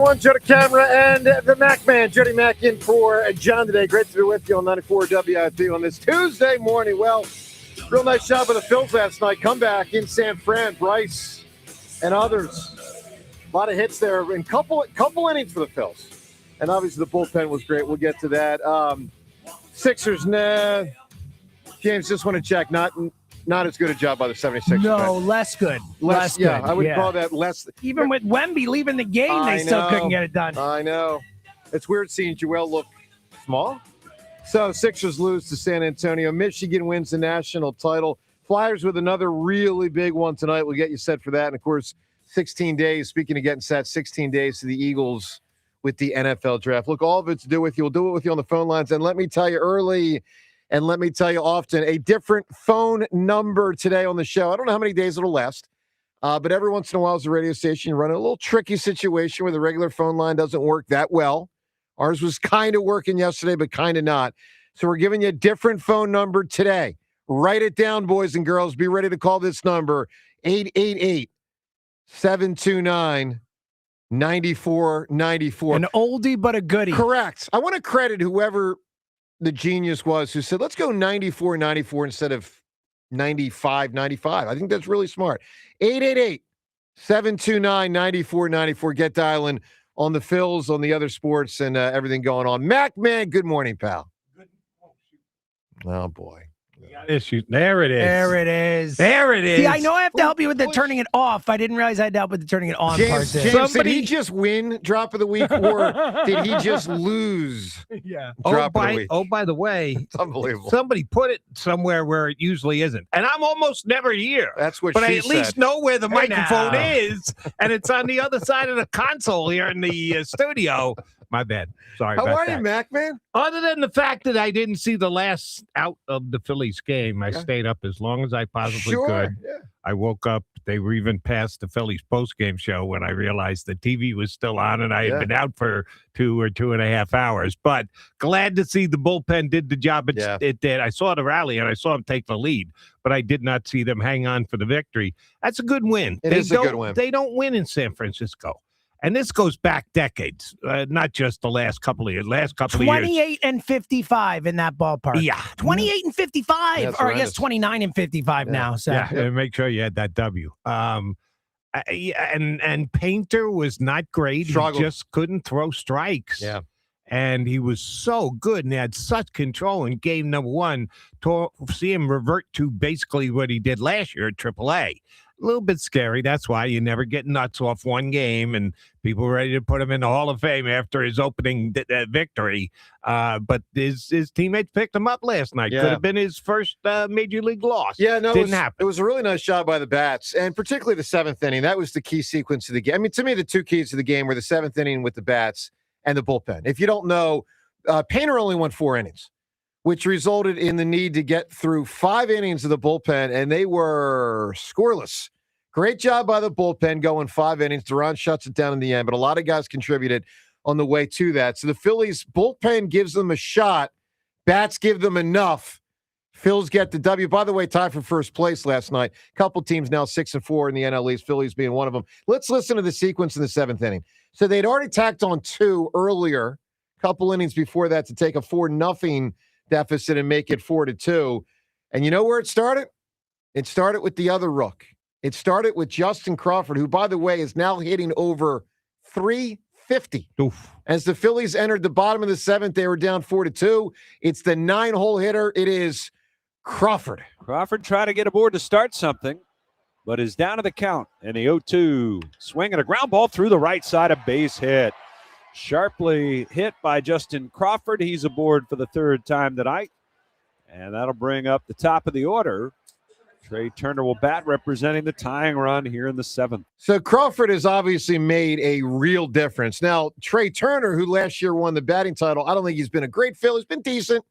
One, Joe the camera and the Mac Man, Jody Mac in for John today. Great to be with you on 94 WIP on this Tuesday morning. Well, real nice job of the Phils last night. Comeback in San Fran, Bryce and others. A lot of hits there and couple innings for the Phils. And obviously the bullpen was great. We'll get to that. Sixers, nah. James, just want to check. Not as good a job by the 76ers. No, less good. Less good. I would call that less. Even with Wemby leaving the game, they still couldn't get it done. I know. It's weird seeing Joel look small. So Sixers lose to San Antonio. Michigan wins the national title. Flyers with another really big one tonight. We'll get you set for that. And, of course, 16 days. Speaking of getting set, 16 days to the Eagles with the NFL draft. Look, all of it's to do with you. We'll do it with you on the phone lines. And let me tell you early and let me tell you often, a different phone number today on the show. I don't know how many days it'll last, but every once in a while as a radio station, you run a little tricky situation where the regular phone line doesn't work that well. Ours was kind of working yesterday, but kind of not. So we're giving you a different phone number today. Write it down, boys and girls. Be ready to call this number, 888-729-9494. An oldie but a goodie. Correct. I want to credit whoever the genius was who said, let's go 94-94 instead of 95-95. I think that's really smart. 888-729-9494. Get dialing on the Phils, on the other sports, and everything going on. Mac Man, good morning, pal. Oh, boy. Issues. There it is. There it is. There it is. See, I know I have to help you with the turning it off. I didn't realize I had to help with the turning it on part. James, did he just win drop of the week, or did he just lose drop of the week? Oh, by the way, it's unbelievable. Somebody put it somewhere where it usually isn't. And I'm almost never here. That's what but she I at least know where the microphone now. is, and it's on the other side of the console here in the studio. My bad. Sorry How about are that. you, Mac, man? Other than the fact that I didn't see the last out of the Phillies game, I stayed up as long as I possibly could. Yeah. I woke up. They were even past the Phillies postgame show when I realized the TV was still on and I had been out for 2 or 2.5 hours. But glad to see the bullpen did the job it did. I saw the rally and I saw them take the lead, but I did not see them hang on for the victory. That's a good win. It is a good win. They don't win in San Francisco. And this goes back decades, not just the last couple of years. 28 and 55 in that ballpark. Yeah. 28 and 55. Yeah, or I guess 29 and 55 now. So. Yeah, make sure you had that W. And Painter was not great. Struggled. He just couldn't throw strikes. Yeah. And he was so good and had such control in game number one to see him revert to basically what he did last year at AAA. A little bit scary. That's why you never get nuts off one game, and people were ready to put him in the Hall of Fame after his opening victory. But his teammates picked him up last night. Yeah. Could have been his first major league loss. Yeah, no, didn't happen. It was a really nice job by the bats, and particularly the seventh inning. That was the key sequence of the game. I mean, to me, the two keys to the game were the seventh inning with the bats and the bullpen. If you don't know, Painter only won 4 innings, which resulted in the need to get through 5 innings of the bullpen, and they were scoreless. Great job by the bullpen going 5 innings. Duran shuts it down in the end, but a lot of guys contributed on the way to that. So the Phillies bullpen gives them a shot. Bats give them enough. Phils get the W. By the way, tied for first place last night. Couple teams now 6-4 in the NL East, Phillies being one of them. Let's listen to the sequence in the 7th inning. So they'd already tacked on 2 earlier, couple innings before that, to take a 4-0 deficit and make it 4-2. And you know where it started? It started with the other rook. It started with Justin Crawford, who, by the way, is now hitting over 350. Oof. As the Phillies entered the bottom of the 7th, they were down 4-2. It's the 9-hole hitter. It is Crawford. Crawford trying to get aboard to start something, but is down to the count. And the 0-2 swing and a ground ball through the right side, a base hit. Sharply hit by Justin Crawford. He's aboard for the 3rd time tonight. And that'll bring up the top of the order. Trey Turner will bat, representing the tying run here in the 7th. So Crawford has obviously made a real difference. Now, Trey Turner, who last year won the batting title, I don't think he's been a great fill. He's been decent,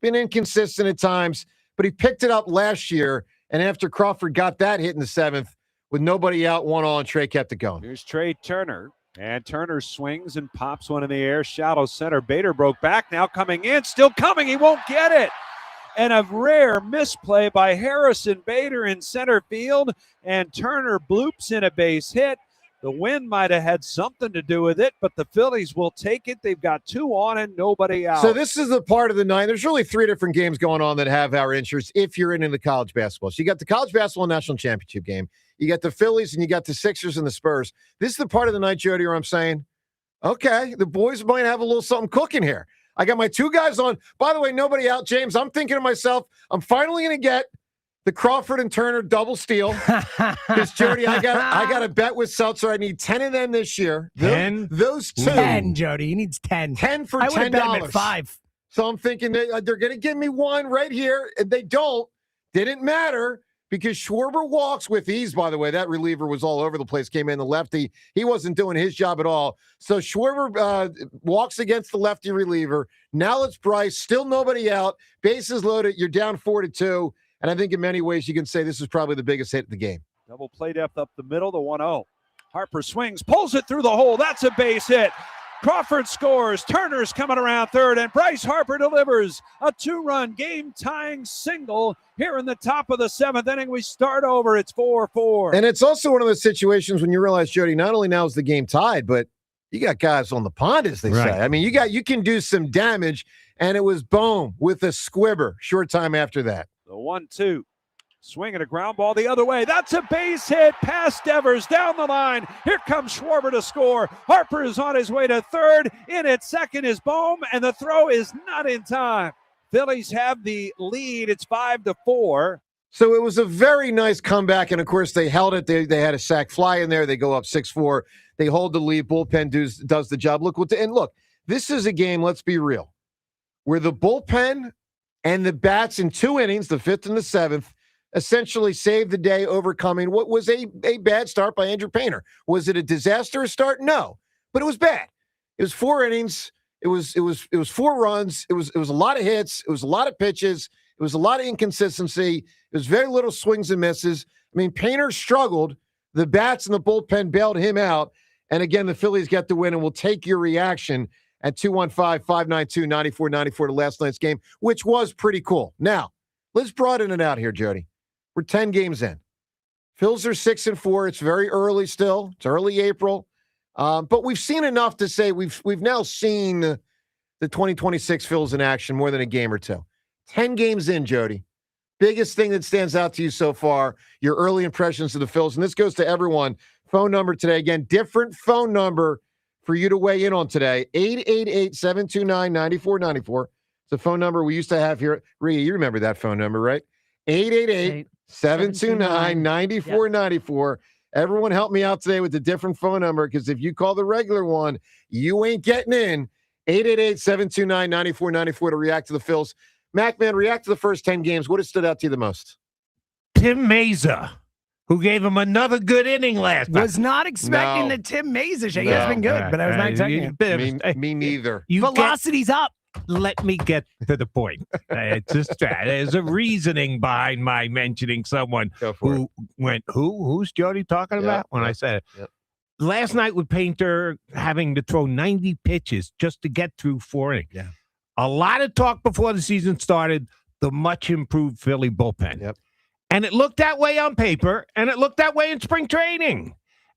been inconsistent at times, but he picked it up last year. And after Crawford got that hit in the 7th, with nobody out, 1 on, Trey kept it going. Here's Trey Turner. And Turner swings and pops one in the air. Shallow center. Bader broke back. Now coming in. Still coming. He won't get it. And a rare misplay by Harrison Bader in center field. And Turner bloops in a base hit. The wind might have had something to do with it, but the Phillies will take it. They've got 2 on and nobody out. So this is the part of the night. There's really 3 different games going on that have our interest if you're into the college basketball. So you got the college basketball national championship game. You got the Phillies and you got the Sixers and the Spurs. This is the part of the night, Jody, where I'm saying, okay, the boys might have a little something cooking here. I got my 2 guys on. By the way, nobody out, James. I'm thinking to myself, I'm finally going to get the Crawford and Turner double steal. Because, Jody, I got a bet with Seltzer. I need 10 of them this year. 10? Those 2. 10, Jody. He needs 10. 10 for I would have bet him $10. at 5. So I'm thinking they're going to give me 1 right here. And they don't. Didn't matter because Schwarber walks with ease, by the way. That reliever was all over the place, came in the lefty. He wasn't doing his job at all. So Schwarber walks against the lefty reliever. Now it's Bryce. Still nobody out. Bases loaded. You're down 4-2. And I think in many ways you can say this is probably the biggest hit of the game. Double play depth up the middle, the 1-0. Harper swings, pulls it through the hole. That's a base hit. Crawford scores. Turner's coming around third, and Bryce Harper delivers a 2-run game-tying single here in the top of the 7th inning. We start over. It's 4-4. And it's also one of those situations when you realize, Jody, not only now is the game tied, but you got guys on the pond, as they say. I mean, you can do some damage, and it was boom with a squibber short time after that. The 1-2. Swing and a ground ball the other way. That's a base hit past Devers down the line. Here comes Schwarber to score. Harper is on his way to third. In at second is Bohm, and the throw is not in time. Phillies have the lead. It's 5-4. So it was a very nice comeback, and of course they held it. They had a sac fly in there. They go up 6-4. They hold the lead. Bullpen does the job. Look, this is a game, let's be real, where the bullpen and the bats in 2 innings, the 5th and the 7th, essentially saved the day, overcoming what was a bad start by Andrew Painter. Was it a disastrous start? No, but it was bad. It was 4 innings. It was 4 runs. It was a lot of hits. It was a lot of pitches. It was a lot of inconsistency. It was very little swings and misses. I mean, Painter struggled. The bats and the bullpen bailed him out. And again, the Phillies get the win, and we'll take your reaction at 215-592-9494 to last night's game, which was pretty cool. Now, let's broaden it out here, Jody. We're 10 games in. Phils are 6-4. It's very early still. It's early April. But we've seen enough to say we've now seen the 2026 Phils in action more than a game or 2. 10 games in, Jody. Biggest thing that stands out to you so far, your early impressions of the Phils. And this goes to everyone. Phone number today. Again, different phone number for you to weigh in on today. 888-729-9494. It's the phone number we used to have here. Rhea, you remember that phone number, right? 888-729-9494. Everyone help me out today with the different phone number, because if you call the regular one, you ain't getting in. 888-729-9494 to react to the Phils. Mac, man, react to the first 10 games. What has stood out to you the most? Tim Meza, who gave him another good inning last night. Was not expecting the Tim Meza shake. He has been good, but I was not expecting it. Me neither. Velocity's up. Let me get to the point. It's just there's a reasoning behind my mentioning someone who went, who's Jody talking about when I said it? Yep. Last night with Painter having to throw 90 pitches just to get through 4 innings. Yeah. A lot of talk before the season started, the much improved Philly bullpen. Yep. And it looked that way on paper, and it looked that way in spring training.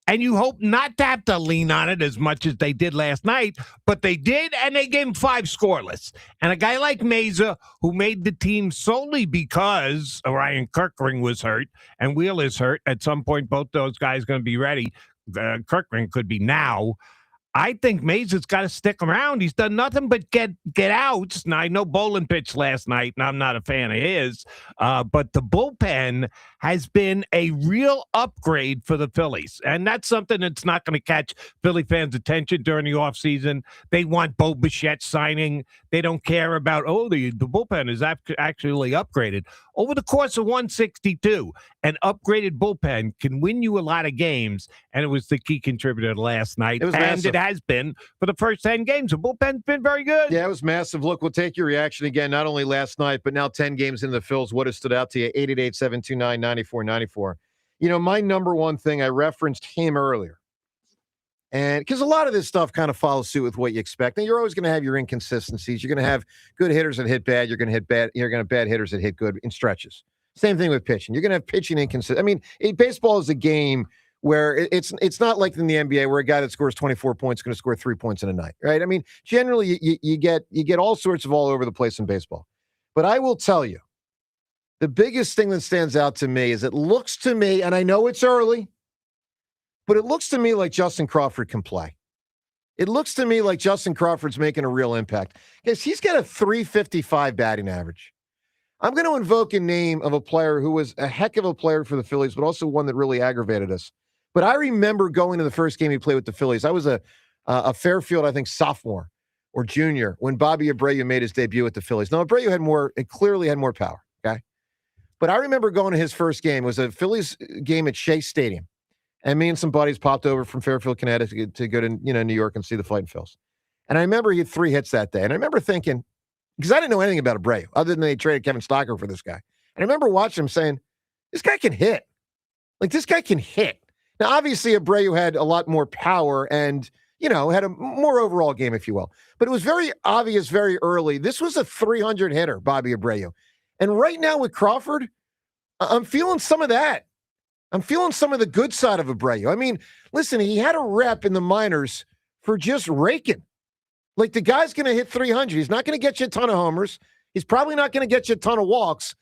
And you hope not to have to lean on it as much as they did last night, but they did, and they gave him 5 scoreless. And a guy like Meza, who made the team solely because Orion Kirkring was hurt and Wheeler's hurt. At some point, both those guys going to be ready. Kirkring could be now. I think Meza's got to stick around. He's done nothing but get outs. Now, I know Bolin pitched last night, and I'm not a fan of his, but the bullpen has been a real upgrade for the Phillies, and that's something that's not going to catch Philly fans' attention during the offseason. They want Bo Bichette signing. They don't care about, the bullpen is actually upgraded. Over the course of 162, an upgraded bullpen can win you a lot of games, and it was the key contributor last night. It was massive. It has been for the first 10 games. The bullpen's been very good. Yeah, it was massive. Look, we'll take your reaction again, not only last night, but now 10 games into the Phils. What has stood out to you? 888-729-9494. You know, my number one thing, I referenced him earlier. And because a lot of this stuff kind of follows suit with what you expect. And you're always going to have your inconsistencies. You're going to have good hitters that hit bad. You're going to have bad hitters that hit good in stretches. Same thing with pitching. You're going to have pitching inconsistency. I mean, baseball is a game where it's not like in the NBA where a guy that scores 24 points is going to score 3 points in a night, right? I mean, generally you get all sorts of all over the place in baseball. But I will tell you, the biggest thing that stands out to me is it looks to me, and I know it's early, but it looks to me like Justin Crawford can play. It looks to me like Justin Crawford's making a real impact. Because he's got a 355 batting average. I'm going to invoke a name of a player who was a heck of a player for the Phillies, but also one that really aggravated us. But I remember going to the first game he played with the Phillies. I was a Fairfield, I think, sophomore or junior when Bobby Abreu made his debut with the Phillies. Now, Abreu clearly had more power, okay? But I remember going to his first game. It was a Phillies game at Shea Stadium. And me and some buddies popped over from Fairfield, Connecticut to go to New York and see the Fighting Phils. And I remember he had 3 hits that day. And I remember thinking, because I didn't know anything about Abreu, other than they traded Kevin Stocker for this guy. And I remember watching him saying, this guy can hit. Like, this guy can hit. Now, obviously, Abreu had a lot more power and, had a more overall game, if you will. But it was very obvious very early. This was a 300 hitter, Bobby Abreu. And right now with Crawford, I'm feeling some of that. I'm feeling some of the good side of Abreu. I mean, listen, he had a rep in the minors for just raking. Like, the guy's going to hit 300. He's not going to get you a ton of homers. He's probably not going to get you a ton of walks.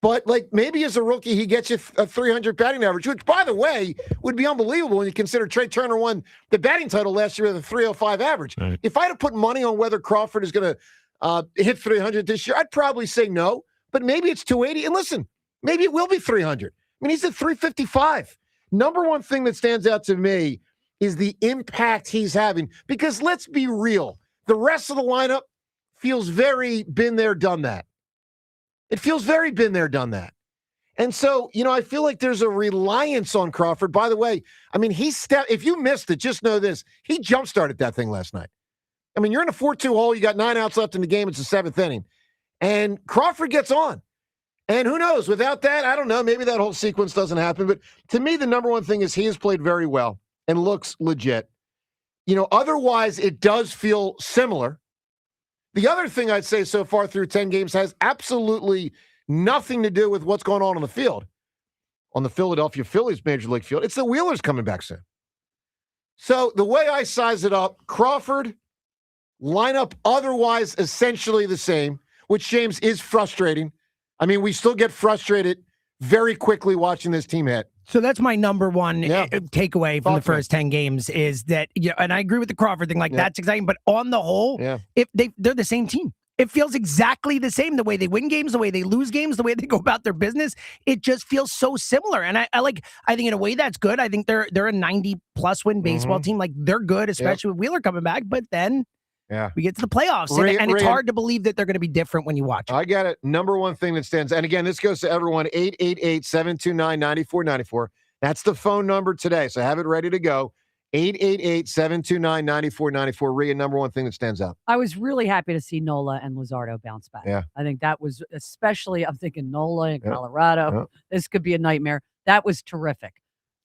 But, like, maybe as a rookie, he gets you a 300 batting average, which, by the way, would be unbelievable when you consider Trey Turner won the batting title last year with a 305 average. Right. If I had to put money on whether Crawford is going to hit 300 this year, I'd probably say no. But maybe it's 280. And listen, maybe it will be 300. I mean, he's at 355. Number one thing that stands out to me is the impact he's having. Because let's be real. The rest of the lineup feels very been there, done that. It feels very been there, done that. And so, I feel like there's a reliance on Crawford. By the way, I mean, if you missed it, just know this. He jump-started that thing last night. I mean, you're in a 4-2 hole. You got 9 outs left in the game. It's the 7th inning. And Crawford gets on. And who knows? Without that, I don't know. Maybe that whole sequence doesn't happen. But to me, the number one thing is he has played very well and looks legit. Otherwise, it does feel similar. The other thing I'd say so far through 10 games has absolutely nothing to do with what's going on the field. On the Philadelphia Phillies Major League field, it's the Wheelers coming back soon. So the way I size it up, Crawford, lineup otherwise essentially the same, which, James, is frustrating. I mean, we still get frustrated very quickly watching this team hit. So that's my number one takeaway from the first 10 games is that, and I agree with the Crawford thing, that's exciting, but on the whole, if they're the same team. It feels exactly the same, the way they win games, the way they lose games, the way they go about their business. It just feels so similar. And I think in a way that's good. I think they're a 90-plus win baseball team. Like, they're good, especially with Wheeler coming back, but then we get to the playoffs, and it's hard to believe that they're going to be different when you watch it. I got it. Number one thing that stands, and again, this goes to everyone, 888-729-9494. That's the phone number today, so have it ready to go. 888-729-9494. Rhea, number one thing that stands out. I was really happy to see Nola and Luzardo bounce back. Yeah. I think that was, especially, I'm thinking Nola in Colorado. Yeah. This could be a nightmare. That was terrific.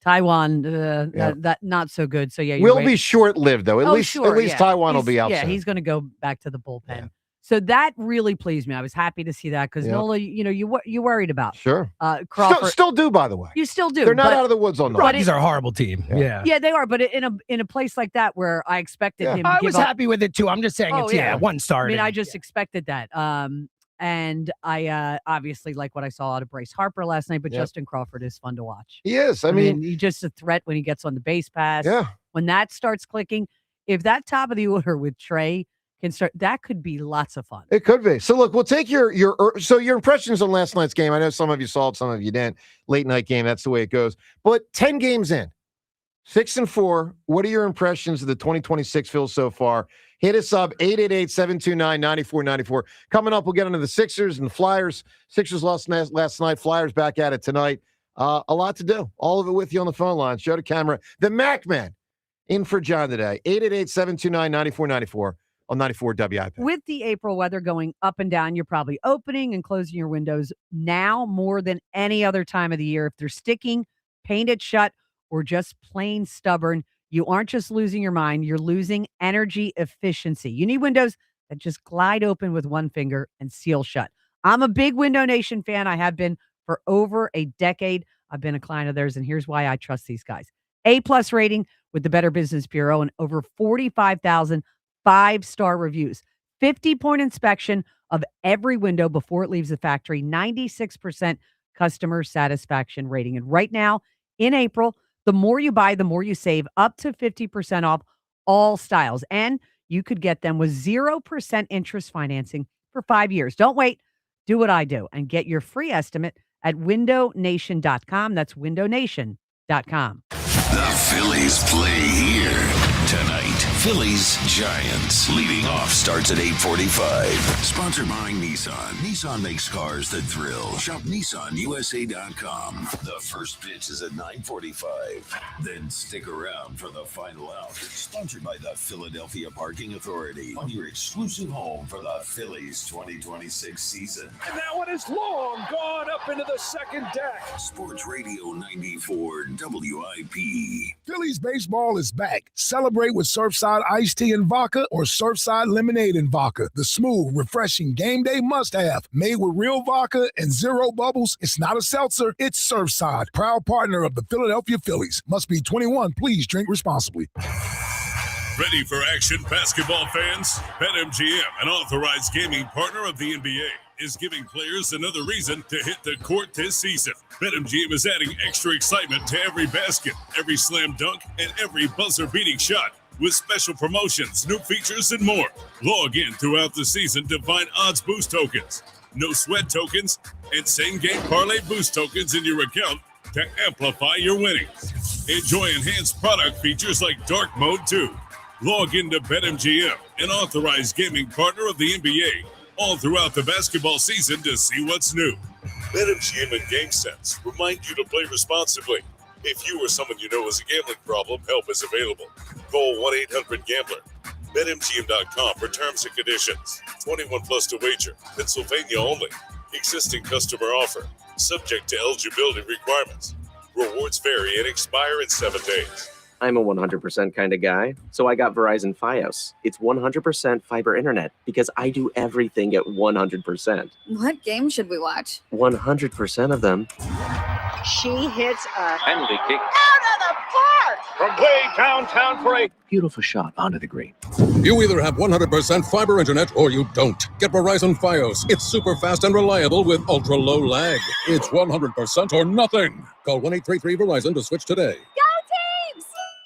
Taiwan, that not so good. So we'll be short-lived though. At least Taiwan will be out. Yeah, he's going to go back to the bullpen. Yeah. So that really pleased me. I was happy to see that because Nola, you worried about. Sure. Crawford still do, by the way. You still do. They're not out of the woods on Nola. Rockies are a horrible team. Yeah, they are. But in a place like that where I expected him, I was happy with it too. I'm just saying it's 1 star. I mean, I just expected that. And I obviously like what I saw out of Bryce Harper last night, but Justin Crawford is fun to watch. He is. I mean, he's just a threat when he gets on the base pass. Yeah. When that starts clicking, if that top of the order with Trey can start, that could be lots of fun. It could be. So look, we'll take your impressions on last night's game. I know some of you saw it, some of you didn't. Late night game, that's the way it goes. But 10 games in, 6-4. What are your impressions of the 2026 Phils so far? Hit us up, 888-729-9494. Coming up, we'll get into the Sixers and the Flyers. Sixers lost last night. Flyers back at it tonight. A lot to do. All of it with you on the phone line. Show to camera. The Mac Man in for John today. 888-729-9494 on 94 WIP. With the April weather going up and down, you're probably opening and closing your windows now more than any other time of the year. If they're sticking, painted shut, or just plain stubborn, you aren't just losing your mind, you're losing energy efficiency. You need windows that just glide open with one finger and seal shut. I'm a big Window Nation fan. I have been for over a decade. I've been a client of theirs, and here's why I trust these guys. A+ rating with the Better Business Bureau and over 45,000 5-star reviews. 50-point inspection of every window before it leaves the factory. 96% customer satisfaction rating. And right now, in April, the more you buy, the more you save, up to 50% off all styles. And you could get them with 0% interest financing for 5 years. Don't wait. Do what I do and get your free estimate at windownation.com. That's windownation.com. The Phillies play here tonight. Phillies Giants. Leading off starts at 8:45. Sponsored by Nissan. Nissan makes cars that thrill. Shop NissanUSA.com. The first pitch is at 9:45. Then stick around for the final out. Sponsored by the Philadelphia Parking Authority. On your exclusive home for the Phillies 2026 season. And that one is long, gone up into the second deck. Sports Radio 94 WIP. Phillies baseball is back. Celebrate with Surfside iced tea and vodka or Surfside lemonade and vodka. The smooth, refreshing game day must-have. Made with real vodka and zero bubbles. It's not a seltzer. It's Surfside. Proud partner of the Philadelphia Phillies. Must be 21. Please drink responsibly. Ready for action, basketball fans? BetMGM, an authorized gaming partner of the NBA, is giving players another reason to hit the court this season. BetMGM is adding extra excitement to every basket, every slam dunk, and every buzzer-beating shot with special promotions, new features, and more. Log in throughout the season to find odds boost tokens, no sweat tokens, and same-game parlay boost tokens in your account to amplify your winnings. Enjoy enhanced product features like Dark Mode 2. Log into BetMGM, an authorized gaming partner of the NBA, all throughout the basketball season to see what's new. BetMGM and GameSense remind you to play responsibly. If you or someone you know has a gambling problem, help is available. Call 1-800-GAMBLER. BetMGM.com for terms and conditions. 21 plus to wager. Pennsylvania only. Existing customer offer. Subject to eligibility requirements. Rewards vary and expire in 7 days. I'm a 100% kind of guy, so I got Verizon Fios. It's 100% fiber internet because I do everything at 100%. What game should we watch? 100% of them. She hits a penalty kick out of the park from way downtown for a beautiful shot onto the green. You either have 100% fiber internet or you don't. Get Verizon Fios. It's super fast and reliable with ultra low lag. It's 100% or nothing. Call 1-833-VERIZON to switch today.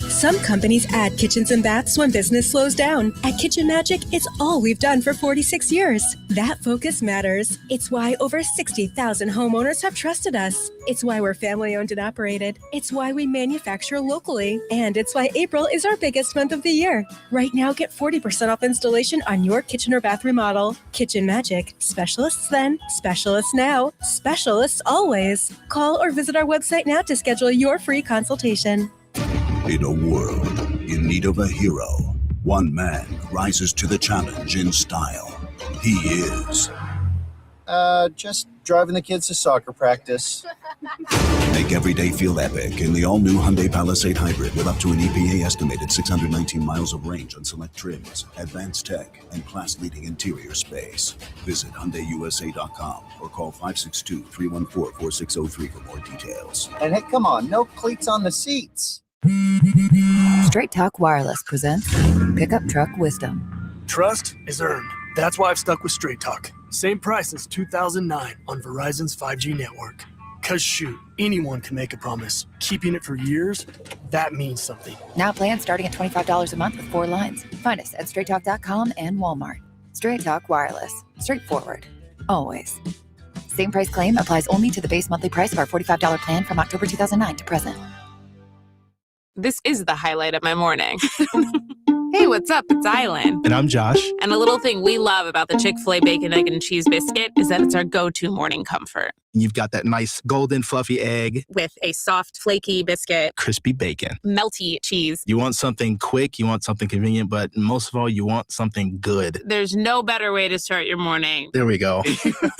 Some companies add kitchens and baths when business slows down. At Kitchen Magic, it's all we've done for 46 years. That focus matters. It's why over 60,000 homeowners have trusted us. It's why we're family owned and operated. It's why we manufacture locally. And it's why April is our biggest month of the year. Right now, get 40% off installation on your kitchen or bath remodel. Kitchen Magic. Specialists then, specialists now, specialists always. Call or visit our website now to schedule your free consultation. In a world in need of a hero, one man rises to the challenge in style. He is... just driving the kids to soccer practice. Make every day feel epic in the all-new Hyundai Palisade Hybrid with up to an EPA-estimated 619 miles of range on select trims, advanced tech, and class-leading interior space. Visit HyundaiUSA.com or call 562-314-4603 for more details. And hey, come on, no cleats on the seats. Straight Talk Wireless presents Pickup Truck Wisdom. Trust is earned. That's why I've stuck with Straight Talk. Same price as 2009 on Verizon's 5G network. Cause shoot, anyone can make a promise. Keeping it for years, that means something. Now plans starting at $25 a month with 4 lines. Find us at straighttalk.com and Walmart. Straight Talk Wireless. Straightforward. Always. Same price claim applies only to the base monthly price of our $45 plan from October 2009 to present. This is the highlight of my morning. Hey, what's up? It's Island. And I'm Josh. And a little thing we love about the Chick-fil-A Bacon, Egg, and Cheese Biscuit is that it's our go-to morning comfort. You've got that nice golden fluffy egg. With a soft, flaky biscuit. Crispy bacon. Melty cheese. You want something quick, you want something convenient, but most of all, you want something good. There's no better way to start your morning. There we go.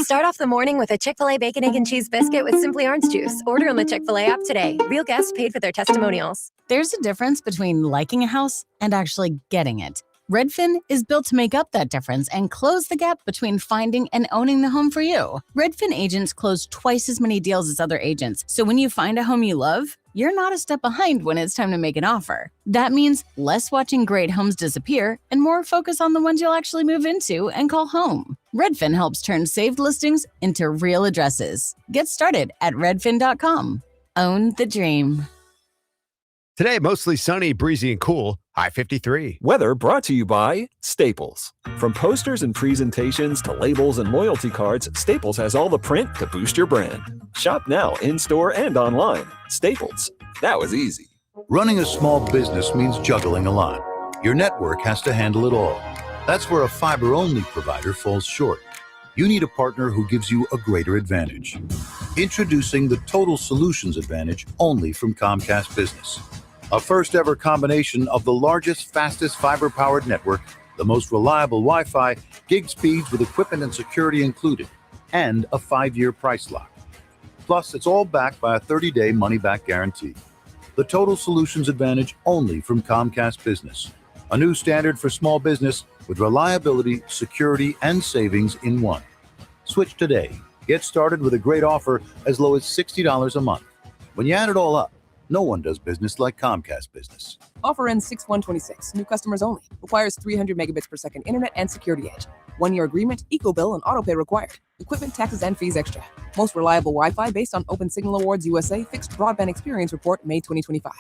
Start off the morning with a Chick-fil-A Bacon, Egg, and Cheese Biscuit with Simply Orange Juice. Order on the Chick-fil-A app today. Real guests paid for their testimonials. There's a difference between liking a house and actually getting it. Redfin is built to make up that difference and close the gap between finding and owning the home for you. Redfin agents close twice as many deals as other agents. So when you find a home you love, you're not a step behind when it's time to make an offer. That means less watching great homes disappear and more focus on the ones you'll actually move into and call home. Redfin helps turn saved listings into real addresses. Get started at redfin.com. Own the dream. Today, mostly sunny, breezy, and cool. High 53. Weather brought to you by Staples. From posters and presentations to labels and loyalty cards, Staples has all the print to boost your brand. Shop now in-store and online. Staples. That was easy. Running a small business means juggling a lot. Your network has to handle it all. That's where a fiber-only provider falls short. You need a partner who gives you a greater advantage. Introducing the Total Solutions Advantage only from Comcast Business. A first-ever combination of the largest, fastest fiber-powered network, the most reliable Wi-Fi, gig speeds with equipment and security included, and a 5-year price lock. Plus, it's all backed by a 30-day money-back guarantee. The Total Solutions Advantage only from Comcast Business. A new standard for small business with reliability, security, and savings in one. Switch today. Get started with a great offer as low as $60 a month. When you add it all up, no one does business like Comcast Business. Offer ends 6/1/26. New customers only. Requires 300 megabits per second internet and security edge. 1-year agreement, eco-bill, and autopay required. Equipment, taxes, and fees extra. Most reliable Wi-Fi based on Open Signal Awards USA Fixed Broadband Experience Report, May 2025.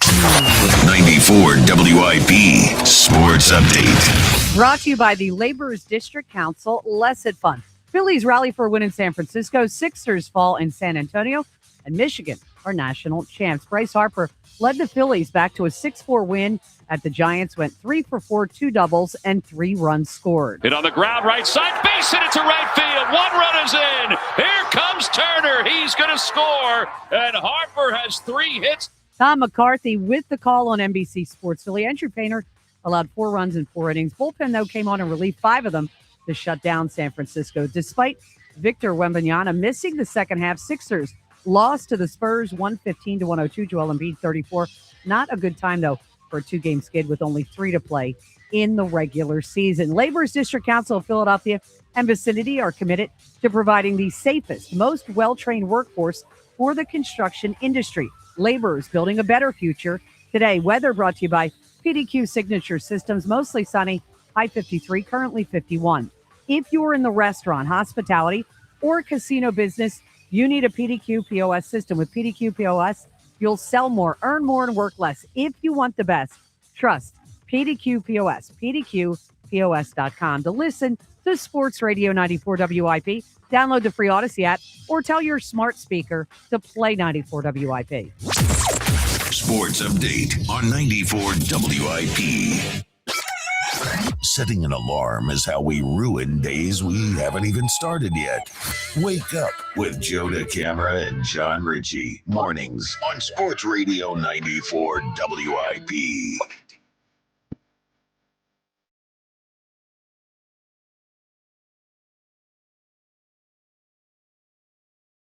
94 WIP Sports Update. Brought to you by the Laborers District Council. Less at fun. Phillies rally for a win in San Francisco. Sixers fall in San Antonio. And Michigan are national champs. Bryce Harper led the Phillies back to a 6-4 win at the Giants. Went 3 for 4, 2 doubles, and 3 runs scored. Hit on the ground, right side, base hit it to right field. 1 run is in. Here comes Turner. He's going to score. And Harper has 3 hits. Tom McCarthy with the call on NBC Sports. Philly. Andrew Painter allowed 4 runs in 4 innings. Bullpen, though, came on and relieved 5 of them to shut down San Francisco. Despite Victor Wembanyama missing the second half, Sixers lost to the Spurs 115-102. Joel Embiid 34. Not a good time, though, for a 2-game skid with only 3 to play in the regular season. Laborers District Council of Philadelphia and vicinity are committed to providing the safest, most well-trained workforce for the construction industry. Laborers building a better future today. Weather brought to you by PDQ Signature Systems. Mostly sunny, high 53, currently 51. If you're in the restaurant, hospitality, or casino business, you need a PDQ POS system. With PDQ POS, you'll sell more, earn more, and work less. If you want the best, trust PDQ POS, PDQPOS.com. To listen to Sports Radio 94 WIP, download the free Odyssey app or tell your smart speaker to play 94 WIP. Sports Update on 94 WIP. Setting an alarm is how we ruin days we haven't even started yet. Wake up with Joe DeCamara and John Ritchie. Mornings on Sports Radio 94 WIP.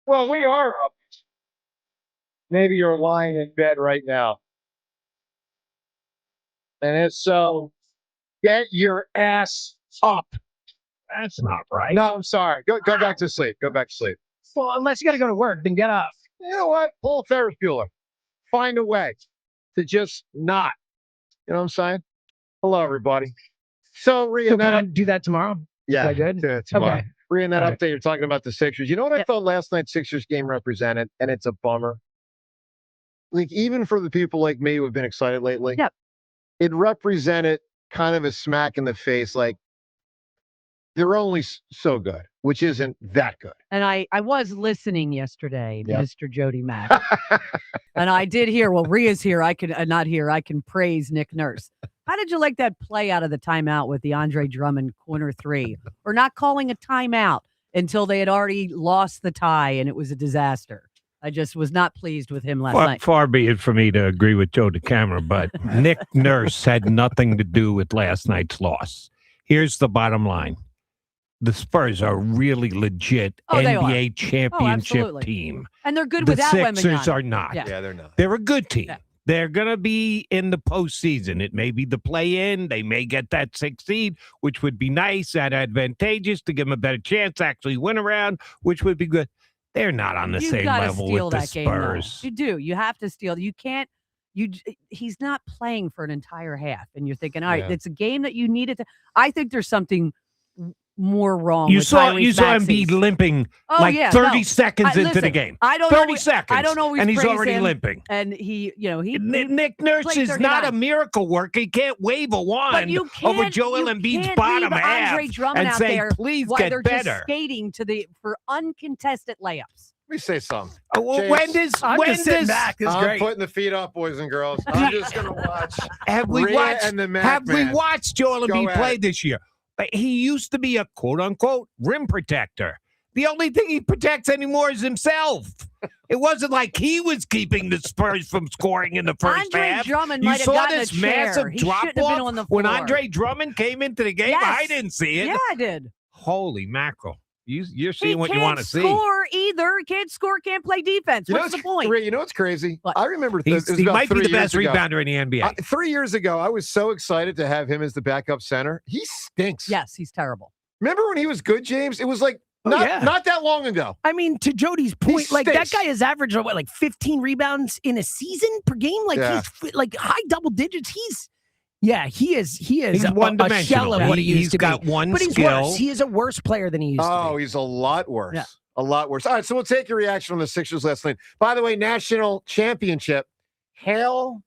Well, we are up. Maybe you're lying in bed right now. And it's so get your ass up. That's not right. No, I'm sorry. Go back to sleep. Go back to sleep. Well, unless you got to go to work, then get up. You know what? Pull a Ferris Bueller. Find a way to just not. You know what I'm saying? Hello, everybody. So, Rhea, can I do that tomorrow? Yeah. Is that good? Yeah, tomorrow. Okay. Rhea, in that All update, you're talking about the Sixers. You know what I thought last night's Sixers game represented? And it's a bummer. Like, even for the people like me who have been excited lately, Yep. It represented kind of a smack in the face. Like, they're only so good, which isn't that good. And I was listening yesterday, Yep. Mr. Jody Mack. And I did hear, well, Rhea's here. I can not here. I can praise Nick Nurse. How did you like that play out of the timeout with the Andre Drummond corner 3? Or not calling a timeout until they had already lost the tie and it was a disaster. I just was not pleased with him last night. Far be it for me to agree with Joe DeCamara, but Nick Nurse had nothing to do with last night's loss. Here's the bottom line. The Spurs are really legit NBA championship team. And they're good the without Wembanyama. Sixers are not. Yeah, they're not. They're a good team. Yeah. They're going to be in the postseason. It may be the play-in. They may get that 6th seed, which would be nice and advantageous to give them a better chance to actually win around, which would be good. They're not on the You same gotta level steal with the that game, though. Spurs. You do. You have to steal. You can't. He's not playing for an entire half, and you're thinking, all right, it's a game that you needed to. I think there's something more wrong. You with saw Tyrese Embiid Maxey's. limping Oh, like yeah, 30 no. seconds into the Listen, game. I don't 30 know, seconds. I don't always and he's praise already him, limping. And he Nick Nurse played is not 39. a miracle worker. He can't wave a But wand you Oh, over Joel Embiid's bottom leave half Andre Drummond and out say, there please while get they're better. just skating for uncontested layups. Let me say something. When does I'm just sitting back. This is I'm great. putting the feet up, boys and girls. I'm just going to watch. Have we Rhea watched? and the Mac Have we Man watched Joel go Embiid at play it. this year? He used to be a quote unquote rim protector. The only thing he protects anymore is himself. It wasn't like he was keeping the Spurs from scoring in the first Andre half. Drummond You might have saw gotten this a chair. massive He drop shouldn't have been off on the when floor. Andre Drummond came into the game. Yes. I didn't see it. Yeah, I did. Holy mackerel! You're He seeing what you want to see. can't score either. Can't score. Can't play defense. What's the point? Ray, you know what's crazy? I remember He it was about might be 3 the best years ago. rebounder in the NBA. 3 years ago, I was so excited to have him as the backup center. He stinks. Yes, he's terrible. Remember when he was good, James? It was like not that long ago. I mean, to Jody's point, like that stinks. guy has averaged like 15 rebounds in a season per game. Like he's like high double digits. He is He's a one-dimensional. shell of what he used He's to got be. one but he's skill. worse. He is a worse player than he used to be. Oh, he's a lot worse. Yeah. A lot worse. All right, so we'll take your reaction on the Sixers last night. By the way, national championship. Hail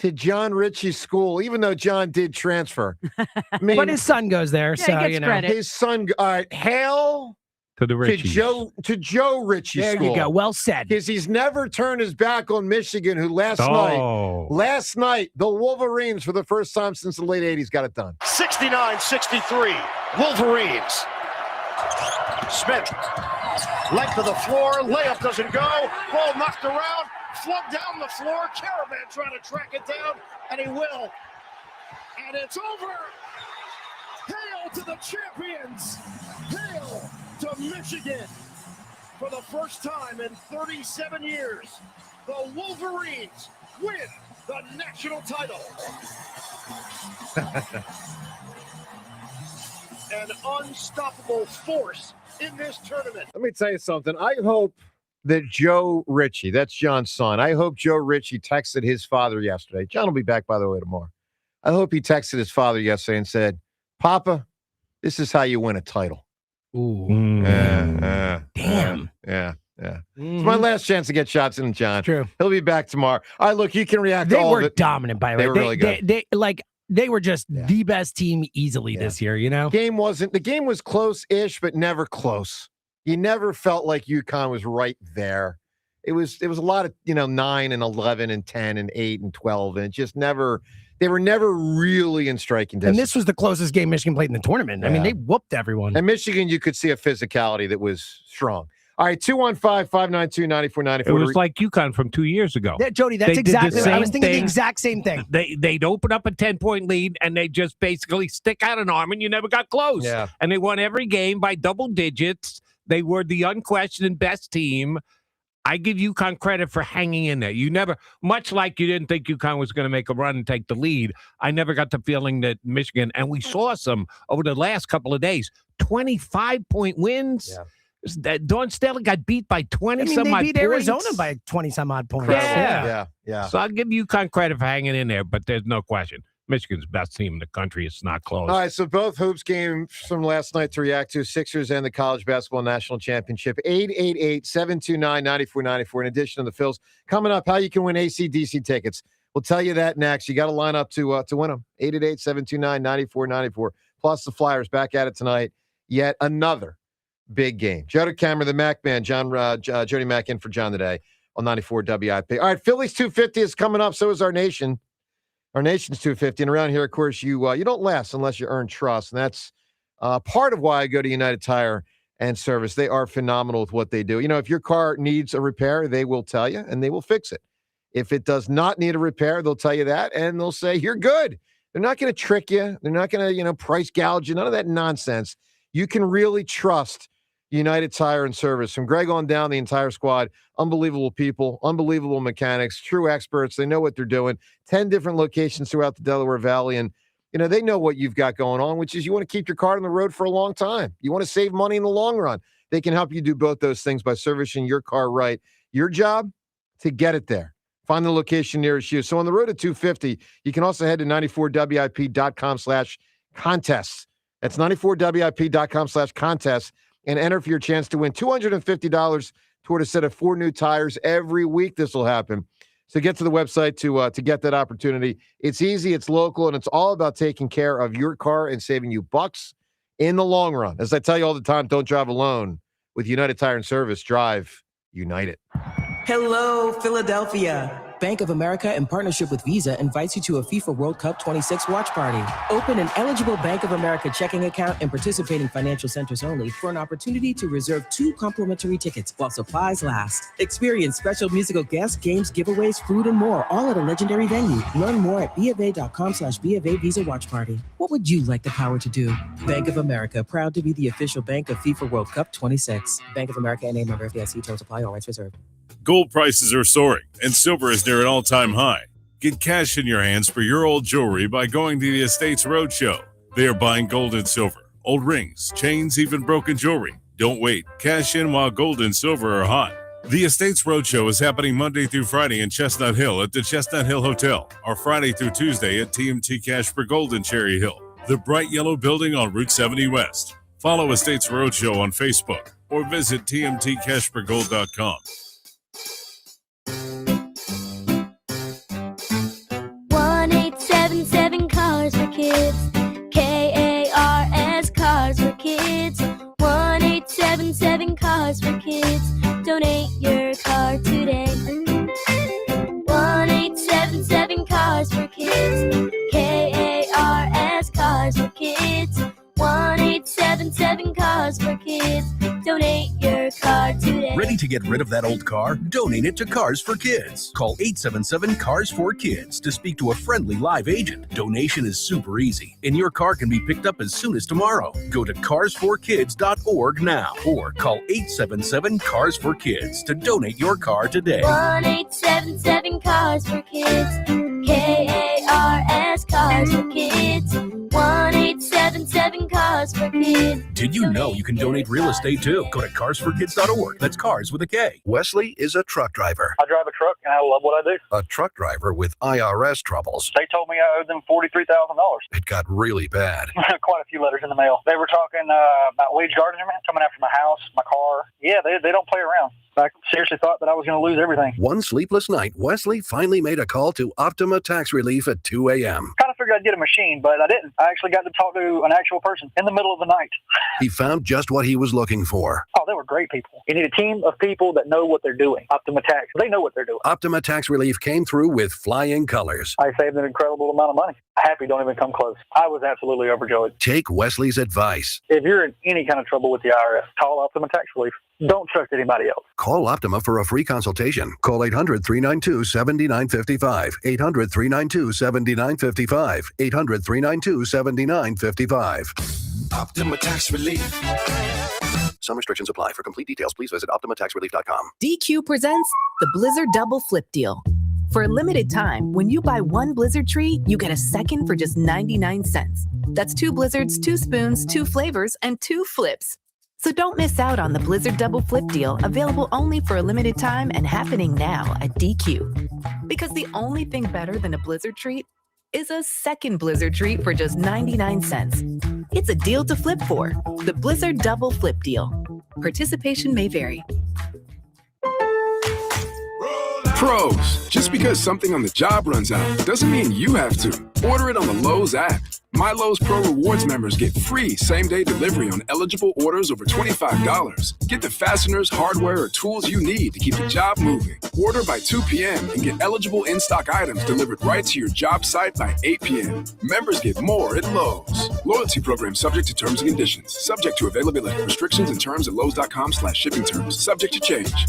to John Ritchie's school, even though John did transfer. I mean, but his son goes there, Yeah, so he gets you know. credit. his son. All right, hail to the Ritchies. to Joe Ritchie's There school. you go. Well said. Because he's never turned his back on Michigan, who last night, the Wolverines, for the first time since the late 80s, got it done. 69-63, Wolverines. Smith, length of the floor, layup doesn't go, ball knocked around, flung down the floor, Caravan trying to track it down, and he will. And it's over. Hail to the champions. Hail to Michigan. For the first time in 37 years, the Wolverines win the national title. An unstoppable force in this tournament. Let me tell you something. I hope that Joe Ritchie, that's John's son, I hope Joe Ritchie texted his father yesterday. John will be back, by the way, tomorrow. I hope he texted his father yesterday and said, Papa, this is how you win a title. Ooh. Damn. Yeah. It's my last chance to get shots in, John. True. He'll be back tomorrow. All right, look, you can react They to all were of it. dominant, by the way. They were really good. They were just the best team easily this year, you know? The game was close-ish, but never close. You never felt like UConn was right there. It was a lot of, 9 and 11 and 10 and 8 and 12, and it just never, they were never really in striking distance. And this was the closest game Michigan played in the tournament. I mean, they whooped everyone. And Michigan, you could see a physicality that was strong. All right, 215-592-9494. It was like UConn from 2 years ago. Yeah, Jody, that's exactly what I was thinking. The exact same thing. They'd open up a 10-point lead, and they just basically stick out an arm, and you never got close. Yeah. And they won every game by double digits. They were the unquestioned best team. I give UConn credit for hanging in there. You never, much like you didn't think UConn was going to make a run and take the lead, I never got the feeling that Michigan, and we saw some over the last couple of days, 25-point wins. Yeah. Dawn Staley got beat by 20 some they odd beat points. Arizona by 20 some odd points. Yeah. So I'll give UConn credit for hanging in there, but there's no question. Michigan's best team in the country. It's not close. All right, so both hoops games from last night to react to, Sixers and the College Basketball National Championship, 888-729-9494, in addition to the Phils. Coming up, how you can win AC/DC tickets. We'll tell you that next. You got to line up to win them, 888-729-9494, plus the Flyers back at it tonight. Yet another big game. Jody Cameron, the Mac Man, Jody Mac in for John today on 94 WIP. All right, Phillies 250 is coming up. So is our nation. Our nation's 250. And around here, of course, you don't last unless you earn trust. And that's part of why I go to United Tire and Service. They are phenomenal with what they do. If your car needs a repair, they will tell you and they will fix it. If it does not need a repair, they'll tell you that and they'll say, you're good. They're not going to trick you. They're not going to, price gouge you. None of that nonsense. You can really trust United Tire and Service. From Greg on down, the entire squad, unbelievable people, unbelievable mechanics, true experts. They know what they're doing. 10 different locations throughout the Delaware Valley. And, they know what you've got going on, which is you want to keep your car on the road for a long time. You want to save money in the long run. They can help you do both those things by servicing your car right. Your job, to get it there. Find the location nearest you. So on the road to 250, you can also head to 94wip.com/contests. That's 94wip.com/contests and enter for your chance to win $250 toward a set of 4 new tires. Every week this will happen. So get to the website to get that opportunity. It's easy, it's local, and it's all about taking care of your car and saving you bucks in the long run. As I tell you all the time, don't drive alone. With United Tire and Service, drive United. Hello, Philadelphia. Bank of America, in partnership with Visa, invites you to a FIFA World Cup 26 watch party. Open an eligible Bank of America checking account in participating financial centers only for an opportunity to reserve 2 complimentary tickets while supplies last. Experience special musical guests, games, giveaways, food, and more, all at a legendary venue. Learn more at BofA.com/BofA Visa Watch Party. What would you like the power to do? Bank of America, proud to be the official bank of FIFA World Cup 26. Bank of America N.A. member FDIC. Terms apply. All rights reserved. Gold prices are soaring, and silver is near an all-time high. Get cash in your hands for your old jewelry by going to the Estates Roadshow. They are buying gold and silver, old rings, chains, even broken jewelry. Don't wait. Cash in while gold and silver are hot. The Estates Roadshow is happening Monday through Friday in Chestnut Hill at the Chestnut Hill Hotel, or Friday through Tuesday at TMT Cash for Gold in Cherry Hill, the bright yellow building on Route 70 West. Follow Estates Roadshow on Facebook or visit tmtcashforgold.com. 1-877 Cars for Kids. KARS Cars for Kids. 1-877 Cars for Kids. Donate your car today. 1-877 Cars for Kids. KARS Cars for Kids. 1-877 Cars for Kids. Donate your car today. Ready to get rid of that old car? Donate it to Cars for Kids. Call 877 Cars for Kids to speak to a friendly live agent. Donation is super easy, and your car can be picked up as soon as tomorrow. Go to carsforkids.org now or call 877 Cars for Kids to donate your car today. 1-877 Cars for Kids. KARS Cars for Kids. 1-877 Cars for Kids. Did you know you can donate real estate too? Go to carsforkids.org. That's cars with a K. Wesley is a truck driver. I drive a truck and I love what I do. A truck driver with IRS troubles. They told me I owed them $43,000. It got really bad. Quite a few letters in the mail. They were talking about wage garnishment coming after my house, my car. Yeah, they don't play around. I seriously thought that I was going to lose everything. One sleepless night, Wesley finally made a call to Optima Tax Relief at 2 a.m. Kind of figured I'd get a machine, but I didn't. I actually got to talk to an actual person in the middle of the night. He found just what he was looking for. Oh, they were great people. You need a team of people that know what they're doing. Optima Tax, they know what they're doing. Optima Tax Relief came through with flying colors. I saved an incredible amount of money. Happy don't even come close. I was absolutely overjoyed. Take Wesley's advice. If you're in any kind of trouble with the IRS, call Optima Tax Relief. Don't trust anybody else. Call Optima for a free consultation. Call 800-392-7955. 800-392-7955. 800-392-7955. Optima Tax Relief. Some restrictions apply. For complete details, please visit OptimaTaxRelief.com. DQ presents the Blizzard Double Flip Deal. For a limited time, when you buy one Blizzard tree, you get a second for just 99 cents. That's 2 Blizzards, 2 spoons, 2 flavors, and 2 flips. So don't miss out on the Blizzard Double Flip Deal, available only for a limited time and happening now at DQ. Because the only thing better than a Blizzard treat is a second Blizzard treat for just 99 cents. It's a deal to flip for. The Blizzard Double Flip Deal. Participation may vary. Pros, just because something on the job runs out doesn't mean you have to. Order it on the Lowe's app. My Lowe's Pro Rewards members get free same-day delivery on eligible orders over $25. Get the fasteners, hardware, or tools you need to keep the job moving. Order by 2 p.m. and get eligible in-stock items delivered right to your job site by 8 p.m. Members get more at Lowe's. Loyalty program subject to terms and conditions. Subject to availability, restrictions, and terms at lowes.com/shipping terms. Subject to change.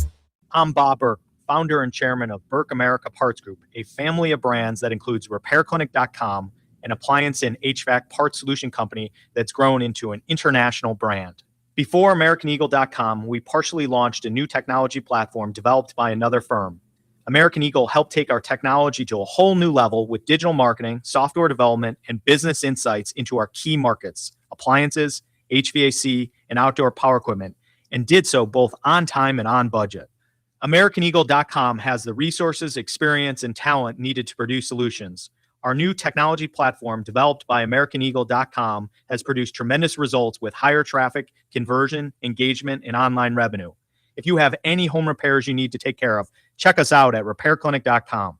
I'm Bob Burke, founder and chairman of Burke America Parts Group, a family of brands that includes RepairClinic.com, an appliance and HVAC parts solution company that's grown into an international brand. Before AmericanEagle.com, we partially launched a new technology platform developed by another firm. American Eagle helped take our technology to a whole new level with digital marketing, software development, and business insights into our key markets, appliances, HVAC, and outdoor power equipment, and did so both on time and on budget. AmericanEagle.com has the resources, experience, and talent needed to produce solutions. Our new technology platform, developed by AmericanEagle.com, has produced tremendous results with higher traffic, conversion, engagement, and online revenue. If you have any home repairs you need to take care of, check us out at RepairClinic.com.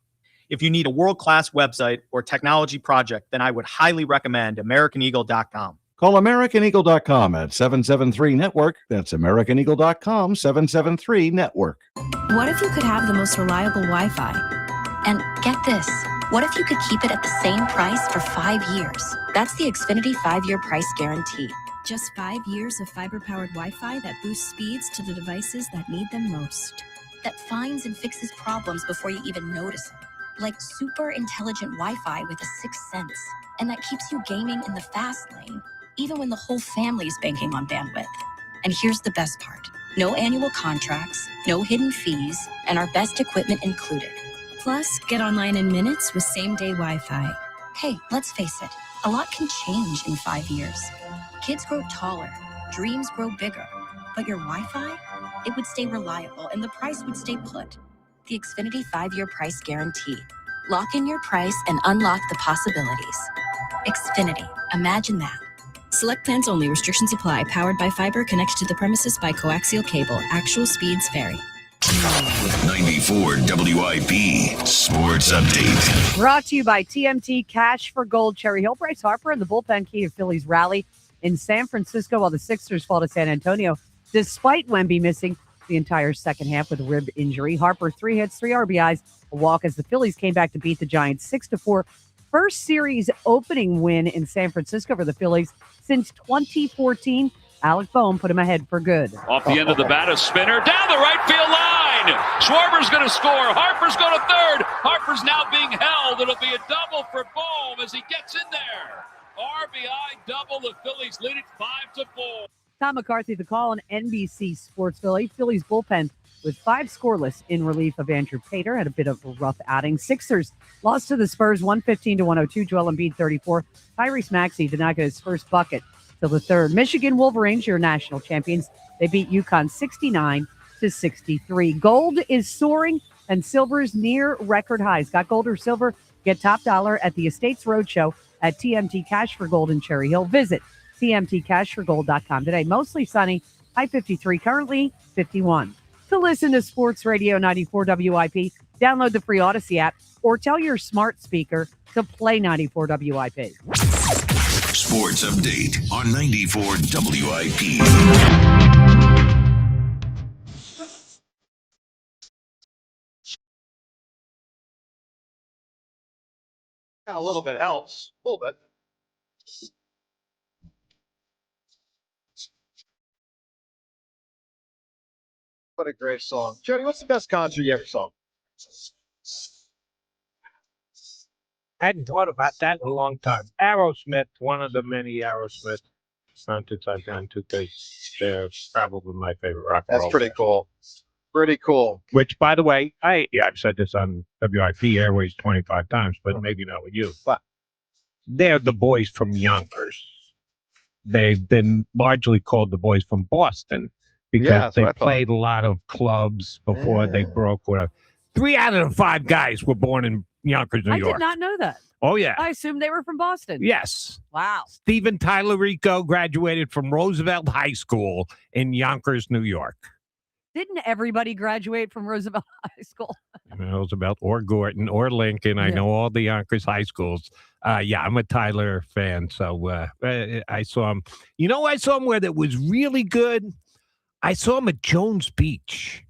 If you need a world-class website or technology project, then I would highly recommend AmericanEagle.com. Call AmericanEagle.com at 773-NETWORK. That's AmericanEagle.com, 773-NETWORK. What if you could have the most reliable Wi-Fi? And get this, what if you could keep it at the same price for 5 years? That's the Xfinity 5-year price guarantee. Just 5 years of fiber-powered Wi-Fi that boosts speeds to the devices that need them most. That finds and fixes problems before you even notice them. Like super intelligent Wi-Fi with a sixth sense. And that keeps you gaming in the fast lane, even when the whole family's banking on bandwidth. And here's the best part. No annual contracts, no hidden fees, and our best equipment included. Plus, get online in minutes with same-day Wi-Fi. Hey, let's face it, a lot can change in 5 years. Kids grow taller, dreams grow bigger, but your Wi-Fi, it would stay reliable and the price would stay put. The Xfinity 5-year price guarantee. Lock in your price and unlock the possibilities. Xfinity, imagine that. Select plans only. Restrictions apply. Powered by fiber. Connected to the premises by coaxial cable. Actual speeds vary. 94 WIP Sports Update. Brought to you by TMT Cash for Gold. Cherry Hill, Bryce Harper, and the bullpen key of Phillies rally in San Francisco while the Sixers fall to San Antonio. Despite Wemby missing the entire second half with a rib injury, Harper 3 hits, 3 RBIs, a walk as the Phillies came back to beat the Giants 6-4. First series opening win in San Francisco for the Phillies since 2014. Alec Boehm put him ahead for good. Off the end of the bat, a spinner down the right field line. Schwarber's going to score. Harper's going to third. Harper's now being held. It'll be a double for Boehm as he gets in there. RBI double. The Phillies lead it 5-4. Tom McCarthy, the call on NBC Sports Philly. Phillies bullpen with 5 scoreless in relief of Andrew Pater. Had a bit of a rough outing. Sixers lost to the Spurs 115-102. Joel Embiid 34. Tyrese Maxey did not get his first bucket till the third. Michigan Wolverines, your national champions. They beat UConn 69-63. Gold is soaring and silver is near record highs. Got gold or silver? Get top dollar at the Estates Roadshow at TMT Cash for Gold in Cherry Hill. Visit tmtcashforgold.com today. Mostly sunny, high 53, currently 51. To listen to Sports Radio 94 WIP, download the free Odyssey app or tell your smart speaker to play 94 WIP. Sports Update on 94 WIP. A little bit helps. A little bit. What a great song. Jody, what's the best concert you ever saw? I hadn't thought about that in a long time. Aerosmith, one of the many Aerosmith concerts I've gone to, because they're probably my favorite rock and roll. That's pretty cool. Pretty cool. Which, by the way, I've said this on WIP Airways 25 times, but maybe not with you. But they're the boys from Yonkers. They've been largely called the boys from Boston because they played a lot of clubs before they broke. Whatever. 3 out of the 5 guys were born in Yonkers, New York. I did not know that. Oh, yeah. I assumed they were from Boston. Yes. Wow. Steven Tylerico graduated from Roosevelt High School in Yonkers, New York. Didn't everybody graduate from Roosevelt High School? Roosevelt or Gorton or Lincoln. I know all the Yonkers high schools. I'm a Tyler fan. So I saw him. You know, I saw him where that was really good. I saw him at Jones Beach,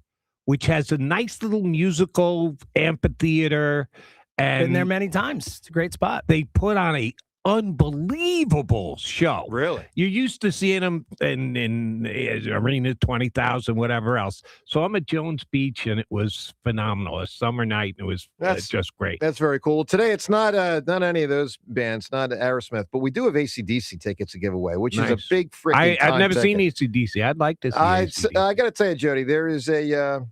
which has a nice little musical amphitheater. And been there many times. It's a great spot. They put on a unbelievable show. Really? You're used to seeing them in arena 20,000, whatever else. So I'm at Jones Beach, and it was phenomenal. A summer night, and it was just great. That's very cool. Today, it's not any of those bands, not Aerosmith, but we do have AC/DC tickets to give away, which is a big freaking I've never seen AC/DC. I'd like to see AC/DC. I got to tell you, Jody, there is a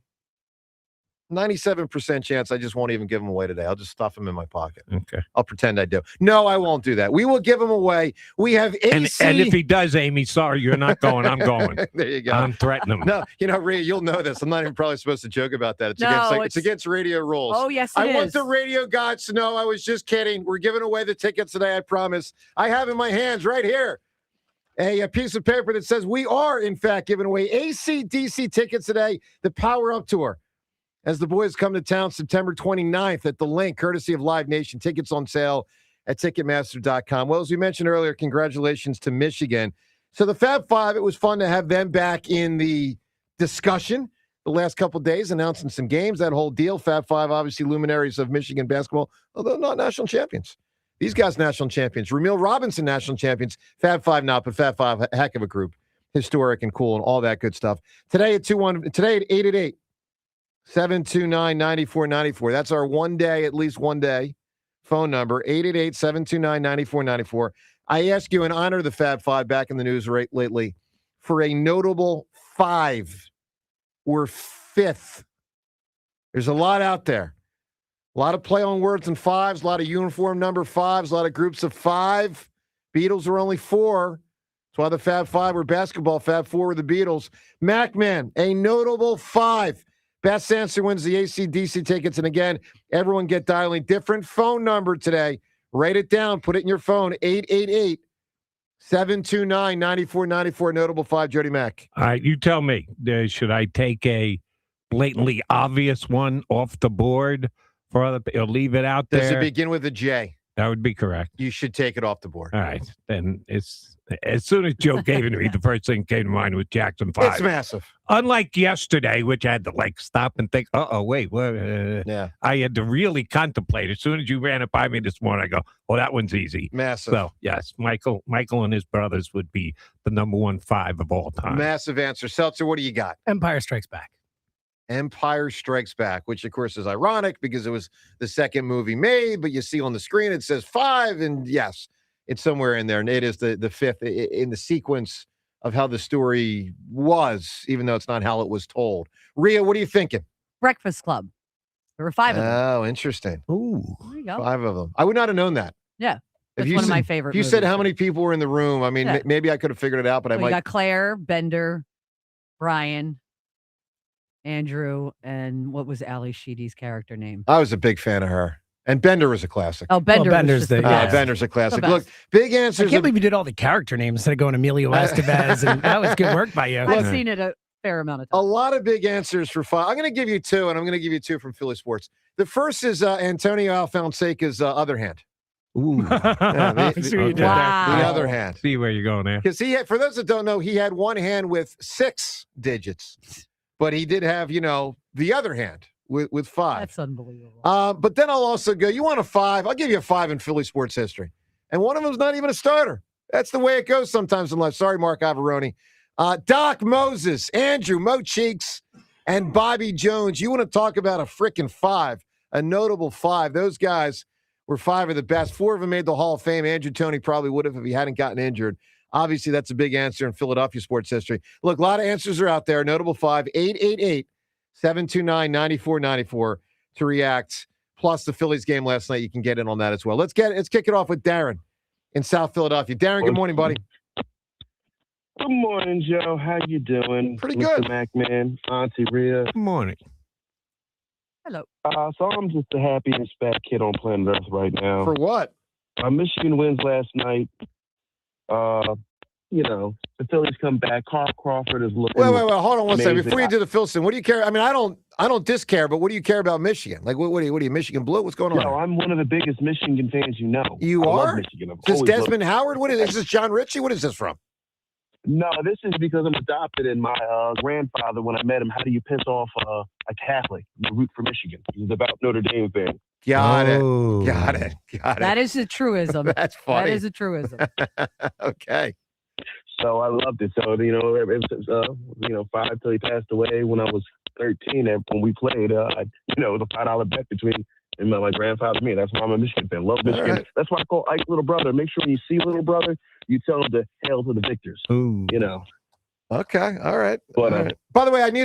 97% chance I just won't even give them away today. I'll just stuff them in my pocket. Okay. I'll pretend I do. No, I won't do that. We will give them away. We have AC. And if he does, Amy, sorry, you're not going. I'm going. There you go. I'm threatening him. No, Rhea, you'll know this. I'm not even probably supposed to joke about that. It's against radio rules. Oh, yes, I want the radio gods to know I was just kidding. We're giving away the tickets today, I promise. I have in my hands right here a piece of paper that says we are, in fact, giving away AC/DC tickets today, the Power Up Tour. As the boys come to town September 29th at the Link, courtesy of Live Nation. Tickets on sale at Ticketmaster.com. Well, as we mentioned earlier, congratulations to Michigan. So the Fab Five, it was fun to have them back in the discussion the last couple of days, announcing some games, that whole deal. Fab Five, obviously luminaries of Michigan basketball, although not national champions. These guys, national champions. Ramil Robinson, national champions. Fab Five not, but Fab Five, a heck of a group. Historic and cool and all that good stuff. Today at 888. 729-9494. That's our at least one day phone number, 888-729-9494. I ask you in honor of the Fab Five back in the news lately for a notable 5 or 5th. There's a lot out there. A lot of play on words and 5s, a lot of uniform number 5s, a lot of groups of 5. Beatles were only 4. That's why the Fab Five were basketball. Fab Four were the Beatles. MacMan, a notable 5. Best answer wins the AC/DC tickets. And again, everyone get dialing different phone number today. Write it down. Put it in your phone. 888-729-9494. Notable 5, Jody Mack. All right, you tell me. Should I take a blatantly obvious one off the board for other people? Leave it out there? Does it begin with a J? That would be correct. You should take it off the board. All right. Then it's as soon as Joe gave it to me, the first thing came to mind was Jackson 5. It's massive. Unlike yesterday, which I had to stop and think, wait, what? Yeah. I had to really contemplate. As soon as you ran it by me this morning, I go, that one's easy. Massive. So, yes, Michael and his brothers would be the number 1 5 of all time. Massive answer. Seltzer, what do you got? Empire Strikes Back. Empire Strikes Back, which, of course, is ironic because it was the second movie made, but you see on the screen it says 5, and yes, it's somewhere in there, and it is the 5th in the sequence of how the story was, even though it's not how it was told. Rhea, what are you thinking? Breakfast Club. There were 5 of them. Oh, interesting. Ooh. There you go. 5 of them. I would not have known that. Yeah. That's one of my favorite If you movies. said how many people were in the room, I mean, maybe I could have figured it out, but I might. You got Claire, Bender, Brian, Andrew, and what was Ali Sheedy's character name? I was a big fan of her. And Bender was a classic. Oh, Bender's Bender's a classic. Look, big answers. I can't believe you did all the character names instead of going Emilio Estevez. And that was good work by you. I've seen it a fair amount of times. A lot of big answers for 5. I'm going to give you 2, and I'm going to give you 2 from Philly Sports. The first is Antonio Alfonseca's other hand. Ooh. The other hand. See where you're going there. Because for those that don't know, he had one hand with 6 digits, but he did have, the other hand with 5. That's unbelievable. But then I'll also go, you want a 5? I'll give you a 5 in Philly sports history. And one of them is not even a starter. That's the way it goes sometimes in life. Sorry, Mark Averoni. Doc Moses, Andrew, Mo Cheeks, and Bobby Jones. You want to talk about a freaking 5, a notable 5. Those guys were 5 of the best. 4 of them made the Hall of Fame. Andrew Toney probably would have if he hadn't gotten injured. Obviously, that's a big answer in Philadelphia sports history. Look, a lot of answers are out there. Notable 5, 888-729-9494 to react. Plus the Phillies game last night. You can get in on that as well. Let's kick it off with Darren in South Philadelphia. Darren, good morning, buddy. Good morning, Joe. How you doing? Pretty Mr. good. McMahon, Auntie Rhea. Good morning. Hello. So I'm just the happiest fat kid on planet Earth right now. For what? Michigan wins last night. The Phillies come back. Carl Crawford is looking. Wait, hold on one second. amazing. Before you do the Phillies thing, what do you care? I mean, I don't discare, but what do you care about Michigan? Like, what are you, Michigan Blue? What's going on? No, I'm one of the biggest Michigan fans you know. You I are? love Michigan. I've Is this always loved Desmond Howard? What is this? John Ritchie? What is this from? No, this is because I'm adopted, and my grandfather, when I met him, how do you piss off a Catholic? You root for Michigan. He's about Notre Dame fan. Got it. That is a truism. That's funny. That is a truism. Okay. So I loved it. So, ever since, 5 till he passed away when I was 13, and when we played, it was a $5 bet between him and my grandfather and me. That's why I'm a Michigan fan. Love Michigan. Right. That's why I call Ike little brother. Make sure when you see little brother, you tell him to hail to the victors. Ooh. Okay. All right. But, all right. By the way, I need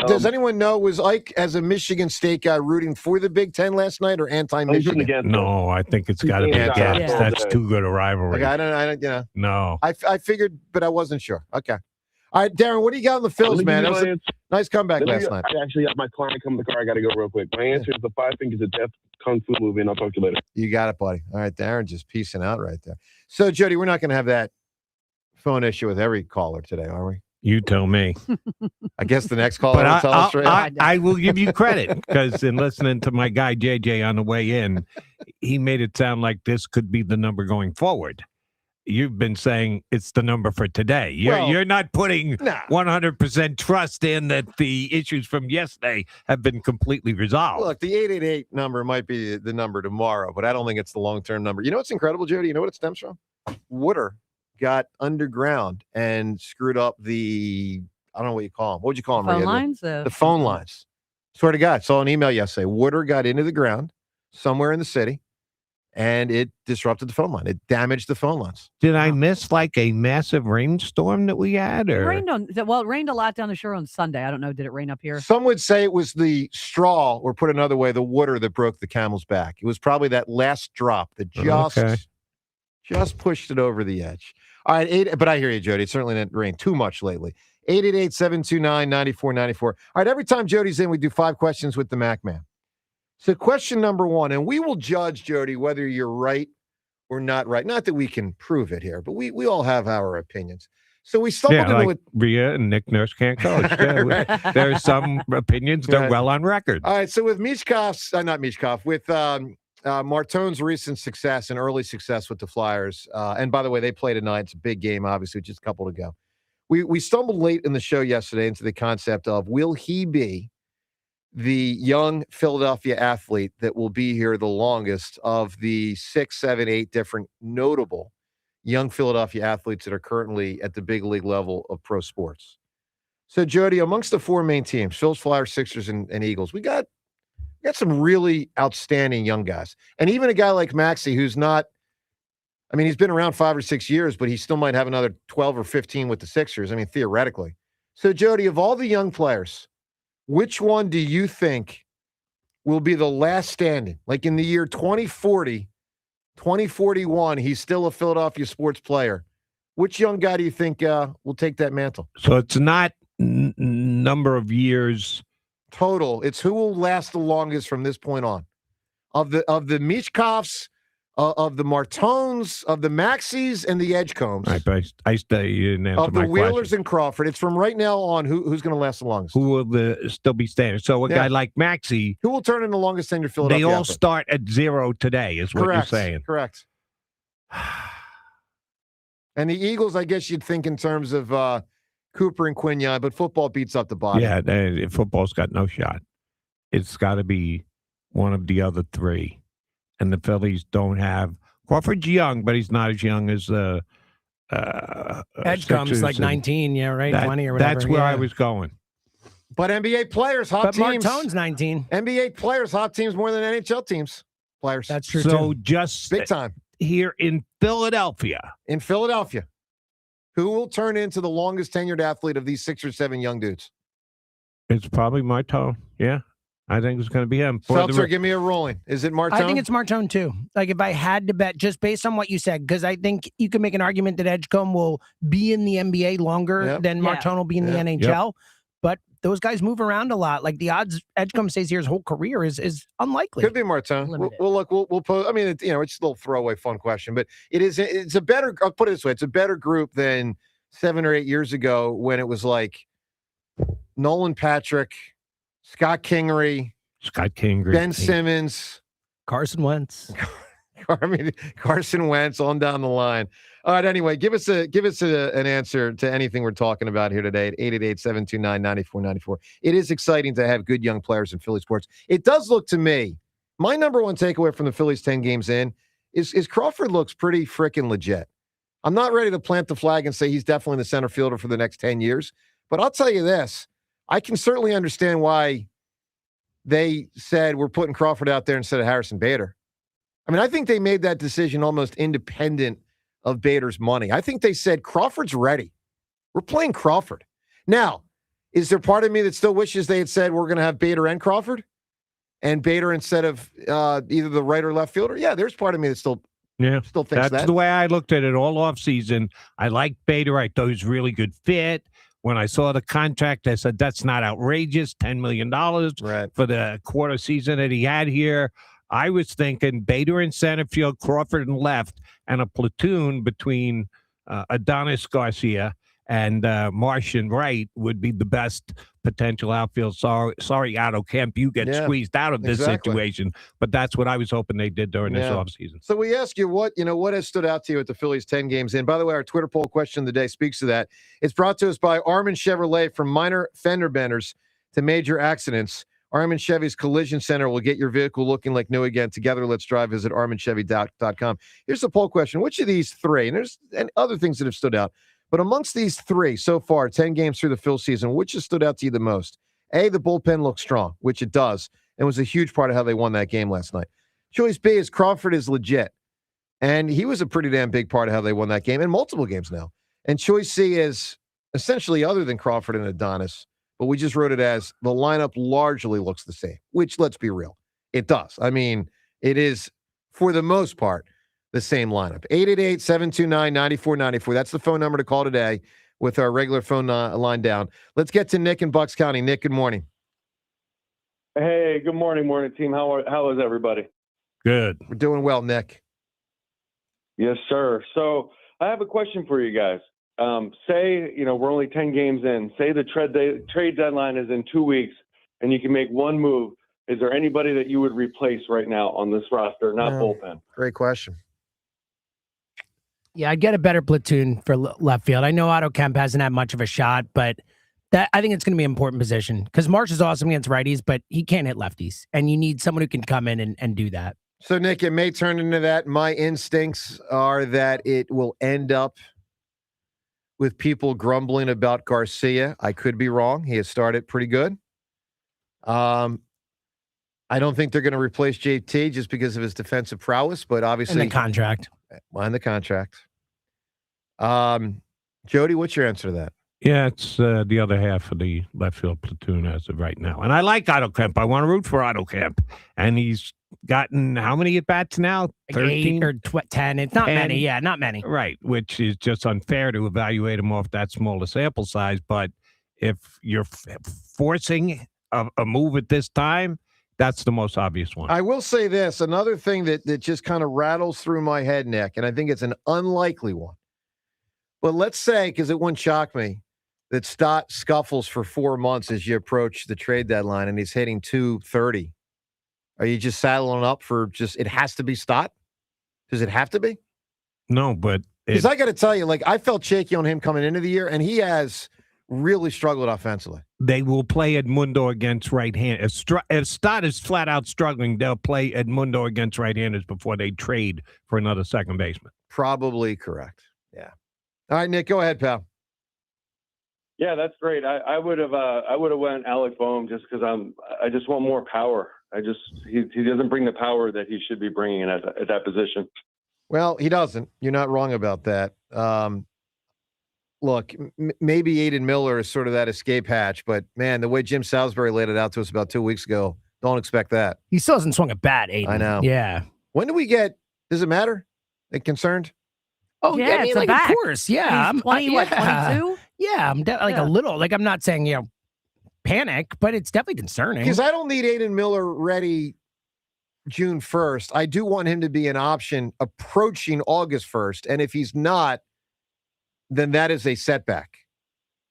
does anyone know, was Ike, as a Michigan State guy, rooting for the Big Ten last night or anti-Michigan? No, I think it's got to be against. Yeah. That's too good a rivalry. Okay, I don't. No. I figured, but I wasn't sure. Okay. All right, Darren, what do you got on the Phils, man? That was a nice comeback last night. I actually got my client come to the car. I got to go real quick. My answer is The Five Fingers of Death Kung Fu movie, and I'll talk to you later. You got it, buddy. All right, Darren just peacing out right there. So, Jody, we're not going to have that phone issue with every caller today, are we? You tell me. I guess the next caller will tell us straight. I will give you credit because in listening to my guy JJ on the way in, he made it sound like this could be the number going forward. You've been saying it's the number for today. You're not putting 100% trust in that the issues from yesterday have been completely resolved. Look, the 888 number might be the number tomorrow, but I don't think it's the long-term number. You know what's incredible, Jody? You know what it stems from? Wooder got underground and screwed up the, I don't know what you call them. What would you call them? Phone lines? The phone lines. Swear to God, saw an email yesterday. Wooder got into the ground somewhere in the city, and it disrupted the phone line. It damaged the phone lines. Did I miss like a massive rainstorm that we had? Or? It rained a lot down the shore on Sunday. I don't know. Did it rain up here? Some would say it was the straw, or put another way, the water that broke the camel's back. It was probably that last drop that just pushed it over the edge. All right, but I hear you, Jody. It certainly didn't rain too much lately. 888-729-9494. All right, every time Jody's in, we do 5 questions with the Mac Man. So question number 1, and we will judge, Jody, whether you're right or not right. Not that we can prove it here, but we all have our opinions. So we stumbled into it. Rhea and Nick Nurse can't coach. Right. There are some opinions that are well on record. All right, so with with Martone's recent success and early success with the Flyers, and by the way, they play tonight. It's a big game, obviously, just a couple to go. We stumbled late in the show yesterday into the concept of, will he be the young Philadelphia athlete that will be here the longest of the 6, 7, 8 different notable young Philadelphia athletes that are currently at the big league level of pro sports? So, Jody, amongst the 4 main teams, Phils, Flyers, Sixers, and Eagles, we got some really outstanding young guys. And even a guy like Maxey, who's not, I mean, he's been around 5 or 6 years, but he still might have another 12 or 15 with the Sixers. I mean, theoretically. So, Jody, of all the young players, which one do you think will be the last standing? Like in the year 2040, 2041, he's still a Philadelphia sports player. Which young guy do you think will take that mantle? So it's not number of years total. It's who will last the longest from this point on. Of the Michkovs, of the Martones, of the Maxies, and the Edgecombs. Right, but I say you didn't answer of the my Wheelers question. and Crawford. It's from right now on who's going to last the longest. Who will still be standing? So a guy like Maxey. Who will turn in the longest tenured Philadelphia? They all athlete? start at 0 today, is what you're saying. Correct. And the Eagles, I guess you'd think in terms of Cooper and Quinyon, but football beats up the bottom. Yeah, football's got no shot. It's got to be one of the other 3. And the Phillies don't have Crawford's young, but he's not as young as Edgecombe's like 19, 20 or whatever. That's where I was going. But NBA players, hot teams. But Martone's 19. NBA players, hot teams more than NHL teams. Players. That's true, so too. Just big time. Here in Philadelphia. Who will turn into the longest tenured athlete of these 6 or 7 young dudes? It's probably Martone. Yeah. I think it's going to be him. Seltzer, give me a rolling. Is it Martone? I think it's Martone, too. Like, if I had to bet, just based on what you said, because I think you can make an argument that Edgecombe will be in the NBA longer than Martone will be in the NHL. But those guys move around a lot. Like, the odds Edgecombe stays here his whole career is unlikely. Could be Martone. We'll pose. I mean, it's a little throwaway fun question, but it's a better. I'll put it this way: it's a better group than 7 or 8 years ago when it was like Nolan Patrick, Scott Kingery, Ben Simmons, Carson Wentz. Carson Wentz on down the line. All right. Anyway, give us an answer to anything we're talking about here today at 888-729-9494. It is exciting to have good young players in Philly sports. It does look to me, my number one takeaway from the Phillies 10 games in is Crawford looks pretty freaking legit. I'm not ready to plant the flag and say he's definitely the center fielder for the next 10 years, but I'll tell you this. I can certainly understand why they said we're putting Crawford out there instead of Harrison Bader. I mean, I think they made that decision almost independent of Bader's money. I think they said Crawford's ready. We're playing Crawford. Now, is there part of me that still wishes they had said we're going to have Bader and Crawford? And Bader instead of either the right or left fielder? Yeah, there's part of me that still thinks that. That's the way I looked at it all offseason. I liked Bader. I thought he was a really good fit. When I saw the contract, I said, that's not outrageous, $10 million for the quarter season that he had here. I was thinking Bader in center field, Crawford in left, and a platoon between Adonis Garcia and Martian Wright would be the best potential outfield. Sorry, Otto Kemp, you get squeezed out of this situation. But that's what I was hoping they did during this offseason. So we ask you what has stood out to you at the Phillies 10 games in. By the way, our Twitter poll question of the day speaks to that. It's brought to us by Armin Chevrolet. From minor fender benders to major accidents, Armin Chevy's Collision Center will get your vehicle looking like new again. Together, let's drive. Visit arminchevy.com. Here's the poll question. Which of these three, and there's other things that have stood out, but amongst these three so far, 10 games through the Phil season, which has stood out to you the most? A, the bullpen looks strong, which it does, and was a huge part of how they won that game last night. Choice B is Crawford is legit, and he was a pretty damn big part of how they won that game, and multiple games now. And choice C is essentially other than Crawford and Adonis, but we just wrote it as the lineup largely looks the same, which, let's be real, it does. I mean, it is, for the most part, the same lineup. 888-729-9494. That's the phone number to call today with our regular phone line down. Let's get to Nick in Bucks County. Nick, good morning. Hey, good morning, team. How is everybody? Good. We're doing well, Nick. Yes, sir. So I have a question for you guys. Say, we're only 10 games in. Say the trade deadline is in 2 weeks and you can make one move. Is there anybody that you would replace right now on this roster, not bullpen? Great question. Yeah, I'd get a better platoon for left field. I know Otto Kemp hasn't had much of a shot, but I think it's going to be an important position because Marsh is awesome against righties, but he can't hit lefties, and you need someone who can come in and do that. So, Nick, it may turn into that. My instincts are that it will end up with people grumbling about Garcia. I could be wrong. He has started pretty good. I don't think they're going to replace JT just because of his defensive prowess, but obviously and the contract. And the contract. Jody, what's your answer to that? Yeah, it's the other half of the left field platoon as of right now. And I like Otto Kemp. I want to root for Otto Kemp. And he's gotten how many at-bats now? 13 or 10. It's not many. Yeah, not many. Right, which is just unfair to evaluate him off that smaller sample size. But if you're forcing a move at this time, that's the most obvious one. I will say this. Another thing that just kind of rattles through my head, Nick, and I think it's an unlikely one. But let's say, because it wouldn't shock me, that Stott scuffles for 4 months as you approach the trade deadline and he's hitting 230. Are you just saddling up for it has to be Stott? Does it have to be? No, but because I got to tell you, I felt shaky on him coming into the year, and he has really struggled offensively. They will play Edmundo against right-handers. If Stott is flat out struggling, they'll play Edmundo against right-handers before they trade for another second baseman. Probably correct. Yeah. All right, Nick, go ahead, pal. Yeah, that's great. I would have went Alec Boehm just because I just want more power. He doesn't bring the power that he should be bringing in at that position. Well, he doesn't. You're not wrong about that. Look, maybe Aiden Miller is sort of that escape hatch, but man, the way Jim Salisbury laid it out to us about 2 weeks ago, don't expect that. He still hasn't swung a bat, Aiden. I know. Yeah. When do we get? Does it matter? Are you concerned? Oh yeah, I mean, of course. Yeah, I'm 22. Yeah, I'm a little. I'm not saying panic, but it's definitely concerning. Because I don't need Aiden Miller ready June 1st. I do want him to be an option approaching August 1st, and if he's not, then that is a setback.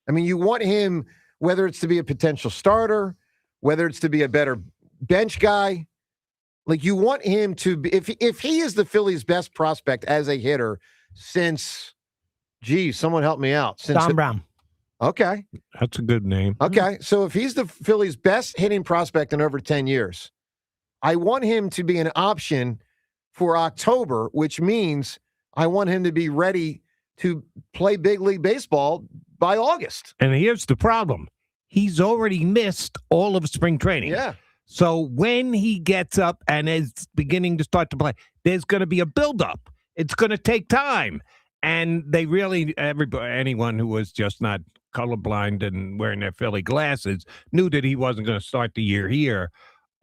I mean, you want him, whether it's to be a potential starter, whether it's to be a better bench guy, you want him to be. If he is the Phillies' best prospect as a hitter since, someone help me out. Don Brown. Okay. That's a good name. Okay. So if he's the Phillies' best hitting prospect in over 10 years, I want him to be an option for October, which means I want him to be ready to play big league baseball by August. And here's the problem. He's already missed all of spring training. Yeah. So when he gets up and is beginning to start to play, there's going to be a buildup. It's going to take time. And they really, anyone who was just not colorblind and wearing their Philly glasses knew that he wasn't going to start the year here.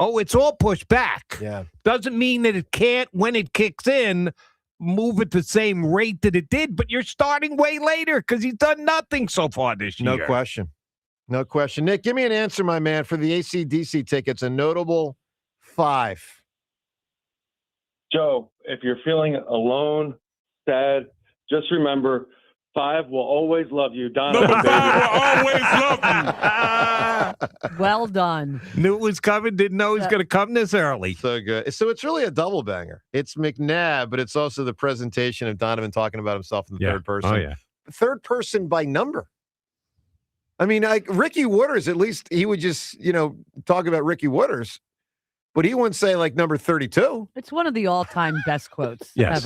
Oh, it's all pushed back. Yeah. Doesn't mean that it can't, when it kicks in, move at the same rate that it did, but you're starting way later because he's done nothing so far this year. No question. No question. Nick, give me an answer, my man, for the AC/DC tickets, a notable 5. Joe, if you're feeling alone, sad, just remember 5 will always love you. Donovan, baby. Always love you. Well done. Knew it was coming, didn't know he was going to come this early. So good. So it's really a double banger. It's McNabb, but it's also the presentation of Donovan talking about himself in the third person. Oh, yeah. Third person by number. I mean, like Ricky Wooders, at least he would just, talk about Ricky Wooders, but he wouldn't say like number 32. It's one of the all-time best quotes Yes.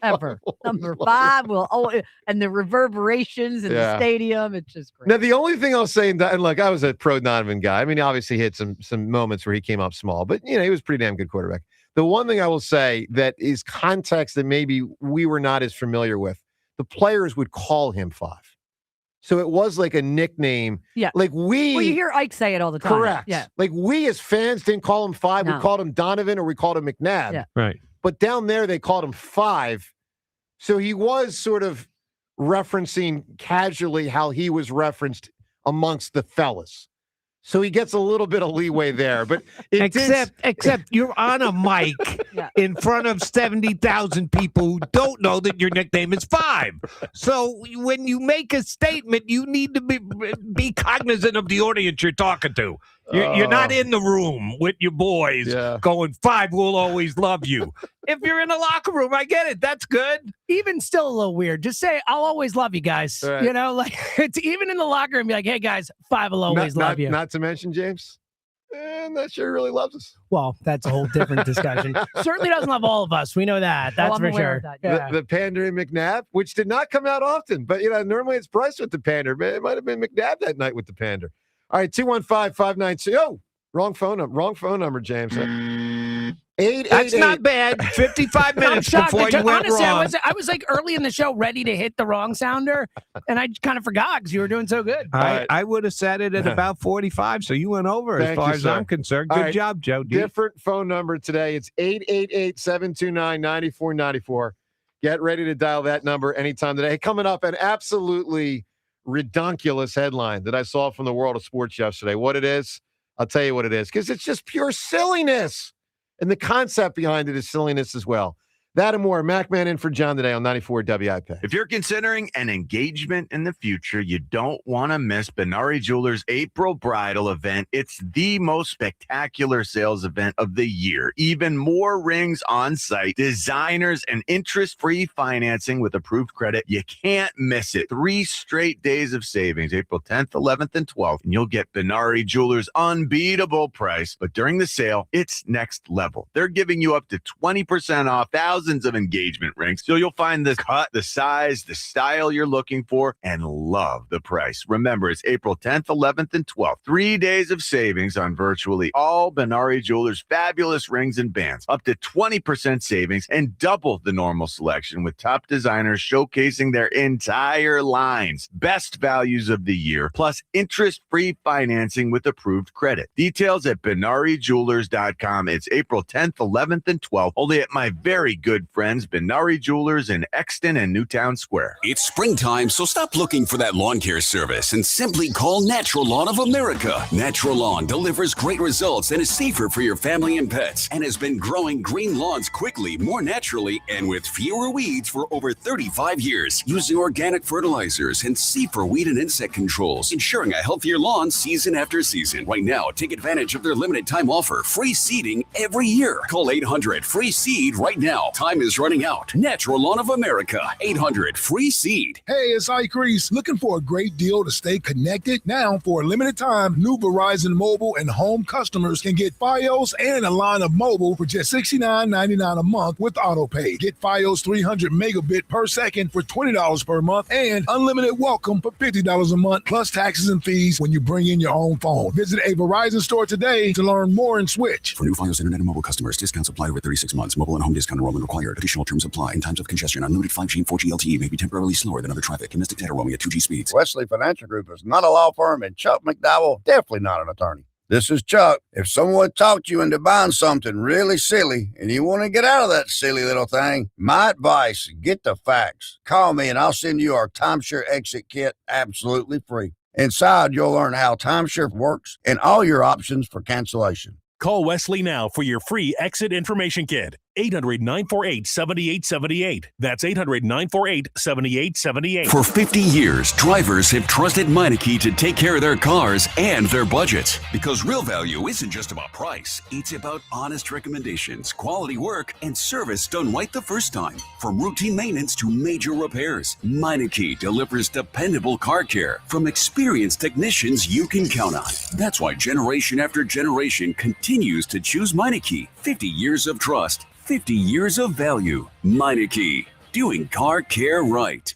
ever. Number 5 will always, and the reverberations in the stadium. It's just great. Now, the only thing I'll say, and look, I was a pro Donovan guy. I mean, obviously he had some moments where he came up small, but he was a pretty damn good quarterback. The one thing I will say that is context that maybe we were not as familiar with, the players would call him 5. So it was like a nickname. Yeah. Like Well, you hear Ike say it all the time. Correct. Yeah. Like we as fans didn't call him 5. No. We called him Donovan or we called him McNabb. Yeah. Right. But down there they called him 5. So he was sort of referencing casually how he was referenced amongst the fellas. So he gets a little bit of leeway there, but except you're on a mic in front of 70,000 people who don't know that your nickname is 5. So when you make a statement, you need to be cognizant of the audience you're talking to. You're not in the room with your boys going 5 will always love you. If you're in the locker room, I get it. That's good. Even still a little weird. Just say, I'll always love you guys. Right. Like it's even in the locker room, be like, hey guys, 5 will always love you. Not to mention, James, I'm not sure he really loves us. Well, that's a whole different discussion. Certainly doesn't love all of us. We know that. That's for sure. The pandering McNabb, which did not come out often, but normally it's Bryce with the pander. It might have been McNabb that night with the pander. All right, 215-592. Oh, wrong phone number, James. 888. That's not bad. 55 minutes before you went honestly, wrong. I was like early in the show ready to hit the wrong sounder, and I kind of forgot because you were doing so good. I would have set it at about 45, so you went over as far as I'm concerned. Good job, Joe D. Different phone number today. It's 888-729-9494. Get ready to dial that number anytime today. Hey, coming up, an absolutely redonkulous headline that I saw from the world of sports yesterday. What it is, I'll tell you what it is, because it's just pure silliness. And the concept behind it is silliness as well. That and more. MacMan in for John today on 94 WIP. If you're considering an engagement in the future, you don't want to miss Benari Jewelers' April Bridal event. It's the most spectacular sales event of the year. Even more rings on site, designers, and interest-free financing with approved credit. You can't miss it. 3 straight days of savings, April 10th, 11th, and 12th. And you'll get Benari Jewelers' unbeatable price. But during the sale, it's next level. They're giving you up to 20% off thousands of engagement rings. So you'll find the cut, the size, the style you're looking for, and love the price. Remember, it's April 10th, 11th, and 12th. 3 days of savings on virtually all Benari Jewelers' fabulous rings and bands. Up to 20% savings and double the normal selection with top designers showcasing their entire lines. Best values of the year, plus interest-free financing with approved credit. Details at BenariJewelers.com. It's April 10th, 11th, and 12th. Only at my very good friends, Benari Jewelers in Exton and Newtown Square. It's springtime, so stop looking for that lawn care service and simply call Natural Lawn of America. Natural Lawn delivers great results and is safer for your family and pets, and has been growing green lawns quickly, more naturally, and with fewer weeds for over 35 years, using organic fertilizers and safer weed and insect controls, ensuring a healthier lawn season after season. Right now, take advantage of their limited time offer, free seeding every year. Call 800-FREE-SEED right now. Time is running out. Natural Lawn of America, 800-FREE-SEED. Hey, it's Ike Reese. Looking for a great deal to stay connected? Now, for a limited time, new Verizon mobile and home customers can get Fios and a line of mobile for just $69.99 a month with AutoPay. Get Fios 300 megabit per second for $20 per month and unlimited welcome for $50 a month, plus taxes and fees when you bring in your own phone. Visit a Verizon store today to learn more and switch. For new Fios internet and mobile customers, discounts apply over 36 months. Mobile and home discount enrollment required. Additional terms apply. In times of congestion, unlimited 5G and 4G LTE may be temporarily slower than other traffic. Domestic data roaming at 2G speeds. Wesley Financial Group is not a law firm, and Chuck McDowell definitely not an attorney. This is Chuck. If someone talked you into buying something really silly and you want to get out of that silly little thing, my advice, get the facts. Call me and I'll send you our timeshare exit kit absolutely free. Inside, you'll learn how timeshare works and all your options for cancellation. Call Wesley now for your free exit information kit. 800-948-7878. That's 800-948-7878. For 50 years, drivers have trusted Meineke to take care of their cars and their budgets. Because real value isn't just about price. It's about honest recommendations, quality work, and service done right the first time. From routine maintenance to major repairs, Meineke delivers dependable car care from experienced technicians you can count on. That's why generation after generation continues to choose Meineke. 50 years of trust. 50 years of value. Meineke, doing car care right.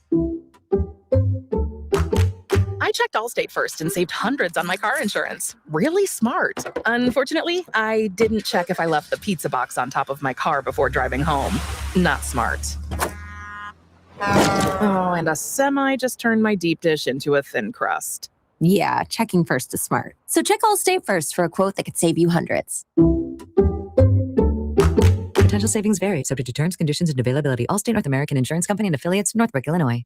I checked Allstate first and saved hundreds on my car insurance. Really smart. Unfortunately, I didn't check if I left the pizza box on top of my car before driving home. Not smart. Oh, and a semi just turned my deep dish into a thin crust. Yeah, checking first is smart. So check Allstate first for a quote that could save you hundreds. Potential savings vary, subject to terms, conditions, and availability. Allstate North American Insurance Company and affiliates, Northbrook, Illinois.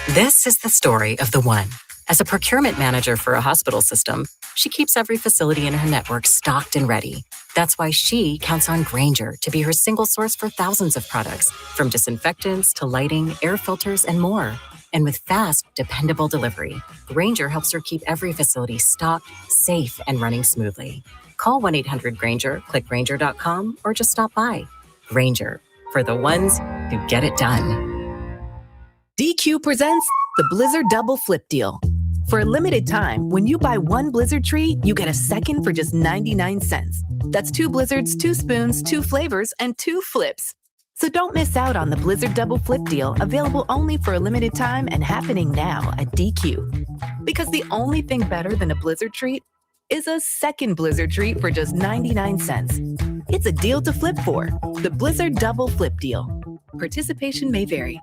This is the story of the one. As a procurement manager for a hospital system, she keeps every facility in her network stocked and ready. That's why she counts on Grainger to be her single source for thousands of products, from disinfectants to lighting, air filters, and more. And with fast, dependable delivery, Grainger helps her keep every facility stocked, safe, and running smoothly. Call 1-800-GRAINGER, click Grainger.com, or just stop by. Grainger, for the ones who get it done. DQ presents the Blizzard Double Flip Deal. For a limited time, when you buy one Blizzard tree, you get a second for just 99 cents. That's 2 Blizzards, 2 spoons, 2 flavors, and 2 flips. So don't miss out on the Blizzard Double Flip Deal, available only for a limited time and happening now at DQ. Because the only thing better than a Blizzard treat is a second Blizzard treat for just 99 cents. It's a deal to flip for. The Blizzard Double Flip Deal. Participation may vary.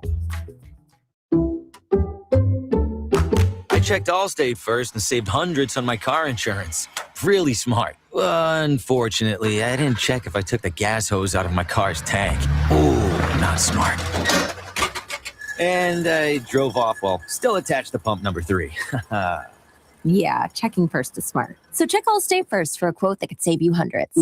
I checked Allstate first and saved hundreds on my car insurance. Really smart. Unfortunately, I didn't check if I took the gas hose out of my car's tank. Ooh, not smart. And I drove off while still attached to pump number 3. Yeah, checking first is smart. So check Allstate first for a quote that could save you hundreds.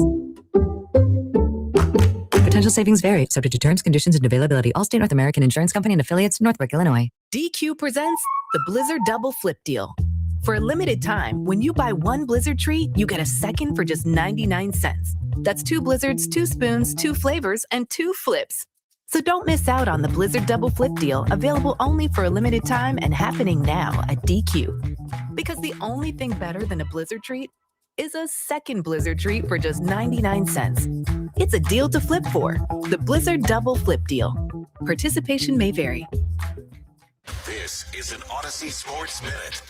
Potential savings vary, subject to terms, conditions, and availability. Allstate North American Insurance Company and affiliates, Northbrook, Illinois. DQ presents the Blizzard Double Flip Deal. For a limited time, when you buy one Blizzard tree, you get a second for just 99 cents. That's 2 Blizzards, 2 spoons, 2 flavors, and 2 flips. So don't miss out on the Blizzard Double Flip Deal, available only for a limited time and happening now at DQ. Because the only thing better than a Blizzard treat is a second Blizzard treat for just 99 cents. It's a deal to flip for. The Blizzard Double Flip Deal. Participation may vary. This is an Odyssey Sports Minute.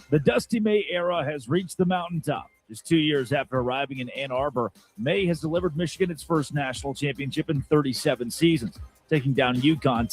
The Dusty May era has reached the mountaintop. Just 2 years after arriving in Ann Arbor, May has delivered Michigan its first national championship in 37 seasons, taking down UConn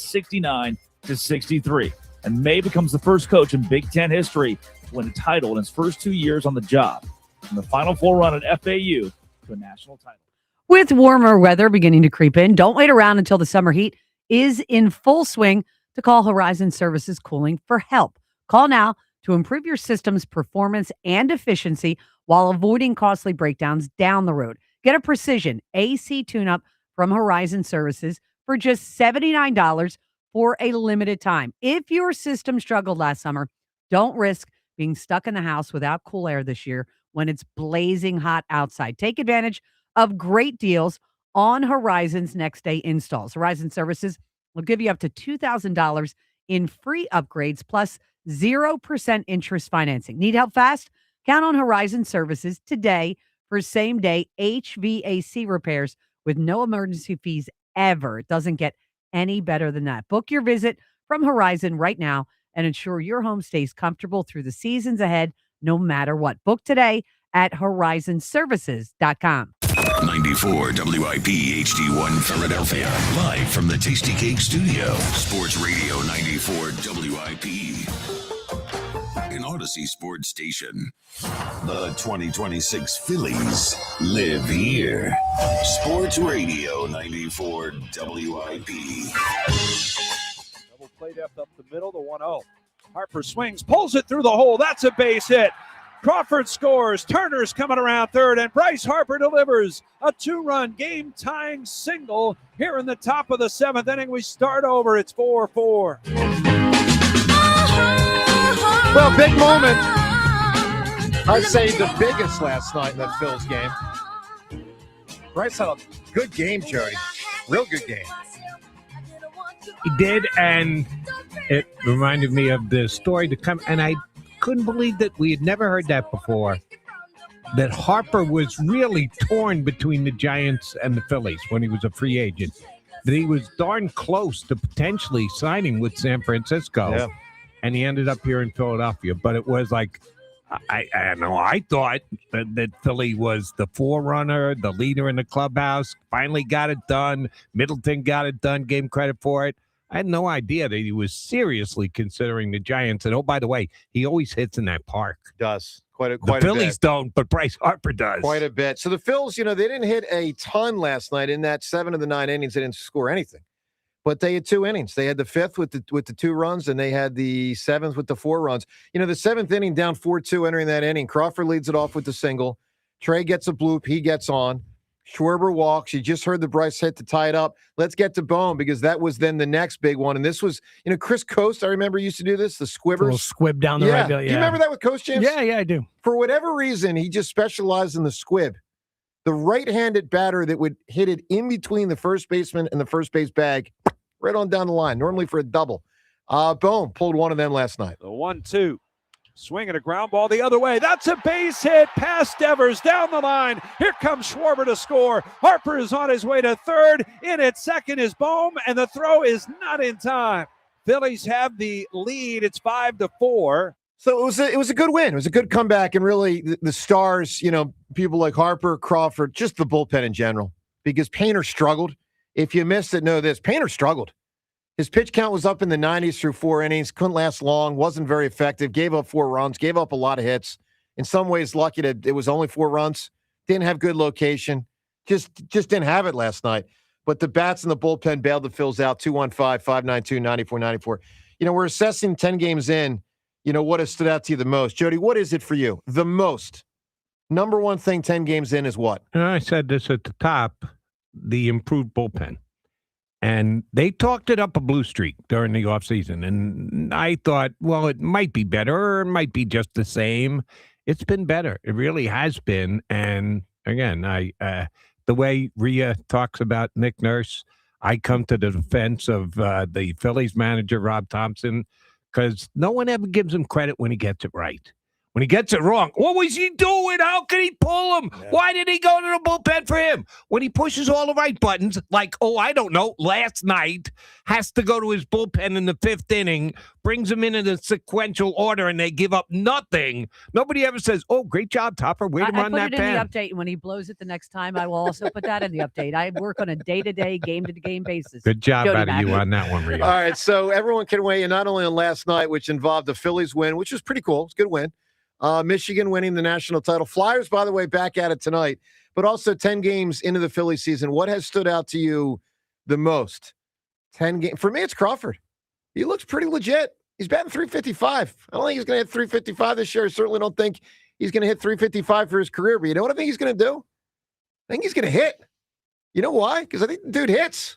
69-63. And May becomes the first coach in Big Ten history to win a title in his first 2 years on the job. From the Final Four run at FAU to a national title. With warmer weather beginning to creep in, don't wait around until the summer heat is in full swing to call Horizon Services Cooling for help. Call now to improve your system's performance and efficiency while avoiding costly breakdowns down the road. Get a precision AC tune-up from Horizon Services for just $79 for a limited time. If your system struggled last summer, don't risk being stuck in the house without cool air this year when it's blazing hot outside. Take advantage of great deals on Horizon's next day installs. Horizon Services will give you up to $2,000 in free upgrades plus 0% interest financing. Need help fast? Count on Horizon Services today for same-day HVAC repairs with no emergency fees ever. It doesn't get any better than that. Book your visit from Horizon right now and ensure your home stays comfortable through the seasons ahead, no matter what. Book today at horizonservices.com. 98.7 94 WIP HD1 Philadelphia. Live from the Tasty Cake Studio. Sports Radio 94 WIP. An Odyssey Sports Station. The 2026 Phillies live here. Sports Radio 94 WIP. Double play depth up the middle, the 1-0. Harper swings, pulls it through the hole. That's a base hit. Crawford scores. Turner's coming around third, and Bryce Harper delivers a 2-run game-tying single here in the top of the 7th inning. We start over. It's 4-4. Well, big moment. I'd say the biggest last night in that Phil's game. Bryce had a good game, Jody. Real good game. He did, and it reminded me of the story to come, and I couldn't believe that we had never heard that before, that Harper was really torn between the Giants and the Phillies when he was a free agent, that he was darn close to potentially signing with San Francisco, and he ended up here in Philadelphia. But it was like, I don't know, I thought that Philly was the forerunner, the leader in the clubhouse, finally got it done. Middleton got it done, gave him credit for it. I had no idea that he was seriously considering the Giants. And, oh, by the way, he always hits in that park. Does. Quite a the Phillies bit. Don't, but Bryce Harper does. Quite a bit. So the Phils, they didn't hit a ton last night. In that 7 of the 9 innings, they didn't score anything. But they had 2 innings. They had the 5th with the 2 runs, and they had the 7th with the 4 runs. The 7th inning down 4-2 entering that inning. Crawford leads it off with the single. Trey gets a bloop. He gets on. Schwarber walks. You just heard the Bryce hit to tie it up. Let's get to Bone, because that was then the next big one. And this was, Chris Coast, I remember, used to do this, the squibbers. Little squib down the right field. Do you remember that with Coast, James? Yeah, I do. For whatever reason, he just specialized in the squib. The right-handed batter that would hit it in between the first baseman and the first base bag, right on down the line, normally for a double. Bone pulled one of them last night. The 1-2. Swinging a ground ball the other way. That's a base hit past Devers down the line. Here comes Schwarber to score. Harper is on his way to third. In at second is Bohm, and the throw is not in time. Phillies have the lead. It's 5-4. So it was a good win. It was a good comeback, and really the stars, people like Harper, Crawford, just the bullpen in general, because Painter struggled. If you missed it, know this. Painter struggled. His pitch count was up in the 90s through 4 innings, couldn't last long, wasn't very effective, gave up 4 runs, gave up a lot of hits. In some ways, lucky that it was only 4 runs. Didn't have good location. Just didn't have it last night. But the bats in the bullpen bailed the Phils out, 215-592-9494. We're assessing 10 games in, what has stood out to you the most. Jody, what is it for you? The most. Number one thing 10 games in is what? I said this at the top, the improved bullpen. And they talked it up a blue streak during the offseason. And I thought, well, it might be better or it might be just the same. It's been better. It really has been. And again, the way Rhea talks about Nick Nurse, I come to the defense of the Phillies manager, Rob Thompson, because no one ever gives him credit when he gets it right. When he gets it wrong, what was he doing? How could he pull him? Yeah. Why did he go to the bullpen for him? When he pushes all the right buttons, like, I don't know, last night, has to go to his bullpen in the 5th inning, brings him in a sequential order, and they give up nothing. Nobody ever says, great job, Topper. Way to run that pen. I put it in the update, and when he blows it the next time, I will also put that in the update. I work on a day-to-day, game-to-game basis. Good job out of you on that one, Rhea. All right, so everyone can weigh in not only on last night, which involved the Phillies win, which was pretty cool. It's a good win. Michigan winning the national title. Flyers, by the way, back at it tonight. But also 10 games into the Philly season. What has stood out to you the most? 10 games. For me, it's Crawford. He looks pretty legit. He's batting .355. I don't think he's going to hit .355 this year. I certainly don't think he's going to hit .355 for his career. But you know what I think he's going to do? I think he's going to hit. You know why? Because I think the dude hits.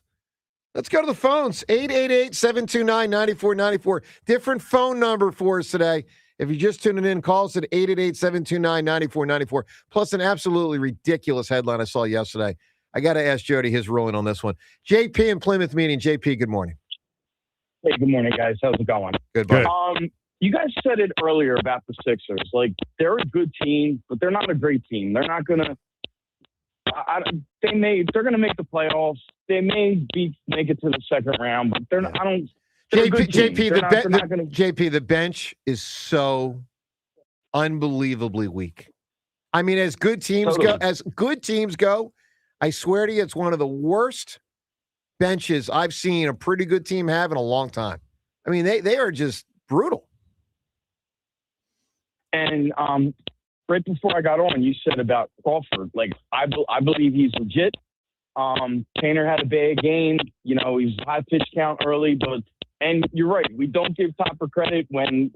Let's go to the phones. 888-729-9494. Different phone number for us today. If you're just tuning in, call us at 888-729-9494. Plus an absolutely ridiculous headline I saw yesterday. I got to ask Jody his ruling on this one. JP in Plymouth meeting. JP, good morning. Hey, good morning, guys. How's it going? Good. Buddy. You guys said it earlier about the Sixers. Like, they're a good team, but they're not a great team. They're not going to they're going to make the playoffs. They may make it to the second round, but they're not, JP, the bench is so unbelievably weak. I mean, as good teams go, I swear to you, it's one of the worst benches I've seen a pretty good team have in a long time. I mean, they are just brutal. And right before I got on, you said about Crawford. Like, I believe he's legit. Painter had a bad game. You know, he's high pitch count early, and you're right. We don't give Topper credit when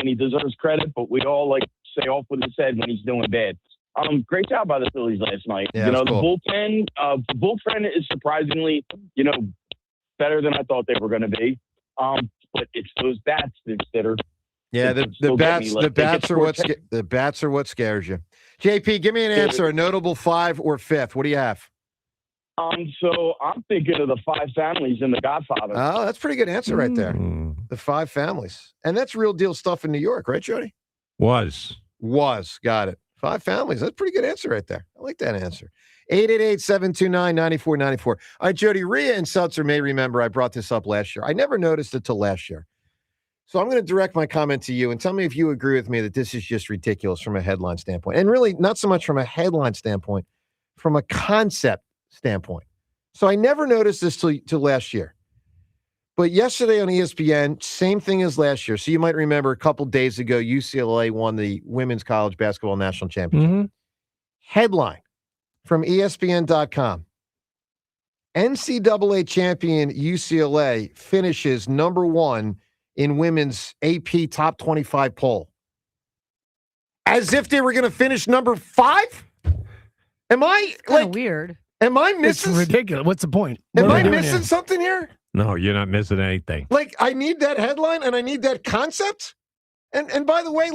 he deserves credit, but we all say off with his head when he's doing bad. Great job by the Phillies last night. Yeah, the cool. bullpen is surprisingly, better than I thought they were going to be. But it's those bats that are. Yeah, the bats are what scares you. JP, give me an answer, a notable 5 or 5th. What do you have? So I'm thinking of the 5 families in The Godfather. Oh, that's a pretty good answer right there. The 5 families. And that's real deal stuff in New York, right, Jody? Was. Got it. 5 families. That's a pretty good answer right there. I like that answer. 888-729-9494. All right, Jody, Rhea and Seltzer may remember I brought this up last year. I never noticed it till last year. So I'm going to direct my comment to you and tell me if you agree with me that this is just ridiculous from a headline standpoint. And really, not so much from a headline standpoint, from a concept standpoint. So I never noticed this till last year. But yesterday on ESPN, same thing as last year. So you might remember a couple days ago, UCLA won the Women's College Basketball National Championship. Mm-hmm. Headline from ESPN.com. NCAA champion UCLA finishes number 1 in women's AP top 25 poll. As if they were going to finish number 5? Am I weird? Am I missing? It's ridiculous. What's the point? Am I missing something here? No, you're not missing anything. I need that headline and I need that concept. And by the way,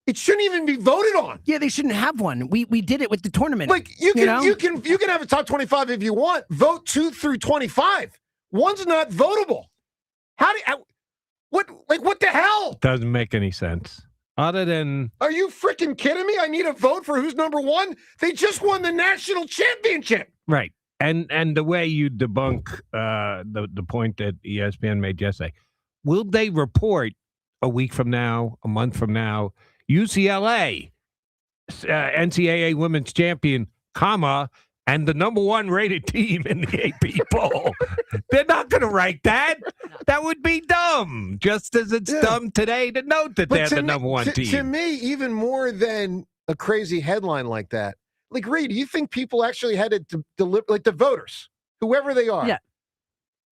it shouldn't even be voted on. Yeah, they shouldn't have one. We did it with the tournament. You can have a top 25 if you want. Vote 2 through 25. One's not votable. What the hell? Doesn't make any sense. Other than, are you freaking kidding me? I need a vote for who's number 1. They just won the national championship. Right. And the way you debunk the point that ESPN made yesterday, will they report a week from now, a month from now, UCLA, NCAA women's champion, and the number 1 rated team in the AP poll? They're not going to write that. That would be dumb. Just as it's dumb today to note that they're the number 1 team. To me, even more than a crazy headline like that. Reed, do you think people actually had to deliver, the voters, whoever they are? Yeah.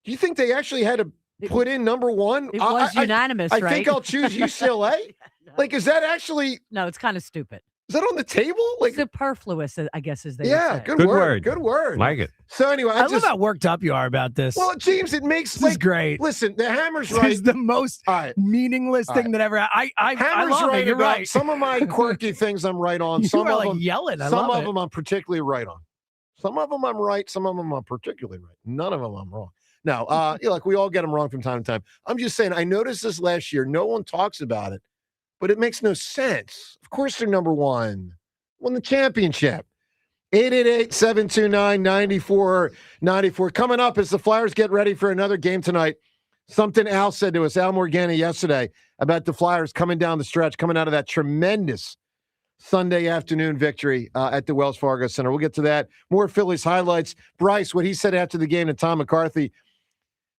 Do you think they actually had to put in number 1? It was unanimous, I right? think I'll choose UCLA. Is that actually? No, it's kind of stupid. Is that on the table? Superfluous, I guess, as they yeah, would say. good word. Good word. Like it. So anyway, I love how worked up you are about this. Well, James, it makes this is great. Listen, the Hammer's this right. is the most meaningless thing that ever. I Hammer's love right. it. You're right. Some of my quirky things I'm right on. You Some are of them yelling. I some love of it. them I'm particularly right on. Some of them I'm right. Some of them I'm particularly right. None of them I'm wrong. No, we all get them wrong from time to time. I'm just saying. I noticed this last year. No one talks about it, but it makes no sense. Of course, they're number 1. Won the championship. 888-729-9494. Coming up as the Flyers get ready for another game tonight. Something Al said to us, Al Morgana, yesterday about the Flyers coming down the stretch, coming out of that tremendous Sunday afternoon victory at the Wells Fargo Center. We'll get to that. More Phillies highlights. Bryce, what he said after the game to Tom McCarthy,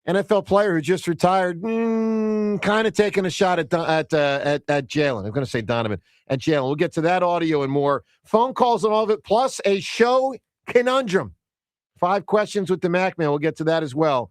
NFL player who just retired, kind of taking a shot at Jalen. I'm going to say Donovan at Jalen. We'll get to that audio and more. Phone calls and all of it, plus a show conundrum. 5 questions with the Mac Man. We'll get to that as well.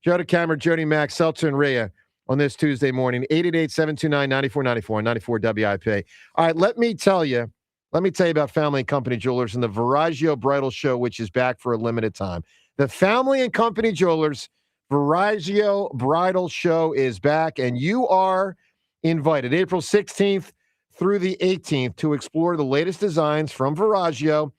Joe DeCamera, Jody Mack, Seltzer, and Rhea on this Tuesday morning. 888-729-9494, 94 WIP. All right, let me tell you about Family and Company Jewelers and the Veragio Bridal Show, which is back for a limited time. The Family and Company Jewelers Veragio Bridal Show is back, and you are invited April 16th through the 18th to explore the latest designs from Veragio,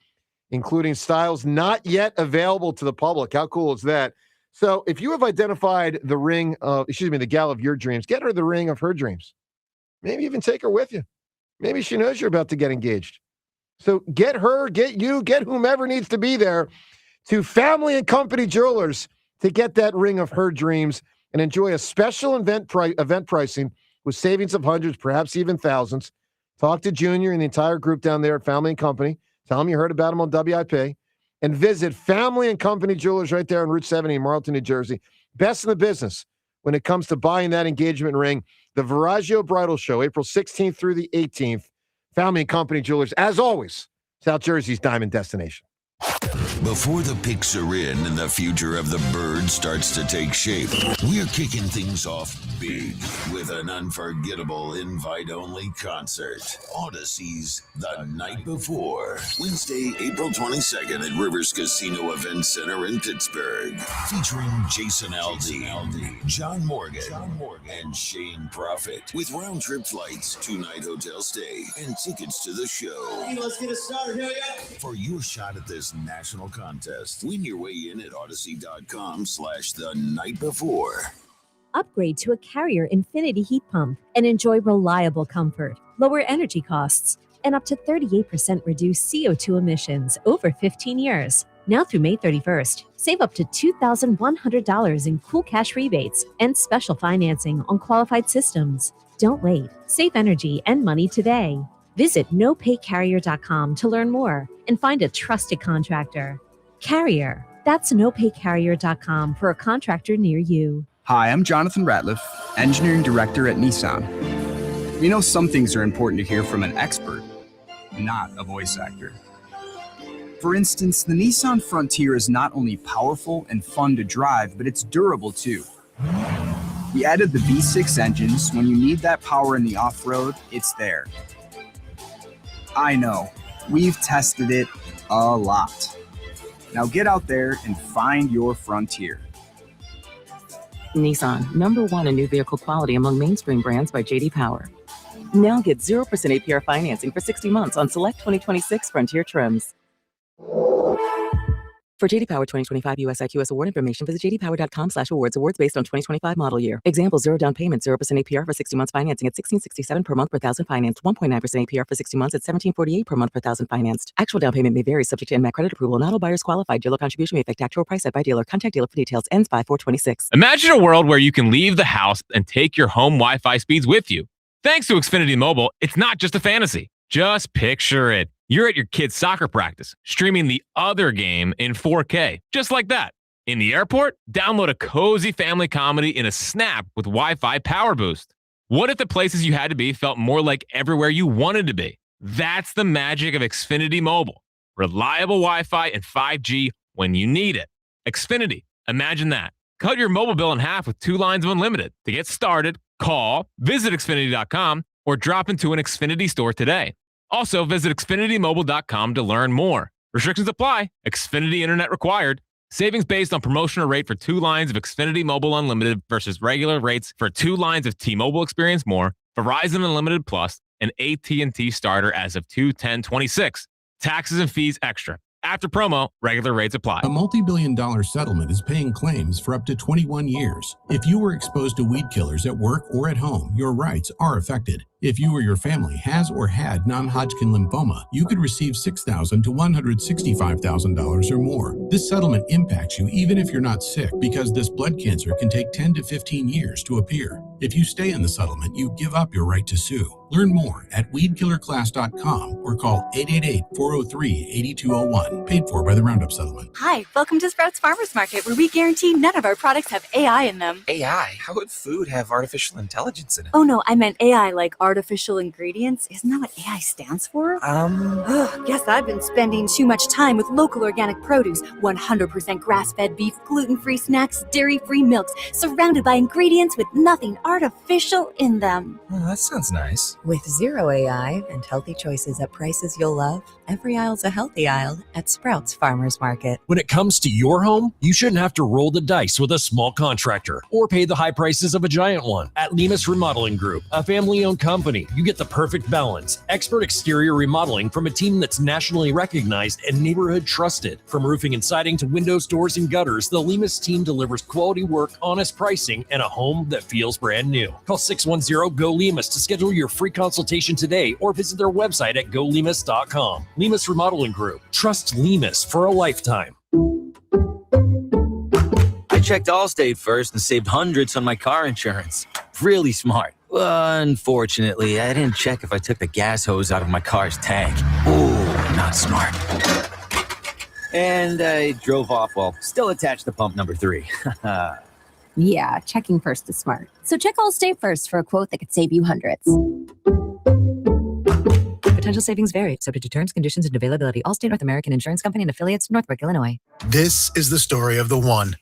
including styles not yet available to the public. How cool is that? So if you have identified the gal of your dreams, get her the ring of her dreams. Maybe even take her with you. Maybe she knows you're about to get engaged. So get her, get you, get whomever needs to be there to Family and Company Jewelers to get that ring of her dreams and enjoy a special event pricing with savings of hundreds, perhaps even thousands. Talk to Junior and the entire group down there at Family and Company. Tell them you heard about them on WIP. and visit Family and Company Jewelers right there on Route 70 in Marlton, New Jersey. Best in the business when it comes to buying that engagement ring. The Viraggio Bridal Show, April 16th through the 18th. Family and Company Jewelers, as always, South Jersey's diamond destination. Before the picks are in and the future of the bird starts to take shape, we're kicking things off big with an unforgettable invite-only concert. Odyssey's The Night Before. Wednesday, April 22nd at Rivers Casino Event Center in Pittsburgh. Featuring Jason Aldean, John Morgan, and Shane Prophet. With round-trip flights, 2-night hotel stay, and tickets to the show. Hey, let's get it started. Here we go. For your shot at this national contest, win your way in at Odyssey.com/the-night-before. Upgrade to a Carrier Infinity heat pump and enjoy reliable comfort, lower energy costs, and up to 38% reduced CO2 emissions over 15 years. Now through May 31st, save up to $2,100 in cool cash rebates and special financing on qualified systems. Don't wait. Save energy and money today. Visit nopaycarrier.com to learn more and find a trusted contractor. Carrier. That's nopaycarrier.com for a contractor near you. Hi, I'm Jonathan Ratliff, Engineering Director at Nissan. We know some things are important to hear from an expert, not a voice actor. For instance, the Nissan Frontier is not only powerful and fun to drive, but it's durable too. We added the V6 engines. When you need that power in the off-road, it's there. I know, we've tested it a lot. Now get out there and find your Frontier. Nissan, #1 in new vehicle quality among mainstream brands by J.D. Power. Now get 0% APR financing for 60 months on select 2026 Frontier trims. For J.D. Power 2025 US IQS award information, visit jdpower.com/awards. Awards based on 2025 model year. Example: 0 down payment, 0% APR for 60 months financing at $1,667 per month per thousand financed. 1.9% APR for 60 months at $1,748 per month per thousand financed. Actual down payment may vary, subject to NMAC credit approval. Not all buyers qualified. Dealer contribution may affect actual price set by dealer. Contact dealer for details. Ends 5/4/26. Imagine a world where you can leave the house and take your home Wi-Fi speeds with you. Thanks to Xfinity Mobile, it's not just a fantasy. Just picture it. You're at your kid's soccer practice, streaming the other game in 4K, just like that. In the airport, download a cozy family comedy in a snap with Wi-Fi Power Boost. What if the places you had to be felt more like everywhere you wanted to be? That's the magic of Xfinity Mobile. Reliable Wi-Fi and 5G when you need it. Xfinity, imagine that. Cut your mobile bill in half with 2 lines of unlimited. To get started, call, visit Xfinity.com, or drop into an Xfinity store today. Also, visit XfinityMobile.com to learn more. Restrictions apply. Xfinity Internet required. Savings based on promotional rate for 2 lines of Xfinity Mobile Unlimited versus regular rates for 2 lines of T-Mobile Experience More, Verizon Unlimited Plus, and AT&T Starter as of 2/10/26. Taxes and fees extra. After promo, regular rates apply. A multi-billion-dollar settlement is paying claims for up to 21 years. If you were exposed to weed killers at work or at home, your rights are affected. If you or your family has or had non-Hodgkin lymphoma, you could receive $6,000 to $165,000 or more. This settlement impacts you even if you're not sick, because this blood cancer can take 10 to 15 years to appear. If you stay in the settlement, you give up your right to sue. Learn more at weedkillerclass.com or call 888-403-8201. Paid for by the Roundup Settlement. Hi, welcome to Sprouts Farmers Market, where we guarantee none of our products have AI in them. AI? How would food have artificial intelligence in it? Oh no, I meant AI like artificial ingredients. Isn't that what AI stands for? Guess I've been spending too much time with local organic produce, 100% grass-fed beef, gluten-free snacks, dairy-free milks, surrounded by ingredients with nothing artificial in them. Oh, that sounds nice. With zero AI and healthy choices at prices you'll love, every aisle's a healthy aisle at Sprouts Farmers Market. When it comes to your home, you shouldn't have to roll the dice with a small contractor or pay the high prices of a giant one. At Lemus Remodeling Group, a family-owned company, you get the perfect balance. Expert exterior remodeling from a team that's nationally recognized and neighborhood trusted. From roofing and siding to windows, doors, and gutters, the Lemus team delivers quality work, honest pricing, and a home that feels brand new. Call 610-GO-LEMUS to schedule your free consultation today or visit their website at golemus.com. Lemus Remodeling Group. Trust Lemus for a lifetime. I checked Allstate first and saved hundreds on my car insurance. Really smart. Unfortunately, I didn't check if I took the gas hose out of my car's tank. Ooh, not smart. And I drove off while still attached to pump number 3. Yeah, checking first is smart. So check Allstate first for a quote that could save you hundreds. Potential savings vary, subject to terms, conditions, and availability. Allstate North American Insurance Company and affiliates, Northbrook, Illinois. This is the story of the one.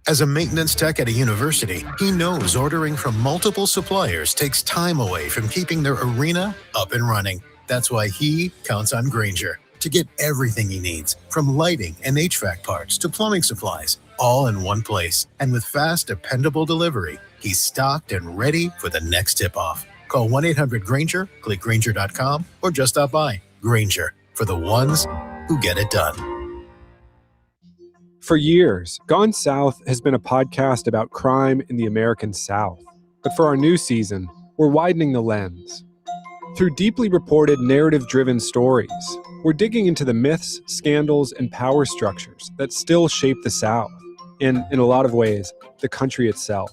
As a maintenance tech at a university, he knows ordering from multiple suppliers takes time away from keeping their arena up and running. That's why he counts on Grainger to get everything he needs, from lighting and HVAC parts to plumbing supplies, all in one place. And with fast, dependable delivery, he's stocked and ready for the next tip-off. Call 1-800-GRAINGER, click Grainger.com, or just stop by. Grainger, for the ones who get it done. For years, Gone South has been a podcast about crime in the American South. But for our new season, we're widening the lens. Through deeply reported, narrative-driven stories, we're digging into the myths, scandals, and power structures that still shape the South, and, in a lot of ways, the country itself.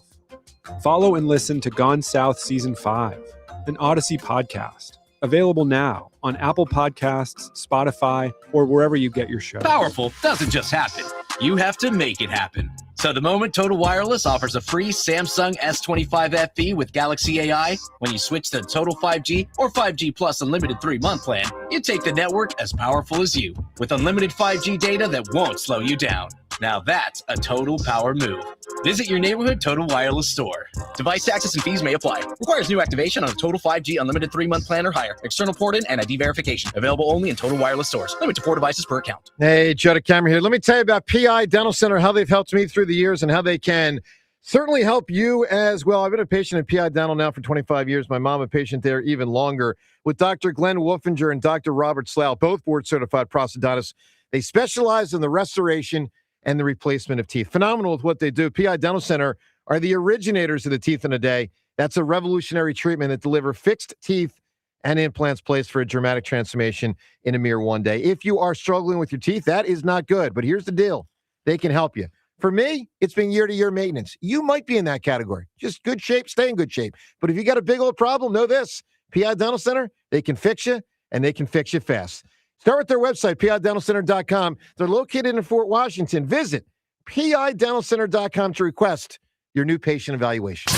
Follow and listen to Gone South Season 5, an Odyssey podcast. Available now on Apple Podcasts, Spotify, or wherever you get your shows. Powerful doesn't just happen. You have to make it happen. So the moment Total Wireless offers a free Samsung S25 FE with Galaxy AI, when you switch to Total 5G or 5G Plus Unlimited 3-month plan, you take the network as powerful as you, with unlimited 5G data that won't slow you down. Now that's a total power move. Visit your neighborhood Total Wireless store. Device taxes and fees may apply. Requires new activation on a Total 5G Unlimited 3-month plan or higher. External port in and ID verification. Available only in Total Wireless stores. Limit to 4 devices per account. Hey, Joe DeCamera here. Let me tell you about PI Dental Center, how they've helped me through the years and how they can certainly help you as well. I've been a patient at PI Dental now for 25 years. My mom a patient there even longer with Dr. Glenn Wolfinger and Dr. Robert Slough, both board-certified prosthodontists. They specialize in the restoration and the replacement of teeth. Phenomenal with what they do. PI Dental Center are the originators of the teeth in a day. That's a revolutionary treatment that delivers fixed teeth and implants placed for a dramatic transformation in a mere one day. If you are struggling with your teeth, that is not good. But here's the deal. They can help you. For me, it's been year-to-year maintenance. You might be in that category. Just good shape, stay in good shape. But if you got a big old problem, know this. PI Dental Center, they can fix you, and they can fix you fast. Start with their website, pidentalcenter.com. They're located in Fort Washington. Visit pidentalcenter.com to request your new patient evaluation.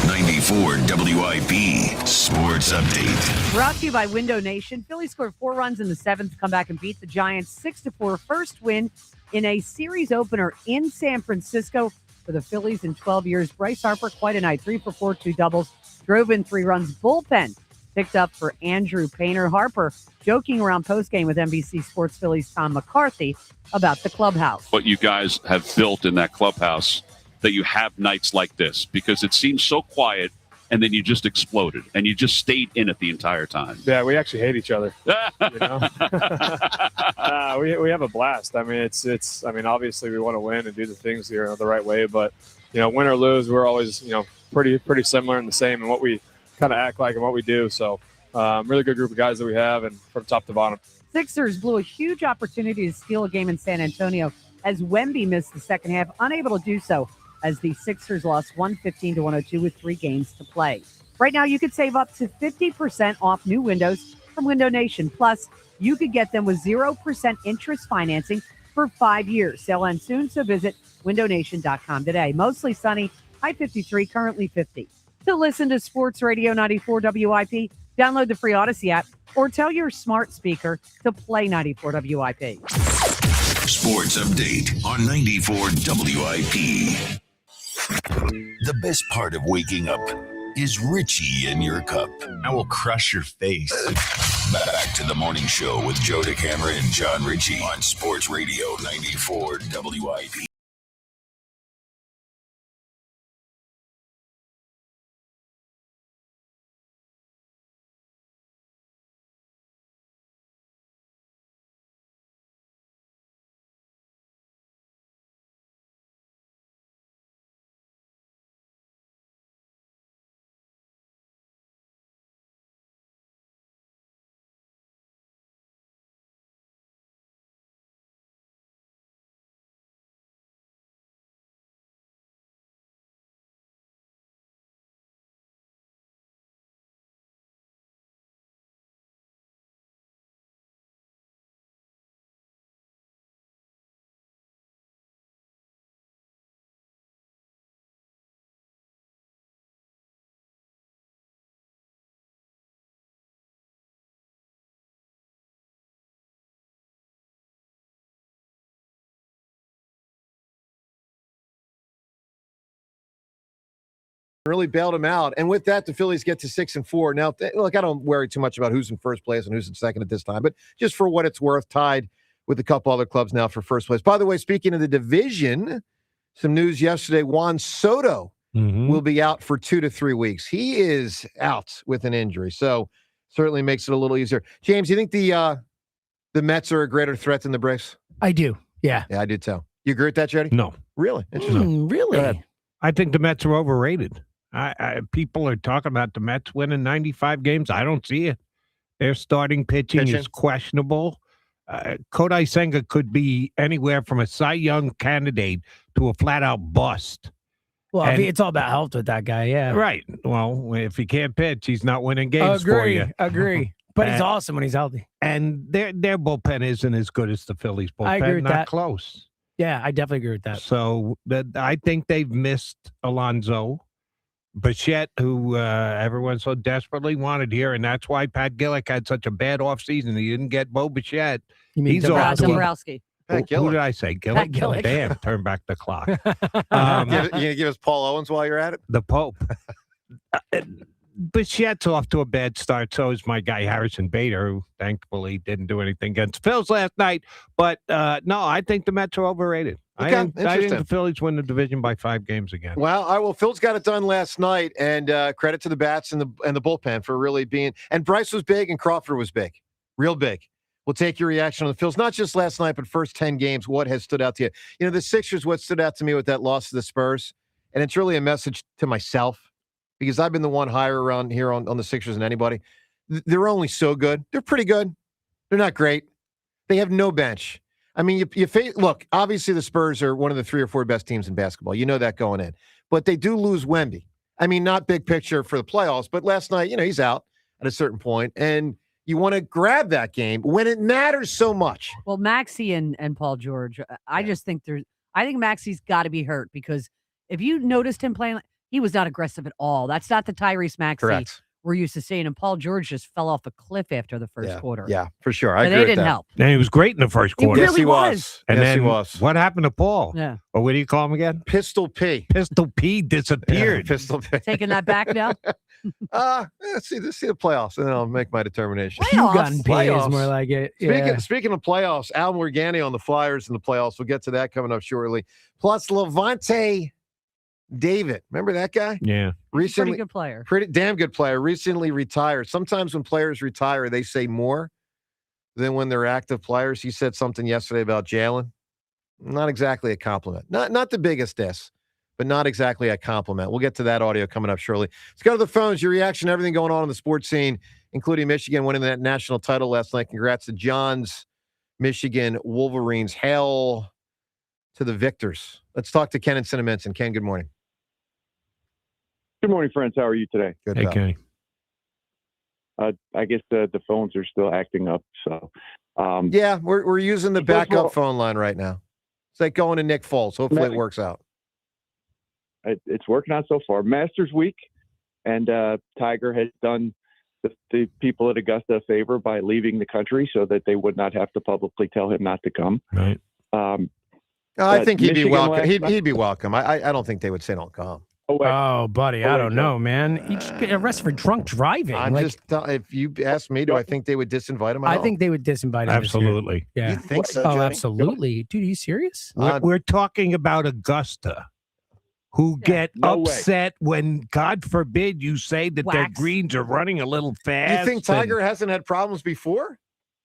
94 WIP Sports Update. Brought to you by Window Nation. Phillies scored 4 runs in the 7th to come back and beat the Giants 6-4. First win in a series opener in San Francisco for the Phillies in 12 years. Bryce Harper, quite a night. 3 for 4, 2 doubles. Drove in 3 runs. Bullpen picked up for Andrew Painter. Harper joking around postgame with NBC Sports Phillies' Tom McCarthy about the clubhouse. What you guys have built in that clubhouse, that you have nights like this, because it seems so quiet, and then you just exploded, and you just stayed in it the entire time. Yeah, we actually hate each other. You know? We have a blast. I mean, it's. I mean, obviously we want to win and do the things the right way, but win or lose, we're always pretty similar and the same in what we kind of act like and what we do. So really good group of guys that we have, and from top to bottom. Sixers blew a huge opportunity to steal a game in San Antonio as Wemby missed the second half, unable to do so as the Sixers lost 115-102 with 3 games to play. Right now, you could save up to 50% off new windows from Window Nation. Plus, you could get them with 0% interest financing for 5 years. Sale ends soon, so visit windownation.com today. Mostly sunny, high 53, currently 50. To listen to Sports Radio 94 WIP, download the free Odyssey app or tell your smart speaker to play 94 WIP. Sports Update on 94 WIP. The best part of waking up is Richie in your cup. I will crush your face. Back to the morning show with Joe DeCamera and John Ritchie on Sports Radio 94 WIP. really bailed him out. And with that, the Phillies get to 6-4. Now, look, I don't worry too much about who's in first place and who's in second at this time, but just for what it's worth, tied with a couple other clubs now for first place. By the way, speaking of the division, some news yesterday, Juan Soto will be out for 2 to 3 weeks. He is out with an injury, so certainly makes it a little easier. James, you think the Mets are a greater threat than the Braves? I do, yeah. Yeah, I do too. You agree with that, Jody? No. Really? Interesting. Really? I think the Mets are overrated. People are talking about the Mets winning 95 games. I don't see it. Their starting pitching is questionable. Kodai Senga could be anywhere from a Cy Young candidate to a flat-out bust. Well, it's all about health with that guy, yeah. Right. Well, if he can't pitch, he's not winning games for you. Agree. But he's awesome when he's healthy. And their bullpen isn't as good as the Phillies bullpen. I agree with not that. Close. Yeah, I definitely agree with that. So I think they've missed Alonso. Bichette, who everyone so desperately wanted here, and that's why Pat Gillick had such a bad offseason. He didn't get Bo Bichette. You mean Dombrowski. Pat Who did I say? Gillick? Pat Gillick. Damn, turn back the clock. You going to give us Paul Owens while you're at it? The Pope. Bichette's off to a bad start. So is my guy Harrison Bader, who thankfully didn't do anything against Phils last night. But no, I think the Mets are overrated. Okay, I think the Phillies win the division by 5 games again. Well, Phil's got it done last night, and credit to the bats and the bullpen for really being. And Bryce was big, and Crawford was big, real big. We'll take your reaction on the Phils, not just last night, but first 10 games. What has stood out to you? You know, the Sixers. What stood out to me with that loss to the Spurs, and it's really a message to myself because I've been the one higher around here on the Sixers than anybody. They're only so good. They're pretty good. They're not great. They have no bench. I mean, look, obviously the Spurs are one of the 3 or 4 best teams in basketball. You know that going in. But they do lose Wemby. I mean, not big picture for the playoffs, but last night, he's out at a certain point, and you want to grab that game when it matters so much. Well, Maxey and Paul George, I just think I think Maxey's got to be hurt because if you noticed him playing, he was not aggressive at all. That's not the Tyrese Maxey we're used to seeing. And Paul George just fell off a cliff after the first quarter. Yeah, for sure. I agree they with didn't that. help. And he was great in the first quarter. He really was. And yes, then he was. What happened to Paul? Yeah. Or what do you call him again? Pistol P. Pistol P disappeared. Yeah, Pistol P. Taking that back now? Let's see the playoffs, and then I'll make my determination. Playoffs is more like it. Yeah. Speaking of playoffs, Al Morgani on the Flyers in the playoffs. We'll get to that coming up shortly. Plus, Levante David. Remember that guy? Yeah. Recently, pretty good player. Pretty damn good player. Recently retired. Sometimes when players retire, they say more than when they're active players. He said something yesterday about Jalen. Not exactly a compliment. Not the biggest diss, but not exactly a compliment. We'll get to that audio coming up shortly. Let's go to the phones. Your reaction to everything going on in the sports scene, including Michigan winning that national title last night. Congrats to John's Michigan Wolverines. Hail to the victors. Let's talk to Ken in Cinnaminson. Ken, good morning. Good morning, friends. How are you today? Good. Hey, Kenny. I guess the phones are still acting up. So, yeah, we're using the backup phone line right now. It's like going to Nick Foles. Hopefully it works out. It's working out so far. Masters week, and Tiger has done the people at Augusta a favor by leaving the country so that they would not have to publicly tell him not to come. Right. I think he'd be Michigan welcome. He'd be welcome. I don't think they would say don't come. Oh, buddy, I don't know, man. You just get arrested for drunk driving. If you ask me, do I think they would disinvite him? I think they would disinvite him. Absolutely. Yeah. You think so, Oh, Johnny? absolutely. Dude, are you serious? We're talking about Augusta, who get upset when, God forbid, you say that their greens are running a little fast. You think Tiger hasn't had problems before?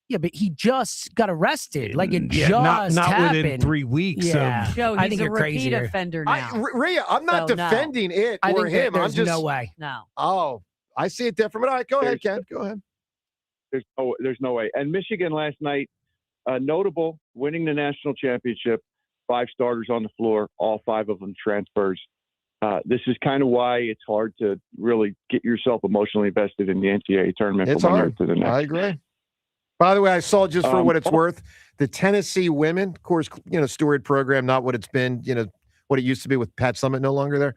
Yeah, but he just got arrested. Like it not happened. within 3 weeks. Yeah. Joe, I he's think a you're crazy repeat here. offender now. Rhea, I'm not So, no. defending it I or think him. there's I'm just no way. No. Oh, I see it different. But all right, go ahead, Ken. Go ahead. There's no way. And Michigan last night, notable, winning the national championship, 5 starters on the floor, all 5 of them transfers. This is kind of why it's hard to really get yourself emotionally invested in the NCAA tournament. It's from one hard. year to the next. I agree. By the way, I saw, just for what it's worth, the Tennessee women, of course, Stewart program, not what it's been, what it used to be with Pat Summitt no longer there.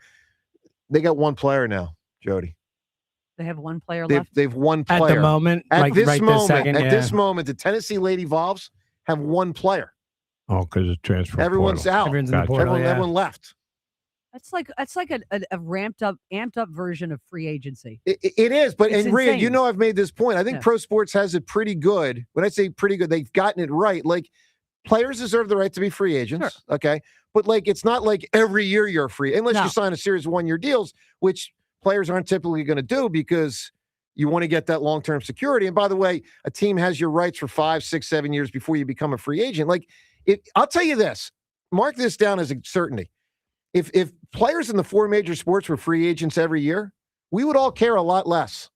They got 1 player now, Jody. They have 1 player left. They've 1 player. At the moment? At Like this right moment, this second? at this moment, the Tennessee Lady Vols have 1 player. Oh, because of transfer. Everyone's portal. out. Everyone's in the portal, Everyone left. That's like a amped up version of free agency. It is, but It's and Rhea, insane. you know I've made this point. I think Yeah. pro sports has it pretty good. When I say pretty good, they've gotten it right. Like players deserve the right to be free agents, okay? But like it's not like every year you're free unless you sign a series of 1-year deals, which players aren't typically going to do because you want to get that long-term security. And by the way, a team has your rights for 5, 6, 7 years before you become a free agent. Like I'll tell you this, mark this down as a certainty. If players in the 4 major sports were free agents every year, we would all care a lot less.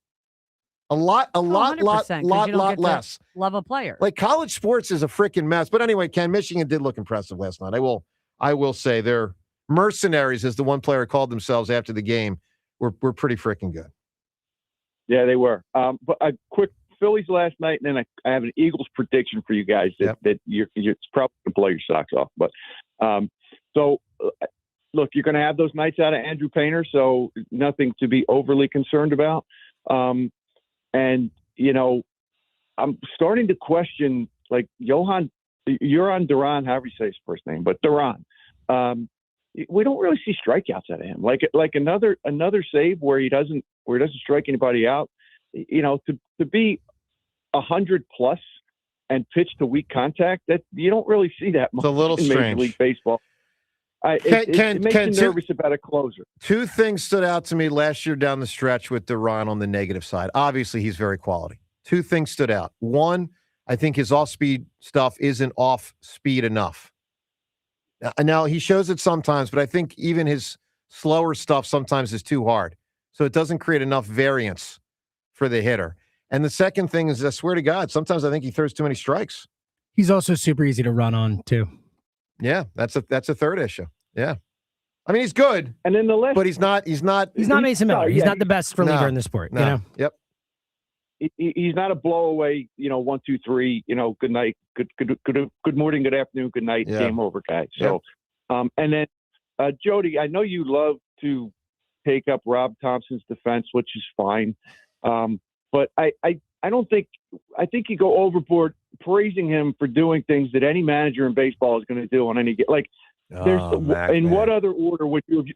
A lot 100%, 'cause you don't get to less. Love a player. Like college sports is a freaking mess. But anyway, Ken, Michigan did look impressive last night. I will say they're mercenaries, as the one player called themselves after the game. Were pretty freaking good. Yeah, they were. But a quick Phillies last night, and then I have an Eagles prediction for you guys that you're it's probably going to blow your socks off. But look, you're going to have those nights out of Andrew Painter, so nothing to be overly concerned about. And, you know, I'm starting to question, like, Johan Duran, however you say his first name, but Duran. We don't really see strikeouts out of him. Like another save where he doesn't strike anybody out. You know, to be 100+ and pitch to weak contact, that you don't really see that much It's a little in strange. Major League Baseball. It makes you nervous about a closer. 2 things stood out to me last year down the stretch with Duran on the negative side. Obviously, he's very quality. 2 things stood out. One, I think his off-speed stuff isn't off-speed enough. Now, he shows it sometimes, but I think even his slower stuff sometimes is too hard. So it doesn't create enough variance for the hitter. And the second thing is, I swear to God, sometimes I think he throws too many strikes. He's also super easy to run on, too. Yeah, that's a third issue. Yeah. I mean, he's good. And then the last, but he's not He's not Mason Miller. He's not the best reliever in the sport. No. You know? Yep. He's not a blowaway, 1, 2, 3, good night, good morning, good afternoon, good night, game over guy. So, and then Jody, I know you love to take up Rob Thompson's defense, which is fine. But I think you go overboard praising him for doing things that any manager in baseball is going to do on any game. Like, what other order would you have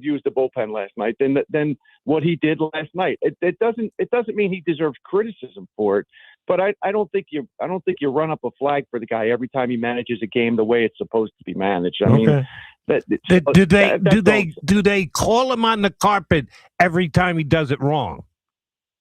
used the bullpen last night than what he did last night? It doesn't mean he deserves criticism for it, but I don't think you run up a flag for the guy every time he manages a game the way it's supposed to be managed. I mean, do they call him on the carpet every time he does it wrong?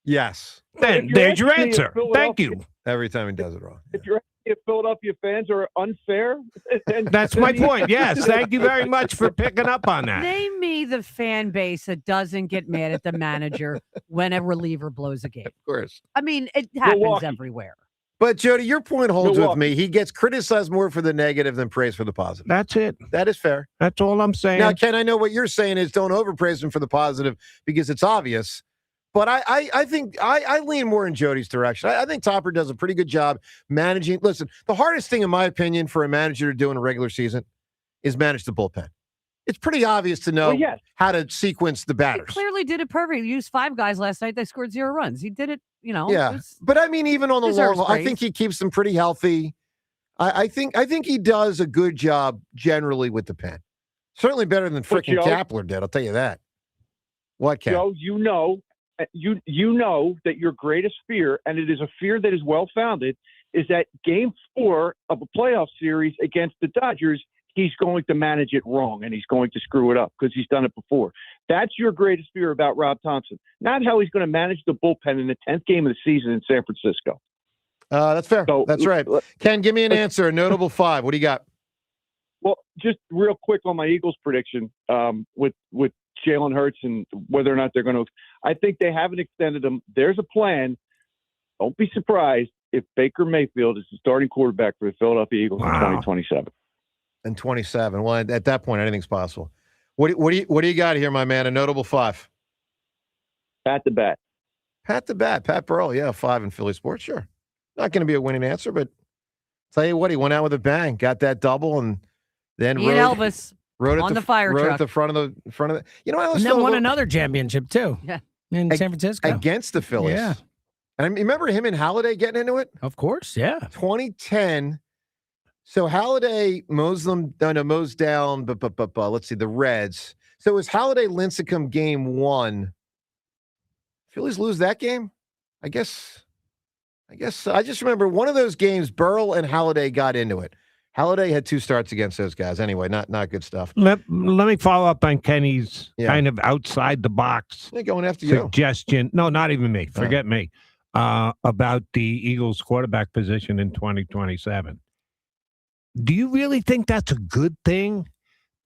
Yes. Then there's your answer. Thank you. Every time he does it wrong. If you're if Philadelphia fans are unfair, that's my point. Yes, thank you very much for picking up on that. Name me the fan base that doesn't get mad at the manager when a reliever blows a game. Of course. I mean, it happens Milwaukee. everywhere. But Jody, your point holds Milwaukee. with me. He gets criticized more for the negative than praised for the positive. That's it. That is fair. That's all I'm saying. Now, Ken, I know what you're saying is don't overpraise him for the positive because it's obvious. But I think I lean more in Jody's direction. I think Topper does a pretty good job managing. Listen, the hardest thing, in my opinion, for a manager to do in a regular season is manage the bullpen. It's pretty obvious to know how to sequence the He batters. clearly did it perfect. He used 5 guys last night. They scored 0 runs. He did it, Yeah, but I mean, even on the long haul, I think he keeps them pretty healthy. I think he does a good job generally with the pen. Certainly better than freaking Kapler did. I'll tell you that. What, Ken? Joe, you know that your greatest fear, and it is a fear that is well-founded, is that Game 4 of a playoff series against the Dodgers, he's going to manage it wrong and he's going to screw it up because he's done it before. That's your greatest fear about Rob Thompson, not how he's going to manage the bullpen in the 10th game of the season in San Francisco. That's fair. So, that's right. Ken, give me an answer. A notable 5. What do you got? Well, just real quick on my Eagles prediction with Jalen Hurts and whether or not they're going to. I think they haven't extended him. There's a plan. Don't be surprised if Baker Mayfield is the starting quarterback for the Philadelphia Eagles in 2027. In 27. Well, at that point, anything's possible. What do you got here, my man? A notable 5. Pat the bat. Pat the bat. Pat Burrell. Yeah, 5 in Philly sports. Sure. Not going to be a winning answer, but tell you what, he went out with a bang, got that double, and then Elvis rode on the fire truck. at the front of the. You know, I was and then won another championship too. Yeah, in San Francisco against the Phillies. Yeah, and I remember him and Halladay getting into it. Of course, yeah. 2010 So Halladay mows down, let's see, the Reds. So it was Halladay Lincecum game 1. Phillies lose that game? I guess I just remember one of those games, Burrell and Halladay got into it. Halladay had 2 starts against those guys. Anyway, not good stuff. Let me follow up on Kenny's kind of outside the box going after suggestion. No, not even me. Forget me. About the Eagles quarterback position in 2027. Do you really think that's a good thing?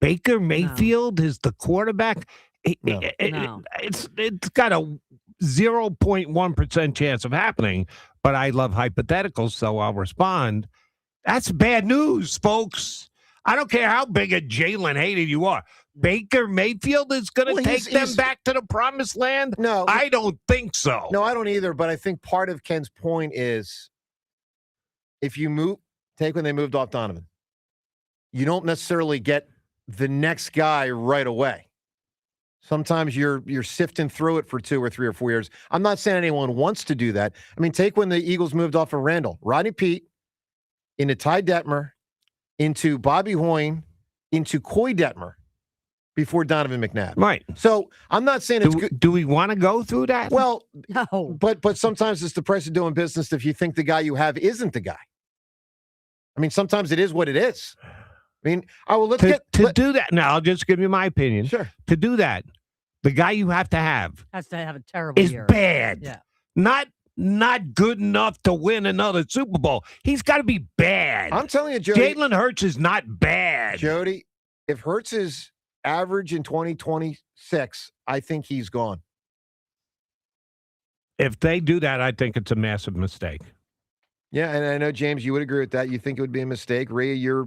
Baker Mayfield is the quarterback. It's got a 0.1% chance of happening, but I love hypotheticals, so I'll respond. That's bad news, folks. I don't care how big a Jalen hater you are. Baker Mayfield is going to take them back to the promised land? No. I don't think so. No, I don't either, but I think part of Ken's point is if you take when they moved off Donovan, you don't necessarily get the next guy right away. Sometimes you're sifting through it for 2 or 3 or 4 years. I'm not saying anyone wants to do that. I mean, take when the Eagles moved off of Randall. Rodney Peete, into Ty Detmer, into Bobby Hoyne, into Coy Detmer before Donovan McNabb. Right. So I'm not saying it's good. Do we want to go through that? Well, no. But sometimes it's the price of doing business if you think the guy you have isn't the guy. I mean, sometimes it is what it is. I mean, do that. Now, I'll just give you my opinion. Sure. To do that, the guy you have to have has to have a terrible year. Bad. Yeah. Not good enough to win another Super Bowl. He's got to be bad. I'm telling you, Jody. Jalen Hurts is not bad. Jody, if Hurts is average in 2026, I think he's gone. If they do that, I think it's a massive mistake. Yeah, and I know, James, you would agree with that. You think it would be a mistake. Rhea,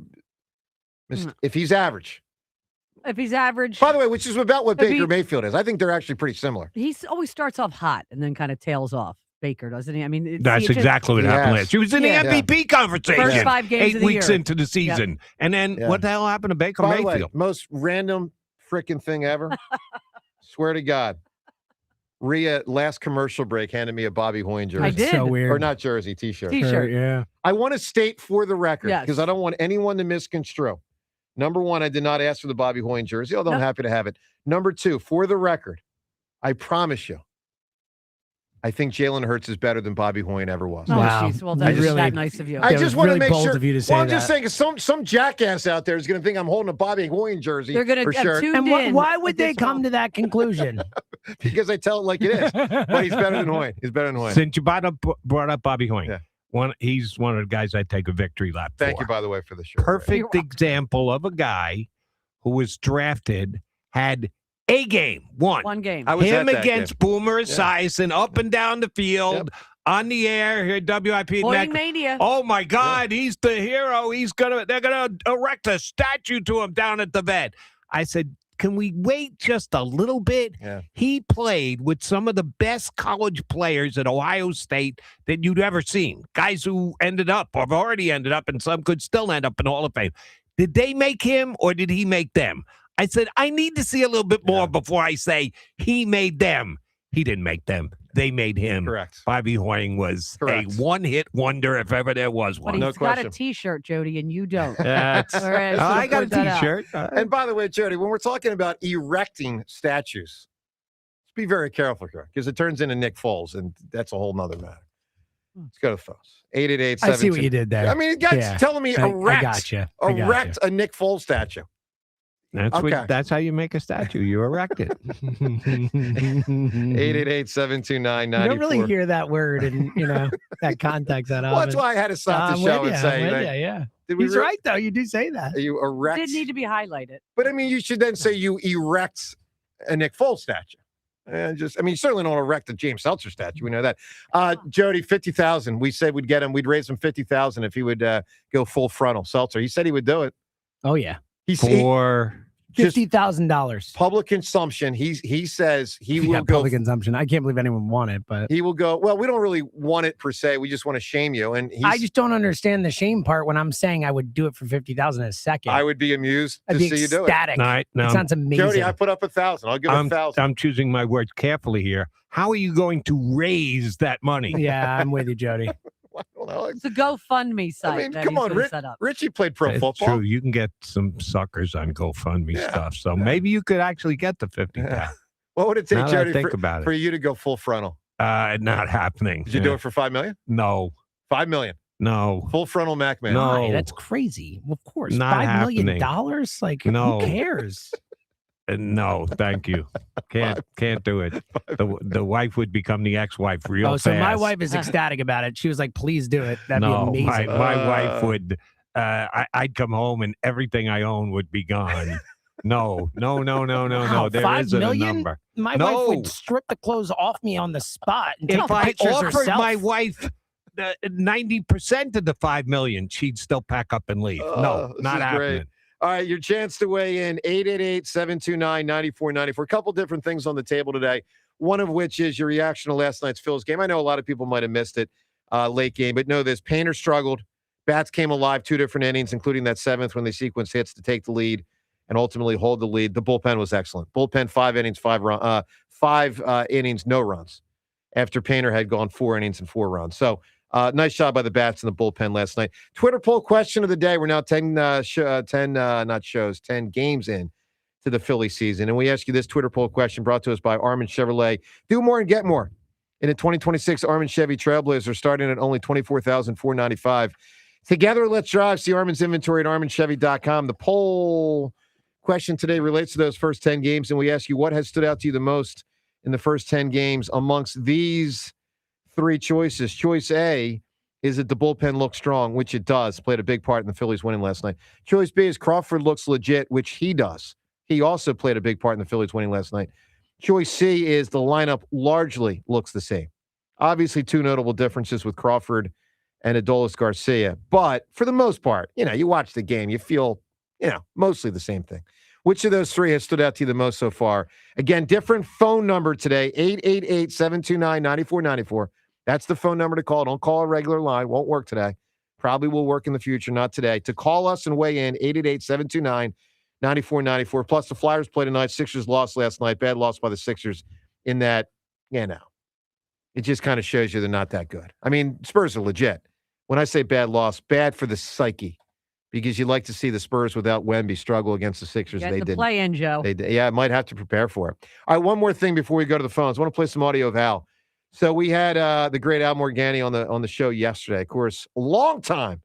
if he's average. If he's average. By the way, which is about what Baker Mayfield is. I think they're actually pretty similar. He always starts off hot and then kind of tails off. Baker, doesn't he? I mean, that's exactly what happened last. He was in the MVP conversation. First 5 games 8 of the weeks year. into the season. And then what the hell happened to Baker Mayfield? By the way, most random freaking thing ever. Swear to God. Rhea, last commercial break, handed me a Bobby Hoyne jersey. I did. So weird. Or not jersey, T-shirt. T-shirt. Yeah. I want to state for the record, Yes. because I don't want anyone to misconstrue. Number 1, I did not ask for the Bobby Hoyne jersey, although I'm happy to have it. Number 2, for the record, I promise you, I think Jalen Hurts is better than Bobby Hoyne ever was. Oh, Wow. geez. Well, that's really, that nice of you. I just want to make sure. Of you to say I'm that. just saying, some jackass out there is going to think I'm holding a Bobby Hoyne jersey. They're going to shirt. tuned And in. why would they come to that conclusion? Because I tell it like it is. But he's better than Hoyne. He's better than Hoyne. Since you brought up Bobby Hoyne, he's one of the guys I take a victory lap for. Thank you, by the way, for the shirt. Perfect example of a guy who was drafted, had a game, one game. I was him at that against game. Boomer Esiason, up and down the field, on the air here, WIP. Hoyne Mania. Oh my God, he's the hero. They're gonna erect a statue to him down at the vet. I said, can we wait just a little bit? Yeah. He played with some of the best college players at Ohio State that you'd ever seen. Guys who ended up, or have already ended up, and some could still end up in the Hall of Fame. Did they make him or did he make them? I said, I need to see a little bit more before I say he made them. He didn't make them. They made him. Correct. Bobby Hoyne was Correct. a one-hit wonder if ever there was But one. he's got a T-shirt, Jody, and you don't. That's, All right, I got a point that out. T-shirt. And by the way, Jody, when we're talking about erecting statues, let's be very careful here because it turns into Nick Foles, and that's a whole nother matter. Let's go to the phones. 888-17. I see what you did there. I mean, you guys telling me erect, I gotcha. erect a Nick Foles statue. That's how you make a statue. You erect it. 888-729-94. You don't really hear that word in that context that often. Well, that's why I had to stop the show and say, He's right though. You do say that. You erect. Did need to be highlighted. But I mean, you should then say you erect a Nick Foles statue. You certainly don't erect a James Seltzer statue. We know that. Jody, 50,000. We said we'd get him. We'd raise him 50,000 if he would go full frontal. Seltzer. He said he would do it. Oh yeah. For $50,000 public consumption. He says he will go public consumption. I can't believe anyone want it, but he will go. Well, we don't really want it per se. We just want to shame you. And I just don't understand the shame part when I'm saying I would do it for 50,000 in a second. I would be amused I'd to be see you do it. ecstatic. No, it sounds amazing. Jody, I put up 1,000. I'll give 1,000. I'm choosing my words carefully here. How are you going to raise that money? Yeah, I'm with you, Jody. don't know. It's a GoFundMe site. that come he's on, gonna set up. Richie played pro It's football. true. You can get some suckers on GoFundMe stuff. So maybe you could actually get the 50,000. What would it take, Now that I Jody, think about it. for you to go full frontal? Not happening. Did you do it for $5 million? No. $5 million. No. Full frontal Mac man. No. Why? That's crazy. Of course. Not $5 million? happening. Like, No. who cares? No, thank you. Can't do it. The wife would become the ex-wife real fast. So my wife is ecstatic about it. She was like, please do it. That'd be amazing. My wife would, I'd come home and everything I own would be gone. No. Wow, There $5 isn't million? a number. My No. wife would strip the clothes off me on the spot and take If the I pictures offered herself. my wife 90% of the $5 million, she'd still pack up and leave. No, This not is happening. great. All right, your chance to weigh in, 888-729-9494. A couple different things on the table today, one of which is your reaction to last night's Phillies game. I know a lot of people might have missed it, late game, but know this. Painter struggled. Bats came alive 2 different innings, including that 7th when they sequenced hits to take the lead and ultimately hold the lead. The bullpen was excellent. Bullpen, 5 innings, 5 innings, no runs, after Painter had gone 4 innings and 4 runs. So, nice job by the bats in the bullpen last night. Twitter poll question of the day. We're now 10 games in to the Philly season. And we ask you this Twitter poll question brought to us by Armin Chevrolet. Do more and get more. In the 2026 Armin Chevy Trailblazer starting at only $24,495. Together, let's drive. See Armin's inventory at arminchevy.com. The poll question today relates to those first 10 games. And we ask you what has stood out to you the most in the first 10 games amongst these 3 choices. Choice A is that the bullpen looks strong, which it does. Played a big part in the Phillies winning last night. Choice B is Crawford looks legit, which he does. He also played a big part in the Phillies winning last night. Choice C is the lineup largely looks the same. Obviously, 2 notable differences with Crawford and Adolis Garcia. But for the most part, you watch the game, you feel, mostly the same thing. Which of those 3 has stood out to you the most so far? Again, different phone number today, 888-729-9494. That's the phone number to call. Don't call a regular line. Won't work today. Probably will work in the future, not today. To call us and weigh in, 888-729-9494. Plus, the Flyers played tonight. Sixers lost last night. Bad loss by the Sixers in that, it just kind of shows you they're not that good. I mean, Spurs are legit. When I say bad loss, bad for the psyche. Because you'd like to see the Spurs without Wemby struggle against the Sixers. Get They the didn't. play in, Joe. Yeah, might have to prepare for it. All right, one more thing before we go to the phones. I want to play some audio of Al. So we had the great Al Morgani on the show yesterday. Of course, long time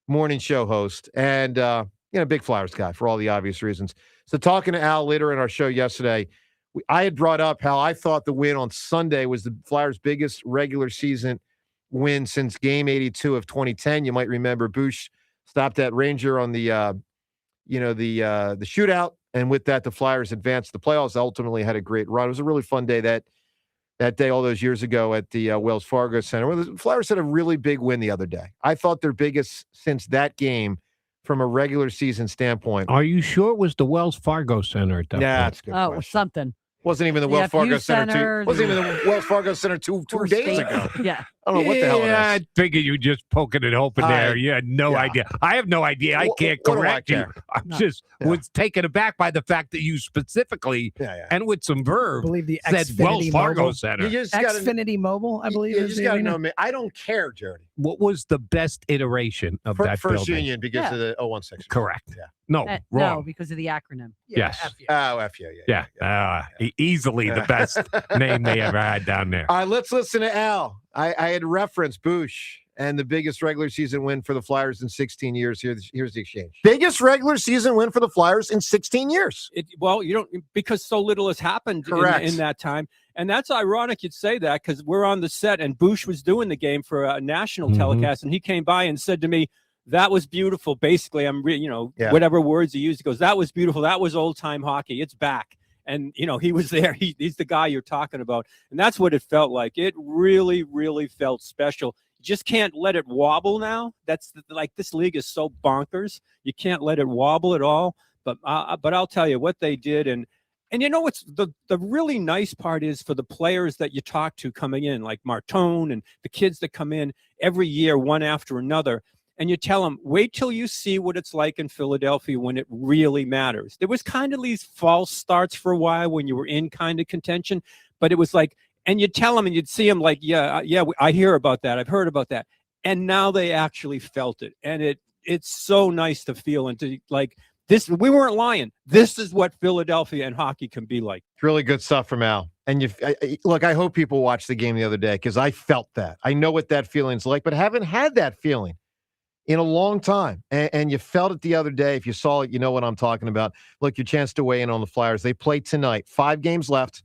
morning show host and big Flyers guy for all the obvious reasons. So talking to Al later in our show yesterday, I had brought up how I thought the win on Sunday was the Flyers' biggest regular season win since Game 82 of 2010. You might remember Bush stopped that Ranger on the shootout, and with that, the Flyers advanced the playoffs. Ultimately, had a great run. It was a really fun day that day all those years ago at the Wells Fargo Center. Well, the Flyers had a really big win the other day. I thought their biggest since that game from a regular season standpoint. Are you sure it was the Wells Fargo Center at that point? That's a good Oh, question. it was something. Wasn't even the Wells Fargo Center. Wasn't even the Wells Fargo Center two days ago. Yeah. I don't know what the hell it is. I figured you just poking it open there. You had no idea. I have no idea. I can't what do I correct you. care? I'm just was taken aback by the fact that you specifically and with some verb I believe the said Wells Xfinity Fargo Mobile. Center. Xfinity Mobile, I believe. You is just the got to arena. know me. I don't care, Jody. What was the best iteration of that First building? Union because of the 016. Correct. Yeah. No, No, wrong. because of the acronym. Yes. Oh, FU. Yeah. Easily the best name they ever had down there. All right, let's listen to Al. I had referenced Bush and the biggest regular season win for the Flyers in 16 years. Here's the exchange. Biggest regular season win for the Flyers in 16 years. Because so little has happened Correct. in that time. And that's ironic you'd say that because we're on the set and Bush was doing the game for a national telecast. And he came by and said to me, that was beautiful. Basically, whatever words he used, he goes, that was beautiful. That was old time hockey. It's back. And, he was there. He's the guy you're talking about. And that's what it felt like. It really, really felt special. You just can't let it wobble now. This league is so bonkers. You can't let it wobble at all. But I'll tell you what they did. And what's the really nice part is for the players that you talk to coming in, like Martone and the kids that come in every year, one after another. And you tell them, wait till you see what it's like in Philadelphia when it really matters. There was kind of these false starts for a while when you were in kind of contention, but it was like, and you'd tell them and you'd see them like, I hear about that. I've heard about that. and now they actually felt it, and it's so nice to feel and to like this. We weren't lying. This is what Philadelphia and hockey can be like. It's really good stuff from Al. And look, I hope people watched the game the other day because I felt that. I know what that feeling's like, but haven't had that feeling in a long time. And you felt it the other day. If you saw it, you know what I'm talking about. Look, your chance to weigh in on the Flyers. They play tonight. 5 games left,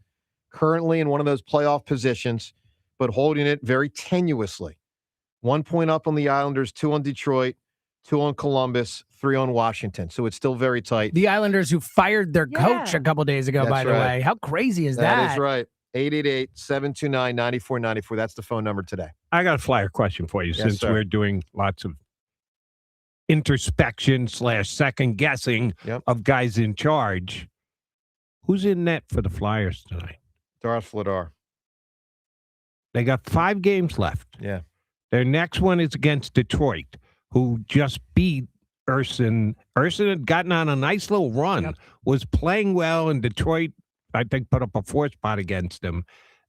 currently in one of those playoff positions, but holding it very tenuously. 1 point up on the Islanders, 2 on Detroit, 2 on Columbus, 3 on Washington. So it's still very tight. The Islanders who fired their coach a couple days ago, by the way. How crazy is that? That is right. 888-729-9494. That's the phone number today. I got a Flyer question for you, Yes, since sir. we're doing lots of introspection / second guessing of guys in charge. Who's in net for the Flyers tonight? Darth Vladar. They got 5 games left. Yeah. Their next one is against Detroit, who just beat Urson. Urson had gotten on a nice little run, was playing well, and Detroit, I think, put up a 4 spot against them.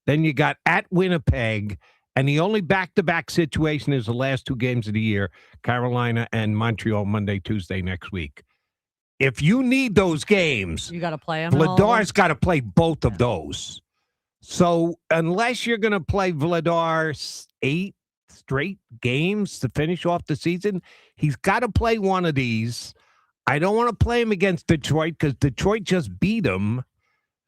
Then you got at Winnipeg, and the only back-to-back situation is the last 2 games of the year, Carolina and Montreal, Monday, Tuesday next week. If you need those games, You got to play them. Vladar's got to play both of those. So unless you're going to play Vladar 8 straight games to finish off the season, he's got to play one of these. I don't want to play him against Detroit because Detroit just beat him.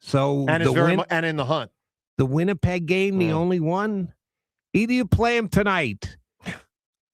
So And, and in the hunt. The Winnipeg game, the only one. Either you play him tonight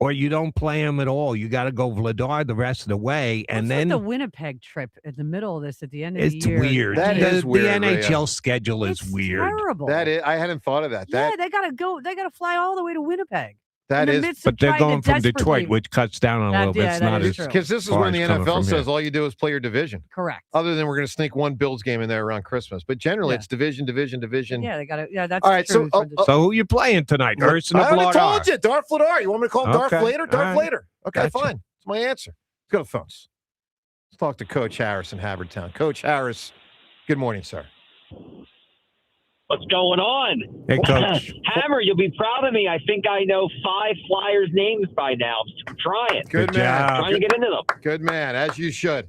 or you don't play him at all. You got to go Vladar the rest of the way. And What's then with the Winnipeg trip in the middle of this at the end of the it's year? weird. That is weird, The Rhea. NHL schedule is weird. Terrible. That is. I hadn't thought of that. Yeah, they gotta go. They gotta fly all the way to Winnipeg. That in the is- midst of But they're trying to going from Detroit, desperately- which cuts down a little bit. It's not as Because this is far when the as coming NFL from says here. all you do is play your division. Correct. Other than we're going to sneak one Bills game in there around Christmas. But generally, it's division. Yeah, they gotta. Yeah, that's All right, true. so, So who you playing tonight? Urson or I already Vladar? told you, Darth Vladar. You want me to call him Darth Okay, later? all Darth right. later. Okay, Gotcha. fine. That's my answer. Let's go to the phones. Let's talk to Coach Harris in Havertown. Coach Harris, good morning, sir. What's going on? Hey, Coach. Hammer, you'll be proud of me. I think I know 5 Flyers names by now. I'm trying. Good man. Trying to get into them. Good man, as you should.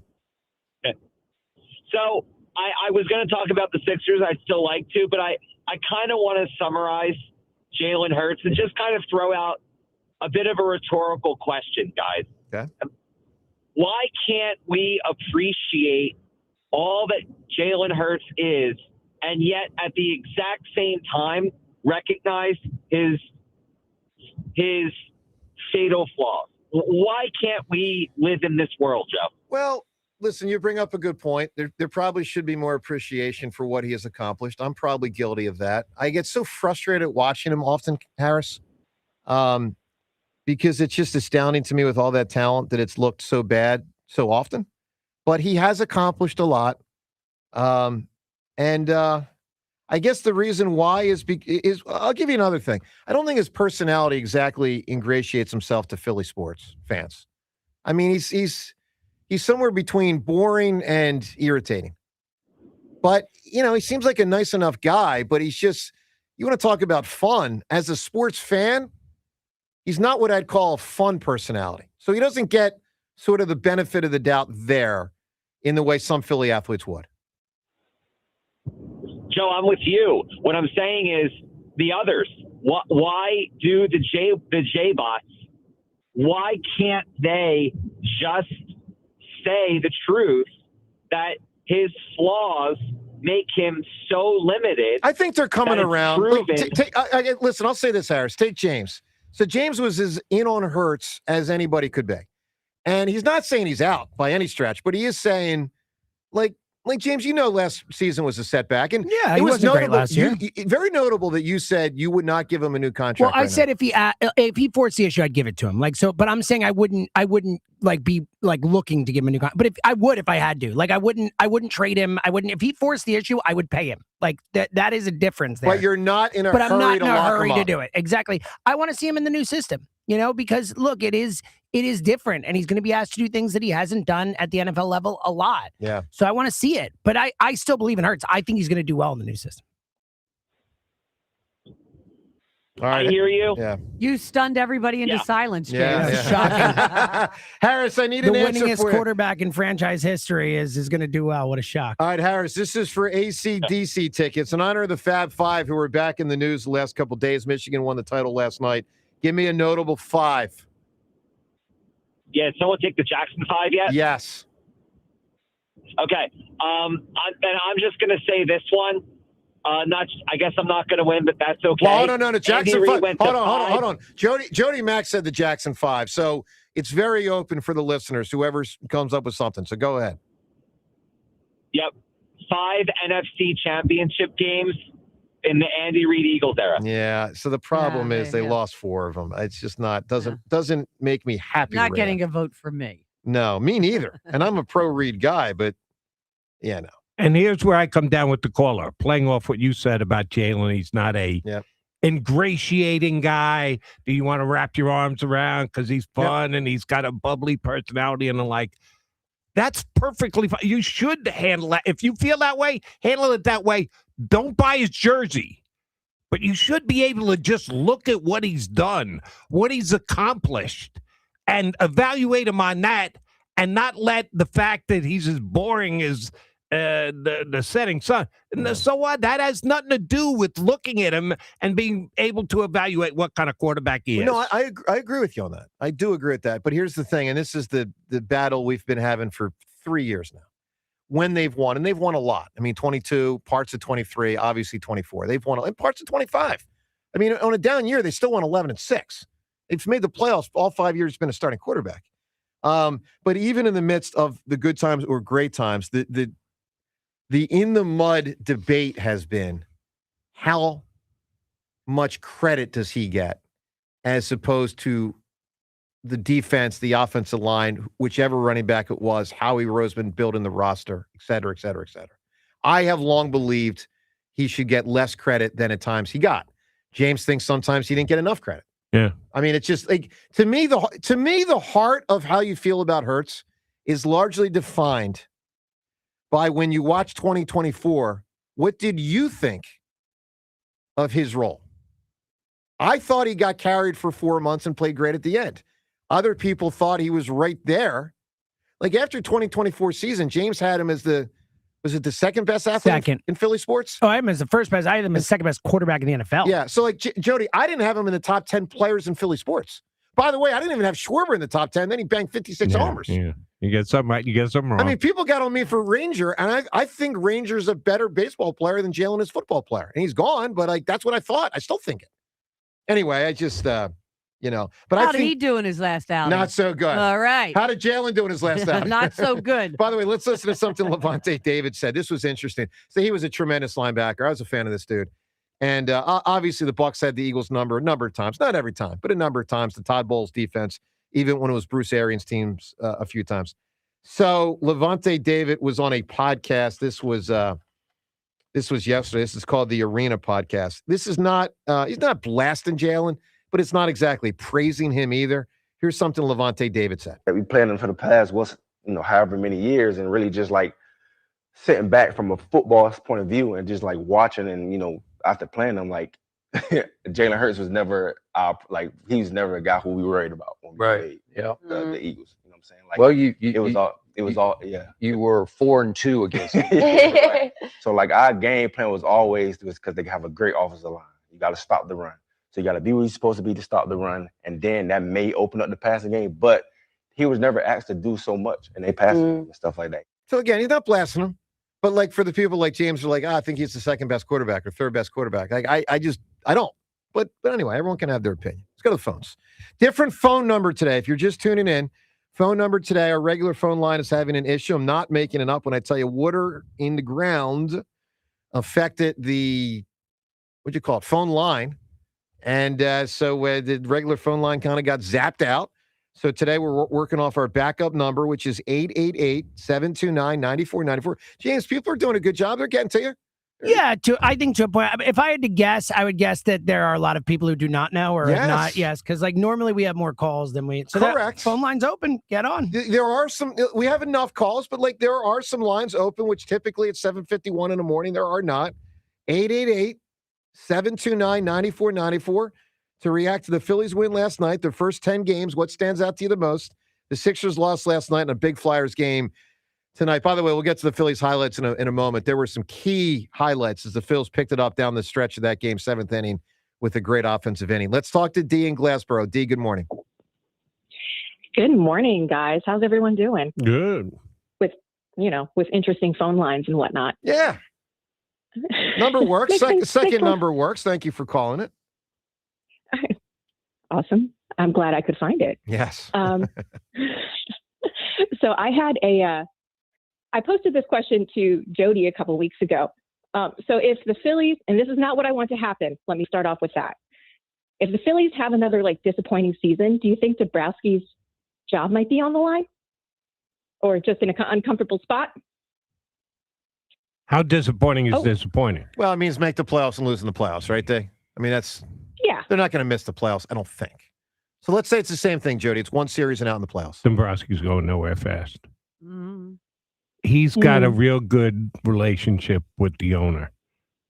So I was going to talk about the Sixers. I'd still like to, but I kind of want to summarize Jalen Hurts and just kind of throw out a bit of a rhetorical question, guys. Okay. Why can't we appreciate all that Jalen Hurts is, and yet at the exact same time recognize his fatal flaws? Why can't we live in this world, Joe? Well, listen, you bring up a good point. There probably should be more appreciation for what he has accomplished. I'm probably guilty of that. I get so frustrated watching him often, Harris, because it's just astounding to me with all that talent that it's looked so bad so often. But he has accomplished a lot. And I guess the reason why is I'll give you another thing. I don't think his personality exactly ingratiates himself to Philly sports fans. I mean, he's somewhere between boring and irritating. But, you know, he seems like a nice enough guy, but he's just, you want to talk about fun. As a sports fan, he's not what I'd call a fun personality. So he doesn't get sort of the benefit of the doubt there in the way some Philly athletes would. Joe, I'm with you. What I'm saying is the others. Why do the J-bots, why can't they just say the truth that his flaws make him so limited? I think they're coming that it's around. proven- Look, listen, I'll say this, Harris. Take James. So James was as in on Hurts as anybody could be. And he's not saying he's out by any stretch, but he is saying, like James, you know, last season was a setback. And Yeah, it he was wasn't great notable, last year. very notable that you said you would not give him a new contract. Well, I right said now. if he forced the issue, I'd give it to him. Like so, but I'm saying I wouldn't like be like looking to give him a new contract. But if I had to, like I wouldn't trade him. I wouldn't if he forced the issue, I would pay him. Like that is a difference there. But you're not in a but hurry I'm not in to a lock hurry him to up. do it. Exactly. I want to see him in the new system, you know, because look, it is different, and he's going to be asked to do things that he hasn't done at the NFL level a lot. Yeah. So I want to see it, but I still believe in Hurts. I think he's going to do well in the new system. All right. I hear you. Yeah. You stunned everybody into silence, James. Yeah. Harris, I need The an answer winningest for you. quarterback in franchise history is going to do well. What a shock. All right, Harris, this is for AC/DC tickets. In honor of the Fab Five who were back in the news the last couple of days. Michigan won the title last night. Give me a notable 5. Yeah, someone take the Jackson 5 yet? Yes. Okay. And I'm just going to say this one. I guess I'm not going to win, but that's okay. Well, no. Jackson 5. Hold on. Jody Mack said the Jackson 5. So it's very open for the listeners, whoever comes up with something. So go ahead. Yep. 5 NFC championship games in the Andy Reid Eagles era. Yeah. So the problem is they lost 4 of them. It's just doesn't make me happy. Not getting a vote from me. No, me neither. And I'm a pro Reid guy, but yeah, no. And here's where I come down with the caller, playing off what you said about Jalen. He's not a ingratiating guy. Do you want to wrap your arms around because he's fun and he's got a bubbly personality and the like? That's perfectly fine. You should handle that. If you feel that way, handle it that way. Don't buy his jersey. But you should be able to just look at what he's done, what he's accomplished, and evaluate him on that and not let the fact that he's as boring as the setting sun. So what? That has nothing to do with looking at him and being able to evaluate what kind of quarterback he is. No, I agree with you on that. I do agree with that. But here's the thing, and this is the battle we've been having for 3 years now. When they've won, and they've won a lot. I mean, 22, parts of 23, obviously 24. They've won, and parts of 25. I mean, on a down year, they still won 11-6. They've made the playoffs all 5 years, been a starting quarterback. But even in the midst of the good times or great times, the in the mud debate has been how much credit does he get as opposed to the defense, the offensive line, whichever running back it was, Howie Roseman building the roster, et cetera, et cetera, et cetera. I have long believed he should get less credit than at times he got. James thinks sometimes he didn't get enough credit. Yeah. I mean, it's just like to me the heart of how you feel about Hurts is largely defined by when you watch 2024, what did you think of his role? I thought he got carried for 4 months and played great at the end. Other people thought he was right there. Like after 2024 season, James had him as was it the second best athlete in Philly sports? Oh, I had him as the first best. I had him as second best quarterback in the NFL. Yeah. So like Jody, I didn't have him in the top 10 players in Philly sports. By the way, I didn't even have Schwarber in the top 10. Then he banged 56 homers. Yeah. You get something right, you get something wrong. I mean, people got on me for Ranger, and I think Ranger's a better baseball player than Jalen is football player. And he's gone, but like that's what I thought. I still think it. Anyway, I just But how did he do in his last outing? Not so good. All right. How did Jalen do in his last outing? Not so good. By the way, let's listen to something Levante David said. This was interesting. So he was a tremendous linebacker. I was a fan of this dude. And obviously the Bucs had the Eagles number a number of times. Not every time, but a number of times. The Todd Bowles defense, even when it was Bruce Arians' teams a few times. So Levante David was on a podcast. This was yesterday. This is called the Arena Podcast. This is not he's not blasting Jalen, but it's not exactly praising him either. Here's something Levante David said. We played him for the past however many years, and really just like sitting back from a football point of view and just like watching and after playing him, like Jalen Hurts was never he's never a guy who we worried about when we played the Eagles. You know what I'm saying? Like, Well, it was all. You were 4-2 against him. Right. So like our game plan was always because they have a great offensive line. You got to stop the run. So you got to be where you're supposed to be to stop the run, and then that may open up the passing game. But he was never asked to do so much, and they passed him and stuff like that. So again, he's not blasting him, but like for the people like James, are like, I think he's the second best quarterback or third best quarterback. Like I don't. But anyway, everyone can have their opinion. Let's go to the phones. Different phone number today. If you're just tuning in, phone number today, our regular phone line is having an issue. I'm not making it up when I tell you water in the ground affected the phone line. And so the regular phone line kind of got zapped out. So today we're working off our backup number, which is 888-729-9494. James, people are doing a good job. They're getting to you. Yeah, I think to a point. If I had to guess, I would guess that there are a lot of people who do not know or have not. Yes, because like normally we have more calls than we. So correct. Phone line's open. Get on. There are some. We have enough calls, but like there are some lines open, which typically at 7:51 in the morning there are not. 888-729-9494. to react to the Phillies win last night, their first 10 games. What stands out to you the most? The Sixers lost last night in a big Flyers game tonight. By the way, we'll get to the Phillies highlights in a moment. There were some key highlights as the Phils picked it up down the stretch of that game, 7th inning, with a great offensive inning. Let's talk to Dee in Glassboro. Dee, good morning. Good morning, guys. How's everyone doing? Good. With interesting phone lines and whatnot. Yeah. Number works. Second number works. Thank you for calling it. Awesome. I'm glad I could find it. Yes. So I posted this question to Jody a couple weeks ago. So if the Phillies, and this is not what I want to happen, let me start off with that. If the Phillies have another disappointing season, do you think Dombrowski's job might be on the line? Or just in an uncomfortable spot? How disappointing is disappointing? Well, it means make the playoffs and lose in the playoffs, right, Dee? I mean, they're not going to miss the playoffs, I don't think. So let's say it's the same thing, Jody. It's one series and out in the playoffs. Dombrowski's going nowhere fast. He's got a real good relationship with the owner.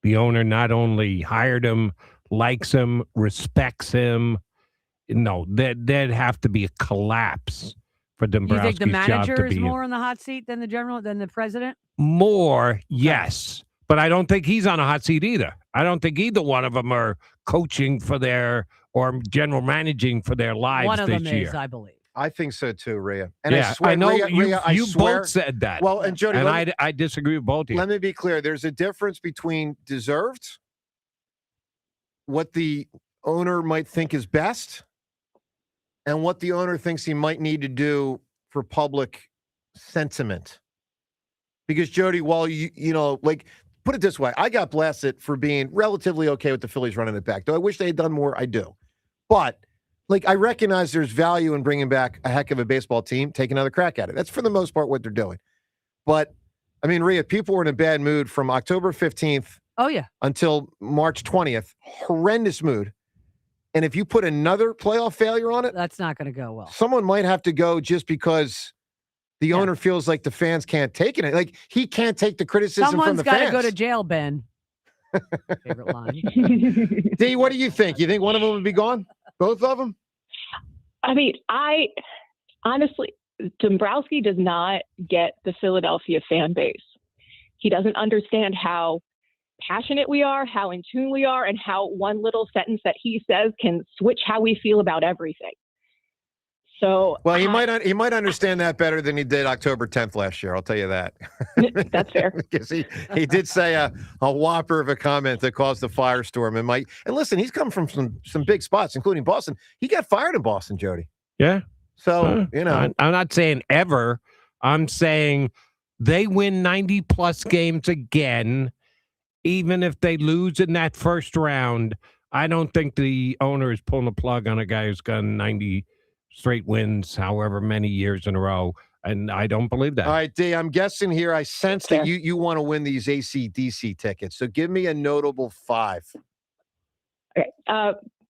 The owner not only hired him, likes him, respects him. No, there'd have to be a collapse for Dombrowski's You think the job to manager is be more on the hot seat than the president? More, yes. But I don't think he's on a hot seat either. I don't think either one of them are coaching for or general managing for their lives One of this them year. is, I believe. I think so too, Rhea. And yeah, I swear, I know Rhea, you swear, both said that. Well, and Jody, and I disagree with both of you. Let me be clear. There's a difference between deserved, what the owner might think is best, and what the owner thinks he might need to do for public sentiment. Because Jody, while put it this way, I got blasted for being relatively okay with the Phillies running it back. Though I wish they had done more, I do. But I recognize there's value in bringing back a heck of a baseball team, take another crack at it. That's for the most part what they're doing. But I mean, Rhea, people were in a bad mood from October 15th until March 20th. Horrendous mood. And if you put another playoff failure on it, that's not going to go well. Someone might have to go just because the owner feels like the fans can't take it. He can't take the criticism from the fans. Someone's got to go to jail, Ben. Favorite line. Dee, what do you think? You think one of them would be gone? Both of them? I mean, honestly, Dombrowski does not get the Philadelphia fan base. He doesn't understand how passionate we are, how in tune we are, and how one little sentence that he says can switch how we feel about everything. So, well, he might understand that better than he did October 10th last year. I'll tell you that. That's fair. Because he did say a whopper of a comment that caused the firestorm. And listen, he's come from some big spots, including Boston. He got fired in Boston, Jody. Yeah. So I'm not saying ever. I'm saying they win 90+ games again, even if they lose in that first round. I don't think the owner is pulling the plug on a guy who's gotten 90 straight wins, however many years in a row. And I don't believe that. All right, Dee, I'm guessing here, I sense that you want to win these AC/DC tickets. So give me a notable 5. Okay.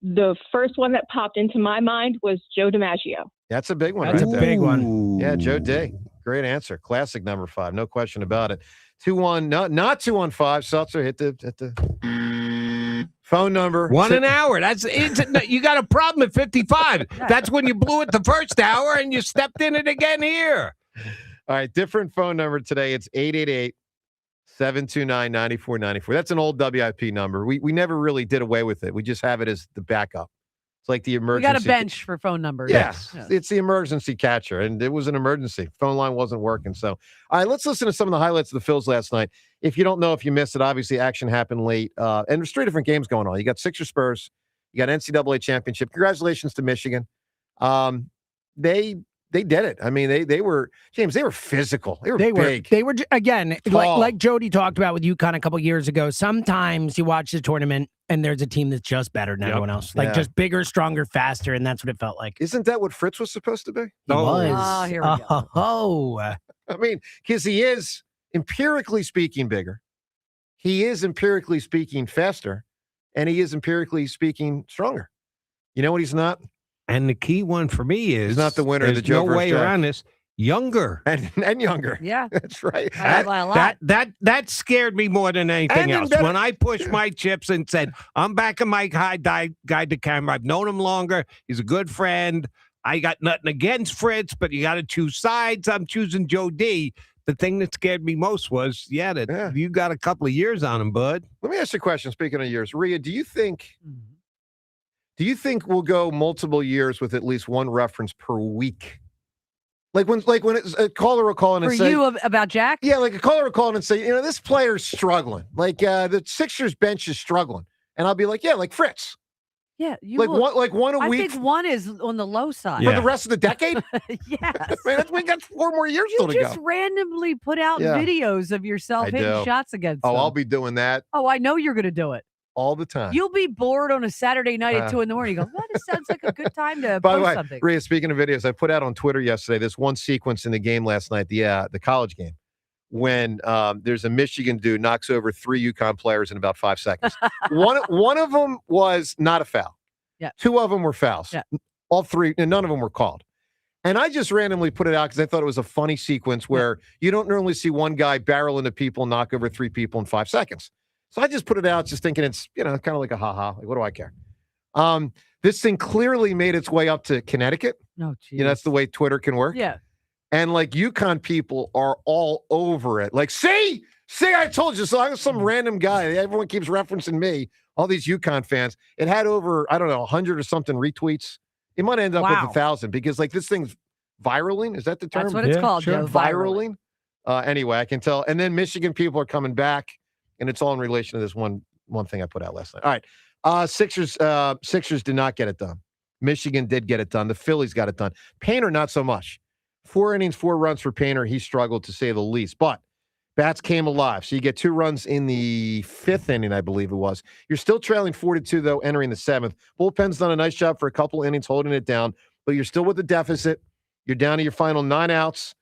The first one that popped into my mind was Joe DiMaggio. That's a big one. That's right a there. big one. Yeah, Joe D. Great answer. Classic number 5. No question about it. 2-1, not 2-1-5. Seltzer hit the phone number. 1 an hour. You got a problem at 55. That's when you blew it the first hour and you stepped in it again here. All right, different phone number today. It's 888-729-9494. That's an old WIP number. We never really did away with it. We just have it as the backup. It's like the emergency. We got a bench for phone numbers. Yes. It's the emergency catcher, and it was an emergency. Phone line wasn't working. So, all right, let's listen to some of the highlights of the Phils last night. If you don't know, if you missed it, obviously action happened late. And there's 3 different games going on. You got Sixers Spurs. You got NCAA championship. Congratulations to Michigan. They did it. I mean, they were, James, they were physical. They were big. They were, again, like Jody talked about with UConn a couple years ago. Sometimes you watch the tournament and there's a team that's just better than everyone else. Just bigger, stronger, faster, and that's what it felt like. Isn't that what Fritz was supposed to be? He was. Oh, here we go. I mean, because he is, empirically speaking, bigger. He is, empirically speaking, faster. And he is, empirically speaking, stronger. You know what he's not? And the key one for me is he's not the winner of the Joe no way Jack. around this. younger. And younger. Yeah. That's right. By a lot. That scared me more than anything And else. better- When I pushed my chips and said, I'm backing my guy to camera. I've known him longer. He's a good friend. I got nothing against Fritz, but you got to choose sides. I'm choosing Joe D. The thing that scared me most was, you got a couple of years on him, bud. Let me ask you a question. Speaking of years, Rhea, do you think we'll go multiple years with at least one reference per week? Like when it's a caller will call in and For say, you about Jack? yeah, like a caller will call in and say, this player's struggling. Like the Sixers bench is struggling, and I'll be like, yeah, like Fritz. Yeah, you Like will. one a I week think one is on the low side. for the rest of the decade. Yes. Man, we got 4 more years You still to just go. randomly put out Yeah. videos of yourself I hitting do. shots against Oh, them. I'll be doing that Oh, I know you're going to do it. all the time. You'll be bored on a Saturday night at 2 in the morning. You go, that sounds like a good time to By the post way, something. Rhea, speaking of videos, I put out on Twitter yesterday this one sequence in the game last night, the college game, when there's a Michigan dude knocks over 3 UConn players in about 5 seconds. One of them was not a foul. Yeah. 2 of them were fouls. Yeah. All 3, and none of them were called. And I just randomly put it out because I thought it was a funny sequence where you don't normally see one guy barrel into people, knock over 3 people in 5 seconds. So I just put it out just thinking it's, kind of like a ha-ha. Like, what do I care? This thing clearly made its way up to Connecticut. Oh, geez. That's the way Twitter can work. Yeah. And like UConn people are all over it. Like, see, I told you. So I was some random guy. Everyone keeps referencing me. All these UConn fans. It had over, I don't know, 100 or something retweets. It might end up with 1,000 because like this thing's viraling. Is that the term? That's what it's called, Joe. Viraling. Anyway, I can tell. And then Michigan people are coming back, and it's all in relation to this one thing I put out last night. All right. Sixers did not get it done. Michigan did get it done. The Phillies got it done. Painter, not so much. 4 innings, 4 runs for Painter. He struggled, to say the least. But bats came alive. So you get 2 runs in the 5th inning, I believe it was. You're still trailing 4-2, though, entering the 7th. Bullpen's done a nice job for a couple innings holding it down, but you're still with the deficit. You're down to your final 9 outs.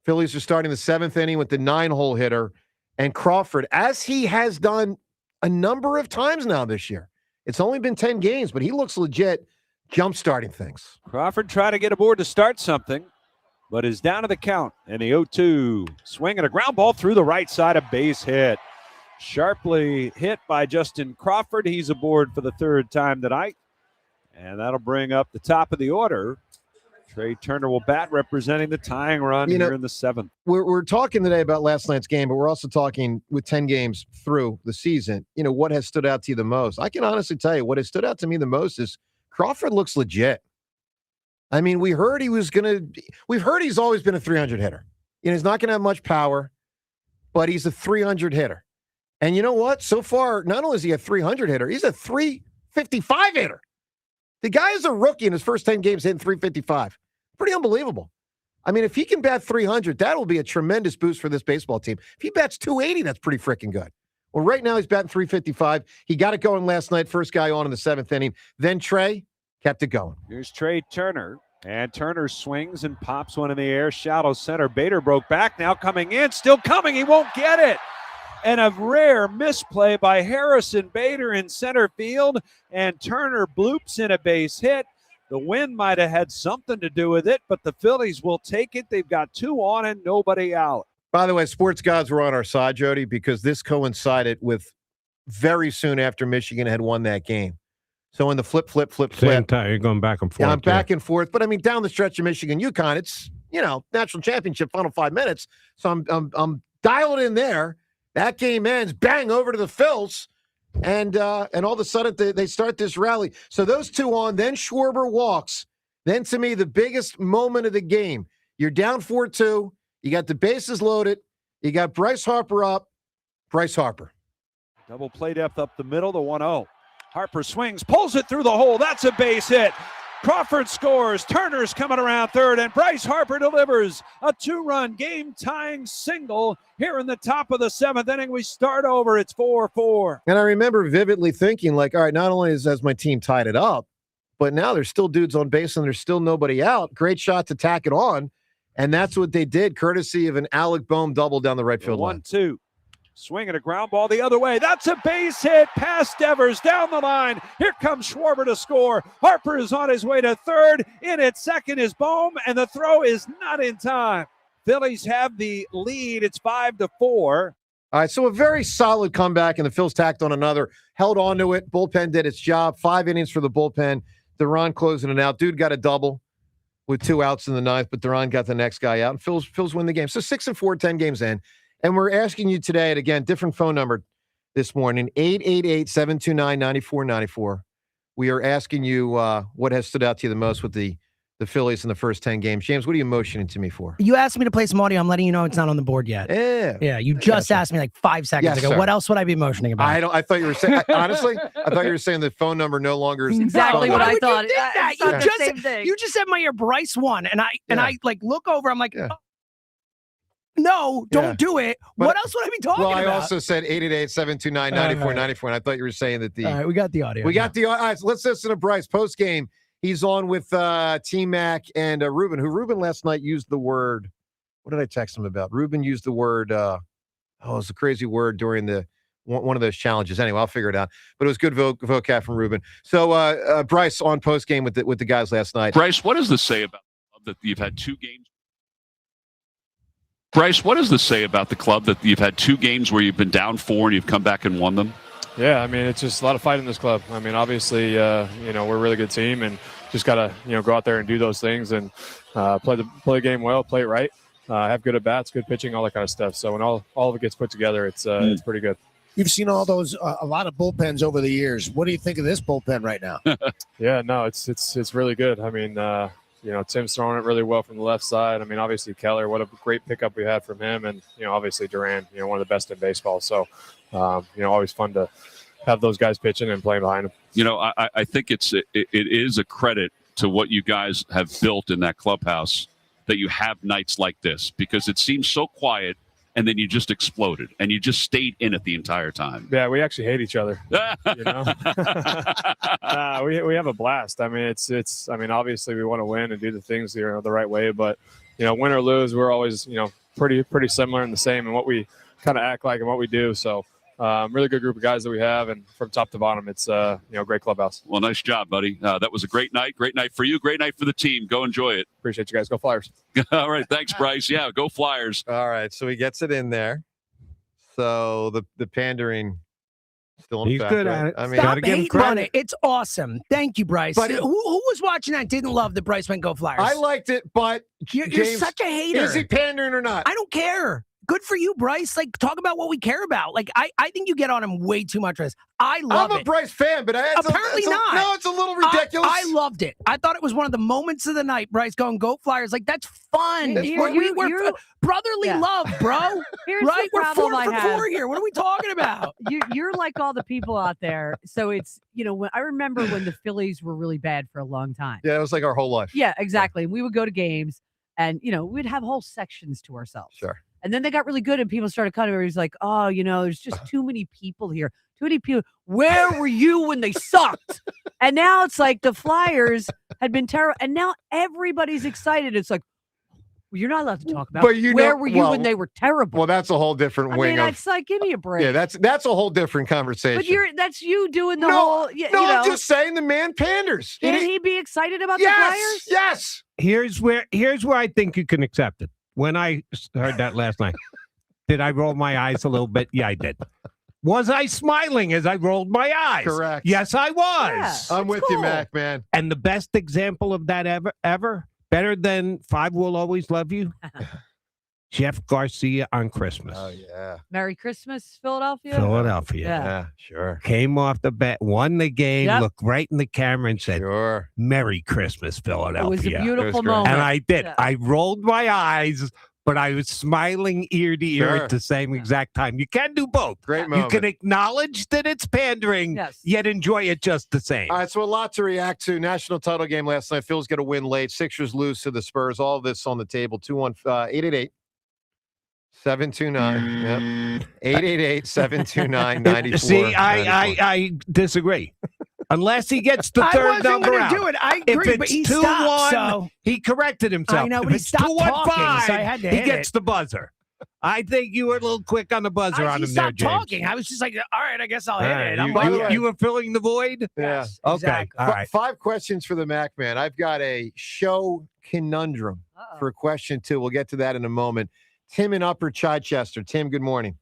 Phillies are starting the 7th inning with the 9-hole hitter. And Crawford, as he has done a number of times now this year. It's only been 10 games, but he looks legit jump-starting things. Crawford trying to get aboard to start something, but is down to the count in the 0-2. Swinging a ground ball through the right side, a base hit. Sharply hit by Justin Crawford. He's aboard for the 3rd time tonight. And that'll bring up the top of the order. Trey Turner will bat, representing the tying run here in the 7th. We're talking today about last night's game, but we're also talking with 10 games through the season. What has stood out to you the most? I can honestly tell you what has stood out to me the most is Crawford looks legit. I mean, we've heard he's always been a 300 hitter. He's not going to have much power, but he's a 300 hitter. And you know what? So far, not only is he a 300 hitter, he's a 355 hitter. The guy is a rookie in his first 10 games hitting 355. Pretty unbelievable. I mean, if he can bat 300, that will be a tremendous boost for this baseball team. If he bats 280, that's pretty freaking good. Well, right now he's batting 355. He got it going last night, first guy on in the 7th inning. Then Trey kept it going. Here's Trey Turner. And Turner swings and pops one in the air. Shallow center. Bader broke back. Now coming in. Still coming. He won't get it. And a rare misplay by Harrison Bader in center field. And Turner bloops in a base hit. The wind might have had something to do with it, but the Phillies will take it. They've got 2 on and nobody out. By the way, sports gods were on our side, Jody, because this coincided with very soon after Michigan had won that game. So in the flip. Same time, you're going back and forth. Yeah, I'm back and forth. But I mean, down the stretch of Michigan, UConn, it's, national championship, final 5 minutes. So I'm dialed in there. That game ends, bang, over to the Phils. And all of a sudden they start this rally. So those 2 on, then Schwarber walks. Then to me, the biggest moment of the game. You're down 4-2. You got the bases loaded. You got Bryce Harper up. Bryce Harper. Double play depth up the middle, the 1-0. Harper swings, pulls it through the hole. That's a base hit. Crawford scores. Turner's coming around 3rd, and Bryce Harper delivers a 2-run game-tying single here in the top of the 7th inning. We start over. It's 4-4. And I remember vividly thinking, like, all right, not only has my team tied it up, but now there's still dudes on base and there's still nobody out. Great shot to tack it on. And that's what they did, courtesy of an Alec Boehm double down the right field line. 1-2. Swing and a ground ball the other way. That's a base hit past Devers down the line. Here comes Schwarber to score. Harper is on his way to third. In at second is Bohm, and the throw is not in time. Phillies have the lead. It's 5-4. All right, so a very solid comeback, and the Phils tacked on another, held on to it. Bullpen did its job. 5 innings for the bullpen. Duran closing it out. Dude got a double with 2 outs in the ninth, but Duran got the next guy out, and Phils win the game. So 6-4, 10 games in. And we're asking you today, and again, different phone number this morning, 888-729-9494. We are asking you what has stood out to you the most with the Phillies in the first 10 games. James, what are you motioning to me for? You asked me to play some audio. I'm letting you know it's not on the board yet. Yeah. You just asked me like 5 seconds ago. sir. What else would I be motioning about? I thought you were saying, honestly, I thought you were saying the phone number no longer is Exactly what I thought. You just said my ear, Bryce won, and I like look over. I'm like, oh, no, don't do it. What else would I be talking about? Well, I also said 888-729-9494, and I thought you were saying that All right, we got the audio. We got the audio. All right, so let's listen to Bryce post game. He's on with T-Mac and Ruben, who Ruben last night used the word. What did I text him about? Ruben used the word. It's a crazy word during one of those challenges. Anyway, I'll figure it out. But it was good vocab from Ruben. So Bryce on post game with the guys last night. Bryce, what does this say about that you've had 2 games? Bryce, what does this say about the club that you've had 2 games where you've been down 4 and you've come back and won them? Yeah, I mean, it's just a lot of fight in this club. I mean, obviously, we're a really good team and just got to, go out there and do those things and play the game well, play it right, have good at-bats, good pitching, all that kind of stuff. So when all of it gets put together, it's pretty good. You've seen all those, a lot of bullpens over the years. What do you think of this bullpen right now? Yeah, no, it's really good. I mean, Tim's throwing it really well from the left side. I mean, obviously Keller, what a great pickup we had from him, and obviously Duran, one of the best in baseball. So, always fun to have those guys pitching and playing behind him. I think it is a credit to what you guys have built in that clubhouse that you have nights like this, because it seems so quiet. And then you just exploded, and you just stayed in it the entire time. Yeah, we actually hate each other. We have a blast. I mean, it's. I mean, obviously we want to win and do the things the right way, but win or lose, we're always pretty similar and the same in what we kind of act like and what we do. So. Really good group of guys that we have, and from top to bottom, it's great clubhouse. Well, nice job, buddy. That was a great night for you, great night for the team. Go enjoy it. Appreciate you guys. Go Flyers. All right, thanks, Bryce. Yeah, go Flyers. All right, so he gets it in there. So the pandering still in He's effect, good right? at it. I mean, Stop hating on it. It's awesome. Thank you, Bryce. But who was watching that didn't love that Bryce went go Flyers? I liked it, but you're James, such a hater. Is he pandering or not? I don't care. Good for you, Bryce. Like, talk about what we care about. Like, I think you get on him way too much for this. I love it. I'm a Bryce fan, but apparently not. No, it's a little ridiculous. I loved it. I thought it was one of the moments of the night. Bryce going go Flyers. Like, that's fun. We're brotherly love, bro. Here's right? the We're problem 4 I for have. 4 here. What are we talking about? You're like all the people out there. So it's when I remember when the Phillies were really bad for a long time. Yeah, it was like our whole life. Yeah, exactly. We would go to games, and we'd have whole sections to ourselves. Sure. And then they got really good, and people started coming over. He's like, oh, there's just too many people here. Too many people. Where were you when they sucked? And now it's like the Flyers had been terrible. And now everybody's excited. It's like, well, you're not allowed to talk about where were you when they were terrible. Well, that's a whole different wing of. It's like, give me a break. Yeah, that's a whole different conversation. But that's you doing the whole. I'm just saying the man panders. Can he be excited about the Flyers? Yes. Here's where I think you can accept it. When I heard that last night, did I roll my eyes a little bit? Yeah, I did. Was I smiling as I rolled my eyes? Correct. Yes, I was. Yeah, I'm with you, Mac, man. And the best example of that ever, better than 5 Will Always Love You, Jeff Garcia on Christmas. Oh, yeah. Merry Christmas, Philadelphia. Yeah, sure. Came off the bat, won the game, looked right in the camera and said, sure. Merry Christmas, Philadelphia. It was a beautiful moment. And I did. Yeah. I rolled my eyes, but I was smiling ear to ear Sure. at the same exact time. You can do both. Great moment. You can acknowledge that it's pandering, yet enjoy it just the same. All right, so a lot to react to. National title game last night. Phil's get a win late. Sixers lose to the Spurs. All of this on the table. 888. 729. Yep. 888-729-94. See, I disagree. Unless he gets the third number out. Do it. I agree, if it's but he 2-1, stopped, so. he corrected himself. I know, if but he it's stopped 2-1-5, talking, so I had to he hit gets it. the buzzer. I think you were a little quick on the buzzer on him there, stopped James. talking. I was just like, all right, I guess I'll hit it. You were filling the void? Yeah. Okay. Exactly. All right. 5 questions for the Mac Man. I've got a show conundrum for question 2. We'll get to that in a moment. Tim in Upper Chichester. Tim, good morning.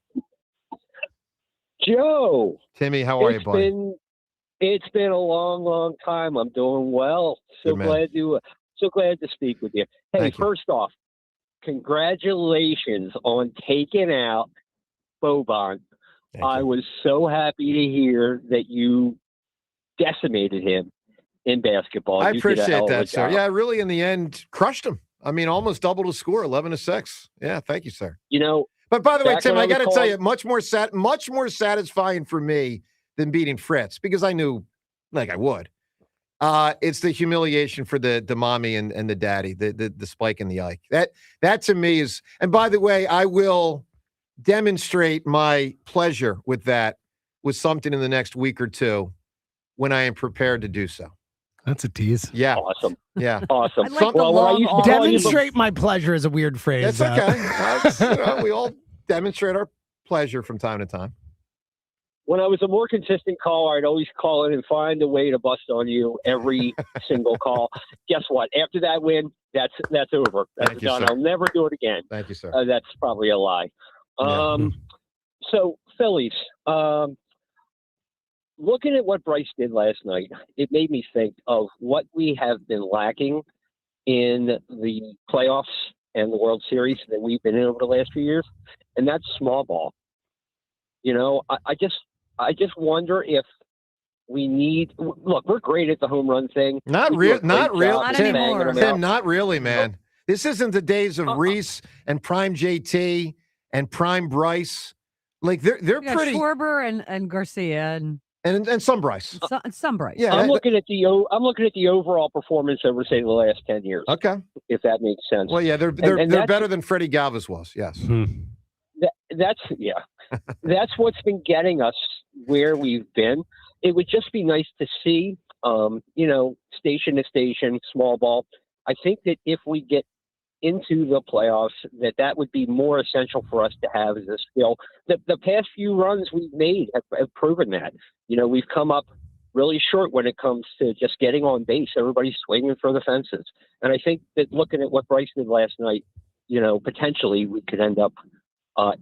Joe. Timmy, how are you, buddy? It's been a long time. I'm doing well. Good man. So glad to speak with you. Hey, Thank you. first off, congratulations on taking out Boban. I was so happy to hear that you decimated him in basketball. I You did a hell appreciate of a that, sir. job. Yeah, really, in the end, crushed him. I mean, almost doubled his score, 11-6. Yeah, thank you, sir. You know, but by the way, back Tim, when I got to was tell calling- you, much more satisfying for me than beating Fritz, because I knew, like I would. It's the humiliation for the mommy and the daddy, the spike in the ike. That to me is. And by the way, I will demonstrate my pleasure with that with something in the next week or two when I am prepared to do so. That's a tease. Yeah. Awesome. Yeah. Awesome. I like Well, what I used to call you demonstrate my pleasure is a weird phrase. That's okay. We all demonstrate our pleasure from time to time. When I was a more consistent caller, I'd always call in and find a way to bust on you every single call. Guess what? After that win, that's over. That's Thank you, done. sir. I'll never do it again. Thank you, sir. That's probably a lie. So, Phillies, looking at what Bryce did last night, it made me think of what we have been lacking in the playoffs and the World Series that we've been in over the last few years, and that's small ball. You know, I just wonder if we need. Look, we're great at the home run thing. Not We do a real, great not job real, of Tim. banging them Tim, out. not really, man. This isn't the days of Reese and Prime JT and Prime Bryce. Like they're You got pretty, Schwarber and Garcia and some Bryce. Some Bryce. Yeah, I'm looking at the overall performance over, say, the last 10 years. Okay, if that makes sense. Well, yeah, they're And that's- better than Freddie Galvis was. Yes. That's that's what's been getting us where we've been. It would just be nice to see, station to station, small ball. I think that if we get into the playoffs, that would be more essential for us to have as a skill. The past few runs we've made have proven that. You know, we've come up really short when it comes to just getting on base. Everybody's swinging for the fences. And I think that looking at what Bryce did last night, potentially we could end up,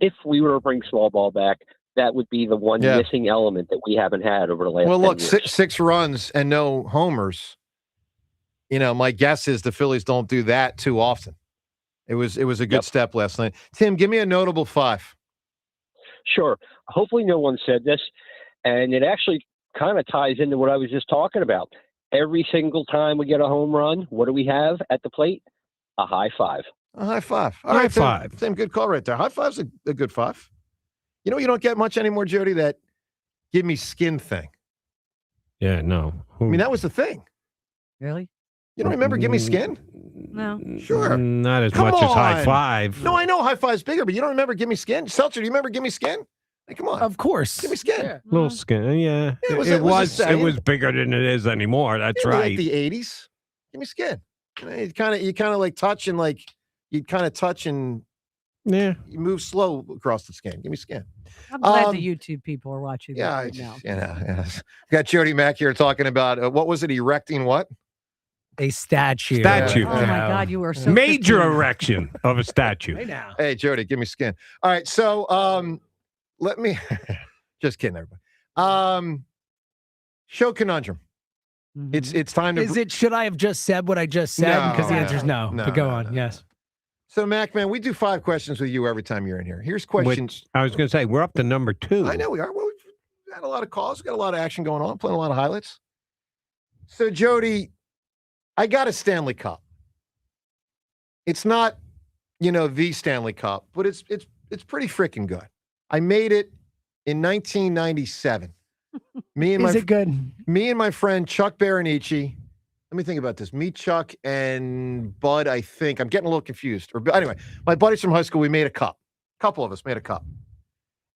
if we were to bring small ball back, that would be the one missing element that we haven't had over the last 10 look, years. six runs and no homers. My guess is the Phillies don't do that too often. It was a good step last night. Tim, give me a notable 5. Sure. Hopefully no one said this, and it actually kind of ties into what I was just talking about. Every single time we get a home run, what do we have at the plate? A high five. A high five. All High right, Tim. five. Tim, good call right there. High five's a good 5. You don't get much anymore, Jody, that give me skin thing. Yeah, no. I mean, that was the thing. Really? You don't remember give me skin? No. Sure. Not as Come much as high on. five. No, I know high five's bigger, but you don't remember give me skin? Seltzer, do you remember give me skin? Hey, come on. Of course. Give me skin. Little skin, yeah. Yeah, it was a saying. bigger than it is anymore. That's Yeah, right. Like the 80s. Give me skin. You kind of like touch and like you kind of touch and you move slow across the skin. Give me skin. I'm glad the YouTube people are watching Yeah, this right now. yeah. Got Jody Mack here talking about what was it? Erecting what? A statue. Statue. Oh my God, you are so Major 15. erection of a statue. Hey now. Hey, Jody, give me skin. All right, so let me just kidding, everybody. Show conundrum. It's time to. Is it? Should I have just said what I just said? No, Because the answer is no. no, But go no, on. Yes. So, Mac, man, we do 5 questions with you every time you're in here. Here's questions. Which I was going to say, we're up to number 2. I know we are. Well, we've had a lot of calls. We've got a lot of action going on. Playing a lot of highlights. So, Jody, I got a Stanley Cup. It's not, the Stanley Cup, but it's pretty freaking good. I made it in 1997. Is it good? Me and my friend Chuck Baranici. Let me think about this. Me, Chuck, and Bud, I think. I'm getting a little confused. Anyway, my buddies from high school, we made a cup. A couple of us made a cup.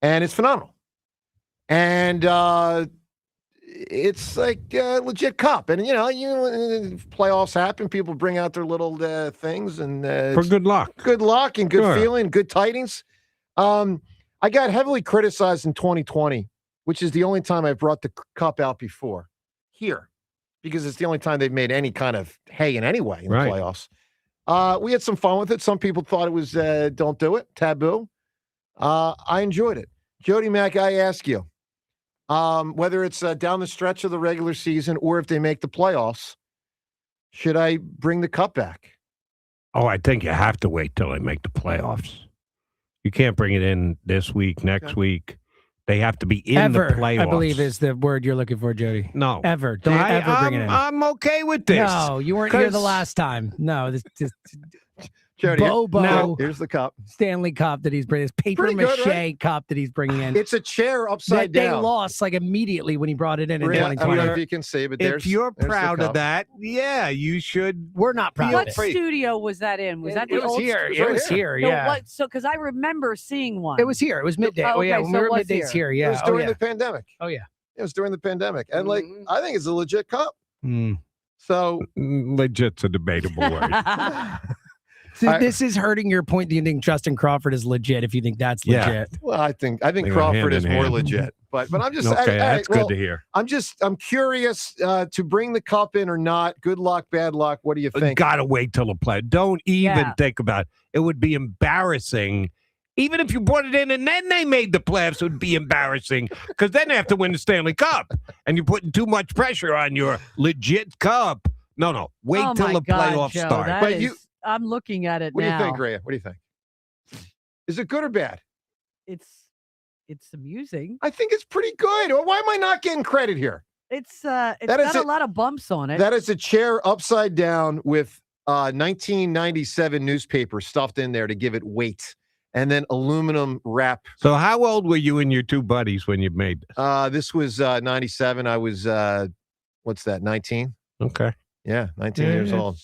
And it's phenomenal. And it's like a legit cup. And, playoffs happen. People bring out their little things. And For good luck. Good luck and good Sure. feeling, good tidings. I got heavily criticized in 2020, which is the only time I brought the cup out before here, because it's the only time they've made any kind of hay in any way in the playoffs. We had some fun with it. Some people thought it was don't do it, taboo. I enjoyed it. Jody Mack, I ask you, whether it's down the stretch of the regular season or if they make the playoffs, should I bring the cup back? Oh, I think you have to wait till they make the playoffs. You can't bring it in this week, next week. They have to be in the playoffs. I believe is the word you're looking for, Jody. No. Ever. Don't ever bring it in. I'm okay with this. No, you weren't here the last time. No, this Jody, Bobo. Here's the cup. Stanley Cup that he's bringing. This paper Pretty good, mache right? cup that he's bringing in. It's a chair upside They down. lost like immediately when he brought it in I don't 2020. know if you can see, but If you're there's the proud of cup. that, yeah, you should. We're not proud What of it. studio was that in? Was that It the was old here. studio? It was here, No, yeah. So, because I remember seeing one. It was here. It was midday. Oh, Oh, yeah. okay, When so we it were was middays here. It Yeah. was Oh, during yeah. the pandemic. Oh, yeah. It was during the pandemic. And I think it's a legit cup. So legit's a debatable word. So this is hurting your point that you think Justin Crawford is legit if you think that's Yeah. legit. Well, I think They go Crawford hand is in more hand. legit. But I'm just Okay, all right, that's good to hear. I'm curious to bring the cup in or not. Good luck, bad luck. What do you think? Gotta wait till the play. Don't even Yeah. think about it. It would be embarrassing. Even if you brought it in and then they made the playoffs, it would be embarrassing because then they have to win the Stanley Cup. And you're putting too much pressure on your legit cup. No. Wait Oh till my the God, playoffs Joe, start. that But is- I'm looking at it What do now. you think, Rhea? What do you think? Is it good or bad? It's amusing. I think it's pretty good. Why am I not getting credit here? It's That is got a it. lot of bumps on it. That is a chair upside down with 1997 newspaper stuffed in there to give it weight, and then aluminum wrap. So how old were you and your two buddies when you made this? This was 97. I was what's that? 19. Okay. Yeah, 19 years old.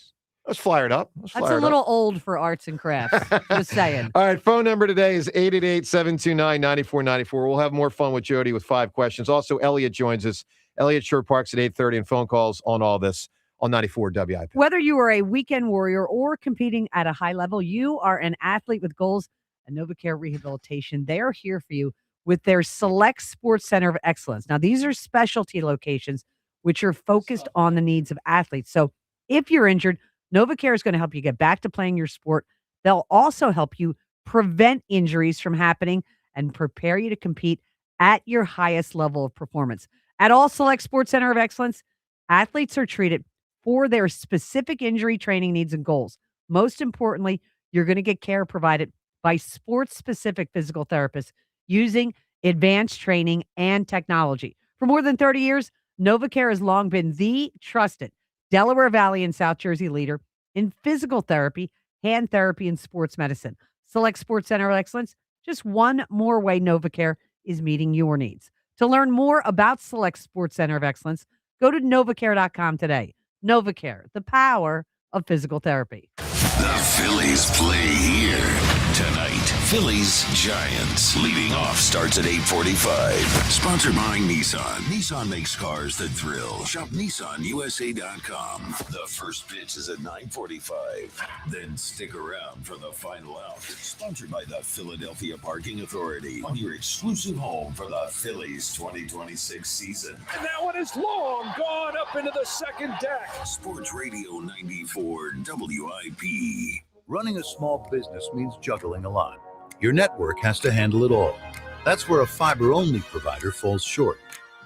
I was fired up. That's a little old for arts and crafts. Just saying. All right, phone number today is 888-729-9494. We'll have more fun with Jody with 5 questions. Also, Elliot joins us. Elliot Shore Parks at 8:30 and phone calls on all this on 94 WIP. Whether you are a weekend warrior or competing at a high level, you are an athlete with goals at NovaCare Rehabilitation. They are here for you with their Select Sports Center of Excellence. Now, these are specialty locations which are focused on the needs of athletes. So if you're injured, NovaCare is going to help you get back to playing your sport. They'll also help you prevent injuries from happening and prepare you to compete at your highest level of performance. At all Select Sports Center of Excellence, athletes are treated for their specific injury training needs and goals. Most importantly, you're going to get care provided by sports-specific physical therapists using advanced training and technology. For more than 30 years, NovaCare has long been the trusted Delaware Valley and South Jersey leader in physical therapy, hand therapy, and sports medicine. Select Sports Center of Excellence, just one more way NovaCare is meeting your needs. To learn more about Select Sports Center of Excellence, go to novacare.com today. NovaCare, the power of physical therapy. The Phillies play here tonight. Phillies Giants. Leading off starts at 8:45. Sponsored by Nissan. Nissan makes cars that thrill. Shop NissanUSA.com. The first pitch is at 9:45. Then stick around for the final out. Sponsored by the Philadelphia Parking Authority. On your exclusive home for the Phillies 2026 season. And that one is long gone up into the second deck. Sports Radio 94 WIP. Running a small business means juggling a lot. Your network has to handle it all. That's where a fiber-only provider falls short.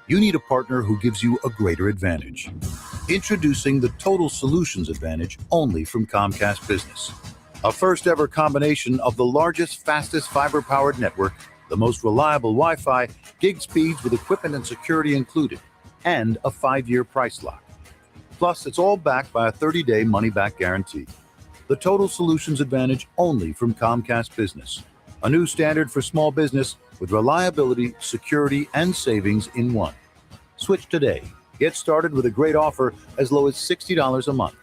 You need a partner who gives you a greater advantage. Introducing the Total Solutions Advantage only from Comcast Business. A first-ever combination of the largest, fastest fiber-powered network, the most reliable Wi-Fi, gig speeds with equipment and security included, and a 5-year price lock. Plus, it's all backed by a 30-day money-back guarantee. The Total Solutions Advantage only from Comcast Business. A new standard for small business with reliability, security, and savings in one. Switch today. Get started with a great offer as low as $60 a month.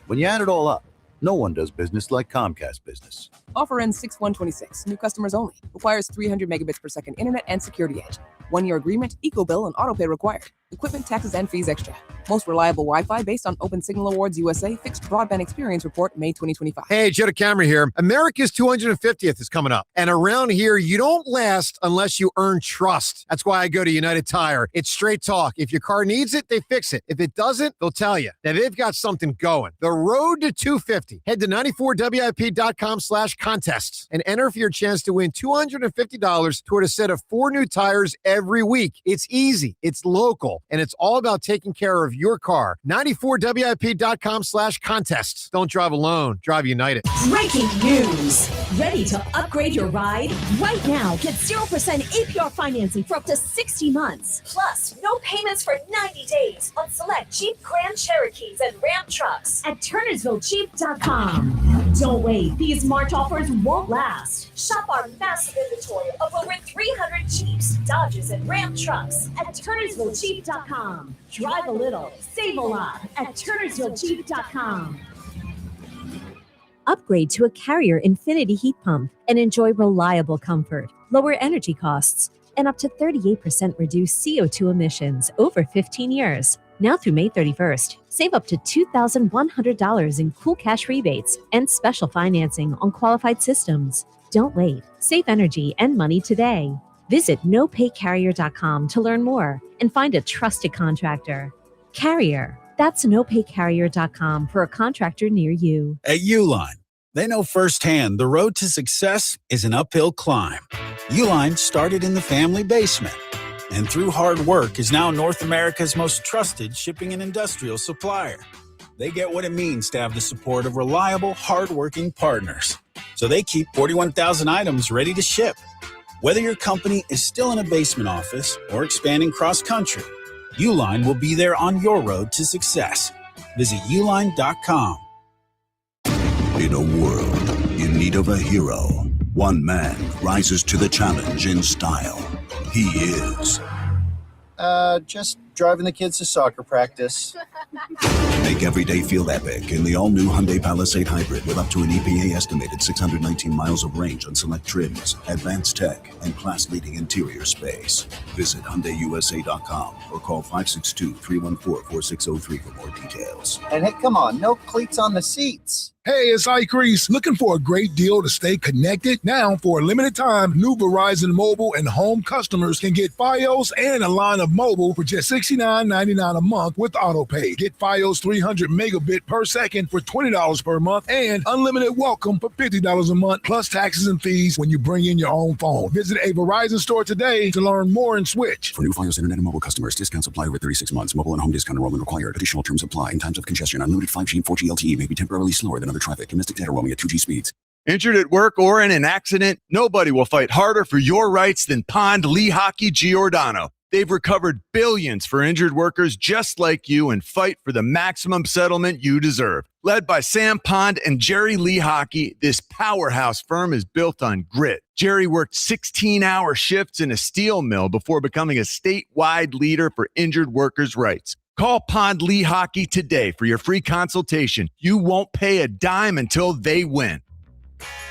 When you add it all up, no one does business like Comcast Business. Offer ends 6/1/26. New customers only. Requires 300 megabits per second internet and security edge. 1-year agreement, eco bill, and auto pay required. Equipment, taxes, and fees extra. Most reliable Wi-Fi based on Open Signal Awards USA Fixed Broadband Experience Report, May 2025. Hey, Joe DeCamera here. America's 250th is coming up. And around here, you don't last unless you earn trust. That's why I go to United Tire. It's straight talk. If your car needs it, they fix it. If it doesn't, they'll tell you. Now, they've got something going. The road to 250. Head to 94WIP.com/contests and enter for your chance to win $250 toward a set of 4 new tires every week. It's easy. It's local. And it's all about taking care of your car. 94WIP.com/contests. Don't drive alone. Drive United. Breaking news. Ready to upgrade your ride? Right now, get 0% APR financing for up to 60 months. Plus, no payments for 90 days on select Jeep Grand Cherokees and Ram trucks at TurnersvilleJeep.com. Don't wait. These March offers won't last. Shop our massive inventory of over 300 Jeeps, Dodges, and Ram trucks at TurnersvilleJeep.com. Drive a little, save a lot at TurnersvilleJeep.com. Upgrade to a Carrier Infinity heat pump and enjoy reliable comfort, lower energy costs, and up to 38% reduced CO2 emissions over 15 years. Now through May 31st, save up to $2,100 in cool cash rebates and special financing on qualified systems. Don't wait. Save energy and money today. Visit nopaycarrier.com to learn more and find a trusted contractor. Carrier. That's nopaycarrier.com for a contractor near you. At Uline, they know firsthand the road to success is an uphill climb. Uline started in the family basement, and through hard work is now North America's most trusted shipping and industrial supplier. They get what it means to have the support of reliable, hardworking partners. So they keep 41,000 items ready to ship. Whether your company is still in a basement office or expanding cross-country, Uline will be there on your road to success. Visit uline.com. In a world in need of a hero, one man rises to the challenge in style. He is Just driving the kids to soccer practice. Make every day feel epic in the all-new Hyundai Palisade Hybrid with up to an EPA-estimated 619 miles of range on select trims, advanced tech, and class-leading interior space. Visit HyundaiUSA.com or call 562-314-4603 for more details. And hey, come on, no cleats on the seats. Hey, it's Ike Reese. Looking for a great deal to stay connected? Now, for a limited time, new Verizon mobile and home customers can get Fios and a line of mobile for just $69.99 a month with AutoPay. Get Fios 300 megabit per second for $20 per month and unlimited welcome for $50 a month, plus taxes and fees when you bring in your own phone. Visit a Verizon store today to learn more and switch. For new Fios internet and mobile customers, discounts apply over 36 months. Mobile and home discount enrollment required. Additional terms apply. In times of congestion, unlimited 5G and 4G LTE may be temporarily slower than other traffic. Domestic data roaming at 2G speeds. Injured at work or in an accident? Nobody will fight harder for your rights than Pond Lehocky Giordano. They've recovered billions for injured workers just like you and fight for the maximum settlement you deserve. Led by Sam Pond and Jerry Lehocky, this powerhouse firm is built on grit. Jerry worked 16-hour shifts in a steel mill before becoming a statewide leader for injured workers' rights. Call Pond Lehocky today for your free consultation. You won't pay a dime until they win.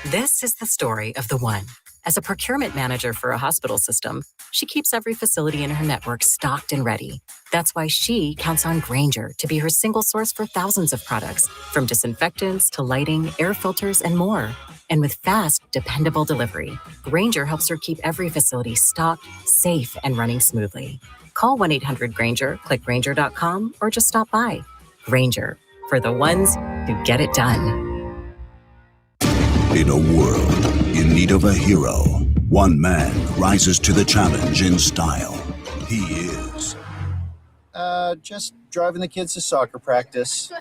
This is the story of the one. As a procurement manager for a hospital system, she keeps every facility in her network stocked and ready. That's why she counts on Grainger to be her single source for thousands of products, from disinfectants to lighting, air filters, and more. And with fast, dependable delivery, Grainger helps her keep every facility stocked, safe, and running smoothly. Call 1-800-GRAINGER, click Grainger.com, or just stop by. Grainger, for the ones who get it done. In a world in need of a hero, one man rises to the challenge in style. He is Just driving the kids to soccer practice.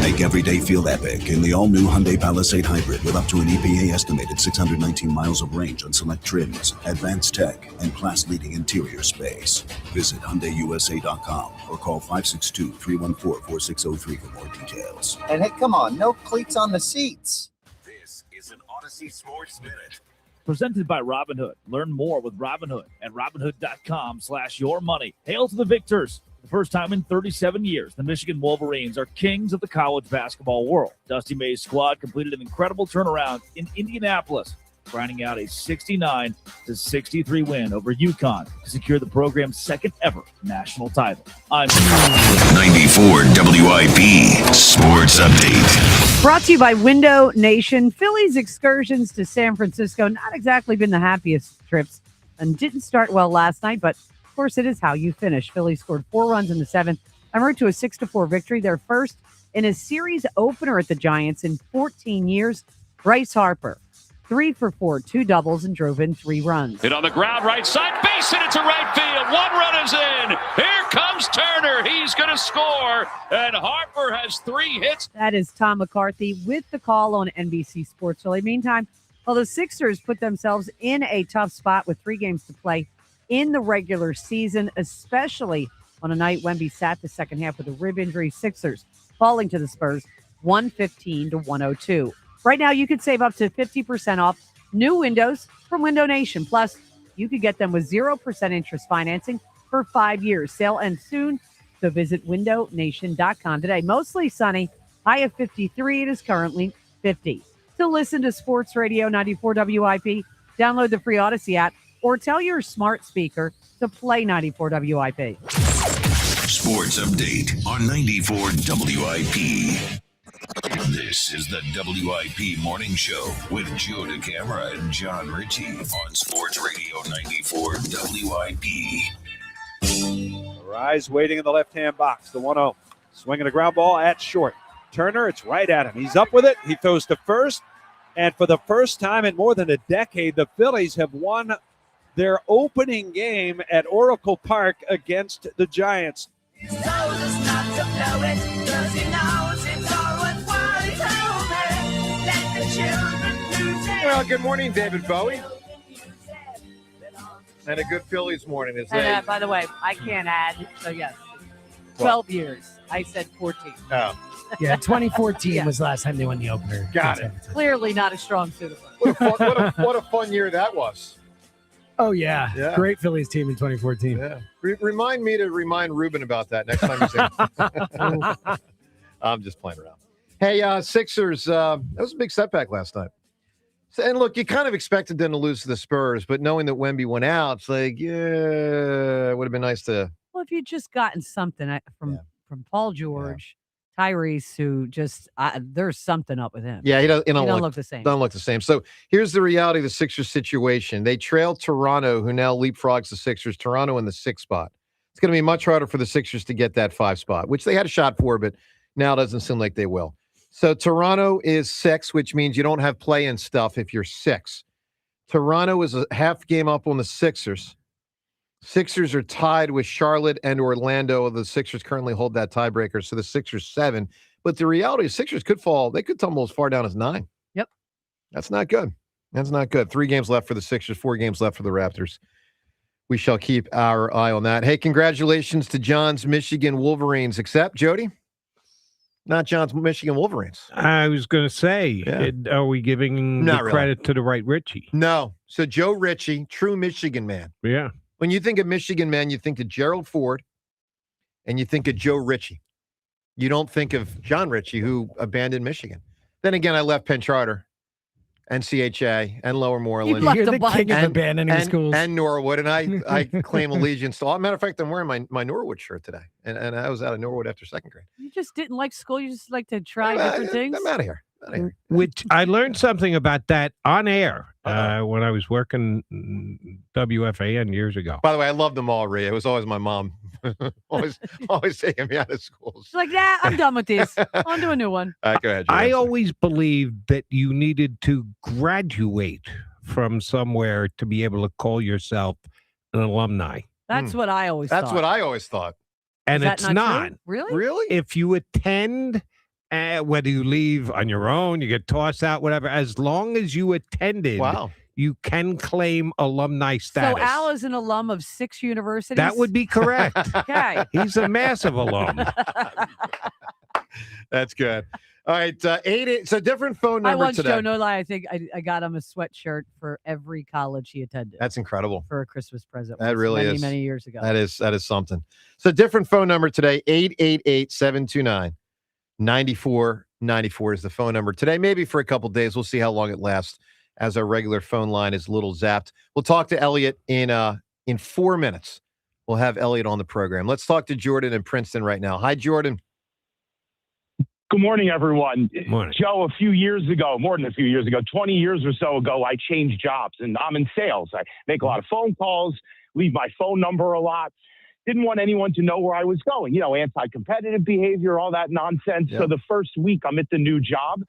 Make every day feel epic in the all-new Hyundai Palisade Hybrid with up to an EPA-estimated 619 miles of range on select trims, advanced tech, and class-leading interior space. Visit HyundaiUSA.com or call 562-314-4603 for more details. And hey, come on, no cleats on the seats. This is an Odyssey Sports Minute. Presented by Robinhood. Learn more with Robinhood at Robinhood.com/yourmoney. Hail to the victors. The first time in 37 years, the Michigan Wolverines are kings of the college basketball world. Dusty May's squad completed an incredible turnaround in Indianapolis. grinding out a 69-63 win over UConn to secure the program's second ever national title. I'm 94 WIP Sports Update. Brought to you by Window Nation. Phillies excursions to San Francisco, not exactly been the happiest trips, and didn't start well last night, but of course it is how you finish. Phillies scored 4 runs in the 7th, en route to a 6-4 victory, their first in a series opener at the Giants in 14 years. Bryce Harper, 3 for 4, 2 doubles, and drove in 3 runs. Hit on the ground, right side, base hit into right field. 1 run is in. Here comes Turner. He's going to score, and Harper has 3 hits. That is Tom McCarthy with the call on NBC Sports Philly. Meantime, well, the Sixers put themselves in a tough spot with 3 games to play in the regular season, especially on a night Wemby sat the second half with a rib injury. Sixers falling to the Spurs 115-102. Right now, you could save up to 50% off new windows from Window Nation. Plus, you could get them with 0% interest financing for 5 years. Sale ends soon, so visit windownation.com today. Mostly sunny, high of 53. It is currently 50. To listen to Sports Radio 94 WIP, download the free Odyssey app or tell your smart speaker to play 94 WIP. Sports Update on 94 WIP. This is the WIP Morning Show with Joe DeCamara and John Ritchie on Sports Radio 94 WIP. Rise waiting in the left-hand box. The 1-0. Swinging a ground ball at short. Turner, it's right at him. He's up with it. He throws to first. And for the first time in more than a decade, the Phillies have won their opening game at Oracle Park against the Giants. Well, good morning, David Bowie. And a good Phillies morning. By the way, I can't add, so yes. 12 years. I said 14. Oh. Yeah, 2014 was the last time they won the opener. Got it. Clearly not a strong suit of What a fun year that was. Oh, yeah. Yeah. Great Phillies team in 2014. Yeah. Remind me to remind Ruben about that next time you see him. I'm just playing around. Hey, Sixers, that was a big setback last night. And look, you kind of expected them to lose to the Spurs, but knowing that Wemby went out, it's like, yeah, it would have been nice to. Well, if you'd just gotten something from Paul George, Tyrese, who just there's something up with him. Yeah, he doesn't look the same. Doesn't look the same. So here's the reality of the Sixers situation. They trail Toronto, who now leapfrogs the Sixers. Toronto in the 6th spot. It's going to be much harder for the Sixers to get that 5 spot, which they had a shot for, but now it doesn't seem like they will. So Toronto is 6, which means you don't have play-in stuff if you're 6. Toronto is a half game up on the Sixers. Sixers are tied with Charlotte and Orlando. The Sixers currently hold that tiebreaker, so the Sixers 7. But the reality is Sixers could fall. They could tumble as far down as 9. Yep. That's not good. That's not good. 3 games left for the Sixers, 4 games left for the Raptors. We shall keep our eye on that. Hey, congratulations to John's Michigan Wolverines. Except, Jody? Not John's Michigan Wolverines. I was going to say, are we giving the credit to the right Ritchie? No. So Joe Ritchie, true Michigan man. Yeah. When you think of Michigan man, you think of Gerald Ford and you think of Joe Ritchie. You don't think of John Ritchie, who abandoned Michigan. Then again, I left Penn Charter and CHA and Lower Moreland. You're the king of abandoning schools. And Norwood, and I claim allegiance to all. Matter of fact, I'm wearing my Norwood shirt today, and I was out of Norwood after 2nd grade. You just didn't like school. You just like to try different things. I'm out of here. Which I learned something about that on air when I was working WFAN years ago. By the way, I loved them all, Rhea. It was always my mom. always taking me out of school. She's like, nah, I'm done with these. On to a new one. Go ahead. I always believed that you needed to graduate from somewhere to be able to call yourself an alumni. That's what I always thought. That's what I always thought. And it's not. Really? Really? If you attend, whether you leave on your own, you get tossed out, whatever, as long as you attended, you can claim alumni status. So Al is an alum of 6 universities? That would be correct. Okay. He's a massive alum. That's good. All right. 8. So different phone number I once, today. Joe, no lie, I think I got him a sweatshirt for every college he attended. That's incredible. For a Christmas present. That really many, is. Many years ago. That is something. So different phone number today. 888-729-9494 is the phone number today. Maybe for a couple days. We'll see how long it lasts as our regular phone line is a little zapped. We'll talk to Elliot in 4 minutes. We'll have Elliot on the program. Let's talk to Jordan in Princeton right now. Hi, Jordan. Good morning, everyone. Morning. Joe, a few years ago, more than a few years ago, 20 years or so ago, I changed jobs, and I'm in sales. I make a lot of phone calls, leave my phone number a lot. Didn't want anyone to know where I was going. You know, anti-competitive behavior, all that nonsense. Yeah. So the first week I'm at the new job,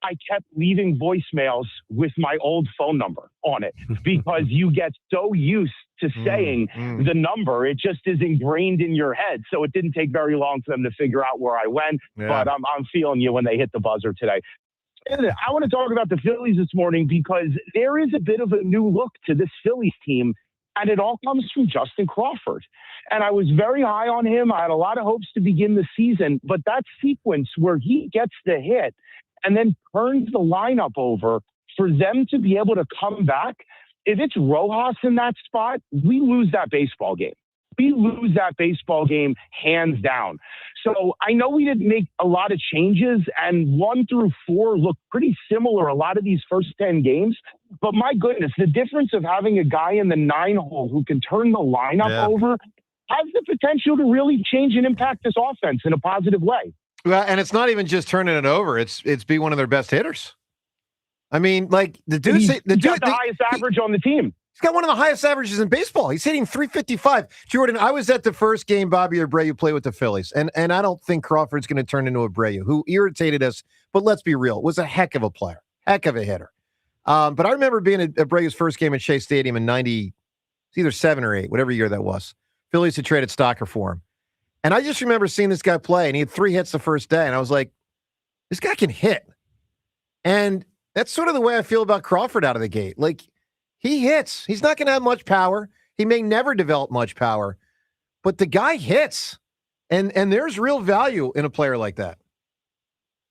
I kept leaving voicemails with my old phone number on it because you get so used to saying the number, it just is ingrained in your head. So it didn't take very long for them to figure out where I went, but I'm feeling you when they hit the buzzer today. And I want to talk about the Phillies this morning because there is a bit of a new look to this Phillies team, and it all comes from Justin Crawford. And I was very high on him. I had a lot of hopes to begin the season, but that sequence where he gets the hit and then turns the lineup over for them to be able to come back. If it's Rojas in that spot, we lose that baseball game. We lose that baseball game hands down. So I know we didn't make a lot of changes, and 1 through 4 look pretty similar, a lot of these first 10 games. But my goodness, the difference of having a guy in the 9-hole who can turn the lineup over has the potential to really change and impact this offense in a positive way. Well, and it's not even just turning it over. It's be one of their best hitters. I mean, like the dude, He's got the highest average on the team. He's got one of the highest averages in baseball. He's hitting 355. Jordan, I was at the first game Bobby Abreu played with the Phillies, and I don't think Crawford's going to turn into Abreu, who irritated us. But let's be real, was a heck of a player, heck of a hitter. But I remember being at Abreu's first game at Shea Stadium in '90, it's either 7 or 8, whatever year that was. Phillies had traded Stocker for him. And I just remember seeing this guy play, and he had 3 hits the first day, and I was like, this guy can hit. And that's sort of the way I feel about Crawford out of the gate. Like, he hits. He's not going to have much power. He may never develop much power, but the guy hits. And there's real value in a player like that.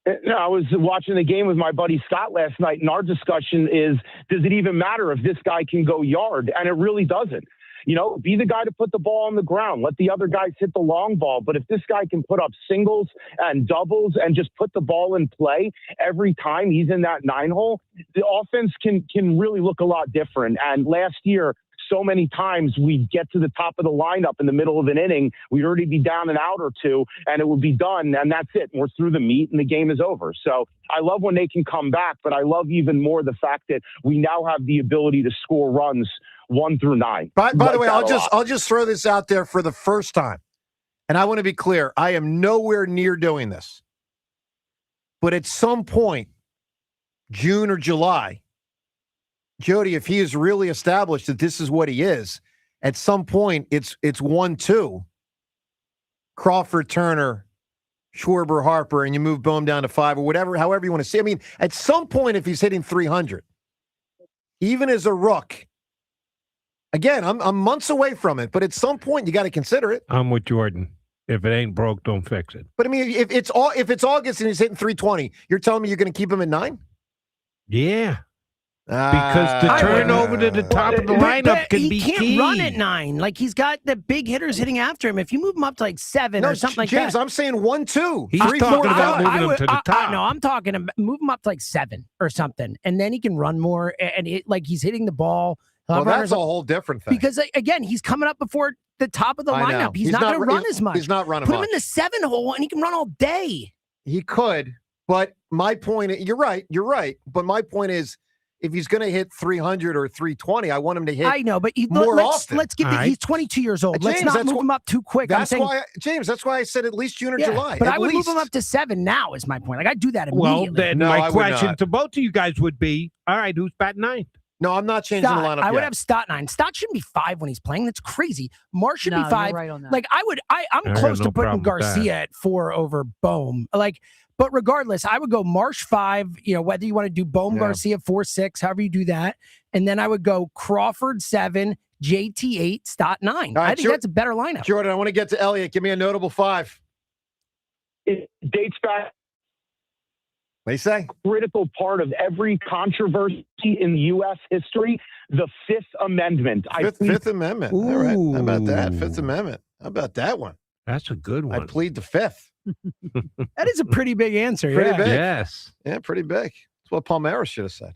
I was watching the game with my buddy Scott last night, and our discussion is, does it even matter if this guy can go yard? And it really doesn't. You know, be the guy to put the ball on the ground. Let the other guys hit the long ball. But if this guy can put up singles and doubles and just put the ball in play every time he's in that 9-hole, the offense can really look a lot different. And last year, so many times we'd get to the top of the lineup in the middle of an inning, we'd already be down an out or two, and it would be done, and that's it. And we're through the meat, and the game is over. So I love when they can come back, but I love even more the fact that we now have the ability to score runs 1 through 9. By the way, I'll just throw this out there for the first time, and I want to be clear. I am nowhere near doing this, but at some point, June or July, Jody, if he is really established that this is what he is, at some point it's 1-2. Crawford, Turner, Schwarber, Harper, and you move Bohm down to 5 or whatever, however you want to see. I mean, at some point, if he's hitting 300, even as a rook, again, I'm months away from it, but at some point you got to consider it. I'm with Jordan. If it ain't broke, don't fix it. But I mean, if it's August and he's hitting 320, you're telling me you're going to keep him at 9? Yeah. Because the turnover to the top of the lineup can be key. He can't run at 9. Like, he's got the big hitters hitting after him. If you move him up to like 7 or something like James, that. I'm saying 1-2. He's talking about moving him to the top. No, I'm talking about move him up to like 7 or something, and then he can run more. And like he's hitting the ball. Well, that's a whole different thing. Because again, he's coming up before the top of the lineup. He's not going to run as much. He's not running. Put him in the 7-hole, and he can run all day. He could, but my point. You're right. But my point is, if he's going to hit 300 or 320, I want him to hit. I know, but more often. Let's give he's 22 years old. Let's not move him up too quick. That's why I said at least June or July. But I would move him up to 7 now. Is my point. Like, I'd do that immediately. Well, then my question to both of you guys would be: all right, who's batting 9th? No, I'm not changing the lineup. I would have Stott 9. Stott shouldn't be 5 when he's playing. That's crazy. Marsh should be 5. You're right on that. Like, I'm close to putting Garcia at 4 over Bohm. Like, but regardless, I would go Marsh 5. You know, whether you want to do Bohm, Garcia 4, 6, however you do that, and then I would go Crawford 7, JT 8, Stott 9. I think that's a better lineup. Jordan, I want to get to Elliot. Give me a notable 5. It dates back. What do you say? Critical part of every controversy in U.S. history, the Fifth Amendment. Fifth Amendment. All right. How about that? Fifth Amendment. How about that one? That's a good one. I plead the Fifth. That is a pretty big answer. Pretty big. Yes. Yeah, pretty big. That's what Palmeiras should have said.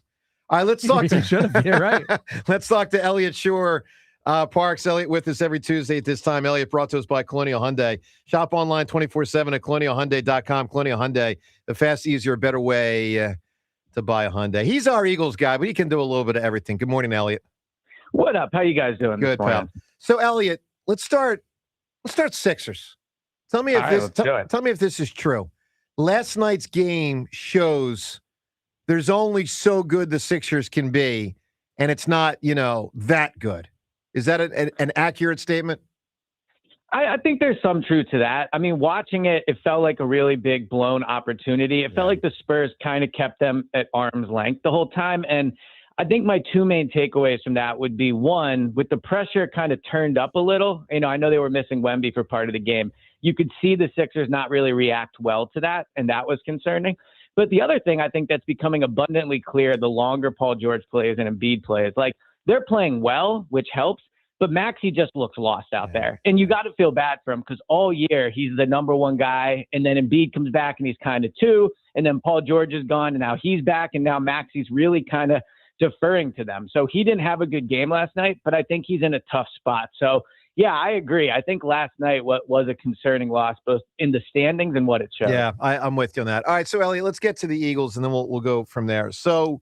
All right, let's talk to should have. You're right. Let's talk to Elliot Shore. Parks. Elliot with us every Tuesday at this time. Elliot brought to us by Colonial Hyundai. Shop online 24/7 at colonialhyundai.com. Colonial Hyundai, the fast, easier, better way to buy a Hyundai. He's our Eagles guy, but he can do a little bit of everything. Good morning, Elliot. What up? How you guys doing? Good, pal. So, Elliot, let's start Sixers. Tell me if tell me if this is true. Last night's game shows there's only so good the Sixers can be, and it's not, that good. Is that an accurate statement? I think there's some truth to that. I mean, watching it, it felt like a really big blown opportunity. It felt like the Spurs kind of kept them at arm's length the whole time. And I think my two main takeaways from that would be, one, with the pressure kind of turned up a little. I know they were missing Wemby for part of the game. You could see the Sixers not really react well to that, and that was concerning. But the other thing I think that's becoming abundantly clear the longer Paul George plays and Embiid plays, like they're playing well, which helps. But Maxey just looks lost out there. And you got to feel bad for him because all year he's the number one guy. And then Embiid comes back and he's kind of two. And then Paul George is gone and now he's back. And now Maxey's really kind of deferring to them. So he didn't have a good game last night, but I think he's in a tough spot. So, yeah, I agree. I think last night was a concerning loss, both in the standings and what it showed. Yeah, I'm with you on that. All right, so, Elliot, let's get to the Eagles and then we'll go from there. So,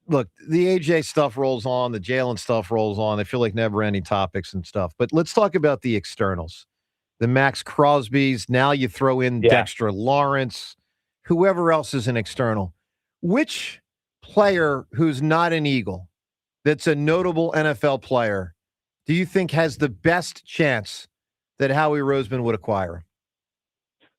look, the AJ stuff rolls on, the Jalen stuff rolls on. They feel like never-ending topics and stuff. But let's talk about the externals. The Max Crosbys. Now you throw in Dexter Lawrence, whoever else is an external. Which player who's not an Eagle, that's a notable NFL player, do you think has the best chance that Howie Roseman would acquire him?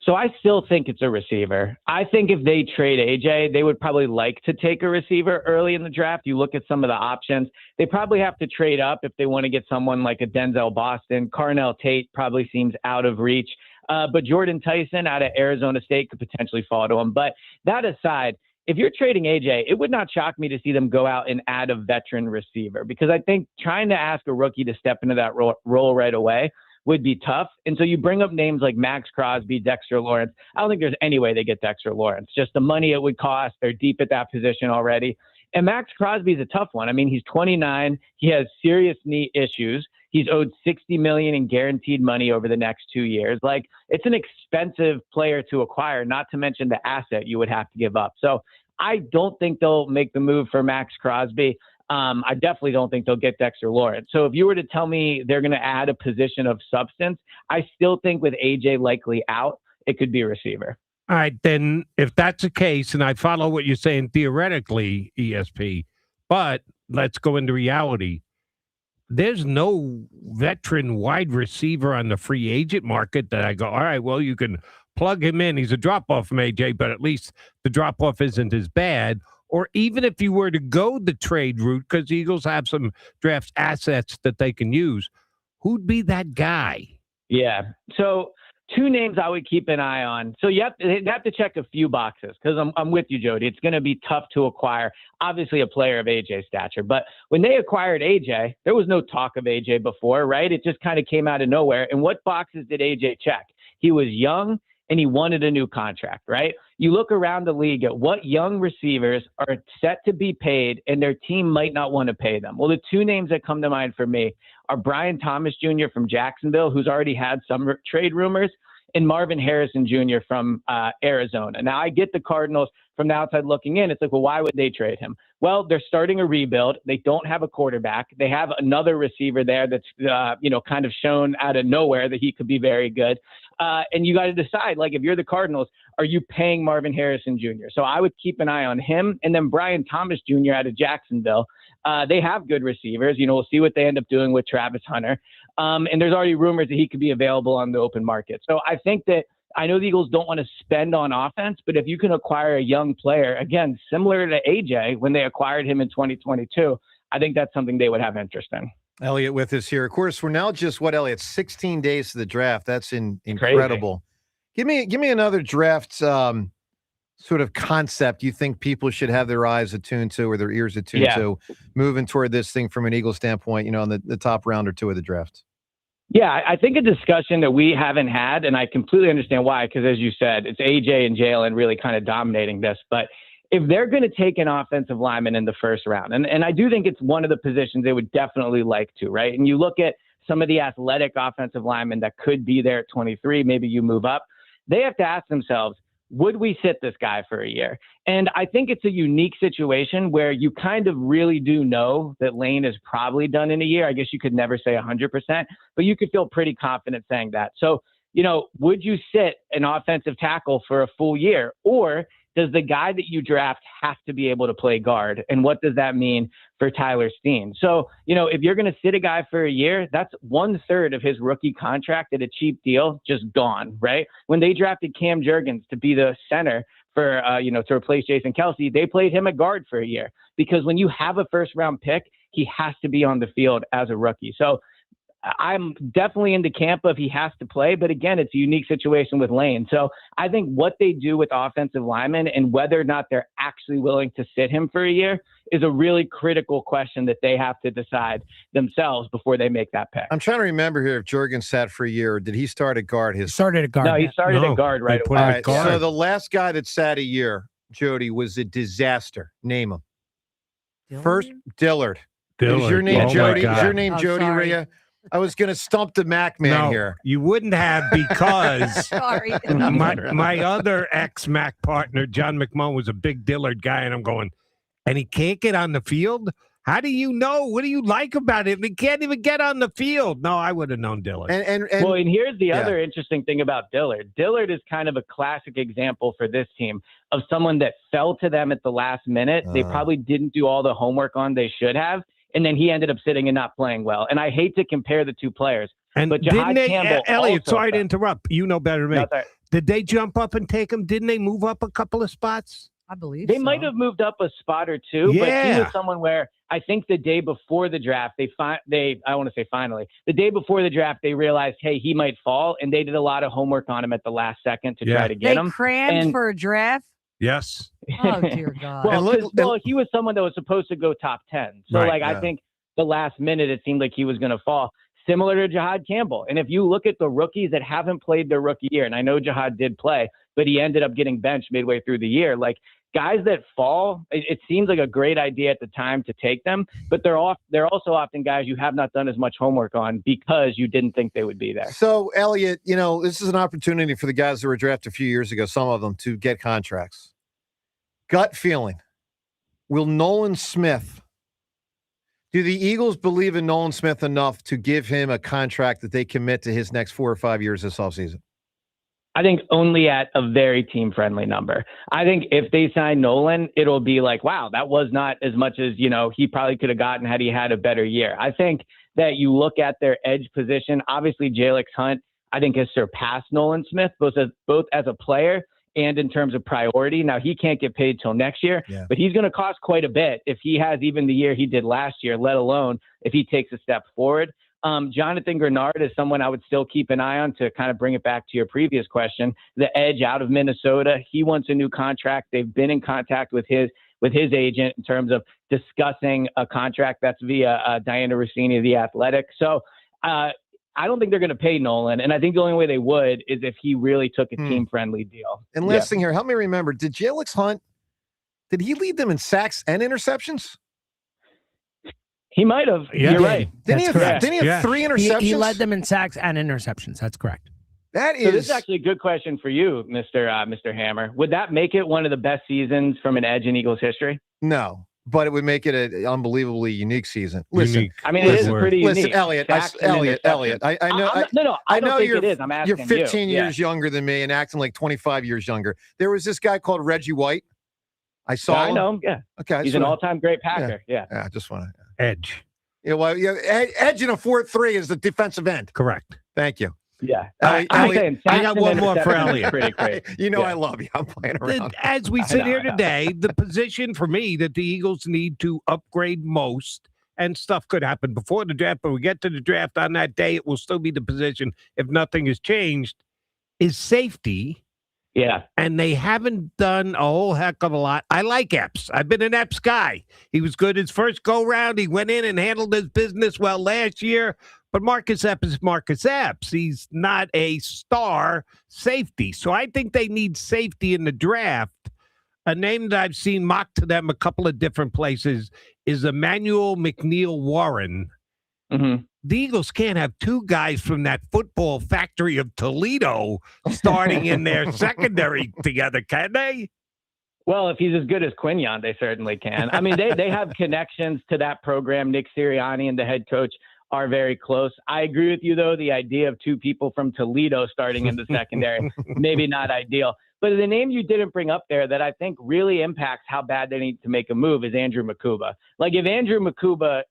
So I still think it's a receiver. I think if they trade AJ, they would probably like to take a receiver early in the draft. You look at some of the options. They probably have to trade up if they want to get someone like a Denzel Boston. Carnell Tate probably seems out of reach. But Jordan Tyson out of Arizona State could potentially fall to him. But that aside, if you're trading AJ, it would not shock me to see them go out and add a veteran receiver, because I think trying to ask a rookie to step into that role right away would be tough. And so you bring up names like Max Crosby, Dexter Lawrence. I don't think there's any way they get Dexter Lawrence. Just the money it would cost. They're deep at that position already. And Max Crosby is a tough one. I mean, he's 29. He has serious knee issues. He's owed $60 million in guaranteed money over the next 2 years. Like, it's an expensive player to acquire, not to mention the asset you would have to give up. So I don't think they'll make the move for Max Crosby. I definitely don't think they'll get Dexter Lawrence. So if you were to tell me they're going to add a position of substance, I still think with AJ likely out, it could be a receiver. All right, then if that's the case, and I follow what you're saying theoretically, ESP, but let's go into reality. There's no veteran wide receiver on the free agent market that I go, all right, well, you can plug him in. He's a drop-off from AJ, but at least the drop-off isn't as bad. Or even if you were to go the trade route, because the Eagles have some draft assets that they can use, who'd be that guy? Yeah. So two names I would keep an eye on. So you have to check a few boxes, because I'm with you, Jody. It's going to be tough to acquire, obviously, a player of AJ's stature. But when they acquired AJ, there was no talk of AJ before, right? It just kind of came out of nowhere. And what boxes did AJ check? He was young and he wanted a new contract, right? You look around the league at what young receivers are set to be paid and their team might not want to pay them. Well, the two names that come to mind for me are Brian Thomas Jr. from Jacksonville, who's already had some trade rumors, and Marvin Harrison Jr. from Arizona. Now, I get the Cardinals from the outside looking in. It's like, well, why would they trade him? Well, they're starting a rebuild. They don't have a quarterback. They have another receiver there that's, kind of shown out of nowhere that he could be very good. And you got to decide, like, if you're the Cardinals, are you paying Marvin Harrison Jr.? So I would keep an eye on him. And then Brian Thomas Jr. out of Jacksonville. They have good receivers. We'll see what they end up doing with Travis Hunter. And there's already rumors that he could be available on the open market. So I think that I know the Eagles don't want to spend on offense, but if you can acquire a young player, again, similar to AJ when they acquired him in 2022, I think that's something they would have interest in. Elliot with us here. Of course, we're now just, Elliot, 16 days to the draft. That's incredible. Crazy. Give me another draft sort of concept you think people should have their eyes attuned to or their ears attuned to moving toward this thing from an Eagle standpoint, on the top round or two of the draft? Yeah, I think a discussion that we haven't had, and I completely understand why, because as you said, it's AJ and Jalen really kind of dominating this, but if they're going to take an offensive lineman in the first round, and I do think it's one of the positions they would definitely like to, right? And you look at some of the athletic offensive linemen that could be there at 23, maybe you move up. They have to ask themselves, would we sit this guy for a year? And I think it's a unique situation where you kind of really do know that Lane is probably done in a year. I guess you could never say 100%, but you could feel pretty confident saying that. So, would you sit an offensive tackle for a full year, or does the guy that you draft have to be able to play guard? And what does that mean for Tyler Steen? So, if you're going to sit a guy for a year, that's 1/3 of his rookie contract at a cheap deal just gone, right? When they drafted Cam Jurgens to be the center for, to replace Jason Kelsey, they played him at guard for a year, because when you have a first round pick, he has to be on the field as a rookie. So I'm definitely in the camp of he has to play, but again, it's a unique situation with Lane. So I think what they do with offensive linemen and whether or not they're actually willing to sit him for a year is a really critical question that they have to decide themselves before they make that pick. I'm trying to remember here if Jorgen sat for a year, or did he start at guard? Started at guard. No, he started at guard right away. All right, so the last guy that sat a year, Jody, was a disaster. Name him. First, Dillard. Is your name Jody? Is your name Jody Rhea? I was going to stump the Mac man here. You wouldn't have, because Sorry. my other ex-Mac partner, John McMullen, was a big Dillard guy, and I'm going, and he can't get on the field? How do you know? What do you like about it? He can't even get on the field. No, I would have known Dillard. And here's the other interesting thing about Dillard. Dillard is kind of a classic example for this team of someone that fell to them at the last minute. They probably didn't do all the homework on they should have. And then he ended up sitting and not playing well. And I hate to compare the two players. But didn't they, Campbell Elliot, also sorry to interrupt. You know better than me. Did they jump up and take him? Didn't they move up a couple of spots? I believe they might have moved up a spot or two, but he was someone where I think the day before the draft, the day before the draft, they realized, hey, he might fall. And they did a lot of homework on him at the last second to try to get him. They crammed for a draft? Yes. Oh, dear God. well, he was someone that was supposed to go top 10. So, I think the last minute, it seemed like he was going to fall, similar to Jahad Campbell. And if you look at the rookies that haven't played their rookie year, and I know Jahad did play, but he ended up getting benched midway through the year. Like, guys that fall, it seems like a great idea at the time to take them, but they're also often guys you have not done as much homework on because you didn't think they would be there. So, Elliot, this is an opportunity for the guys that were drafted a few years ago, some of them, to get contracts. Gut feeling. Will Nolan Smith... Do the Eagles believe in Nolan Smith enough to give him a contract that they commit to his next 4 or 5 years this offseason? I think only at a very team-friendly number. I think if they sign Nolan, it'll be like, wow, that was not as much as, he probably could have gotten had he had a better year. I think that you look at their edge position, obviously Jalix Hunt, I think, has surpassed Nolan Smith, both as a player and in terms of priority. Now, he can't get paid till next year, but he's going to cost quite a bit if he has even the year he did last year, let alone if he takes a step forward. Jonathan Grenard is someone I would still keep an eye on to kind of bring it back to your previous question. The edge out of Minnesota, he wants a new contract. They've been in contact with his agent in terms of discussing a contract. That's via Diana Rossini of The Athletic. So, I don't think they're going to pay Nolan, and I think the only way they would is if he really took a team-friendly deal. And last thing here, help me remember, did Jalix Hunt, did he lead them in sacks and interceptions? He might have. Yeah. You're right. Didn't he have 3 interceptions? He led them in sacks and interceptions. That's correct. So this is actually a good question for you, Mr. Hammer. Would that make it one of the best seasons from an edge in Eagles history? No. But it would make it an unbelievably unique season. Listen, I mean, it is pretty unique. Listen, Elliot. I know you're 15 years younger than me and acting like 25 years younger. There was this guy called Reggie White. I saw him. I know him. Yeah. Okay. He's an all-time great Packer. Yeah. I just want to edge. Edge in a 4-3 is the defensive end. Correct. Thank you. Yeah. I got one more for Elliot. Pretty great. I love you. I'm playing around. As we sit here today, the position for me that the Eagles need to upgrade most, and stuff could happen before the draft, but we get to the draft on that day, it will still be the position, if nothing has changed, is safety. Yeah. And they haven't done a whole heck of a lot. I like Epps. I've been an Epps guy. He was good his first go-round. He went in and handled his business well last year. But Marcus Epps is Marcus Epps. He's not a star safety. So I think they need safety in the draft. A name that I've seen mocked to them a couple of different places is Emmanuel McNeil Warren. Mm-hmm. The Eagles can't have two guys from that football factory of Toledo starting in their secondary together, can they? Well, if he's as good as Quinion, they certainly can. I mean, they have connections to that program. Nick Sirianni and the head coach are very close. I agree with you, though. The idea of two people from Toledo starting in the secondary, maybe not ideal. But the name you didn't bring up there that I think really impacts how bad they need to make a move is Andrew Makuba. Like if Andrew Makuba,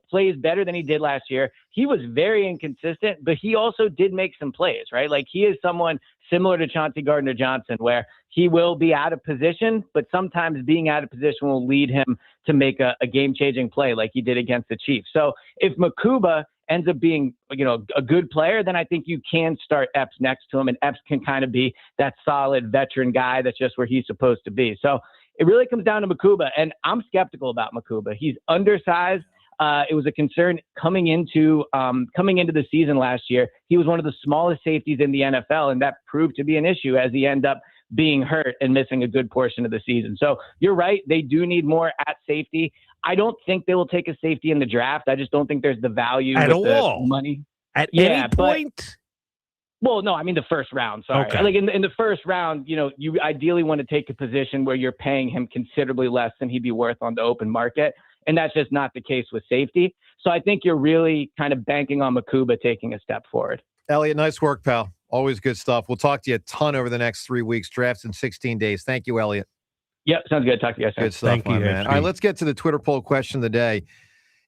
plays better than he did last year, he was very inconsistent, but he also did make some plays, right? Like he is someone similar to Chauncey Gardner-Johnson where he will be out of position, but sometimes being out of position will lead him to make a game-changing play like he did against the Chiefs. So if Makuba ends up being, a good player, then I think you can start Epps next to him, and Epps can kind of be that solid veteran guy that's just where he's supposed to be. So it really comes down to Makuba, and I'm skeptical about Makuba. He's undersized. It was a concern coming into the season last year. He was one of the smallest safeties in the NFL, and that proved to be an issue as he ended up being hurt and missing a good portion of the season. So you're right. They do need more at safety. I don't think they will take a safety in the draft. I just don't think there's the value at with all. The money. At any point? Well, no, I mean the first round. Sorry. Okay. Like in the first round, you ideally want to take a position where you're paying him considerably less than he'd be worth on the open market. And that's just not the case with safety. So I think you're really kind of banking on Makuba taking a step forward. Elliot, nice work, pal. Always good stuff. We'll talk to you a ton over the next 3 weeks. Drafts in 16 days. Thank you, Elliot. Yep, sounds good. Talk to you guys soon. Good stuff, my man. All right, let's get to the Twitter poll question of the day.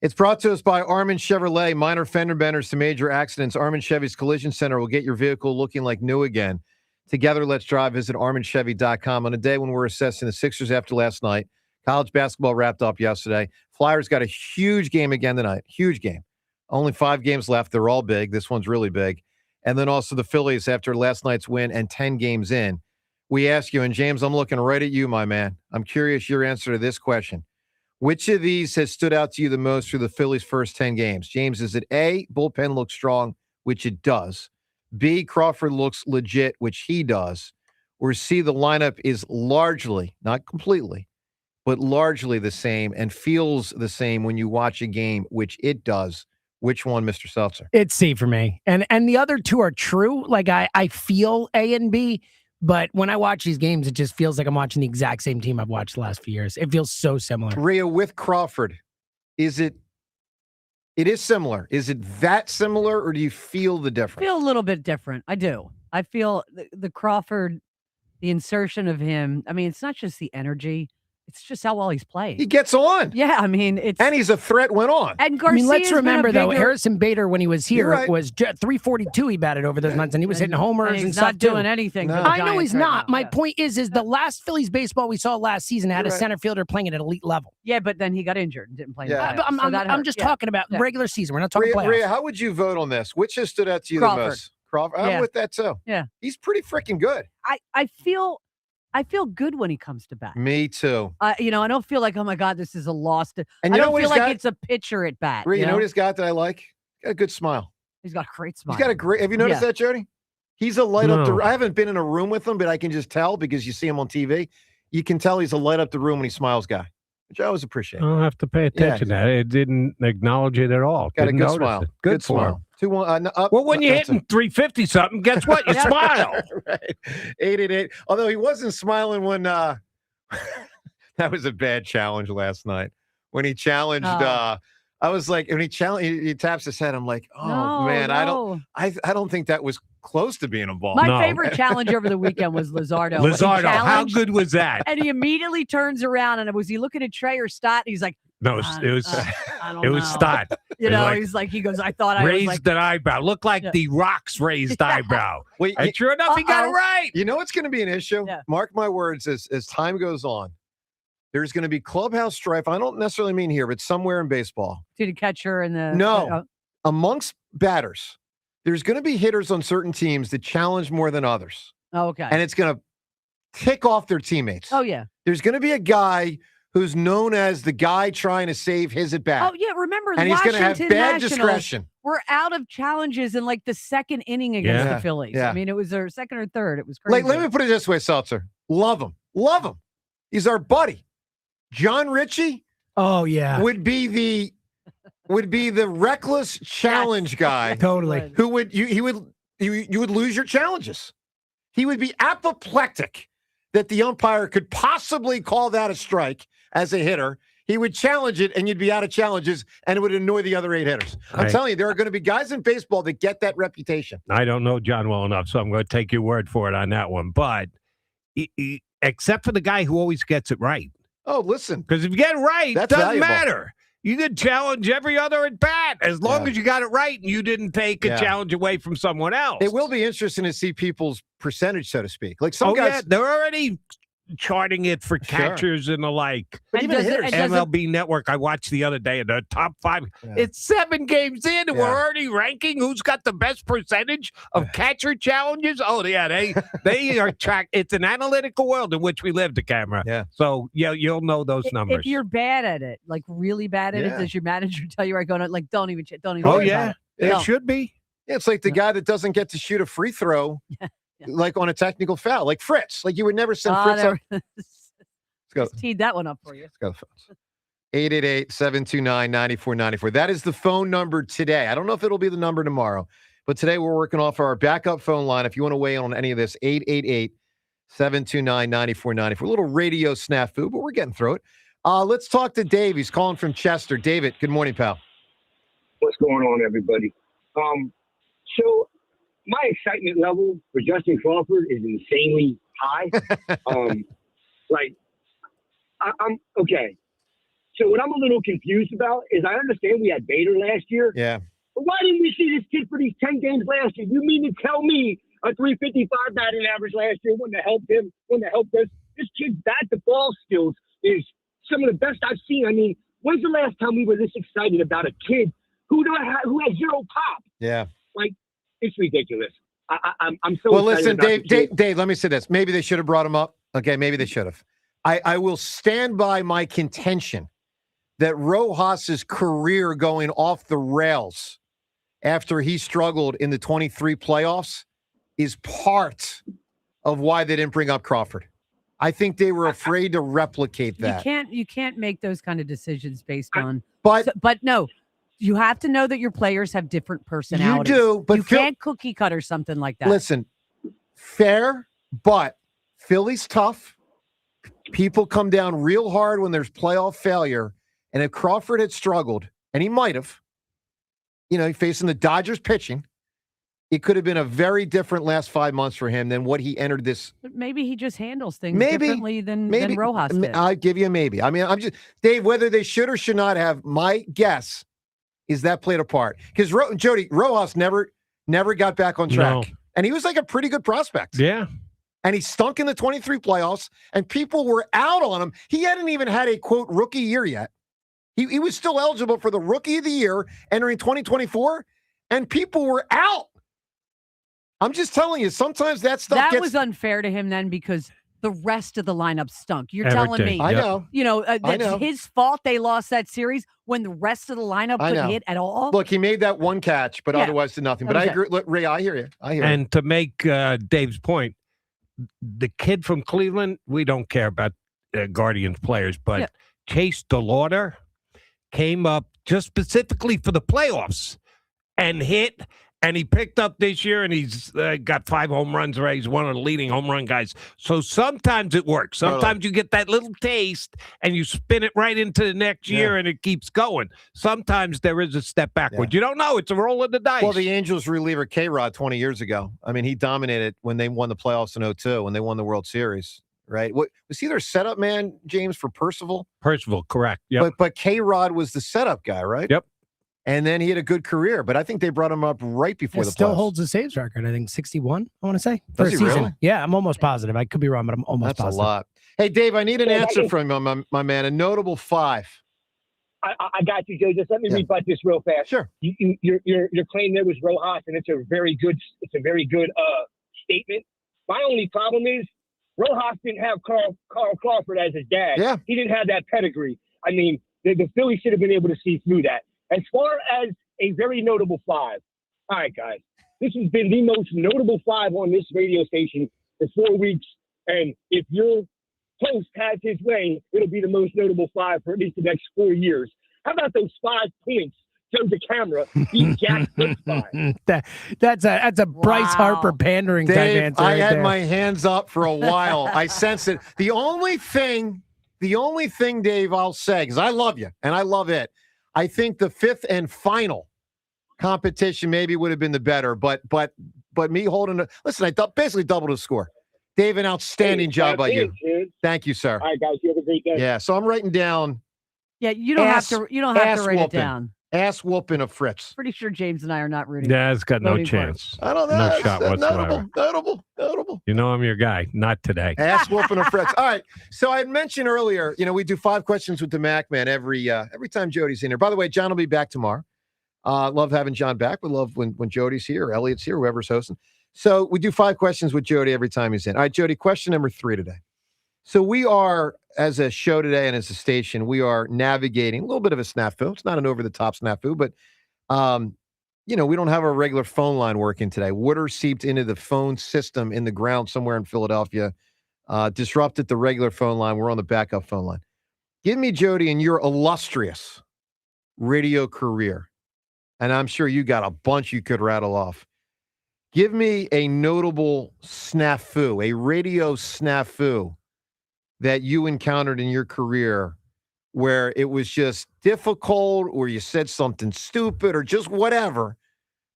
It's brought to us by Armin Chevrolet. Minor fender benders to major accidents. Armin Chevy's Collision Center will get your vehicle looking like new again. Together, let's drive. Visit ArminChevy.com. On a day when we're assessing the Sixers after last night, college basketball wrapped up yesterday. Flyers got a huge game again tonight. Huge game. Only 5 games left. They're all big. This one's really big. And then also the Phillies after last night's win and 10 games in. We ask you, and James, I'm looking right at you, my man. I'm curious your answer to this question. Which of these has stood out to you the most through the Phillies' first 10 games? James, is it A, bullpen looks strong, which it does, B, Crawford looks legit, which he does, or C, the lineup is largely, not completely, but largely the same and feels the same when you watch a game, which it does? Which one, Mr. Seltzer? It's C for me. And the other two are true. Like I feel A and B, but when I watch these games, it just feels like I'm watching the exact same team I've watched the last few years. It feels so similar. Rhea, with Crawford, it is similar. Is it that similar, or do you feel the difference? I feel a little bit different. I do. I feel the Crawford, the insertion of him. I mean, it's not just the energy. It's just how well he's playing. He gets on. Yeah, I mean, and he's a threat when on. And Garcia, let's remember though, bigger... Harrison Bader when he was here right. was 342. He batted over those months, and he was hitting homers and and he's stuff not doing too. anything. No. I know he's right not. now. My point is the last Phillies baseball we saw last season had a center fielder playing at an elite level. Yeah, but then he got injured and didn't play. Yeah. In the I'm just talking about regular season. We're not talking playoffs. Rhea, how would you vote on this? Which has stood out to you Crawford. the most? Crawford. I'm with that too. Yeah, he's pretty freaking good. I feel good when he comes to bat. Me too. I don't feel like, oh my God, this is a loss. And I don't feel like it's a pitcher at bat. Rhea, you know what he's got that I like? Got a good smile. He's got a great smile. He's got a great. Have you noticed that, Jody? He's a light up. I haven't been in a room with him, but I can just tell because you see him on TV. You can tell he's a light up the room when he smiles guy, which I always appreciate. I don't have to pay attention to that. It didn't acknowledge it at all. Got Didn't a good notice smile. it. Good for smile. him. 2-1. Up. Well, when you're hitting 350 something, guess what? You smile. Right. 888. Although he wasn't smiling when that was a bad challenge last night. When he challenged I was like, when he taps his head, I'm like, oh man, I don't think that was close to being a ball. My favorite challenge over the weekend was Luzardo. Luzardo, how good was that? And he immediately turns around and was he looking at Trey or Stott? And he's like, no, it was Stott. He goes, I thought I raised was like, an eyebrow. Looked like the Rock's raised eyebrow. Wait, and sure enough, he got it right. You know what's going to be an issue? Yeah. Mark my words, as time goes on, there's going to be clubhouse strife. I don't necessarily mean here, but somewhere in baseball. To the catcher and the amongst batters, there's going to be hitters on certain teams that challenge more than others. Oh, okay. And it's going to tick off their teammates. Oh, yeah. There's going to be a guy who's known as the guy trying to save his at bat. Oh, yeah. Remember, and he's going to have bad discretion. We're out of challenges in like the second inning against the Phillies. Yeah. I mean, it was their second or third. It was crazy. Let me put it this way, Seltzer. Love him. He's our buddy. John Ritchie. Oh yeah, would be the reckless challenge guy. Totally. Who would you would lose your challenges. He would be apoplectic that the umpire could possibly call that a strike as a hitter. He would challenge it, and you'd be out of challenges, and it would annoy the other 8 hitters. I'm telling you, there are going to be guys in baseball that get that reputation. I don't know John well enough, so I'm going to take your word for it on that one. But except for the guy who always gets it right. Oh, listen. Because if you get it right, it doesn't matter. You could challenge every other at bat as long as you got it right and you didn't take a challenge away from someone else. It will be interesting to see people's percentage, so to speak. Like some guys, they're already charting it for catchers and the like. But even hitters. MLB Network, I watched the other day in the top 5. Yeah. It's 7 games in, and we're already ranking who's got the best percentage of catcher challenges. Oh, yeah, they are tracked. It's an analytical world in which we live, the camera. Yeah. So, you'll know those numbers. If you're bad at it, like really bad at it, does your manager tell you right going on, like, don't even Oh, worry yeah. about it. It should be. Yeah, it's like the guy that doesn't get to shoot a free throw. Like on a technical foul, like Fritz. Like you would never send Fritz up. Let's go. Just teed that one up for you. Let's go. 888-729-9494. That is the phone number today. I don't know if it'll be the number tomorrow, but today we're working off our backup phone line. If you want to weigh in on any of this, 888-729-9494. A little radio snafu, but we're getting through it. Let's talk to Dave. He's calling from Chester. David, good morning, pal. What's going on, everybody? So my excitement level for Justin Crawford is insanely high. I'm okay. So what I'm a little confused about is I understand we had Bader last year. Yeah. But why didn't we see this kid for these 10 games last year? You mean to tell me a 355 batting average last year wouldn't have helped him, wouldn't have helped us? This kid's bat-to-ball skills is some of the best I've seen. I mean, when's the last time we were this excited about a kid who has zero pop? Yeah. Like, it's ridiculous. I'm so well. excited Listen, about Dave. Let me say this. Maybe they should have brought him up. Okay, maybe they should have. I will stand by my contention that Rojas's career going off the rails after he struggled in the 23 playoffs is part of why they didn't bring up Crawford. I think they were afraid to replicate that. You can't make those kind of decisions based on. But no. You have to know that your players have different personalities. You do, but you can't cookie cutter something like that. Listen, fair, but Philly's tough. People come down real hard when there's playoff failure. And if Crawford had struggled, and he might have, facing the Dodgers pitching, it could have been a very different last 5 months for him than what he entered this. But maybe he just handles things differently than Rojas did. I'll give you a maybe. I mean, Dave, whether they should or should not have, my guess is that played a part. Because Jody, Rojas never got back on track. No. And he was like a pretty good prospect. Yeah. And he stunk in the 23 playoffs, and people were out on him. He hadn't even had a, quote, rookie year yet. He was still eligible for the rookie of the year entering 2024, and people were out. I'm just telling you, sometimes that stuff was unfair to him then because the rest of the lineup stunk. You're Everything. telling me. I know. That's his fault they lost that series when the rest of the lineup couldn't hit at all. Look, he made that one catch, but otherwise did nothing. But I agree. Look, Ray, I hear you. And to make Dave's point, the kid from Cleveland, we don't care about Guardians players, but Chase DeLauder came up just specifically for the playoffs and hit. And he picked up this year, and he's got 5 home runs. Right, he's one of the leading home run guys. So sometimes it works. Sometimes you get that little taste, and you spin it right into the next year, and it keeps going. Sometimes there is a step backward. You don't know. It's a roll of the dice. Well, the Angels reliever K-Rod 20 years ago. I mean, he dominated when they won the playoffs in 2002, when they won the World Series. Right? What was he their setup man, James, for Percival? Percival, correct. Yep. But K-Rod was the setup guy, right? Yep. And then he had a good career, but I think they brought him up right before the playoffs. Still holds the saves record. I think 61. I want to say Does he season. really? Yeah, I'm almost positive. I could be wrong, but I'm almost That's positive. a lot. Hey, Dave, I need an answer from you, my man. A notable 5. I got you, Joe. Just let me rebut this real fast. Sure. Your claim there was Rojas, and it's a very good statement. My only problem is Rojas didn't have Carl Crawford as his dad. Yeah. He didn't have that pedigree. I mean, the Phillies should have been able to see through that. As far as a very notable 5. All right, guys. This has been the most notable 5 on this radio station for 4 weeks. And if you're host has his way, it'll be the most notable 5 for at least the next 4 years. How about those 5 points to the camera being Jack Flips by? That's a Bryce Harper pandering type Dave, answer. I right had there. my hands up for a while. I sense it. The only thing, Dave, I'll say, because I love you and I love it. I think the 5th and final competition maybe would have been the better, but me holding it. Listen, I basically doubled the score. Dave, an outstanding job by you. Thank you, sir. All right, guys, you have a great day. Yeah, so I'm writing down. Yeah, you don't have to. You don't have to write whooping. it down. Ass whooping of Fritz. Pretty sure James and I are not rooting. Yeah, it's got no voting for it. chance. I don't know. No shot whatsoever. Notable. You know I'm your guy. Not today. Ass whooping of Fritz. All right. So I had mentioned earlier, we do 5 questions with the Mac Man every time Jody's in here. By the way, John will be back tomorrow. Love having John back. We love when Jody's here or Elliot's here, whoever's hosting. So we do 5 questions with Jody every time he's in. All right, Jody, question number 3 today. So we are, as a show today and as a station, we are navigating a little bit of a snafu. It's not an over-the-top snafu, but, we don't have our regular phone line working today. Water seeped into the phone system in the ground somewhere in Philadelphia, disrupted the regular phone line. We're on the backup phone line. Give me, Jody, in your illustrious radio career, and I'm sure you got a bunch you could rattle off. Give me a notable snafu, a radio snafu that you encountered in your career where it was just difficult or you said something stupid or just whatever,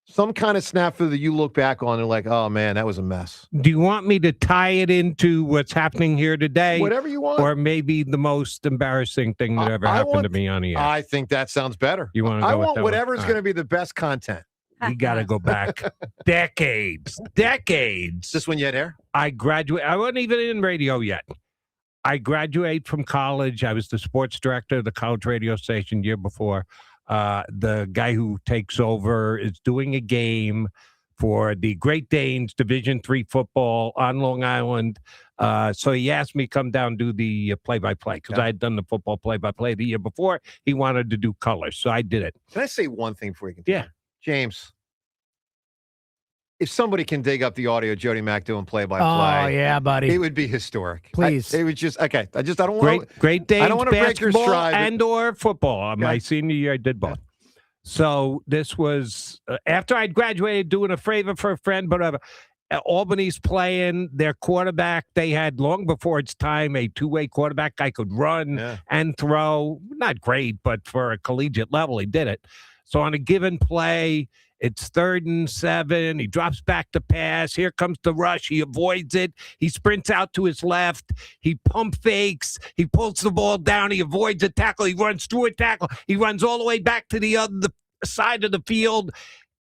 some kind of snafu that you look back on and like, oh, man, that was a mess. Do you want me to tie it into what's happening here today? Whatever you want. Or maybe the most embarrassing thing that ever happened to me on the air? I think that sounds better. You want to go I with want that whatever's one? going to be the best content. You got to go back decades. Just when you had hair? I wasn't even in radio yet. I graduated from college. I was the sports director of the college radio station year before. The guy who takes over is doing a game for the Great Danes Division III football on Long Island. So he asked me to come down and do the play-by-play because I had done the football play-by-play the year before. He wanted to do colors, so I did it. Can I say one thing before you continue? Yeah. James, if somebody can dig up the audio of Jody Mack doing play-by-play. Oh, yeah, buddy. It would be historic. Please. It would just, okay. I don't want to. Great Danes I don't want to break your basketball stride. and or football. My senior year, I did both. So this was after I'd graduated, doing a favor for a friend, but whatever. Albany's playing their quarterback. They had, long before its time, a two-way quarterback guy could run and throw. Not great, but for a collegiate level, he did it. So on a given play, it's 3rd and 7. He drops back to pass. Here comes the rush. He avoids it. He sprints out to his left. He pump fakes. He pulls the ball down. He avoids a tackle. He runs through a tackle. He runs all the way back to the other side of the field.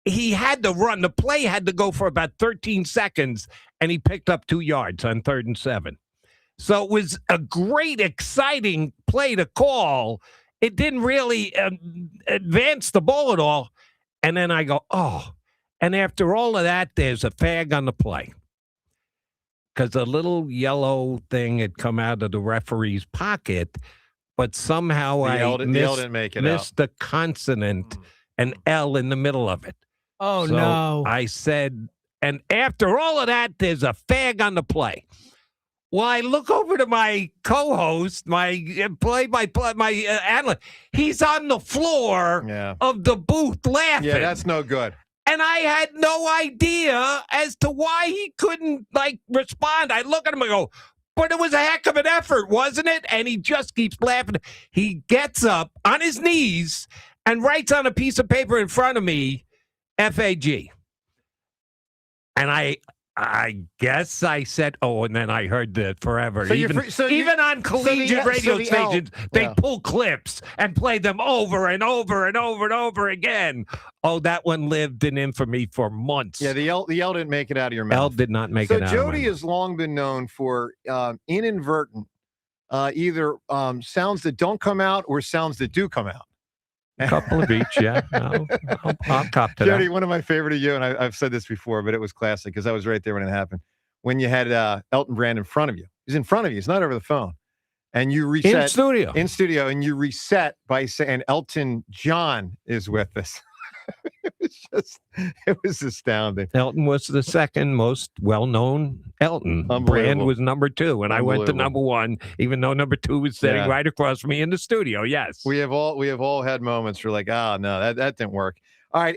He had to run. The play had to go for about 13 seconds, and he picked up 2 yards on 3rd and 7. So it was a great, exciting play to call. It didn't really advance the ball at all. And then I go, oh. And after all of that, there's a fag on the play. Because a little yellow thing had come out of the referee's pocket, but somehow I missed the consonant, an L in the middle of it. Oh, So no. I said, and after all of that, there's a fag on the play. Well, I look over to my co-host, my play-by-play, my analyst. He's on the floor of the booth laughing. Yeah, that's no good. And I had no idea as to why he couldn't, respond. I look at him and go, but it was a heck of an effort, wasn't it? And he just keeps laughing. He gets up on his knees and writes on a piece of paper in front of me, FAG. And I guess I said, oh, and then I heard that forever. So even on collegiate radio stations, they pull clips and play them over and over and over and over again. Oh, that one lived in infamy for months. Yeah, the L didn't make it out of your mouth. L did not make it out. So Jody has long been known for inadvertent, either sounds that don't come out or sounds that do come out. A couple of each, yeah. I'll cop to Jody, that. one of my favorite of you, and I've said this before, but it was classic because I was right there when it happened. When you had Elton Brand in front of you. He's in front of you. He's not over the phone. And you reset. In studio, and you reset by saying Elton John is with us. it was astounding. Elton was the second most well-known Elton. Brand was number 2, and I went to number 1, even though number 2 was sitting right across from me in the studio. Yes, we have all had moments where like, no, that didn't work. All right,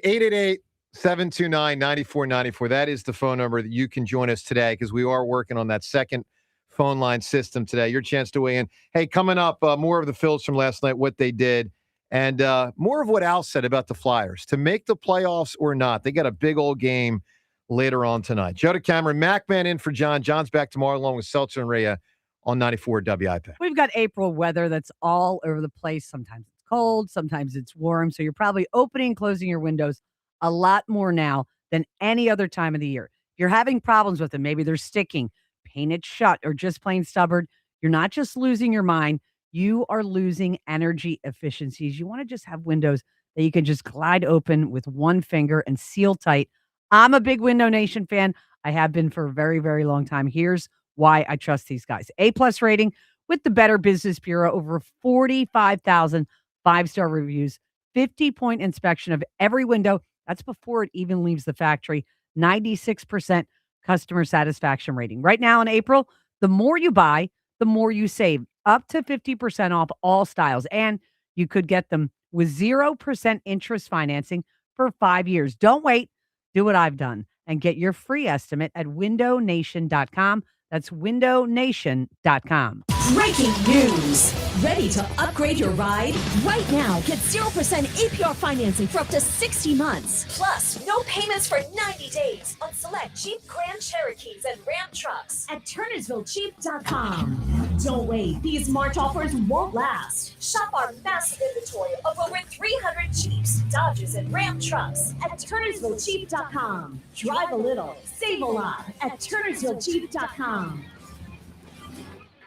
888-729-9494. That is the phone number that you can join us today because we are working on that second phone line system today. Your chance to weigh in. Hey, coming up, more of the Phils from last night, what they did, and more of what Al said about the Flyers to make the playoffs or not. They got a big old game later on tonight. Joe DeCamera, MacMan in for John. John's back tomorrow along with Seltzer and Rhea on 94 WIP. We've got April weather that's all over the place. Sometimes it's cold, sometimes it's warm. So you're probably opening and closing your windows a lot more now than any other time of the year. If you're having problems with them, maybe they're sticking, painted shut, or just plain stubborn, you're not just losing your mind, you are losing energy efficiencies. You want to just have windows that you can just glide open with one finger and seal tight. I'm a big Window Nation fan. I have been for a very, very long time. Here's why I trust these guys. A+ rating with the Better Business Bureau, over 45,000 5-star reviews, 50-point inspection of every window. That's before it even leaves the factory. 96% customer satisfaction rating. Right now in April, the more you buy, the more you save. Up to 50% off all styles. And you could get them with 0% interest financing for 5 years. Don't wait. Do what I've done and get your free estimate at windownation.com. That's windownation.com. Breaking news. Ready to upgrade your ride? Right now, get 0% APR financing for up to 60 months. Plus, no payments for 90 days on select Jeep Grand Cherokees and Ram trucks at turnersvillejeep.com. Don't wait. These March offers won't last. Shop our massive inventory of over 300 Jeeps, Dodges, and Ram trucks at turnersvillejeep.com. Drive a little, save a lot at turnersvillejeep.com.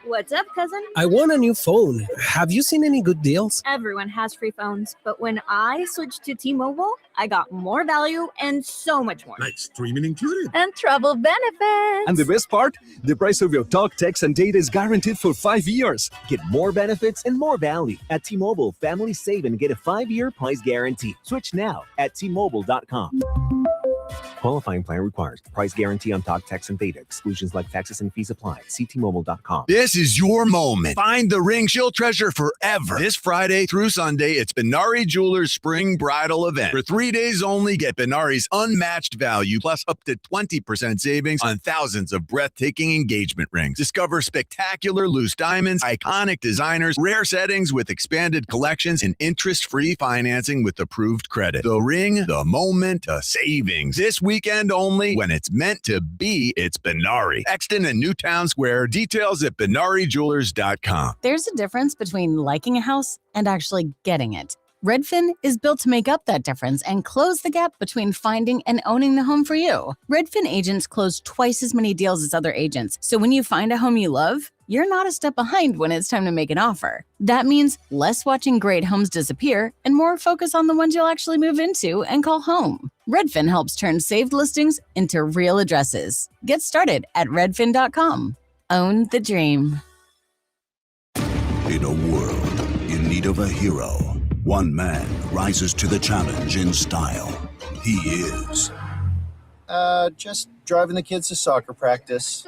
What's up, cousin? I want a new phone. Have you seen any good deals? Everyone has free phones, but when I switched to T-Mobile, I got more value and so much more. Like streaming included. And travel benefits. And the best part? The price of your talk, text, and data is guaranteed for 5 years. Get more benefits and more value. At T-Mobile, families save and get a 5-year price guarantee. Switch now at T-Mobile.com. Qualifying plan requires price guarantee on talk, text, and data. Exclusions like taxes and fees apply. See T-Mobile.com. This is your moment. Find the ring she'll treasure forever. This Friday through Sunday, it's Benari Jewelers Spring Bridal Event. For 3 days only, get Benari's unmatched value plus up to 20% savings on thousands of breathtaking engagement rings. Discover spectacular loose diamonds, iconic designers, rare settings with expanded collections, and interest-free financing with approved credit. The ring, the moment, the savings. This weekend only, when it's meant to be, it's Benari. Exton and Newtown Square. Details at BenariJewelers.com. There's a difference between liking a house and actually getting it. Redfin is built to make up that difference and close the gap between finding and owning the home for you. Redfin agents close twice as many deals as other agents. So when you find a home you love, you're not a step behind when it's time to make an offer. That means less watching great homes disappear and more focus on the ones you'll actually move into and call home. Redfin helps turn saved listings into real addresses. Get started at redfin.com. Own the dream. In a world in need of a hero, one man rises to the challenge in style. He is. Just driving the kids to soccer practice.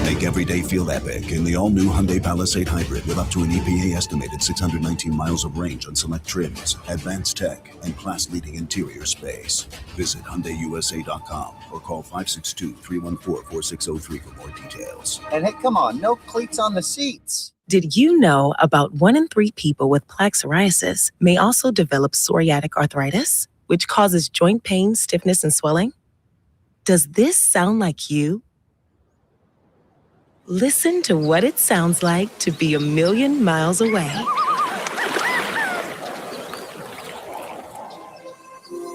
Make every day feel epic in the all-new Hyundai Palisade Hybrid with up to an EPA-estimated 619 miles of range on select trims, advanced tech, and class-leading interior space. Visit HyundaiUSA.com or call 562-314-4603 for more details. And hey, come on, no cleats on the seats. Did you know about 1 in 3 people with plaque psoriasis may also develop psoriatic arthritis, which causes joint pain, stiffness, and swelling? Does this sound like you? Listen to what it sounds like to be a million miles away.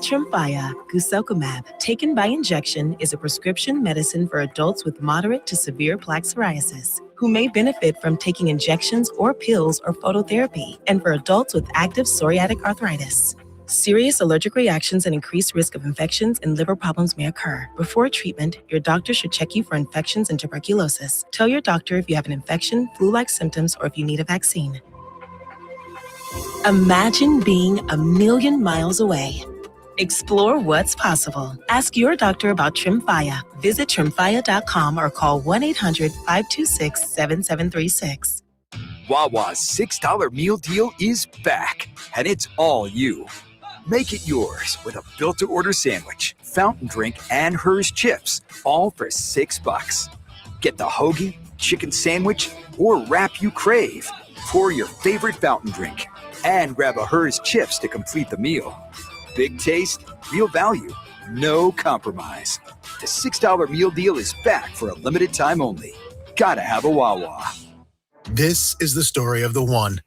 Tremfya guselkumab, taken by injection, is a prescription medicine for adults with moderate to severe plaque psoriasis who may benefit from taking injections or pills or phototherapy, and for adults with active psoriatic arthritis. Serious allergic reactions and increased risk of infections and liver problems may occur. Before treatment, your doctor should check you for infections and tuberculosis. Tell your doctor if you have an infection, flu-like symptoms, or if you need a vaccine. Imagine being a million miles away. Explore what's possible. Ask your doctor about Tremfya. Visit Tremfya.com or call 1-800-526-7736. Wawa's $6 meal deal is back, and it's all you. Make it yours with a built-to-order sandwich, fountain drink, and Hers chips, all for $6. Get the hoagie, chicken sandwich, or wrap you crave. Pour your favorite fountain drink, and grab a Hers chips to complete the meal. Big taste, real value, no compromise. The $6 meal deal is back for a limited time only. Gotta have a Wawa. This is the story of the one.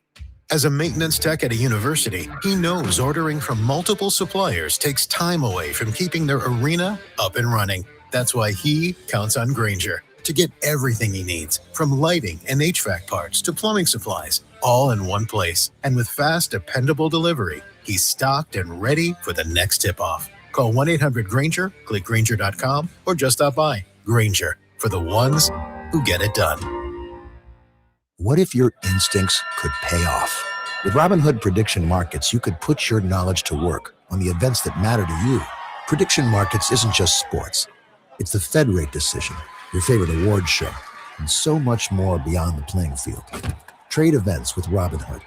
As a maintenance tech at a university, he knows ordering from multiple suppliers takes time away from keeping their arena up and running. That's why he counts on Grainger to get everything he needs, from lighting and HVAC parts to plumbing supplies, all in one place. And with fast, dependable delivery, he's stocked and ready for the next tip-off. Call 1-800-GRAINGER, click Grainger.com, or just stop by. Grainger, for the ones who get it done. What if your instincts could pay off? With Robinhood Prediction Markets, you could put your knowledge to work on the events that matter to you. Prediction Markets isn't just sports. It's the Fed rate decision, your favorite award show, and so much more beyond the playing field. Trade events with Robinhood.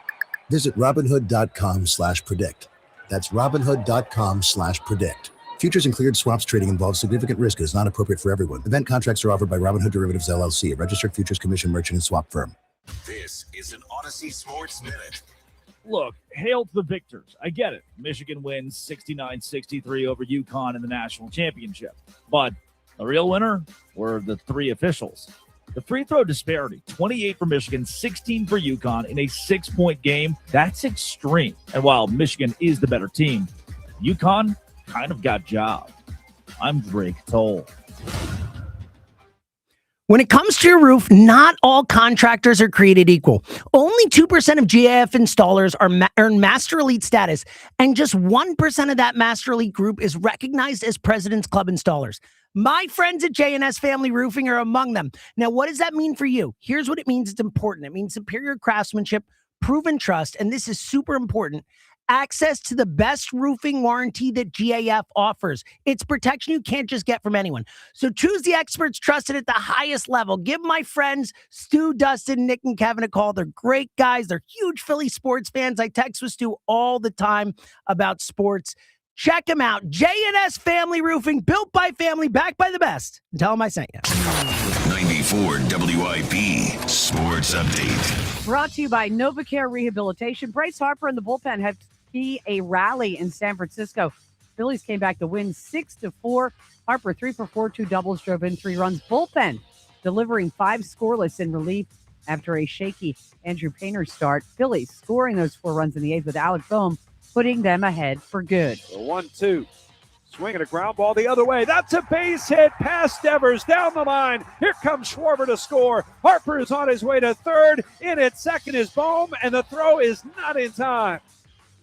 Visit Robinhood.com/predict. That's Robinhood.com/predict. Futures and cleared swaps trading involves significant risk and is not appropriate for everyone. Event contracts are offered by Robinhood Derivatives LLC, a registered futures commission merchant and swap firm. This is an Odyssey Sports Minute. Look, hail to the victors. I get it. Michigan wins 69-63 over UConn in the national championship. But the real winner were the three officials. The free throw disparity, 28 for Michigan, 16 for UConn in a 6-point game. That's extreme. And while Michigan is the better team, UConn kind of got jobbed. I'm Drake Toll. When it comes to your roof, not all contractors are created equal. Only 2% of GAF installers earn Master Elite status, and just 1% of that Master Elite group is recognized as President's Club installers. My friends at J&S Family Roofing are among them. Now, what does that mean for you? Here's what it means. It's important. It means superior craftsmanship, proven trust, and this is super important. Access to the best roofing warranty that GAF offers. It's protection you can't just get from anyone. So choose the experts trusted at the highest level. Give my friends Stu, Dustin, Nick, and Kevin a call. They're great guys. They're huge Philly sports fans. I text with Stu all the time about sports. Check them out. J&S Family Roofing, built by family, backed by the best. And tell them I sent you. 94 WIP Sports Update. Brought to you by NovaCare Rehabilitation. Bryce Harper and the bullpen have a rally in San Francisco. Phillies came back to win 6-4. Harper 3 for 4, 2 doubles, drove in 3 runs. Bullpen delivering 5 scoreless in relief after a shaky Andrew Painter start. Phillies scoring those 4 runs in the 8th with Alec Boehm, putting them ahead for good. The 1-2. Swinging a ground ball the other way. That's a base hit past Devers down the line. Here comes Schwarber to score. Harper is on his way to third. In at second is Boehm, and the throw is not in time.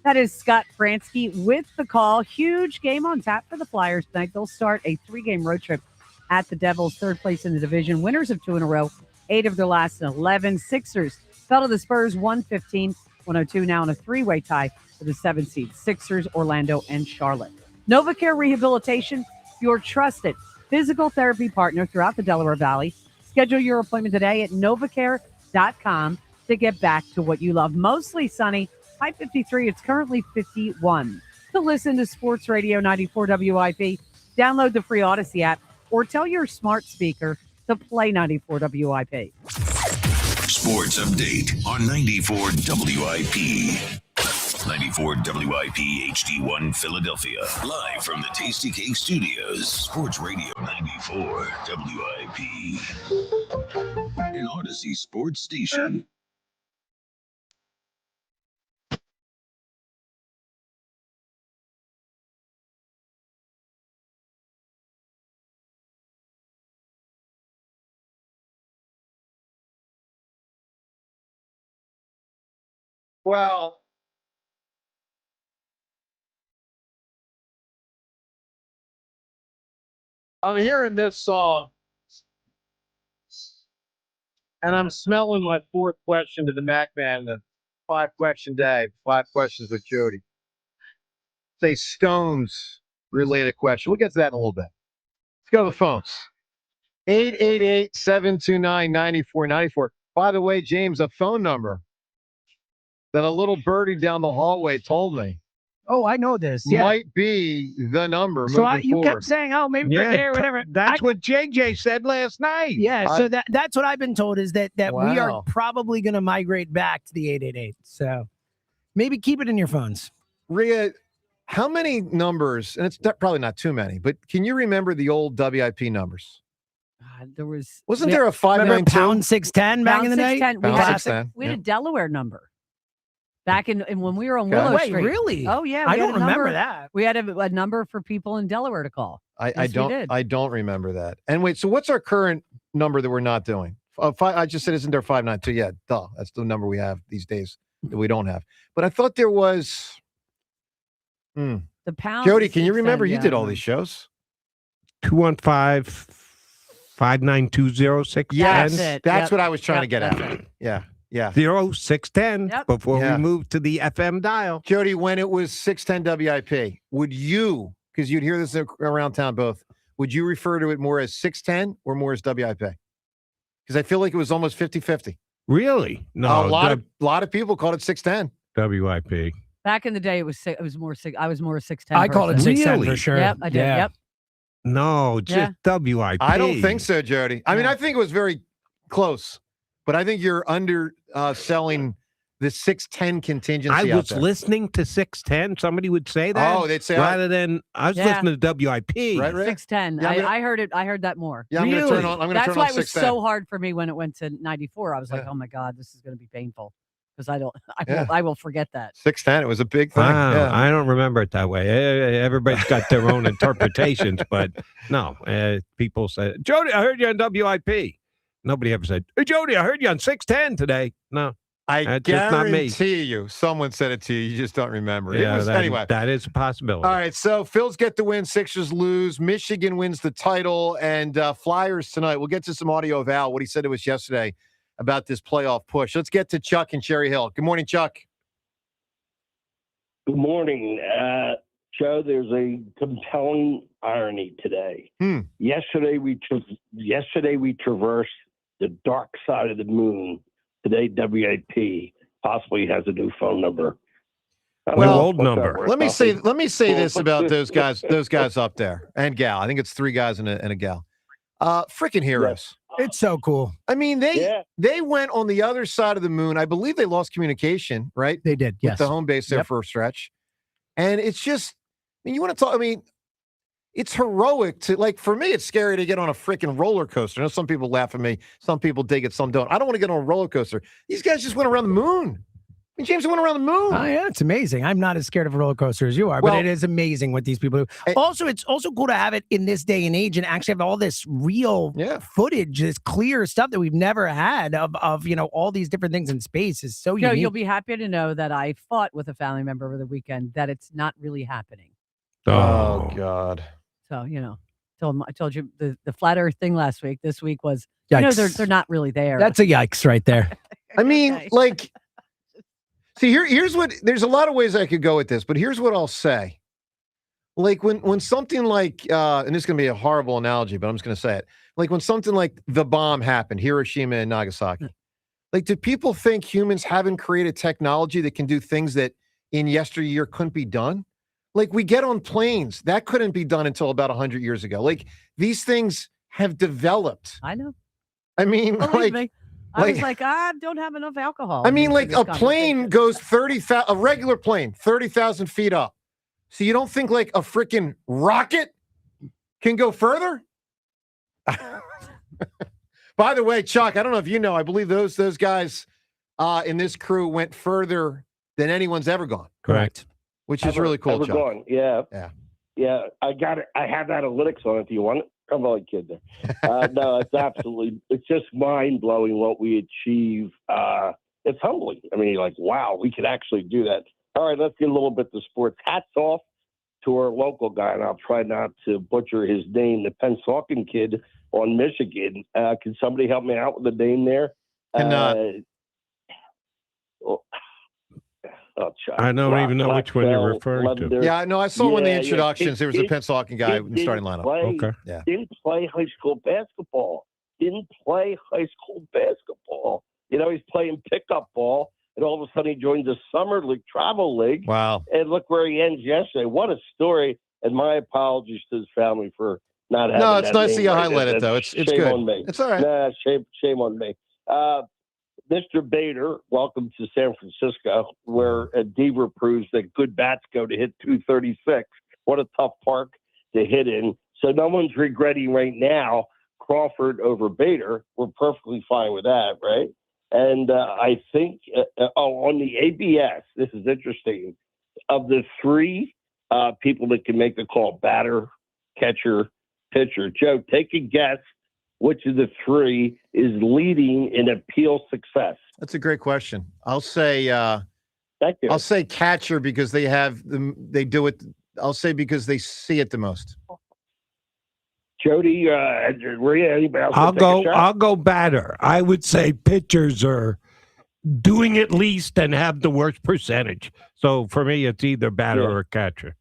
That is Scott Fransky with the call. Huge game on tap for the Flyers tonight. They'll start a 3-game road trip at the Devils, 3rd place in the division. Winners of 2 in a row, 8 of their last 11. Sixers fell to the Spurs 115-102, now in a 3-way tie for the 7th seed. Sixers, Orlando, and Charlotte. NovaCare Rehabilitation, your trusted physical therapy partner throughout the Delaware Valley. Schedule your appointment today at novacare.com to get back to what you love. Mostly sunny. High 53. It's currently 51. To listen to Sports Radio 94 WIP, download the free Odyssey app or tell your smart speaker to play 94 WIP. Sports Update on 94 WIP. 94 WIP HD1 Philadelphia. Live from the Tasty Cake Studios. Sports Radio 94 WIP. An Odyssey sports station. Well, I'm hearing this song, and I'm smelling my 4th question to the Mac Man, the 5-question day, 5 questions with Jody. Say Stones related question. We'll get to that in a little bit. Let's go to the phones. 888-729-9494. By the way, James, a phone number that a little birdie down the hallway told me Oh, I know this. Yeah. might be the number. So moving you forward. kept saying, "Oh, maybe Yeah, there, whatever." That's what JJ said last night. Yeah. So that's what I've been told is that we are Wow. probably going to migrate back to the 888. So maybe keep it in your phones. Rhea, how many numbers, and it's probably not too many, but can you remember the old WIP numbers? There was Wasn't there a Remember 592? pound 610 back in the day? 610. Pound We had, 610, we had yeah. a Delaware number back in when we were on Okay. Willow Wait, Street. really? Oh yeah, I we had don't a number. remember that. We had a number for people in Delaware to call. I Yes, we don't. did. I don't remember that. And wait, so what's our current number that we're not doing? I just said, isn't there 592? Yeah, duh. That's the number we have these days that we don't have. But I thought there was. The pound. Jody, can you 610, remember? You yeah, did I all remember. these shows. 215-592-0610. Yes, That's it. that's Yep. what I was trying to get That's at. it. Yeah, yeah. 0610 Yep. before Yeah. we moved to the FM dial. Jody, when it was 610 WIP, would you, because you'd hear this around town both, would you refer to it more as 610 or more as WIP? Because I feel like it was almost 50-50. Really? No, A lot of people called it 610. WIP. Back in the day, it was more 6. I was more 610. I called it person. 610 Really? for sure. Yep, I did. Yeah. Yep. No, just WIP. I don't think so, Jody. I mean, I think it was very close, but I think you're selling the 610 contingency. I was out there. listening to 610. Somebody would say that. Oh, they'd say rather than I was Yeah. listening to WIP. Right, right. 610. Yeah, I'm gonna- I heard it. I heard that more. Yeah, I'm going to Really? turn on. I'm going to That's turn why on it was 610. so hard for me when it went to 94. I was like, Yeah. oh my God, this is going to be painful because I Yeah. will forget that. 610. It was a big thing. Wow, Yeah. I don't remember it that way. Everybody's got their own interpretations, but no, people say, Jody, I heard you on WIP. Nobody ever said, hey, Jody, I heard you on 610 today. No, I that's just not me. guarantee you, someone said it to you. You just don't remember. Yeah, It was, anyway. that is a possibility. All right, so Phils get the win, Sixers lose, Michigan wins the title, and Flyers tonight. We'll get to some audio of Al, what he said to us yesterday about this playoff push. Let's get to Chuck in Cherry Hill. Good morning, Chuck. Good morning, Joe. There's a compelling irony today. Yesterday we traversed the dark side of the moon. Today, WIP possibly has a new phone number. Old number. Let me say this about those guys up there and gal. I think it's 3 guys and a gal. Freaking heroes. It's so cool. I mean, they went on the other side of the moon. I believe they lost communication, right? They did, yes. With the home base there for a stretch. And it's just, I mean, you want to talk, I mean, it's heroic to, like, for me, it's scary to get on a freaking roller coaster. I know some people laugh at me. Some people dig it, some don't. I don't want to get on a roller coaster. These guys just went around the moon. I mean, James went around the moon. Oh, yeah, it's amazing. I'm not as scared of a roller coaster as you are, but it is amazing what these people do. Also, it's also cool to have it in this day and age and actually have all this real footage, this clear stuff that we've never had of all these different things in space is so Joe, unique. you'll be happy to know that I fought with a family member over the weekend that it's not really happening. Oh God. So, I told you the flat earth thing last week. This week was, they're not really there. That's a yikes right there. I mean, like, see, here's what, there's a lot of ways I could go with this, but here's what I'll say. Like when something like, and this is going to be a horrible analogy, but I'm just going to say it. Like when something like the bomb happened, Hiroshima and Nagasaki, like, do people think humans haven't created technology that can do things that in yesteryear couldn't be done? Like, we get on planes. That couldn't be done until about 100 years ago. Like, these things have developed. I know. I mean, Believe me. I was like, I don't have enough alcohol. I mean, like, a plane goes 30,000, a regular plane, 30,000 feet up. So you don't think like a freaking rocket can go further? By the way, Chuck, I don't know if you know, I believe those guys in this crew went further than anyone's ever gone. Correct. Which is really cool, Chuck. Gone. Yeah. I got it. I have analytics on it. Do you want it? I'm only kidding. No, it's just mind blowing what we achieve. It's humbling. I mean, you're like, wow, we could actually do that. All right, let's get a little bit to sports. Hats off to our local guy, and I'll try not to butcher his name, the Pennsauken kid on Michigan. Can somebody help me out with the name there? Cannot. Oh, Chuck. I don't even know which one you're Blackwell, referring to. Leathers. Yeah, no, I saw in the Yeah, introductions. There was a Pennsauken guy in the starting lineup. Didn't play high school basketball. Didn't play high school basketball. You know, he's playing pickup ball, and all of a sudden he joins the summer league, travel league. Wow. And look where he ends yesterday. What a story. And my apologies to his family for not having No, it's that nice name that you right. highlight it, though. It's Shame good. on me. It's all right. Nah, shame on me. Mr. Bader, welcome to San Francisco, where Deaver proves that good bats go to hit 236. What a tough park to hit in. So no one's regretting right now Crawford over Bader. We're perfectly fine with that, right? And I think, on the ABS, this is interesting. Of the three people that can make the call, batter, catcher, pitcher, Joe, take a guess. Which of the three is leading in appeal success? That's a great question. I'll say Thank you. I'll say catcher because they do it. I'll say because they see it the most. Jody, anybody else? I'll go batter. I would say pitchers are doing it least and have the worst percentage. So for me, it's either batter or catcher.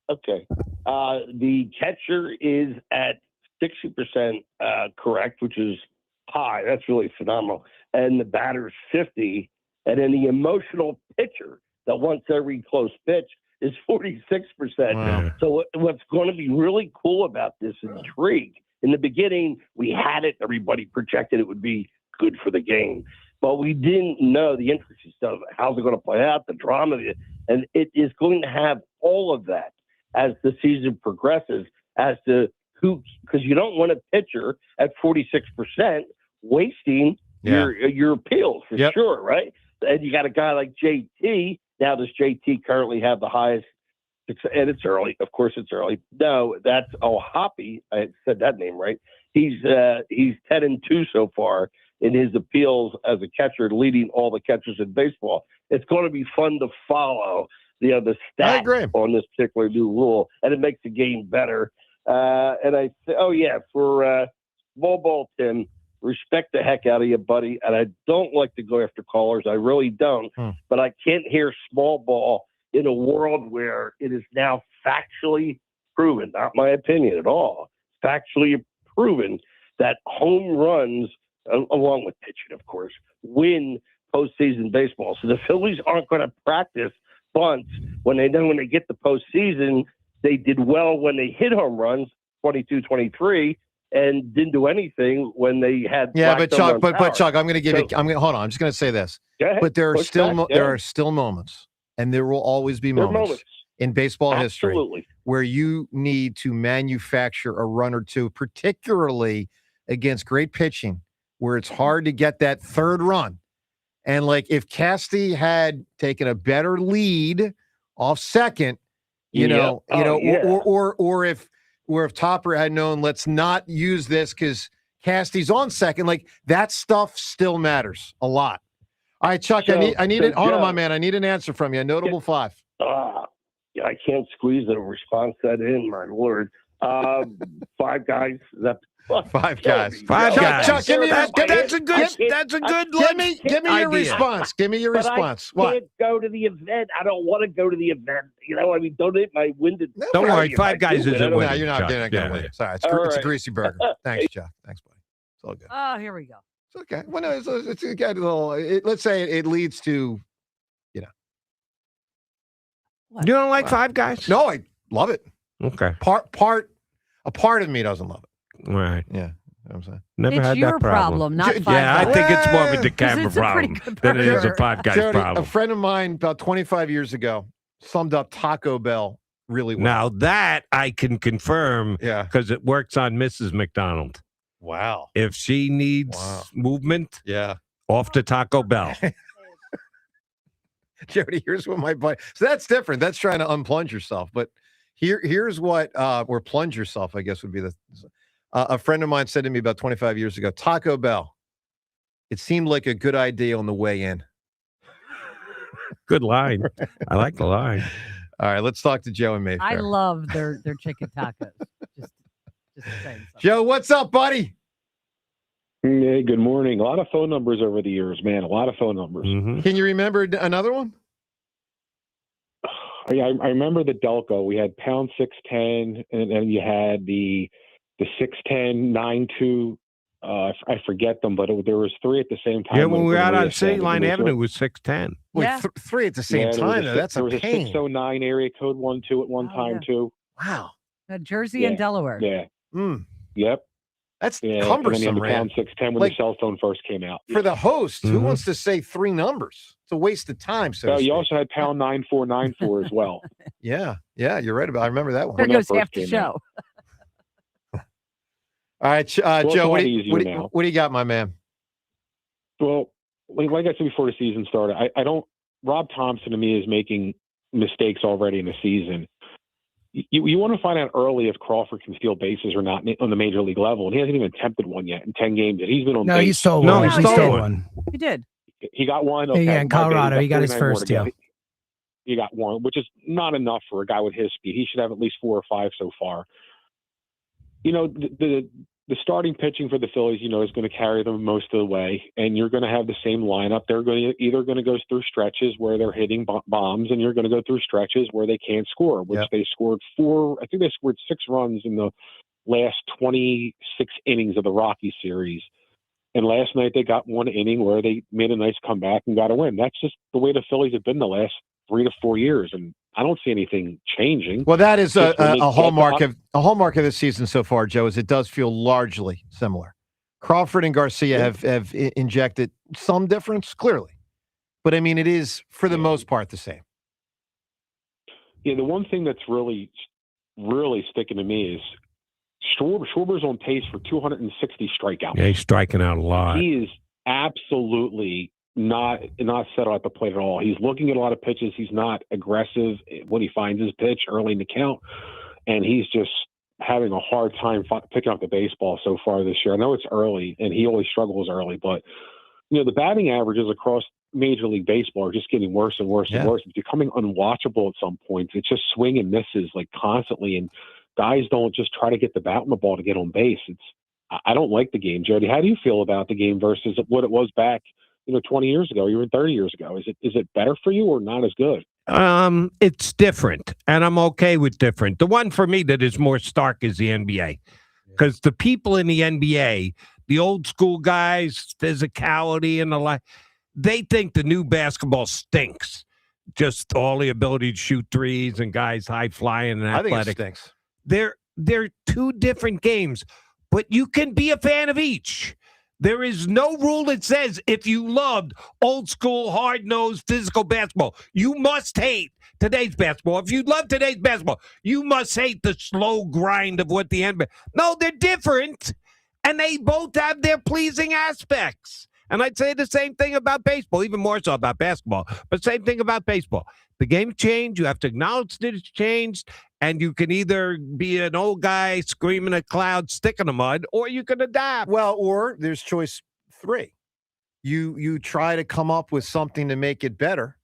Okay. The catcher is at 60% correct, which is high. That's really phenomenal. And the batter's 50. And then the emotional pitcher that wants every close pitch is 46%. Wow. So what's going to be really cool about this intrigue, in the beginning, we had it. Everybody projected it would be good for the game. But we didn't know the intricacies of how's it going to play out, the drama. And it is going to have all of that as the season progresses as to who, because you don't want a pitcher at 46% wasting your appeals for sure, right? And you got a guy like JT. Now, does JT currently have the highest success? And it's early. Of course, it's early. No, that's Hoppy. I said that name right. He's 10-2 so far in his appeals as a catcher, leading all the catchers in baseball. It's going to be fun to follow the stats on this particular new rule, and it makes the game better. And for small ball, Tim, respect the heck out of you, buddy. And I don't like to go after callers. I really don't. But I can't hear small ball in a world where it is now factually proven, not my opinion at all, factually proven that home runs, along with pitching, of course, win postseason baseball. So the Phillies aren't going to practice bunts when they know when they get the postseason. They did well when they hit home runs, 22-23, and didn't do anything when they had. But Chuck, I'm going to give you. Hold on. I'm just going to say this. But there are still moments, and there will always be moments in baseball history where you need to manufacture a run or two, particularly against great pitching, where it's hard to get that third run. And like if Casty had taken a better lead off second, or if Topper had known, let's not use this because Casty's on second, like that stuff still matters a lot. All right, Chuck, I need it. Hold on, my man. I need an answer from you. A notable five. I can't squeeze a response that in, my lord. Five guys. Five guys. Chuck, give me that's a good. Give me your response. Give me your response. I can't go to the event. I don't want to go to the event. Don't hit my winded. Don't worry. Five guys isn't winning. No, you're not going to win. Sorry, it's a greasy burger. Thanks, Chuck. Thanks, buddy. It's all good. Oh, here we go. It's okay. Well, no, it's a little. Let's say it leads to, You don't like Five Guys? No, I love it. Okay. A part of me doesn't love it. Right. Yeah. You know what I'm saying? Never It's had your that problem. not Five Yeah, I Guys. think it's more of a DeCamera it's a pretty problem good than it is a burger. Five Guys Jody, problem. a friend of mine about 25 years ago summed up Taco Bell really well. Now that I can confirm because it works on Mrs. McDonald. Wow. If she needs movement, off to Taco Bell. Jody, here's what my buddy. So that's different. That's trying to unplunge yourself. But here's what, or plunge yourself, I guess would be the. A friend of mine said to me about 25 years ago, Taco Bell. It seemed like a good idea on the way in. Good line. I like the line. All right, let's talk to Joe and Mayfair. I love their chicken tacos. Just saying something. Joe, what's up, buddy? Hey, good morning. A lot of phone numbers over the years, man. A lot of phone numbers. Can you remember another one? I remember the Delco. We had pound 610, and then you had the 610, 9-2. I forget them, but there was three at the same time. Yeah, when we were out on City Line Avenue, it was 610. Wait, three at the same time, though. That's there was a pain. a 609 area code 12 at one time, too. Wow. Jersey and Delaware. Yeah. Yep. That's And cumbersome, then you had the Rand. pound 610 when the cell phone first came out. For the host, who wants to say three numbers? It's a waste of time. So you also had pound 9494 as well. Yeah, you're right about. I remember that one. There goes half the show. All right, Joe. What do you got, my man? Well, like I said before the season started, I don't. Rob Thompson to me is making mistakes already in the season. You want to find out early if Crawford can steal bases or not on the major league level, and he hasn't even attempted one yet in 10 games. And he's been on. No, base. he stole one. He stole one. He did. He got one. Okay, yeah, in Colorado, he got his first steal. He got one, which is not enough for a guy with his speed. He should have at least 4 or 5 so far. You know, the starting pitching for the Phillies, is going to carry them most of the way, and you're going to have the same lineup. They're either going to go through stretches where they're hitting bombs, and you're going to go through stretches where they can't score, which they scored 4. I think they scored 6 runs in the last 26 innings of the Rocky series. And last night they got 1 inning where they made a nice comeback and got a win. That's just the way the Phillies have been the last 3 to 4 years, and I don't see anything changing. Well, that is a hallmark of this season so far, Joe. Is it does feel largely similar. Crawford and Garcia have injected some difference, clearly, but I mean it is for the most part the same. Yeah, the one thing that's really sticking to me is Schwarber's on pace for 260 strikeouts. Yeah, he's striking out a lot. He is absolutely not settled at the plate at all. He's looking at a lot of pitches. He's not aggressive when he finds his pitch early in the count, and he's just having a hard time picking up the baseball so far this year. I know it's early, and he always struggles early, but the batting averages across Major League Baseball are just getting worse and worse and worse. It's becoming unwatchable at some points. It's just swing and misses like constantly, and guys don't just try to get the bat on the ball to get on base. I don't like the game, Jody. How do you feel about the game versus what it was back 20 years ago, even 30 years ago? Is it better for you or not as good? It's different, and I'm okay with different. The one for me that is more stark is the NBA, because the people in the NBA, the old school guys, physicality and the like, they think the new basketball stinks. Just all the ability to shoot threes and guys high flying and athletic. I think it stinks. They're 2 different games, but you can be a fan of each. There is no rule that says if you loved old school, hard-nosed, physical basketball, you must hate today's basketball. If you love today's basketball, you must hate the slow grind of what the NBA. No, they're different, and they both have their pleasing aspects. And I'd say the same thing about baseball, even more so about basketball, but same thing about baseball. The game's changed. You have to acknowledge that it's changed, and you can either be an old guy screaming at clouds, stick in the mud, or you can adapt. Well, or there's choice 3. You try to come up with something to make it better,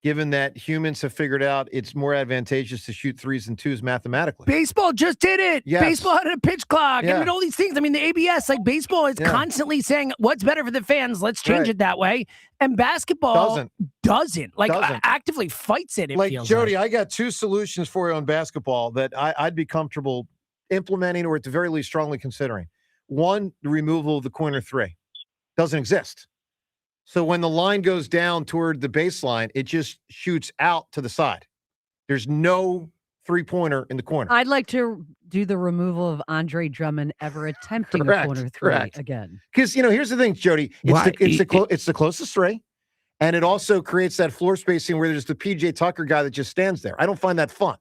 given that humans have figured out it's more advantageous to shoot 3s and 2s mathematically. Baseball just did it. Yes. Baseball had a pitch clock. Yeah. I mean, all these things. I mean, the ABS, like baseball is constantly saying what's better for the fans. Let's change it that way. And basketball doesn't. Like actively fights it. Like feels Jody, I got 2 solutions for you on basketball that I'd be comfortable implementing, or at the very least strongly considering. One, the removal of the corner 3. Doesn't exist. So when the line goes down toward the baseline, it just shoots out to the side. There's no 3-pointer in the corner. I'd like to do the removal of Andre Drummond ever attempting a corner 3 again. Because, here's the thing, Jody. It's the closest 3, and it also creates that floor spacing where there's the P.J. Tucker guy that just stands there. I don't find that fun.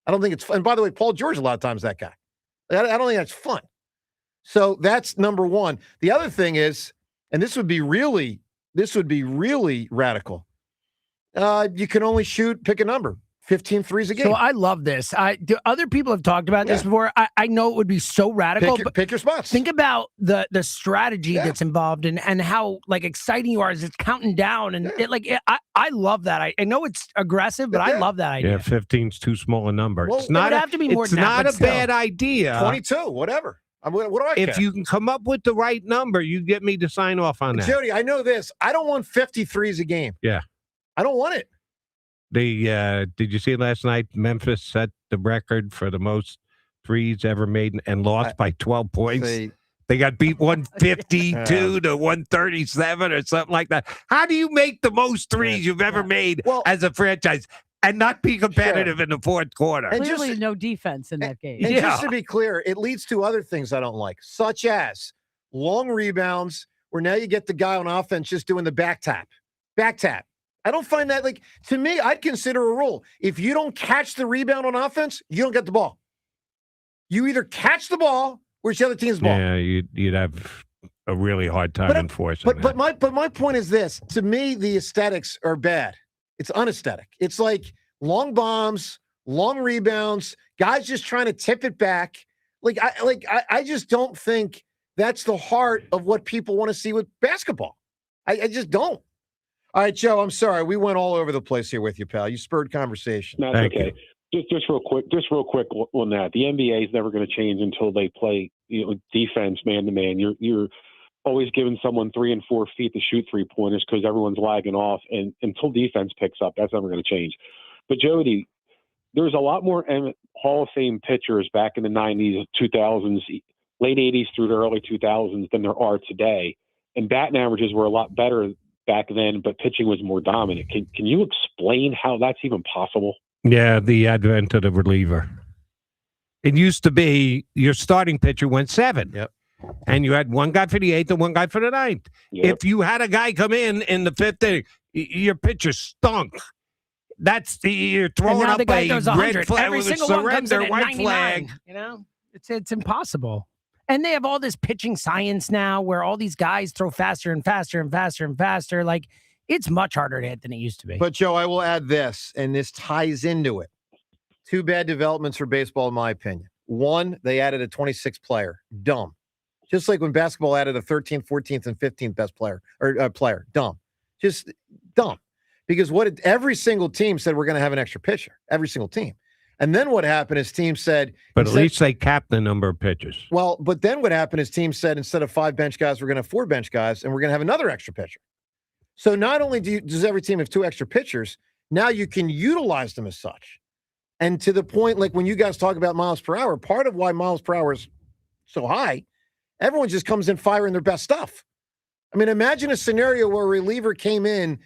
I don't think it's fun. And by the way, Paul George, a lot of times that guy. I don't think that's fun. So that's number one. The other thing is, and this would be really radical. You can only pick a number, 15 threes a game. So I love this. Other people have talked about this before. I know it would be so radical. Pick your spots. Think about the strategy that's involved and how exciting you are as it's counting down. And I love that. I know it's aggressive, but I love that idea. Yeah, 15's too small a number. Well, it's not have to be more than that, not a bad idea. 22, whatever. What do I care? If you can come up with the right number, you get me to sign off on that. Jody, I know this. I don't want 50 threes a game. Yeah. I don't want it. Did you see last night? Memphis set the record for the most threes ever made and lost by 12 points. They got beat 152 to 137 or something like that. How do you make the most threes you've ever made as a franchise and not be competitive in the fourth quarter? And clearly no defense in that game. And just to be clear, it leads to other things I don't like, such as long rebounds, where now you get the guy on offense just doing the back tap. I don't find that, like, to me, I'd consider a rule. If you don't catch the rebound on offense, you don't get the ball. You either catch the ball or it's the other team's ball. Yeah, you'd have a really hard time enforcing that. But my point is this. To me, the aesthetics are bad. It's unaesthetic. It's like long bombs, long rebounds, guys just trying to tip it back. I just don't think that's the heart of what people want to see with basketball. I just don't. All right, Joe, I'm sorry. We went all over the place here with you, pal. You spurred conversation. That's okay. Just real quick on that. The NBA is never going to change until they play defense man to man. You're always giving someone 3 and 4 feet to shoot 3-pointers because everyone's lagging off, and until defense picks up, that's never going to change. But Jody, there's a lot more Hall of Fame pitchers back in the 90s, 2000s, late 80s through the early 2000s than there are today, and batting averages were a lot better back then, but pitching was more dominant. Can you explain how that's even possible? Yeah, the advent of the reliever. It used to be your starting pitcher went 7. Yep. And you had one guy for the 8th and one guy for the 9th. Yep. If you had a guy come in the 5th inning, your pitcher stunk. You're throwing up a red flag. Every single one comes in at white flag. You know, it's impossible. And they have all this pitching science now where all these guys throw faster and faster and faster and faster. Like, it's much harder to hit than it used to be. But, Joe, I will add this, and this ties into it. 2 bad developments for baseball, in my opinion. One, they added a 26th player. Dumb. Just like when basketball added a 13th, 14th, and 15th best player. Dumb. Just dumb. Because every single team said we're going to have an extra pitcher. Every single team. And then what happened is teams said... But at least they capped the number of pitchers. Well, but then what happened is teams said instead of 5 bench guys, we're going to have 4 bench guys, and we're going to have another extra pitcher. So not only does every team have 2 extra pitchers, now you can utilize them as such. And to the point, like when you guys talk about miles per hour, part of why miles per hour is so high, everyone just comes in firing their best stuff. I mean, imagine a scenario where a reliever came in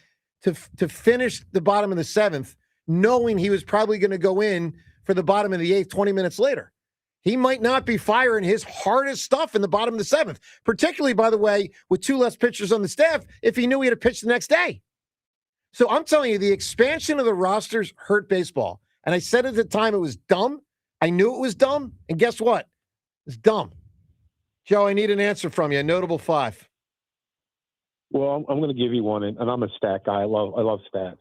to finish the bottom of the 7th, knowing he was probably going to go in for the bottom of the 8th 20 minutes later. He might not be firing his hardest stuff in the bottom of the 7th, particularly, by the way, with 2 less pitchers on the staff if he knew he had to pitch the next day. So I'm telling you, the expansion of the rosters hurt baseball. And I said at the time it was dumb. I knew it was dumb. And guess what? It's dumb. Joe, I need an answer from you. A notable 5. Well, I'm going to give you one, and I'm a stat guy. I love stats.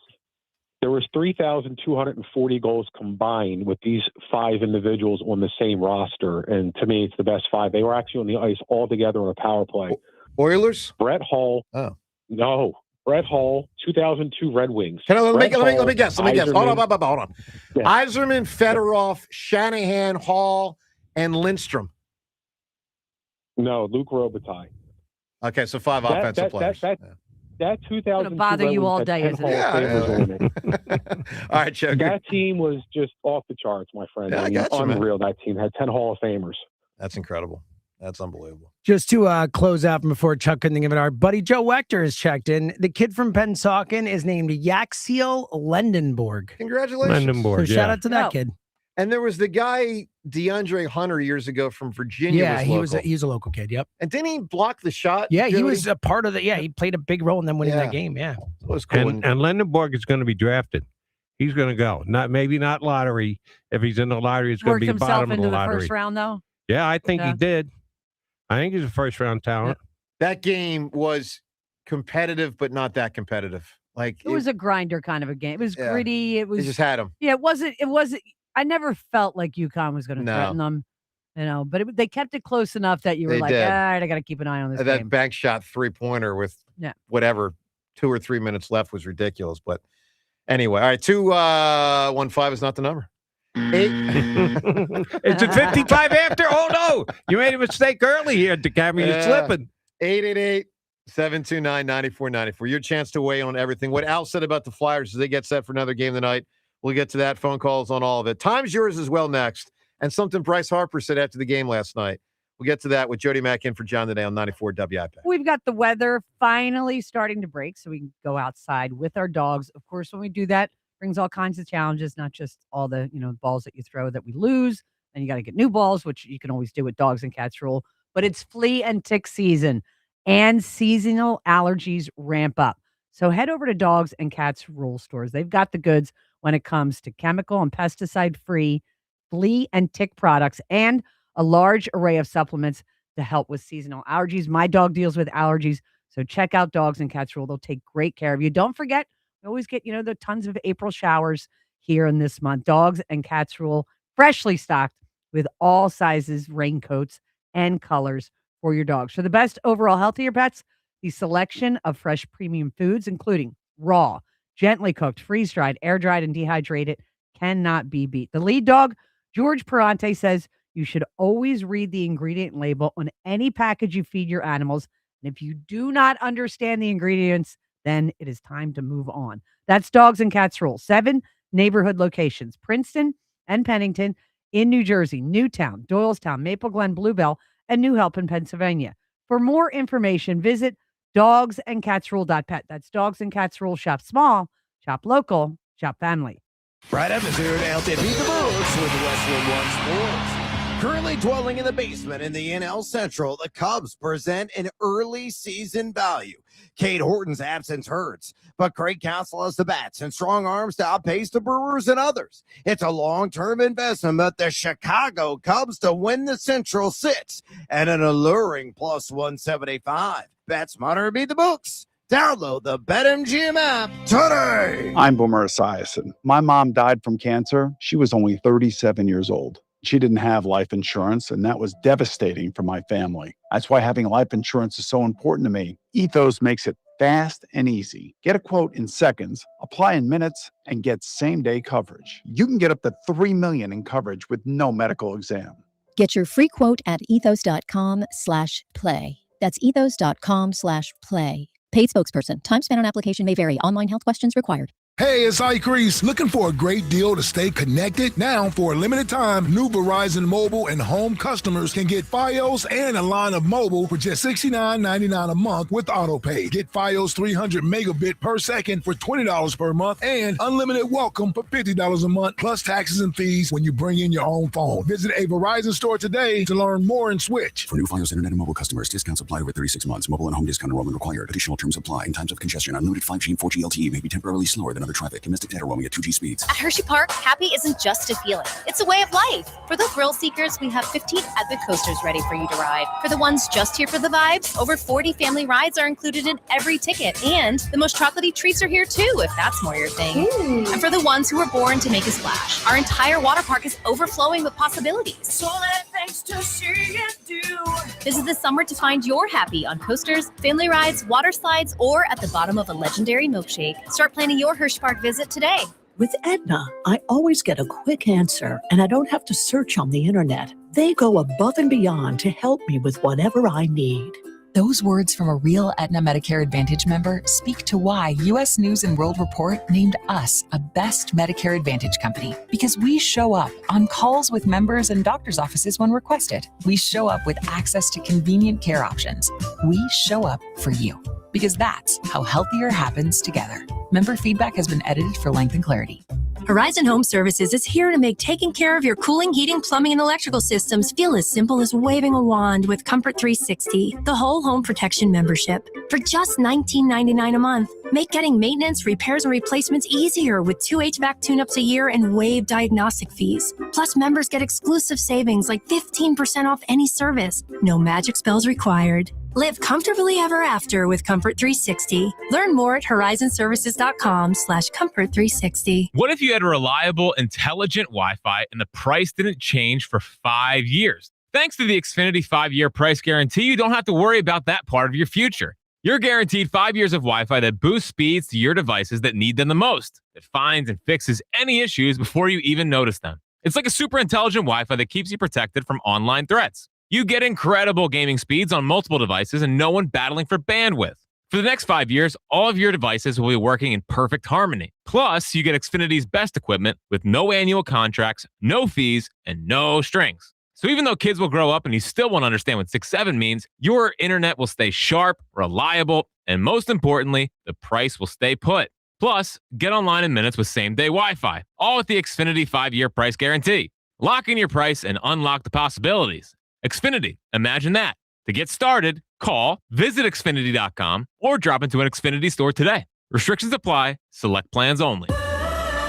There was 3,240 goals combined with these 5 individuals on the same roster, and to me, it's the best 5. They were actually on the ice all together on a power play. Oilers? Brett Hull. Oh. No. Brett Hull, 2002 Red Wings. Let me guess. Hold on. Yeah. Yzerman, Fedorov, Shanahan, Hall, and Lindstrom. No, Luke Robitaille. Okay, so 5 offensive players. That 2002 going to bother you all day, isn't it? All right, Joe. That team was just off the charts, my friend. Yeah, I got you, unreal. That team had 10 Hall of Famers. That's incredible. That's unbelievable. Just to close out before Chuck couldn't think of it, our buddy Joe Wechter has checked in. The kid from Pennsauken is named Yaxiel Lendenborg. Congratulations. Lendenborg, so shout out to that kid. And there was the guy, DeAndre Hunter, years ago from Virginia. Yeah, he's a local kid. Yep. And didn't he block the shot? Yeah, Jody? He was a part of the. Yeah, he played a big role in them winning that game. Yeah, it was cool. And Lendenborg is going to be drafted. He's going to go. Maybe not lottery. If he's in the lottery, it's going to be bottom of the lottery. First round, though. Yeah, I think he did. I think he's a first round talent. That game was competitive, but not that competitive. Like it was a grinder kind of a game. It was gritty. It was. They just had him. Yeah, it wasn't. I never felt like UConn was going to threaten them, but they kept it close enough that you were all right, I got to keep an eye on this that game. bank shot 3-pointer with whatever 2 or 3 minutes left was ridiculous. But anyway, all right, 2-1-5 is not the number. 8. It's a 55 after. Oh no, you made a mistake early here, DeCamera. You're slipping. 888 729-9494. Your chance to weigh in on everything. What Al said about the Flyers as they get set for another game tonight. We'll get to that. Phone calls on all of it. Time's yours as well next. And something Bryce Harper said after the game last night. We'll get to that with Jody Mack in for John today on 94 WIP. We've got the weather finally starting to break so we can go outside with our dogs. Of course, when we do that, brings all kinds of challenges, not just all the, balls that you throw that we lose. And you got to get new balls, which you can always do with dogs and cats rule. But it's flea and tick season, and seasonal allergies ramp up. So head over to Dogs and Cats Rule stores. They've got the goods when it comes to chemical and pesticide-free flea and tick products and a large array of supplements to help with seasonal allergies. My dog deals with allergies, so check out Dogs and Cats Rule. They'll take great care of you. Don't forget, we always get, the tons of April showers here in this month. Dogs and Cats Rule, freshly stocked with all sizes, raincoats, and colors for your dogs. For the best overall health of your pets, the selection of fresh premium foods, including raw, gently cooked, freeze-dried, air-dried, and dehydrated, cannot be beat. The lead dog, George Perante, says you should always read the ingredient label on any package you feed your animals. And if you do not understand the ingredients, then it is time to move on. That's Dogs and Cats Rule. 7 neighborhood locations, Princeton and Pennington in New Jersey, Newtown, Doylestown, Maple Glen, Bluebell, and New Help in Pennsylvania. For more information, visit dogsandcatsrule.pet. That's Dogs and Cats Rule. Shop small, shop local, shop family. Right up is here to help you beat the Bulls with Westwood One Sports. Currently dwelling in the basement in the NL Central, the Cubs present an early season value. Cade Horton's absence hurts, but Craig Counsell has the bats and strong arms to outpace the Brewers and others. It's a long-term investment, but the Chicago Cubs to win the Central sits at an alluring plus 175. Bet smarter, beat the books. Download the BetMGM app today. I'm Boomer Esiason. My mom died from cancer. She was only 37 years old. She didn't have life insurance, and that was devastating for my family. That's why having life insurance is so important to me. Ethos makes it fast and easy. Get a quote in seconds, apply in minutes, and get same-day coverage. You can get up to $3 million in coverage with no medical exam. Get your free quote at ethos.com/play. That's ethos.com/play. Paid spokesperson. Time spent on application may vary. Online health questions required. Hey, it's Ike Reese. Looking for a great deal to stay connected? Now, for a limited time, new Verizon mobile and home customers can get Fios and a line of mobile for just $69.99 a month with AutoPay. Get Fios 300 megabit per second for $20 per month and unlimited welcome for $50 a month, plus taxes and fees when you bring in your own phone. Visit a Verizon store today to learn more and switch. For new Fios Internet and mobile customers, discounts apply over 36 months. Mobile and home discount enrollment required. Additional terms apply. In times of congestion, unlimited 5G and 4G LTE may be temporarily slower than other traffic. Domestic data roaming at 2G speeds. At Hershey Park, happy isn't just a feeling. It's a way of life. For the thrill seekers, we have 15 epic coasters ready for you to ride. For the ones just here for the vibes, over 40 family rides are included in every ticket. And the most chocolatey treats are here too, if that's more your thing. Ooh. And for the ones who were born to make a splash, our entire water park is overflowing with possibilities. So many things to see and do. This is the summer to find your happy on coasters, family rides, water slides, or at the bottom of a legendary milkshake. Start planning your Hershey Park visit today. With Aetna, I always get a quick answer, and I don't have to search on the internet. They go above and beyond to help me with whatever I need. Those words from a real Aetna Medicare Advantage member speak to why U.S. News & World Report named us a Best Medicare Advantage company. Because we show up on calls with members and doctors' offices when requested. We show up with access to convenient care options. We show up for you. Because that's how healthier happens together. Member feedback has been edited for length and clarity. Horizon Home Services is here to make taking care of your cooling, heating, plumbing, and electrical systems feel as simple as waving a wand with Comfort 360, the whole home protection membership. For just $19.99 a month, make getting maintenance, repairs, and replacements easier with 2 HVAC tune-ups a year and waived diagnostic fees. Plus, members get exclusive savings like 15% off any service. No magic spells required. Live comfortably ever after with Comfort 360. Learn more at horizonservices.com/comfort360. What if you had reliable, intelligent Wi-Fi and the price didn't change for 5 years? Thanks to the Xfinity 5-year price guarantee, you don't have to worry about that part of your future. You're guaranteed 5 years of Wi-Fi that boosts speeds to your devices that need them the most, that finds and fixes any issues before you even notice them. It's like a super intelligent Wi-Fi that keeps you protected from online threats. You get incredible gaming speeds on multiple devices and no one battling for bandwidth. For the next 5 years, all of your devices will be working in perfect harmony. Plus, you get Xfinity's best equipment with no annual contracts, no fees, and no strings. So even though kids will grow up and you still won't understand what 6.7 means, your internet will stay sharp, reliable, and most importantly, the price will stay put. Plus, get online in minutes with same-day Wi-Fi, all with the Xfinity 5-year price guarantee. Lock in your price and unlock the possibilities. Xfinity, imagine that. To get started, call, visit Xfinity.com, or drop into an Xfinity store today. Restrictions apply. Select plans only.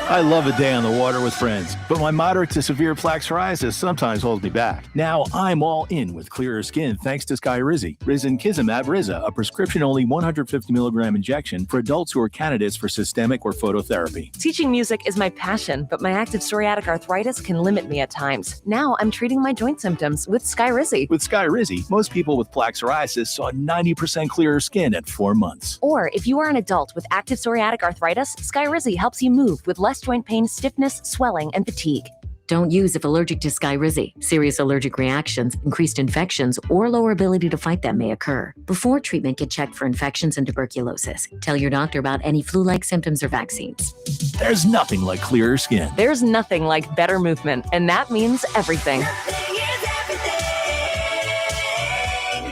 I love a day on the water with friends, but my moderate to severe plaque psoriasis sometimes holds me back. Now I'm all in with clearer skin thanks to Skyrizi. Risankizumab Riza, a prescription-only 150 milligram injection for adults who are candidates for systemic or phototherapy. Teaching music is my passion, but my active psoriatic arthritis can limit me at times. Now I'm treating my joint symptoms with Skyrizi. With Skyrizi, most people with plaque psoriasis saw 90% clearer skin at 4 months. Or if you are an adult with active psoriatic arthritis, Skyrizi helps you move with less joint pain, stiffness, swelling, and fatigue. Don't use if allergic to Skyrizi. Serious allergic reactions, increased infections, or lower ability to fight them may occur. Before treatment, get checked for infections and tuberculosis. Tell your doctor about any flu-like symptoms or vaccines. There's nothing like clearer skin. There's nothing like better movement, and that means everything.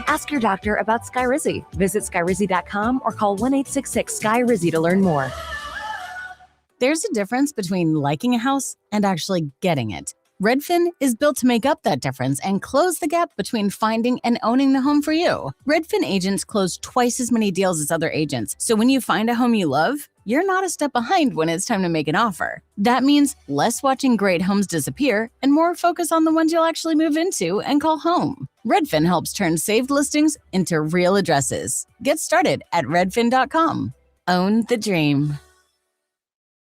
Ask your doctor about Skyrizi. Visit Skyrizi.com or call 1-866-SKY-RIZI to learn more. There's a difference between liking a house and actually getting it. Redfin is built to make up that difference and close the gap between finding and owning the home for you. Redfin agents close twice as many deals as other agents, so when you find a home you love, you're not a step behind when it's time to make an offer. That means less watching great homes disappear and more focus on the ones you'll actually move into and call home. Redfin helps turn saved listings into real addresses. Get started at redfin.com. Own the dream.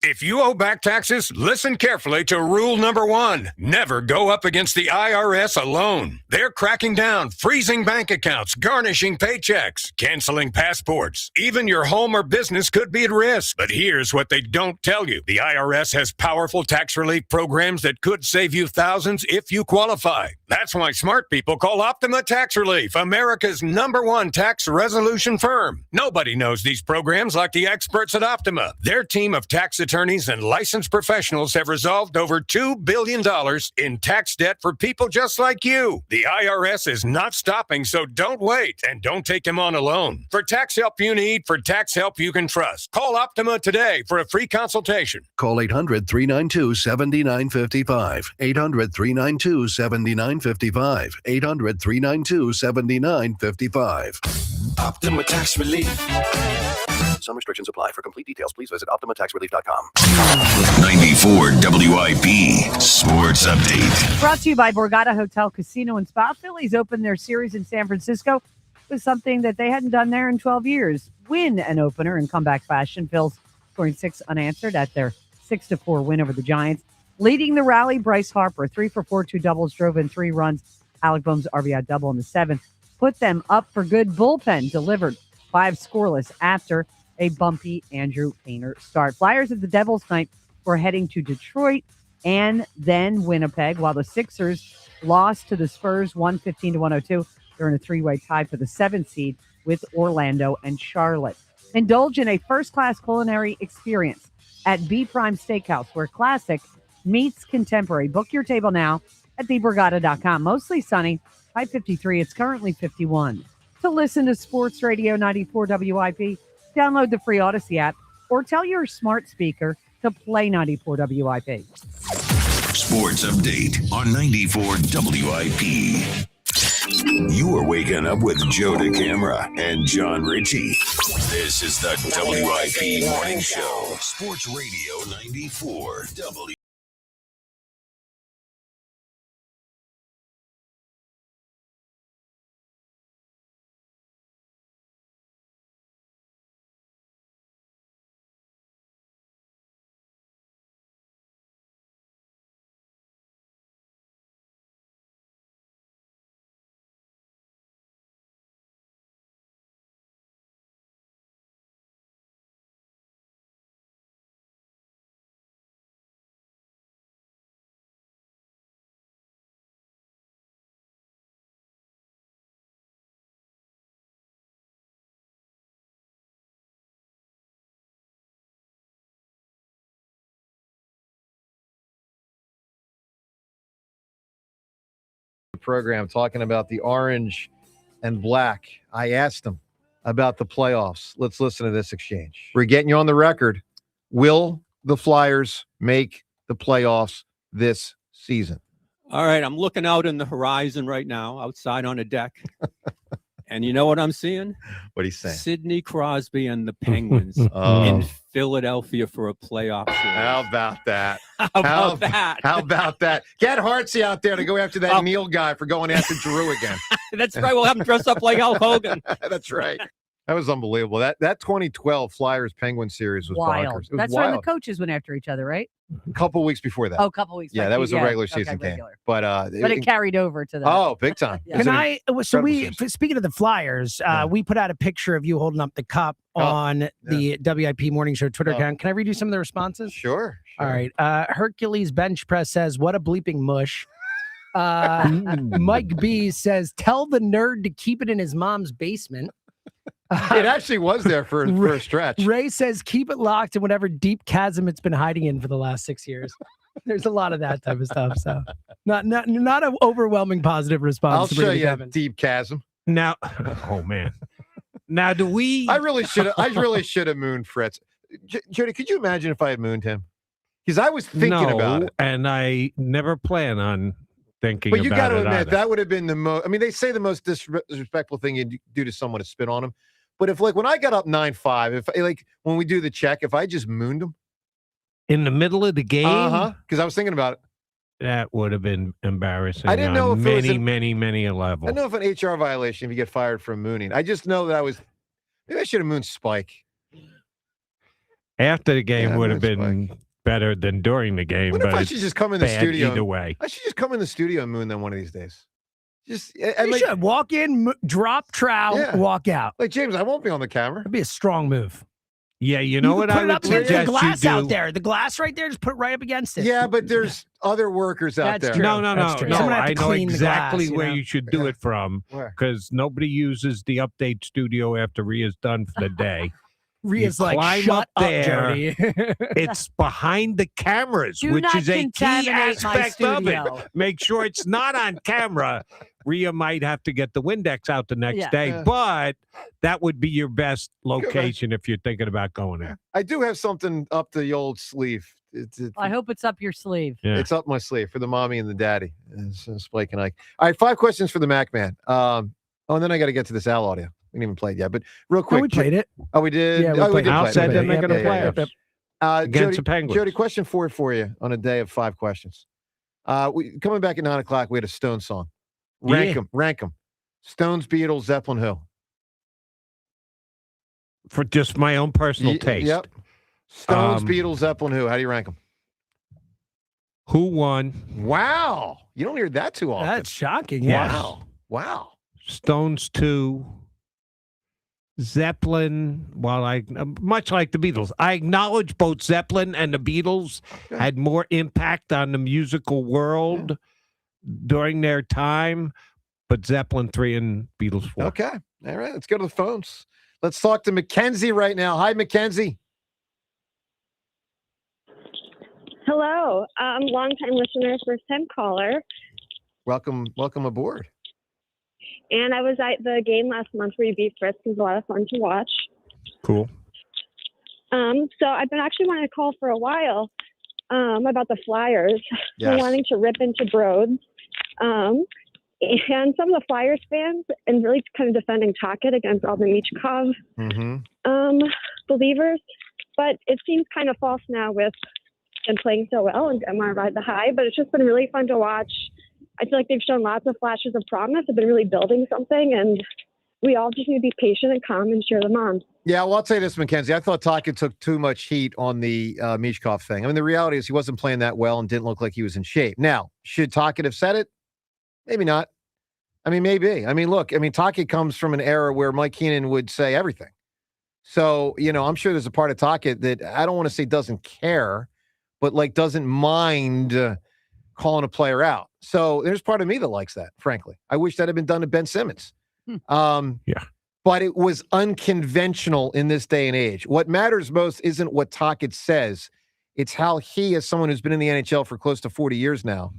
If you owe back taxes, listen carefully to rule number 1. Never go up against the IRS alone. They're cracking down, freezing bank accounts, garnishing paychecks, canceling passports. Even your home or business could be at risk. But here's what they don't tell you. The IRS has powerful tax relief programs that could save you thousands if you qualify. That's why smart people call Optima Tax Relief, America's #1 tax resolution firm. Nobody knows these programs like the experts at Optima. Their team of tax attorneys and licensed professionals have resolved over $2 billion in tax debt for people just like you. The IRS is not stopping, so don't wait and don't take them on alone. For tax help you need, for tax help you can trust, call Optima today for a free consultation. Call 800-392-7955. 800-392-7955. 800-392-7955. Optima Tax Relief. Some restrictions apply. For complete details, please visit OptimaTaxRelief.com. 94 WIP Sports Update. Brought to you by Borgata Hotel, Casino, and Spa. Phillies opened their series in San Francisco with something that they hadn't done there in 12 years. Win an opener in comeback fashion. Phils scoring 6 unanswered at their 6-4 win over the Giants. Leading the rally, Bryce Harper, 3 for 4, 2 doubles, drove in 3 runs. Alec Boehm's RBI double in the 7th put them up for good. Bullpen delivered 5 scoreless after a bumpy Andrew Painter start. Flyers at the Devils night were heading to Detroit and then Winnipeg, while the Sixers lost to the Spurs 115-102. They're in a 3-way tie for the 7th seed with Orlando and Charlotte. Indulge in a first-class culinary experience at B Prime Steakhouse, where classic meets contemporary. Book your table now at theborgata.com. Mostly sunny, high 53. It's currently 51. To listen to Sports Radio 94 WIP, download the free Odyssey app or tell your smart speaker to play 94 WIP. Sports Update on 94 WIP. You are waking up with Joe DeCamara and John Ritchie. This is the WIP Morning Show. Sports Radio 94 WIP. program talking about the orange and black. I asked him about the playoffs. Let's listen to this exchange. We're getting you on the record. Will the Flyers make the playoffs this season? All right, I'm looking out in the horizon right now, outside on a deck. And you know what I'm seeing? What are you saying? Sidney Crosby and the Penguins Oh. in Philadelphia for a playoff series. How about that? How about that? How about that? Get Hartsey out there to go after that Neil guy for going after Drew again. That's right. We'll have him dress up like Hulk Hogan. That's right. That was unbelievable. That 2012 Flyers-Penguin series was Wild. bonkers. It was That's wild. when the coaches went after each other, right? A couple weeks before that. Oh, a couple weeks. Yeah, back. that was a regular okay, season game. regular. But it carried over to the. Oh, big time. Yeah. Can I? So speaking of the Flyers, we put out a picture of you holding up the cup on the WIP Morning Show Twitter account. Can I read you some of the responses? Sure. All right. Hercules Bench Press says, "What a bleeping mush." Mike B says, "Tell the nerd to keep it in his mom's basement." It actually was there for a stretch. Ray says, "Keep it locked in whatever deep chasm it's been hiding in for the last 6 years." There's a lot of that type of stuff. So not an overwhelming positive response. I'll to show Brady you a Devin. deep chasm. Now, oh man. Now, do we? I really should have mooned Fritz. Jody, could you imagine if I had mooned him? Because I was thinking about it, and I never plan on thinking. But you got to admit either. that would have been the most. I mean, they say the most disrespectful thing you do to someone is spit on him. But if when I got up 9-5, if when we do the check, if I just mooned him in the middle of the game, because I was thinking about it. That would have been embarrassing. I didn't know if it was many a level. I don't know if an HR violation if you get fired from mooning. I just know that maybe I should have mooned Spike. After the game would have been better than during the game. What if but I should just come in the bad studio? Either way. I should just come in the studio and moon them one of these days. Just You should walk in, drop trowel, walk out. Like James, I won't be on the camera. That'd be a strong move. Yeah, you know what put I it would up against the suggest glass you out do? there. The glass right there, just put it right up against it. Yeah, but there's other workers out there. No. That's true. No, Someone have I to know clean the exactly glass, where you should do it from Where? because nobody uses the update studio after Ria's done for the day. Ria's You like, climb shut up up, there. Jody. It's behind the cameras, Do which not is a key contaminate my aspect of it. studio. Make sure it's not on camera. Ria might have to get the Windex out the next Yeah. day, Yeah. but that would be your best location if you're thinking about going there. I do have something up the old sleeve. I hope it's up your sleeve. Yeah. It's up my sleeve for the mommy and the daddy. It's Spike and Ike. All right, 5 questions for the Mac Man. And then I got to get to this Al audio. We didn't even play it yet, but real quick. we played it. Oh, we did? Yeah, we oh, we played did it. Al play it. said Okay. they're not going to Yeah, play yeah, it yeah. against Jody, the Penguins. Jody, question 4 for you on a day of 5 questions. Coming back at 9 o'clock, we had a Stone song. Rank them. Stones, Beatles, Zeppelin, who? For just my own personal taste. Yep. Stones, Beatles, Zeppelin, who? How do you rank them? Who won? Wow. You don't hear that too often. That's shocking. Yes. Yeah. Wow. Stones 2. Zeppelin, much like the Beatles, I acknowledge both Zeppelin and the Beatles had more impact on the musical world during their time, but Zeppelin 3 and Beatles 4. Okay. All right. Let's go to the phones. Let's talk to Mackenzie right now. Hi, Mackenzie. Hello. Long-time listener, first-time caller. Welcome aboard. And I was at the game last month where you beat Fritz. It was a lot of fun to watch. Cool. So I've been actually wanting to call for a while about the Flyers. Yes. I'm wanting to rip into Broads. And some of the Flyers fans, and really kind of defending Tocchet against all the Michkov believers. But it seems kind of false now with them playing so well and want to ride the high. But it's just been really fun to watch. I feel like they've shown lots of flashes of promise. They've been really building something, and we all just need to be patient and calm and cheer them on. Yeah, well, I'll say this, Mackenzie. I thought Tocchet took too much heat on the Michkov thing. I mean, the reality is he wasn't playing that well and didn't look like he was in shape. Now, should Tocchet have said it? Maybe not. I mean, maybe. I mean, look, Tocchet comes from an era where Mike Keenan would say everything. So, I'm sure there's a part of Tocchet that I don't want to say doesn't care, but doesn't mind calling a player out. So there's part of me that likes that, frankly. I wish that had been done to Ben Simmons. But it was unconventional in this day and age. What matters most isn't what Tocchet says. It's how he, as someone who's been in the NHL for close to 40 years now,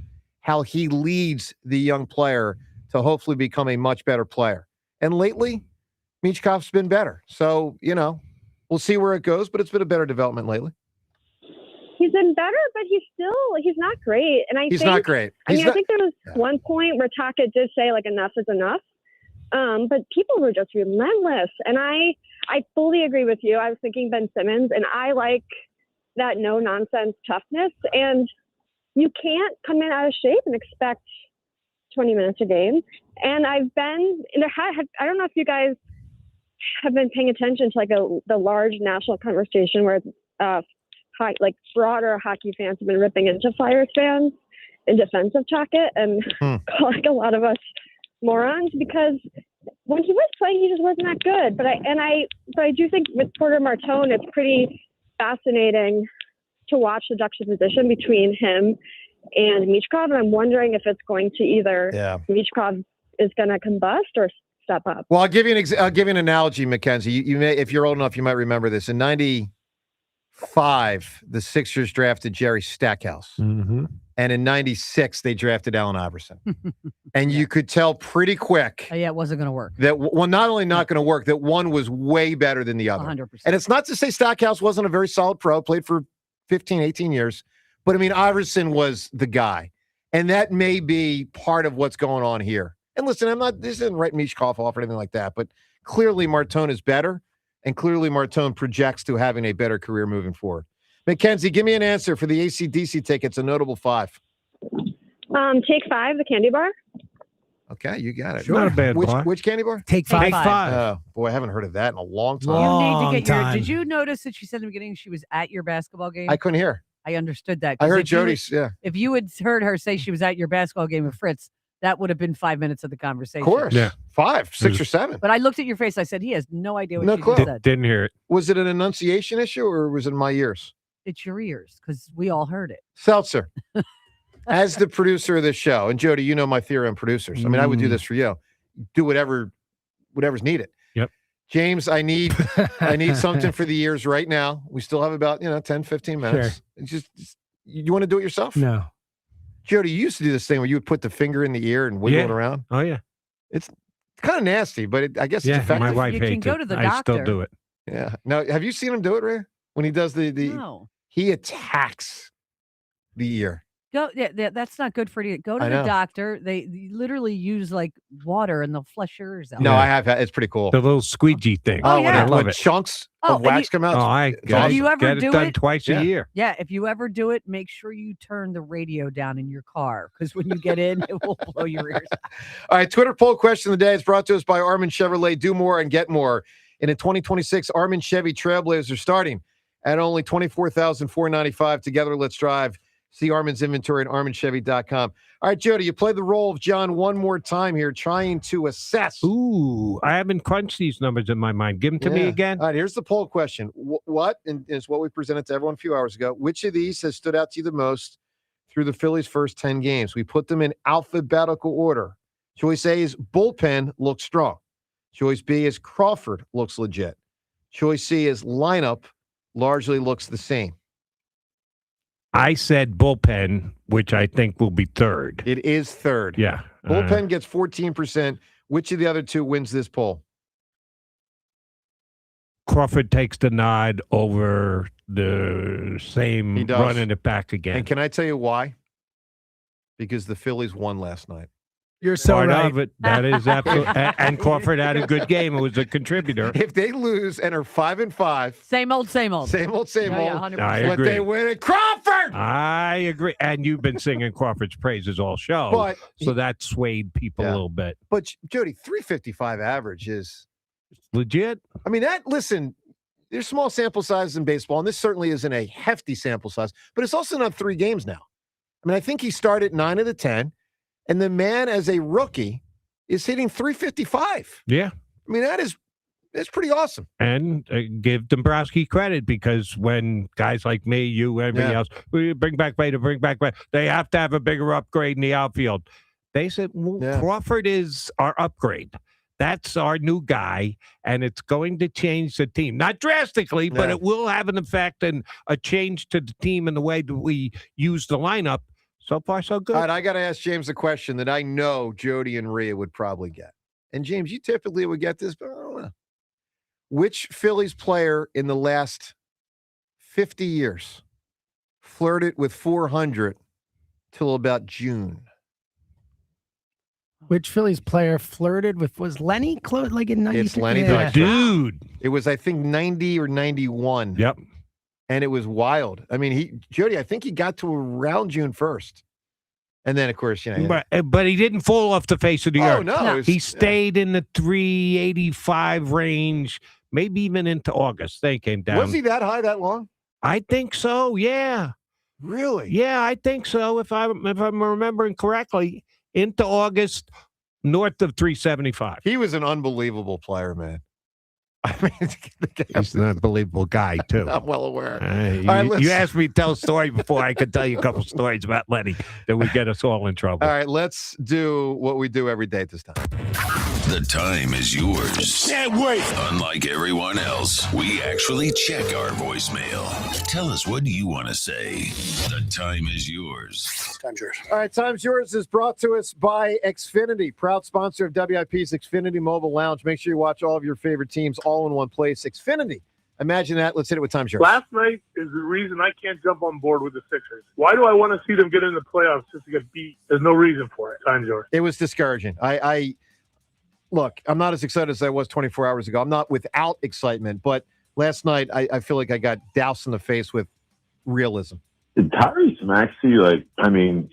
how he leads the young player to hopefully become a much better player. And lately, Michkov's been better. So, we'll see where it goes, but it's been a better development lately. He's been better, but he's not great. And He's not great. I think there was one point where Taka did say, enough is enough. But people were just relentless. And I fully agree with you. I was thinking Ben Simmons, and I like that no-nonsense toughness. And you can't come in out of shape and expect 20 minutes a game. And I don't know if you guys have been paying attention to the large national conversation where broader hockey fans have been ripping into Flyers fans in defense of Taka and calling a lot of us morons, because when he was playing, he just wasn't that good. But I do think with Porter Martone, it's pretty fascinating to watch the juxtaposition between him and Michkov. And I'm wondering if it's going to either Michkov is going to combust or step up. Well, I'll give you an analogy, Mackenzie. You may, if you're old enough, you might remember this. In 95, the Sixers drafted Jerry Stackhouse. Mm-hmm. And in 96, they drafted Allen Iverson. And you could tell pretty quick. It wasn't going to work. That, not only not going to work, that one was way better than the other. 100%. And it's not to say Stackhouse wasn't a very solid pro, played for 15, 18 years. But, Iverson was the guy. And that may be part of what's going on here. And listen, this isn't writing Michkov off or anything like that, but clearly Martone is better, and clearly Martone projects to having a better career moving forward. Mackenzie, give me an answer for the AC/DC tickets, a notable 5. Take 5, the candy bar. Okay, you got it. Sure. Not a bad bar. Which candy bar? Take 5. Take 5. Oh, boy, I haven't heard of that in a long time. You need to get time. did you notice that she said in the beginning she was at your basketball game? I couldn't hear. I understood that. I heard Jody's, If you had heard her say she was at your basketball game with Fritz, that would have been 5 minutes of the conversation. Of course. Yeah. 5, 6, or 7. But I looked at your face. I said, he has no idea what No you clue. just said. Didn't hear it. Was it an enunciation issue or was it my ears? It's your ears, because we all heard it. Seltzer, as the producer of this show, and Jody, you know my theory on producers. I would do this for you. Do whatever's needed. Yep. James, I need something for the ears right now. We still have about 10, 15 minutes. Sure. Just you want to do it yourself? No. Jody, you used to do this thing where you would put the finger in the ear and wiggle it around. Oh, yeah. It's kind of nasty, but I guess it's effective. My wife You hates can go to the I still doctor. do it. Yeah. Now, have you seen him do it, Ray? When he does No. he attacks the ear. Go. Yeah, that's not good for you. Go to I the know. doctor. They literally use water and they'll flush your ears out. No, I have. It's pretty cool. The little squeegee thing. Oh, yeah. I love when it. chunks Oh, of wax come out. Oh, I it's get awesome. you ever get do it done it? twice a year. Yeah, if you ever do it, make sure you turn the radio down in your car, because when you get in, it will blow your ears out. All right, Twitter poll question of the day is brought to us by Armin Chevrolet. Do more and get more. In the 2026 Armin Chevy Trailblazer starting at only $24,495. Together, let's drive. See Armin's inventory at arminchevy.com. All right, Jody, you play the role of John one more time here, trying to assess. Ooh, I haven't crunched these numbers in my mind. Give them to me again. All right, here's the poll question. What, and it's what we presented to everyone a few hours ago, which of these has stood out to you the most through the Phillies' first 10 games? We put them in alphabetical order. Choice A is bullpen looks strong. Choice B is Crawford looks legit. Choice C is lineup largely looks the same. I said bullpen, which I think will be third. It is third. Yeah. Bullpen gets 14%. Which of the other two wins this poll? Crawford takes the nod over the same He does. running it back again. And can I tell you why? Because the Phillies won last night. You're so Part right. of it. That is absolutely. And Crawford had a good game. It was a contributor. If they lose and are 5-5, Same old, same old. same old, Yeah, 100%. I but agree. they win it. Crawford! I agree. And you've been singing Crawford's praises all show. But so that swayed people Yeah. a little bit. But Jody, 355 average is Legit. I mean, listen, there's small sample sizes in baseball, and this certainly isn't a hefty sample size, but it's also not 3 games now. I mean, I think he started 9 of the 10, and the man as a rookie is hitting 355. Yeah. I mean, that's pretty awesome. And give Dombrowski credit, because when guys like me, you, everybody else, we bring back Bader, they have to have a bigger upgrade in the outfield. They said, Crawford is our upgrade. That's our new guy, and it's going to change the team. Not drastically, but it will have an effect and a change to the team in the way that we use the lineup. So far, so good. All right, I got to ask James a question that I know Jody and Rhea would probably get. And James, you typically would get this, but I don't know. Which Phillies player in the last 50 years flirted with 400 till about June? Which Phillies player flirted with, was Lenny close, like in 90? It's Lenny Yeah. Dykstra. Dude. It was, I think, 90 or 91. Yep. And it was wild. I mean, Jody, I think he got to around June 1st. And then, of course, But he didn't fall off the face of the earth. No. He stayed in the 385 range, maybe even into August. They came down. Was he that high that long? I think so, yeah. Really? Yeah, I think so. If I'm remembering correctly, into August, north of 375. He was an unbelievable player, man. I mean, he's an unbelievable guy, too. I'm well aware. You asked me to tell a story before. I could tell you a couple stories about Lenny that would get us all in trouble. All right, let's do what we do every day at this time. The time is yours. Can't wait. Unlike everyone else, we actually check our voicemail. Tell us, what do you want to say? The time is yours. Time's yours. All right, Time's Yours is brought to us by Xfinity, proud sponsor of WIP's Xfinity Mobile Lounge. Make sure you watch all of your favorite teams all in one place. Xfinity. Imagine that. Let's hit it with Time's Yours. Last night is the reason I can't jump on board with the Sixers. Why do I want to see them get in the playoffs just to get beat? There's no reason for it. Time's Yours. It was discouraging. Look, I'm not as excited as I was 24 hours ago. I'm not without excitement, but last night I feel like I got doused in the face with realism. Tyrese Maxey,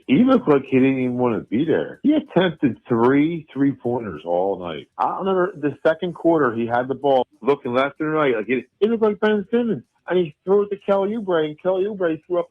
he looked like he didn't even want to be there. He attempted 3 3-pointers all night. I remember the second quarter, he had the ball looking left and right. It looked like Ben Simmons. And he threw it to Kelly Oubre, and Kelly Oubre threw up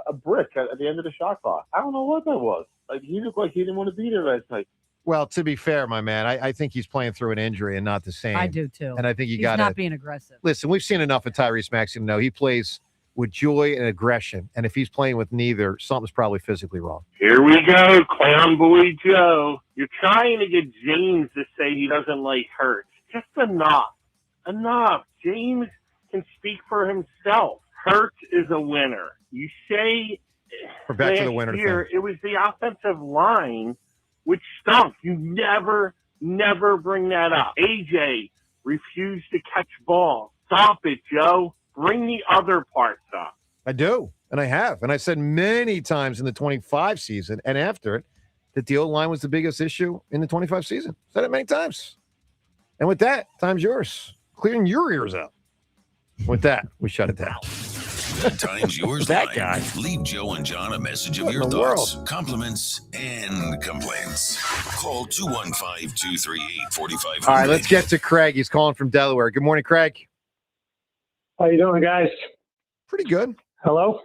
a brick at the end of the shot clock. I don't know what that was. He looked like he didn't want to be there last night. Well, to be fair, my man, I think he's playing through an injury and not the same. I do too. And I think He's got not being aggressive. Listen, we've seen enough of Tyrese Maxey to know he plays with joy and aggression. And if he's playing with neither, something's probably physically wrong. Here we go, Clown Boy Joe. You're trying to get James to say he doesn't like Hurts. Just enough. Enough. James can speak for himself. Hurts is a winner. You say We're back to the last winner year thing. it was the offensive line which stunk. You never bring that up. AJ refused to catch balls. Stop it, Joe. Bring the other parts up. I do, and I have. And I said many times in the 25 season and after it that the O-line was the biggest issue in the 25 season. Said it many times. And with that, Time's Yours. Clearing your ears out. With that, we shut it down. The Time's Yours That line. guy. Leave Joe and John a message of What in your the thoughts, world? compliments, and complaints. Call 215-238-4500. All right, let's get to Craig. He's calling from Delaware. Good morning, Craig. How you doing, guys? Pretty good. Hello?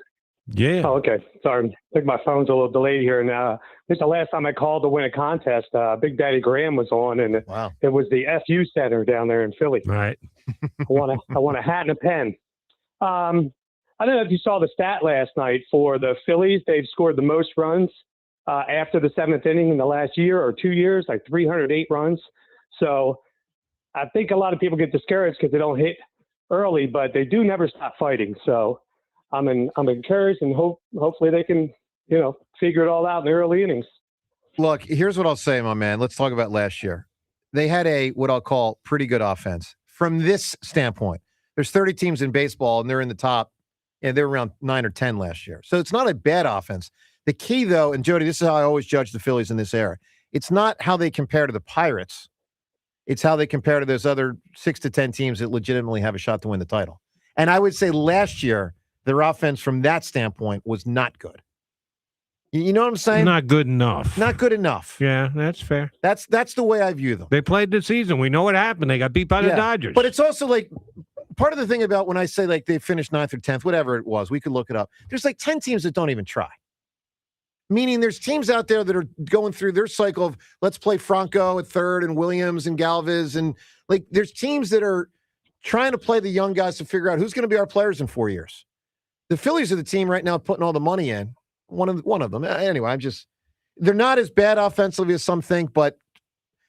Yeah. Oh, okay. Sorry. I think my phone's a little delayed here. And this is the last time I called to win a contest. Big Daddy Graham was on, and it was the FU Center down there in Philly. Right. I want a hat and a pen. I don't know if you saw the stat last night for the Phillies. They've scored the most runs after the seventh inning in the last year or 2 years, like 308 runs. So I think a lot of people get discouraged because they don't hit early, but they do never stop fighting. So I'm encouraged, and hopefully they can, figure it all out in the early innings. Look, here's what I'll say, my man. Let's talk about last year. They had what I'll call pretty good offense. From this standpoint, there's 30 teams in baseball, and they're in the top, and they're around 9 or 10 last year. So it's not a bad offense. The key, though, and Jody, this is how I always judge the Phillies in this era. It's not how they compare to the Pirates. It's how they compare to those other 6 to 10 teams that legitimately have a shot to win the title. And I would say last year, their offense from that standpoint was not good. You know what I'm saying? Not good enough. Not good enough. Yeah, that's fair. That's the way I view them. They played the season. We know what happened. They got beat by the Dodgers. But it's also like part of the thing about when I say like they finished 9th or 10th, whatever it was, we could look it up. There's like 10 teams that don't even try. Meaning there's teams out there that are going through their cycle of let's play Franco at third and Williams and Galvez. And like there's teams that are trying to play the young guys to figure out who's going to be our players in 4 years. The Phillies are the team right now putting all the money in. One of them. Anyway, they're not as bad offensively as some think, but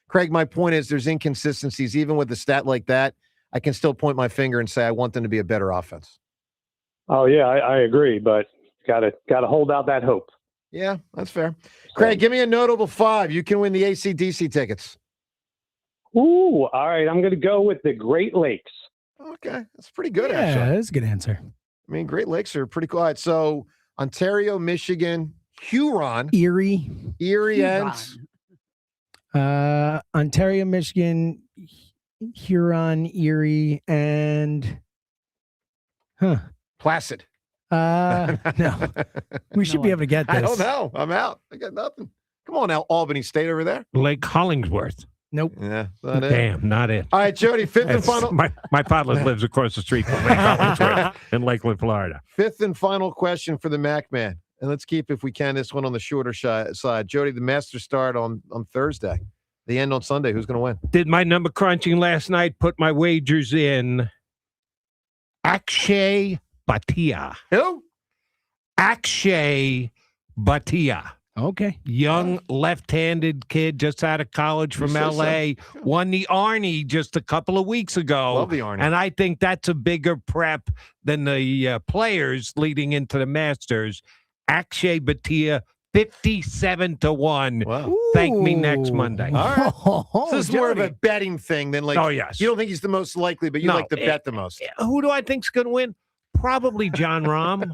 Craig, my point is there's inconsistencies. Even with a stat like that, I can still point my finger and say I want them to be a better offense. Oh yeah, I agree, but gotta hold out that hope. Yeah, that's fair. Craig, give me a notable 5. You can win the AC/DC tickets. Ooh, all right. I'm going to go with the Great Lakes. Okay, that's pretty good, Yeah, actually. that's a good answer. I mean, Great Lakes are pretty cool. All right, so Ontario, Michigan, Huron, Erie, and Ontario, Michigan, Huron, Erie, and Placid. No, we should be able to get this. I don't know. I'm out. I got nothing. Come on now, Albany State over there. Lake Hollingsworth. Nope. Yeah, not it. Damn, not it. All right, Jody, 5th and That's- final. My father lives across the street from Lake Hollingsworth in Lakeland, Florida. 5th and final question for the Mac Man. And let's keep, if we can, this one on the shorter side. Jody, the Masters start on Thursday. The end on Sunday. Who's going to win? Did my number crunching last night, put my wagers in Akshay Bhatia. Who? Akshay Bhatia. Okay. Young left-handed kid just out of college from say so. LA. Won the Arnie just a couple of weeks ago. Love the Arnie. And I think that's a bigger prep than the players leading into the Masters. Akshay Bhatia, 57-1. Wow. Thank me next Monday. All right. Oh, So this is more of a betting thing than like. Oh, yes. You don't think he's the most likely, but you No, like to bet the most. Who do I think's going to win? Probably John Rahm.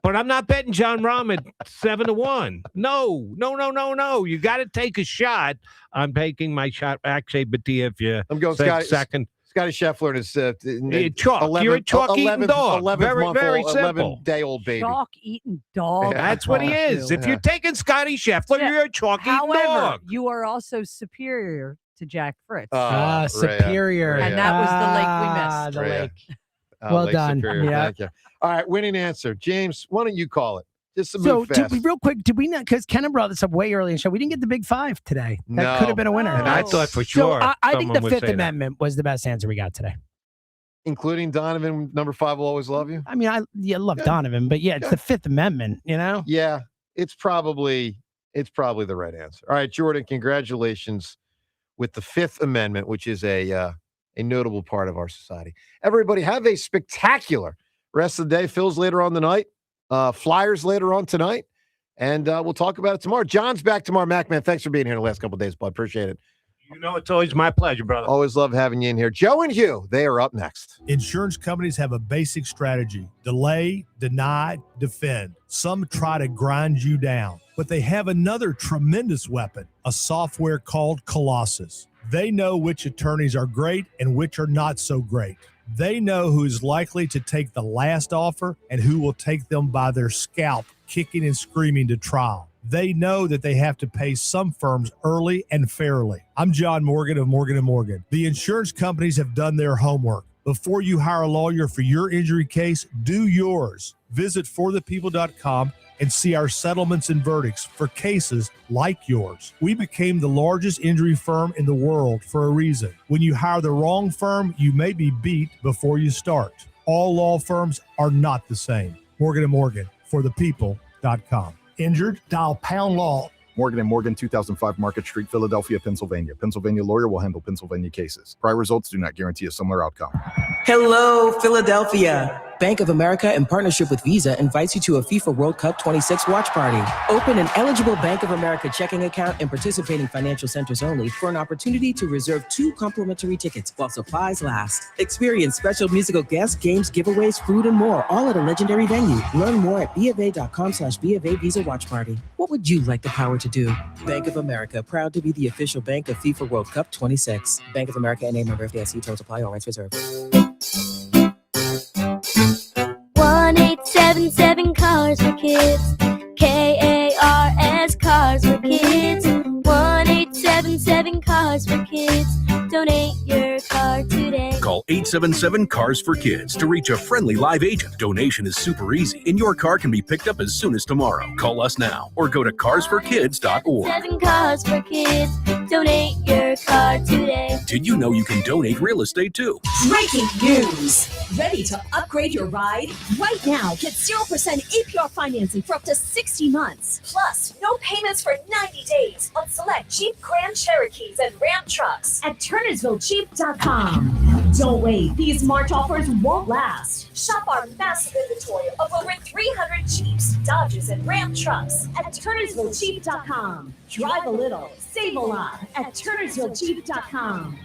But I'm not betting John Rahm at 7-1. No. You got to take a shot. I'm taking my shot. Actually, Bhatia, if you I'm going said Scotty, second. Scotty Scheffler and his Chalk. You're a chalk-eating dog. 11th Very, month very old, simple. 11-day-old baby. Chalk eating dog. That's what he is. If you're taking Scotty Scheffler, Yeah. you're a chalk-eating However, dog. you are also superior to Jack Fritz. Superior. And that was the lake we missed. The Rhea. lake. Well Well done. Superior. Yeah. Thank you. All right, winning answer. James, why don't you call it? Just to So, move fast. real quick, did we not? Because Kenna brought this up way early in the show. We didn't get the big 5 today. That No. could have been a winner. And I thought for So sure I think someone the would 5th say that. Amendment was the best answer we got today. Including Donovan, number 5 will always love you. I mean, I love Donovan, but yeah, it's the 5th Amendment, you know? Yeah, it's probably the right answer. All right, Jordan, congratulations with the 5th Amendment, which is a notable part of our society. Everybody have a spectacular rest of the day. Phil's later on tonight. Flyers later on tonight. And we'll talk about it tomorrow. John's back tomorrow. Mac, man, thanks for being here the last couple of days, bud. Appreciate it. You know, it's always my pleasure, brother. Always love having you in here. Joe and Hugh, they are up next. Insurance companies have a basic strategy: delay, deny, defend. Some try to grind you down, but they have another tremendous weapon, a software called Colossus. They know which attorneys are great and which are not so great. They know who's likely to take the last offer and who will take them by their scalp, kicking and screaming to trial. They know that they have to pay some firms early and fairly. I'm John Morgan of Morgan & Morgan. The insurance companies have done their homework. Before you hire a lawyer for your injury case, do yours. Visit forthepeople.com and see our settlements and verdicts for cases like yours. We became the largest injury firm in the world for a reason. When you hire the wrong firm, you may be beat before you start. All law firms are not the same. Morgan & Morgan, forthepeople.com. Injured? Dial pound law. Morgan & Morgan, 2005 Market Street, Philadelphia, Pennsylvania. Pennsylvania lawyer will handle Pennsylvania cases. Prior results do not guarantee a similar outcome. Hello, Philadelphia. Bank of America, in partnership with Visa, invites you to a FIFA World Cup 26 watch party. Open an eligible Bank of America checking account in participating financial centers only for an opportunity to reserve 2 complimentary tickets while supplies last. Experience special musical guests, games, giveaways, food, and more, all at a legendary venue. Learn more at BofA.com/BofA Visa Watch Party. What would you like the power to do? Bank of America, proud to be the official bank of FIFA World Cup 26. Bank of America and a member of FDIC. Terms apply. All rights reserved. 1-877 Cars for Kids. KARS Cars for Kids. 1-877 Cars for Kids. Donate your car today. Call 877-CARS-FOR-KIDS to reach a friendly live agent. Donation is super easy, and your car can be picked up as soon as tomorrow. Call us now or go to carsforkids.org. 7 Cars for Kids. Donate your car today. Did you know you can donate real estate too? Breaking news! Ready to upgrade your ride? Right now, get 0% APR financing for up to 60 months. Plus, no payments for 90 days on select Jeep Grand Cherokees and Ram trucks at TurnersvilleJeep.com. Don't wait. These March offers won't last. Shop our massive inventory of over 300 Jeeps, Dodges, and Ram trucks at TurnersvilleJeep.com. Drive a little, save a lot at TurnersvilleJeep.com.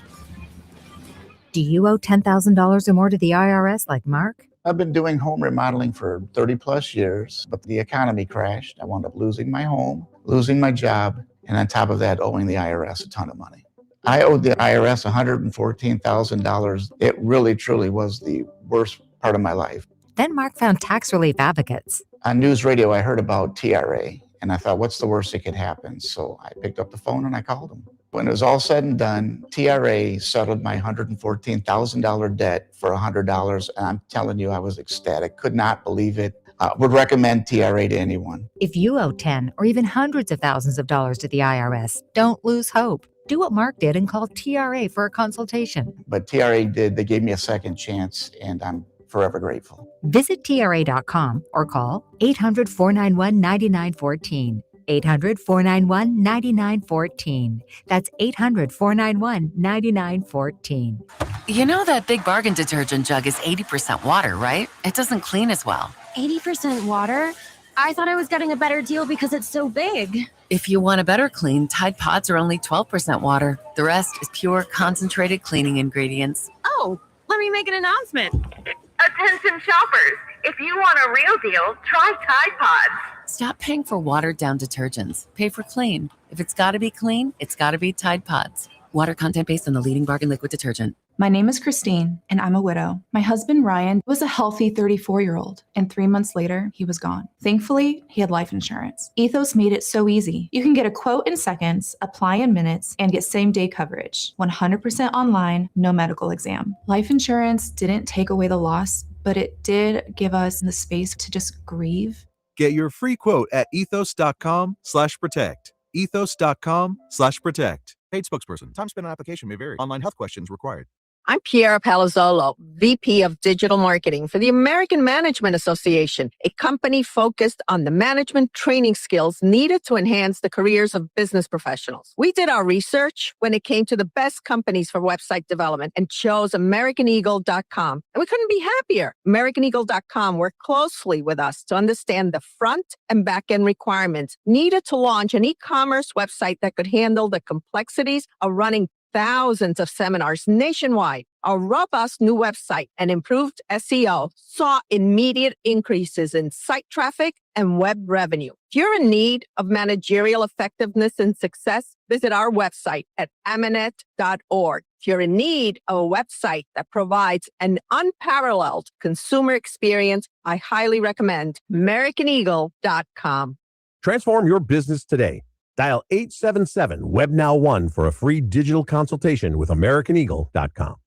Do you owe $10,000 or more to the IRS like Mark? I've been doing home remodeling for 30 plus years, but the economy crashed. I wound up losing my home, losing my job, and on top of that, owing the IRS a ton of money. I owed the IRS $114,000. It really, truly was the worst part of my life. Then Mark found tax relief advocates. On news radio, I heard about TRA, and I thought, what's the worst that could happen? So I picked up the phone and I called them. When it was all said and done, TRA settled my $114,000 debt for $100, and I'm telling you, I was ecstatic. Could not believe it. Would recommend TRA to anyone. If you owe 10 or even hundreds of thousands of dollars to the IRS, don't lose hope. Do what Mark did and call TRA for a consultation. But TRA did. They gave me a second chance, and I'm forever grateful. Visit TRA.com or call 800-491-9914. 800-491-9914. That's 800-491-9914. You know that Big Bargain detergent jug is 80% water, right? It doesn't clean as well. 80% water? I thought I was getting a better deal because it's so big. If you want a better clean, Tide Pods are only 12% water. The rest is pure, concentrated cleaning ingredients. Oh, let me make an announcement. Attention shoppers, if you want a real deal, try Tide Pods. Stop paying for watered-down detergents. Pay for clean. If it's got to be clean, it's got to be Tide Pods. Water content based on the leading bargain liquid detergent. My name is Christine, and I'm a widow. My husband, Ryan, was a healthy 34-year-old, and 3 months later, he was gone. Thankfully, he had life insurance. Ethos made it so easy. You can get a quote in seconds, apply in minutes, and get same-day coverage. 100% online, no medical exam. Life insurance didn't take away the loss, but it did give us the space to just grieve. Get your free quote at ethos.com/protect. Ethos.com/protect. Paid spokesperson. Time spent on application may vary. Online health questions required. I'm Piera Palazzolo, VP of Digital Marketing for the American Management Association, a company focused on the management training skills needed to enhance the careers of business professionals. We did our research when it came to the best companies for website development and chose AmericanEagle.com. And we couldn't be happier. AmericanEagle.com worked closely with us to understand the front and back end requirements needed to launch an e-commerce website that could handle the complexities of running thousands of seminars nationwide. Our robust new website and improved SEO saw immediate increases in site traffic and web revenue. If you're in need of managerial effectiveness and success, visit our website at amanet.org. If you're in need of a website that provides an unparalleled consumer experience, I highly recommend AmericanEagle.com. Transform your business today. Dial 877-WEB-NOW-1 for a free digital consultation with AmericanEagle.com.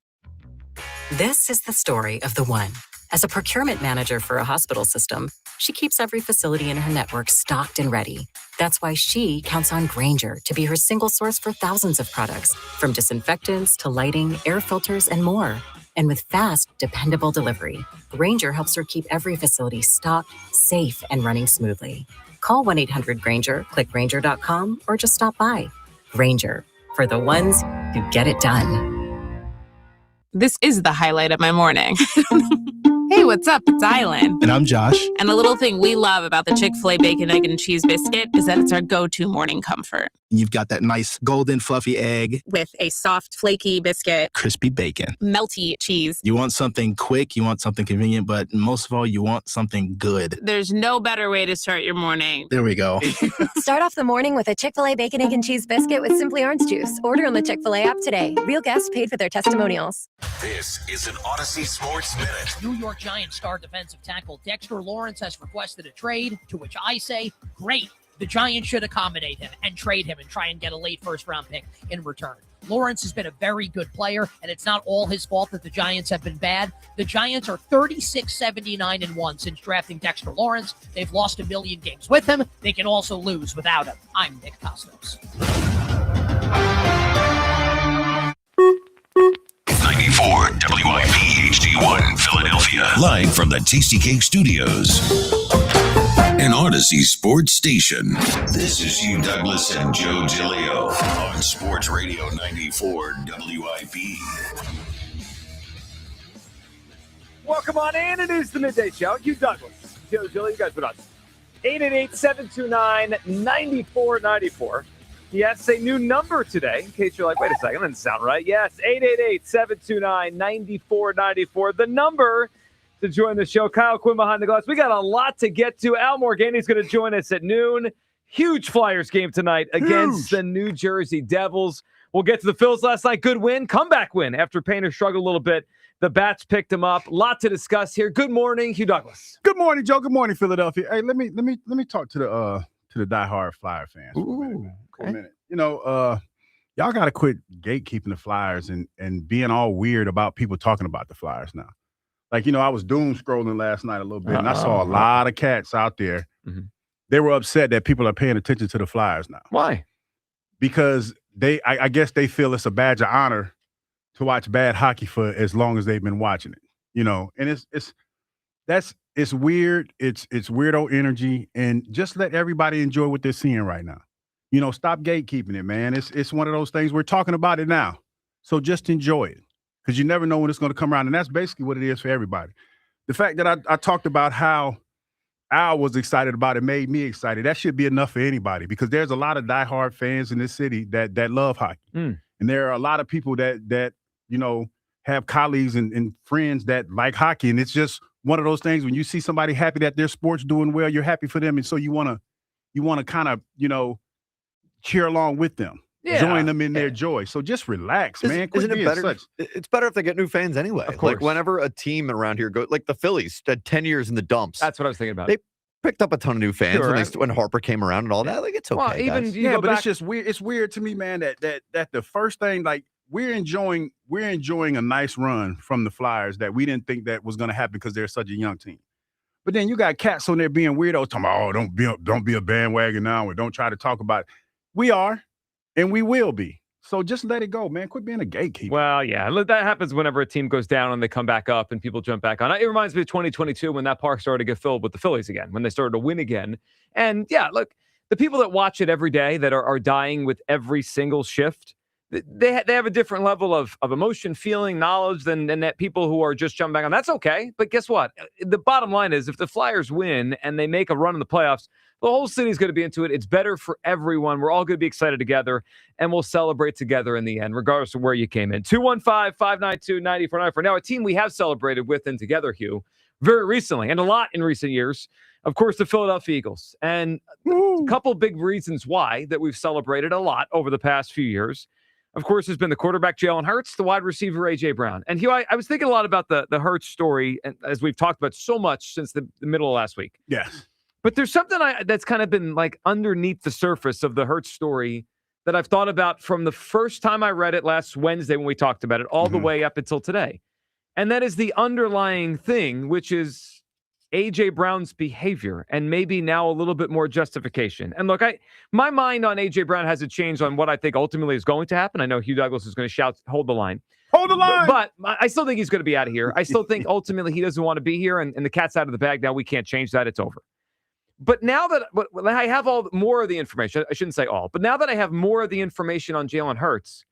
This is the story of the one. As a procurement manager for a hospital system, she keeps every facility in her network stocked and ready. That's why she counts on Grainger to be her single source for thousands of products, from disinfectants to lighting, air filters, and more. And with fast, dependable delivery, Grainger helps her keep every facility stocked, safe, and running smoothly. Call 1-800-GRAINGER, click Grainger.com, or just stop by. Grainger, for the ones who get it done. This is the highlight of my morning. Hey, what's up? It's Island. And I'm Josh. And the little thing we love about the Chick-fil-A Bacon, Egg, and Cheese Biscuit is that it's our go-to morning comfort. You've got that nice golden fluffy egg. With a soft, flaky biscuit. Crispy bacon. Melty cheese. You want something quick, you want something convenient, but most of all, you want something good. There's no better way to start your morning. There we go. Start off the morning with a Chick-fil-A Bacon, Egg, and Cheese Biscuit with Simply Orange Juice. Order on the Chick-fil-A app today. Real guests paid for their testimonials. This is an Odyssey Sports Minute. New York Giants star defensive tackle Dexter Lawrence has requested a trade, to which I say, great. The Giants should accommodate him and trade him and try and get a late first-round pick in return. Lawrence has been a very good player, and it's not all his fault that the Giants have been bad. The Giants are 36-79-1 since drafting Dexter Lawrence. They've lost 1 million games with him. They can also lose without him. I'm Nick Costos. 94 WIP HD1 Philadelphia. Live from the Tasty Cake Studios. An Odyssey Sports Station. This is Hugh Douglas and Joe Giglio on Sports Radio 94 WIP. Welcome on in. It is the Midday Show. Hugh Douglas, Joe Giglio. You guys with us 888-729-9494. Yes, a new number today, in case you're like, wait a second, that doesn't sound right. Yes, 888-729-9494. The number to join the show. Kyle Quinn behind the glass. We got a lot to get to. Al Morgani's going to join us at noon. Huge Flyers game tonight against the New Jersey Devils. We'll get to the Phils last night. Good win, comeback win after Painter struggled a little bit. The Bats picked him up. A lot to discuss here. Good morning, Hugh Douglas. Good morning, Joe. Good morning, Philadelphia. Hey, let me talk to the diehard Flyer fans for a minute. You know, y'all got to quit gatekeeping the Flyers and being all weird about people talking about the Flyers now. Like, you know, I was doom scrolling last night a little bit, and I saw a lot of cats out there. Mm-hmm. They were upset that people are paying attention to the Flyers now. Why? Because I guess they feel it's a badge of honor to watch bad hockey for as long as they've been watching it. You know, and it's weird. It's weirdo energy, and just let everybody enjoy what they're seeing right now. You know, stop gatekeeping it, man. It's one of those things. We're talking about it now, so just enjoy it. Because you never know when it's going to come around. And that's basically what it is for everybody. The fact that I talked about how Al was excited about it made me excited. That should be enough for anybody, because there's a lot of diehard fans in this city that love hockey. And there are a lot of people that you know, have colleagues and friends that like hockey. And it's just one of those things when you see somebody happy that their sport's doing well, you're happy for them. And so you want to kind of, you know, cheer along with them. Yeah. Join them in their joy. So just relax, man. Isn't it better? It's better if they get new fans anyway. Of course. Like whenever a team around here goes, like the Phillies had 10 years in the dumps. That's what I was thinking about. They picked up a ton of new fans when Harper came around and all that. Like, it's okay. Well, even but it's just weird. It's weird to me, man, that the first thing, like, we're enjoying a nice run from the Flyers that we didn't think that was going to happen because they're such a young team. But then you got cats on there being weirdos, talking about, oh, don't be a bandwagon now, or don't try to talk about it. We are, and we will be. So just let it go, man. Quit being a gatekeeper. Well, yeah, that happens whenever a team goes down and they come back up and people jump back on. It reminds me of 2022 when that park started to get filled with the Phillies again, when they started to win again. And yeah, look, the people that watch it every day that are dying with every single shift, they have a different level of emotion, feeling, knowledge than that people who are just jumping back on. That's okay. But guess what? The bottom line is if the Flyers win and they make a run in the playoffs, the whole city's going to be into it. It's better for everyone. We're all going to be excited together, and we'll celebrate together in the end, regardless of where you came in. 215-592-9494. Now, a team we have celebrated with and together, Hugh, very recently, and a lot in recent years, of course, the Philadelphia Eagles. And a couple big reasons why that we've celebrated a lot over the past few years. Of course, has been the quarterback, Jalen Hurts, the wide receiver, A.J. Brown. And Hugh, I was thinking a lot about the Hurts story, and as we've talked about so much since the middle of last week. Yes. But there's something that's kind of been like underneath the surface of the Hurts story that I've thought about from the first time I read it last Wednesday when we talked about it all the way up until today. And that is the underlying thing, which is A.J. Brown's behavior and maybe now a little bit more justification. And look, my mind on A.J. Brown hasn't changed on what I think ultimately is going to happen. I know Hugh Douglas is going to shout, hold the line. Hold the line! But I still think he's going to be out of here. I still think ultimately he doesn't want to be here, and the cat's out of the bag now. We can't change that. It's over. But now that I have more of the information, I shouldn't say all, but now that I have more of the information on Jalen Hurts,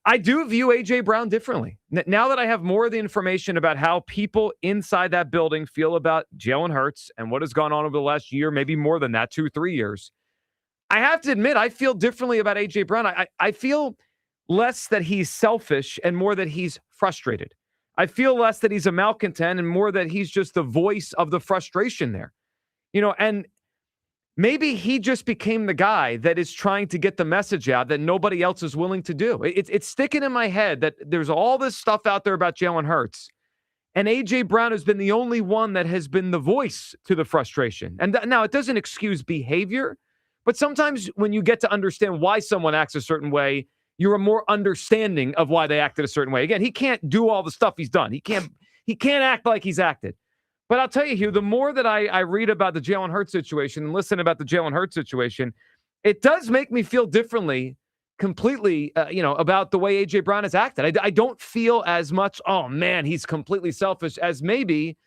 I do view A.J. Brown differently. Now that I have more of the information about how people inside that building feel about Jalen Hurts and what has gone on over the last year, maybe more than that, 2-3 years, I have to admit I feel differently about A.J. Brown. I feel less that he's selfish and more that he's frustrated. I feel less that he's a malcontent and more that he's just the voice of the frustration there. You know, and maybe he just became the guy that is trying to get the message out that nobody else is willing to do. It's sticking in my head that there's all this stuff out there about Jalen Hurts, and A.J. Brown has been the only one that has been the voice to the frustration. And now it doesn't excuse behavior, but sometimes when you get to understand why someone acts a certain way, you're a more understanding of why they acted a certain way. Again, he can't do all the stuff he's done. He can't act like he's acted. But I'll tell you, Hugh, the more that I read about the Jalen Hurts situation and listen about the Jalen Hurts situation, it does make me feel differently completely, about the way A.J. Brown has acted. I don't feel as much, oh, man, he's completely selfish, as maybe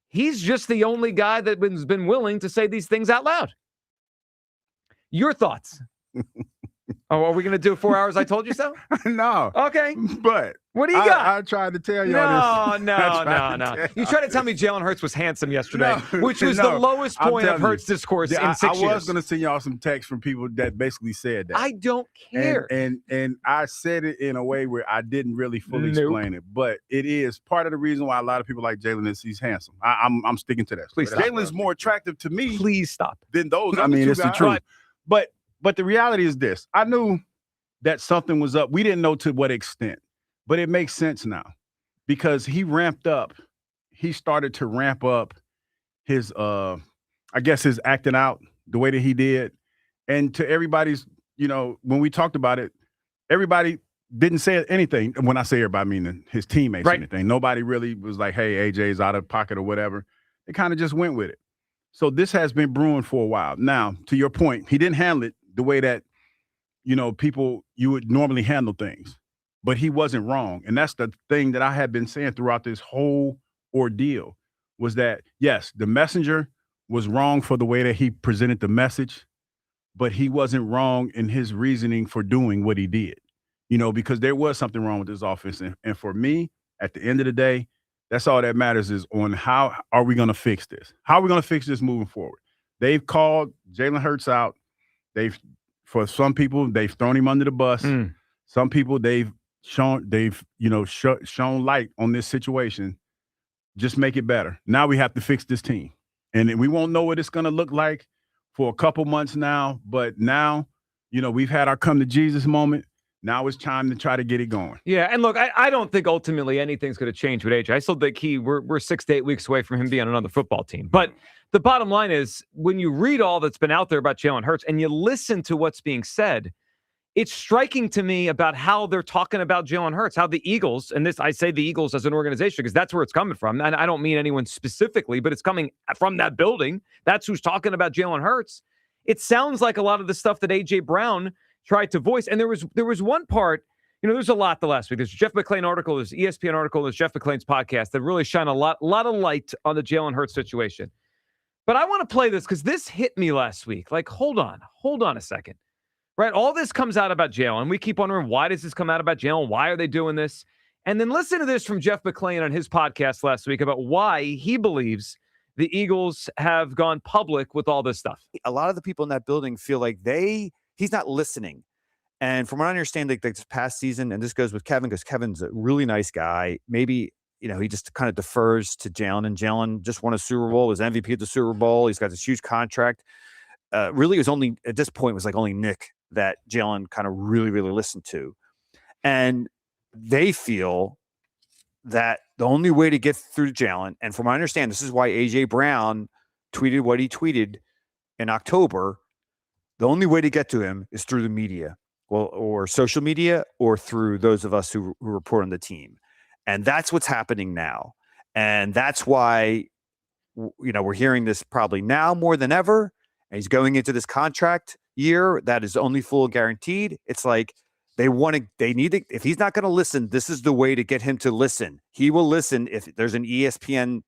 he's just the only guy that has been willing to say these things out loud. Your thoughts? Oh, are we going to do 4 hours? I told you so? No. Okay. But what do you got? I tried to tell you all this. No. You tried to tell me Jalen Hurts was handsome yesterday, which was the lowest point of Hurts discourse in 6 years. I was going to send y'all some text from people that basically said that. I don't care. And I said it in a way where I didn't really fully explain it, but it is part of the reason why a lot of people like Jalen is he's handsome. I'm sticking to that. Please stop. Jalen's more attractive to me. Please stop. Than those. I mean, it's the truth. But the reality is this. I knew that something was up. We didn't know to what extent, but it makes sense now because he ramped up. He started to ramp up his, I guess, his acting out the way that he did. And to everybody's, when we talked about it, everybody didn't say anything. When I say everybody, I mean his teammates or anything. Nobody really was like, hey, AJ's out of pocket or whatever. They kind of just went with it. So this has been brewing for a while. Now, to your point, he didn't handle it the way that, people, you would normally handle things. But he wasn't wrong. And that's the thing that I had been saying throughout this whole ordeal was that, yes, the messenger was wrong for the way that he presented the message, but he wasn't wrong in his reasoning for doing what he did, because there was something wrong with this offense. And for me, at the end of the day, that's all that matters is on how are we going to fix this? How are we going to fix this moving forward? They've called Jalen Hurts out. For some people, they've thrown him under the bus. Some people they've shown light on this situation. Just make it better. Now we have to fix this team. And we won't know what it's going to look like for a couple months now. But now, we've had our come to Jesus moment. Now it's time to try to get it going. Yeah, and look, I don't think ultimately anything's going to change with AJ. I still think we're 6 to 8 weeks away from him being on another football team. But the bottom line is, when you read all that's been out there about Jalen Hurts and you listen to what's being said, it's striking to me about how they're talking about Jalen Hurts, how the Eagles, and this I say the Eagles as an organization because that's where it's coming from. And I don't mean anyone specifically, but it's coming from that building. That's who's talking about Jalen Hurts. It sounds like a lot of the stuff that A.J. Brown tried to voice. And there was one part, there's a lot the last week. There's a Jeff McClain article, there's ESPN article, there's Jeff McClain's podcast that really shine a lot of light on the Jalen Hurts situation. But I want to play this because this hit me last week. Like, hold on a second. Right? All this comes out about Jalen. We keep wondering, why does this come out about Jalen? Why are they doing this? And then listen to this from Jeff McClain on his podcast last week about why he believes the Eagles have gone public with all this stuff. A lot of the people in that building feel like he's not listening. And from what I understand, like this past season, and this goes with Kevin, because Kevin's a really nice guy. Maybe, he just kind of defers to Jalen, and Jalen just won a Super Bowl, was MVP of the Super Bowl. He's got this huge contract. Really, it was only at this point was like only Nick that Jalen kind of really, really listened to. And they feel that the only way to get through to Jalen, and from what I understand, this is why A.J. Brown tweeted what he tweeted in October. The only way to get to him is through the media, or social media, or through those of us who report on the team. And that's what's happening now. And that's why, we're hearing this probably now more than ever. And he's going into this contract year that is only full guaranteed. It's like if he's not going to listen, this is the way to get him to listen. He will listen if there's an ESPN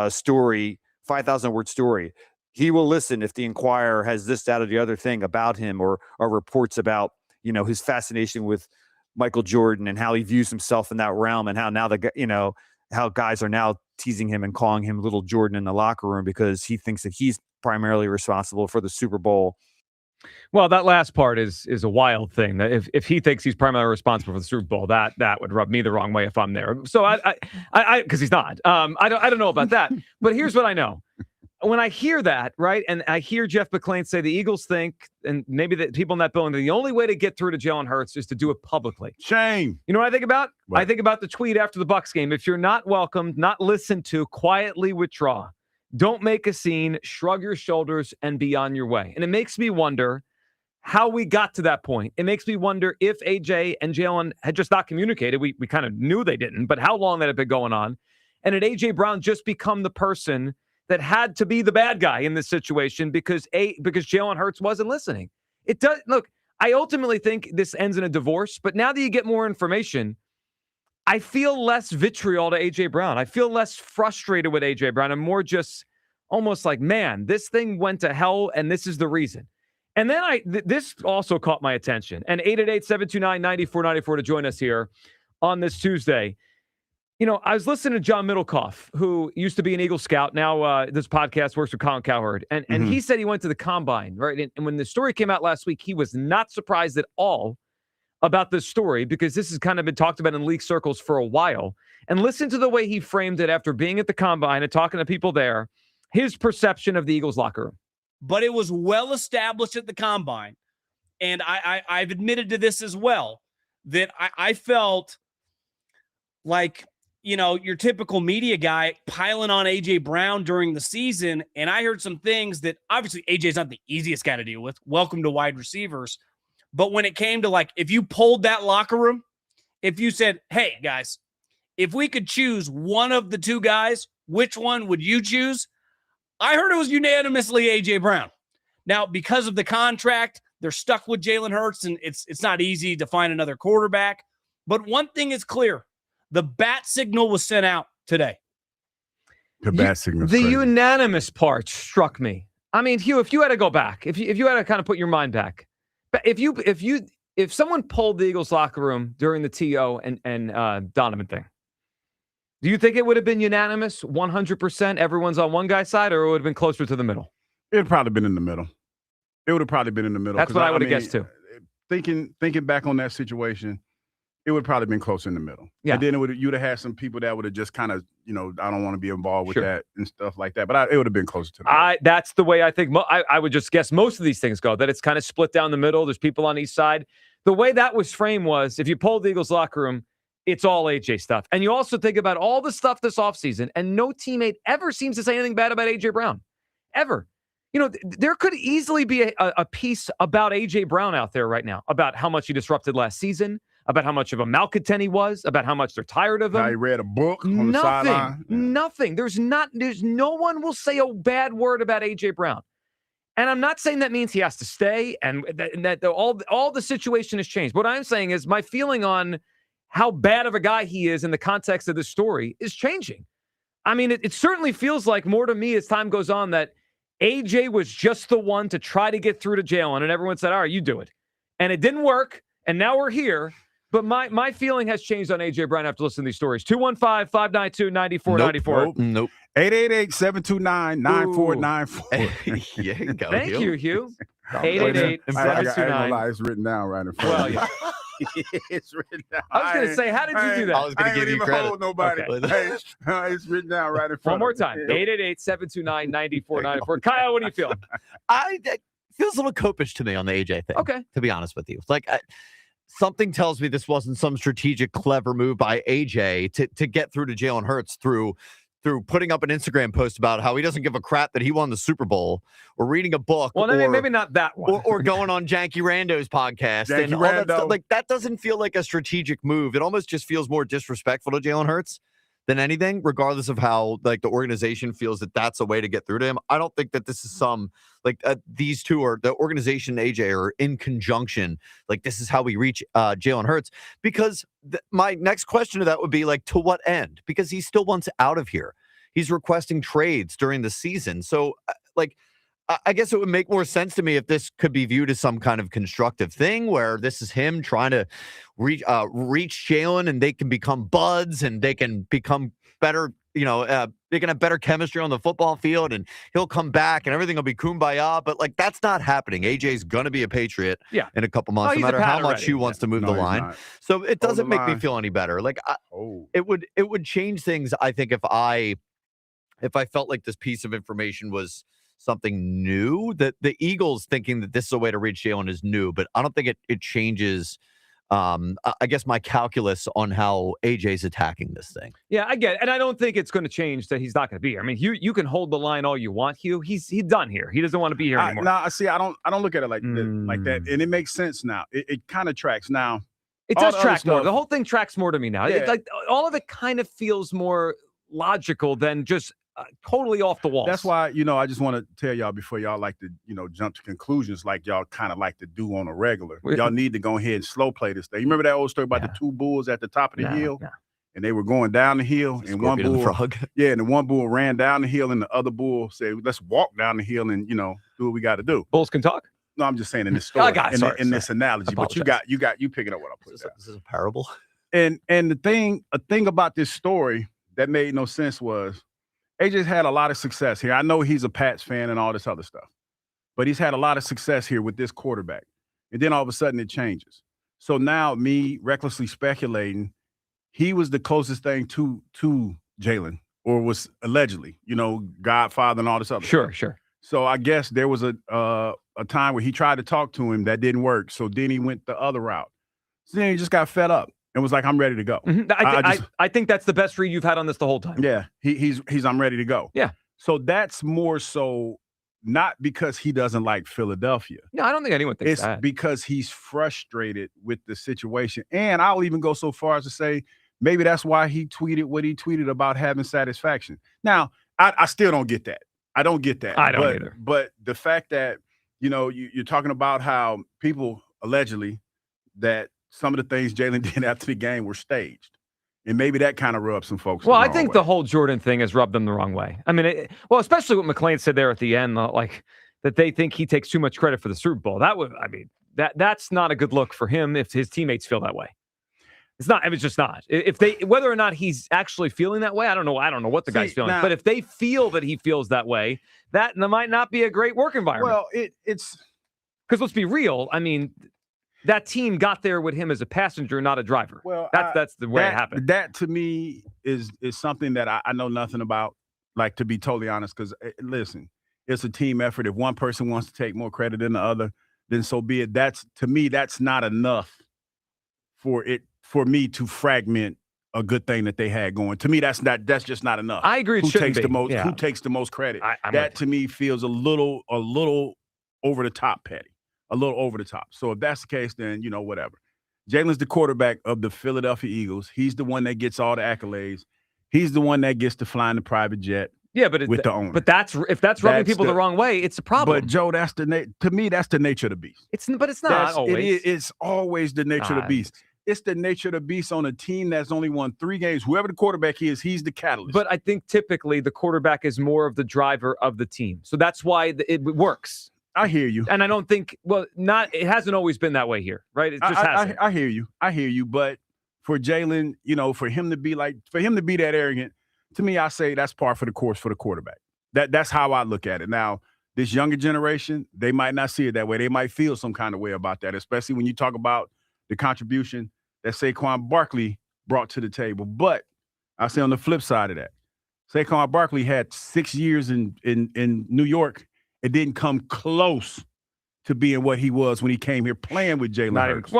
story, 5,000 word story. He will listen if the Inquirer has this, that, or the other thing about him, or reports about, his fascination with Michael Jordan and how he views himself in that realm, and how now how guys are now teasing him and calling him Little Jordan in the locker room because he thinks that he's primarily responsible for the Super Bowl. Well, that last part is a wild thing. That if he thinks he's primarily responsible for the Super Bowl, that would rub me the wrong way if I'm there. So I because he's not. I don't know about that. But here's what I know. When I hear that, right, and I hear Jeff McClain say the Eagles think, and maybe the people in that building, the only way to get through to Jalen Hurts is to do it publicly. Shame. You know what I think about? What? I think about the tweet after the Bucs game. If you're not welcomed, not listened to, quietly withdraw. Don't make a scene, shrug your shoulders, and be on your way. And it makes me wonder how we got to that point. It makes me wonder if AJ and Jalen had just not communicated. We kind of knew they didn't, but how long that had been going on. And had AJ Brown just become the person that had to be the bad guy in this situation because Jalen Hurts wasn't listening. It does. Look, I ultimately think this ends in a divorce, but now that you get more information, I feel less vitriol to A.J. Brown. I feel less frustrated with A.J. Brown and more just almost like, man, this thing went to hell and this is the reason. And then this also caught my attention. And 888-729-9494 to join us here on this Tuesday. You know, I was listening to John Middlecoff, who used to be an Eagle Scout. Now this podcast works with Colin Cowherd. And he said he went to the Combine, right? And when the story came out last week, he was not surprised at all about this story because this has kind of been talked about in league circles for a while. And listen to the way he framed it after being at the Combine and talking to people there, his perception of the Eagles locker room. But it was well established at the Combine, and I've admitted to this as well, that I felt like, you know, your typical media guy piling on A.J. Brown during the season, and I heard some things that obviously A.J.'s not the easiest guy to deal with. Welcome to wide receivers. But when it came to, like, if you polled that locker room, if you said, hey, guys, if we could choose one of the two guys, which one would you choose? I heard it was unanimously A.J. Brown. Now, because of the contract, they're stuck with Jalen Hurts, and it's not easy to find another quarterback. But one thing is clear. The bat signal was sent out today. The bat signal. The unanimous part struck me. I mean, Hugh, if you had to go back, if you had to kind of put your mind back, if someone pulled the Eagles locker room during the T.O. and Donovan thing, do you think it would have been unanimous, 100%, everyone's on one guy's side, or it would have been closer to the middle? It would probably been in the middle. It would have probably been in the middle. That's what I would have guessed too. Thinking back on that situation, it would probably been closer in the middle. Yeah. And then you'd have had some people that would have just kind of, you know, I don't want to be involved with that and stuff like that. But it would have been closer to the middle. That's the way I think. I would just guess most of these things go, that it's kind of split down the middle. There's people on each side. The way that was framed was, if you polled the Eagles locker room, it's all AJ stuff. And you also think about all the stuff this offseason, and no teammate ever seems to say anything bad about AJ Brown. Ever. You know, there could easily be a piece about AJ Brown out there right now, about how much he disrupted last season, about how much of a malcontent he was, about how much they're tired of him. How he read a book on the sideline. Nothing. There's no one will say a bad word about AJ Brown. And I'm not saying that means he has to stay and that all the situation has changed. What I'm saying is my feeling on how bad of a guy he is in the context of this story is changing. I mean, it certainly feels like more to me as time goes on that AJ was just the one to try to get through to Jalen, and everyone said, all right, you do it. And it didn't work, and now we're here. But my feeling has changed on AJ Brown after listening to these stories. 215-592-9494. Nope. 888-729-9494. Yeah, you go, Thank you, Hugh. 888-729. It's written down right in front of me. Well, yeah. It's written down. I was going to say, how did you do that? I was going to give you credit. Hold nobody. Okay. It's written down right in front One more of me. time. 888-729-9494. Kyle, what do you feel? It feels a little copish to me on the AJ thing. Okay. To be honest with you. Like, something tells me this wasn't some strategic, clever move by AJ to get through to Jalen Hurts through putting up an Instagram post about how he doesn't give a crap that he won the Super Bowl, or reading a book. Well, maybe not that one. Or going on Janky Rando's podcast. And all that stuff. Like, that doesn't feel like a strategic move. It almost just feels more disrespectful to Jalen Hurts than anything, regardless of how, like, the organization feels that that's a way to get through to him. I don't think that this is these two are, the organization and AJ are in conjunction. Like, this is how we reach Jalen Hurts. Because my next question to that would be, like, to what end? Because he still wants out of here. He's requesting trades during the season. So, I guess it would make more sense to me if this could be viewed as some kind of constructive thing where this is him trying to reach Jalen, and they can become buds and they can become better, they can have better chemistry on the football field, and he'll come back and everything will be kumbaya. But, like, that's not happening. AJ's going to be a Patriot in a couple months, no matter how much he wants to move the line. So it doesn't make me feel any better. Like, it would change things, I think, if I felt like this piece of information was something new. That the Eagles thinking that this is a way to reach Jalen is new, but I don't think it changes, I guess, my calculus on how AJ's attacking this thing. Yeah, I get it. And I don't think it's going to change that he's not going to be here. I mean, you can hold the line all you want, Hugh. He's done here. He doesn't want to be here anymore. I don't look at it like that. And it makes sense now. It kind of tracks now. It does track more. The whole thing tracks more to me now. Yeah. All of it kind of feels more logical than just totally off the wall. That's why, I just want to tell y'all before y'all like to, jump to conclusions like y'all kind of like to do on a regular. Y'all need to go ahead and slow play this thing. You remember that old story about the two bulls at the top of the hill? Yeah. And they were going down the hill, and one bull, and the one bull ran down the hill, and the other bull said, "Let's walk down the hill and do what we got to do." Bulls can talk. No, I'm just saying in this story, this analogy. But you picking up what I'm putting down. This is a parable. And a thing about this story that made no sense was AJ's had a lot of success here. I know he's a Pats fan and all this other stuff, but he's had a lot of success here with this quarterback. And then all of a sudden it changes. So now me recklessly speculating, he was the closest thing to Jalen, or was allegedly, Godfather and all this other stuff. Sure. So I guess there was a time where he tried to talk to him that didn't work. So then he went the other route. So then he just got fed up and was like, I'm ready to go. Mm-hmm. I think that's the best read you've had on this the whole time. Yeah, he's I'm ready to go. Yeah. So that's more so not because he doesn't like Philadelphia. No, I don't think anyone thinks that. It's because he's frustrated with the situation. And I'll even go so far as to say maybe that's why he tweeted what he tweeted about having satisfaction. Now, I still don't get that. I don't get that. I don't either. But the fact that, you're talking about how people allegedly that some of the things Jalen did after the game were staged. And maybe that kind of rubs some folks the wrong way. I think the whole Jordan thing has rubbed them the wrong way. I mean, especially what McClain said there at the end, like that they think he takes too much credit for the Super Bowl. That's not a good look for him if his teammates feel that way. It's just not. Whether or not he's actually feeling that way, I don't know. I don't know what the guy's feeling. But if they feel that he feels that way, that might not be a great work environment. Well, it's because let's be real. I mean, that team got there with him as a passenger, not a driver. Well, that's the way it happened. That to me is something that I know nothing about. Like, to be totally honest, because listen, it's a team effort. If one person wants to take more credit than the other, then so be it. To me, that's not enough for me to fragment a good thing that they had going. To me, that's just not enough. I agree. Who takes the most credit? That to me feels a little over the top, petty. A little over the top. So if that's the case, then whatever. Jalen's the quarterback of the Philadelphia Eagles. He's the one that gets all the accolades. He's the one that gets to fly in the private jet. Yeah, but with the owner. But if that's rubbing people the wrong way, it's a problem. But Joe, to me, that's the nature of the beast. But it's not always. It's always the nature of the beast. It's the nature of the beast on a team that's only won 3 games. Whoever the quarterback is, he's the catalyst. But I think typically the quarterback is more of the driver of the team. So that's why it works. I hear you. And I don't think, it hasn't always been that way here, right? It just hasn't. I hear you. But for Jalen, for him to be that arrogant, to me, I say that's par for the course for the quarterback. That's how I look at it. Now, this younger generation, they might not see it that way. They might feel some kind of way about that, especially when you talk about the contribution that Saquon Barkley brought to the table. But I say on the flip side of that, Saquon Barkley had 6 years in New York. It didn't come close to being what he was when he came here playing with Jalen Hurts.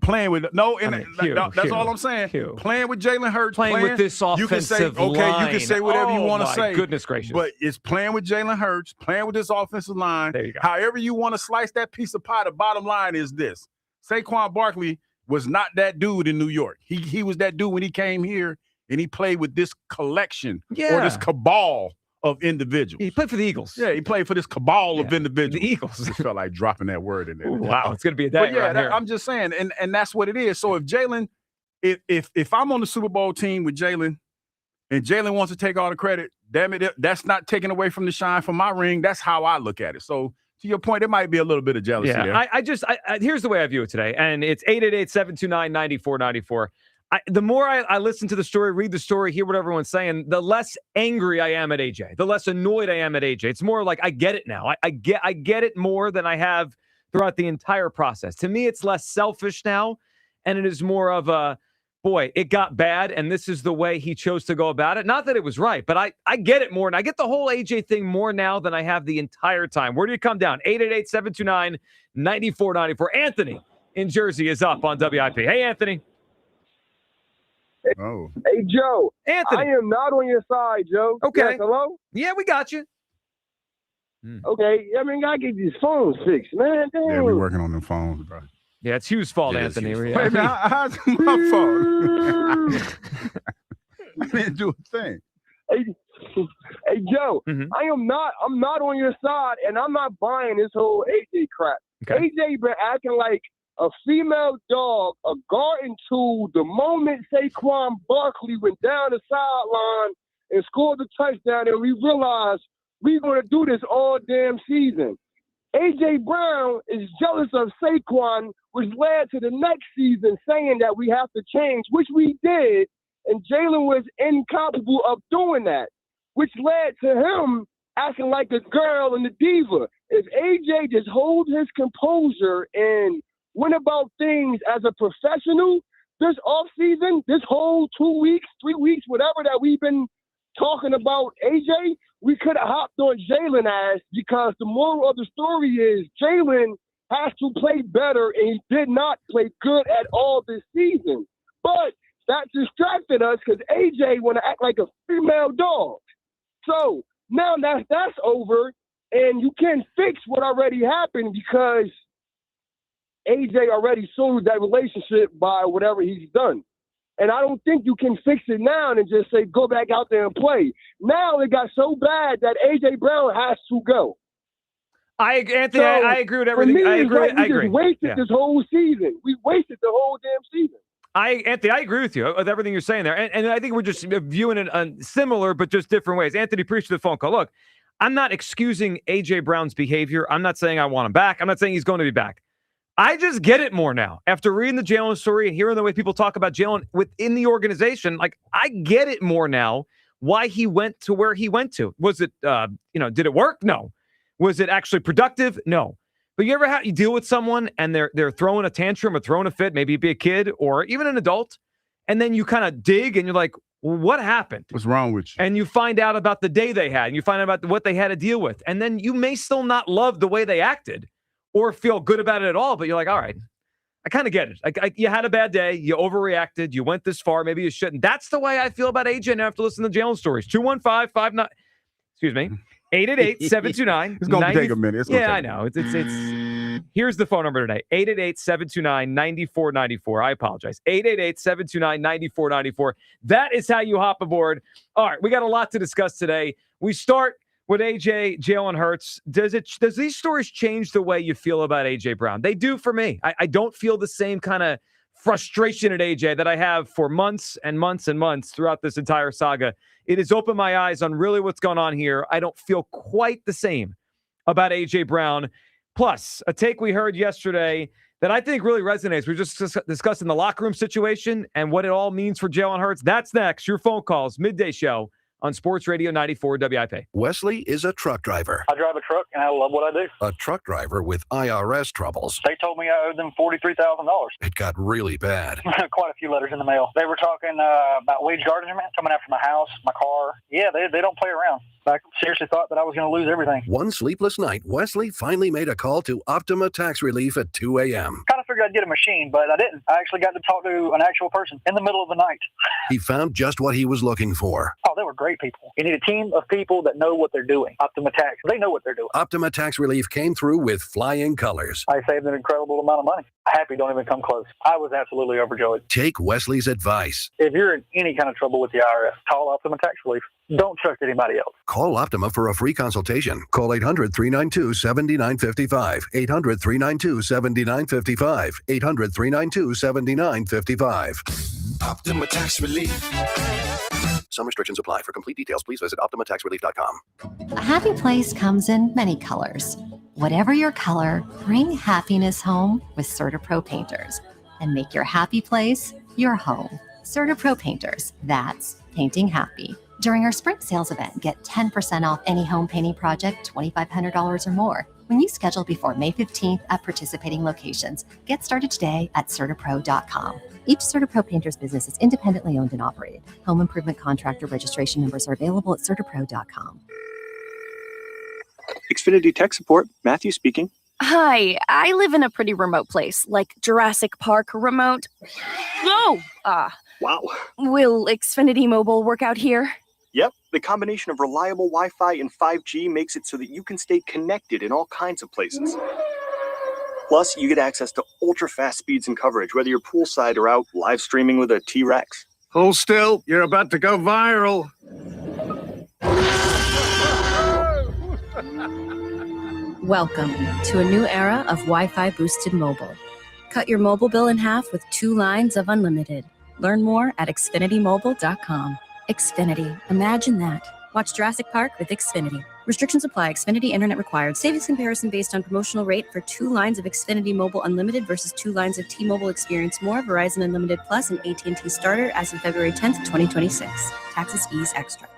Playing with that's all I'm saying. Playing with Jalen Hurts, playing with this offensive line. You can say whatever you want to say. Goodness gracious! But it's playing with Jalen Hurts, playing with this offensive line. There you go. However you want to slice that piece of pie, the bottom line is this: Saquon Barkley was not that dude in New York. He was that dude when he came here and he played with this collection or this cabal of individuals. He played for the Eagles. Yeah, he played for this cabal of individuals. The Eagles. Just felt like dropping that word in there. Ooh, wow, it's going to be a day right here. I'm just saying, and that's what it is. So if Jalen, if I'm on the Super Bowl team with Jalen, and Jalen wants to take all the credit, damn it, that's not taking away from the shine from my ring. That's how I look at it. So to your point, there might be a little bit of jealousy there. I here's the way I view it today, and it's 888-729-9494. The more I listen to the story, read the story, hear what everyone's saying, the less angry I am at AJ, the less annoyed I am at AJ. It's more like I get it now. I get it more than I have throughout the entire process. To me, it's less selfish now, and it is more of a, boy, it got bad, and this is the way he chose to go about it. Not that it was right, but I get it more, and I get the whole AJ thing more now than I have the entire time. Where do you come down? 888-729-9494. Anthony in Jersey is up on WIP. Hey, Anthony. Oh. Hey, Joe. Anthony. I am not on your side, Joe. Okay. Yes, hello? Yeah, we got you. Okay. I mean, I get these phones fixed, man. Damn. Yeah, we're working on them phones, bro. Yeah, it's Hugh's fault, Anthony. Wait a minute, how's my fault? I didn't do a thing. Hey, Joe. I'm not on your side, and I'm not buying this whole AJ crap. Okay. AJ been acting like a female dog, a garden tool, the moment Saquon Barkley went down the sideline and scored the touchdown, and we realized we're going to do this all damn season. A.J. Brown is jealous of Saquon, which led to the next season saying that we have to change, which we did, and Jalen was incapable of doing that, which led to him acting like a girl and a diva. If A.J. just holds his composure and went about things as a professional this offseason, this whole 2 weeks, 3 weeks, whatever that we've been talking about A.J., we could have hopped on Jalen ass, because the moral of the story is Jalen has to play better, and he did not play good at all this season. But that distracted us because A.J. want to act like a female dog. So now that's over, and you can fix what already happened because A.J. already sold that relationship by whatever he's done. And I don't think you can fix it now and just say, go back out there and play. Now it got so bad that A.J. Brown has to go. Anthony, I agree with everything. For me, I agree. we just wasted this whole season. We wasted the whole damn season. Anthony, I agree with you with everything you're saying there. And I think we're just viewing it similar, but just different ways. Anthony, appreciate the phone call. Look, I'm not excusing A.J. Brown's behavior. I'm not saying I want him back. I'm not saying he's going to be back. I just get it more now. After reading the Jalen story and hearing the way people talk about Jalen within the organization, like, I get it more now why he went to where he went to. Was it, did it work? No. Was it actually productive? No. But you ever you deal with someone and they're throwing a tantrum or throwing a fit, maybe it be a kid or even an adult, and then you kind of dig and you're like, well, what happened? What's wrong with you? And you find out about the day they had, and you find out about what they had to deal with. And then you may still not love the way they acted or feel good about it at all, but you're like, all right, I kind of get it. You had a bad day. You overreacted. You went this far. Maybe you shouldn't. That's the way I feel about AJ now after listening to Jalen stories. 215-59, excuse me, 888-729. It's going to take a minute. I know. It's here's the phone number today. 888-729-9494. I apologize. 888-729-9494. That is how you hop aboard. All right, we got a lot to discuss today. We start with AJ, Jalen Hurts. Does these stories change the way you feel about AJ Brown? They do for me. I don't feel the same kind of frustration at AJ that I have for months and months and months throughout this entire saga. It has opened my eyes on really what's going on here. I don't feel quite the same about AJ Brown. Plus, a take we heard yesterday that I think really resonates. We're just discussing the locker room situation and what it all means for Jalen Hurts. That's next. Your phone calls, midday show on Sports Radio 94 WIP. Wesley is a truck driver. I drive a truck, and I love what I do. A truck driver with IRS troubles. They told me I owed them $43,000. It got really bad. Quite a few letters in the mail. They were talking about wage garnishment, coming after my house, my car. Yeah, they don't play around. I seriously thought that I was going to lose everything. One sleepless night, Wesley finally made a call to Optima Tax Relief at 2 a.m. Kind of figured I'd get a machine, but I didn't. I actually got to talk to an actual person in the middle of the night. He found just what he was looking for. Oh, they were great people. You need a team of people that know what they're doing. Optima Tax, they know what they're doing. Optima Tax Relief came through with flying colors. I saved an incredible amount of money. Happy don't even come close. I was absolutely overjoyed. Take Wesley's advice. If you're in any kind of trouble with the IRS, call Optima Tax Relief. Don't trust anybody else. Call Optima for a free consultation. Call 800-392-7955. 800-392-7955. 800-392-7955. Optima Tax Relief. Some restrictions apply. For complete details, please visit OptimaTaxRelief.com. A happy place comes in many colors. Whatever your color, bring happiness home with CertaPro Painters and make your happy place your home. CertaPro Painters, that's painting happy. During our spring sales event, get 10% off any home painting project, $2,500 or more. When you schedule before May 15th at participating locations, get started today at CertaPro.com. Each CertaPro Painters business is independently owned and operated. Home improvement contractor registration numbers are available at CertaPro.com. Xfinity Tech Support, Matthew speaking. Hi, I live in a pretty remote place, like Jurassic Park remote. Oh! Wow. Will Xfinity Mobile work out here? Yep, the combination of reliable Wi-Fi and 5G makes it so that you can stay connected in all kinds of places. Plus, you get access to ultra-fast speeds and coverage, whether you're poolside or out live streaming with a T-Rex. Hold still, you're about to go viral. Welcome to a new era of Wi-Fi boosted mobile. Cut your mobile bill in half with 2 lines of unlimited. Learn more at xfinitymobile.com. Xfinity, imagine that. Watch Jurassic Park with Xfinity. Restrictions apply. Xfinity Internet required. Savings comparison based on promotional rate for 2 lines of Xfinity Mobile Unlimited versus 2 lines of T-Mobile Experience More, Verizon Unlimited Plus, and AT&T Starter as of February 10th, 2026. Taxes, fees, extra.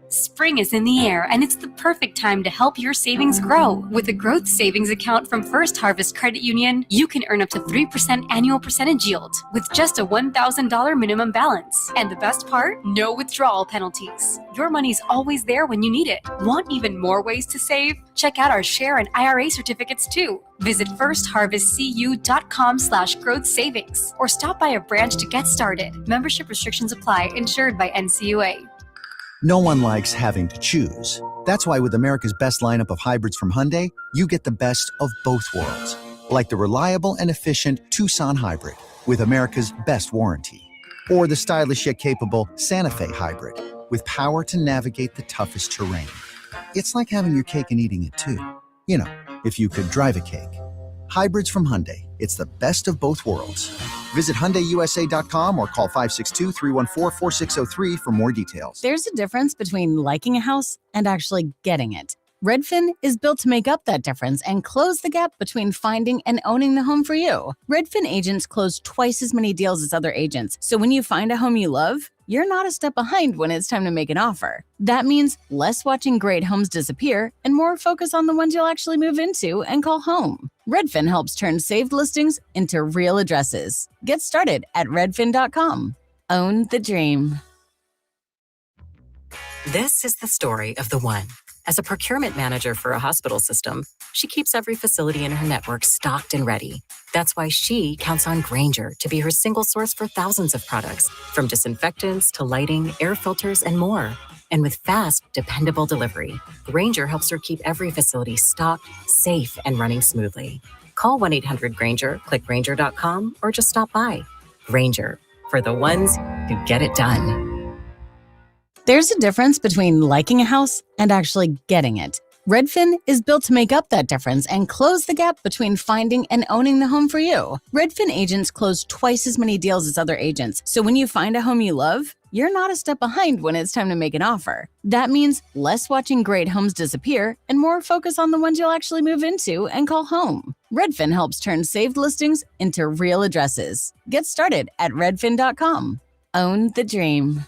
Spring is in the air, and it's the perfect time to help your savings grow. With a growth savings account from First Harvest Credit Union, you can earn up to 3% annual percentage yield with just a $1,000 minimum balance. And the best part? No withdrawal penalties. Your money's always there when you need it. Want even more ways to save? Check out our share and IRA certificates too. Visit firstharvestcu.com/growth savings or stop by a branch to get started. Membership restrictions apply. Insured by NCUA. No one likes having to choose. That's why with America's best lineup of hybrids from Hyundai, you get the best of both worlds. Like the reliable and efficient Tucson Hybrid with America's best warranty. Or the stylish yet capable Santa Fe Hybrid with power to navigate the toughest terrain. It's like having your cake and eating it too. You know, if you could drive a cake. Hybrids from Hyundai. It's the best of both worlds. Visit HyundaiUSA.com or call 562-314-4603 for more details. There's a difference between liking a house and actually getting it. Redfin is built to make up that difference and close the gap between finding and owning the home for you. Redfin agents close twice as many deals as other agents. So when you find a home you love, you're not a step behind when it's time to make an offer. That means less watching great homes disappear and more focus on the ones you'll actually move into and call home. Redfin helps turn saved listings into real addresses. Get started at redfin.com. Own the dream. This is the story of the one. As a procurement manager for a hospital system, she keeps every facility in her network stocked and ready. That's why she counts on Grainger to be her single source for thousands of products, from disinfectants to lighting, air filters, and more. And with fast, dependable delivery, Grainger helps her keep every facility stocked, safe, and running smoothly. Call 1-800-GRAINGER, click Grainger.com, or just stop by. Grainger, for the ones who get it done. There's a difference between liking a house and actually getting it. Redfin is built to make up that difference and close the gap between finding and owning the home for you. Redfin agents close twice as many deals as other agents. So when you find a home you love, you're not a step behind when it's time to make an offer. That means less watching great homes disappear and more focus on the ones you'll actually move into and call home. Redfin helps turn saved listings into real addresses. Get started at redfin.com. Own the dream.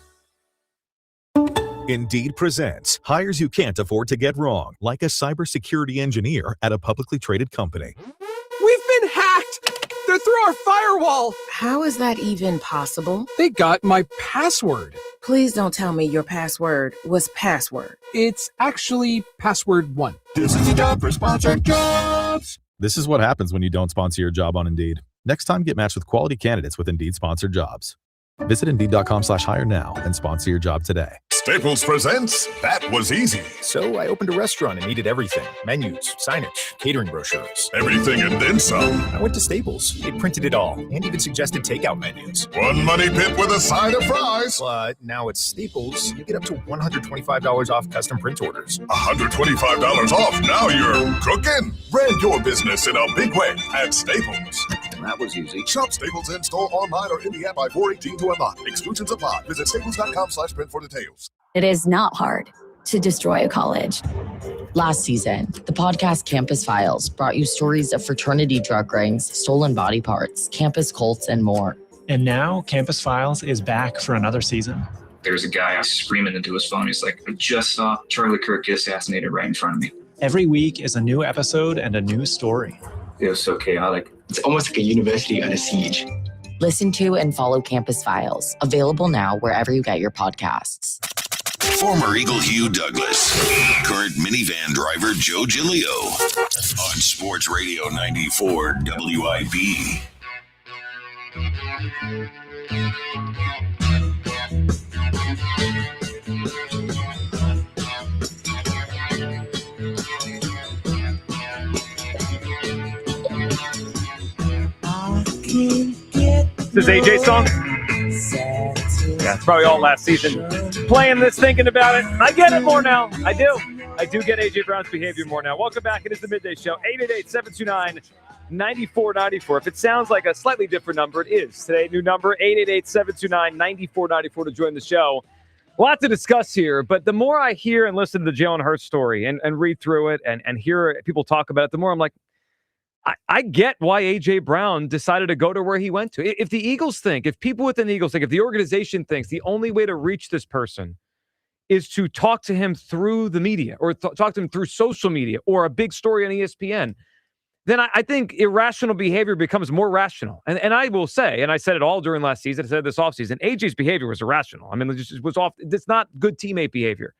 Indeed presents hires you can't afford to get wrong, like a cybersecurity engineer at a publicly traded company. We've been hacked! They're through our firewall! How is that even possible? They got my password. Please don't tell me your password was password. It's actually password 1. This is a job for Sponsored Jobs. This is what happens when you don't sponsor your job on Indeed. Next time, get matched with quality candidates with Indeed Sponsored Jobs. Visit Indeed.com/hire now and sponsor your job today. Staples presents That Was Easy. So I opened a restaurant and needed everything. Menus, signage, catering brochures. Everything and then some. I went to Staples. They printed it all and even suggested takeout menus. One money pit with a side of fries. But now at Staples, you get up to $125 off custom print orders. $125 off. Now you're cooking. Brand your business in a big way at Staples. That was easy. Shop Staples in store, online, or in the app by 4/18 to unlock. Exclusions apply. Visit staples.com/print for details. It is not hard to destroy a college. Last season, the podcast Campus Files brought you stories of fraternity drug rings, stolen body parts, campus cults, and more. And now Campus Files is back for another season. There's a guy screaming into his phone. He's like, I just saw Charlie Kirk get assassinated right in front of me. Every week is a new episode and a new story. It was so chaotic. It's almost like a university under siege. Listen to and follow Campus Files, available now wherever you get your podcasts. Former Eagle Hugh Douglas, current minivan driver Joe Giglio on Sports Radio 94 WIB. This is AJ's song. Yeah, it's probably all last season. Playing this, thinking about it. I get it more now. I do. I do get AJ Brown's behavior more now. Welcome back. It is the Midday Show. 888-729-9494. If it sounds like a slightly different number, it is. Today, new number, 888-729-9494 to join the show. A lot to discuss here, but the more I hear and listen to the Jalen Hurts story and read through it and hear people talk about it, the more I'm like, I get why A.J. Brown decided to go to where he went to. If the Eagles think, if people within the Eagles think, if the organization thinks the only way to reach this person is to talk to him through the media or talk to him through social media or a big story on ESPN, then I think irrational behavior becomes more rational. And I will say, and I said it all during last season, I said this offseason, AJ's behavior was irrational. I mean, it was off. It's not good teammate behavior.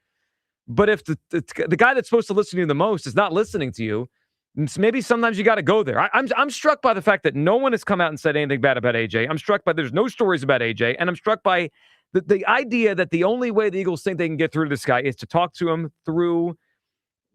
But if the guy that's supposed to listen to you the most is not listening to you, maybe sometimes you got to go there. I'm struck by the fact that no one has come out and said anything bad about AJ. I'm struck by there's no stories about AJ. And I'm struck by the idea that the only way the Eagles think they can get through to this guy is to talk to him through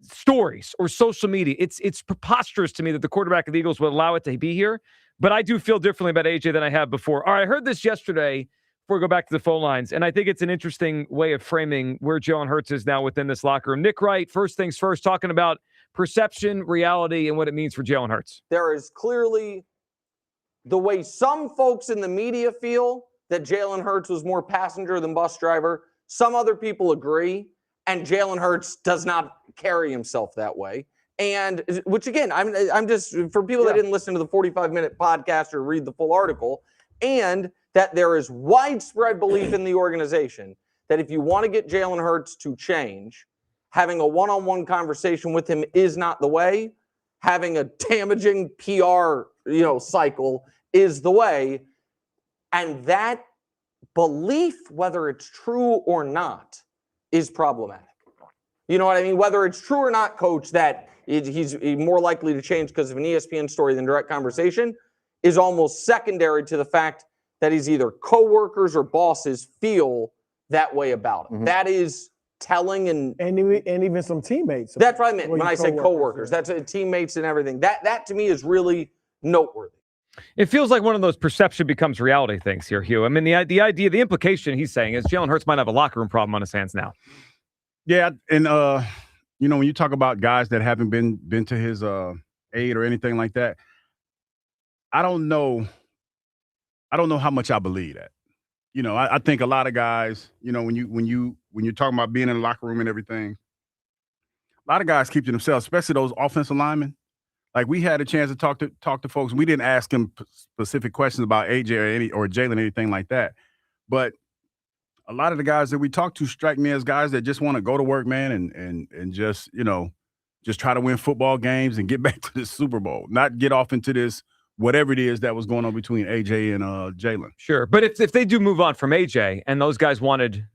stories or social media. It's preposterous to me that the quarterback of the Eagles would allow it to be here, but I do feel differently about AJ than I have before. All right, I heard this yesterday before we go back to the phone lines, and I think it's an interesting way of framing where Jalen Hurts is now within this locker room. Nick Wright, first things first, talking about perception, reality, and what it means for Jalen Hurts. There is clearly the way some folks in the media feel that Jalen Hurts was more passenger than bus driver. Some other people agree, and Jalen Hurts does not carry himself that way. And which again, I'm just for people that didn't listen to the 45-minute podcast or read the full article, and that there is widespread belief in the organization that if you want to get Jalen Hurts to change, having a one-on-one conversation with him is not the way. Having a damaging PR, cycle is the way. And that belief, whether it's true or not, is problematic. You know what I mean? Whether it's true or not, Coach, that he's more likely to change because of an ESPN story than direct conversation is almost secondary to the fact that he's either coworkers or bosses feel that way about him. Mm-hmm. That is telling and even some teammates. That's what I meant when I said coworkers. That's teammates and everything. That to me is really noteworthy. It feels like one of those perception becomes reality things here, Hugh. I mean, the idea, the implication he's saying is Jalen Hurts might have a locker room problem on his hands now. Yeah, and when you talk about guys that haven't been to his aid or anything like that, I don't know how much I believe that. I think a lot of guys, when you're talking about being in the locker room and everything, a lot of guys keep to themselves, especially those offensive linemen. Like we had a chance to talk to folks. We didn't ask them specific questions about AJ or Jalen, anything like that. But a lot of the guys that we talk to strike me as guys that just want to go to work, man, and just try to win football games and get back to the Super Bowl, not get off into this whatever it is that was going on between AJ and Jalen. Sure, but if they do move on from AJ and those guys wanted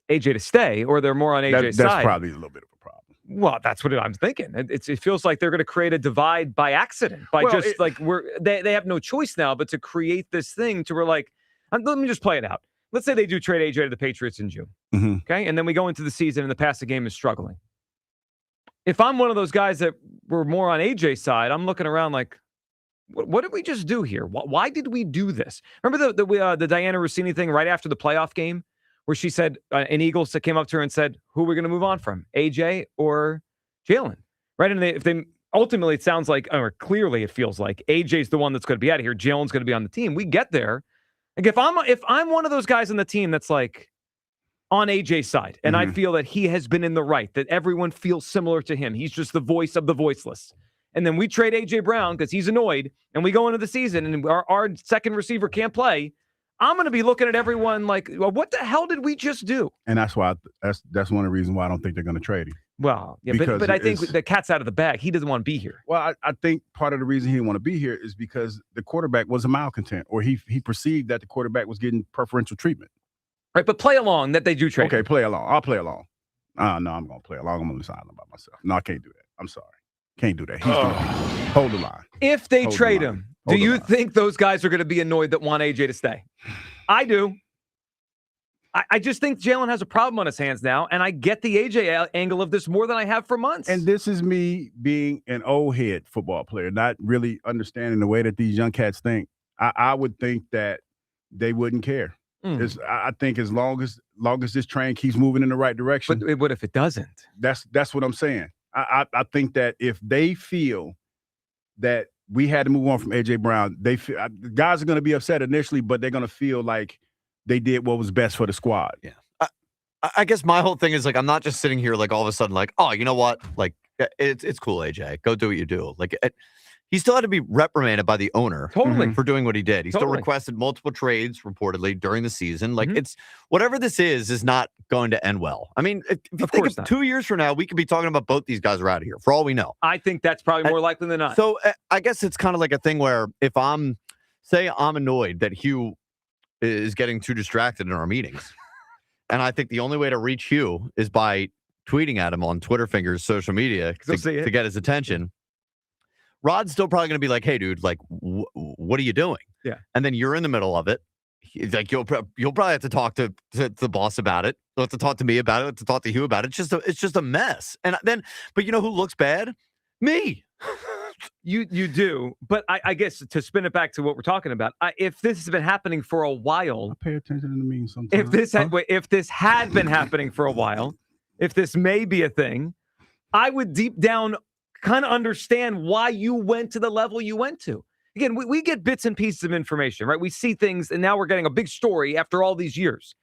AJ to stay, or they're more on AJ's side, that's probably a little bit of a problem. Well, that's what I'm thinking. It feels like they're going to create a divide by accident, they have no choice now but to create this thing to where like, let me just play it out. Let's say they do trade AJ to the Patriots in June, okay, and then we go into the season and the passing game is struggling. If I'm one of those guys that were more on AJ's side, I'm looking around like, what did we just do here? Why did we do this? Remember the Diana Rossini thing right after the playoff game where she said an Eagles that came up to her and said, who are we going to move on from, AJ or Jalen? Right? And if they ultimately, it sounds like, or clearly it feels like AJ's the one that's going to be out of here. Jalen's going to be on the team. We get there. Like if I'm one of those guys on the team that's like on AJ's side, and I feel that he has been in the right, that everyone feels similar to him. He's just the voice of the voiceless. And then we trade A.J. Brown because he's annoyed, and we go into the season, and our second receiver can't play. I'm going to be looking at everyone like, well, what the hell did we just do? And that's why that's one of the reasons why I don't think they're going to trade him. Well, yeah, but I think the cat's out of the bag. He doesn't want to be here. Well, I think part of the reason he didn't want to be here is because the quarterback was a malcontent, or he perceived that the quarterback was getting preferential treatment. Right, but play along that they do trade. Okay, play along. I'll play along. No, I'm going to play along. I'm going to sign by myself. No, I can't do that. I'm sorry. Can't do that. Hold the line. If they trade him, do you think those guys are going to be annoyed that want AJ to stay? I do. I just think Jalen has a problem on his hands now, and I get the AJ angle of this more than I have for months. And this is me being an old head football player, not really understanding the way that these young cats think. I would think that they wouldn't care. I think as long as this train keeps moving in the right direction. But what if it doesn't? That's what I'm saying. I think that if they feel that we had to move on from A.J. Brown, the guys are going to be upset initially, but they're going to feel like they did what was best for the squad. Yeah. I guess my whole thing is like, I'm not just sitting here like all of a sudden like, oh, you know what? Like, it's cool, AJ. Go do what you do. Like, he still had to be reprimanded by the owner for doing what he did. He still requested multiple trades reportedly during the season. Like, it's whatever this is not going to end well. I mean, if you think of 2 years from now, we could be talking about both these guys are out of here for all we know. I think that's probably more likely than not. So I guess it's kind of like a thing where if I'm annoyed that Hugh is getting too distracted in our meetings, and I think the only way to reach Hugh is by tweeting at him on Twitter fingers, social media to get his attention. Rod's still probably going to be like, hey, dude, like, what are you doing? Yeah. And then you're in the middle of it. Like, you'll probably have to talk to the boss about it. You'll have to talk to me about it. You'll have to talk to Hugh about it. It's just a mess. And then, but you know who looks bad? Me. You do. But I guess to spin it back to what we're talking about, if this has been happening for a while. I pay attention to the means sometimes. If this had been happening for a while, if this may be a thing, I would deep down kind of understand why you went to the level you went to. Again, we get bits and pieces of information, right? We see things, and now we're getting a big story after all these years.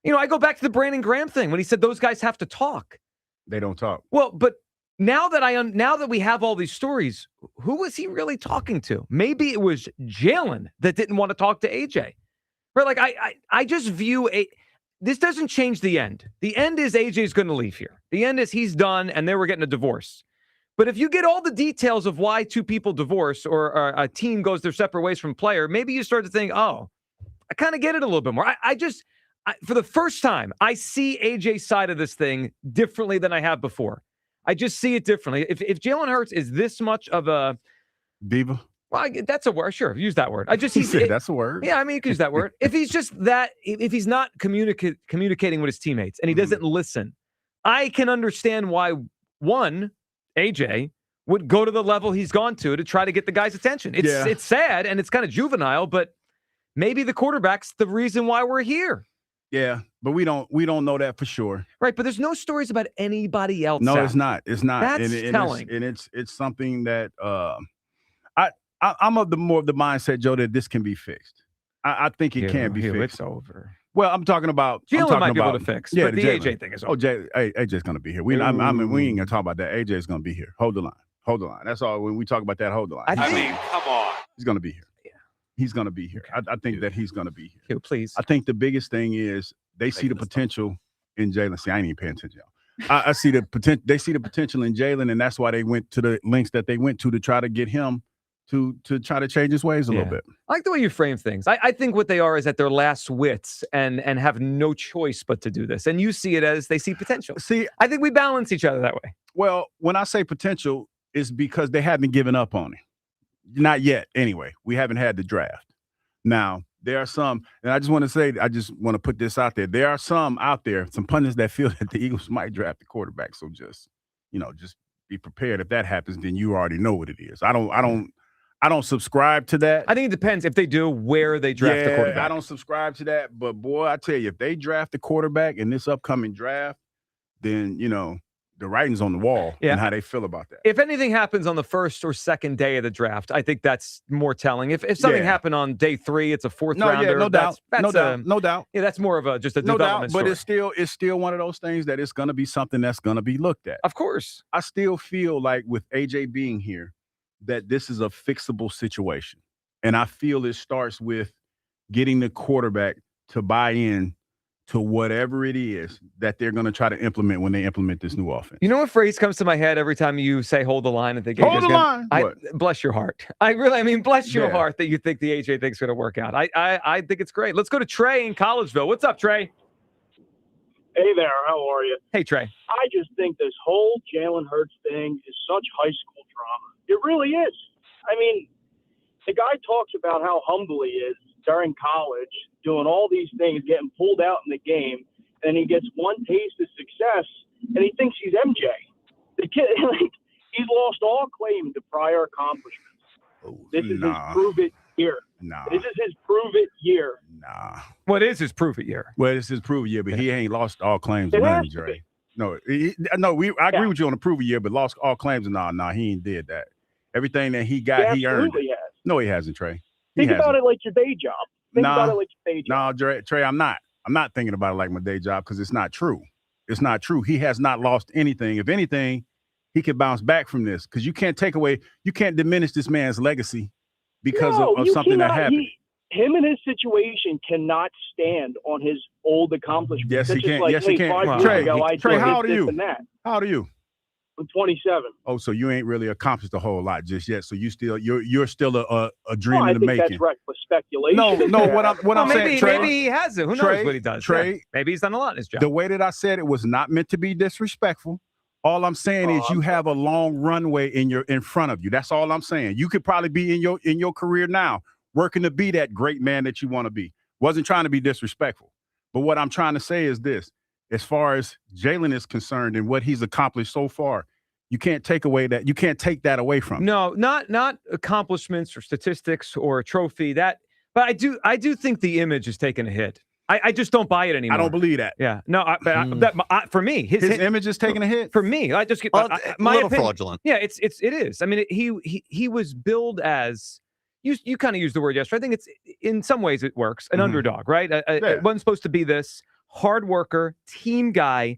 You know, I go back to the Brandon Graham thing when he said those guys have to talk. They don't talk. Well, but now that we have all these stories, who was he really talking to? Maybe it was Jalen that didn't want to talk to AJ. Right? Like I just view this doesn't change the end. The end is AJ's going to leave here. The end is he's done, and they were getting a divorce. But if you get all the details of why two people divorce or a team goes their separate ways from a player, maybe you start to think, oh, I kind of get it a little bit more. I for the first time, I see AJ's side of this thing differently than I have before. I just see it differently. If Jalen Hurts is this much of a diva, well, that's a word. Sure, use that word. That's a word. Yeah, I mean, you can use that word. If he's just that, if he's not communicating with his teammates and he doesn't listen, I can understand why AJ would go to the level he's gone to try to get the guy's attention. It's sad and it's kind of juvenile, but maybe the quarterback's the reason why we're here. Yeah, but we don't know that for sure. Right, but there's no stories about anybody else. No, it's not. It's not. That's telling. It's something that I'm of the mindset, Joe, that this can be fixed. I think it can be fixed. It's over. Well, I'm talking about Jalen might be able to fix. Yeah, but the AJ thing is over. AJ's going to be here. We ain't going to talk about that. AJ's going to be here. Hold the line. That's all. When we talk about that, hold the line. I mean, come on. He's going to be here. Yeah, he's going to be here. I think that he's going to be here. Please. I think the biggest thing is they see the potential in Jalen. See, I ain't even paying attention. I see the potential. They see the potential in Jalen, and that's why they went to the lengths that they went to try to get him to try to change his ways a little bit. I like the way you frame things. I think what they are is at their last wits and have no choice but to do this. And you see it as they see potential. See, I think we balance each other that way. Well, when I say potential, it's because they haven't given up on it. Not yet, anyway. We haven't had the draft. Now, there are some, and I just want to put this out there. There are some out there, some pundits that feel that the Eagles might draft the quarterback. So just be prepared. If that happens, then you already know what it is. I don't subscribe to that. I think it depends if they do where they draft the quarterback. I don't subscribe to that. But boy, I tell you, if they draft the quarterback in this upcoming draft, then the writing's on the wall and how they feel about that. If anything happens on the first or second day of the draft, I think that's more telling. If something happened on day 3, it's a fourth rounder. No doubt. No doubt. Yeah, that's more of just a development story. But it's still one of those things that it's going to be something that's going to be looked at. Of course. I still feel like with AJ being here, that this is a fixable situation. And I feel it starts with getting the quarterback to buy in to whatever it is that they're going to try to implement when they implement this new offense. You know what phrase comes to my head every time you say hold the line? And think hold the line? Bless your heart. Bless your heart that you think the AJ thing's going to work out. I think it's great. Let's go to Trey in Collegeville. What's up, Trey? Hey there. How are you? Hey, Trey. I just think this whole Jalen Hurts thing is such high school drama. It really is. I mean, the guy talks about how humble he is during college, doing all these things, getting pulled out in the game, and he gets one taste of success, and he thinks he's MJ. The kid, he's lost all claim to prior accomplishments. This is his prove it year. This is his prove it year. What is his prove it year? Well, it's his prove it year, but he ain't lost all claims to nothing, Dre. No, I agree with you on the prove it year, but lost all claims. He ain't did that. Everything that he got, he earned. Absolutely has. No, he hasn't, Trey. Think about it like your day job. Think about it like your day job. No, Trey, I'm not. I'm not thinking about it like my day job because it's not true. It's not true. He has not lost anything. If anything, he can bounce back from this because you can't diminish this man's legacy because of something that happened. Him and his situation cannot stand on his old accomplishments. Yes, he can. Like, yes, he can. 5 years ago, Trey, how old are this you? and that. How old are you? I'm 27. Oh, so you ain't really accomplished a whole lot just yet. So you're still a dream in the making. That's reckless speculation. No. What I'm saying, Trey, maybe he has it. Who knows what he does? Trey, yeah. Maybe he's done a lot in his job. The way that I said it was not meant to be disrespectful. All I'm saying is you have a long runway in front of you. That's all I'm saying. You could probably be in your career now working to be that great man that you want to be. Wasn't trying to be disrespectful. But what I'm trying to say is this. As far as Jalen is concerned and what he's accomplished so far, you can't take that away from him. No, not accomplishments or statistics or a trophy. But I do think the image is taking a hit. I just don't buy it anymore. I don't believe that. Yeah, no. For me, his image is taking a hit. For me, I just get my opinion, fraudulent. Yeah, it is. I mean, he was billed as you kind of used the word yesterday. I think it's in some ways it works. An underdog, right? It wasn't supposed to be this hard worker, team guy,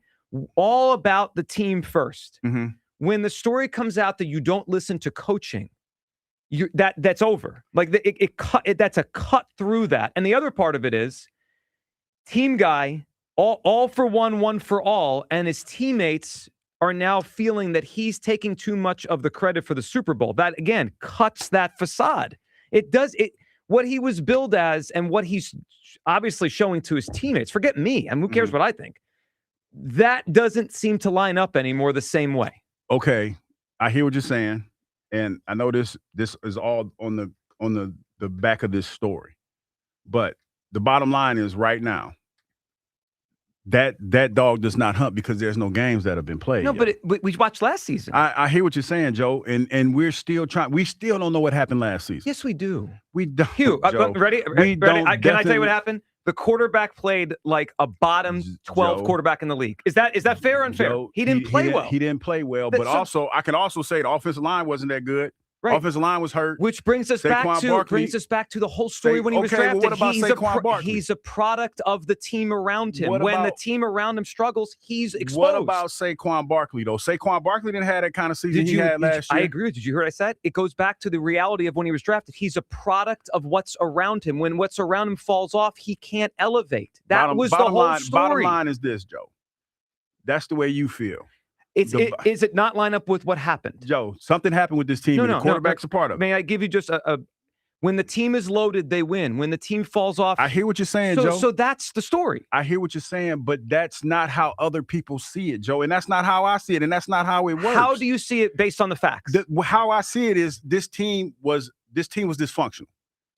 all about the team first. Mm-hmm. When the story comes out that you don't listen to coaching, that's over. Like that's a cut through that. And the other part of it is team guy, all for one for all, and his teammates are now feeling that he's taking too much of the credit for the Super Bowl. That again cuts that facade. What he was billed as and what he's obviously showing to his teammates. Forget me. I mean, who cares what I think? That doesn't seem to line up anymore the same way. Okay, I hear what you're saying, and I know this is all on the back of this story, but the bottom line is right now that dog does not hunt because there's no games that have been played. No, but we watched last season. I hear what you're saying, Joe, and we're still trying. We still don't know what happened last season. Yes, we do. We don't. Hugh, Joe. Ready? Can I tell you what happened? The quarterback played like a bottom 12 quarterback in the league. Is that fair or unfair? Joe, he didn't play well. He didn't play well, but also I can also say the offensive line wasn't that good. Right. Offensive line was hurt. Which brings us back to the whole story when he was drafted. Well, what about Saquon Barkley? He's a product of the team around him. When the team around him struggles, he's exposed. What about Saquon Barkley, though? Saquon Barkley didn't have that kind of season he had last year. I agree. Did you hear what I said? It goes back to the reality of when he was drafted. He's a product of what's around him. When what's around him falls off, he can't elevate. That was the whole story. Bottom line is this, Joe. That's the way you feel. Is it not line up with what happened? Joe, something happened with this team, and the quarterback's a part of it. May I give you just when the team is loaded, they win. When the team falls off. I hear what you're saying, Joe. So that's the story. I hear what you're saying, but that's not how other people see it, Joe, and that's not how I see it, and that's not how it works. How do you see it based on the facts? How I see it is this team was dysfunctional.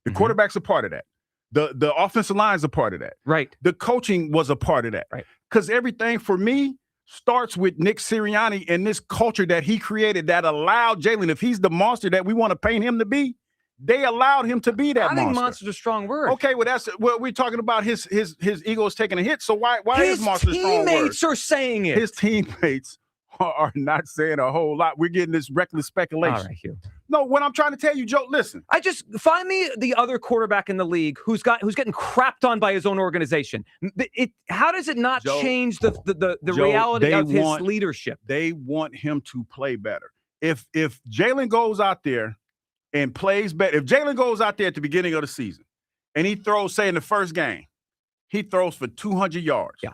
The quarterback's a part of that. The offensive line's a part of that. Right. The coaching was a part of that. Right. Because everything for me starts with Nick Sirianni and this culture that he created that allowed Jalen, if he's the monster that we want to paint him to be, they allowed him to be that monster. I think monster's a strong word. Okay, well, we're talking about his ego is taking a hit. So why is monster a strong word? His teammates are saying it. His teammates are not saying a whole lot. We're getting this reckless speculation. All right, Hugh. No, what I'm trying to tell you, Joe, listen. I just find me the other quarterback in the league who's getting crapped on by his own organization. How does it not change the Joe, reality of his leadership? They want him to play better. If Jalen goes out there and plays better, if Jalen goes out there at the beginning of the season and he throws, say in the first game, he throws for 200 yards. Yeah.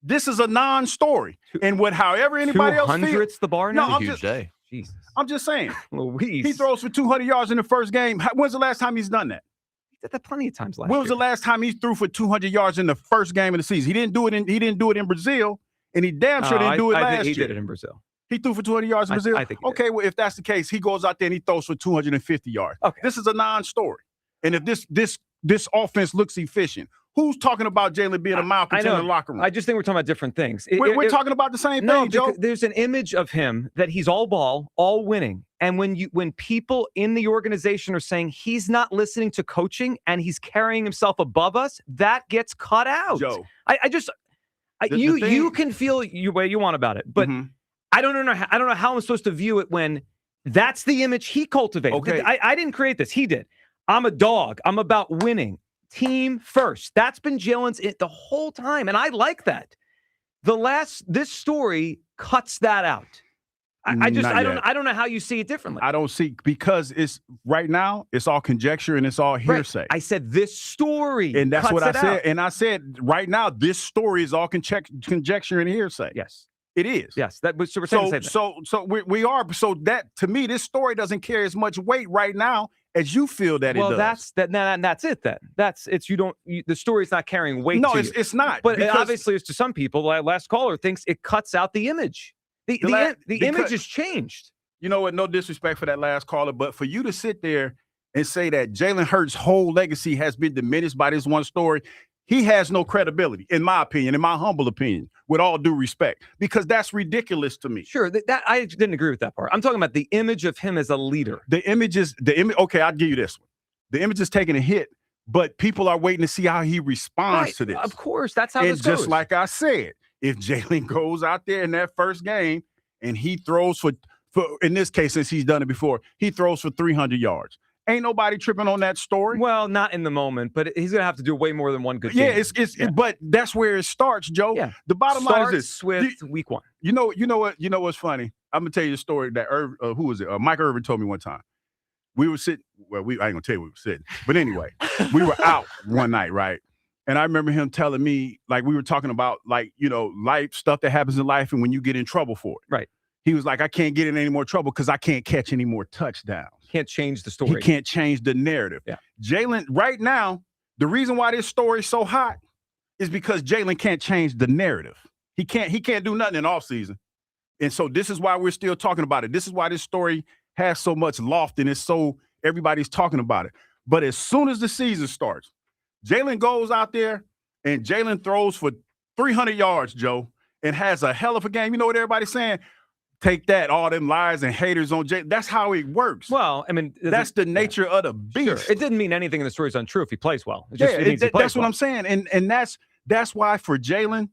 This is a non-story. And however anybody else feels. 200's the bar now? No, huge day. Jesus. I'm just saying. Louise. He throws for 200 yards in the first game. When's the last time he's done that? He did that plenty of times last year. When was the last time he threw for 200 yards in the first game of the season? He didn't do it in Brazil, and he damn sure didn't do it last year. He did it in Brazil. He threw for 200 yards in Brazil? I think he okay, well, if that's the case, he goes out there and he throws for 250 yards. Okay. This is a non-story. And if this offense looks efficient, who's talking about Jalen being a malcontent in the locker room? I just think we're talking about different things. We're talking about the same thing, Joe. There's an image of him that he's all ball, all winning. And when people in the organization are saying he's not listening to coaching and he's carrying himself above us, that gets cut out. Joe. You can feel the way you want about it, but I don't know how I'm supposed to view it when that's the image he cultivated. Okay. I didn't create this. He did. I'm a dog. I'm about winning. Team first. That's been Jalen's the whole time, and I like that. This story cuts that out. I don't know how you see it differently. I don't see, because it's right now it's all conjecture and it's all hearsay. Right. I said this story, and that's cuts what I it said. out. And I said right now this story is all conjecture and hearsay. Yes, it is. Yes, that was so we're saying the same thing. So we are. So that, to me, this story doesn't carry as much weight right now as you feel that it does. Well, that's it then. The story's not carrying weight. No, to it's not. But obviously, it's to some people. The last caller thinks it cuts out the image. The image has changed. You know what? No disrespect for that last caller, but for you to sit there and say that Jalen Hurts' whole legacy has been diminished by this one story, he has no credibility, in my opinion, in my humble opinion, with all due respect, because that's ridiculous to me. Sure, that I didn't agree with that part. I'm talking about the image of him as a leader. The image. Okay, I'll give you this one. The image is taking a hit, but people are waiting to see how he responds to this. Of course, that's how this goes. And just like I said, if Jalen goes out there in that first game and he throws for in this case, since he's done it before, he throws for 300 yards. Ain't nobody tripping on that story. Well, not in the moment, but he's gonna have to do way more than one good game. But that's where it starts, Joe. Yeah. The bottom line is this: with week one. You know what's funny? I'm gonna tell you a story that who was it? Mike Irvin told me one time. We were sitting. Well, I ain't gonna tell you we were sitting, but anyway, we were out one night, right? And I remember him telling me, like, we were talking about, like, life stuff that happens in life and when you get in trouble for it. Right. He was like, I can't get in any more trouble because I can't catch any more touchdowns. Can't change the story. He can't change the narrative. Yeah. Jalen, right now, the reason why this story is so hot is because Jalen can't change the narrative. He can't do nothing in offseason. And so this is why we're still talking about it. This is why this story has so much loft and it's so everybody's talking about it. But as soon as the season starts, Jalen goes out there and Jalen throws for 300 yards, Joe, and has a hell of a game. You know what everybody's saying? Take that, all them lies and haters on Jalen. That's how it works. Well, I mean, that's the nature of the beast. Sure. It didn't mean anything in the story is untrue if he plays well. It just, that's what I'm saying. And that's why for Jalen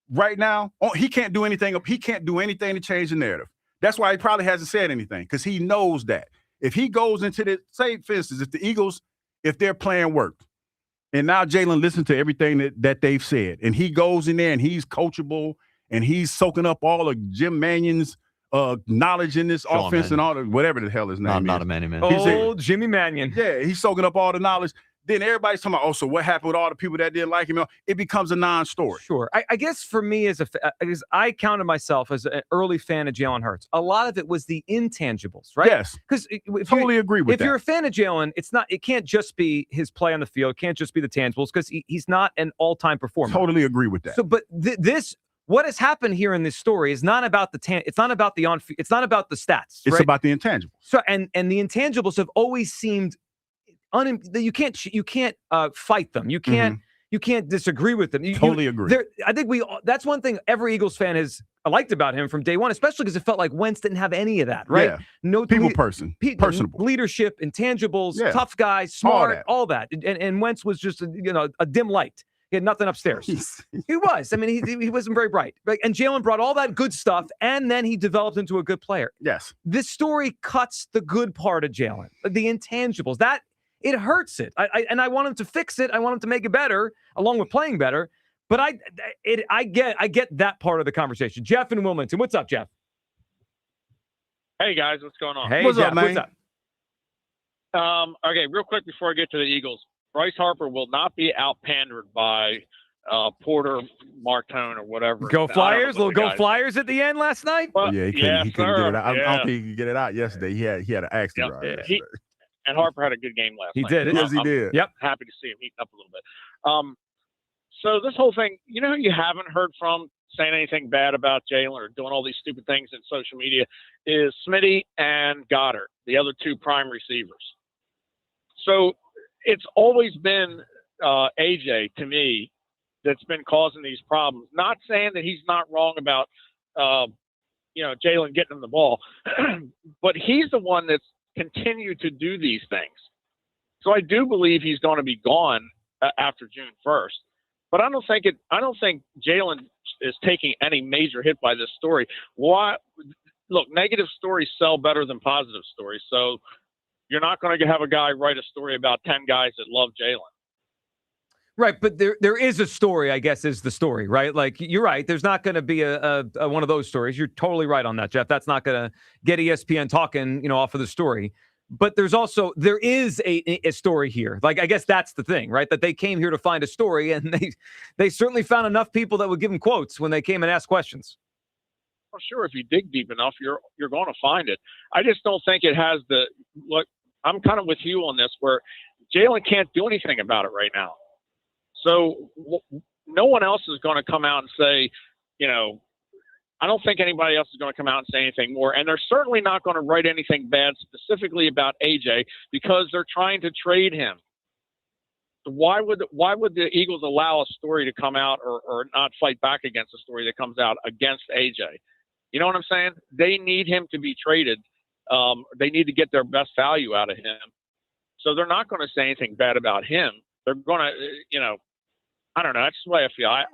right now, he can't do anything. He can't do anything to change the narrative. That's why he probably hasn't said anything, because he knows that if he goes into the, say, for instance, if the Eagles, if their plan worked, and now Jalen listens to everything that they've said, and he goes in there and he's coachable and he's soaking up all of Jim Mannion's knowledge in this offense and all the whatever the hell his name is. Not a Mannion, man. Old Jimmy Mannion. Yeah, he's soaking up all the knowledge. Then everybody's talking about, so what happened with all the people that didn't like him? It becomes a non-story. Sure. I guess for me, I counted myself as an early fan of Jalen Hurts. A lot of it was the intangibles, right? Yes. Because totally agree with that. If you're a fan of Jalen, it can't just be his play on the field. It can't just be the tangibles, because he's not an all-time performer. Totally agree with that. So, but what has happened here in this story is not about it's not about the stats. It's right? about the intangibles. So, and the intangibles have always seemed you can't fight them. You can't disagree with them. Totally agree. I think that's one thing every Eagles fan has liked about him from day one, especially because it felt like Wentz didn't have any of that, right? Yeah. No personable leadership, intangibles, Yeah. tough guy, smart, all that. And Wentz was just a dim light. He had nothing upstairs. He was. I mean, he wasn't very bright. And Jalen brought all that good stuff, and then he developed into a good player. Yes. This story cuts the good part of Jalen, the intangibles. That it hurts it. I want him to fix it. I want him to make it better, along with playing better. But I get that part of the conversation. Jeff in Wilmington. What's up, Jeff? Hey guys, what's going on? Hey, what's Jeff, up, man? What's up? Okay, real quick before I get to the Eagles, Bryce Harper will not be out-pandered by Porter, Martone, or whatever. Go Flyers! Little go Flyers at the end last night. Well, Yeah, he couldn't get it out. I don't think he could get it out yesterday. He had an accident. Yep. And Harper had a good game last night. He did. Yes, he did. Yep. Happy to see him heating up a little bit. So this whole thing, you know who you haven't heard from saying anything bad about Jalen or doing all these stupid things in social media is Smitty and Goddard, the other two prime receivers. So it's always been AJ, to me, that's been causing these problems. Not saying that he's not wrong about, Jalen getting him the ball, but he's the one that's continued to do these things. So I do believe he's going to be gone after June 1st. But I don't think Jalen is taking any major hit by this story. Why? Look, negative stories sell better than positive stories. So you're not going to have a guy write a story about 10 guys that love Jalen. Right, but there is a story, I guess, is the story, right? Like, you're right. There's not going to be a one of those stories. You're totally right on that, Jeff. That's not going to get ESPN talking, off of the story. But there is a story here. Like, I guess that's the thing, right? That they came here to find a story, and they certainly found enough people that would give them quotes when they came and asked questions. Well, sure, if you dig deep enough, you're going to find it. I just don't think it has look. I'm kind of with you on this, where Jalen can't do anything about it right now. So no one else is going to come out and say, I don't think anybody else is going to come out and say anything more. And they're certainly not going to write anything bad specifically about AJ because they're trying to trade him. So why would the Eagles allow a story to come out or not fight back against a story that comes out against AJ? You know what I'm saying? They need him to be traded. They need to get their best value out of him. So they're not going to say anything bad about him. They're going to, I don't know. That's the way I feel. I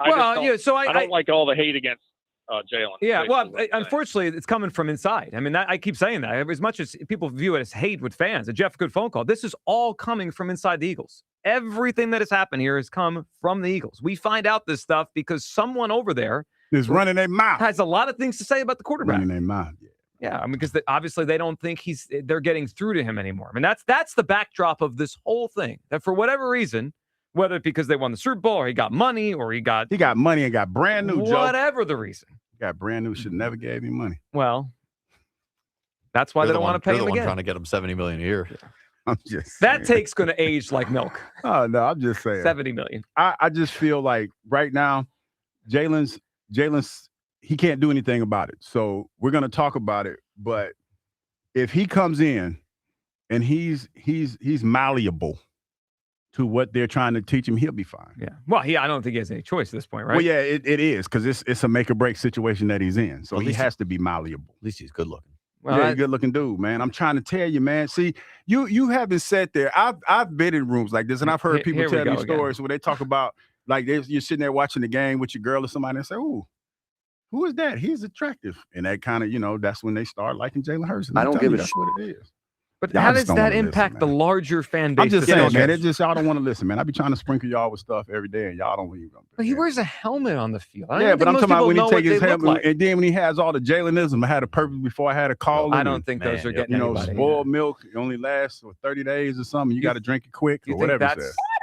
don't like all the hate against Jalen. Yeah, well, unfortunately, it's coming from inside. I mean, I keep saying that. As much as people view it as hate with fans, and Jeff, good phone call. This is all coming from inside the Eagles. Everything that has happened here has come from the Eagles. We find out this stuff because someone over there is running their mouth. Has a lot of things to say about the quarterback. Running their mouth. Yeah, I mean, because obviously they don't think they're getting through to him anymore. I mean, that's the backdrop of this whole thing. That for whatever reason, whether it's because they won the Super Bowl or he got money or he got money and got brand new, whatever the reason. He got brand new, should never gave him money. Well, that's why they don't want to pay him again. Trying to get him $70 million a year. Yeah. I'm just that take's going to age like milk. Oh no, I'm just saying $70 million. I just feel like right now, Jalen's he can't do anything about it. So we're going to talk about it. But if he comes in and he's malleable to what they're trying to teach him, he'll be fine. Yeah. Well, I don't think he has any choice at this point, right? Well, yeah, it is because it's a make or break situation that he's in. So he has to be malleable. At least he's good looking. Well, yeah, good looking dude, man. I'm trying to tell you, man. See, you haven't sat there. I've been in rooms like this, and I've heard people tell these stories where they talk about like you're sitting there watching the game with your girl or somebody and say, "Ooh, who is that? He's attractive." And that kind of, that's when they start liking Jalen Hurts. I don't give a shit. That's what it is. But how does that impact the larger fan base? I'm just saying, man. It's just y'all don't want to listen, man. I be trying to sprinkle y'all with stuff every day, and y'all don't believe them. But he wears a helmet on the field. Yeah, but I'm talking about when he take his helmet, and then when he has all the Jalenism. I had a purpose before I had a call. I don't think those are getting anybody. Spoiled milk only lasts for 30 days or something. You got to drink it quick or whatever.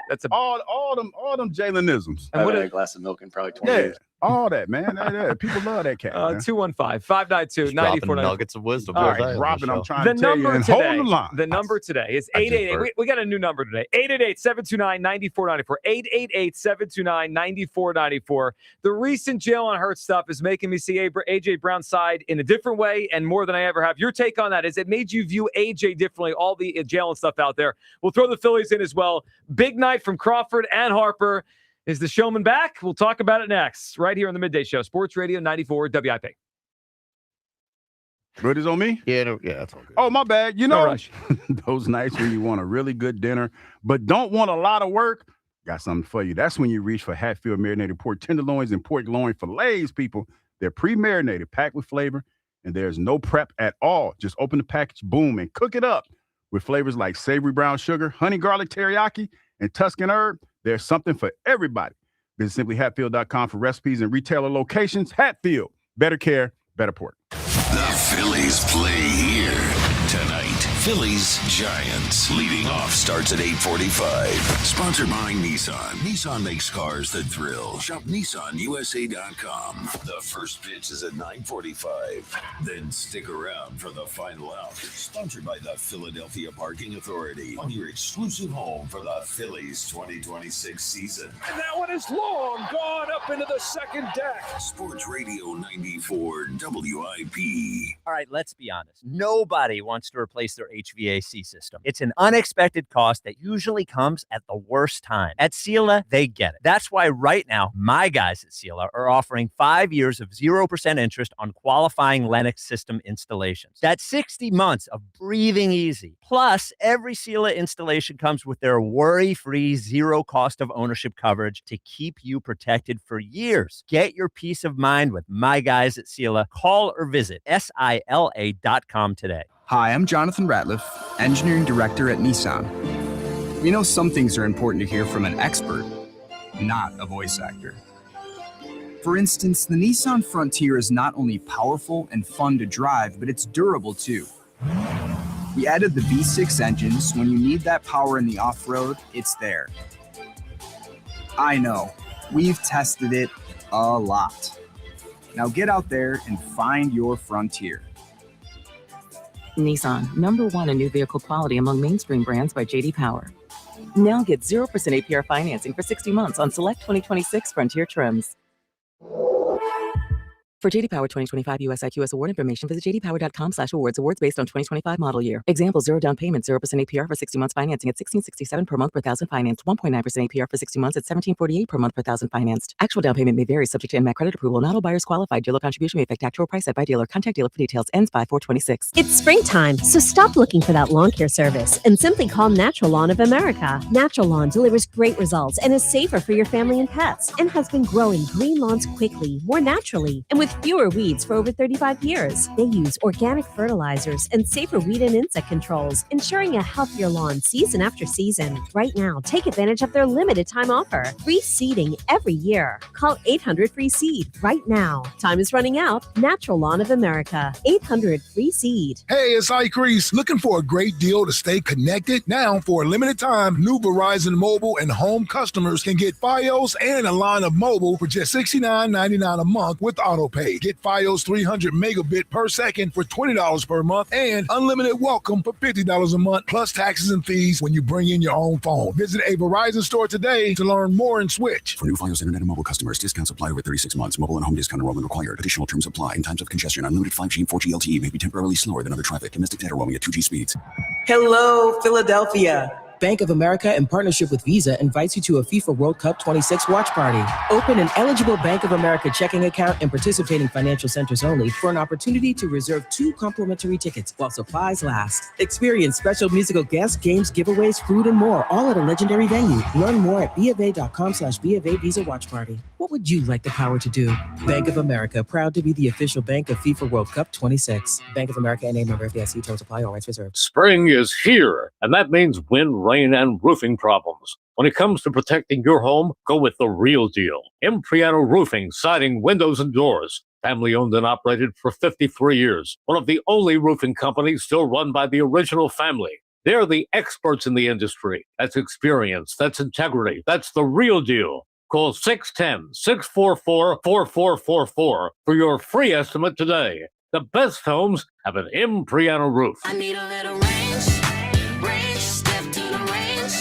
That's all them Jalenisms. I had a glass of milk in probably 20 years. All that, man. People love that cat. 215-592-9494. Nuggets of wisdom. All right, Robin, I'm trying to tell you. And hold the line. The number today is 888. We got a new number today. 888-729-9494. 888-729-9494. The recent Jalen Hurts stuff is making me see AJ Brown's side in a different way and more than I ever have. Your take on that is it made you view AJ differently, all the Jalen stuff out there. We'll throw the Phillies in as well. Big night from Crawford and Harper. Is the showman back? We'll talk about it next, right here on the Midday Show. Sports Radio 94 WIP. Good is on me? Yeah, that's all good. Oh, my bad. No rush. Those nights when you want a really good dinner, but don't want a lot of work, got something for you. That's when you reach for Hatfield Marinated Pork Tenderloins and Pork Loin Fillets, people. They're pre-marinated, packed with flavor, and there's no prep at all. Just open the package, boom, and cook it up with flavors like savory brown sugar, honey garlic teriyaki, and Tuscan herb. There's something for everybody. Visit simplyhatfield.com for recipes and retailer locations. Hatfield, better care, better pork. The Phillies play here tonight. Phillies Giants. Leading off starts at 8:45. Sponsored by Nissan. Nissan makes cars that thrill. Shop NissanUSA.com. The first pitch is at 9:45. Then stick around for the final out. Sponsored by the Philadelphia Parking Authority. On your exclusive home for the Phillies 2026 season. And that one is long gone up into the second deck. Sports Radio 94 WIP. All right, let's be honest. Nobody wants to replace their HVAC system. It's an unexpected cost that usually comes at the worst time. At Sela, they get it. That's why right now, my guys at Sela are offering 5 years of 0% interest on qualifying Lennox system installations. That's 60 months of breathing easy. Plus, every Sela installation comes with their worry-free, zero cost of ownership coverage to keep you protected for years. Get your peace of mind with my guys at Sela. Call or visit SILA.com today. Hi, I'm Jonathan Ratliff, Engineering Director at Nissan. We know some things are important to hear from an expert, not a voice actor. For instance, the Nissan Frontier is not only powerful and fun to drive, but it's durable too. We added the V6 engine, so when you need that power in the off-road, it's there. I know, we've tested it a lot. Now get out there and find your Frontier. Nissan, #1 in new vehicle quality among mainstream brands by J.D. Power. Now get 0% APR financing for 60 months on select 2026 Frontier trims. For J.D. Power 2025 US IQS award information, visit jdpower.com/awards. Awards based on 2025 model year. Example: 0 down payment, 0% APR for 60 months financing at $1,667 per month per thousand financed. 1.9% APR for 60 months at $1,748 per month per thousand financed. Actual down payment may vary, subject to NMAC credit approval. Not all buyers qualified. Dealer contribution may affect actual price set by dealer. Contact dealer for details. Ends 5/4/26. It's springtime, so stop looking for that lawn care service and simply call Natural Lawn of America. Natural Lawn delivers great results and is safer for your family and pets, and has been growing green lawns quickly, more naturally, and with fewer weeds for over 35 years. They use organic fertilizers and safer weed and insect controls, ensuring a healthier lawn season after season. Right now, take advantage of their limited time offer. Free seeding every year. Call 800-FREE-SEED right now. Time is running out. Natural Lawn of America. 800-FREE-SEED. Hey, it's Ike Reese. Looking for a great deal to stay connected? Now, for a limited time, new Verizon mobile and home customers can get Fios and a line of mobile for just $69.99 a month with AutoPay. Get Fios 300 megabit per second for $20 per month and unlimited welcome for $50 a month, plus taxes and fees when you bring in your own phone. Visit a Verizon store today to learn more and switch. For new Fios Internet and mobile customers, discounts apply over 36 months. Mobile and home discount enrollment required. Additional terms apply. In times of congestion, unlimited 5G and 4G LTE may be temporarily slower than other traffic. Domestic data roaming at 2G speeds. Hello, Philadelphia. Bank of America, in partnership with Visa, invites you to a FIFA World Cup 26 watch party. Open an eligible Bank of America checking account in participating financial centers only for an opportunity to reserve 2 complimentary tickets while supplies last. Experience special musical guests, games, giveaways, food, and more, all at a legendary venue. Learn more at BofA.com/BofA Visa Watch Party. What would you like the power to do? Bank of America, proud to be the official bank of FIFA World Cup 26. Bank of America and a member of FDIC. Terms apply. All rights reserved. Spring is here, and that means wind, rain, and roofing problems. When it comes to protecting your home, go with the real deal. Impriano Roofing, siding, windows, and doors. Family owned and operated for 53 years. One of the only roofing companies still run by the original family. They're the experts in the industry. That's experience. That's integrity. That's the real deal. Call 610-644-4444 for your free estimate today. The best homes have an Impriano roof. I need a little range, step to the range.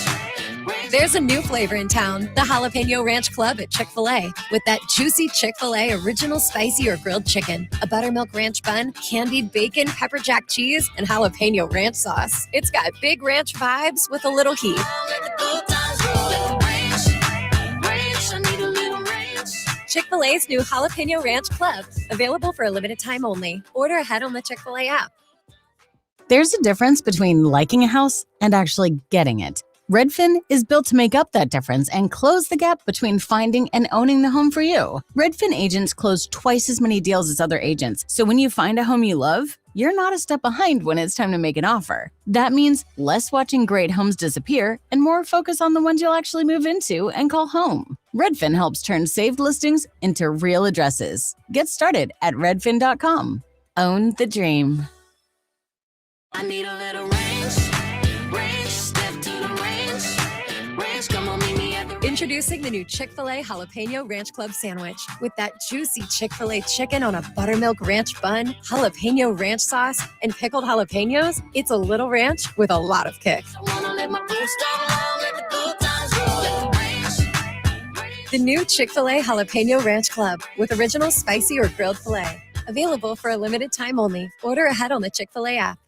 There's a new flavor in town, the Jalapeno Ranch Club at Chick-fil-A. With that juicy Chick-fil-A original spicy or grilled chicken, a buttermilk ranch bun, candied bacon, pepper jack cheese, and jalapeno ranch sauce. It's got big ranch vibes with a little heat. Chick-fil-A's new Jalapeno Ranch Club, available for a limited time only. Order ahead on the Chick-fil-A app. There's a difference between liking a house and actually getting it. Redfin is built to make up that difference and close the gap between finding and owning the home for you. Redfin agents close twice as many deals as other agents, so when you find a home you love, you're not a step behind when it's time to make an offer. That means less watching great homes disappear and more focus on the ones you'll actually move into and call home. Redfin helps turn saved listings into real addresses. Get started at redfin.com. Own the dream. I need a little range, step to the range, come on, meet me at the... Introducing the new Chick-fil-A Jalapeno Ranch Club sandwich. With that juicy Chick-fil-A chicken on a buttermilk ranch bun, jalapeno ranch sauce, and pickled jalapenos, it's a little ranch with a lot of kick. I wanna let my boots down low, let the good times roll, let the range. The new Chick-fil-A Jalapeno Ranch Club with original spicy or grilled filet. Available for a limited time only. Order ahead on the Chick-fil-A app.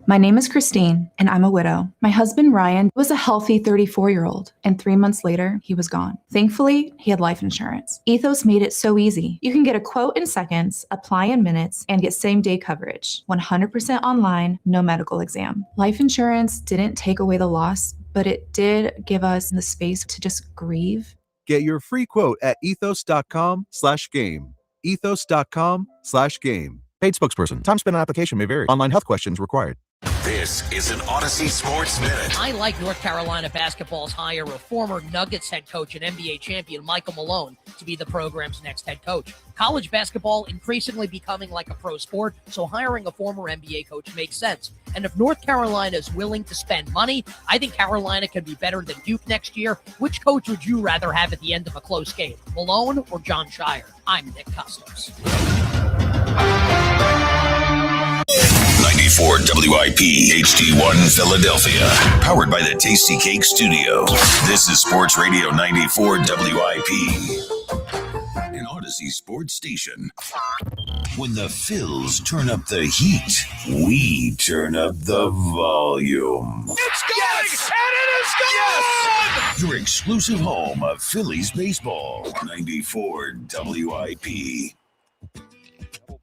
My name is Christine, and I'm a widow. My husband, Ryan, was a healthy 34-year-old, and 3 months later, he was gone. Thankfully, he had life insurance. Ethos made it so easy. You can get a quote in seconds, apply in minutes, and get same-day coverage. 100% online, no medical exam. Life insurance didn't take away the loss, but it did give us the space to just grieve. Get your free quote at ethos.com/game. Ethos.com/game. Paid spokesperson. Time spent on application may vary. Online health questions required. This is an Odyssey Sports Minute. I like North Carolina basketball's hire of former Nuggets head coach and NBA champion Michael Malone to be the program's next head coach. College basketball increasingly becoming like a pro sport, so hiring a former NBA coach makes sense. And if North Carolina is willing to spend money, I think Carolina can be better than Duke next year. Which coach would you rather have at the end of a close game, Malone or John Shire? I'm Nick Costos. 94 WIP HD1 Philadelphia. Powered by the Tasty Cake Studio. This is Sports Radio 94 WIP. An Odyssey Sports Station. When the Phils turn up the heat, we turn up the volume. It's going! And it is gone! Your exclusive home of Phillies baseball. 94 WIP.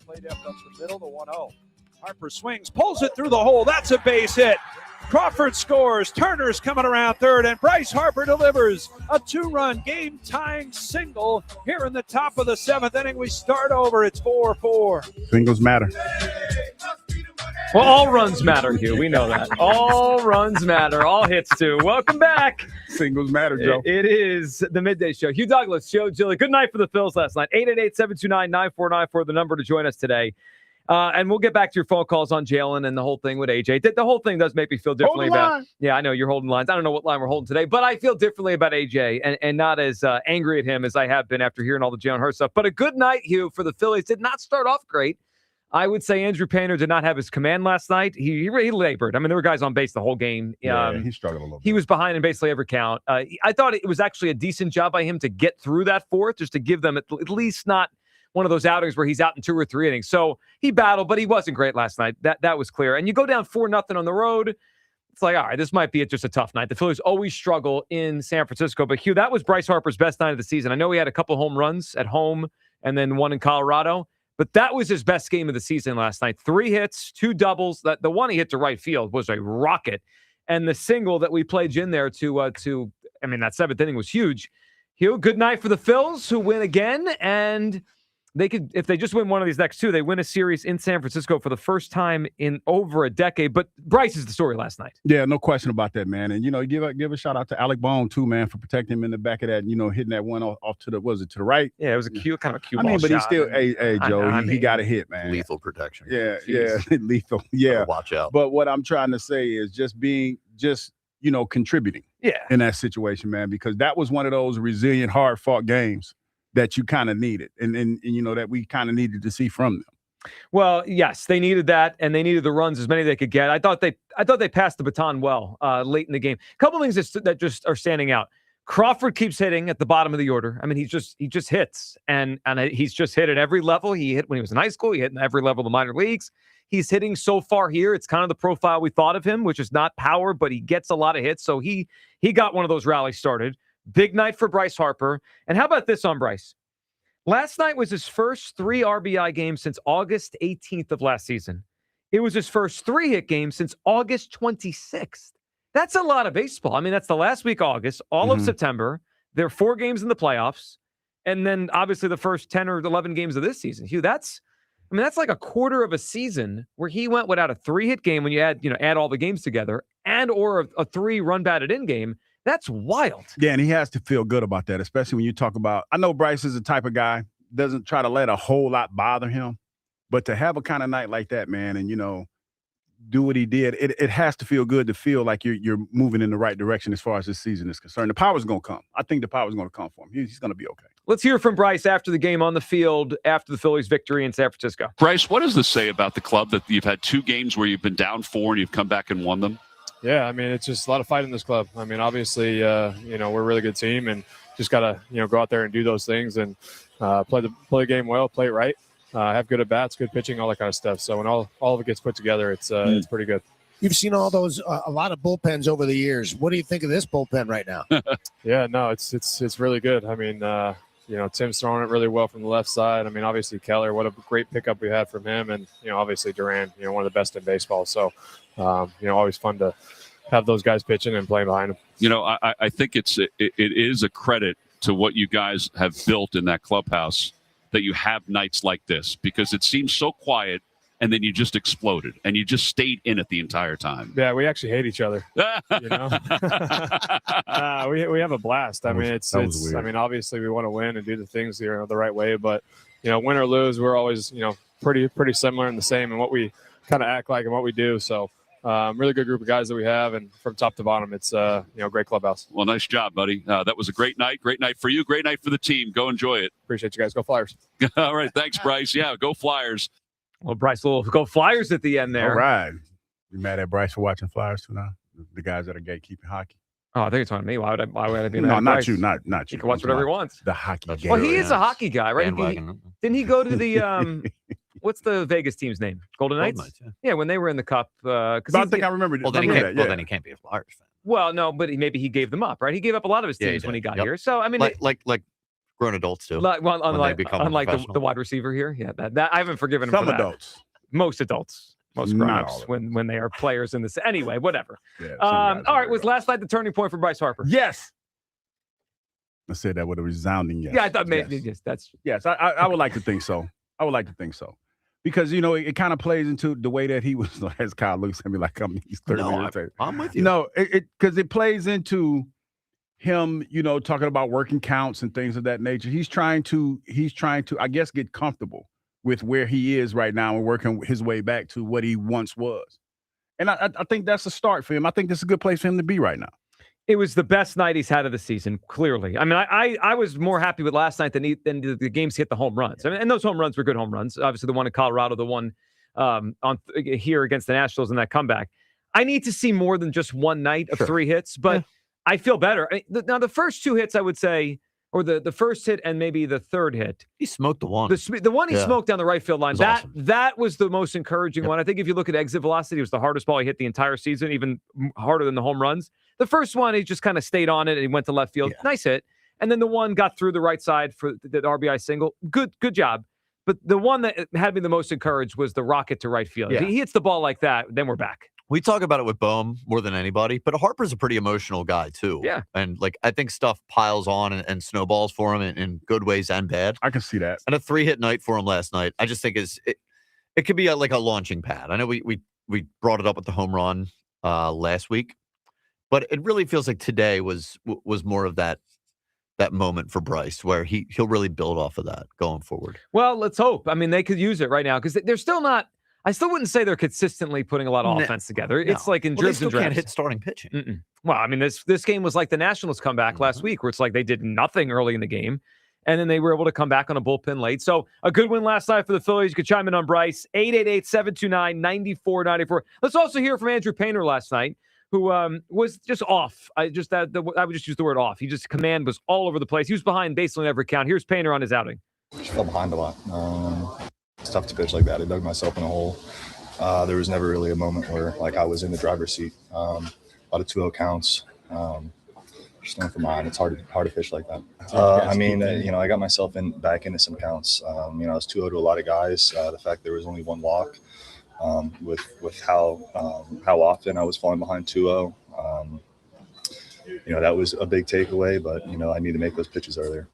Play depth up the middle, the 1-0. Harper swings, pulls it through the hole. That's a base hit. Crawford scores. Turner's coming around third, and Bryce Harper delivers a 2-run game-tying single here in the top of the 7th inning. We start over. It's 4-4. Singles matter. Well, all runs matter, Hugh. We know that. All runs matter. All hits, too. Welcome back. Singles matter, Joe. It is the Midday Show. Hugh Douglas, Joe Gilly. Good night for the Phils last night. 888-729-9494, the number to join us today. And we'll get back to your phone calls on Jalen and the whole thing with AJ. The whole thing does make me feel differently about. Yeah, I know you're holding lines. I don't know what line we're holding today, but I feel differently about AJ and not as angry at him as I have been after hearing all the Jalen Hurts stuff. But a good night, Hugh, for the Phillies. Did not start off great. I would say Andrew Painter did not have his command last night. He labored. I mean, there were guys on base the whole game. Yeah, he struggled a little bit. He was behind in basically every count. I thought it was actually a decent job by him to get through that fourth, just to give them at least not one of those outings where he's out in 2 or 3 innings. So he battled, but he wasn't great last night. That was clear. And you go down 4-0 on the road. It's like, all right, this might be just a tough night. The Phillies always struggle in San Francisco. But, Hugh, that was Bryce Harper's best night of the season. I know he had a couple home runs at home and then one in Colorado. But that was his best game of the season last night. 3 hits, 2 doubles. The one he hit to right field was a rocket. And the single that we played in there that 7th inning was huge. Hugh, good night for the Phils, who win again. And they could, if they just win one of these next 2, they win a series in San Francisco for the first time in over a decade. But Bryce is the story last night. Yeah, no question about that, man. And, give a shout out to Alec Bone, too, man, for protecting him in the back of that, hitting that one off to the right? Yeah, it was a cute kind of a cute ball shot. He's still, hey, Joe, he got a hit, man. Lethal protection. Yeah, lethal. Yeah. Watch out. But what I'm trying to say is just contributing in that situation, man, because that was one of those resilient, hard-fought games that you kind of needed and that we kind of needed to see from them. Well, yes, they needed that, and they needed the runs, as many they could get. I thought they passed the baton well late in the game. A couple things that just are standing out. Crawford keeps hitting at the bottom of the order. I mean, he just hits, and he's just hit at every level. He hit when he was in high school. He hit in every level of the minor leagues. He's hitting so far here. It's kind of the profile we thought of him, which is not power, but he gets a lot of hits. So he got one of those rallies started. Big night for Bryce Harper. And how about this on Bryce? Last night was his first 3 RBI game since August 18th of last season. It was his first 3-hit game since August 26th. That's a lot of baseball. I mean, that's the last week of August, all of September. There are 4 games in the playoffs. And then obviously the first 10 or 11 games of this season. Hugh, that's like a quarter of a season where he went without a 3-hit game when you add all the games together or a 3-run batted in game. That's wild. Yeah, and he has to feel good about that, especially when you talk about, I know Bryce is the type of guy, doesn't try to let a whole lot bother him, but to have a kind of night like that, man, and, do what he did, it has to feel good to feel like you're moving in the right direction as far as this season is concerned. The power's going to come. I think the power's going to come for him. He's going to be okay. Let's hear from Bryce after the game on the field, after the Phillies' victory in San Francisco. Bryce, what does this say about the club that you've had 2 games where you've been down 4 and you've come back and won them? Yeah, I mean, it's just a lot of fight in this club. I mean, obviously, we're a really good team and just got to, go out there and do those things and play the game well, play it right, have good at-bats, good pitching, all that kind of stuff. So when all of it gets put together, it's pretty good. You've seen all those, a lot of bullpens over the years. What do you think of this bullpen right now? Yeah, no, it's really good. I mean, Tim's throwing it really well from the left side. I mean, obviously Keller, what a great pickup we had from him. And, obviously Duran, one of the best in baseball. So, always fun to have those guys pitching and playing behind them. I think it is a credit to what you guys have built in that clubhouse that you have nights like this, because it seems so quiet and then you just exploded, and you just stayed in it the entire time. Yeah, we actually hate each other. You know, we have a blast. I mean, I mean, obviously we want to win and do the things the right way, but win or lose, we're always pretty similar and the same in what we kind of act like and what we do. So. Really good group of guys that we have, and from top to bottom, it's great clubhouse. Well, nice job, buddy. That was a great night for you, great night for the team. Go enjoy it. Appreciate you guys. Go Flyers. All right, thanks, Bryce. Yeah, go Flyers. Well, Bryce will go Flyers at the end there. All right. You mad at Bryce for watching Flyers too now? The guys that are gatekeeping hockey. Oh, I think it's on me. Why would I be mad No, at not Bryce? you. Not you. He can watch whatever he wants. The hockey game. Well, he is a hockey guy, right? Didn't he go to the what's the Vegas team's name? Golden Knights? Yeah, when they were in the Cup. I think I remember. Well, then he can't be a Flyers fan. Well, no, but maybe he gave them up, right? He gave up a lot of his teams when he got here. So I mean, like grown adults do. Unlike the wide receiver here, yeah. That I haven't forgiven him. Some for that. adults, most adults, most grown-ups when they are players in this. Anyway, whatever. Yeah, all right, was last night the turning point for Bryce Harper? Yes. I said that with a resounding yes. Yeah, I thought maybe yes. Yes. I would like to think so. I would like to think so. Because, it kind of plays into the way that he was, as Kyle looks at me like he's 30 minutes. I'm with you. No, because it plays into him, talking about working counts and things of that nature. He's trying to, I guess, get comfortable with where he is right now and working his way back to what he once was. And I think that's a start for him. I think this is a good place for him to be right now. It was the best night he's had of the season, clearly. I mean, I was more happy with last night than the games hit the home runs. I mean, and those home runs were good home runs. Obviously, the one in Colorado, the one here against the Nationals in that comeback. I need to see more than just one night of 3 hits, but I feel better. Now, the first 2 hits, I would say, or the first hit and maybe the third hit. He smoked the one. The one he smoked down the right field line. Awesome. That was the most encouraging one. I think if you look at exit velocity, it was the hardest ball he hit the entire season, even harder than the home runs. The first one, he just kind of stayed on it and he went to left field. Yeah. Nice hit. And then the one got through the right side for the RBI single. Good job. But the one that had me the most encouraged was the rocket to right field. Yeah. If he hits the ball like that, then we're back. We talk about it with Bohm more than anybody, but Harper's a pretty emotional guy too. Yeah. And I think stuff piles on and snowballs for him in good ways and bad. I can see that. And a 3-hit night for him last night, I just think it could be like a launching pad. I know we brought it up with the home run last week, but it really feels like today was more of that moment for Bryce where he'll really build off of that going forward. Well, let's hope. I mean, they could use it right now because they're still not. I still wouldn't say they're consistently putting a lot of offense together. No. It's like in dribs and drabs. Can't hit starting pitching. Mm-mm. Well, I mean, this game was like the Nationals comeback last week, where it's like they did nothing early in the game, and then they were able to come back on a bullpen late. So a good win last night for the Phillies. You could chime in on Bryce, 888-729-9494. Let's also hear from Andrew Painter last night, who was just off. I would just use the word off. Command was all over the place. He was behind basically every count. Here's Painter on his outing. I fell behind a lot. It's tough to pitch like that. I dug myself in a hole. There was never really a moment where I was in the driver's seat. A lot of 2-0 counts. Just going for mine. It's hard to pitch like that. I got myself back into some counts. I was 2-0 to a lot of guys. The fact there was only one walk, with how often I was falling behind 2-0. That was a big takeaway. But I need to make those pitches earlier.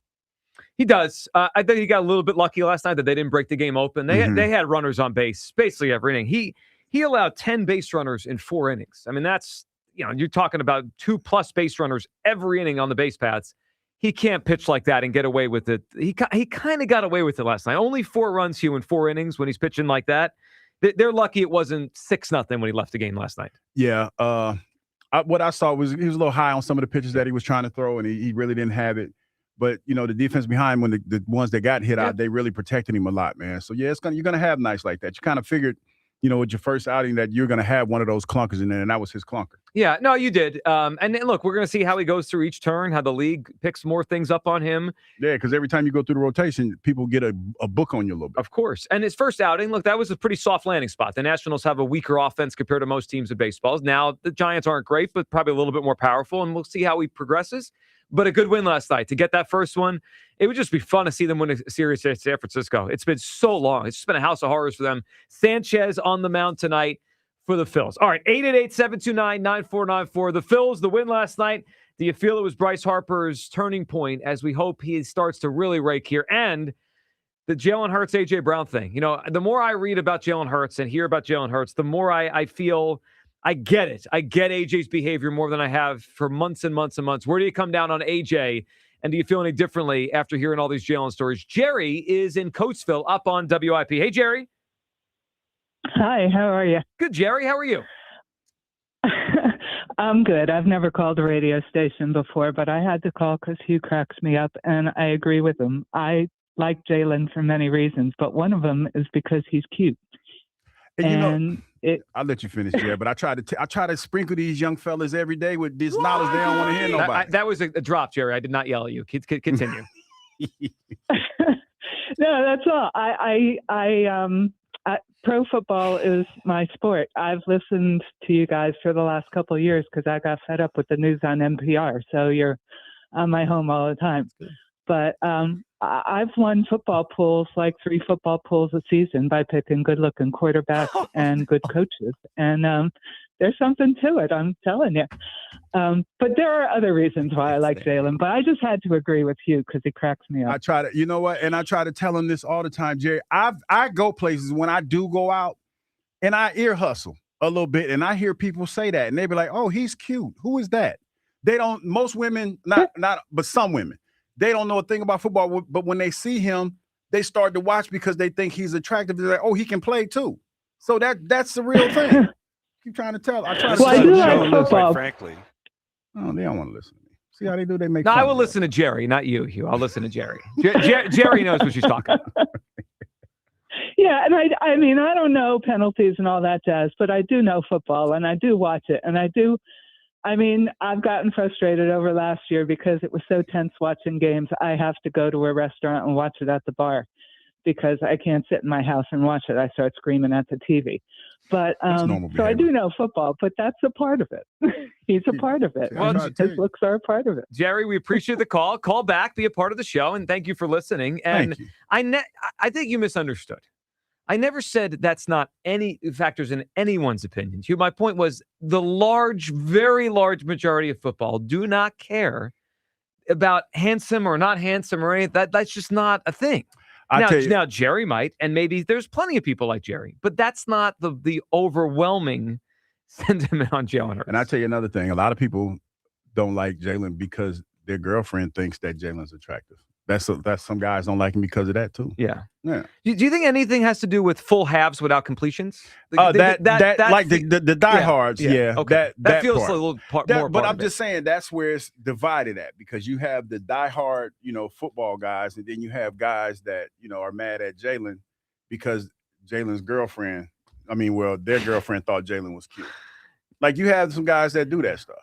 He does. I think he got a little bit lucky last night that they didn't break the game open. They had runners on base basically every inning. He allowed 10 base runners in 4 innings. I mean, that's, you're talking about 2+ base runners every inning on the base paths. He can't pitch like that and get away with it. He kind of got away with it last night. Only 4 runs, Hugh, in 4 innings when he's pitching like that. They're lucky it wasn't 6-0 when he left the game last night. Yeah. What I saw was he was a little high on some of the pitches that he was trying to throw, and he really didn't have it. But, the defense behind, when the ones that got hit out, they really protected him a lot, man. So, yeah, you're going to have nights like that. You kind of figured, with your first outing that you're going to have one of those clunkers in there, and that was his clunker. Yeah, no, you did. And then, look, we're going to see how he goes through each turn, how the league picks more things up on him. Yeah, because every time you go through the rotation, people get a book on you a little bit. Of course. And his first outing, look, that was a pretty soft landing spot. The Nationals have a weaker offense compared to most teams in baseball. Now, the Giants aren't great, but probably a little bit more powerful, and we'll see how he progresses. But a good win last night. To get that first one, it would just be fun to see them win a series at San Francisco. It's been so long. It's just been a house of horrors for them. Sanchez on the mound tonight for the Phils. All right, 888-729-9494. The Phils, the win last night. Do you feel it was Bryce Harper's turning point as we hope he starts to really rake here? And the Jalen Hurts, A.J. Brown thing. You know, the more I read about Jalen Hurts and hear about Jalen Hurts, the more I feel I get it. I get A.J.'s behavior more than I have for months and months and months. Where do you come down on A.J., and do you feel any differently after hearing all these Jalen stories? Jerry is in Coatesville up on WIP. Hey, Jerry. Hi, how are you? Good, Jerry. How are you? I'm good. I've never called a radio station before, but I had to call because Hugh cracks me up, and I agree with him. I like Jalen for many reasons, but one of them is because he's cute. And I'll let you finish, Jerry, but I try to sprinkle these young fellas every day with this knowledge they don't want to hear nobody. That was a drop, Jerry. I did not yell at you. Continue. No, that's all. Pro football is my sport. I've listened to you guys for the last couple of years because I got fed up with the news on NPR. So you're on my home all the time. But I've won football pools, like 3 football pools a season, by picking good-looking quarterbacks and good coaches. And there's something to it, I'm telling you. But there are other reasons why I like Jalen. But I just had to agree with Hugh because he cracks me up. I try to, you know what? And I try to tell him this all the time, Jerry. I go places when I do go out, and I ear hustle a little bit, and I hear people say that, and they be like, "Oh, he's cute. Who is that?" They don't. Most women, not, but some women. They don't know a thing about football, but when they see him, they start to watch because they think he's attractive. They're like, oh, he can play too. So that's the real thing. Keep trying to tell. I try to I do like football. Frankly. Oh, they don't want to listen to me. See how they do? They make. No, I will listen to Jerry, not you, Hugh. I'll listen to Jerry. Jerry knows what she's talking about. Yeah, and I mean, I don't know penalties and all that jazz, but I do know football, and I do watch it, and I mean, I've gotten frustrated over last year because it was so tense watching games. I have to go to a restaurant and watch it at the bar because I can't sit in my house and watch it. I start screaming at the TV. But so I do know football, but that's a part of it. He's a part of it. Well, his looks are a part of it. Jerry, we appreciate the call. Call back, be a part of the show, and thank you for listening. And I think you misunderstood. I never said that's not any factors in anyone's opinion. Hugh, my point was the very large majority of football do not care about handsome or not handsome or anything. That's just not a thing. Now, Jerry might, and maybe there's plenty of people like Jerry, but that's not the overwhelming sentiment on Jalen Hurts. And I tell you another thing. A lot of people don't like Jalen because their girlfriend thinks that Jalen's attractive. That's some guys don't like him because of that too. Yeah. Yeah. Do you think anything has to do with full halves without completions? Like the diehards. Yeah. Okay. That feels part. a little more. But I'm just saying that's where it's divided at because you have the diehard, football guys, and then you have guys that are mad at Jalen because Jalen's girlfriend. Their girlfriend thought Jalen was cute. Like you have some guys that do that stuff.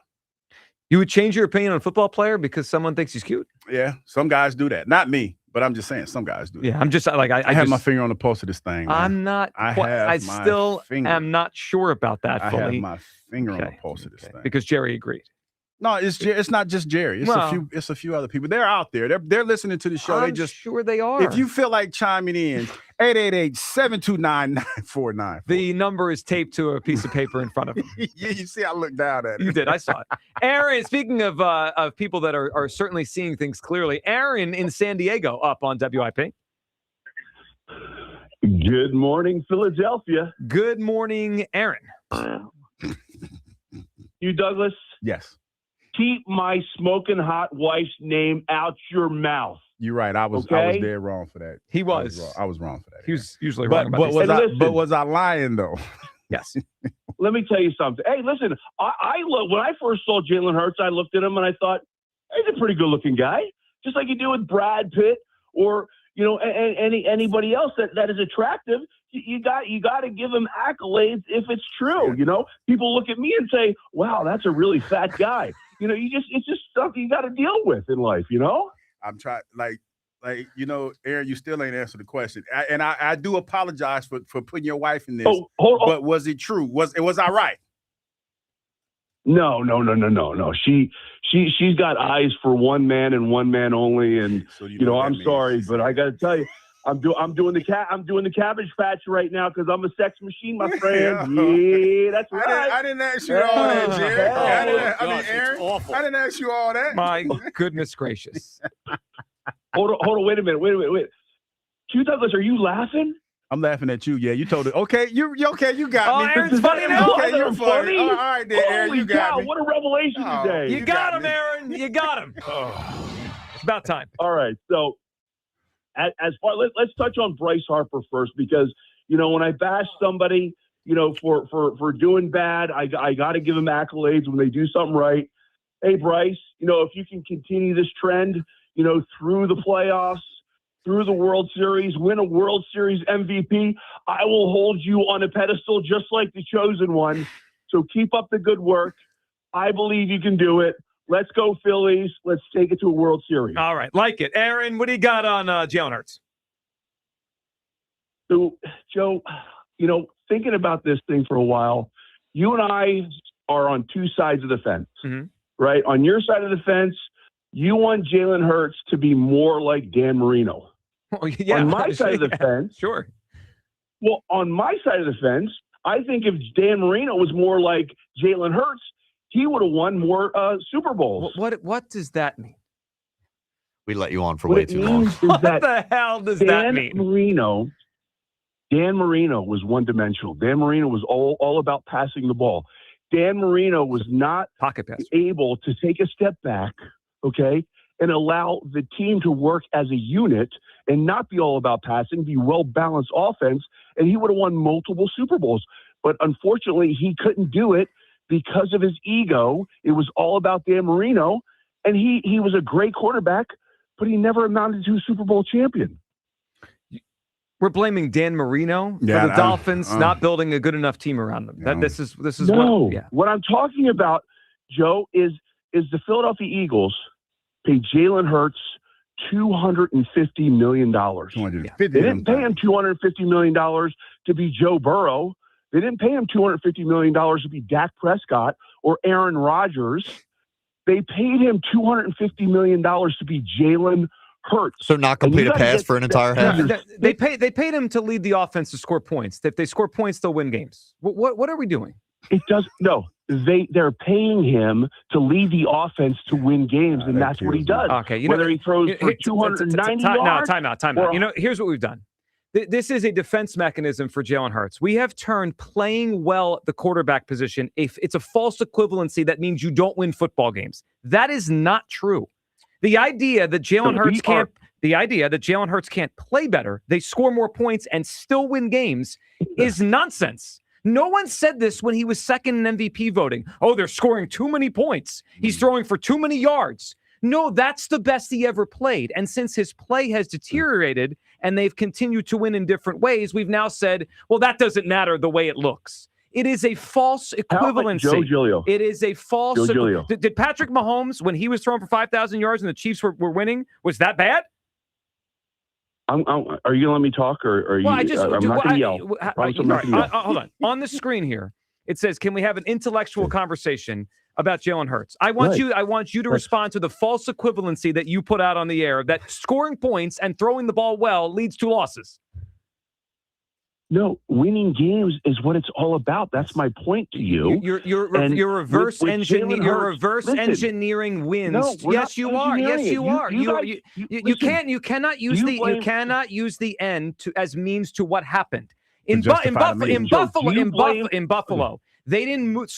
You would change your opinion on a football player because someone thinks he's cute? Yeah, some guys do that. Not me, but I'm just saying some guys do that. Yeah, I'm just like I have my finger on the pulse of this thing. Man. I'm not. I still am not sure about that fully. I have my finger on the pulse of this thing because Jerry agreed. No, it's not just Jerry. It's a few other people. They're out there. They're listening to the show. I'm sure they are. If you feel like chiming in, 888-729-949. The number is taped to a piece of paper in front of him. Yeah, you see, I looked down at it. You did. I saw it. Aaron, speaking of people that are certainly seeing things clearly, Aaron in San Diego up on WIP. Good morning, Philadelphia. Good morning, Aaron. You, Douglas? Yes. Keep my smoking hot wife's name out your mouth. You're right. I was dead wrong for that. He was. I was wrong for that. He was usually wrong about but was I lying though? Yes. Let me tell you something. Hey, listen. When I first saw Jalen Hurts, I looked at him and I thought, he's a pretty good-looking guy, just like you do with Brad Pitt or anybody else that is attractive. You got to give him accolades if it's true. People look at me and say, "Wow, that's a really fat guy." It's just stuff you got to deal with in life. I'm trying, Aaron, you still ain't answered the question, and I do apologize for putting your wife in this. But was it true? Was I right? No. She's got eyes for one man and one man only, and I'm sorry, but I got to tell you. I'm doing the Cabbage Patch right now because I'm a sex machine, my friend. Yeah, that's right. I didn't ask you all that, Jerry. Aaron, I didn't ask you all that. My goodness gracious. Hold on, wait a minute. Q Douglas, are you laughing? I'm laughing at you. Yeah, you told it. Okay, you okay? You got me. Aaron's funny now. Okay, you're funny. All right, then, Aaron, Holy you got cow, me. what a revelation today. You got him, Aaron. You got him. It's about time. All right, so as far let's touch on Bryce Harper first, because when I bash somebody, for doing bad, I got to give them accolades when they do something right. Hey, Bryce, if you can continue this trend, through the playoffs, through the World Series, win a World Series MVP, I will hold you on a pedestal just like the chosen one. So keep up the good work. I believe you can do it. Let's go, Phillies. Let's take it to a World Series. All right. Like it. Aaron, what do you got on Jalen Hurts? So, Joe, thinking about this thing for a while, you and I are on two sides of the fence, right? On your side of the fence, you want Jalen Hurts to be more like Dan Marino. Oh, yeah. On my side of the fence, sure. Well, on my side of the fence, I think if Dan Marino was more like Jalen Hurts, he would have won more Super Bowls. What does that mean? We let you on for way too long. What the hell does that mean? Dan Marino was one-dimensional. Dan Marino was all about passing the ball. Dan Marino was not able to take a step back, okay, and allow the team to work as a unit and not be all about passing, be well-balanced offense, and he would have won multiple Super Bowls. But unfortunately, he couldn't do it because of his ego. It was all about Dan Marino, and he was a great quarterback, but he never amounted to a Super Bowl champion. We're blaming Dan Marino for the Dolphins not building a good enough team around them. This is what I'm talking about, Joe, is the Philadelphia Eagles paid Jalen Hurts $250 million. They didn't pay him $250 million to be Joe Burrow. They didn't pay him $250 million to be Dak Prescott or Aaron Rodgers. They paid him $250 million to be Jalen Hurts. So not complete a pass for an entire half? They paid him to lead the offense to score points. If they score points, they'll win games. What are we doing? It does no. They're paying him to lead the offense to win games, and that's what he does. Okay, whether he throws for 290 yards. Time out. Here's what we've done. This is a defense mechanism for Jalen Hurts. We have turned playing well at the quarterback position. It's a false equivalency that means you don't win football games. That is not true. The idea that Jalen Hurts can't play better, they score more points and still win games is nonsense. No one said this when he was second in MVP voting. Oh, they're scoring too many points. He's throwing for too many yards. No, that's the best he ever played. And since his play has deteriorated and they've continued to win in different ways, we've now said, well, that doesn't matter the way it looks. It is a false equivalency. Joe Giglio. It is a false. Did Patrick Mahomes, when he was throwing for 5,000 yards and the Chiefs were winning, was that bad? Are you going to let me talk, or are you? I'm not going to yell. Hold on. On the screen here, it says, "Can we have an intellectual conversation about Jalen Hurts?" I want you to respond to the false equivalency that you put out on the air that scoring points and throwing the ball well leads to losses. No, winning games is what it's all about. That's my point to you. You're reverse engineering. You're reverse engineering wins. No, yes, you are. Yes, you are. You cannot use the end as means to what happened in Buffalo. They didn't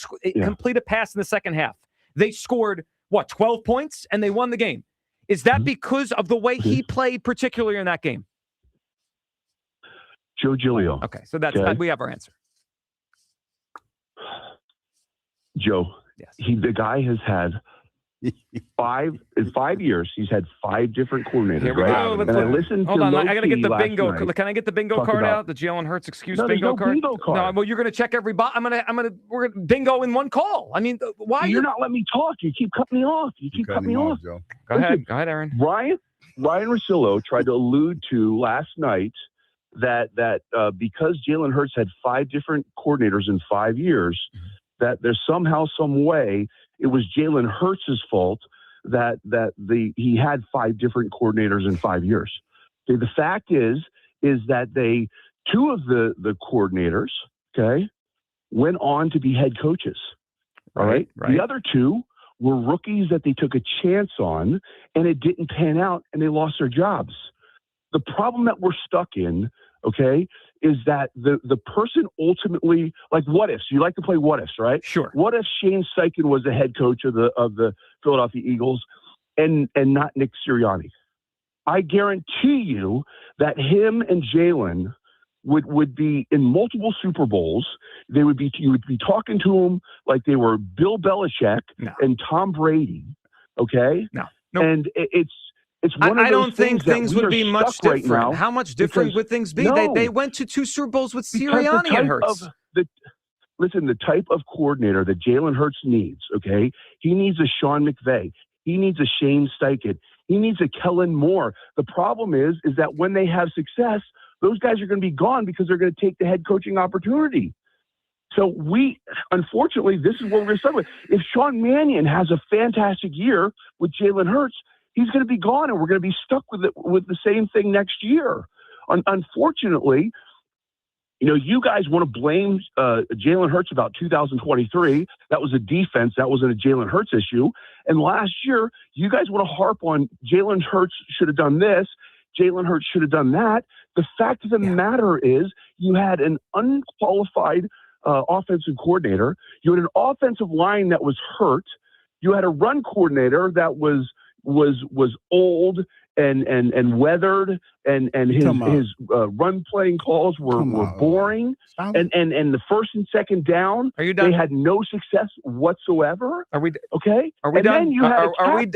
complete a pass in the second half. They scored 12 points and they won the game. Is that because of the way he played, particularly in that game? Joe Giglio. Okay, so we have our answer. Joe, yes. The guy has had in 5 years. He's had 5 different coordinators. Here we go. I listened. Hold on, I got to get the bingo. Night. Can I get the bingo card out? The Jalen Hurts excuse bingo card. Bingo card. No, well, you're going to check every box. We're going to bingo in one call. I mean, why? You're not letting me talk. You keep cutting me off. Joe. Go ahead, Aaron. Ryan Russillo tried to allude to last night that because Jalen Hurts had 5 different coordinators in 5 years, that there's somehow, some way, it was Jalen Hurts' fault that he had 5 different coordinators in 5 years. Okay, the fact is that 2 of the coordinators, okay, went on to be head coaches. All right. The other 2 were rookies that they took a chance on, and it didn't pan out, and they lost their jobs. The problem that we're stuck in, okay, is that the person ultimately, like what ifs. You like to play what ifs, right? Sure. What if Shane Steichen was the head coach of the Philadelphia Eagles and not Nick Sirianni? I guarantee you that him and Jalen would be in multiple Super Bowls. You would be talking to them like they were Bill Belichick and Tom Brady. Okay? No. And it's one of those I don't think things we would are be much stuck right different. now How much different would things be? No. They went to 2 Super Bowls with Because Sirianni and Hurts. Listen, the type of coordinator that Jalen Hurts needs, okay? He needs a Sean McVay. He needs a Shane Steichen. He needs a Kellen Moore. The problem is that when they have success, those guys are going to be gone because they're going to take the head coaching opportunity. So unfortunately, this is what we're going to start with. If Sean Mannion has a fantastic year with Jalen Hurts, he's going to be gone, and we're going to be stuck with the same thing next year. Unfortunately, you guys want to blame Jalen Hurts about 2023. That was a defense. That wasn't a Jalen Hurts issue. And last year, you guys want to harp on Jalen Hurts should have done this. Jalen Hurts should have done that. The fact of the matter is you had an unqualified offensive coordinator. You had an offensive line that was hurt. You had a run coordinator that was old and weathered, and his run playing calls were boring. And the first and second down, are you done? They had no success whatsoever. Are we okay? Are we and done? Then you had Are we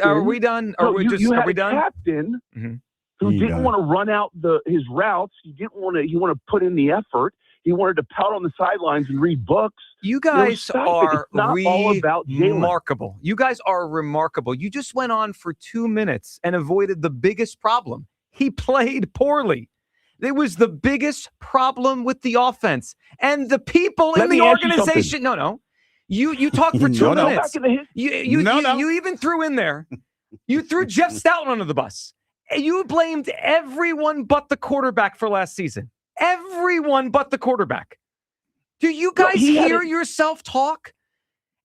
done? Are we done? Captain who didn't want to run out his routes. He didn't want to. He wanted to put in the effort. He wanted to pout on the sidelines and read books. You guys are all about remarkable. You guys are remarkable. You just went on for 2 minutes and avoided the biggest problem. He played poorly. It was the biggest problem with the offense and the people in the organization. No. You talked for 2 minutes. You even threw in there. You threw Jeff Stoughton under the bus. You blamed everyone but the quarterback for last season. Everyone but the quarterback. Do you guys hear yourself talk?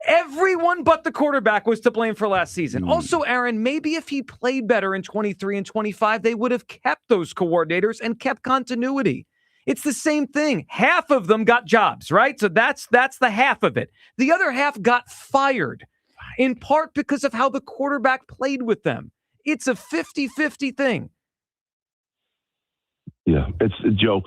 Everyone but the quarterback was to blame for last season. Also, Aaron, maybe if he played better in 23 and 25, they would have kept those coordinators and kept continuity. It's the same thing. Half of them got jobs, right? So that's the half of it. The other half got fired, in part because of how the quarterback played with them. It's a 50-50 thing. Yeah, it's Joe.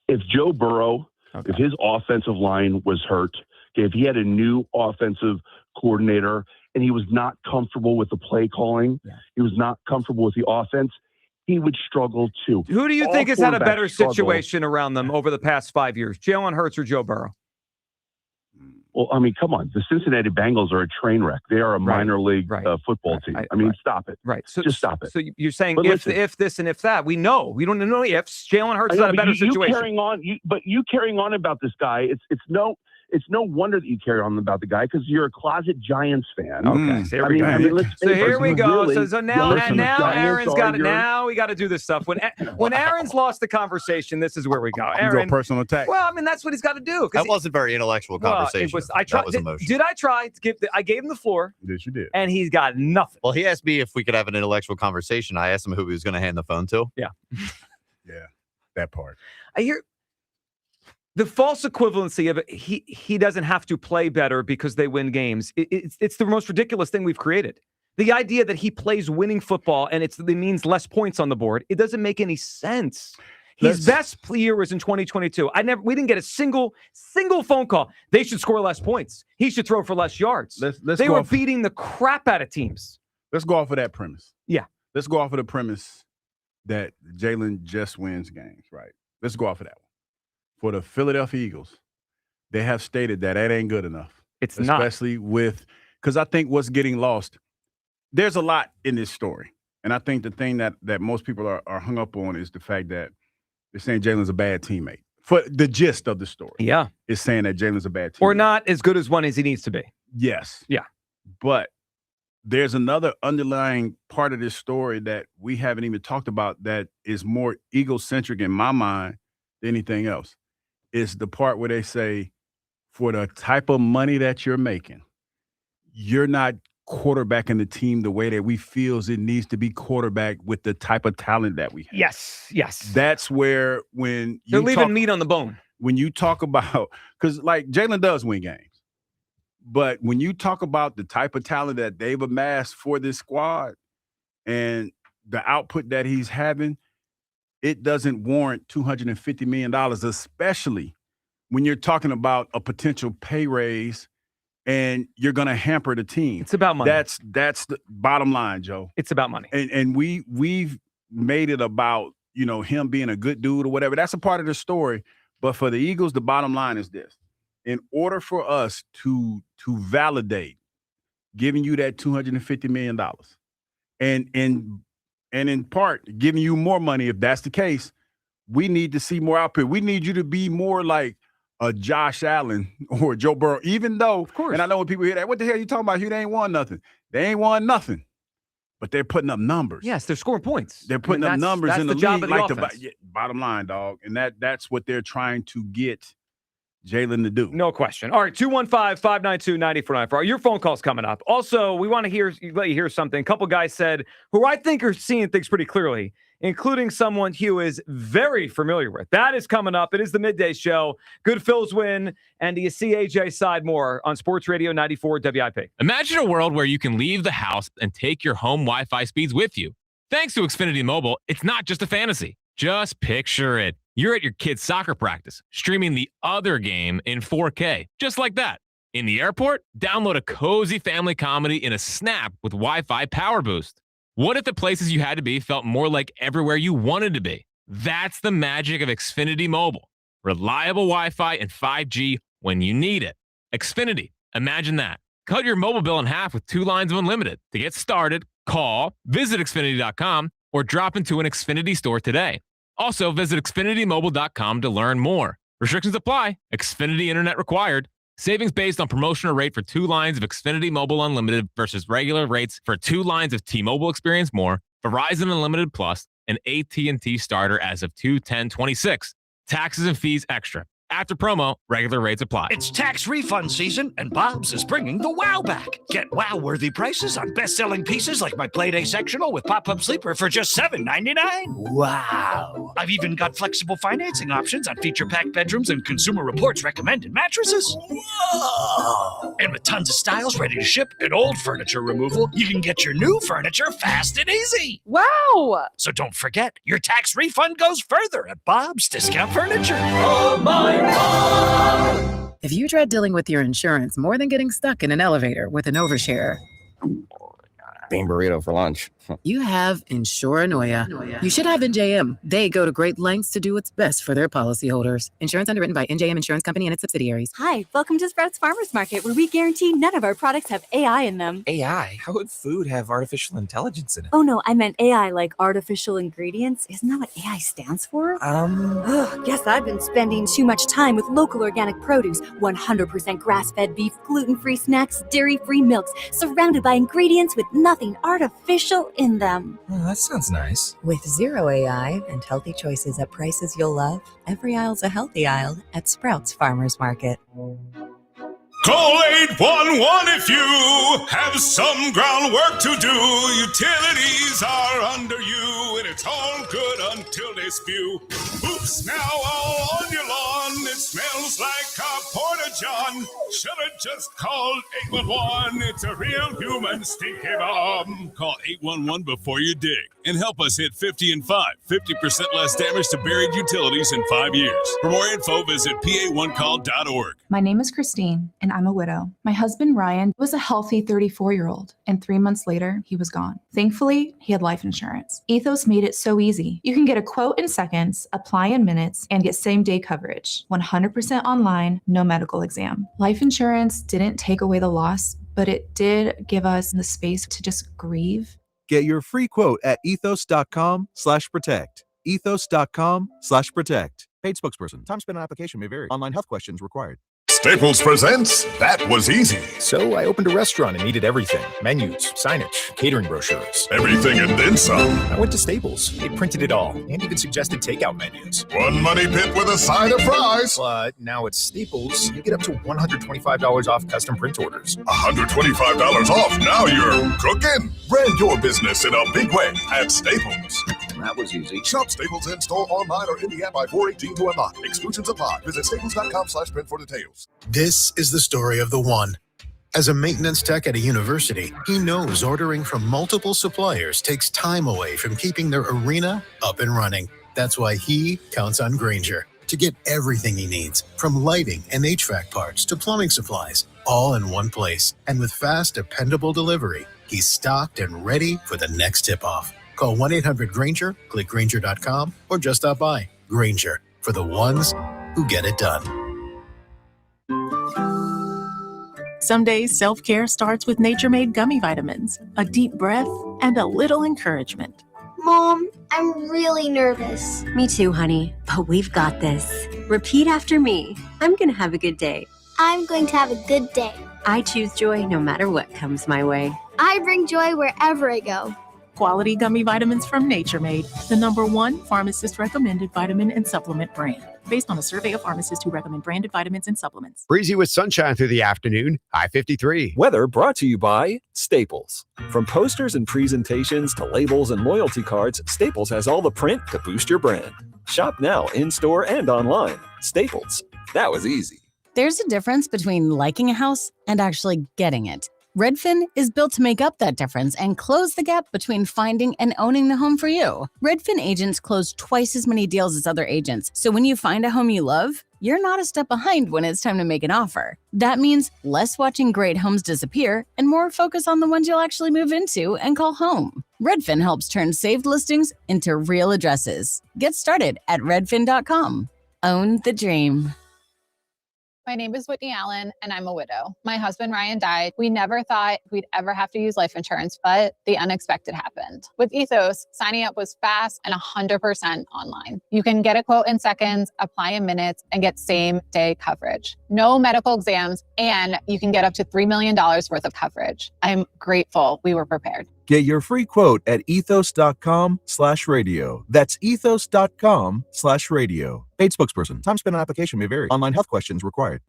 If Joe Burrow, if his offensive line was hurt, if he had a new offensive coordinator and he was not comfortable with the play calling, he was not comfortable with the offense, he would struggle too. Who do you think has had a better situation around them over the past 5 years, Jalen Hurts or Joe Burrow? Well, I mean, come on. The Cincinnati Bengals are a train wreck. They are a minor league football team. I mean, stop it. Right. So, just stop it. So you're saying but if this and if that. We know. We don't know ifs. Jalen Hurts is at a better situation. You carrying on about this guy, it's no wonder that you carry on about the guy because you're a closet Giants fan. Okay, so here we go. So here we go. So now Aaron's got it. Now we got to do this stuff. When Aaron's lost the conversation, this is where we go. Aaron, personal attack. Well, I mean that's what he's got to do. That wasn't very intellectual conversation. I tried. That was emotional. Did I try to give? I gave him the floor. Yes, you did. And he's got nothing. Well, he asked me if we could have an intellectual conversation. I asked him who he was going to hand the phone to. Yeah. Yeah, that part. I hear the false equivalency of it. He doesn't have to play better because they win games. It's the most ridiculous thing we've created. The idea that he plays winning football and it means less points on the board. It doesn't make any sense. His best year was in 2022. We didn't get a single phone call. They should score less points. He should throw for less yards. They were beating the crap out of teams. Let's go off of that premise. Yeah. Let's go off of the premise that Jalen just wins games, right? Let's go off of that one. For the Philadelphia Eagles, they have stated that ain't good enough. It's not. Especially because I think what's getting lost, there's a lot in this story. And I think the thing that most people are hung up on is the fact that they're saying Jalen's a bad teammate. For the gist of the story. Yeah. Is saying that Jalen's a bad teammate. Or not as good as one as he needs to be. Yes. Yeah. But there's another underlying part of this story that we haven't even talked about that is more egocentric in my mind than anything else. It's the part where they say, for the type of money that you're making, you're not quarterbacking the team the way that we feels it needs to be quarterback with the type of talent that we have. Yes. That's where when they're leaving meat on the bone. When you talk about, because like Jalen does win games, but when you talk about the type of talent that they've amassed for this squad and the output that he's having, it doesn't warrant $250 million, especially when you're talking about a potential pay raise and you're going to hamper the team. It's about money. That's the bottom line, Joe. It's about money. And we've made it about, him being a good dude or whatever. That's a part of the story. But for the Eagles, the bottom line is this. In order for us to validate giving you that $250 million and in part giving you more money, if that's the case, we need to see more output. We need you to be more like a Josh Allen or a Joe Burrow, even though, of course. And I know when people hear that, what the hell are you talking about? They ain't won nothing. They ain't won nothing. But they're putting up numbers. Yes, they're scoring points. They're putting up numbers in the job league. of the Like bottom line, dog. And that's what they're trying to get Jalen to do. No question. All right, 215-592-9494. Your phone call's coming up. Also, we want to let you hear something. A couple guys said, who I think are seeing things pretty clearly, including someone Hugh is very familiar with. That is coming up. It is the Midday Show. Good Phils win. And do you see AJ Sidemore on Sports Radio 94 WIP? Imagine a world where you can leave the house and take your home Wi-Fi speeds with you. Thanks to Xfinity Mobile, it's not just a fantasy. Just picture it. You're at your kid's soccer practice, streaming the other game in 4K, just like that. In the airport, download a cozy family comedy in a snap with Wi-Fi Power Boost. What if the places you had to be felt more like everywhere you wanted to be? That's the magic of Xfinity Mobile. Reliable Wi-Fi and 5G when you need it. Xfinity, imagine that. Cut your mobile bill in half with 2 lines of unlimited. To get started, call, visit Xfinity.com, or drop into an Xfinity store today. Also, visit XfinityMobile.com to learn more. Restrictions apply. Xfinity Internet required. Savings based on promotional rate for 2 lines of Xfinity Mobile Unlimited versus regular rates for 2 lines of T-Mobile Experience More, Verizon Unlimited Plus, and AT&T Starter as of 2/10/26. Taxes and fees extra. After promo, regular rates apply. It's tax refund season, and Bob's is bringing the wow back. Get wow-worthy prices on best-selling pieces like my Playday sectional with pop-up sleeper for just $7.99. Wow. I've even got flexible financing options on feature-packed bedrooms and Consumer Reports recommended mattresses. Whoa. And with tons of styles ready to ship and old furniture removal, you can get your new furniture fast and easy. Wow. So don't forget, your tax refund goes further at Bob's Discount Furniture. Oh, my Bob. If you dread dealing with your insurance more than getting stuck in an elevator with an overshare, bean burrito for lunch. You have Insuranoia. You should have NJM. They go to great lengths to do what's best for their policyholders. Insurance underwritten by NJM Insurance Company and its subsidiaries. Hi, welcome to Sprouts Farmers Market, where we guarantee none of our products have AI in them. AI? How would food have artificial intelligence in it? Oh no, I meant AI like artificial ingredients. Isn't that what AI stands for? Guess I've been spending too much time with local organic produce, 100% grass-fed beef, gluten-free snacks, dairy-free milks, surrounded by ingredients with nothing artificial in them. Oh, that sounds nice. With zero AI and healthy choices at prices you'll love, every aisle's a healthy aisle at Sprouts Farmers Market. Call 811 if you have some groundwork to do. Utilities are under you, and it's all good until they spew. Oops, now all on your lawn. It smells like a porta-john. Should've just called 811. It's a real human stinky bomb. Call 811 before you dig and help us hit 50 and 5. 50% less damage to buried utilities in 5 years. For more info, visit pa1call.org. My name is Christine, and I'm a widow. My husband, Ryan, was a healthy 34-year-old, and 3 months later, he was gone. Thankfully, he had life insurance. Ethos made it so easy. You can get a quote in seconds, apply in minutes, and get same-day coverage. 100% online, no medical exam. Life insurance didn't take away the loss, but it did give us the space to just grieve. Get your free quote at ethos.com/protect. Ethos.com/protect. Paid spokesperson. Time spent on application may vary. Online health questions required. Staples presents That Was Easy. So I opened a restaurant and needed everything. Menus, signage, catering brochures. Everything and then some. I went to Staples. They printed it all and even suggested takeout menus. One money pit with a side of fries. But now at Staples, you get up to $125 off custom print orders. $125 off. Now you're cooking. Brand your business in a big way at Staples. That was easy. Shop Staples in-store, online, or in the app by 4/18 to unlock. Exclusions apply. Visit staples.com/print for details. This is the story of the one. As a maintenance tech at a university, he knows ordering from multiple suppliers takes time away from keeping their arena up and running. That's why he counts on Grainger to get everything he needs, from lighting and HVAC parts to plumbing supplies, all in one place. And with fast, dependable delivery, he's stocked and ready for the next tip-off. Call 1-800-GRAINGER, click Grainger.com, or just stop by. Grainger, for the ones who get it done. Some days, self-care starts with Nature-Made gummy vitamins, a deep breath, and a little encouragement. Mom, I'm really nervous. Me too, honey, but we've got this. Repeat after me. I'm going to have a good day. I'm going to have a good day. I choose joy no matter what comes my way. I bring joy wherever I go. Quality gummy vitamins from Nature Made, the #1 pharmacist-recommended vitamin and supplement brand. Based on a survey of pharmacists who recommend branded vitamins and supplements. Breezy with sunshine through the afternoon, high 53. Weather brought to you by Staples. From posters and presentations to labels and loyalty cards, Staples has all the print to boost your brand. Shop now in-store and online. Staples. That was easy. There's a difference between liking a house and actually getting it. Redfin is built to make up that difference and close the gap between finding and owning the home for you. Redfin agents close twice as many deals as other agents, so when you find a home you love, you're not a step behind when it's time to make an offer. That means less watching great homes disappear and more focus on the ones you'll actually move into and call home. Redfin helps turn saved listings into real addresses. Get started at redfin.com. Own the dream. My name is Whitney Allen, and I'm a widow. My husband, Ryan, died. We never thought we'd ever have to use life insurance, but the unexpected happened. With Ethos, signing up was fast and 100% online. You can get a quote in seconds, apply in minutes, and get same-day coverage. No medical exams, and you can get up to $3 million worth of coverage. I'm grateful we were prepared. Get your free quote at ethos.com/radio. That's ethos.com/radio. Paid spokesperson. Time spent on application may vary. Online health questions required.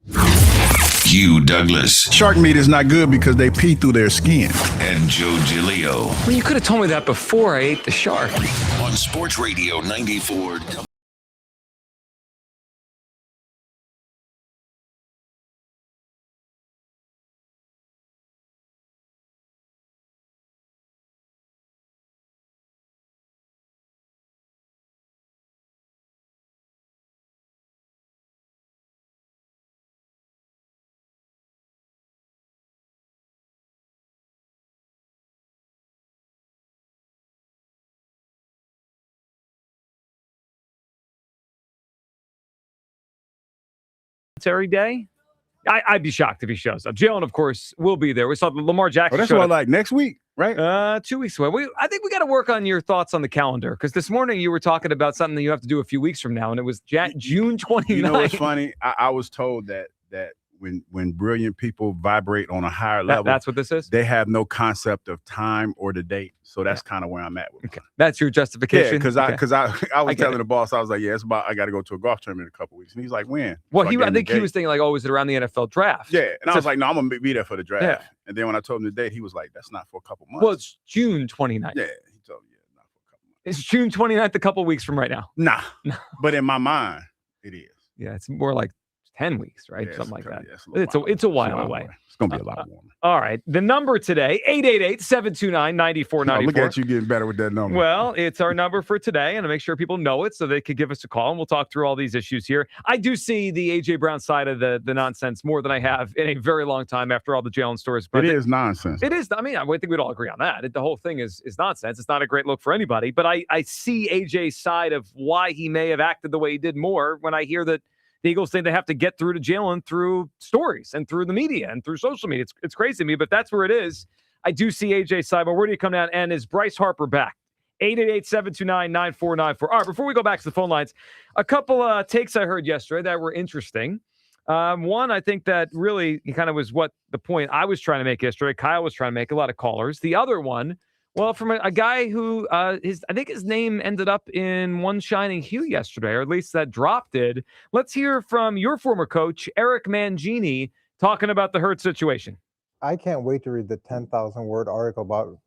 Hugh Douglas. Shark meat is not good because they pee through their skin. And Joe Giglio. Well, you could have told me that before I ate the shark. On Sports Radio 94. Day. I'd be shocked if he shows up. Jalen, of course, will be there. We saw Lamar Jackson. Oh, that's what, like next week, right? 2 weeks away. I think we got to work on your thoughts on the calendar, because this morning you were talking about something that you have to do a few weeks from now, and it was June 29th. You know what's funny? I was told that when brilliant people vibrate on a higher level, that's what this is. They have no concept of time or the date. So that's kind of where I'm at with it. That's your justification. Yeah, because I was telling the boss, I was like, yeah, it's about I got to go to a golf tournament in a couple weeks, and he's like, when? Well, So I think he was thinking like, oh, is it around the NFL draft? Yeah, and I was like, no, I'm gonna be there for the draft. Yeah. And then when I told him the date, he was like, that's not for a couple months. Well, it's June 29th. Yeah, he told me, yeah, not for a couple months. It's June 29th, a couple weeks from right now. Nah, but in my mind, it is. Yeah, it's more like 10 weeks, right? Yeah, Something like that. Yeah, It's a while away. It's gonna be a lot warmer. All right. The number today, 888-729-9494. Look at you getting better with that number. Well, it's our number for today, and to make sure people know it so they could give us a call, and we'll talk through all these issues here. I do see the A.J. Brown side of the nonsense more than I have in a very long time after all the Jalen stories. But it is nonsense. It is. I mean, I think we'd all agree on that. The whole thing is nonsense. It's not a great look for anybody. But I see A.J.'s side of why he may have acted the way he did more when I hear that the Eagles think they have to get through to Jalen through stories and through the media and through social media. It's crazy to me, but that's where it is. I do see AJ's side, but where do you come down? And is Bryce Harper back? 888-729-9494. All right, before we go back to the phone lines, a couple takes I heard yesterday that were interesting. One, I think that really kind of was what the point I was trying to make yesterday. Kyle was trying to make, a lot of callers. The other one, well, from a guy who I think his name ended up in One Shining Hue yesterday, or at least that drop did. Let's hear from your former coach, Eric Mangini, talking about the Hurt situation. I can't wait to read the 10,000-word article about,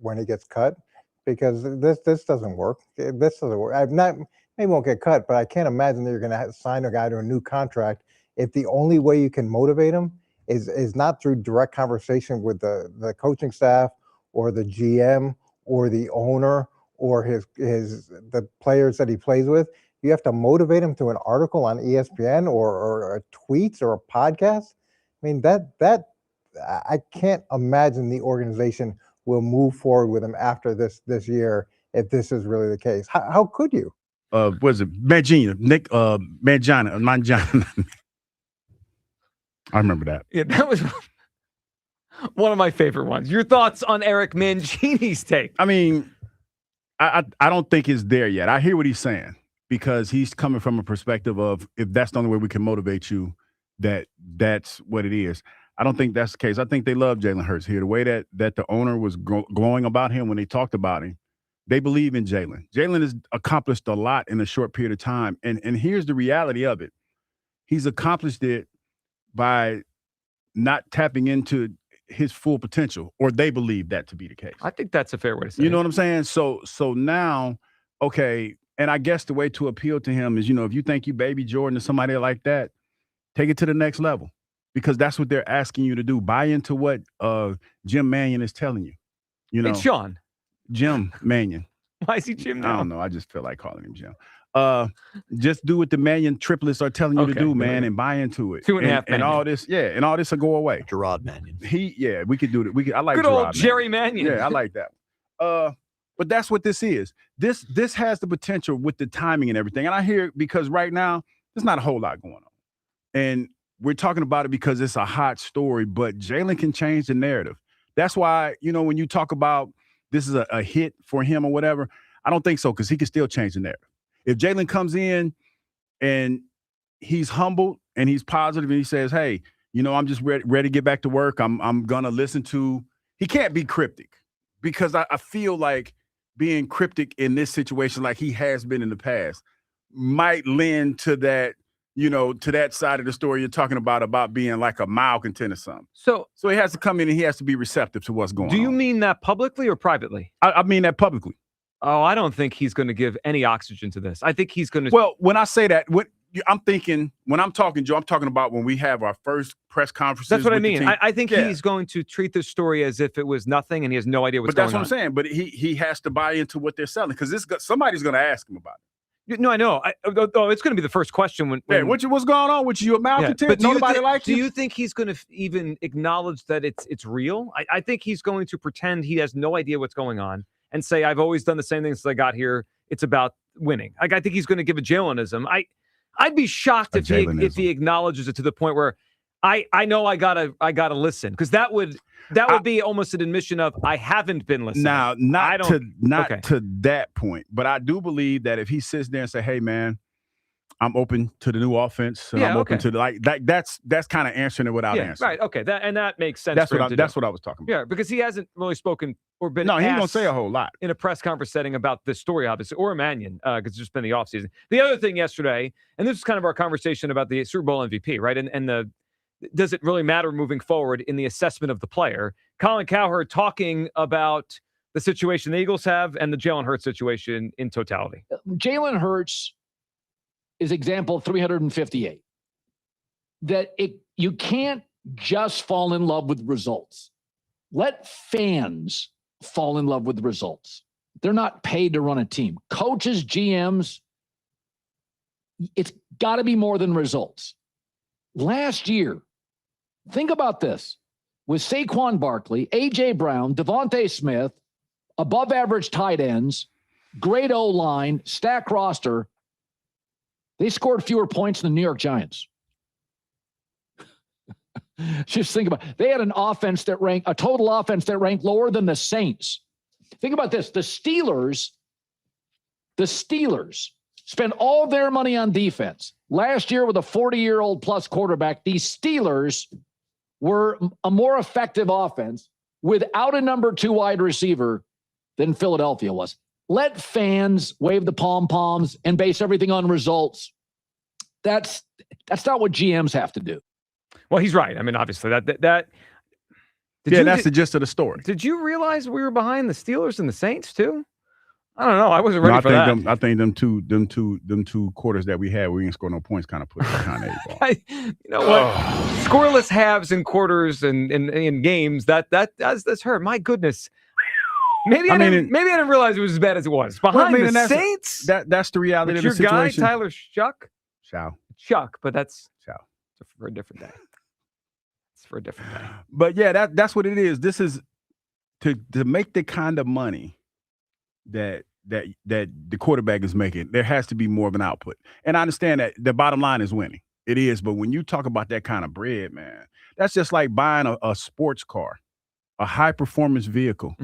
when he gets cut, because this doesn't work. This doesn't work. Maybe won't get cut, but I can't imagine that you're going to sign a guy to a new contract if the only way you can motivate him is not through direct conversation with the coaching staff or the GM or the owner or the players that he plays with. You have to motivate him through an article on ESPN or a tweets or a podcast. I mean, that I can't imagine the organization will move forward with him after this year if this is really the case. How could you? Was it Mangina? Nick Mangina. I remember that. Yeah, that was one of my favorite ones. Your thoughts on Eric Mangini's take? I mean, I don't think it's there yet. I hear what he's saying because he's coming from a perspective of if that's the only way we can motivate you, that's what it is. I don't think that's the case. I think they love Jalen Hurts here. The way that the owner was glowing about him when they talked about him, they believe in Jalen. Jalen has accomplished a lot in a short period of time. And here's the reality of it. He's accomplished it by not tapping into his full potential, or they believe that to be the case. I think that's a fair way to say it. You know what I'm saying? So now, okay, and I guess the way to appeal to him is, if you think you baby Jordan or somebody like that, take it to the next level because that's what they're asking you to do. Buy into what Jim Mannion is telling you. It's Sean. Jim Mannion. Why is he Jim now? I don't know. I just feel like calling him Jim. Just do what the Mannion triplets are telling you to do, man, and buy into it. 2.5 and all this, and all this will go away. Gerard Mannion. We could do it. I like good Gerard old Jerry Mannion. Yeah, I like that. But that's what this is. This has the potential with the timing and everything. And I hear because right now there's not a whole lot going on, and we're talking about it because it's a hot story. But Jalen can change the narrative. That's why when you talk about this is a hit for him or whatever, I don't think so because he can still change the narrative. If Jalen comes in and he's humbled and he's positive and he says, hey, I'm just ready to get back to work. I'm going to listen to – he can't be cryptic because I feel like being cryptic in this situation like he has been in the past might lend to that, to that side of the story you're talking about being like a malcontent or something. So he has to come in and he has to be receptive to what's going on. Do you mean that publicly or privately? I mean that publicly. Oh, I don't think he's going to give any oxygen to this. I think he's going to. Well, when I say that, I'm thinking when I'm talking, Joe, I'm talking about when we have our first press conferences. That's what I mean. I think he's going to treat this story as if it was nothing, and he has no idea what's going on. But that's what I'm saying. But he has to buy into what they're selling because somebody's going to ask him about it. No, I know. It's going to be the first question when what's going on with you? A malcontent? But Nobody likes you? Do you think he's going to even acknowledge that it's real? I think he's going to pretend he has no idea what's going on and say, I've always done the same thing since I got here. It's about winning. I think he's going to give a Jalenism. I'd be shocked if he acknowledges it to the point where I know I gotta listen because that would be almost an admission of I haven't been listening. Now, not to that point, but I do believe that if he sits there and say, "Hey, man, I'm open to the new offense. And I'm open to that's kind of answering it without answering. Right. Okay. That makes sense. That's what I was talking about. Yeah, because he hasn't really spoken or been. No, he ain't gonna say a whole lot in a press conference setting about this story, obviously, or Mannion, because it's just been the offseason. The other thing yesterday, and this is kind of our conversation about the Super Bowl MVP, right? And does it really matter moving forward in the assessment of the player? Colin Cowherd talking about the situation the Eagles have and the Jalen Hurts situation in totality. Jalen Hurts is example 358. You can't just fall in love with results. Let fans fall in love with results. They're not paid to run a team. Coaches, GMs, it's got to be more than results. Last year, think about this. With Saquon Barkley, A.J. Brown, Devontae Smith, above-average tight ends, great O-line, stack roster, they scored fewer points than the New York Giants. Just think about it. They had a total offense that ranked lower than the Saints. Think about this. The Steelers spend all their money on defense. Last year with a 40-year-old plus quarterback, the Steelers were a more effective offense without a number 2 wide receiver than Philadelphia was. Let fans wave the pom-poms and base everything on results. That's not what GMs have to do. Well, he's right. I mean, obviously that's the gist of the story. Did you realize we were behind the Steelers and the Saints too? I don't know. I wasn't ready for that. I think them two quarters that we had, we didn't score no points, kind of put us behind the 8 ball. You know what? Scoreless halves and quarters and in games that's hurt. My goodness. Maybe I didn't realize it was as bad as it was. Behind the Saints. That's the reality of the situation. Your guy Tyler Chuck, but that's for a different day. It's for a different day. But yeah, that's what it is. This is to make the kind of money that the quarterback is making. There has to be more of an output. And I understand that the bottom line is winning. It is, but when you talk about that kind of bread, man, that's just like buying a sports car, a high performance vehicle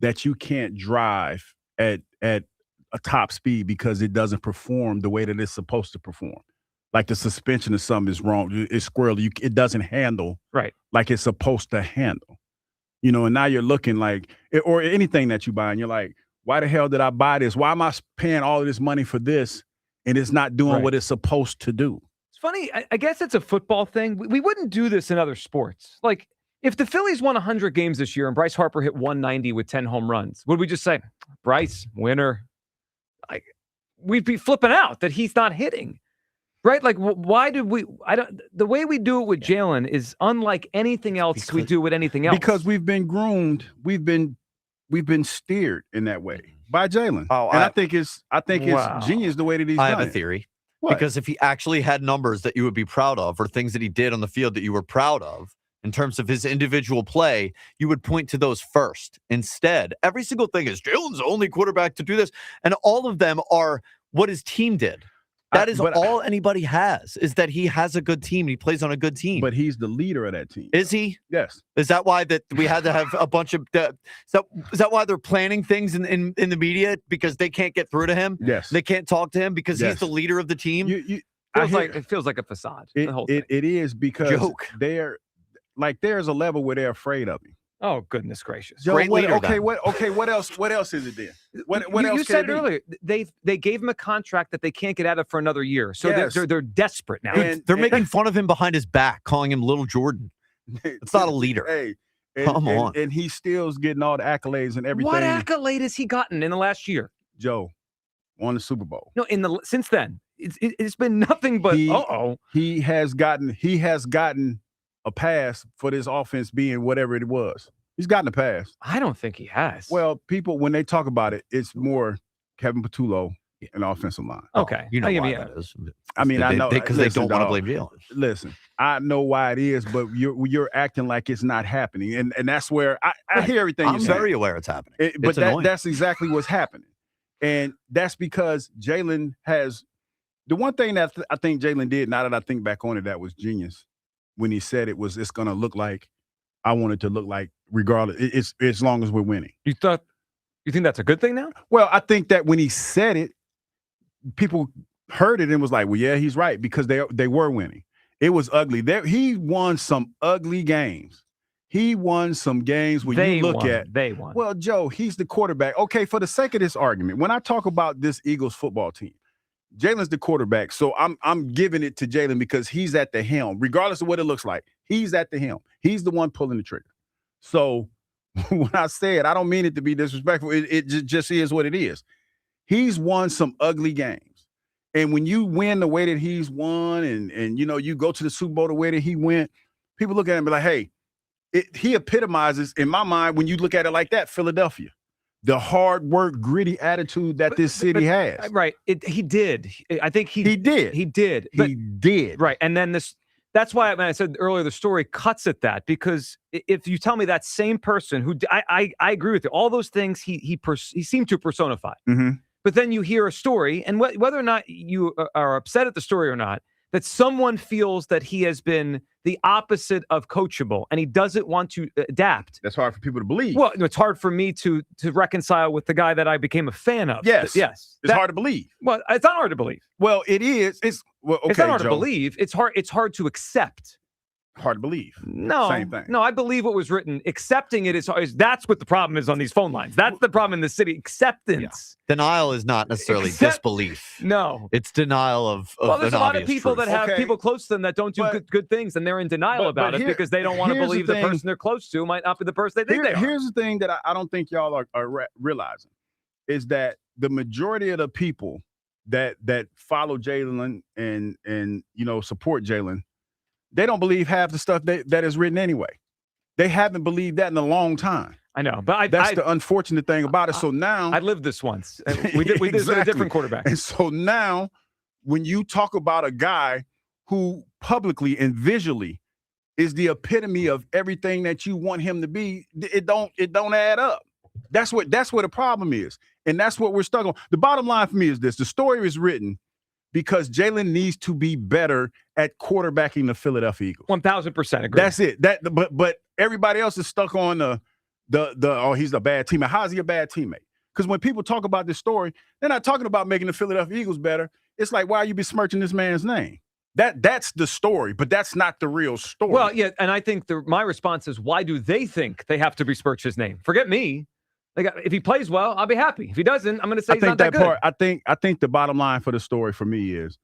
that you can't drive at a top speed because it doesn't perform the way that it's supposed to perform. Like the suspension or something is wrong. It's squirrely. It doesn't handle like it's supposed to handle. You know, and now you're looking like, or anything that you buy, and you're like, why the hell did I buy this? Why am I paying all of this money for this and it's not doing what it's supposed to do? It's funny. I guess it's a football thing. We wouldn't do this in other sports. Like if the Phillies won 100 games this year and Bryce Harper hit 190 with 10 home runs, would we just say, Bryce, winner? Like we'd be flipping out that he's not hitting. Right? Like, why did we? The way we do it with Jalen is unlike anything else we do with anything else. Because we've been groomed, we've been steered in that way by Jalen. And I think it's genius the way that he's done it. I have a theory. Because if he actually had numbers that you would be proud of, or things that he did on the field that you were proud of, in terms of his individual play, you would point to those first. Instead, every single thing is Jalen's the only quarterback to do this, and all of them are what his team did. That is all anybody has, is that he has a good team and he plays on a good team. But he's the leader of that team. Is he? Yes. Is that why that we had to have a bunch of is that why they're planning things in the media? Because they can't get through to him? Yes. They can't talk to him because he's the leader of the team? It feels like a facade. The whole thing. It is because there's a level where they're afraid of him. Oh, goodness gracious. Joe, what else is it then? What else you said it earlier. They gave him a contract that they can't get out of for another year. So they're desperate now. And they're making fun of him behind his back, calling him Little Jordan. It's not a leader. Come on. And he still's getting all the accolades and everything. What accolade has he gotten in the last year? Joe, won the Super Bowl. No, since then. It's been nothing but he has gotten a pass for this offense being whatever it was. He's gotten a pass. I don't think he has. Well, people, when they talk about it, it's more Kevin Patullo and offensive line. Okay. You know why that is. I mean, I know. Because they don't want to blame Jalen. Listen, I know why it is, but you're acting like it's not happening. And that's where I hear everything you're saying. I'm very aware it's happening. But that's exactly what's happening. And that's because Jalen has – the one thing that I think Jalen did, now that I think back on it, that was genius. When he said it's going to look like I want it to look like, regardless, it's as long as we're winning. You think that's a good thing now? Well, I think that when he said it, people heard it and was like, well, yeah, he's right, because they were winning. It was ugly. He won some ugly games. He won some games where they won. Well, Joe, he's the quarterback. Okay, for the sake of this argument, when I talk about this Eagles football team, Jalen's the quarterback, so I'm giving it to Jalen because he's at the helm, regardless of what it looks like. He's at the helm. He's the one pulling the trigger. So when I say it, I don't mean it to be disrespectful. It just is what it is. He's won some ugly games, and when you win the way that he's won, and you go to the Super Bowl the way that he went, people look at him and be like, hey, he epitomizes, in my mind, when you look at it like that, Philadelphia. The hard work, gritty attitude that this city has. Right. He did. I think he did. He did. He did. Right. And then that's why when I said earlier, the story cuts at that, because if you tell me that same person who I agree with you, all those things he seemed to personify. Mm-hmm. But then you hear a story, and whether or not you are upset at the story or not, that someone feels that he has been the opposite of coachable and he doesn't want to adapt. That's hard for people to believe. Well, it's hard for me to reconcile with the guy that I became a fan of. Yes. Yes. It's hard to believe. Well, it's not hard to believe. Well, it is. It's okay, it's not hard Joe. to believe. It's hard to accept. Hard to believe. No, Same thing. No, I believe what was written. Accepting it is that's what the problem is on these phone lines. That's the problem in the city. Acceptance. Yeah. Denial is not necessarily disbelief. No. It's denial of well, there's an a lot of obvious people truth. that have people close to them that don't do good things, and they're in denial about it because they don't want to believe the person they're close to might not be the person they think they are. Here's the thing that I don't think y'all are realizing is that the majority of the people that follow Jalen and support Jalen, they don't believe half the stuff that is written anyway. They haven't believed that in a long time. I know, but that's the unfortunate thing about it. So now I lived this once. We did this with a different quarterback. And so now, when you talk about a guy who publicly and visually is the epitome of everything that you want him to be, it don't add up. That's what the problem is, and that's what we're stuck on. The bottom line for me is this: the story is written because Jalen needs to be better at quarterbacking the Philadelphia Eagles. 1,000% agree. That's it. But everybody else is stuck on the he's a bad teammate. How is he a bad teammate? Because when people talk about this story, they're not talking about making the Philadelphia Eagles better. It's like, why are you besmirching this man's name? That's the story, but that's not the real story. Well, yeah, and I think my response is, why do they think they have to besmirch his name? Forget me. Like, if he plays well, I'll be happy. If he doesn't, I'm going to say he's not that good. I think the bottom line for the story for me is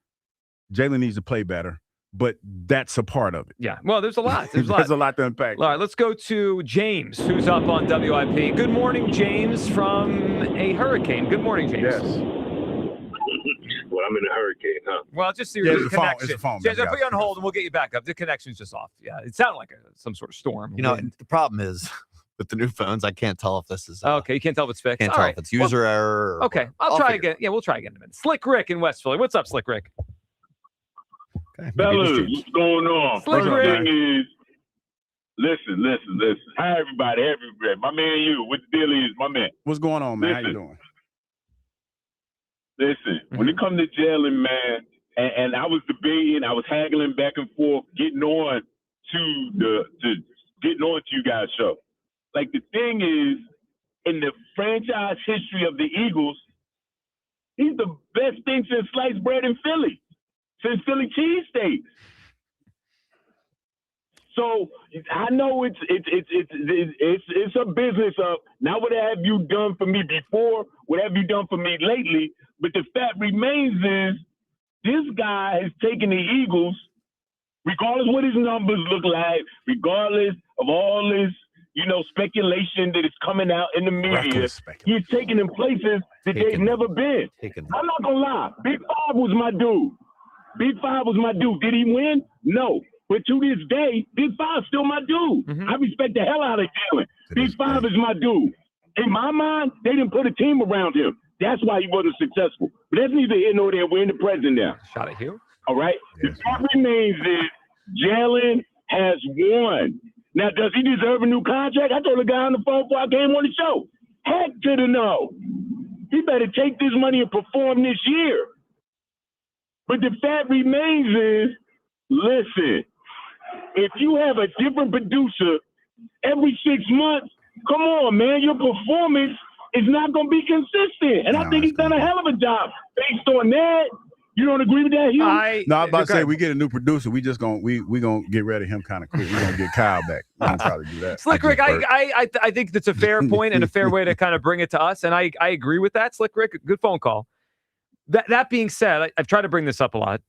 Jalen needs to play better, but that's a part of it. Yeah. Well, there's a lot. There's a lot to unpack. All right, let's go to James, who's up on WIP. Good morning, James, from a hurricane. Good morning, James. Yes. Well, I'm in a hurricane, huh? Well, just your connection. It's a phone. James, I'll put you on hold and we'll get you back up. The connection's just off. Yeah, it sounded like some sort of storm. The problem is with the new phones, I can't tell if this is okay. You can't tell if it's fixed. Can't tell if it's user error. Okay, I'll try again. Yeah, we'll try again in a minute. Slick Rick in West Philly. What's up, Slick Rick? Okay. Fellas, what's going on? Slick First Rick. thing is, listen. Hi, everybody. My man, you. What the deal is, my man? What's going on, man? How you doing? Listen, when it comes to Jalen, man, and I was debating, I was haggling back and forth, getting on to you guys' show. Like, the thing is, in the franchise history of the Eagles, he's the best thing since sliced bread in Philly, since Philly cheesesteaks. So I know it's a business of now what have you done for me before, what have you done for me lately? But the fact remains is this guy has taken the Eagles, regardless what his numbers look like, regardless of all this, speculation that is coming out in the media, he's taking them places that they've never been. I'm not gonna lie, Big Five was my dude. Did he win? No. But to this day, Big Five's still my dude. Mm-hmm. I respect the hell out of Jalen. Big Five is my dude. In my mind, they didn't put a team around him. That's why he wasn't successful. But that's neither here nor there. We're in the present now. Shot at you. All right? Yes. The fact remains is Jalen has won. Now, does he deserve a new contract? I told the guy on the phone before I came on the show. Heck to the no. He better take this money and perform this year. But the fact remains is, listen, if you have a different producer every 6 months, come on, man, your performance is not going to be consistent. And I think he's done a hell of a job based on that. You don't agree with that, Hugh? I was about to say, we get a new producer. We just gonna get rid of him kind of quick. We're gonna get Kyle back. We're gonna probably do that. Slick Rick, I think that's a fair point and a fair way to kind of bring it to us. And I agree with that, Slick Rick. Good phone call. That being said, I've tried to bring this up a lot.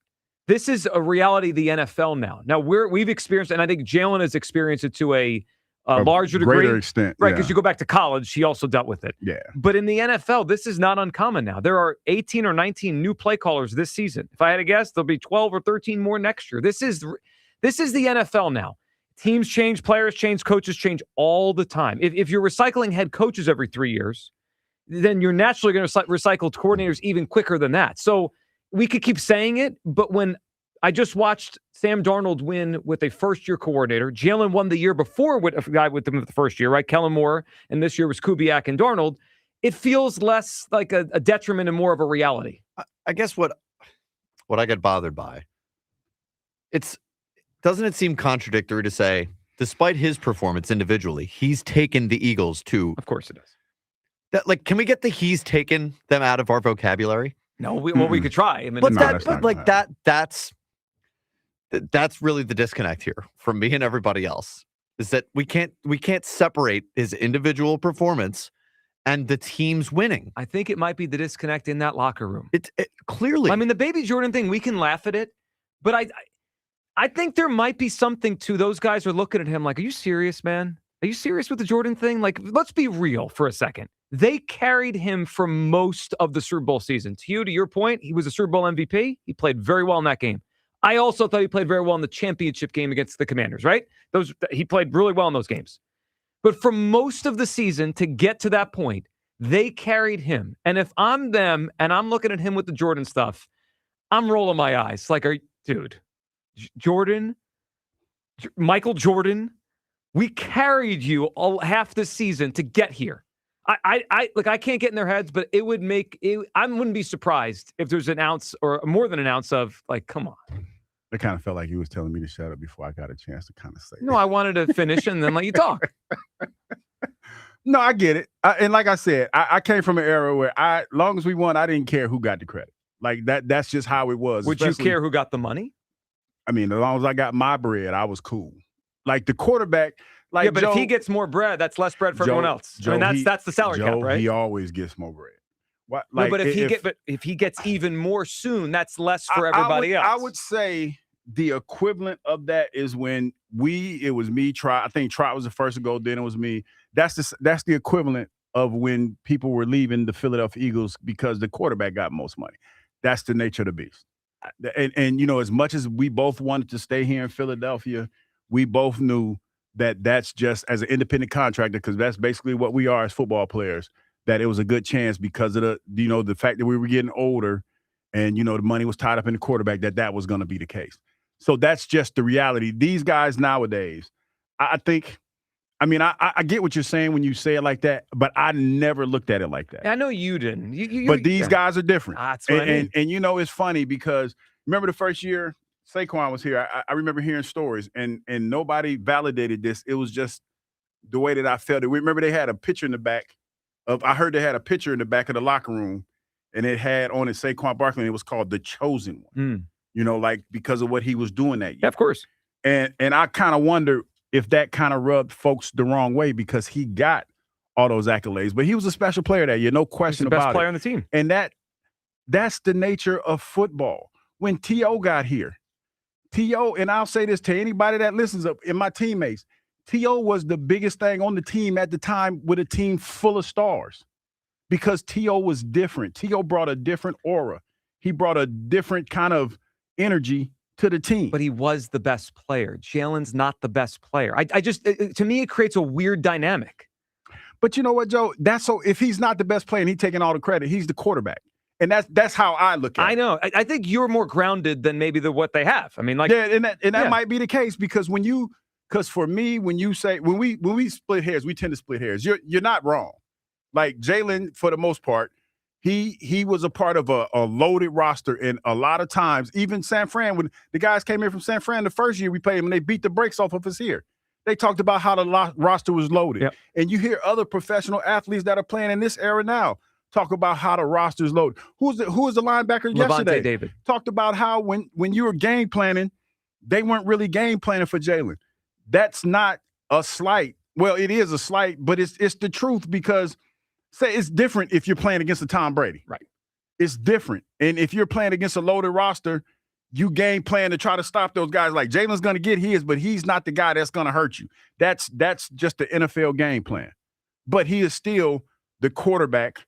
This is a reality of the NFL now. Now we've experienced, and I think Jalen has experienced it to a larger degree, greater extent, right? Because you go back to college, he also dealt with it. Yeah. But in the NFL, this is not uncommon now. There are 18 or 19 new play callers this season. If I had to guess, there'll be 12 or 13 more next year. This is the NFL now. Teams change, players change, coaches change all the time. If you're recycling head coaches every 3 years, then you're naturally going to recycle coordinators even quicker than that. So we could keep saying it, but when I just watched Sam Darnold win with a first-year coordinator. Jalen won the year before with a guy with him the first year, right? Kellen Moore, and this year was Kubiak and Darnold. It feels less like a detriment and more of a reality. I guess what I get bothered by doesn't it seem contradictory to say, despite his performance individually, he's taken the Eagles to. Of course it does. That, like, can we get the he's taken them out of our vocabulary? No, we could try. I mean, But that's really the disconnect here from me and everybody else. Is that we can't separate his individual performance and the team's winning. I think it might be the disconnect in that locker room. It clearly. I mean, the Baby Jordan thing, we can laugh at it, but I think there might be something to those guys are looking at him like, are you serious, man? Are you serious with the Jordan thing? Like, let's be real for a second. They carried him for most of the Super Bowl season. To your point, he was a Super Bowl MVP. He played very well in that game. I also thought he played very well in the championship game against the Commanders, right? He played really well in those games. But for most of the season, to get to that point, they carried him. And if I'm them and I'm looking at him with the Jordan stuff, I'm rolling my eyes. Like, dude, Jordan, Michael Jordan, we carried you all half the season to get here. I can't get in their heads, but it would make it. I wouldn't be surprised if there's an ounce or more than an ounce of like, come on. It kind of felt like he was telling me to shut up before I got a chance to kind of say. No, I wanted to finish and then let you talk. No, I get it. And like I said, I came from an era where long as we won, I didn't care who got the credit. Like that's just how it was. Would you care who got the money? I mean, as long as I got my bread, I was cool. Like the quarterback. Like, yeah, but if he gets more bread, that's less bread for everyone else. I mean, that's the salary cap, right? He always gets more bread. What? Like, no, but if he gets even more soon, that's less for everybody else. I would say the equivalent of that is when it was me, Trot. I think Trot was the first to go. Then it was me. That's the equivalent of when people were leaving the Philadelphia Eagles because the quarterback got most money. That's the nature of the beast. And you know, as much as we both wanted to stay here in Philadelphia, we both knew that that's just as an independent contractor, because that's basically what we are as football players, that it was a good chance because of the fact that we were getting older and, the money was tied up in the quarterback, that was going to be the case. So that's just the reality. These guys nowadays, I think, I mean, I get what you're saying when you say it like that, but I never looked at it like that. I know you didn't. But these guys are different. That's what I mean. And it's funny because remember the first year Saquon was here, I remember hearing stories and nobody validated this. It was just the way that I felt it. Remember they had a picture in the back I heard they had a picture in the back of the locker room and it had on it Saquon Barkley and it was called The Chosen One. Like because of what he was doing that year. Yeah, of course. And I kind of wonder if that kind of rubbed folks the wrong way because he got all those accolades, but he was a special player that year, no question about it. Best player on the team. And that's the nature of football. When T.O. got here, T.O., and I'll say this to anybody that listens up in my teammates, T.O. was the biggest thing on the team at the time with a team full of stars because T.O. was different. T.O. brought a different aura. He brought a different kind of energy to the team. But he was the best player. Jalen's not the best player. I just, to me, it creates a weird dynamic. But you know what, Joe? If he's not the best player and he's taking all the credit, he's the quarterback. And that's how I look at it. I know. I think you're more grounded than maybe what they have. I mean, like, yeah, and that might be the case because for me, when you say when we split hairs, we tend to split hairs. You're not wrong. Like Jalen, for the most part, he was a part of a loaded roster, and a lot of times, even San Fran, when the guys came in from San Fran the first year we played them, and they beat the brakes off of us here. They talked about how the roster was loaded, and you hear other professional athletes that are playing in this era now talk about how the roster's loaded. Who was the linebacker yesterday? David talked about how when you were game planning, they weren't really game planning for Jalen. That's not a slight. Well, it is a slight, but it's the truth because say it's different if you're playing against a Tom Brady. Right. It's different. And if you're playing against a loaded roster, you game plan to try to stop those guys. Like Jalen's going to get his, but he's not the guy that's going to hurt you. That's just the NFL game plan. But he is still the quarterback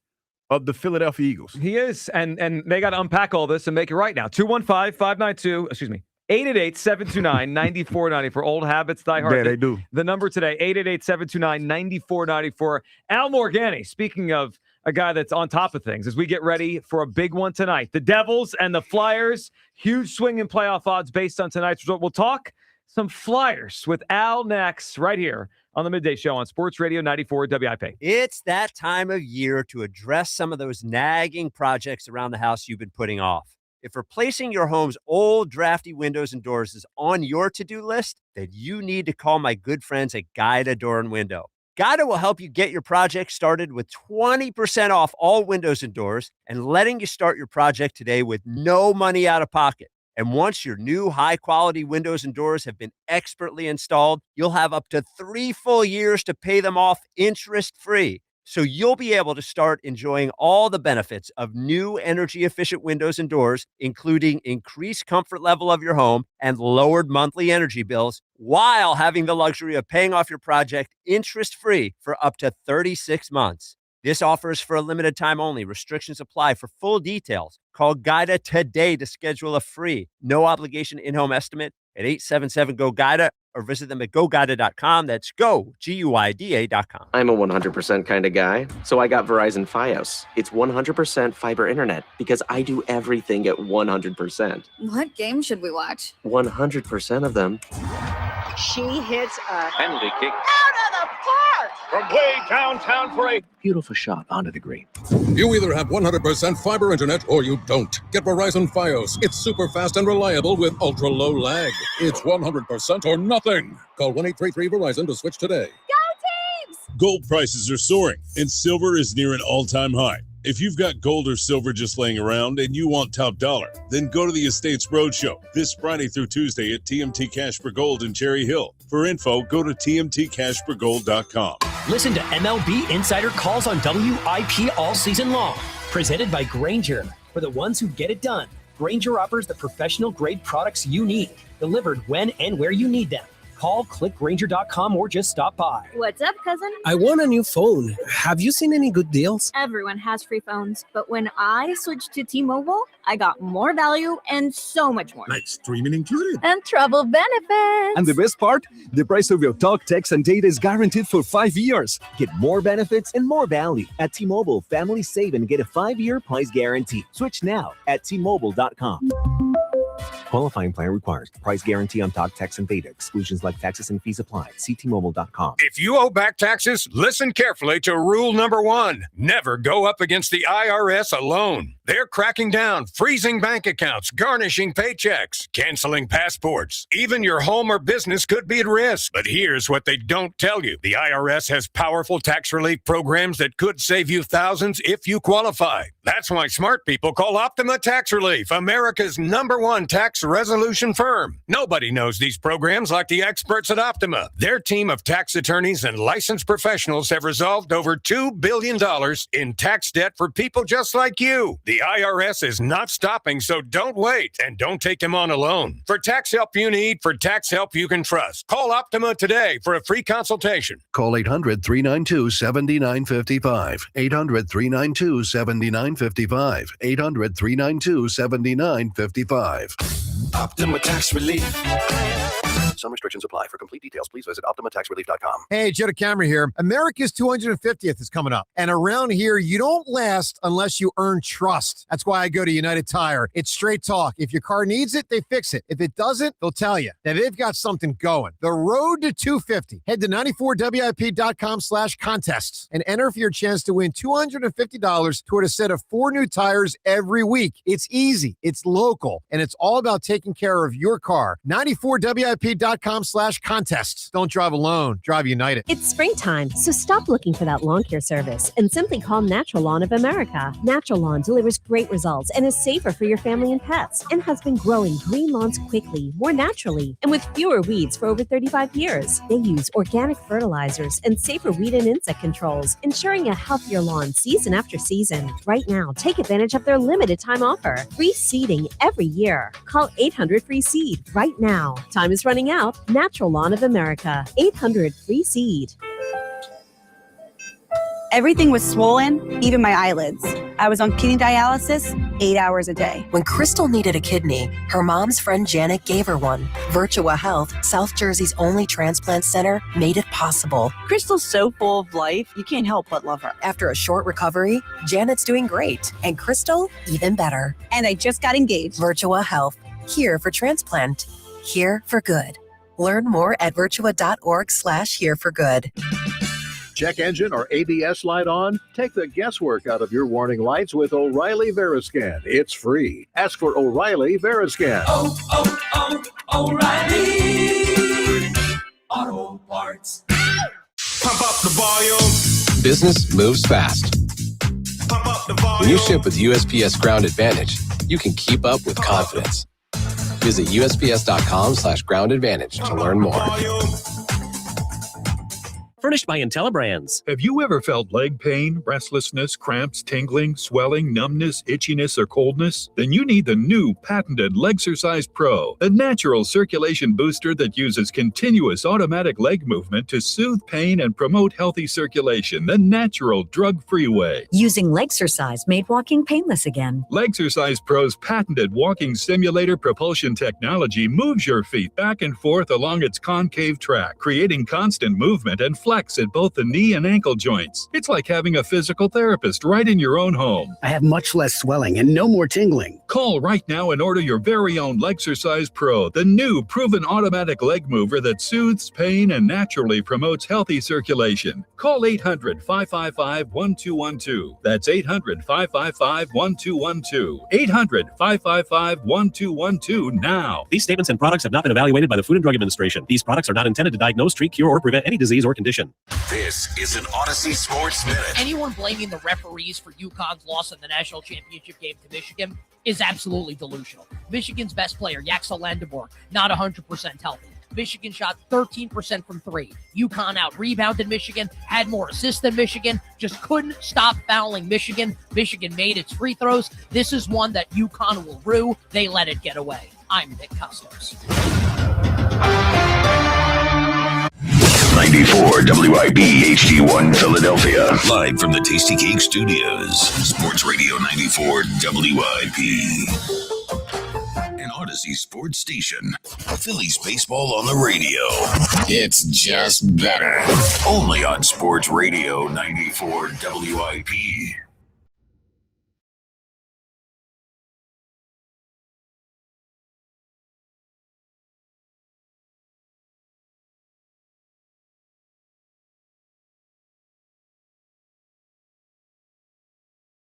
of the Philadelphia Eagles. He is, and they got to unpack all this and make it right now. 888-729-9490 for old habits die hard. Yeah, they do. The number today, 888-729-9490 Al Morgani, speaking of a guy that's on top of things, as we get ready for a big one tonight. The Devils and the Flyers, huge swing in playoff odds based on tonight's result. We'll talk some Flyers with Al next right here on the Midday Show on Sports Radio 94 WIP. It's that time of year to address some of those nagging projects around the house you've been putting off. If replacing your home's old drafty windows and doors is on your to-do list, then you need to call my good friends at Guida Door and Window. Guida will help you get your project started with 20% off all windows and doors and letting you start your project today with no money out of pocket. And once your new high-quality windows and doors have been expertly installed, you'll have up to 3 full years to pay them off interest-free. So you'll be able to start enjoying all the benefits of new energy-efficient windows and doors, including increased comfort level of your home and lowered monthly energy bills, while having the luxury of paying off your project interest-free for up to 36 months. This offer is for a limited time only. Restrictions apply. For full details, call Guida today to schedule a free, no-obligation in-home estimate at 877-GO-GUIDA or visit them at GoGuida.com. That's GoGuida.com. I'm a 100% kind of guy, so I got Verizon Fios. It's 100% fiber internet because I do everything at 100%. What game should we watch? 100% of them. She hits a Penalty kick. out of the park! From way downtown for a Beautiful shot onto the green. You either have 100% fiber internet or you don't. Get Verizon Fios. It's super fast and reliable with ultra low lag. It's 100% or nothing. Call 1-833-VERIZON to switch today. Go teams! Gold prices are soaring, and silver is near an all-time high. If you've got gold or silver just laying around and you want top dollar, then go to the Estates Roadshow this Friday through Tuesday at TMT Cash for Gold in Cherry Hill. For info, go to tmtcashforgold.com. Listen to MLB Insider Calls on WIP all season long. Presented by Grainger. For the ones who get it done, Grainger offers the professional-grade products you need, delivered when and where you need them. Call, click Grainger.com, or just stop by. What's up, cousin? I want a new phone. Have you seen any good deals? Everyone has free phones, but when I switched to T-Mobile, I got more value and so much more. Like streaming included. And travel benefits. And the best part? The price of your talk, text, and data is guaranteed for 5 years. Get more benefits and more value. At T-Mobile, families save and get a 5-year price guarantee. Switch now at T-Mobile.com. Qualifying plan requires price guarantee on talk, text, and data. Exclusions like taxes and fees apply. See T-Mobile.com. If you owe back taxes, listen carefully to rule number 1. Never go up against the IRS alone. They're cracking down, freezing bank accounts, garnishing paychecks, canceling passports. Even your home or business could be at risk. But here's what they don't tell you. The IRS has powerful tax relief programs that could save you thousands if you qualify. That's why smart people call Optima Tax Relief, America's #1 tax resolution firm. Nobody knows these programs like the experts at Optima. Their team of tax attorneys and licensed professionals have resolved over $2 billion in tax debt for people just like you. The IRS is not stopping, so don't wait and don't take them on alone. For tax help you need, for tax help you can trust, call Optima today for a free consultation. Call 800-392-7955. 800-392-7955. 800-392-7955. Optima Tax Relief. Some restrictions apply. For complete details, please visit OptimaTaxRelief.com. Hey, Joe DeCamera here. America's 250th is coming up. And around here, you don't last unless you earn trust. That's why I go to United Tire. It's straight talk. If your car needs it, they fix it. If it doesn't, they'll tell you that they've got something going. The road to 250. Head to 94WIP.com/contests and enter for your chance to win $250 toward a set of 4 new tires every week. It's easy. It's local. And it's all about taking care of your car. 94WIP.com/contests. Don't drive alone. Drive United. It's springtime, so stop looking for that lawn care service and simply call Natural Lawn of America. Natural Lawn delivers great results and is safer for your family and pets and has been growing green lawns quickly, more naturally, and with fewer weeds for over 35 years. They use organic fertilizers and safer weed and insect controls, ensuring a healthier lawn season after season. Right now, take advantage of their limited time offer. Free seeding every year. Call 800-FREE-SEED right now. Time is running out. Natural Lawn of America. 800-FREE-SEED. Everything was swollen, even my eyelids. I was on kidney dialysis 8 hours a day. When Crystal needed a kidney, her mom's friend Janet gave her one. Virtua Health, South Jersey's only transplant center, made it possible. Crystal's so full of life, you can't help but love her. After a short recovery, Janet's doing great, and Crystal, even better. And I just got engaged. Virtua Health, here for transplant, here for good. Learn more at virtua.org/here for good. Check engine or ABS light on? Take the guesswork out of your warning lights with O'Reilly Veriscan. It's free. Ask for O'Reilly Veriscan. O'Reilly Auto Parts. Pump up the volume. Business moves fast. Pump up the volume. When you ship with USPS Ground Advantage, you can keep up with confidence. Visit USPS.com/Ground Advantage to learn more. Furnished by IntelliBrands. Have you ever felt leg pain, restlessness, cramps, tingling, swelling, numbness, itchiness, or coldness? Then you need the new patented Legsercise Pro, a natural circulation booster that uses continuous automatic leg movement to soothe pain and promote healthy circulation the natural, drug-free way. Using Legsercise made walking painless again. Legsercise Pro's patented walking simulator propulsion technology moves your feet back and forth along its concave track, creating constant movement and flex at both the knee and ankle joints. It's like having a physical therapist right in your own home. I have much less swelling and no more tingling. Call right now and order your very own Legsercise Pro, the new proven automatic leg mover that soothes pain and naturally promotes healthy circulation. Call 800-555-1212. That's 800-555-1212. 800-555-1212 now. These statements and products have not been evaluated by the Food and Drug Administration. These products are not intended to diagnose, treat, cure, or prevent any disease or condition. This is an Odyssey Sports Minute. Anyone blaming the referees for UConn's loss in the national championship game to Michigan is absolutely delusional. Michigan's best player, Yaxel Landebor, not 100% healthy. Michigan shot 13% from three. UConn out-rebounded Michigan, had more assists than Michigan, just couldn't stop fouling Michigan. Michigan made its free throws. This is one that UConn will rue. They let it get away. I'm Nick Costos. 94 WIP HD1 Philadelphia. Live from the Tasty Cake Studios. Sports Radio 94 WIP. An Odyssey sports station. Phillies baseball on the radio. It's just better. Only on Sports Radio 94 WIP.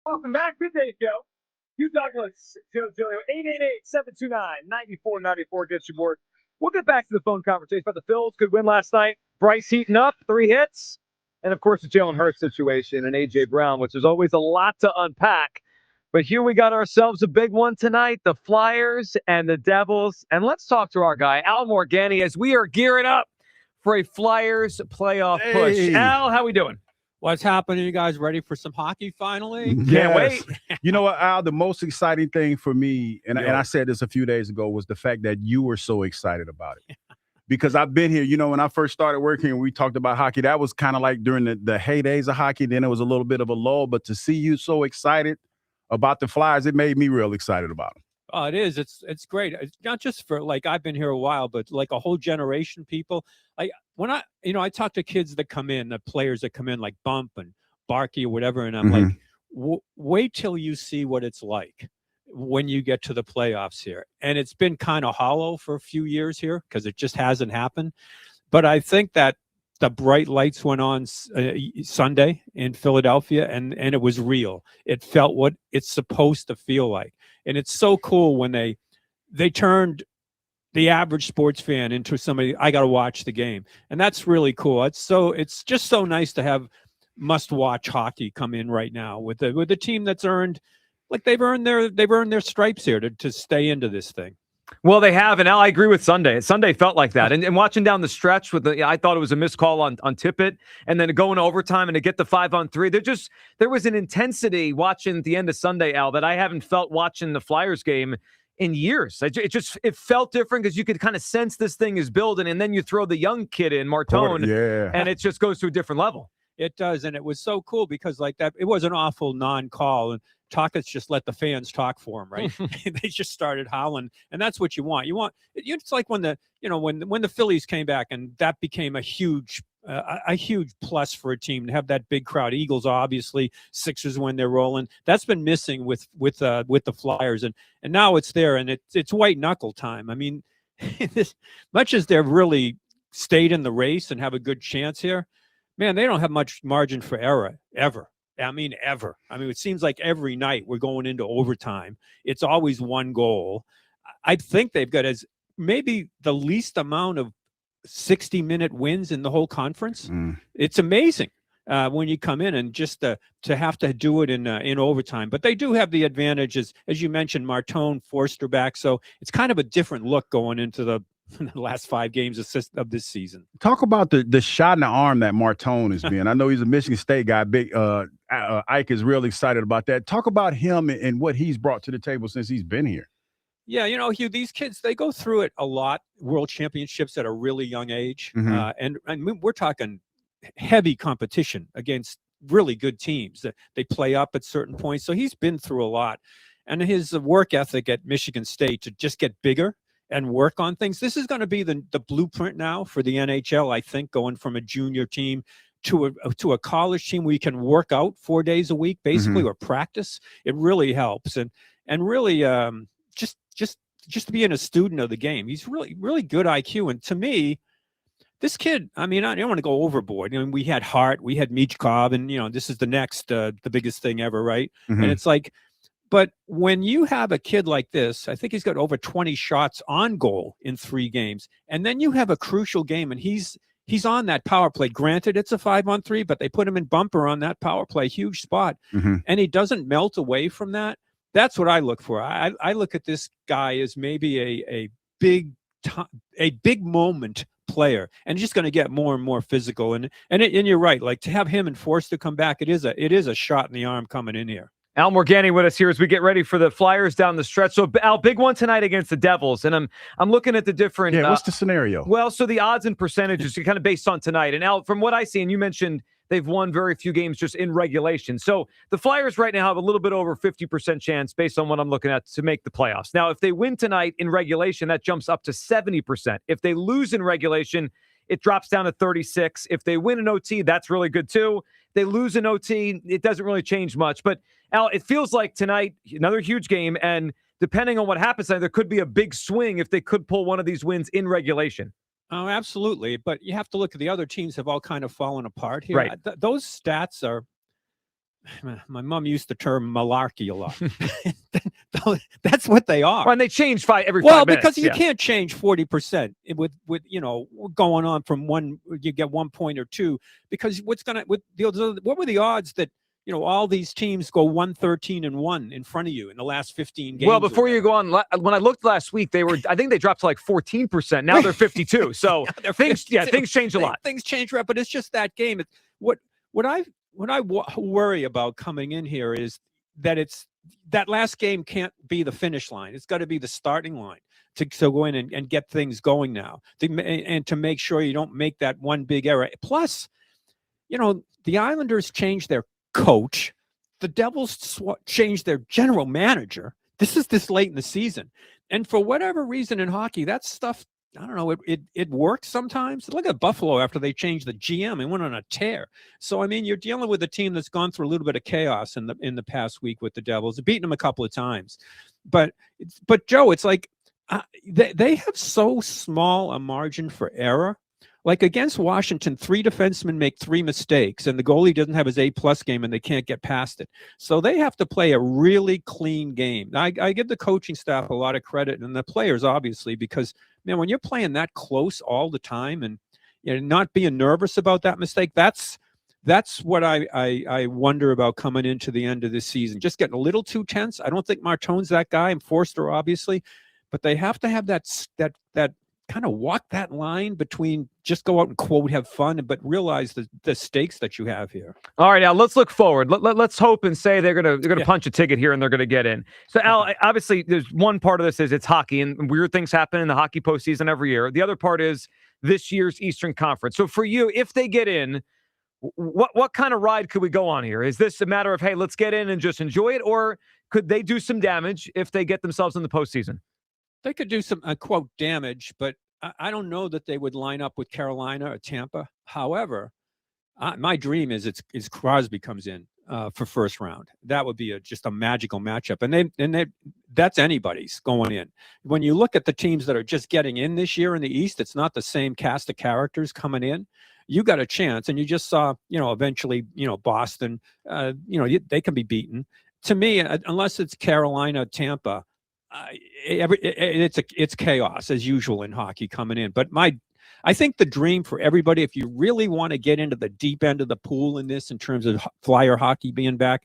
Welcome back. Good day, Joe. You Douglas, 888-729-9494 gets you board. We'll get back to the phone conversation about the Phils. Good win last night. Bryce heating up, 3 hits. And, of course, the Jalen Hurts situation and A.J. Brown, which is always a lot to unpack. But here we got ourselves a big one tonight, the Flyers and the Devils. And let's talk to our guy, Al Morgani, as we are gearing up for a Flyers playoff push. Al, how we doing? What's happening? You guys ready for some hockey finally? Can't wait. You know what, Al, the most exciting thing for me, and I said this a few days ago, was the fact that you were so excited about it. Because I've been here, when I first started working and we talked about hockey, that was kind of like during the heydays of hockey. Then it was a little bit of a lull. But to see you so excited about the Flyers, it made me real excited about them. Oh, it is. It's great. It's not just for I've been here a while, but like a whole generation of people. When I talk to kids that come in, the players that come in like Bump and Barkey or whatever, and I'm like, wait till you see what it's like when you get to the playoffs here. And it's been kind of hollow for a few years here because it just hasn't happened. But I think that the bright lights went on Sunday in Philadelphia, and it was real. It felt what it's supposed to feel like. And it's so cool when they turned the average sports fan into somebody, I got to watch the game. And that's really cool. It's just so nice to have must-watch hockey come in right now with a team that's earned, they've earned their stripes here to stay into this thing. Well, they have, and Al, I agree with Sunday. Sunday felt like that. And watching down the stretch I thought it was a missed call on Tippett, and then going to overtime and to get the 5-on-3. There was an intensity watching at the end of Sunday, Al, that I haven't felt watching the Flyers game in years. It felt different because you could kind of sense this thing is building, and then you throw the young kid in, Martone, and it just goes to a different level. It does, and it was so cool because that it was an awful non-call, and Tocchet's just let the fans talk for him, right? They just started howling, and that's what you want. It's like when when the Phillies came back, and that became a huge plus for a team to have that big crowd. Eagles, obviously, Sixers when they're rolling. That's been missing with the Flyers, and now it's there, and it's white knuckle time. I mean, much as they've really stayed in the race and have a good chance here. man, they don't have much margin for error ever. Ever. It seems like every night we're going into overtime. It's always one goal. I think they've got as maybe the least amount of 60-minute wins in the whole conference. It's amazing when you come in and just to have to do it in overtime. But they do have the advantages, as you mentioned, Martone, Forster back. So it's kind of a different look going into the last 5 games of this season. Talk about the shot in the arm that Martone has been. I know he's a Michigan State guy. Big Ike is really excited about that. Talk about him and what he's brought to the table since he's been here. Yeah, Hugh, these kids, they go through it a lot, world championships at a really young age. And we're talking heavy competition against really good teams that they play up at certain points. So he's been through a lot. And his work ethic at Michigan State to just get bigger and work on things. This is going to be the blueprint now for the NHL, I think, going from a junior team to a college team where you can work out 4 days a week, basically, or practice. It really helps. And really just being a student of the game. He's really, really good IQ. And to me, this kid, I don't want to go overboard. We had Hart, we had Michkov, and, this is the next, the biggest thing ever, right? And it's like, but when you have a kid like this, I think he's got over 20 shots on goal in 3 games. And then you have a crucial game, and he's on that power play. Granted, it's a 5-on-3, but they put him in bumper on that power play, huge spot. And he doesn't melt away from that. That's what I look for. I look at this guy as maybe a big moment player, and just going to get more and more physical. And you're right. Like, to have him and Forster come back, it is a shot in the arm coming in here. Al Morgani with us here as we get ready for the Flyers down the stretch. So, Al, big one tonight against the Devils, and I'm looking at the different. Yeah, what's the scenario? Well, so the odds and percentages are kind of based on tonight. And Al, from what I see, and you mentioned they've won very few games just in regulation. So the Flyers right now have a little bit over 50% chance, based on what I'm looking at, to make the playoffs. Now, if they win tonight in regulation, that jumps up to 70%. If they lose in regulation, it drops down to 36. If they win in OT, that's really good too. They lose in OT, it doesn't really change much. But Al, it feels like tonight, another huge game, and depending on what happens tonight, there could be a big swing if they could pull one of these wins in regulation. Oh, absolutely. But you have to look at the other teams have all kind of fallen apart here. Right. Those stats are, my mom used the term malarkey a lot. That's what they are. Well, and they change every 5 minutes. Well, because you can't change 40% with going on from one, you get 1 point or 2, because what were the odds that all these teams go 113-1 in front of you in the last 15 games? Well, before you go on, when I looked last week, I think they dropped to like 14%. Now they're 52. So things change a lot. Things change, but it's just that game. What I worry about coming in here is that that last game can't be the finish line. It's got to be the starting line to go in and get things going now, and to make sure you don't make that one big error. Plus, the Islanders changed their coach. The Devils changed their general manager. This is this late in the season. And for whatever reason in hockey, that stuff, I don't know, it works sometimes. Look at Buffalo after they changed the GM and went on a tear. So, you're dealing with a team that's gone through a little bit of chaos in the past week with the Devils, beating them a couple of times. But Joe, it's like they have so small a margin for error. Like against Washington, 3 defensemen make 3 mistakes, and the goalie doesn't have his A+ game, and they can't get past it. So they have to play a really clean game. I give the coaching staff a lot of credit, and the players, obviously, because, man, when you're playing that close all the time and not being nervous about that mistake, that's what I wonder about coming into the end of this season. Just getting a little too tense. I don't think Martone's that guy, and Forster, obviously, but they have to have that kind of walk that line between just go out and quote have fun, but realize the stakes that you have here. All right, now let's look forward. Let's hope and say they're gonna punch a ticket here and they're gonna get in. So Al, obviously there's one part of this is it's hockey, and weird things happen in the hockey postseason every year. The other part is this year's Eastern Conference. So for you, if they get in, what kind of ride could we go on here? Is this a matter of, hey, let's get in and just enjoy it, or could they do some damage if they get themselves in the postseason? They could do some, quote, damage, but I don't know that they would line up with Carolina or Tampa. However, my dream is Crosby comes in for first round. That would be just a magical matchup. And that's anybody's going in. When you look at the teams that are just getting in this year in the East, it's not the same cast of characters coming in. you got a chance. And you just saw, eventually, Boston, they can be beaten. To me, unless it's Carolina, Tampa, it's chaos as usual in hockey coming in. But I think the dream for everybody, if you really want to get into the deep end of the pool in this, in terms of Flyer hockey being back,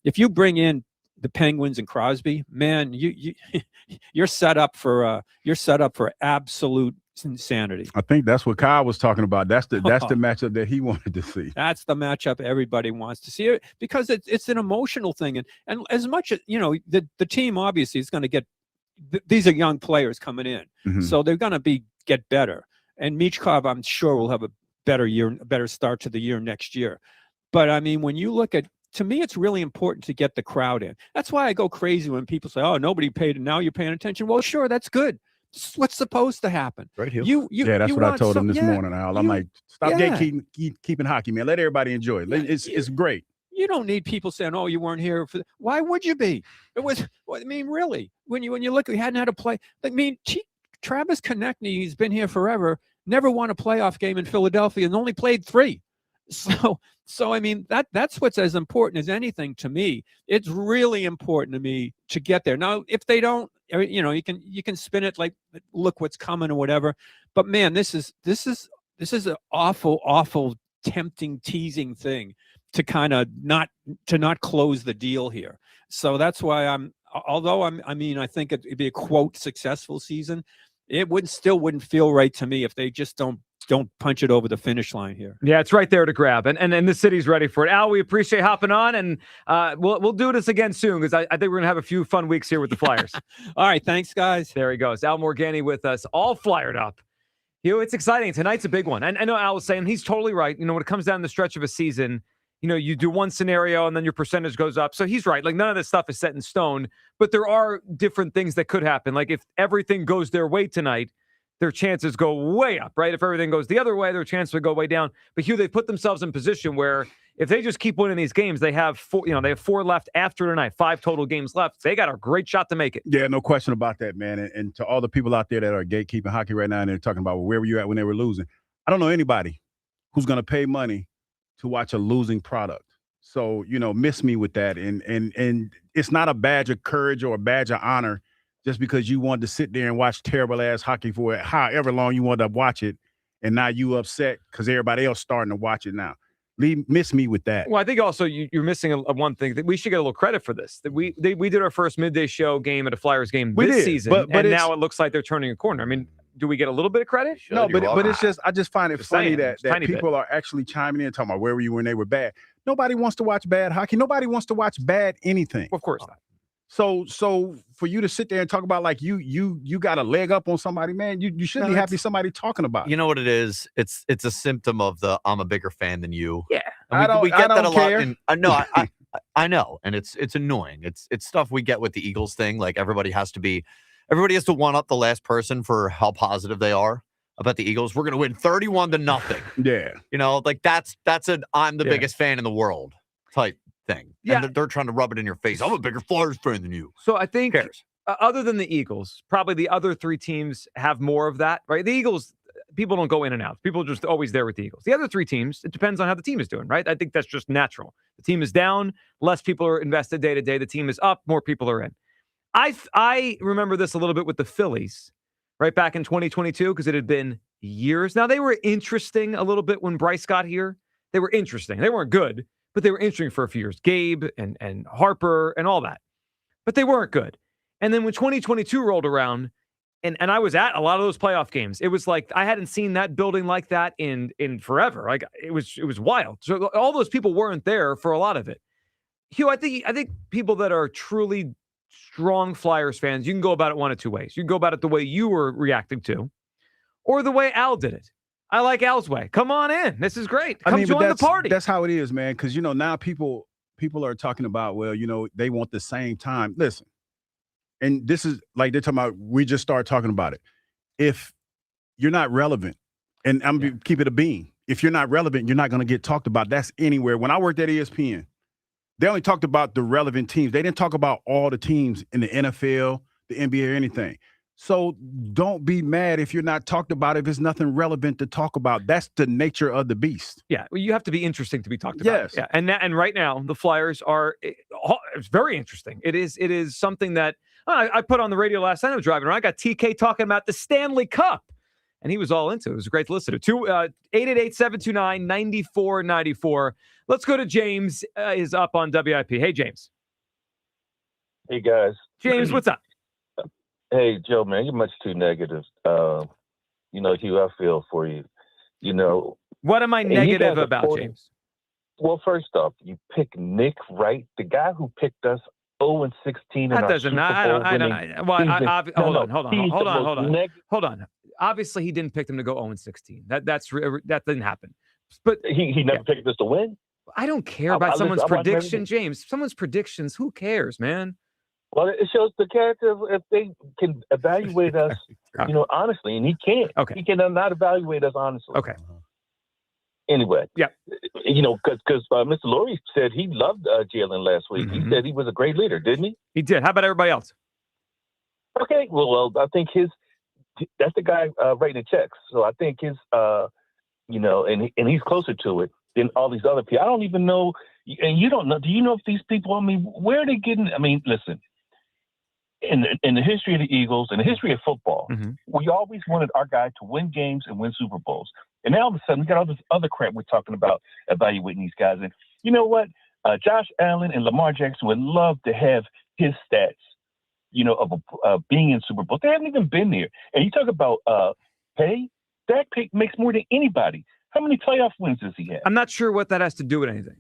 if you bring in the Penguins and Crosby, man, you're set up for absolute insanity. I think that's what Kyle was talking about. That's the matchup that he wanted to see. That's the matchup everybody wants to see, because it's an emotional thing, and as much as the team obviously is going to get. These are young players coming in, so they're going to get better. And Michkov, I'm sure, will have a better start to the year next year. But I mean, when you look at, to me, it's really important to get the crowd in. That's why I go crazy when people say, "Oh, nobody paid, and now you're paying attention." Well, sure, that's good. It's what's supposed to happen. Right here. That's what I told him this morning, Al. I'm like, stop keeping hockey, man. Let everybody enjoy it. It's great. You don't need people saying, "Oh, you weren't here for." Why would you be? It was. I mean, really, when you look, we hadn't had a play. I mean, Travis Konechny, he's been here forever. Never won a playoff game in Philadelphia and only played 3. So I mean, that's what's as important as anything to me. It's really important to me to get there. Now, if they don't, you can spin it like, look what's coming or whatever. But man, this is an awful, tempting, teasing thing to kind of not close the deal here. So that's why I think it'd be a quote successful season. It wouldn't feel right to me if they just don't punch it over the finish line here. Yeah, it's right there to grab, and the city's ready for it. Al, we appreciate hopping on, and we'll do this again soon, because I think we're gonna have a few fun weeks here with the Flyers. All right, thanks, guys. There he goes, Al Morganti with us, all flyered up. It's exciting. Tonight's a big one. And I know Al was saying he's totally right. When it comes down the stretch of a season, you do one scenario and then your percentage goes up. So he's right. Like, none of this stuff is set in stone, but there are different things that could happen. Like, if everything goes their way tonight, their chances go way up, right? If everything goes the other way, their chances would go way down. But Hugh, they put themselves in position where if they just keep winning these games, they have 4 left after tonight, 5 total games left. They got a great shot to make it. Yeah, no question about that, man. And to all the people out there that are gatekeeping hockey right now, and they're talking about, well, where were you at when they were losing? I don't know anybody who's going to pay money to watch a losing product. So, miss me with that. And it's not a badge of courage or a badge of honor just because you wanted to sit there and watch terrible-ass hockey for however long you wanted to watch it, and now you upset because everybody else starting to watch it now. Miss me with that. Well, I think also you're missing one thing, that we should get a little credit for this. That we did our first midday show game at a Flyers game this season, but now it looks like they're turning a corner. I mean, do we get a little bit of credit? No, but it's just, I just find it funny that people are actually chiming in and talking about where were you when they were bad. Nobody wants to watch bad hockey. Nobody wants to watch bad anything. Of course not. So for you to sit there and talk about like you got a leg up on somebody, man, you should be happy somebody talking about it. You know what it is? It's a symptom of the I'm a bigger fan than you. Yeah. And we get that a care. lot. I know, and it's annoying. It's stuff we get with the Eagles thing. Like, everybody has to one up the last person for how positive they are about the Eagles. We're going to win 31-0. Yeah. Like that's an I'm the biggest fan in the world type thing. Yeah. And they're trying to rub it in your face. I'm a bigger Flyers fan than you. So I think other than the Eagles, probably the other 3 teams have more of that, right? The Eagles, people don't go in and out. People are just always there with the Eagles. The other 3 teams, it depends on how the team is doing, right? I think that's just natural. The team is down, less people are invested day to day. The team is up, more people are in. I remember this a little bit with the Phillies, right back in 2022, because it had been years. Now, they were interesting a little bit when Bryce got here. They were interesting. They weren't good, but they were interesting for a few years. Gabe and Harper and all that. But they weren't good. And then when 2022 rolled around, and I was at a lot of those playoff games, it was like I hadn't seen that building like that in forever. Like, it was wild. So all those people weren't there for a lot of it. Hugh, I think people that are truly strong Flyers fans, you can go about it one of 2 ways. You can go about it the way you were reacting to, or the way Al did it. I like Al's way. Come on in. This is great. Come join the party. That's how it is, man. Because, now people are talking about, well, they want the same time. Listen, and this is like they're talking about, we just started talking about it. If you're not relevant, and I'm going to keep it a bean, if you're not relevant, you're not going to get talked about. That's anywhere. When I worked at ESPN, they only talked about the relevant teams. They didn't talk about all the teams in the NFL, the NBA, or anything. So don't be mad if you're not talked about, if it's nothing relevant to talk about. That's the nature of the beast. Yeah, well, you have to be interesting to be talked about. Yes. Yeah, and right now the Flyers are it's very interesting. It is something that I put on the radio last night. I was driving around. I got TK talking about the Stanley Cup, and he was all into it. It was great to listen to. 888-729-9494. Let's go to James. Is up on WIP. Hey, James. Hey, guys. James, what's up? Hey, Joe, man, you're much too negative. Hugh, I feel for you. What am I negative about, James? Well, first off, you pick Nick Wright, the guy who picked us 0-16 in that our doesn't. Super I Bowl don't. winning Hold on. season. Hold on. Obviously, he didn't pick them to go 0-16. That didn't happen. But he never picked us to win. I don't care about someone's prediction, James. Someone's predictions. Who cares, man? Well, it shows the character if they can evaluate us, honestly, and he can't. Okay. He cannot evaluate us honestly. Okay. Anyway. Yeah. Because Mr. Lurie said he loved Jalen last week. Mm-hmm. He said he was a great leader, didn't he? He did. How about everybody else? Okay. Well, I think that's the guy writing the checks. So I think his, and he's closer to it than all these other people. I don't even know, and you don't know. Do you know if these people? I mean, where are they getting? I mean, listen. In the history of the Eagles, in the history of football, we always wanted our guy to win games and win Super Bowls. And now all of a sudden, we got all this other crap we're talking about evaluating these guys. And you know what? Josh Allen and Lamar Jackson would love to have his stats, of being in Super Bowl. They haven't even been there. And you talk about pay. Dak makes more than anybody. How many playoff wins does he have? I'm not sure what that has to do with anything.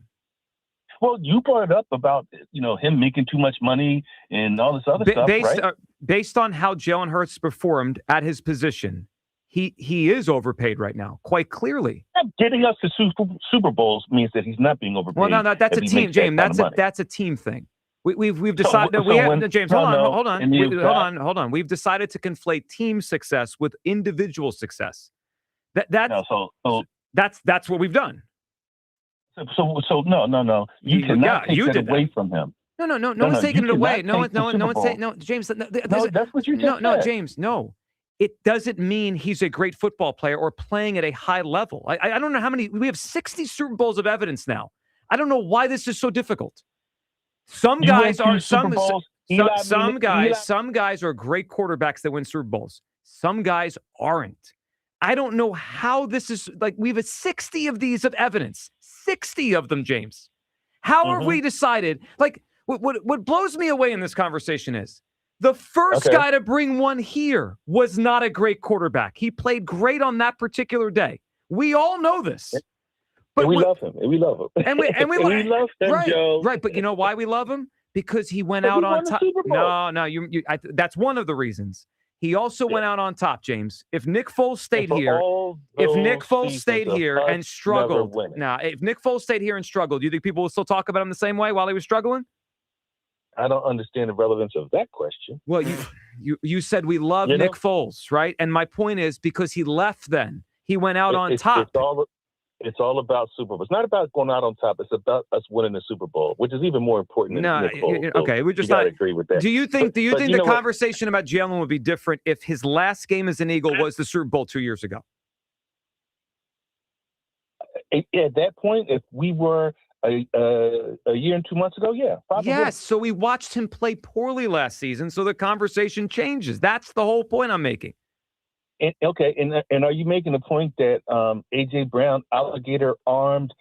Well, you brought it up about, him making too much money and all this other stuff, right? Based on how Jalen Hurts performed at his position, he is overpaid right now, quite clearly. Getting us to Super Bowls means that he's not being overpaid. Well, no, that's a team, James. That's a team thing. We've decided. James, hold on. We've decided to conflate team success with individual success. That's what we've done. So no. You cannot take that away from him. No one's taking it away. No one's saying no, James. That's what you just said. No, James. No, it doesn't mean he's a great football player or playing at a high level. I don't know how many. We have 60 Super Bowls of evidence now. I don't know why this is so difficult. Some guys are some guys are great quarterbacks that win Super Bowls. Some guys aren't. I don't know how this is like. We have 60 of these of evidence. 60 of them, James. How have we decided? Like, what blows me away in this conversation is the first guy to bring one here was not a great quarterback. He played great on that particular day. We all know this. But we love him. We love him. And we love him, right, Joe. Right, but you know why we love him? Because he went out on top. No, that's one of the reasons. He also went out on top, James. If Nick Foles stayed here, and struggled, if Nick Foles stayed here and struggled, do you think people will still talk about him the same way while he was struggling? I don't understand the relevance of that question. Well, you said we love Nick Foles, right? And my point is because he left then. He went out on top. It's all about Super Bowl. It's not about going out on top. It's about us winning the Super Bowl, which is even more important than Nick Foles. Okay, we just not agree with that. Do you think the conversation about Jalen would be different if his last game as an Eagle was the Super Bowl 2 years ago? At that point, if we were a year and 2 months ago, yeah. Probably. Yes, so we watched him play poorly last season, so the conversation changes. That's the whole point I'm making. And are you making the point that A.J. Brown alligator-armed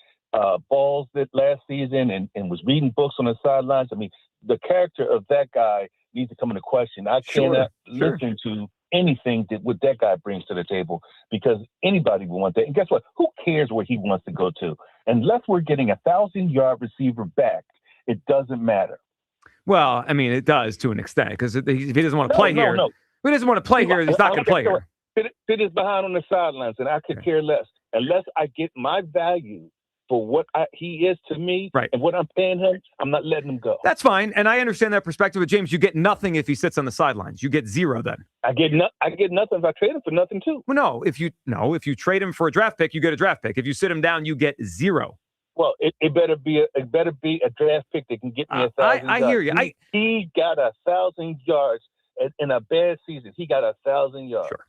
balls that last season and was reading books on the sidelines? I mean, the character of that guy needs to come into question. I cannot listen to anything what that guy brings to the table because anybody will want that. And guess what? Who cares where he wants to go to? Unless we're getting a 1,000-yard receiver back, it doesn't matter. Well, I mean, it does to an extent because if he doesn't want to play here, if he doesn't want to play here, he's not going to play here. Sit his behind on the sidelines, and I could care less. Unless I get my value for what he is to me and what I'm paying him, I'm not letting him go. That's fine, and I understand that perspective. But James, you get nothing if he sits on the sidelines. You get zero then. I get nothing if I trade him for nothing too. Well, if you trade him for a draft pick, you get a draft pick. If you sit him down, you get zero. Well, it better be a draft pick that can get me 1,000 yards. I hear you. He got 1,000 yards in a bad season, he got 1,000 yards. Sure.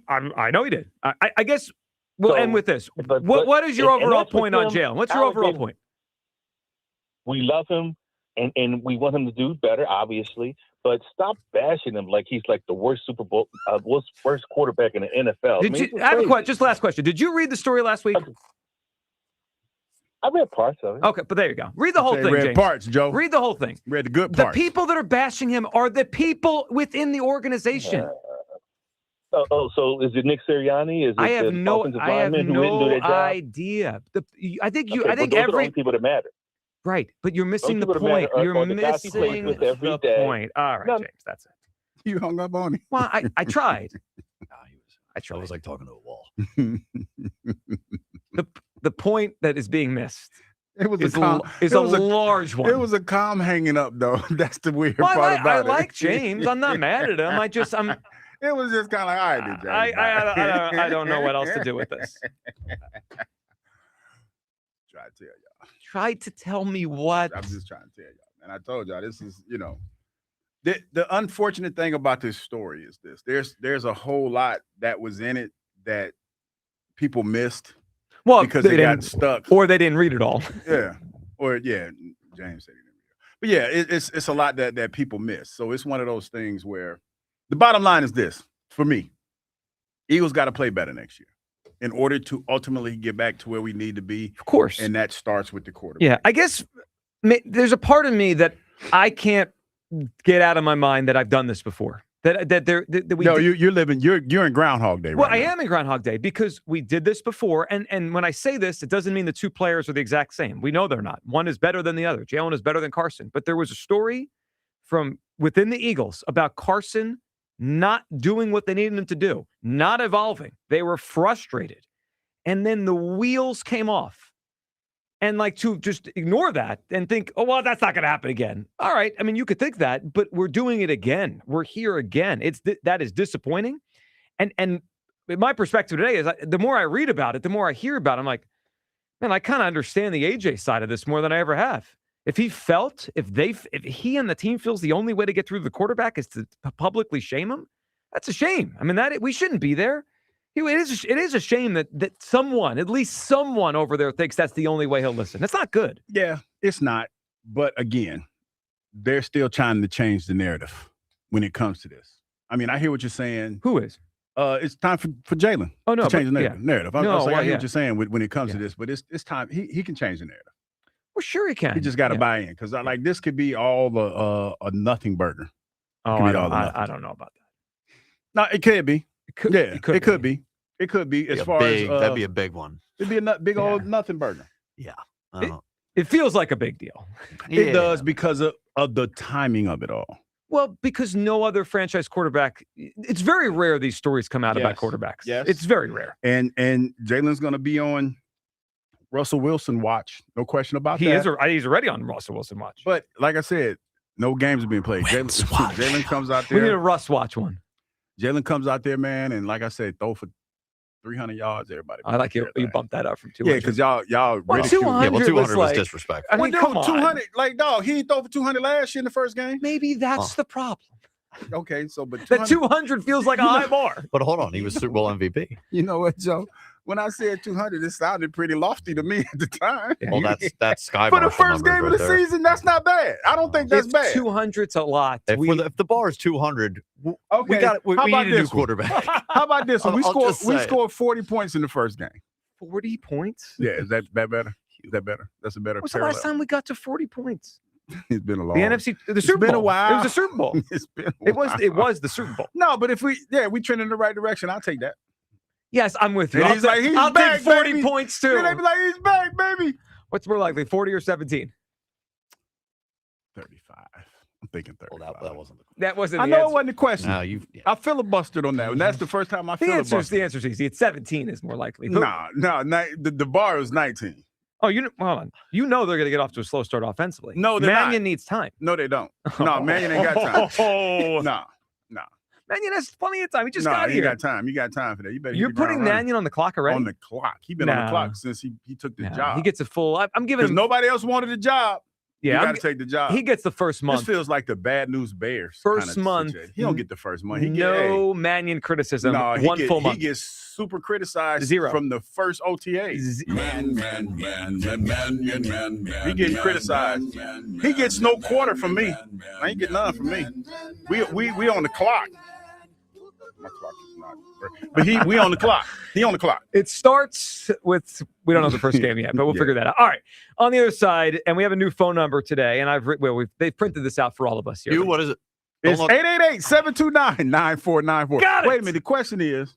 I know he did. I guess we'll end with this. What is your overall point on Jalen? What's your overall point? We love him, and we want him to do better, obviously. But stop bashing him like he's like the worst worst quarterback in the NFL. I have a question. Just last question. Did you read the story last week? I read parts of it. Okay, but there you go. Read the whole thing, read James. parts, Joe. Read the whole thing. Read the good The parts. people that are bashing him are the people within the organization. So is it Nick Sirianni? Is it I have the no offensive lineman who didn't do their job? idea. I think Okay, but those are the only people that matter. Right, but you're missing the Those people that point. matter You're are the guys he plays missing with every the day. point. All right, No. James, that's it. You hung up on him. Well, I tried. I tried. I was like talking to a wall. The point that is being missed It was is a calm, a large one. It was a calm hanging up, though. That's the weird Well, part about it. I like James. I'm not mad at him. I'm. It was just kind of like, all right, James. I don't know what else to do with this. Try to tell y'all. Try to tell me what. I'm just trying to tell y'all, man. I told y'all this is, the unfortunate thing about this story is this. There's a whole lot that was in it that people missed. Well, because they got stuck, or they didn't read it all. Yeah, James said he didn't read it. But yeah, it's a lot that people miss. So it's one of those things where the bottom line is this for me: Eagles got to play better next year in order to ultimately get back to where we need to be. Of course, and that starts with the quarterback. Yeah, I guess there's a part of me that I can't get out of my mind that I've done this before. You're in Groundhog Day. Well, right I now. am in Groundhog Day because we did this before, and when I say this, it doesn't mean the two players are the exact same. We know they're not. One is better than the other. Jalen is better than Carson. But there was a story from within the Eagles about Carson not doing what they needed him to do, not evolving. They were frustrated, and then the wheels came off. And to just ignore that and think, oh, well, that's not going to happen again. All right. I mean, you could think that, but we're doing it again. We're here again. That is disappointing. And my perspective today is the more I read about it, the more I hear about it, I'm like, man, I kind of understand the AJ side of this more than I ever have. If he and the team feels the only way to get through the quarterback is to publicly shame him, that's a shame. I mean, we shouldn't be there. It is a shame that someone, at least someone over there, thinks that's the only way he'll listen. That's not good. Yeah, it's not. But again, they're still trying to change the narrative when it comes to this. I mean, I hear what you're saying. Who is? It's time for Jalen to change the narrative. I hear what you're saying when it comes to this, but it's time. He can change the narrative. Well, sure he can. He just got to buy in because this could be all a nothing burger. Oh, I don't know about that. No, it could be. It could be. It could be as far as that'd be a big one. It'd be a big old nothing burger. Yeah. It feels like a big deal. It does because of the timing of it all. Well, because no other franchise quarterback, it's very rare these stories come out about quarterbacks. Yes. It's very rare. And Jalen's going to be on Russell Wilson watch. No question about that. He's already on Russell Wilson watch. But like I said, no games are being played. Jalen comes out there. We need a Russ watch one. Jalen comes out there, man, and like I said, throw for 300 yards. Everybody. I like you bumped that up from 200. Yeah, because y'all well, 200 was disrespectful. I mean, come on. 200, dog, he throw for 200 last year in the first game. Maybe that's the problem. Okay, so but 200 feels like a high bar. But hold on, he was Super Bowl MVP. You know what, Joe? When I said 200, it sounded pretty lofty to me at the time. Well, that's Sky for the first game of the season. That's not bad. I don't think that's bad. 200's a lot. If the bar is 200, okay, we need a new quarterback. How about this one? We scored 40 points in the first game. 40 points? Yeah, is that better? Is that better? That's a better. What's the last time we got to 40 points? It's been a long. The NFC, the Super Bowl. Been a while. It was the Super Bowl. It's been a while. It was the Super Bowl. No, but if we trend in the right direction, I'll take that. Yes, I'm with you. And I'll take 40 baby. points too. And they be like, he's back, baby. What's more likely, 40 or 17? 35. I'm thinking 35. Well, that wasn't the question. That wasn't I the know answer. it wasn't the question. No, I filibustered on that, and that's the first time I filibustered. The answer's easy. It's 17 is more likely. No, the bar is 19. Oh, hold on. You know they're going to get off to a slow start offensively. No, they're Mannion not. needs time. No, they don't. No, Mannion ain't got time. No. Mannion has plenty of time. He just got here. You got time. You got time for that. You're putting Mannion on the clock already? On the clock. He's been on the clock since he took the job. He gets a full. I'm giving because nobody else wanted the job. Yeah, you got to take the job. He gets the first month. This feels like the bad news Bears. First month. Situation. He don't get the first month. He No Mannion criticism. No, full month. He gets super criticized 0 from the first OTA. Man. He getting criticized. He gets no quarter from me. I ain't get none from me. We on the clock. My clock is not. But we on the clock. He on the clock. It starts with, we don't know the first game yet, but we'll figure that out. All right. On the other side, and we have a new phone number today, and they've printed this out for all of us here. What is it? It's 888-729-9494. Got it. Wait a minute. The question is,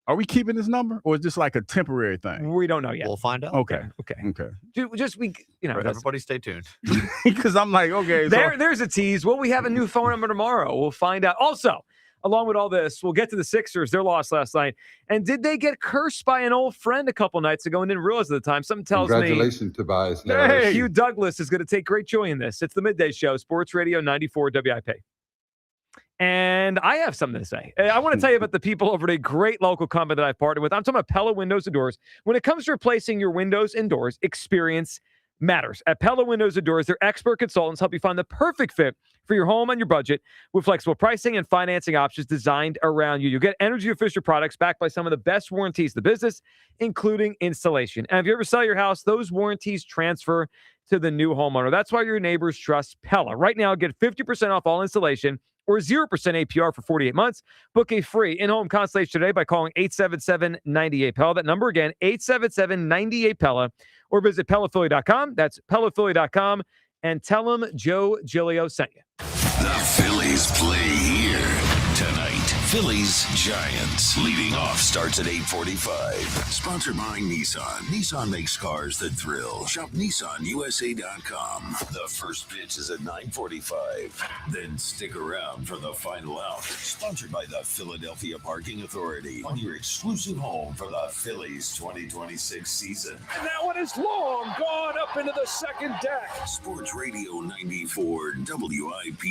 are we keeping this number, or is this like a temporary thing? We don't know yet. We'll find out. Okay. Everybody stay tuned. Because I'm like, okay. There's a tease. Well, we have a new phone number tomorrow. We'll find out. Also, along with all this, we'll get to the Sixers. Their loss last night. And did they get cursed by an old friend a couple nights ago and didn't realize at the time? Something tells Congratulations, Tobias. Hey, Hugh Douglas is going to take great joy in this. It's the Midday Show, Sports Radio 94 WIP. And I have something to say. I want to tell you about the people over at a great local company that I've partnered with. I'm talking about Pella Windows and Doors. When it comes to replacing your windows and doors, experience matters. At Pella Windows and Doors, their expert consultants help you find the perfect fit for your home and your budget with flexible pricing and financing options designed around you. You'll get energy-efficient products backed by some of the best warranties in the business, including installation. And if you ever sell your house, those warranties transfer to the new homeowner. That's why your neighbors trust Pella. Right now, get 50% off all installation or 0% APR for 48 months. Book a free in-home consultation today by calling 877-98-PELLA. That number again, 877-98-PELLA. Or visit PellaPhilly.com. That's PellaPhilly.com. And tell them Joe Giglio sent you. The Phillies play here tonight. Phillies Giants. Leading off starts at 8:45. Sponsored by Nissan. Nissan makes cars that thrill. Shop NissanUSA.com. The first pitch is at 9:45. Then stick around for the final out. Sponsored by the Philadelphia Parking Authority. On your exclusive home for the Phillies 2026 season. And that one is long gone up into the second deck. Sports Radio 94 WIP.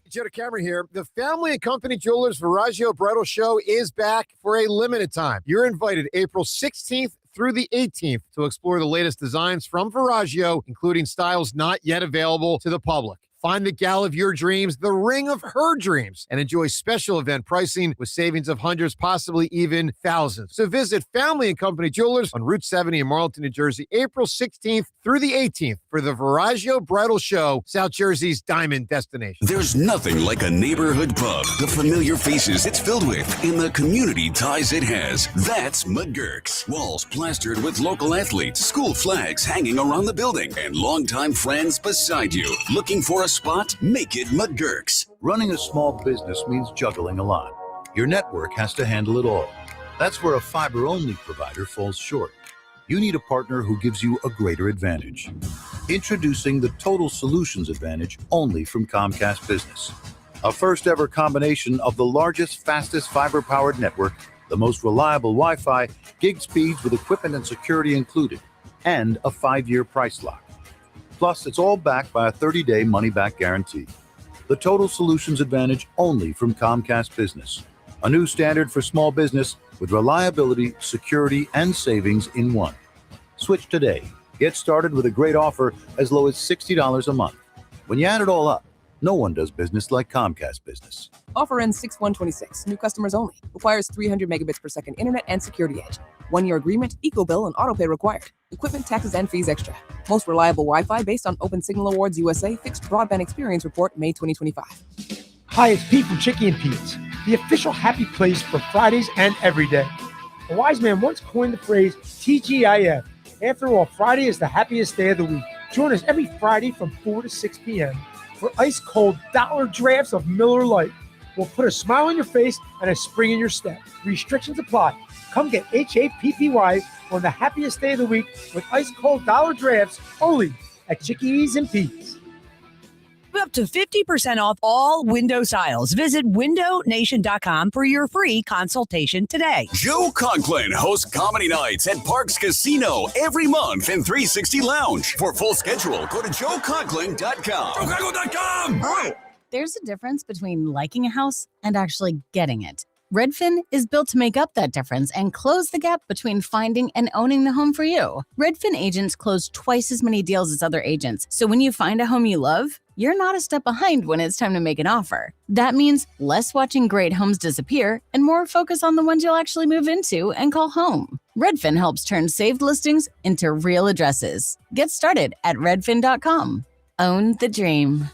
Joe Cameron here. The Family and Company Jewelers Veragio Bridal Show is back for a limited time. You're invited April 16th through the 18th to explore the latest designs from Veragio, including styles not yet available to the public. Find the gal of your dreams, the ring of her dreams, and enjoy special event pricing with savings of hundreds, possibly even thousands. So visit Family and Company Jewelers on Route 70 in Marlton, New Jersey, April 16th through the 18th for the Veragio Bridal Show, South Jersey's diamond destination. There's nothing like a neighborhood pub. The familiar faces it's filled with and the community ties it has. That's McGurk's. Walls plastered with local athletes, school flags hanging around the building, and longtime friends beside you. Looking for a spot? Make it McGurk's. Running a small business means juggling a lot. Your network has to handle it all. That's where a fiber-only provider falls short. You need a partner who gives you a greater advantage. Introducing the Total Solutions Advantage only from Comcast Business. A first-ever combination of the largest, fastest fiber-powered network, the most reliable Wi-Fi, gig speeds with equipment and security included, and a 5-year price lock. Plus, it's all backed by a 30-day money-back guarantee. The Total Solutions Advantage only from Comcast Business. A new standard for small business with reliability, security, and savings in one. Switch today. Get started with a great offer as low as $60 a month. When you add it all up, no one does business like Comcast Business. Offer ends 6/1/26. New customers only. Requires 300 megabits per second internet and security edge. 1-year agreement, eco-bill, and autopay required. Equipment, taxes, and fees extra. Most reliable Wi-Fi based on Open Signal Awards USA Fixed Broadband Experience Report, May 2025. Hi, it's Pete from Chicky and Pete's, the official happy place for Fridays and every day. A wise man once coined the phrase TGIF. After all, Friday is the happiest day of the week. Join us every Friday from 4 to 6 p.m. for ice-cold dollar drafts of Miller Lite. We'll put a smile on your face and a spring in your step. Restrictions apply. Come get HAPPY on the happiest day of the week with ice-cold dollar drafts only at Chickies and Pete's. Up to 50% off all window styles. Visit windownation.com for your free consultation today. Joe Conklin hosts comedy nights at Parks Casino every month in 360 Lounge. For full schedule, go to joeconklin.com. joeconklin.com! There's a difference between liking a house and actually getting it. Redfin is built to make up that difference and close the gap between finding and owning the home for you. Redfin agents close twice as many deals as other agents, so when you find a home you love, you're not a step behind when it's time to make an offer. That means less watching great homes disappear and more focus on the ones you'll actually move into and call home. Redfin helps turn saved listings into real addresses. Get started at redfin.com. Own the dream.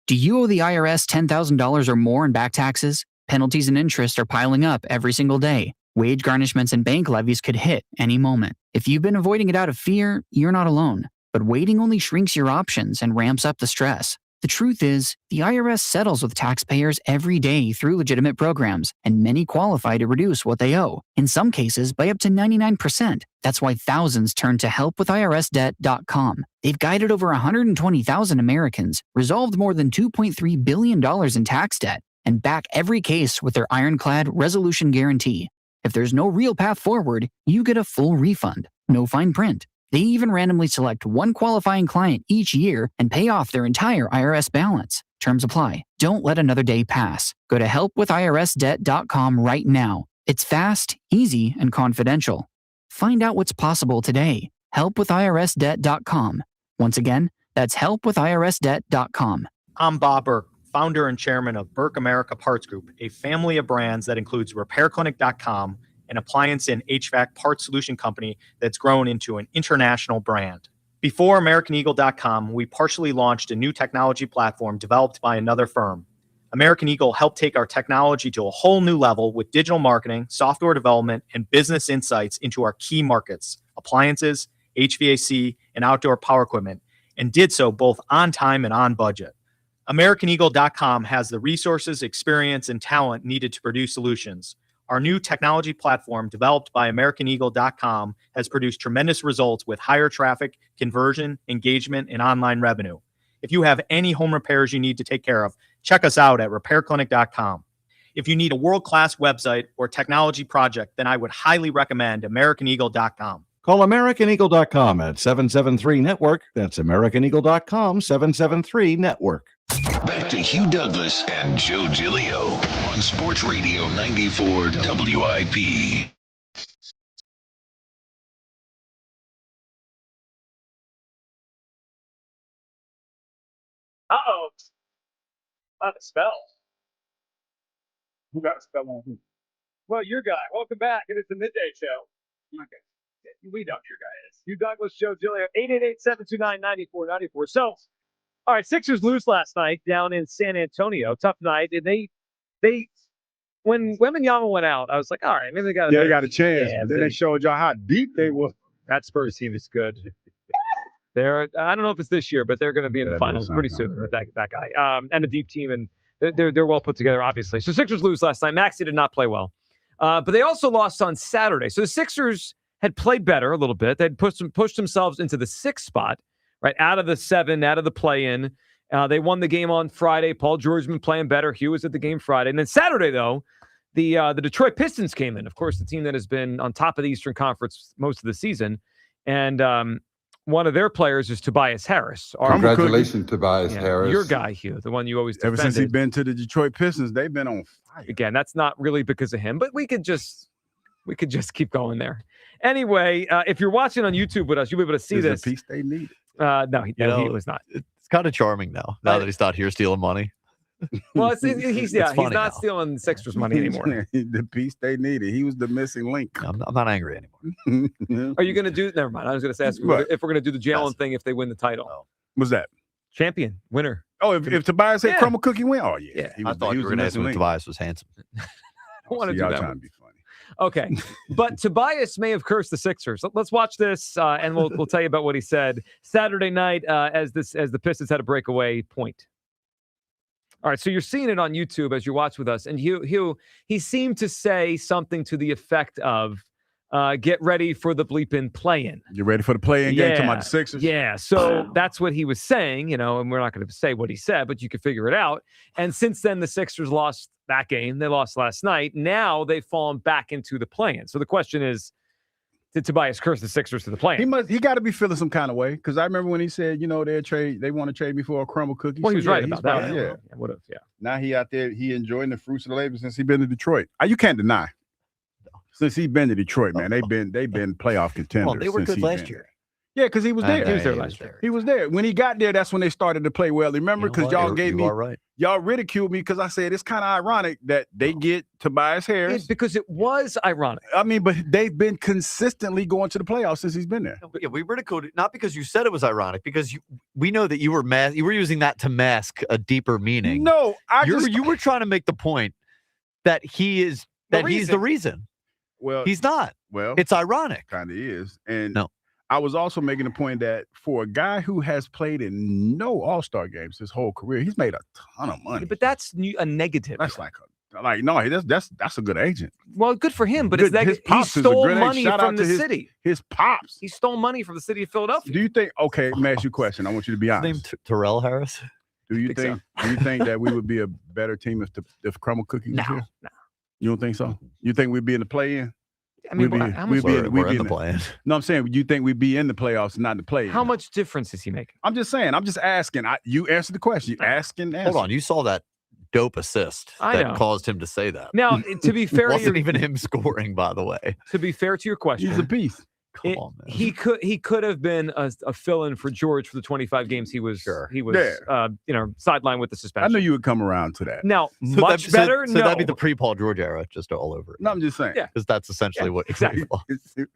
Do you owe the IRS $10,000 or more in back taxes? Penalties and interest are piling up every single day. Wage garnishments and bank levies could hit any moment. If you've been avoiding it out of fear, you're not alone. But waiting only shrinks your options and ramps up the stress. The truth is, the IRS settles with taxpayers every day through legitimate programs, and many qualify to reduce what they owe, in some cases by up to 99%. That's why thousands turn to helpwithirsdebt.com. They've guided over 120,000 Americans, resolved more than $2.3 billion in tax debt, and back every case with their ironclad resolution guarantee. If there's no real path forward, you get a full refund, no fine print. They even randomly select one qualifying client each year and pay off their entire IRS balance. Terms apply. Don't let another day pass. Go to helpwithirsdebt.com right now. It's fast, easy, and confidential. Find out what's possible today. Helpwithirsdebt.com. Once again, that's helpwithirsdebt.com. I'm Bob Burke, founder and chairman of Burke America Parts Group, a family of brands that includes RepairClinic.com, an appliance and HVAC parts solution company that's grown into an international brand. Before AmericanEagle.com, we partially launched a new technology platform developed by another firm. American Eagle helped take our technology to a whole new level with digital marketing, software development, and business insights into our key markets, appliances, HVAC, and outdoor power equipment, and did so both on time and on budget. AmericanEagle.com has the resources, experience, and talent needed to produce solutions. Our new technology platform, developed by AmericanEagle.com, has produced tremendous results with higher traffic, conversion, engagement, and online revenue. If you have any home repairs you need to take care of, check us out at RepairClinic.com. If you need a world-class website or technology project, then I would highly recommend AmericanEagle.com. Call AmericanEagle.com at 773-NETWORK. That's AmericanEagle.com, 773-NETWORK. Back to Hugh Douglas and Joe Giglio on Sports Radio 94 WIP. Uh-oh. Not a spell. Who got a spell on who? Well, your guy. Welcome back. It is the Midday Show. Okay. We know your guy is. Hugh Douglas, Joe Giglio, 888-729-9494. So, all right, Sixers lose last night down in San Antonio. Tough night. And they when Wembanyama went out, I was like, all right, maybe they got they got a chance. Yeah, then they showed y'all how deep they were. That Spurs team is good. I don't know if it's this year, but they're going to be in the finals pretty soon with that guy. And a deep team, and they're well put together, obviously. So Sixers lose last night. Maxey did not play well. But they also lost on Saturday. So the Sixers had played better a little bit. They'd pushed themselves into the 6th spot, right, out of the 7, out of the play-in. They won the game on Friday. Paul George been playing better. Hugh was at the game Friday. And then Saturday, though, the Detroit Pistons came in. Of course, the team that has been on top of the Eastern Conference most of the season. And one of their players is Tobias Harris. Congratulations, Tobias Harris. Your guy, Hugh, the one you always defended. Ever since he's been to the Detroit Pistons, they've been on fire. Again, that's not really because of him, but we could just keep going there. Anyway, if you're watching on YouTube with us, you'll be able to see this. The piece they needed. No, he was not. It's kind of charming now that he's not here stealing money. Well, he's not stealing Sixers money anymore. The piece they needed. He was the missing link. I'm not angry anymore. Are you going to do? Never mind. I was going to ask you if we're going to do the Jalen thing if they win the title. Oh. What's that? Champion, winner. Oh, if Tobias had Crumble Cookie win? Oh, yeah. I thought you were going to ask me if Tobias was handsome. I don't want to do that. Trying to be funny. Okay, but Tobias may have cursed the Sixers. Let's watch this, and we'll tell you about what he said Saturday night as the Pistons had a breakaway point. All right, so you're seeing it on YouTube as you watch with us, and he seemed to say something to the effect of, "Get ready for the bleeping play-in." You ready for the play-in game? Talking about the Sixers? Yeah, so that's what he was saying, and we're not going to say what he said, but you can figure it out. And since then, the Sixers lost that game. They lost last night. Now they've fallen back into the play-in. So the question is, Did Tobias curse the Sixers to the play? He got to be feeling some kind of way because I remember when he said, they want to trade me for a crumble cookie. Well, he was right about that. Probably, yeah. Would have. Yeah. Now he out there, he enjoying the fruits of the labor since he been to Detroit. You can't deny. Since he's been to Detroit, man, they've been playoff contenders. Well, they were good last year. Yeah, because he was there. He was there last year. He was there. When he got there, that's when they started to play well. Remember, because y'all ridiculed me because I said it's kind of ironic that they get Tobias Harris. Because it was ironic. I mean, but they've been consistently going to the playoffs since he's been there. Yeah, we ridiculed it not because you said it was ironic, because we know that you were using that to mask a deeper meaning. No, you were trying to make the point that he's the reason. Well, he's not. Well, it's ironic. Kind of is. And no. I was also making the point that for a guy who has played in no All-Star games his whole career, he's made a ton of money. But that's a negative. That's that's a good agent. Well, good for him, but it's negative. He stole money from the city. His pops. He stole money from the city of Philadelphia. Do you think? Okay, let me ask you a question. I want you to be honest. His name Terrell Harris. Do you think that we would be a better team if Crumble Cookie was here? No. You don't think so? You think we'd be in the play-in? I mean, we're in the play-in. No, I'm saying, you think we'd be in the playoffs and not in the play-in? How much difference is he making? I'm just saying. I'm just asking. You answered the question. You asking. Hold on. You saw that dope assist that caused him to say that. Now, to be fair, it wasn't even him scoring, by the way. To be fair to your question, he's a piece. Come on, man. He could have been a fill-in for George for the 25 games he was sidelined with the suspension. I knew you would come around to that. Now, much better. So that'd be the pre-Paul George era, just all over. No, I'm just saying. Yeah, because that's essentially what exactly. You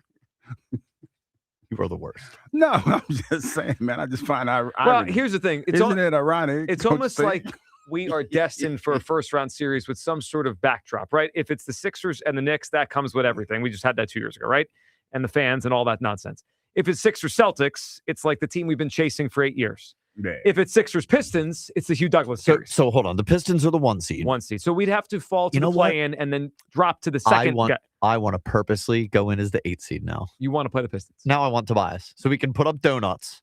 are the worst. No, I'm just saying, man. I just find ironic. Well, here's the thing. Isn't it ironic? It's almost like we are destined for a first-round series with some sort of backdrop, right? If it's the Sixers and the Knicks, that comes with everything. We just had that 2 years ago, right? And the fans and all that nonsense. If it's Sixers Celtics, it's like the team we've been chasing for 8 years. Yeah. If it's Sixers Pistons, it's the Hugh Douglas series. So hold on. The Pistons are the 1 seed. 1 seed. So we'd have to fall to the play-in and then drop to the second. I want to purposely go in as the 8 seed now. You want to play the Pistons? Now I want Tobias. So we can put up donuts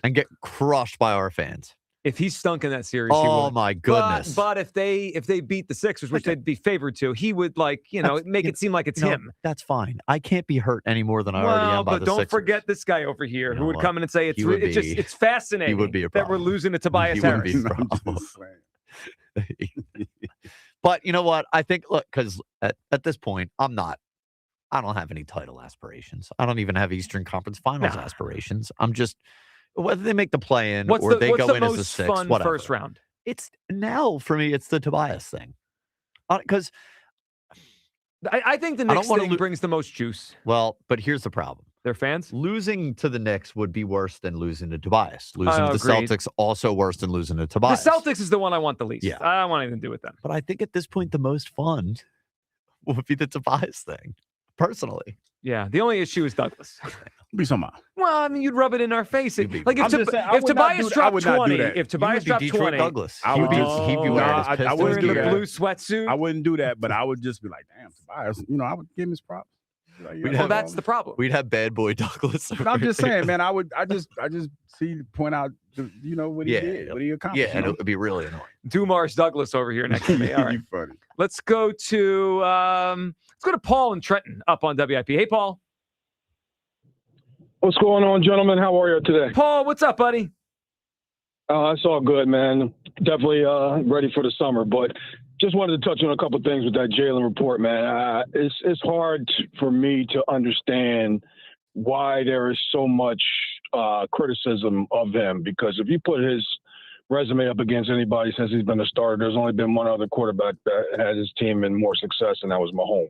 and get crushed by our fans. If he stunk in that series, oh my goodness! But if they beat the Sixers, which they'd be favored to, he would make it seem like it's him. That's fine. I can't be hurt any more than I already am by the Sixers. But don't forget this guy over here who would come in and say it's fascinating that we're losing to Tobias Harris. But you know what? I think because at this point, I don't have any title aspirations. I don't even have Eastern Conference Finals aspirations. I'm just. Whether they make the play-in or they go in as a 6, fun whatever. First round? It's now for me. It's the Tobias thing, because I think the Knicks thing brings the most juice. Well, but here's the problem: their fans losing to the Knicks would be worse than losing to Tobias. Losing to the Celtics also worse than losing to Tobias. The Celtics is the one I want the least. Yeah. I don't want anything to do with them. But I think at this point, the most fun would be the Tobias thing, personally. Yeah, the only issue is Douglas. Be somehow. Well, I mean, you'd rub it in our face. Like if Tobias dropped 20, if Tobias dropped 20, Douglas. I would he'd be wearing his I wouldn't do that. Blue sweatsuit. I wouldn't do that, but I would just be like, damn, Tobias. I would give him his props. Like, that's the problem. We'd have bad boy Douglas. I'm just saying, man. I just point out, what he did, what he accomplished. Yeah, and it would be really annoying. Dumars Douglas over here next to me. All right, you funny. Let's go to Paul and Trenton up on WIP. Hey, Paul. What's going on, gentlemen? How are you today? Paul, what's up, buddy? It's all good, man. Definitely ready for the summer, but just wanted to touch on a couple of things with that Jalen report, man. It's hard for me to understand why there is so much criticism of him, because if you put his resume up against anybody since he's been a starter, there's only been one other quarterback that had his team in more success, and that was Mahomes.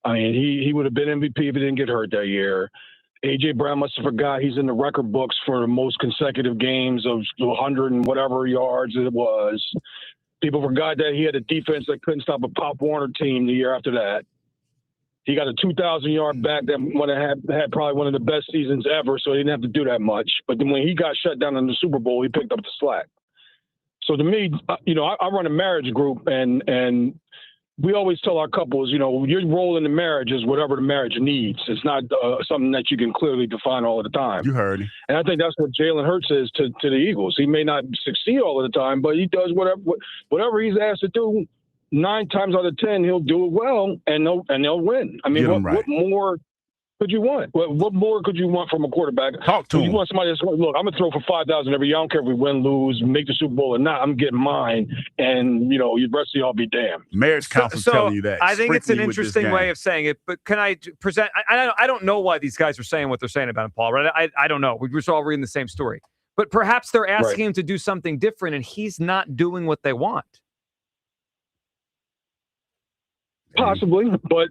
I mean, he would have been MVP if he didn't get hurt that year. A.J. Brown must have forgot he's in the record books for the most consecutive games of 100 and whatever yards it was. People forgot that he had a defense that couldn't stop a Pop Warner team the year after that. He got a 2,000-yard back that would have had probably one of the best seasons ever, so he didn't have to do that much. But then when he got shut down in the Super Bowl, he picked up the slack. So to me, I run a marriage group, and we always tell our couples, your role in the marriage is whatever the marriage needs. It's not something that you can clearly define all of the time. You heard him. And I think that's what Jalen Hurts is to the Eagles. He may not succeed all of the time, but he does whatever he's asked to do. 9 times out of 10, he'll do it well, and they'll win. I mean, what more could you want? What more could you want from a quarterback? Talk to him. You want somebody that's look, I'm gonna throw for 5,000 every year. I don't care if we win, lose, make the Super Bowl or not. I'm getting mine, and the rest of y'all be damned. Marriage counsel telling you that. I think it's an Sprint me with this interesting game. way of saying it, but can I present? I don't know why these guys are saying what they're saying about him, Paul. Right? I don't know. We're just all reading the same story, but perhaps they're asking him to do something different, and he's not doing what they want. Possibly, but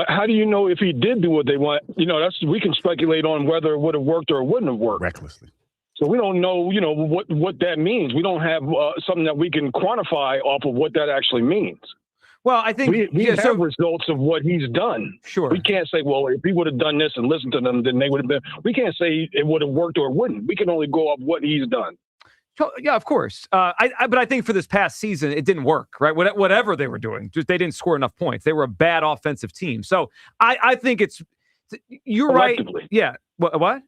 how do you know if he did do what they want? We can speculate on whether it would have worked or it wouldn't have worked. Recklessly. So we don't know, what that means. We don't have something that we can quantify off of what that actually means. Well, I think we have results of what he's done. Sure. We can't say, well, if he would have done this and listened to them, then they would have been. We can't say it would have worked or it wouldn't. We can only go off what he's done. Yeah, of course. But I think for this past season, it didn't work, right? Whatever they were doing, just they didn't score enough points. They were a bad offensive team. So I think you're right. Yeah. What?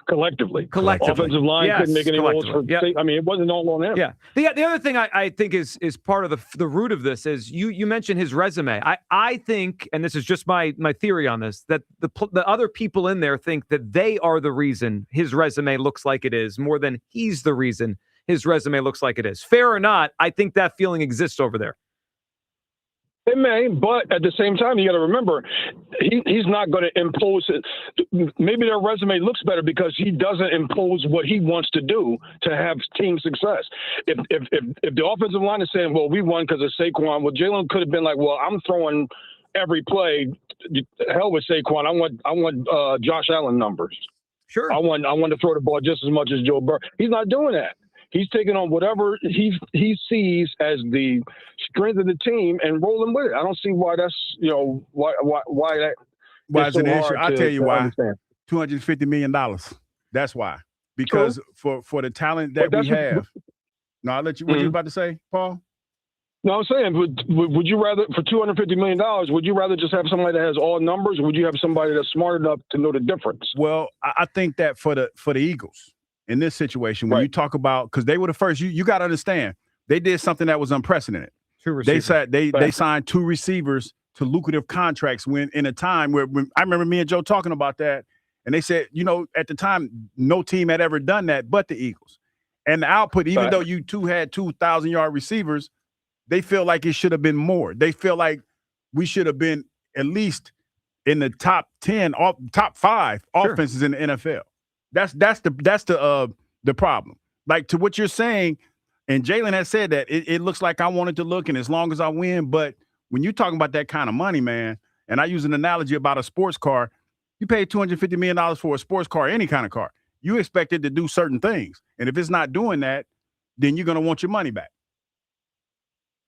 Collectively. Offensive line couldn't make any goals for. Yeah. I mean, it wasn't all on him. Yeah. The other thing I think is part of the root of this is you mentioned his resume. I think, and this is just my theory on this, that the other people in there think that they are the reason his resume looks like it is more than he's the reason his resume looks like it is. Fair or not, I think that feeling exists over there. It may, but at the same time, you got to remember, he's not going to impose it. Maybe their resume looks better because he doesn't impose what he wants to do to have team success. If the offensive line is saying, well, we won because of Saquon, well, Jalen could have been like, well, I'm throwing every play. Hell with Saquon. I want Josh Allen numbers. Sure. I want to throw the ball just as much as Joe Burrow. He's not doing that. He's taking on whatever he sees as the strength of the team and rolling with it. I don't see why that's why that. Why is so it an issue? I'll tell you why. Understand. $250 million. That's why. Because for the talent that we have. No, I'll let you. What you about to say, Paul? No, I'm saying, would you rather, for $250 million, would you rather just have somebody that has all numbers, or would you have somebody that's smart enough to know the difference? Well, I think that for the Eagles in this situation, when you talk about, because they were the first, you got to understand, they did something that was unprecedented. They signed two receivers to lucrative contracts when in a time when I remember me and Joe talking about that, and they said, at the time, no team had ever done that but the Eagles. And the output, even though you two had 2,000-yard receivers, they feel like it should have been more. They feel like we should have been at least in the top 10, top 5 offenses in the NFL. That's the problem. Like, to what you're saying, and Jalen has said that it looks like I wanted to look, and as long as I win, but when you're talking about that kind of money, man, and I use an analogy about a sports car, you pay $250 million for a sports car, any kind of car. You expect it to do certain things, and if it's not doing that, then you're going to want your money back.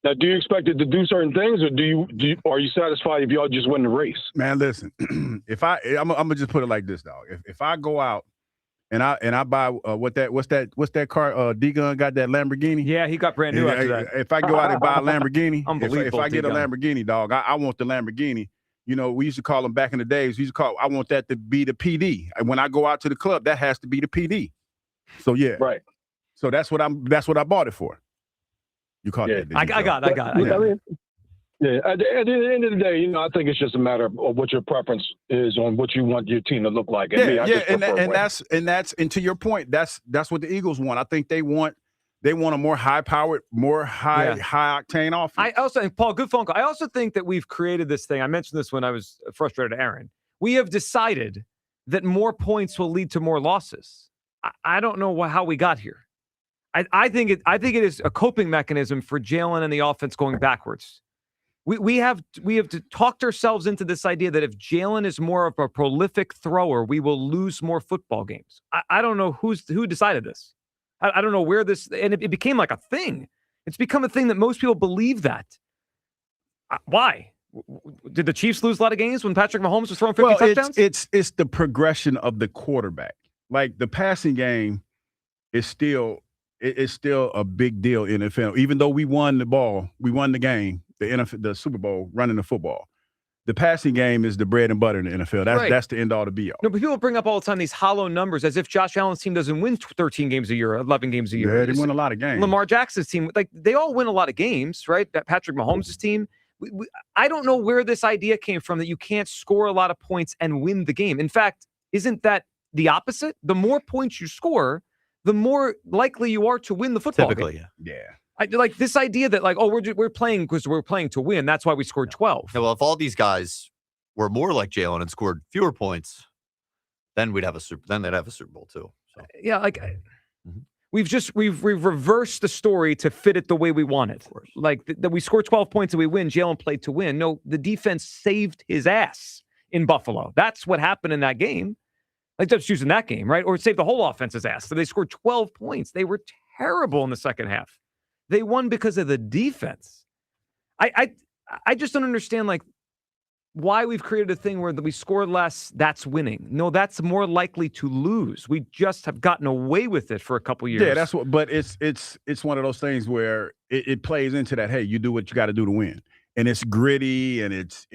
Now, do you expect it to do certain things, or are you satisfied if y'all just win the race? Man, listen, I'm gonna just put it like this, dog. If I go out and I buy what's that car? D-Gun got that Lamborghini. Yeah, he got brand new after that. If I go out and buy a Lamborghini, Unbelievable. if I get a Lamborghini, dog, I want the Lamborghini. We used to call them back in the days. We used to call. I want that to be the PD. And when I go out to the club, that has to be the PD. So yeah, right. So that's what I bought it for. You caught that. I got it. I mean, at the end of the day, I think it's just a matter of what your preference is on what you want your team to look like. And to your point, that's what the Eagles want. I think they want a more high-powered, more high-octane offense. I also, and Paul, good phone call. I also think that we've created this thing. I mentioned this when I was frustrated at Aaron. We have decided that more points will lead to more losses. I don't know how we got here. I think it is a coping mechanism for Jalen and the offense going backwards. We have talked ourselves into this idea that if Jalen is more of a prolific thrower, we will lose more football games. I don't know who decided this. I don't know where this, and it became like a thing. It's become a thing that most people believe that. Why? Did the Chiefs lose a lot of games when Patrick Mahomes was throwing 50 touchdowns? It's the progression of the quarterback. Like, the passing game is still a big deal in the NFL. Even though we won the game, the Super Bowl, running the football. The passing game is the bread and butter in the NFL. That's the end all to be all. No, but people bring up all the time these hollow numbers as if Josh Allen's team doesn't win 13 games a year, 11 games a year. Yeah, they win a lot of games. Lamar Jackson's team, like, they all win a lot of games, right? That Patrick Mahomes' team. I don't know where this idea came from that you can't score a lot of points and win the game. In fact, isn't that the opposite? The more points you score, the more likely you are to win the football game. Yeah. I like this idea that like, oh, we're playing because we're playing to win. That's why we scored 12. Yeah, well, if all these guys were more like Jalen and scored fewer points, then they'd have a Super Bowl too. So. Yeah, like we've reversed the story to fit it the way we want it. Like that we scored 12 points and we win. Jalen played to win. No, the defense saved his ass in Buffalo. That's what happened in that game. Like just using that game, right? Or saved the whole offense's ass. So they scored 12 points. They were terrible in the second half. They won because of the defense. I just don't understand like why we've created a thing where we score less, that's winning. No, that's more likely to lose. We just have gotten away with it for a couple years. Yeah, that's what. But it's one of those things where it plays into that. Hey, you do what you got to do to win, and it's gritty and it's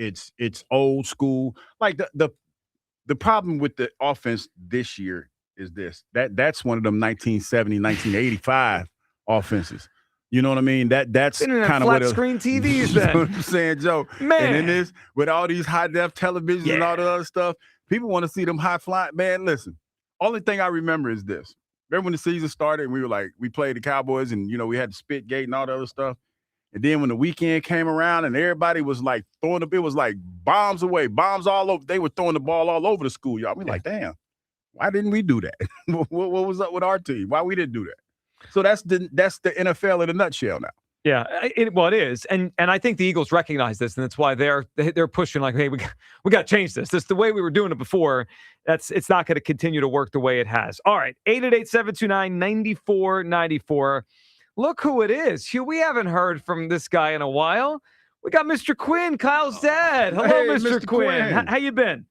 old school. Like the problem with the offense this year is that's one of them 1970, 1985 offenses. You know what I mean? That's kind of flat screen TVs. Then you know what I'm saying, Joe. Man, and then this with all these high def televisions and all the other stuff, people want to see them high flying. Man, listen. Only thing I remember is this. Remember when the season started and we played the Cowboys and we had the spit gate and all the other stuff. And then when the weekend came around and everybody was like throwing it was like bombs away, bombs all over. They were throwing the ball all over the school, y'all. We like, damn, why didn't we do that? what was up with our team? Why we didn't do that? So that's the NFL in a nutshell now. Yeah, it is, and I think the Eagles recognize this, and that's why they're pushing like, hey, we got to change this. This the way we were doing it before. It's not going to continue to work the way it has. All right, 888-729-9494. Look who it is. Hugh, we haven't heard from this guy in a while. We got Mr. Quinn, Kyle's dad. Hello, Hey, Mr. Quinn. How you been?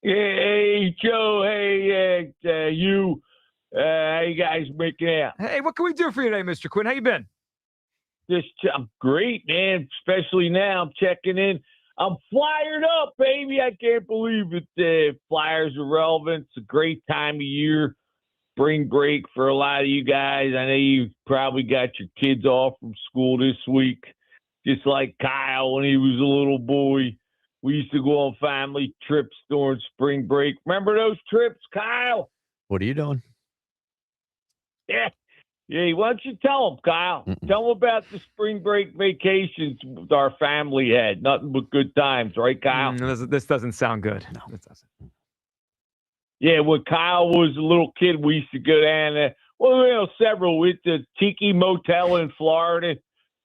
Hey, Joe. Hey, you. How you guys making out? Hey, what can we do for you today, Mr. Quinn? How you been? I'm great, man. Especially now, I'm checking in. I'm fired up, baby. I can't believe it. Flyers are relevant. It's a great time of year. Spring break for a lot of you guys. I know you probably got your kids off from school this week, just like Kyle when he was a little boy. We used to go on family trips during spring break. Remember those trips, Kyle? What are you doing? Yeah. Why don't you tell them, Kyle? Tell them about the spring break vacations our family had. Nothing but good times, right, Kyle? This doesn't sound good. No, it doesn't. Yeah, when Kyle was a little kid, we used to go down several. We went to Tiki Motel in Florida.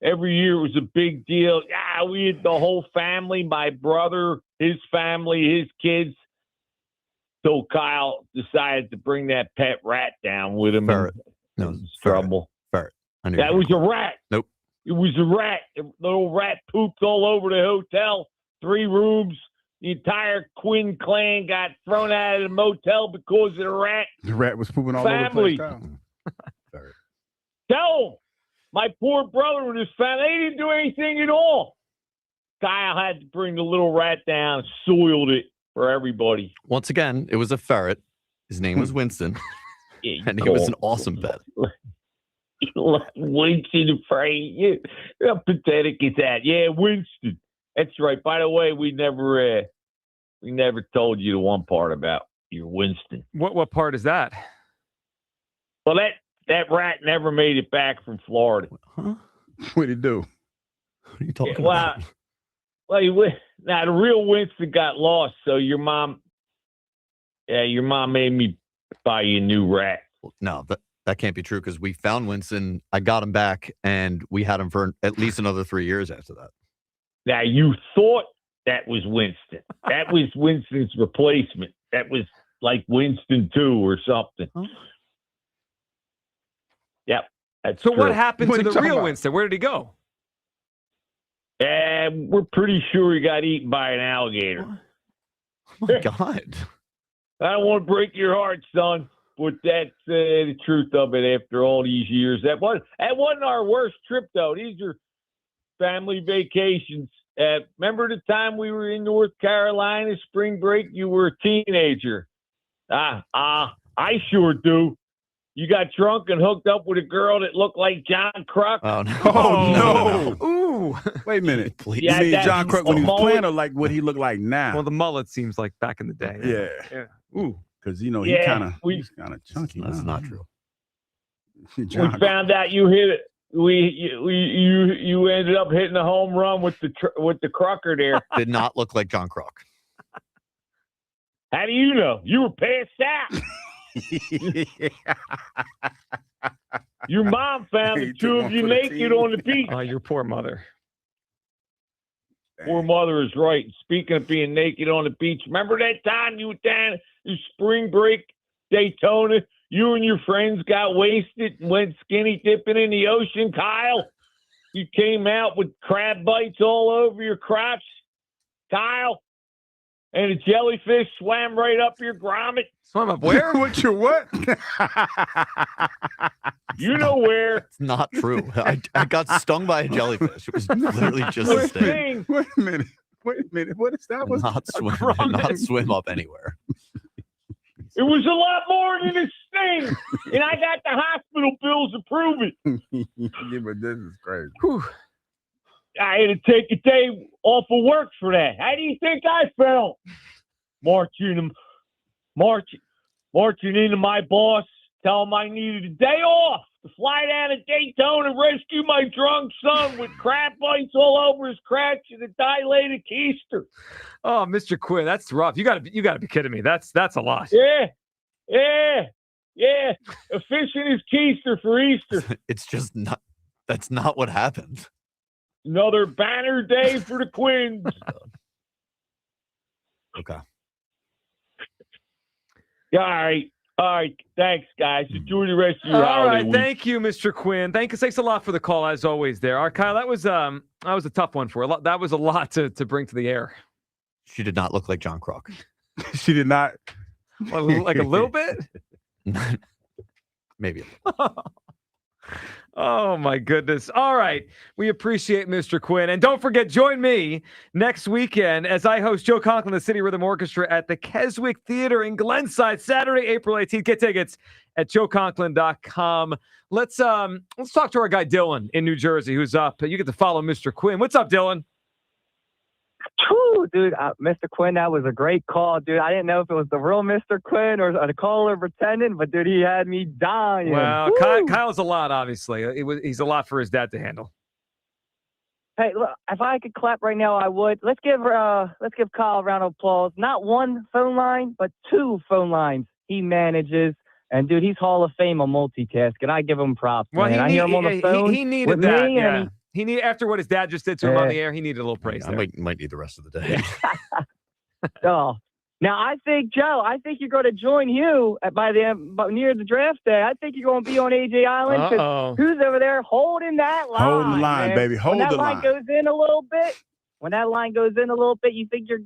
Every year it was a big deal. Yeah, we had the whole family, my brother, his family, his kids. So Kyle decided to bring that pet rat down with him. Ferret. No, trouble. Ferret. That was a rat. Nope. It was a rat. The little rat pooped all over the hotel. 3 rooms. The entire Quinn clan got thrown out of the motel because of the rat. The rat was pooping all over the place. Tell him. My poor brother and his family, they didn't do anything at all. Kyle had to bring the little rat down, soiled it for everybody. Once again, it was a ferret. His name was Winston. And he was an awesome pet. Winston, afraid. How pathetic is that? Yeah, Winston. That's right. By the way, we never told you the one part about your Winston. What part is that? Well, that rat never made it back from Florida. Huh? What did he do? What are you talking about? Well, now the real Winston got lost, so your mom made me buy you a new rat. No, that can't be true because we found Winston. I got him back, and we had him for at least another 3 years after that. Now, you thought that was Winston. That was Winston's replacement. That was like Winston 2 or something. Huh? Yep. That's so true. what happened to the real Winston? Where did he go? We're pretty sure he got eaten by an alligator. Oh, my God. I don't want to break your heart, son, but that's the truth of it after all these years. That wasn't our worst trip, though. These are family vacations. Remember the time we were in North Carolina spring break? You were a teenager. I sure do. You got drunk and hooked up with a girl that looked like John Kruk. Oh, no. Oh, no. Ooh. Ooh. Wait a minute. Please. You mean John Kruk when he was mullet. playing, or like what he looked like now? Well, the mullet seems like back in the day. Yeah. Ooh. Because he's Yeah, kind of chunky. That's not true. We found out you hit it. You ended up hitting a home run with the Crocker there. Did not look like John Kruk. How do you know? You were passed out. Your mom found the two of you naked on the beach. Oh, your poor mother. Poor mother is right. Speaking of being naked on the beach, remember that time you were down in spring break, Daytona? You and your friends got wasted and went skinny dipping in the ocean, Kyle. You came out with crab bites all over your crotch, Kyle. And a jellyfish swam right up your grommet. Swam up where? What your what? You know where. It's not true. I got stung by a jellyfish. It was literally just a sting. Wait a minute. What is that? Not swim up anywhere. It was a lot more than a sting. And I got the hospital bills to prove it. Yeah, but this is crazy. Whew. I had to take a day off of work for that. How do you think I felt? Marching into my boss, tell him I needed a day off to fly down to Daytona and rescue my drunk son with crab bites all over his crotch and a dilated keister. Oh, Mr. Quinn, that's rough. You gotta be kidding me. That's a lot. Yeah. A fish in his keister for Easter. It's just not. That's not what happened. Another banner day for the Quins. Okay. All right. Thanks, guys. Enjoy the rest of your All holiday right. week. Thank you, Mr. Quinn. Thanks a lot for the call, as always. There, all right, Kyle. That was a tough one for her. That was a lot to bring to the air. She did not look like John Kruk. She did not. Well, like a little bit. Maybe. Oh, my goodness. All right. We appreciate Mr. Quinn. And don't forget, join me next weekend as I host Joe Conklin, the City Rhythm Orchestra at the Keswick Theater in Glenside, Saturday, April 18th. Get tickets at joeconklin.com. Let's talk to our guy Dylan in New Jersey, who's up. You get to follow Mr. Quinn. What's up, Dylan? Whew, dude, Mr. Quinn, that was a great call, dude. I didn't know if it was the real Mr. Quinn or a caller pretending, but dude, he had me dying. Well, Kyle's a lot, obviously. He's a lot for his dad to handle. Hey, look, if I could clap right now, I would. Let's give Kyle a round of applause. Not one phone line, but two phone lines he manages. And dude, he's Hall of Fame on multitasking. I give him props. Well, man. I hear him on the phone. He needed with that. me, Yeah. He need after what his dad just did to him on the air. He needed a little praise. I might need the rest of the day. Oh, now I think Joe. I think you're going to join Hugh near the draft day. I think you're going to be on AJ Island because who's over there holding that line? Holding the line, man. baby. Hold when the that line line. goes in a little bit. When that line goes in a little bit, you think you're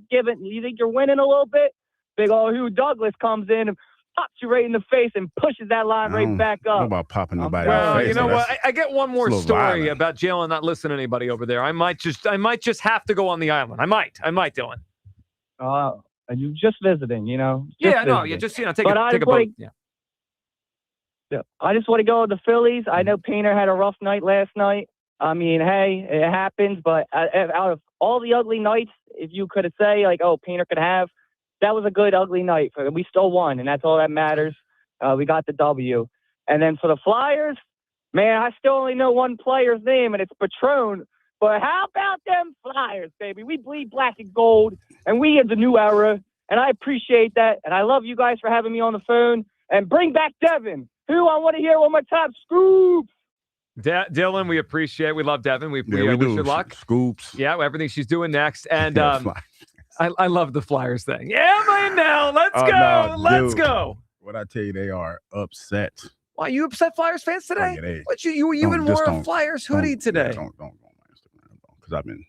winning a little bit. Big old Hugh Douglas comes in and pops you right in the face and pushes that line right back up. How about popping nobody in Well, the face? you know what? I get one more little story violent. about Jalen not listening to anybody over there. I might just have to go on the island. I might, Dylan. You just visiting, you know? Take But a boat. Yeah. I just want to go to the Phillies. I know Painter had a rough night last night. I mean, hey, it happens. But out of all the ugly nights, if you could say, like, oh, Painter could have, that was a good, ugly night. We still won, and that's all that matters. We got the W. And then for the Flyers, man, I still only know one player's name, and it's Patron. But how about them Flyers, baby? We bleed black and gold, and we in the new era, and I appreciate that. And I love you guys for having me on the phone. And bring back Devin, who I want to hear one more time. Scoops! Dylan, we appreciate. We love Devin. We we wish do. her luck. Scoops. Yeah, everything she's doing next, and I love the Flyers thing. Yeah, man, now let's go. No, Let's dude. go. What I tell you, they are upset. Why you upset Flyers fans today? Oh, yeah, What you even wore a Flyers hoodie today? Don't go on my Instagram because I've been.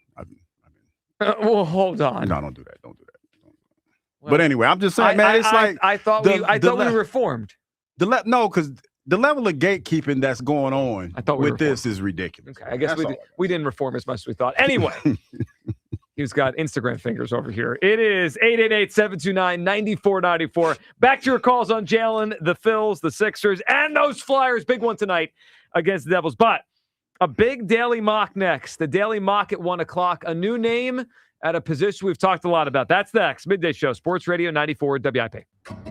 Well, hold on. No, don't do that. Don't do that. But anyway, I'm just saying, man. It's I thought we were reformed. Because the level of gatekeeping that's going on with this is ridiculous. Okay, I guess we didn't reform as much as we thought. Anyway, he's got Instagram fingers over here. It is 888-729-9494. Back to your calls on Jalen, the Phils, the Sixers, and those Flyers. Big one tonight against the Devils. But A big daily mock next. The daily mock at 1 o'clock. A new name at a position we've talked a lot about. That's next. Midday Show, Sports Radio 94 WIP.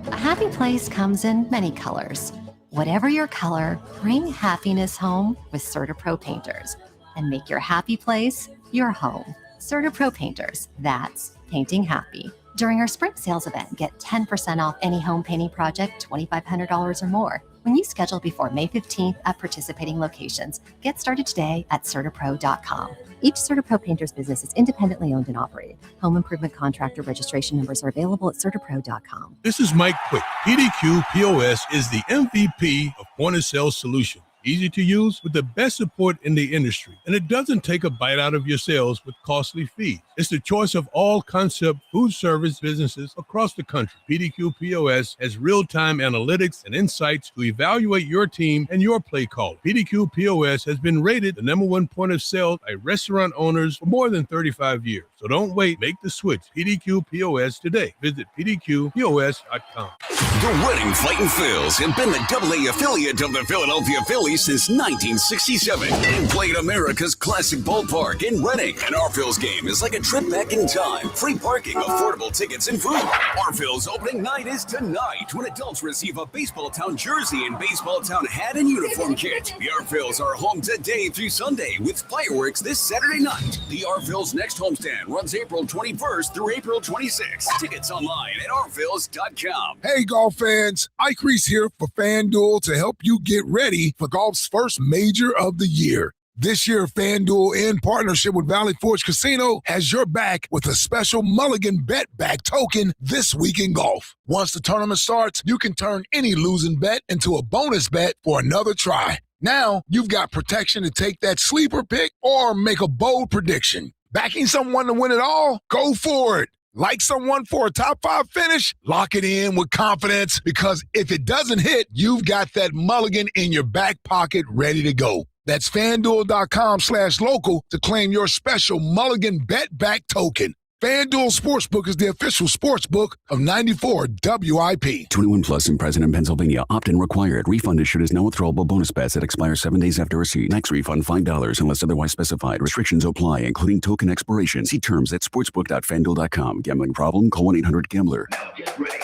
A happy place comes in many colors. Whatever your color, bring happiness home with CertaPro Painters and make your happy place your home. CertaPro Painters, that's painting happy. During our spring sales event, get 10% off any home painting project, $2,500 or more. When you schedule before May 15th at participating locations, get started today at CertaPro.com. Each CertaPro Painters business is independently owned and operated. Home improvement contractor registration numbers are available at CertaPro.com. This is Mike Quick. PDQ POS is the MVP of point-of-sale solution. Easy to use with the best support in the industry. And it doesn't take a bite out of your sales with costly fees. It's the choice of all concept food service businesses across the country. PDQ POS has real-time analytics and insights to evaluate your team and your play call. PDQ POS has been rated the #1 point of sale by restaurant owners for more than 35 years. So don't wait. Make the switch. PDQ POS today. Visit PDQPOS.com. The winning Fightin' Phils have been the AA affiliate of the Philadelphia Phillies since 1967 and played America's classic ballpark in Reading. An our Phils game is like a trip back in time. Free parking, affordable tickets, and food. Our Phils opening night is tonight when adults receive a Baseball Town jersey and Baseball Town hat and uniform kit. The Our Phils are home today through Sunday with fireworks this Saturday night. The Our Phils next homestand runs April 21st through April 26th. Tickets online at ourphils.com. Hey, golf fans. Ike Reese here for FanDuel to help you get ready for golf's first major of the year. This year, FanDuel, in partnership with Valley Forge Casino, has your back with a special Mulligan Bet Back token this week in golf. Once the tournament starts, you can turn any losing bet into a bonus bet for another try. Now, you've got protection to take that sleeper pick or make a bold prediction. Backing someone to win it all? Go for it. Like someone for a top 5 finish? Lock it in with confidence, because if it doesn't hit, you've got that mulligan in your back pocket ready to go. That's FanDuel.com/local to claim your special Mulligan Bet Back token. FanDuel Sportsbook is the official sportsbook of 94 WIP. 21 plus and present in Pennsylvania. Opt-in required. Refund issued as no withdrawable bonus bets that expire 7 days after receipt. Next refund $5 unless otherwise specified. Restrictions apply, including token expiration. See terms at sportsbook.fanduel.com. Gambling problem? Call 1-800-GAMBLER. Now get ready.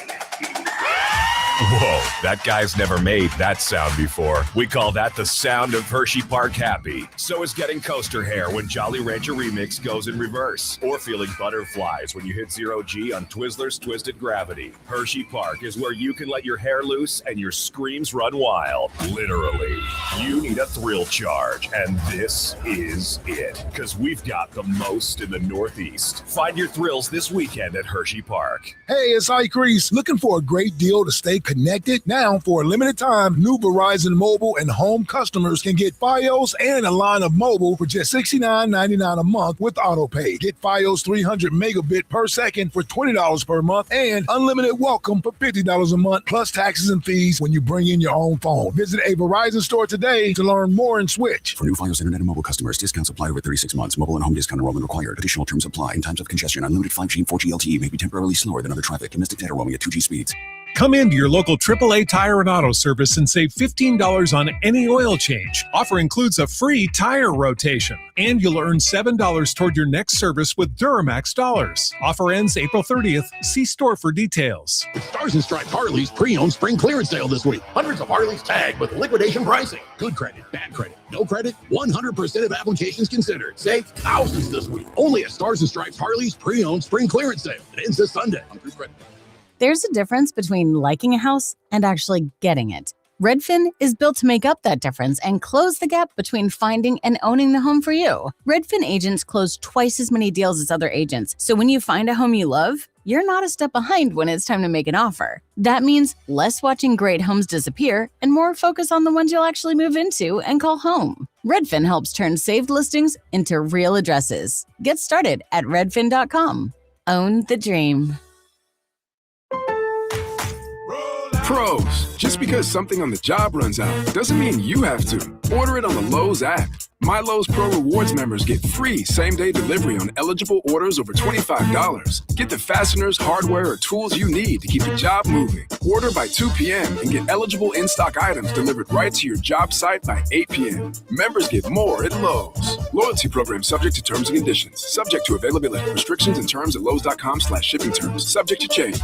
Whoa, that guy's never made that sound before. We call that the sound of Hershey Park happy. So is getting coaster hair when Jolly Rancher Remix goes in reverse. Or feeling butterflies when you hit 0G on Twizzlers Twisted Gravity. Hershey Park is where you can let your hair loose and your screams run wild. Literally. You need a thrill charge, and this is it. Because we've got the most in the Northeast. Find your thrills this weekend at Hershey Park. Hey, it's Ike Reese. Looking for a great deal to stay connected? Now, for a limited time, new Verizon mobile and home customers can get Fios and a line of mobile for just $69.99 a month with AutoPay. Get Fios 300 megabit per second for $20 per month and unlimited welcome for $50 a month, plus taxes and fees when you bring in your own phone. Visit a Verizon store today to learn more and switch. For new Fios Internet and mobile customers, discounts apply over 36 months. Mobile and home discount enrollment required. Additional terms apply. In times of congestion, unlimited 5G and 4G LTE may be temporarily slower than other traffic. Domestic data roaming at 2G speeds. Come into your local AAA Tire and Auto Service and save $15 on any oil change. Offer includes a free tire rotation, and you'll earn $7 toward your next service with Duramax dollars. Offer ends April 30th. See store for details. Stars and Stripes Harley's pre-owned spring clearance sale this week. Hundreds of Harleys tagged with liquidation pricing. Good credit, bad credit, no credit, 100% of applications considered. Save thousands this week. Only at Stars and Stripes Harley's pre-owned spring clearance sale. It ends this Sunday. There's a difference between liking a house and actually getting it. Redfin is built to make up that difference and close the gap between finding and owning the home for you. Redfin agents close twice as many deals as other agents, so when you find a home you love, you're not a step behind when it's time to make an offer. That means less watching great homes disappear and more focus on the ones you'll actually move into and call home. Redfin helps turn saved listings into real addresses. Get started at redfin.com. Own the dream. Pros, just because something on the job runs out doesn't mean you have to. Order it on the Lowe's app. My Lowe's Pro Rewards members get free same-day delivery on eligible orders over $25. Get the fasteners, hardware, or tools you need to keep the job moving. Order by 2 p.m. and get eligible in-stock items delivered right to your job site by 8 p.m. Members get more at Lowe's. Loyalty program subject to terms and conditions. Subject to availability. Restrictions and terms at lowes.com/shipping terms. Subject to change.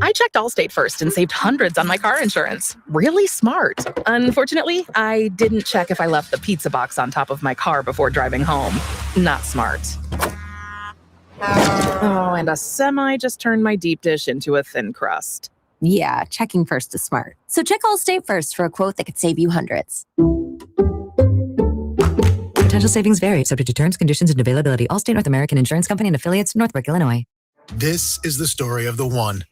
I checked Allstate first and saved hundreds on my car insurance. Really smart. Unfortunately, I didn't check if I left the pizza box on top of my car before driving home. Not smart. Oh, and a semi just turned my deep dish into a thin crust. Yeah, checking first is smart. So check Allstate first for a quote that could save you hundreds. Potential savings vary, subject to terms, conditions, and availability. Allstate North American Insurance Company and affiliates, Northbrook, Illinois. This is the story of the one.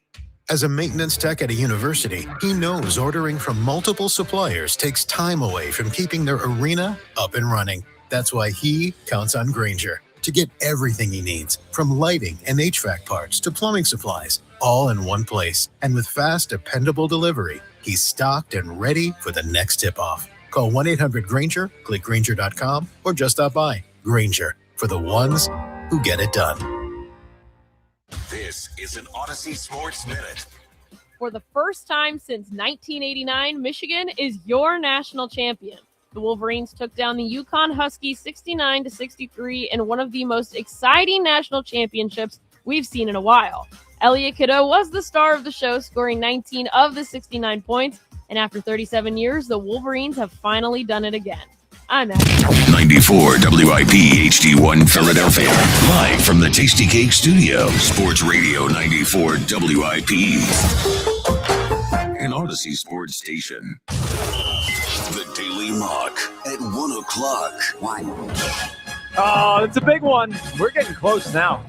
As a maintenance tech at a university, he knows ordering from multiple suppliers takes time away from keeping their arena up and running. That's why he counts on Grainger to get everything he needs, from lighting and HVAC parts to plumbing supplies, all in one place. And with fast, dependable delivery, he's stocked and ready for the next tip-off. Call 1-800-GRAINGER, click Grainger.com, or just stop by. Grainger, for the ones who get it done. This is an Odyssey Sports Minute. For the first time since 1989, Michigan is your national champion. The Wolverines took down the Yukon Huskies 69-63 in one of the most exciting national championships we've seen in a while. Elliot Cadeau was the star of the show, scoring 19 of the 69 points. And after 37 years, the Wolverines have finally done it again. I'm at 94 WIP HD1 Philadelphia. Live from the Tasty Cake Studio. Sports Radio 94 WIP. An Odyssey Sports Station. The Daily Mock at 1 o'clock. Oh, it's a big one. We're getting close now.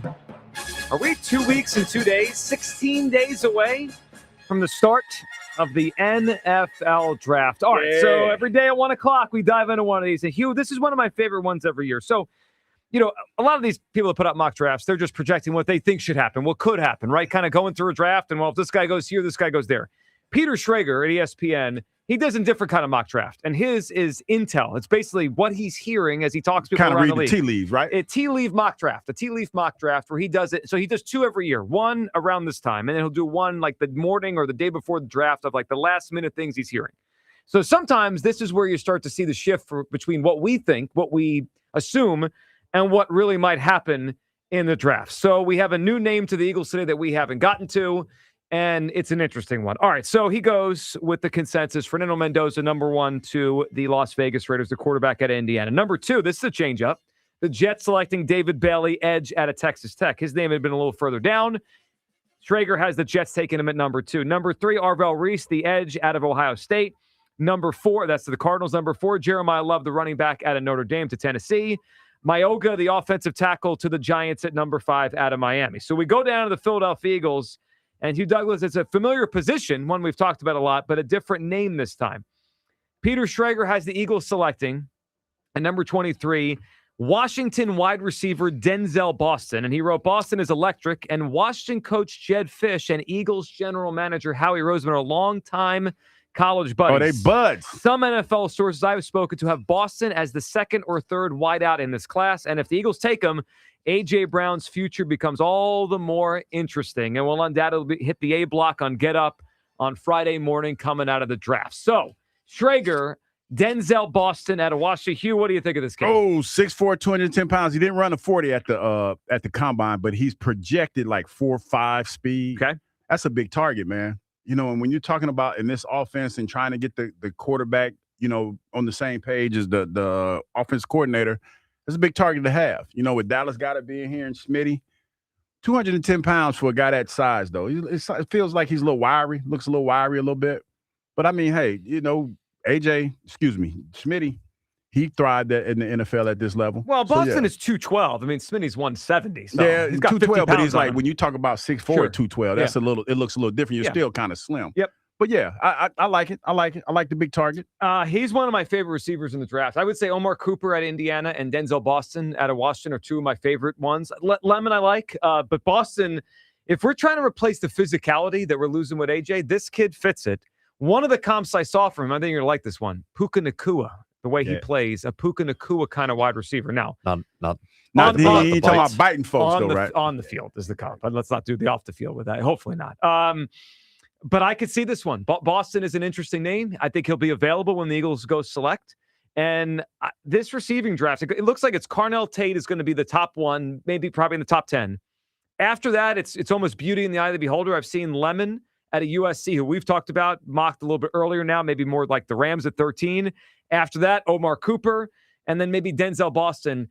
Are we 2 weeks and 2 days, 16 days away from the start of the NFL draft? All right, so every day at 1 o'clock, we dive into one of these. And Hugh, this is one of my favorite ones every year. So, you know, a lot of these people that put up mock drafts, they're just projecting what they think should happen, what could happen, right? Kind of going through a draft, and well, if this guy goes here, this guy goes there. Peter Schrager at ESPN, he does a different kind of mock draft, and his is intel. It's basically what he's hearing as he talks to people kind of around read the the league. tea leaves, right? A tea leaf mock draft where he does it. So he does two every year, one around this time, and then he'll do one like the morning or the day before the draft of like the last minute things he's hearing. So sometimes this is where you start to see the shift between what we think, what we assume, and what really might happen in the draft. So we have a new name to the Eagles today that we haven't gotten to, and it's an interesting one. All right, so he goes with the consensus. Fernando Mendoza, number 1 to the Las Vegas Raiders, the quarterback at Indiana. Number 2, this is a change-up. The Jets selecting David Bailey, edge out of Texas Tech. His name had been a little further down. Schrager has the Jets taking him at number 2. Number 3, Arvell Reese, the edge out of Ohio State. Number 4, that's to the Cardinals. Number 4, Jeremiah Love, the running back out of Notre Dame to Tennessee. Mayoga, the offensive tackle to the Giants at number 5 out of Miami. So we go down to the Philadelphia Eagles. And Hugh Douglas, it's a familiar position, one we've talked about a lot, but a different name this time. Peter Schrager has the Eagles selecting at number 23, Washington wide receiver Denzel Boston. And he wrote, Boston is electric. And Washington coach Jed Fish and Eagles general manager Howie Roseman are longtime college buddies. Oh, they buds. Some NFL sources I've spoken to have Boston as the second or third wideout in this class. And if the Eagles take him, A.J. Brown's future becomes all the more interesting and will undoubtedly hit the A block on Get Up on Friday morning coming out of the draft. So, Schrager, Denzel Boston out of Washington. Hugh, what do you think of this guy? Oh, 6'4", 210 pounds. He didn't run a 40 at the combine, but he's projected like 4.5 speed. Okay. That's a big target, man. You know, and when you're talking about in this offense and trying to get the quarterback, you know, on the same page as the offense coordinator, it's a big target to have. You know, with Dallas got to be in here and Smitty. 210 pounds for a guy that size, though. It feels like he's a little wiry, looks a little wiry a little bit. But, I mean, hey, you know, Smitty, he thrived in the NFL at this level. Well, Boston is 212. I mean, Smitty's 170. So yeah, he's got 212, but he's like, him. when you talk about 6'4", Sure. 212, that's it looks a little different. You're still kind of slim. Yep. But yeah, I like it. I like it. I like the big target. He's one of my favorite receivers in the draft. I would say Omar Cooper at Indiana and Denzel Boston out of Washington are two of my favorite ones. Lemon I like, but Boston, if we're trying to replace the physicality that we're losing with AJ, this kid fits it. One of the comps I saw from him, I think you're going to like this one, Puka Nacua, the way he plays, a Puka Nacua kind of wide receiver. Now, Not talking about biting folks, right? On the field is the comp. But let's not do the off the field with that. Hopefully not. But I could see this one. Boston is an interesting name. I think he'll be available when the Eagles go select. And this receiving draft, it looks like it's Carnell Tate is going to be the top one, probably in the top 10. After that, it's almost beauty in the eye of the beholder. I've seen Lemon at a USC, who we've talked about, mocked a little bit earlier now, maybe more like the Rams at 13. After that, Omar Cooper, and then maybe Denzel Boston.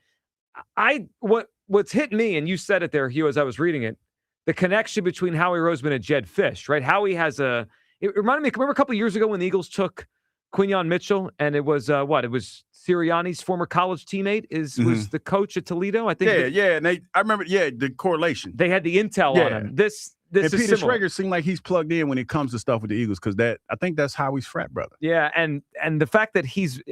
What's hit me, and you said it there, Hugh, as I was reading it, the connection between Howie Roseman and Jed Fish, right? Howie has it reminded me, remember a couple of years ago when the Eagles took Quinyon Mitchell, and it was It was Sirianni's former college teammate was the coach at Toledo, I think. And I remember, the correlation. They had the intel on him. This and is Peter similar. Schrager seemed like he's plugged in when it comes to stuff with the Eagles because I think that's Howie's frat brother. Yeah, and the fact that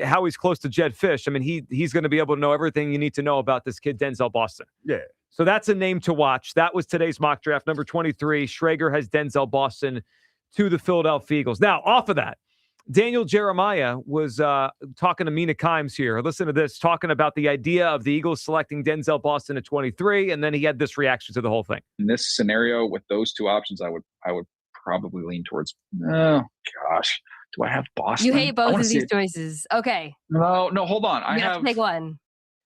Howie's close to Jed Fish, I mean, he's going to be able to know everything you need to know about this kid, Denzel Boston. Yeah. So that's a name to watch. That was today's mock draft, number 23. Schrager has Denzel Boston to the Philadelphia Eagles. Now, off of that, Daniel Jeremiah was talking to Mina Kimes here. Listen to this, talking about the idea of the Eagles selecting Denzel Boston at 23, and then he had this reaction to the whole thing. In this scenario, with those two options, I would probably lean towards, oh, gosh, do I have Boston? You hate both of these choices. Okay. No, hold on. You have to take one.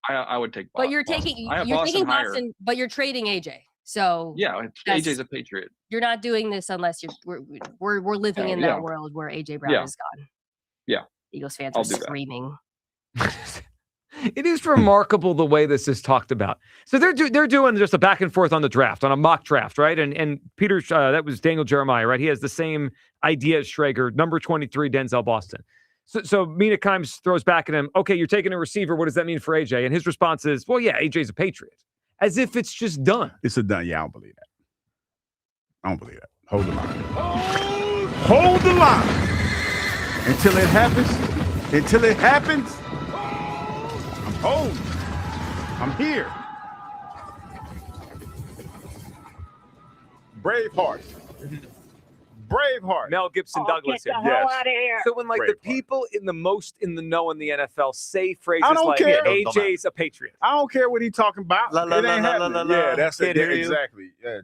I would take Boston. But you're taking Boston, Boston, but you're trading AJ. So yeah, AJ's a Patriot. You're not doing this unless we're living in that world where AJ Brown is gone. Yeah. Eagles fans are screaming. It is remarkable the way this is talked about. So they're doing just a back and forth on the draft, on a mock draft, right? And Peter, that was Daniel Jeremiah, right? He has the same idea as Schrager, number 23, Denzel Boston. So Mina Kimes throws back at him, okay, you're taking a receiver. What does that mean for AJ? And his response is, well, yeah, AJ's a Patriot. As if it's just done. It's a done. Yeah, I don't believe that. I don't believe that. Hold the line. Hold the line. Until it happens, I'm home. I'm here. Braveheart. Mel Gibson Douglas Get the here. hell out of here. So when the people in the know in the NFL say phrases I don't like care. AJ's a Patriot. I don't care what he's talking about. It ain't happening. Yeah, that's it. Exactly. Yeah,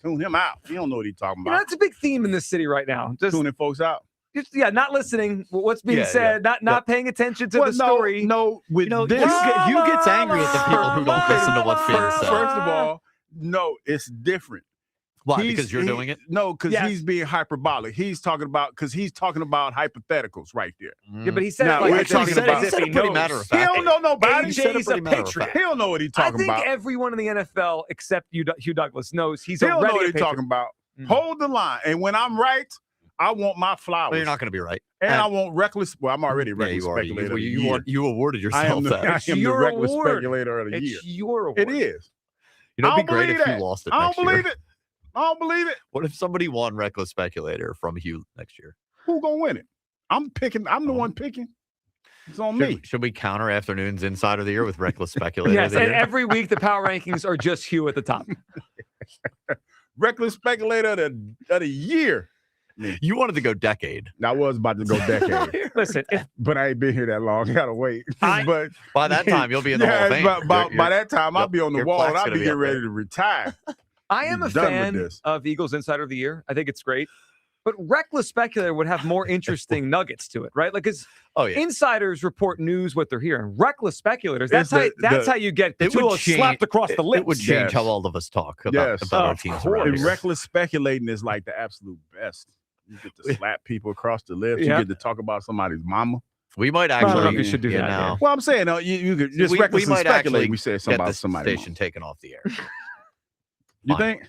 tune him out. He don't know what he's talking about. That's a big theme in this city right now. Just tuning folks out. Not listening. What's being said. Not paying attention to the story. No, with this, Hugh gets angry at the people who don't listen to what's being said. First of all, no, it's different. Why? Because you're doing it? No, because he's being hyperbolic. He's talking about hypotheticals right there. Yeah, but he said now, it like we're talking about as if he knows. matter of He fact. don't know nobody. AJ's a Patriot. He don't know what he's talking about. I think everyone in the NFL except Hugh Douglas knows he's He don't already know what a he's Patriot. talking about. Hold the line, and when I'm right, I want my flowers. Well, you're not going to be right. And I want reckless. Well, I'm already reckless speculator. You awarded yourself that. I am the reckless speculator of the year. It's your award. It is. You know, it'd be great if you lost it. I don't believe it. I don't believe it. What if somebody won reckless speculator from Hugh next year? Who gonna win it? I'm picking. I'm the one picking. It's on me. Should we counter afternoon's Insider of the Year with reckless speculator? Yes, and every week the power rankings are just Hugh at the top. Reckless speculator of the year. You wanted to go decade. I was about to go decade. Listen, but I ain't been here that long. I gotta wait. But by that time, you'll be in the Hall of Fame. By that time, I'll be on the wall and I'll be getting ready to retire. I am a fan of Eagles Insider of the Year. I think it's great. But reckless speculator would have more interesting nuggets to it, right? Like, because insiders report news, what they're hearing. Reckless speculators, that's how you get slapped across the lips. It would change how all of us talk about our teams. And reckless speculating is like the absolute best. You get to slap people across the lips. You get to talk about somebody's mama. We might actually you should do that now. Well, I'm saying you could just recklessly speculate. We said something about somebody. Station taken off the air. You think?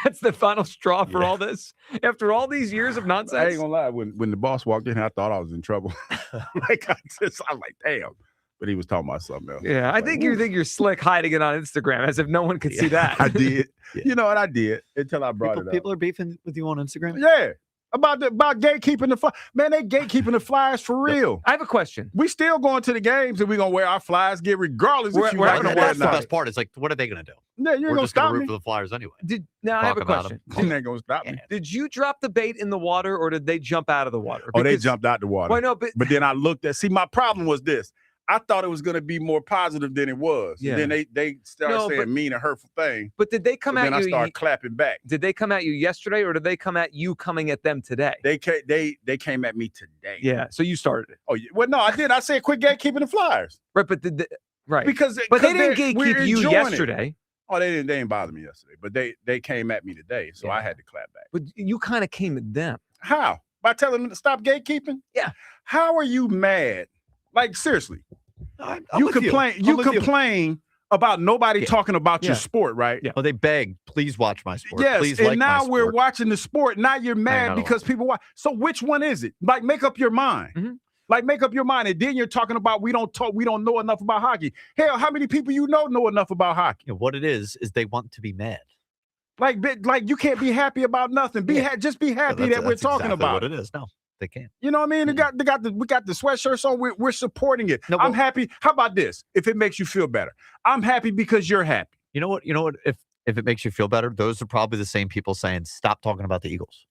That's the final straw for all this? After all these years of nonsense? I ain't gonna lie. When the boss walked in, I thought I was in trouble. I was like, damn. But he was talking about something else. Yeah, I think you're slick hiding it on Instagram as if no one could see that. I did. You know what? I did until I brought it up. People are beefing with you on Instagram? Yeah. About gatekeeping the Flyers. Man, they gatekeeping the Flyers for real. I have a question. We still going to the games and we're going to wear our Flyers gear regardless if you like it or That's the not. best part. It's like, what are they going to do? Yeah, you're We're going to just going stop to root me. for the Flyers anyway. I have a question. They ain't going to stop me. Did you drop the bait in the water or did they jump out of the water? Oh, they jumped out the water. Well, no, but then I looked at, see, my problem was this. I thought it was going to be more positive than it was. Yeah. And then they started saying mean and hurtful things. But did they come at you? Then I started clapping back. Did they come at you yesterday or did they come at you coming at them today? They came at me today. Yeah, so you started it. Oh, yeah. Well, no, I did. I said quit gatekeeping the Flyers. Right, but right. Because they didn't we're gatekeep you enjoying yesterday. It. Oh, they didn't bother me yesterday, but they came at me today, so I had to clap back. But you kind of came at them. How? By telling them to stop gatekeeping? Yeah. How are you mad? Like, seriously. I'm You with complain. I'm You with complain about nobody talking about your sport, right? Yeah. Oh, they beg, please watch my sport. Yes, Please and like my now we're sport. watching the sport. Now you're mad not because people watch. So which one is it? Like, make up your mind. Mm-hmm. Like, make up your mind. And then you're talking about we don't know enough about hockey. Hell, how many people you know enough about hockey? Yeah, what it is they want to be mad. Like you can't be happy about nothing. Just be happy that we're talking exactly about what it is. No, they can't. You know what I mean? We got the sweatshirts on. We're supporting it. No, I'm happy. How about this? If it makes you feel better, I'm happy because you're happy. You know what? If it makes you feel better, those are probably the same people saying stop talking about the Eagles.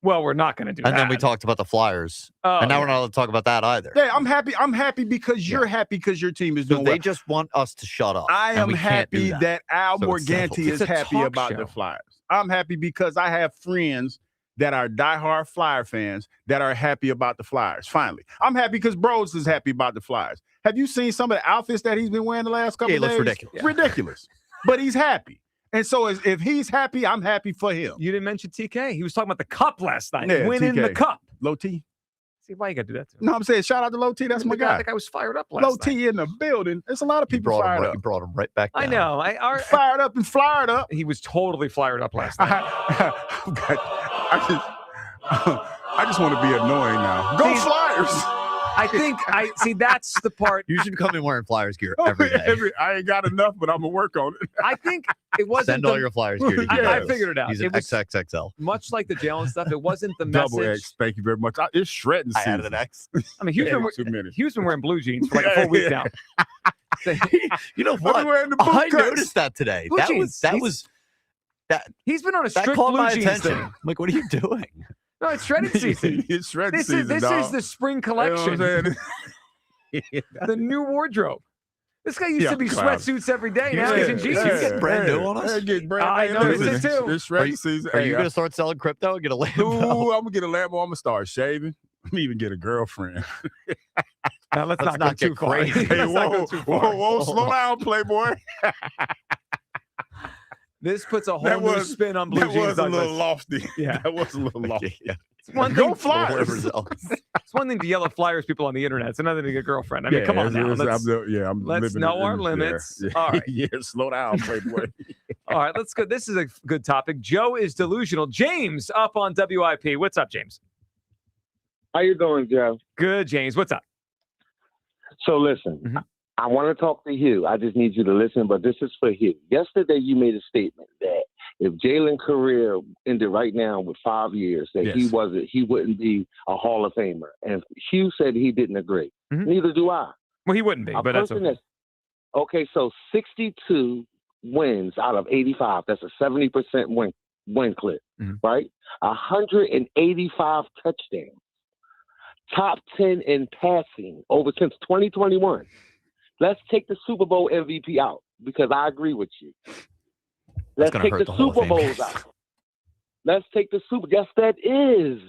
Well, we're not going to do that. And then we talked about the Flyers, Oh, and now we're not allowed to talk about that either. Yeah, I'm happy. I'm happy because you're happy because your team is So doing they well. just want us to shut up. I and am we can't do happy that Al So it's settled. Morganti It's is a happy talk about show. the Flyers. I'm happy because I have friends that are diehard Flyer fans that are happy about the Flyers. Finally, I'm happy because Bros is happy about the Flyers. Have you seen some of the outfits that he's been wearing the last couple Yeah, of he days? looks ridiculous. Ridiculous. But he's happy. And so if he's happy, I'm happy for him. You didn't mention TK. He was talking about the cup last night. Yeah, winning TK. the cup. Low T. See, why you got to do that to him? No, I'm saying shout out to Low T. That's my guy. That guy was fired up last Low night. T in the building. There's a lot of You people fired up. you brought him right back down. I know. Fired up and fired up. He was totally fired up last night. I just want to be annoying now. Go Flyers! I see that's the part. You should come in wearing Flyers gear every day. I ain't got enough, but I'm gonna work on it. I think it wasn't. Send all your Flyers gear. To I Gio. figured it out. He's It an was XXXL. much like the Jalen stuff. It wasn't the Double message. X. Thank you very much. It's shredding I season. added an X. I mean, Hugh's been wearing blue jeans for like a full week now. You know I'm what? wearing the boot I cuts. noticed that today. Blue That jeans. was He's been on a that strict caught blue my jeans attention. thing. I'm like, what are you doing? No, it's shredded season. It's shredding This season. is dog. the spring You know what collection. I'm saying? The new wardrobe. This guy used to be clown. sweatsuits every day. Now he's in G yeah. suits. You get brand new on us? I noticed it too. It's shredding season. Are you going to start selling crypto and get a Lambo? Ooh, I'm gonna get a Lambo. I'm gonna start shaving. I'm gonna even get a girlfriend. Now, let's not not go get too far. crazy. Hey, Let's not go whoa, too far. whoa, slow down, Playboy. This puts a whole new spin on blue that jeans. was a Douglas. little lofty. Yeah. that was a little lofty. Yeah. It's one Go thing. Flyers. It's one thing to yell at Flyers people on the internet. It's another thing to get a girlfriend. I mean, come on now. I'm Let's living know it our in- limits. Yeah. All right. Yeah, slow down, Playboy. All right, let's go. This is a good topic. Joe is delusional. James up on WIP. What's up, James? How you doing, Joe? Good, James. What's up? So listen, I want to talk to Hugh. I just need you to listen, but this is for Hugh. Yesterday, you made a statement that if Jalen's career ended right now with 5 years, that he wouldn't be a Hall of Famer. And Hugh said he didn't agree. Neither do I. Well, he wouldn't be, but that's okay. Okay, so 62 wins out of 85. That's a 70% win clip, right? 185 touchdowns. Top 10 in passing over since 2021. Let's take the Super Bowl MVP out because I agree with you. Let's take the Super Bowls out. Let's take the Super. Yes, that is.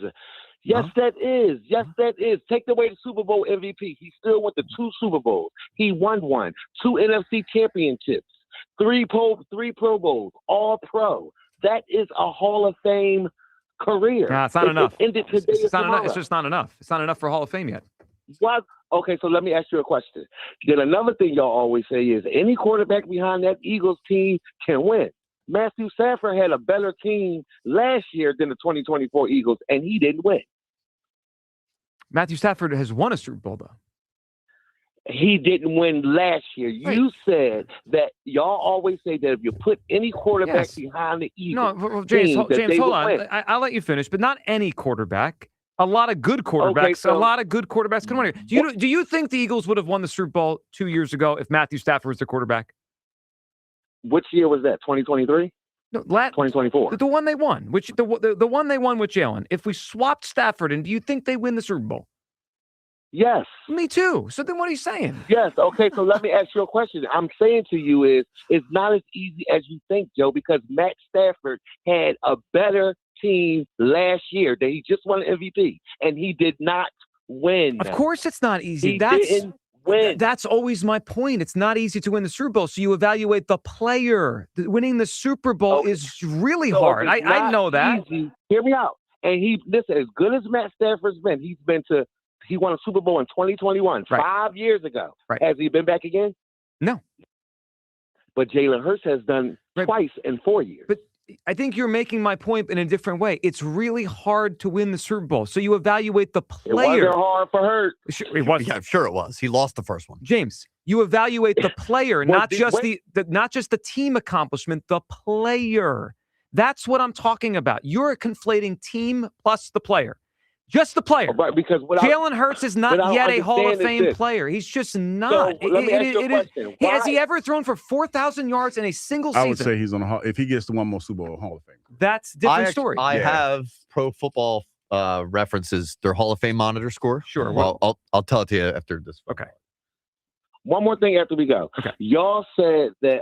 Yes, that is. Yes, that is. Take away the Super Bowl MVP. He still went to 2 Super Bowls. He won 1, 2 NFC championships, 3 Pro Bowls, all pro. That is a Hall of Fame career. Nah, it's not enough. Ended today It's not enough. tomorrow. It's just not enough. It's not enough for Hall of Fame yet. What? Okay, so let me ask you a question. Then another thing y'all always say is any quarterback behind that Eagles team can win. Matthew Stafford had a better team last year than the 2024 Eagles, and he didn't win. Matthew Stafford has won a Super Bowl, though. he didn't win last year. You said that y'all always say that if you put any quarterback behind the Eagles, James, they hold would on. win. I'll let you finish, but not any quarterback. A lot of good quarterbacks. Okay, a lot of good quarterbacks can win here. Do you think the Eagles would have won the Super Bowl 2 years ago if Matthew Stafford was the quarterback? Which year was that? 2023? No, 2024. The one they won. The one they won with Jalen. If we swapped Stafford, and do you think they win the Super Bowl? Yes. Me too. So then what are you saying? Yes. Okay, so let me ask you a question. I'm saying to you is it's not as easy as you think, Joe, because Matt Stafford had a better team last year that he just won an MVP, and he did not win. Of course it's not easy. He didn't win. That's always my point. It's not easy to win the Super Bowl, so you evaluate the player. Winning the Super Bowl is really hard. I know that. Easy. Hear me out. And listen, as good as Matt Stafford's been, he won a Super Bowl in 2021, 5 years ago. Right. Has he been back again? No. But Jalen Hurts has done twice in 4 years. But I think you're making my point in a different way. It's really hard to win the Super Bowl. So you evaluate the player. It wasn't hard for Hurts. It was. Yeah, sure it was. He lost the first one. James, you evaluate the player, not just the team accomplishment, the player. That's what I'm talking about. You're conflating team plus the player. Just the player. Right, because Jalen Hurts is not yet a Hall of Fame player. He's just not. So, let me ask you a question. Has he ever thrown for 4,000 yards in a single season? I would say he's on if he gets to one more Super Bowl, Hall of Fame. That's a different story. I have Pro Football References their Hall of Fame monitor score. Sure. Well, I'll tell it to you after this. Okay. One more thing after we go. Okay. Y'all said that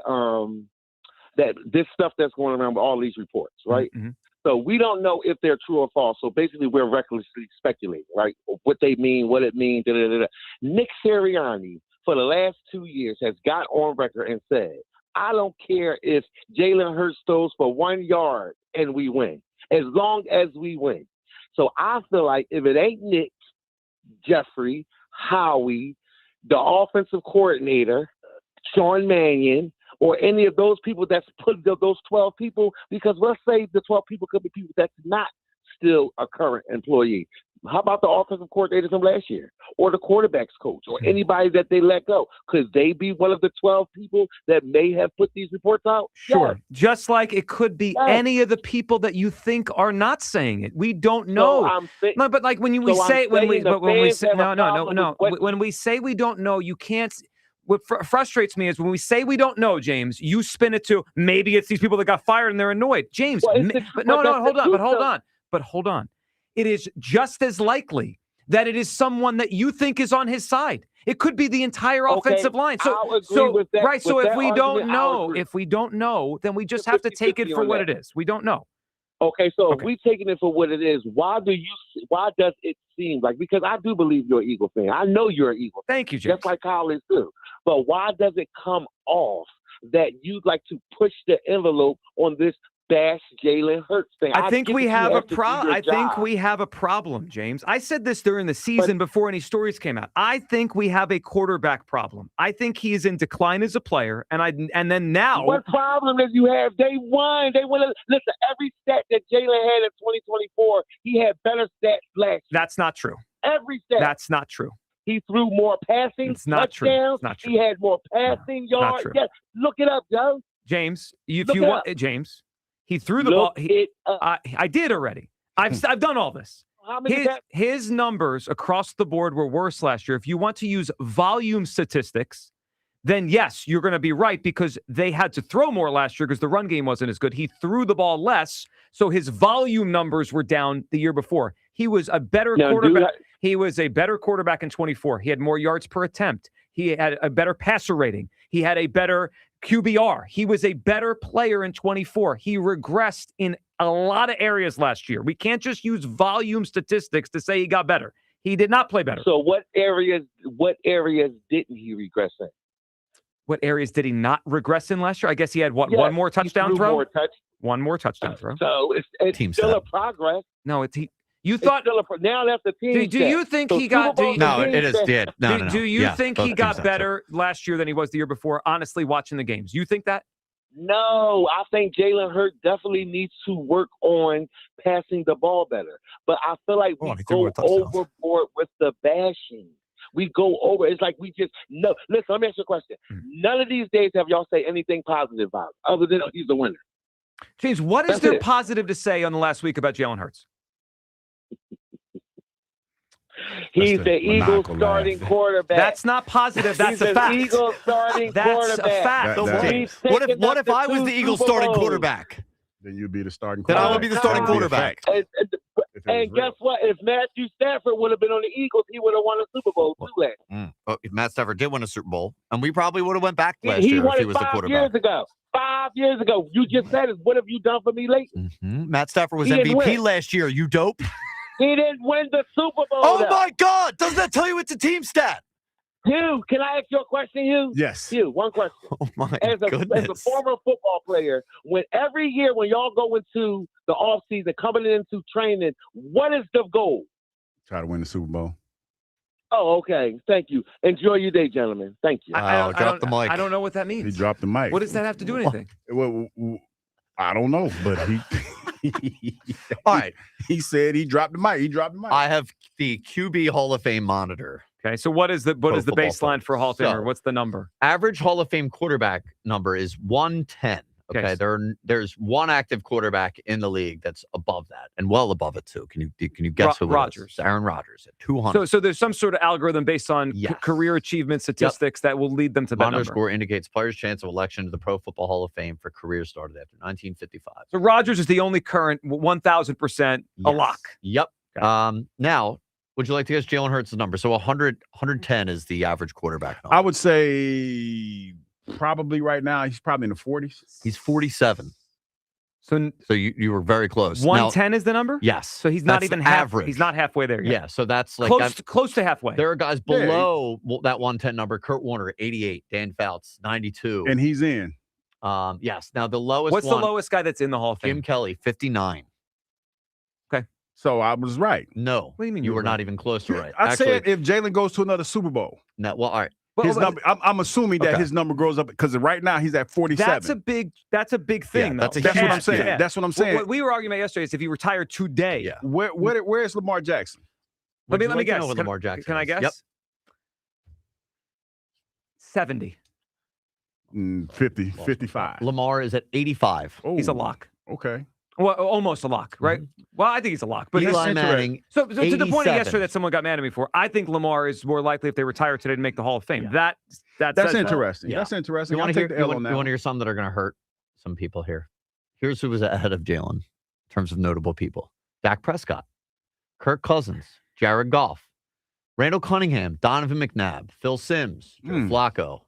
that this stuff that's going around with all these reports, right? Mm-hmm. So we don't know if they're true or false. So basically, we're recklessly speculating, right? What they mean, what it means. Nick Sirianni, for the last 2 years, has got on record and said, "I don't care if Jalen Hurts throws for 1 yard and we win, as long as we win." So I feel like if it ain't Nick, Jeffrey, Howie, the offensive coordinator, Sean Mannion, or any of those people that's put those 12 people, because let's say the 12 people could be people that's not still a current employee. How about the offensive coordinator from last year, or the quarterback's coach, or anybody that they let go? Could they be one of the 12 people that may have put these reports out? Sure. Yes. Just like it could be any of the people that you think are not saying it. We don't know. No, but like when we say we say we don't know, you can't. What frustrates me is when we say we don't know, James, you spin it to maybe it's these people that got fired and they're annoyed. James, hold on. It is just as likely that it is someone that you think is on his side. It could be the entire offensive line. So if we don't know, then we just have to take it for what it is. We don't know. Okay, so if we taking it for what it is, why does it seem like, because I do believe you're an Eagle fan. I know you're an Eagle fan. Thank you, James. Just like Kyle is too. But why does it come off that you'd like to push the envelope on this bash Jalen Hurts thing? I think we have a problem. I think we have a problem, James. I said this during the season before any stories came out. I think we have a quarterback problem. I think he is in decline as a player, and then now. What problem did you have? They won. Listen, every stat that Jalen had in 2024, he had better stats last year. That's not true. Every stat. That's not true. He threw more passing touchdowns. True. It's not true. He had more passing yards. Yes. Look it up, Joe. James, James. He threw the ball. I did already. I've done all this. His numbers across the board were worse last year. If you want to use volume statistics, then yes, you're going to be right, because they had to throw more last year because the run game wasn't as good. He threw the ball less, so his volume numbers were down the year before. He was a better quarterback. He was a better quarterback in 24. He had more yards per attempt. He had a better passer rating. He had a better QBR. He was a better player in 24. He regressed in a lot of areas last year. We can't just use volume statistics to say he got better. He did not play better. So what areas didn't he regress in? What areas did he not regress in last year? I guess he had one more touchdown throw? One more touchdown throw. So it's still a progress. No, you thought now that's the team. Do you think he got? No, it is dead. No. Do you think he got better last year than he was the year before? Honestly, watching the games, you think that? No, I think Jalen Hurts definitely needs to work on passing the ball better. But I feel like we go overboard with the bashing. We go over. It's like we just no. Listen, let me ask you a question. None of these days have y'all say anything positive about him, other than he's the winner. James, what is there positive to say on the last week about Jalen Hurts? He's the Eagles starting quarterback. That's not positive. That's a fact. He's the Eagles starting That's quarterback. a fact. What if I was the Eagles starting quarterback? Then you'd be the starting Then quarterback. I would be the starting quarterback. And guess what? If Matthew Stafford would have been on the Eagles, he would have won a Super Bowl too last. Well, if Matt Stafford did win a Super Bowl, and we probably would have went back last He year won if he it was the 5 quarterback. years ago. 5 years ago. You just said it. What have you done for me lately? Matt Stafford was He didn't MVP win. last year. You dope. He didn't win the Super Bowl. Oh though. my God! Doesn't that tell you it's a team stat? Hugh, can I ask you a question, Hugh? Yes. Hugh, one question. Oh my As a goodness! former football player, when every year when y'all go into the off season, coming into training, what is the goal? Try to win the Super Bowl. Oh, okay. Thank you. Enjoy your day, gentlemen. Thank you. Drop the mic. I don't know what that means. He dropped the mic. What does that have to do with anything? Well, I don't know, but he. All right. He said he dropped the mic. He dropped the mic. I have the QB Hall of Fame monitor. Okay, so what is the Football baseline for Hall of Famer? So, What's the number? Average Hall of Fame quarterback number is 110. Okay, there's one active quarterback in the league that's above that and well above it too. Can you guess who it is? Rodgers. Aaron Rodgers at 200. So there's some sort of algorithm based on career achievement statistics that will lead them to that Monitor number. score indicates players' chance of election to the Pro Football Hall of Fame for careers started after 1955. So Rodgers is the only current 1,000% a lock. Yep. Now, would you like to guess Jalen Hurts' number? So 110 is the average quarterback number. I would say probably right now he's probably in the 40s. He's 47. So you were very close. 110 is the number? Yes. So he's not That's even average. He's not halfway there yet. Yeah, so that's like close to halfway. There are guys below that 110 number. Kurt Warner, 88. Dan Fouts, 92. And he's in. Yes. Now the lowest What's the lowest guy that's in the Hall of Fame? Jim Kelly, 59. Okay. So I was right. No. What do you mean you you were were not right? even close to right? I said if Jalen goes to another Super Bowl. No, well, all right. His number, I'm assuming that his number grows up because right now he's at 47. That's a big thing. that's though. a That's what I'm saying. Yeah. That's what I'm saying. What we were arguing about yesterday is if he retired today. Where's Lamar Jackson? Let me like to guess. know what Lamar Jackson Can I is? guess? Yep. 70. 50, 55. Lamar is at 85. He's a lock. Okay. Well, almost a lock, right? Well, I think he's a lock. But Eli Manning, so to the point of 87. yesterday that someone got mad at me for, I think Lamar is more likely if they retire today to make the Hall of Fame. That's interesting. Yeah. That's interesting. You I'll want take the L on that. You want to hear some that are going to hurt some people here? Here's who was ahead of Jalen in terms of notable people. Dak Prescott, Kirk Cousins, Jared Goff, Randall Cunningham, Donovan McNabb, Phil Simms, Joe Flacco.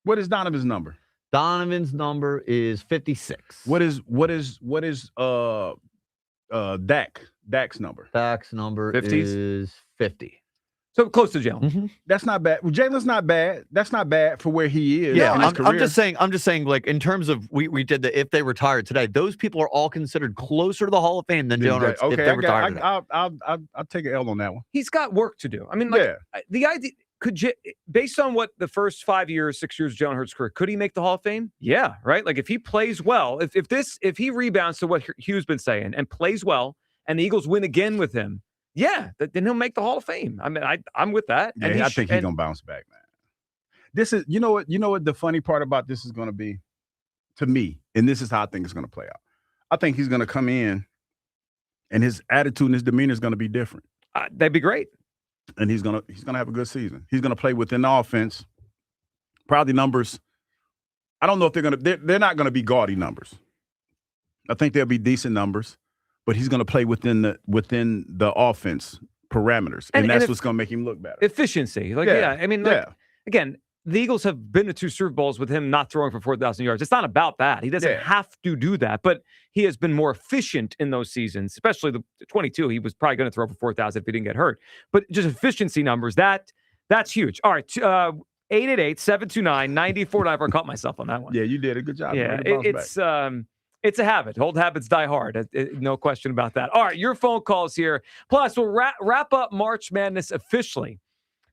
What is Donovan's number? Donovan's number is 56. What is Dak's number? Dak's number 50s? is 50. So close to Jalen. That's not bad. Well, Jalen's not bad. That's not bad for where he is. Yeah, in his I'm just career. saying, like in terms of we did the if they retired today, those people are all considered closer to the Hall of Fame than Jalen Hurts if they retired today. I'll take an L on that one. He's got work to do. I mean, the idea based on what the first 5 years, 6 years of Jalen Hurts' career, could he make the Hall of Fame? Yeah, right. Like if he plays well, if he rebounds to what Hugh's been saying and plays well, and the Eagles win again with him, yeah, then he'll make the Hall of Fame. I mean, I'm with that. Yeah, and I think he's gonna bounce back, man. This is, you know what the funny part about this is gonna be, to me, and this is how I think it's gonna play out. I think he's gonna come in, and his attitude and his demeanor is gonna be different. That'd be great. And he's gonna have a good season. He's gonna play within the offense. Probably numbers. I don't know if they're not gonna be gaudy numbers. I think they'll be decent numbers, but he's gonna play within the offense parameters, and that's what's gonna make him look better. Efficiency, again, the Eagles have been to 2 Super Bowls with him not throwing for 4,000 yards. It's not about that. He doesn't have to do that, but he has been more efficient in those seasons, especially the 22. He was probably going to throw for 4,000 if he didn't get hurt. But just efficiency numbers, that's huge. All right, 888-729-9494. I caught myself on that one. Yeah, you did a good job. Yeah, it's a habit. Old habits die hard. No question about that. All right, your phone calls here. Plus, we'll wrap up March Madness officially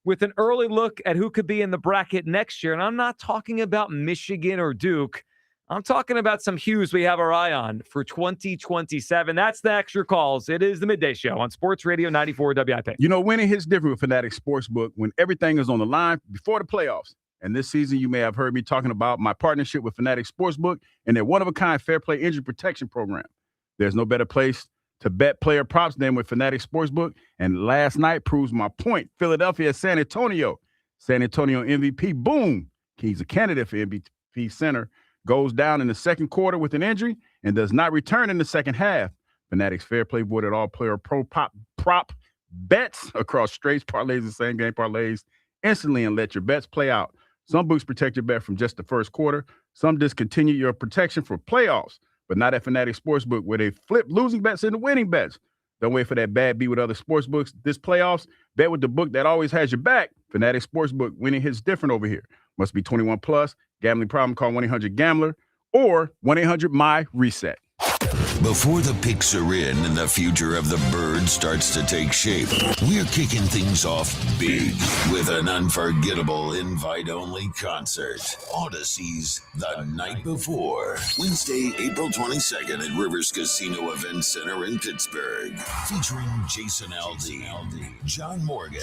with an early look at who could be in the bracket next year. And I'm not talking about Michigan or Duke. I'm talking about some hues we have our eye on for 2027. That's the extra calls. It is the Midday Show on Sports Radio 94 WIP. You know, winning hits different with Fanatic Sportsbook when everything is on the line before the playoffs. And this season, you may have heard me talking about my partnership with Fanatic Sportsbook and their one-of-a-kind fair play injury protection program. There's no better place to bet player props than with Fanatic Sportsbook. And last night proves my point. Philadelphia, San Antonio. San Antonio MVP, boom. He's a candidate for MVP center. Goes down in the second quarter with an injury and does not return in the second half. Fanatics Fair Play voided all player prop bets across straights, parlays, and same game parlays instantly and let your bets play out. Some books protect your bet from just the first quarter. Some discontinue your protection for playoffs, but not at Fanatic Sportsbook where they flip losing bets into winning bets. Don't wait for that bad beat with other sports books. This playoffs, bet with the book that always has your back. Fanatic Sportsbook, winning hits different over here. Must be 21 plus. Gambling problem, call 1-800-GAMBLER or 1-800-MY-RESET. Before the picks are in and the future of the bird starts to take shape, we're kicking things off big with an unforgettable invite-only concert. Odyssey's The Night Before, Wednesday, April 22nd at Rivers Casino Event Center in Pittsburgh, featuring Jason Aldean, John Morgan,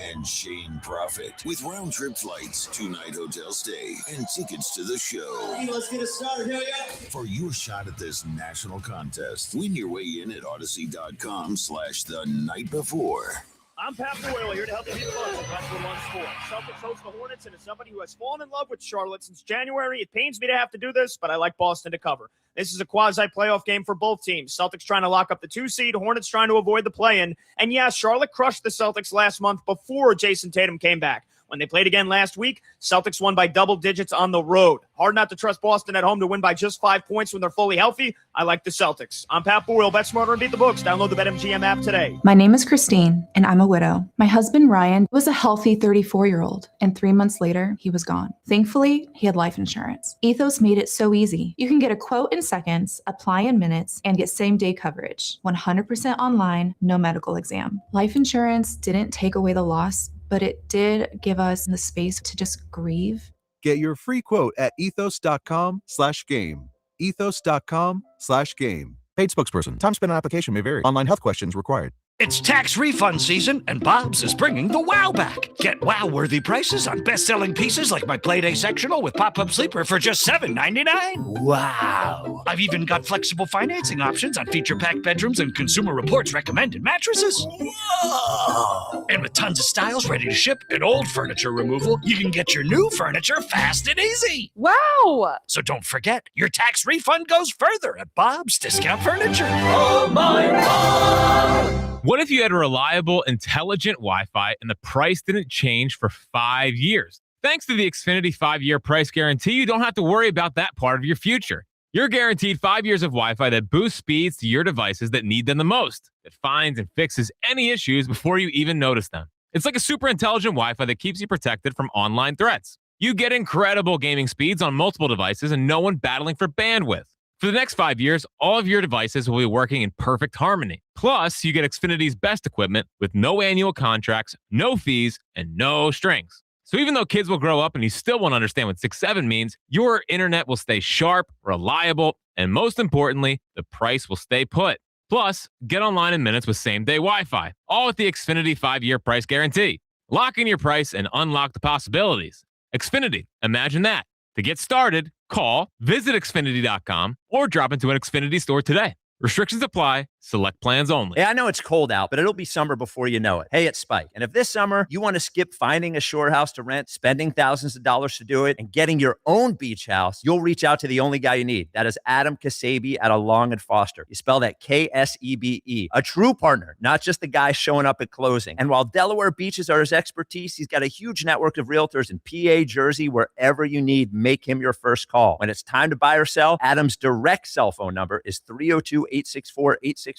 and Shane Prophet, with round-trip flights, 2-night hotel stay, and tickets to the show. Hey, let's get it started. Here we go. For your shot at this national contest, win your way in at Odyssey.com/the night before. I'm Pat Boyle, here to help you beat the buzz of Westwood One Sports. Celtics host the Hornets, and as somebody who has fallen in love with Charlotte since January, it pains me to have to do this, but I like Boston to cover. This is a quasi-playoff game for both teams. Celtics trying to lock up the 2 seed, Hornets trying to avoid the play-in. And yes, Charlotte crushed the Celtics last month before Jason Tatum came back. When they played again last week, Celtics won by double digits on the road. Hard not to trust Boston at home to win by just 5 points when they're fully healthy. I like the Celtics. I'm Pat Boyle. Bet smarter and beat the books. Download the BetMGM app today. My name is Christine, and I'm a widow. My husband, Ryan, was a healthy 34-year-old, and 3 months later, he was gone. Thankfully, he had life insurance. Ethos made it so easy. You can get a quote in seconds, apply in minutes, and get same-day coverage. 100% online, no medical exam. Life insurance didn't take away the loss, but it did give us the space to just grieve. Get your free quote at ethos.com/game. Ethos.com/game. Paid spokesperson. Time spent on application may vary. Online health questions required. It's tax refund season, and Bob's is bringing the wow back. Get wow-worthy prices on best-selling pieces like my Playday sectional with pop-up sleeper for just $7.99. Wow. I've even got flexible financing options on feature-packed bedrooms and Consumer Reports recommended mattresses. Whoa. And with tons of styles ready to ship and old furniture removal, you can get your new furniture fast and easy. Wow. So don't forget, your tax refund goes further at Bob's Discount Furniture. Oh, my God. What if you had a reliable, intelligent Wi-Fi and the price didn't change for 5 years? Thanks to the Xfinity 5-year price guarantee, you don't have to worry about that part of your future. You're guaranteed 5 years of Wi-Fi that boosts speeds to your devices that need them the most, that finds and fixes any issues before you even notice them. It's like a super intelligent Wi-Fi that keeps you protected from online threats. You get incredible gaming speeds on multiple devices and no one battling for bandwidth. For the next 5 years, all of your devices will be working in perfect harmony. Plus, you get Xfinity's best equipment with no annual contracts, no fees, and no strings. So even though kids will grow up and you still won't understand what 6-7 means, your internet will stay sharp, reliable, and most importantly, the price will stay put. Plus, get online in minutes with same-day Wi-Fi, all with the Xfinity 5-year price guarantee. Lock in your price and unlock the possibilities. Xfinity, imagine that. To get started, call, visit Xfinity.com, or drop into an Xfinity store today. Restrictions apply. Select plans only. Hey, I know it's cold out, but it'll be summer before you know it. Hey, it's Spike. And if this summer you want to skip finding a shore house to rent, spending thousands of dollars to do it, and getting your own beach house, you'll reach out to the only guy you need. That is Adam Kasabi at Long & Foster. You spell that Ksebe. A true partner, not just the guy showing up at closing. And while Delaware beaches are his expertise, he's got a huge network of realtors in PA, Jersey, wherever you need. Make him your first call. When it's time to buy or sell, Adam's direct cell phone number is 302-864-8643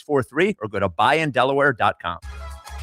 or go to buyindelaware.com.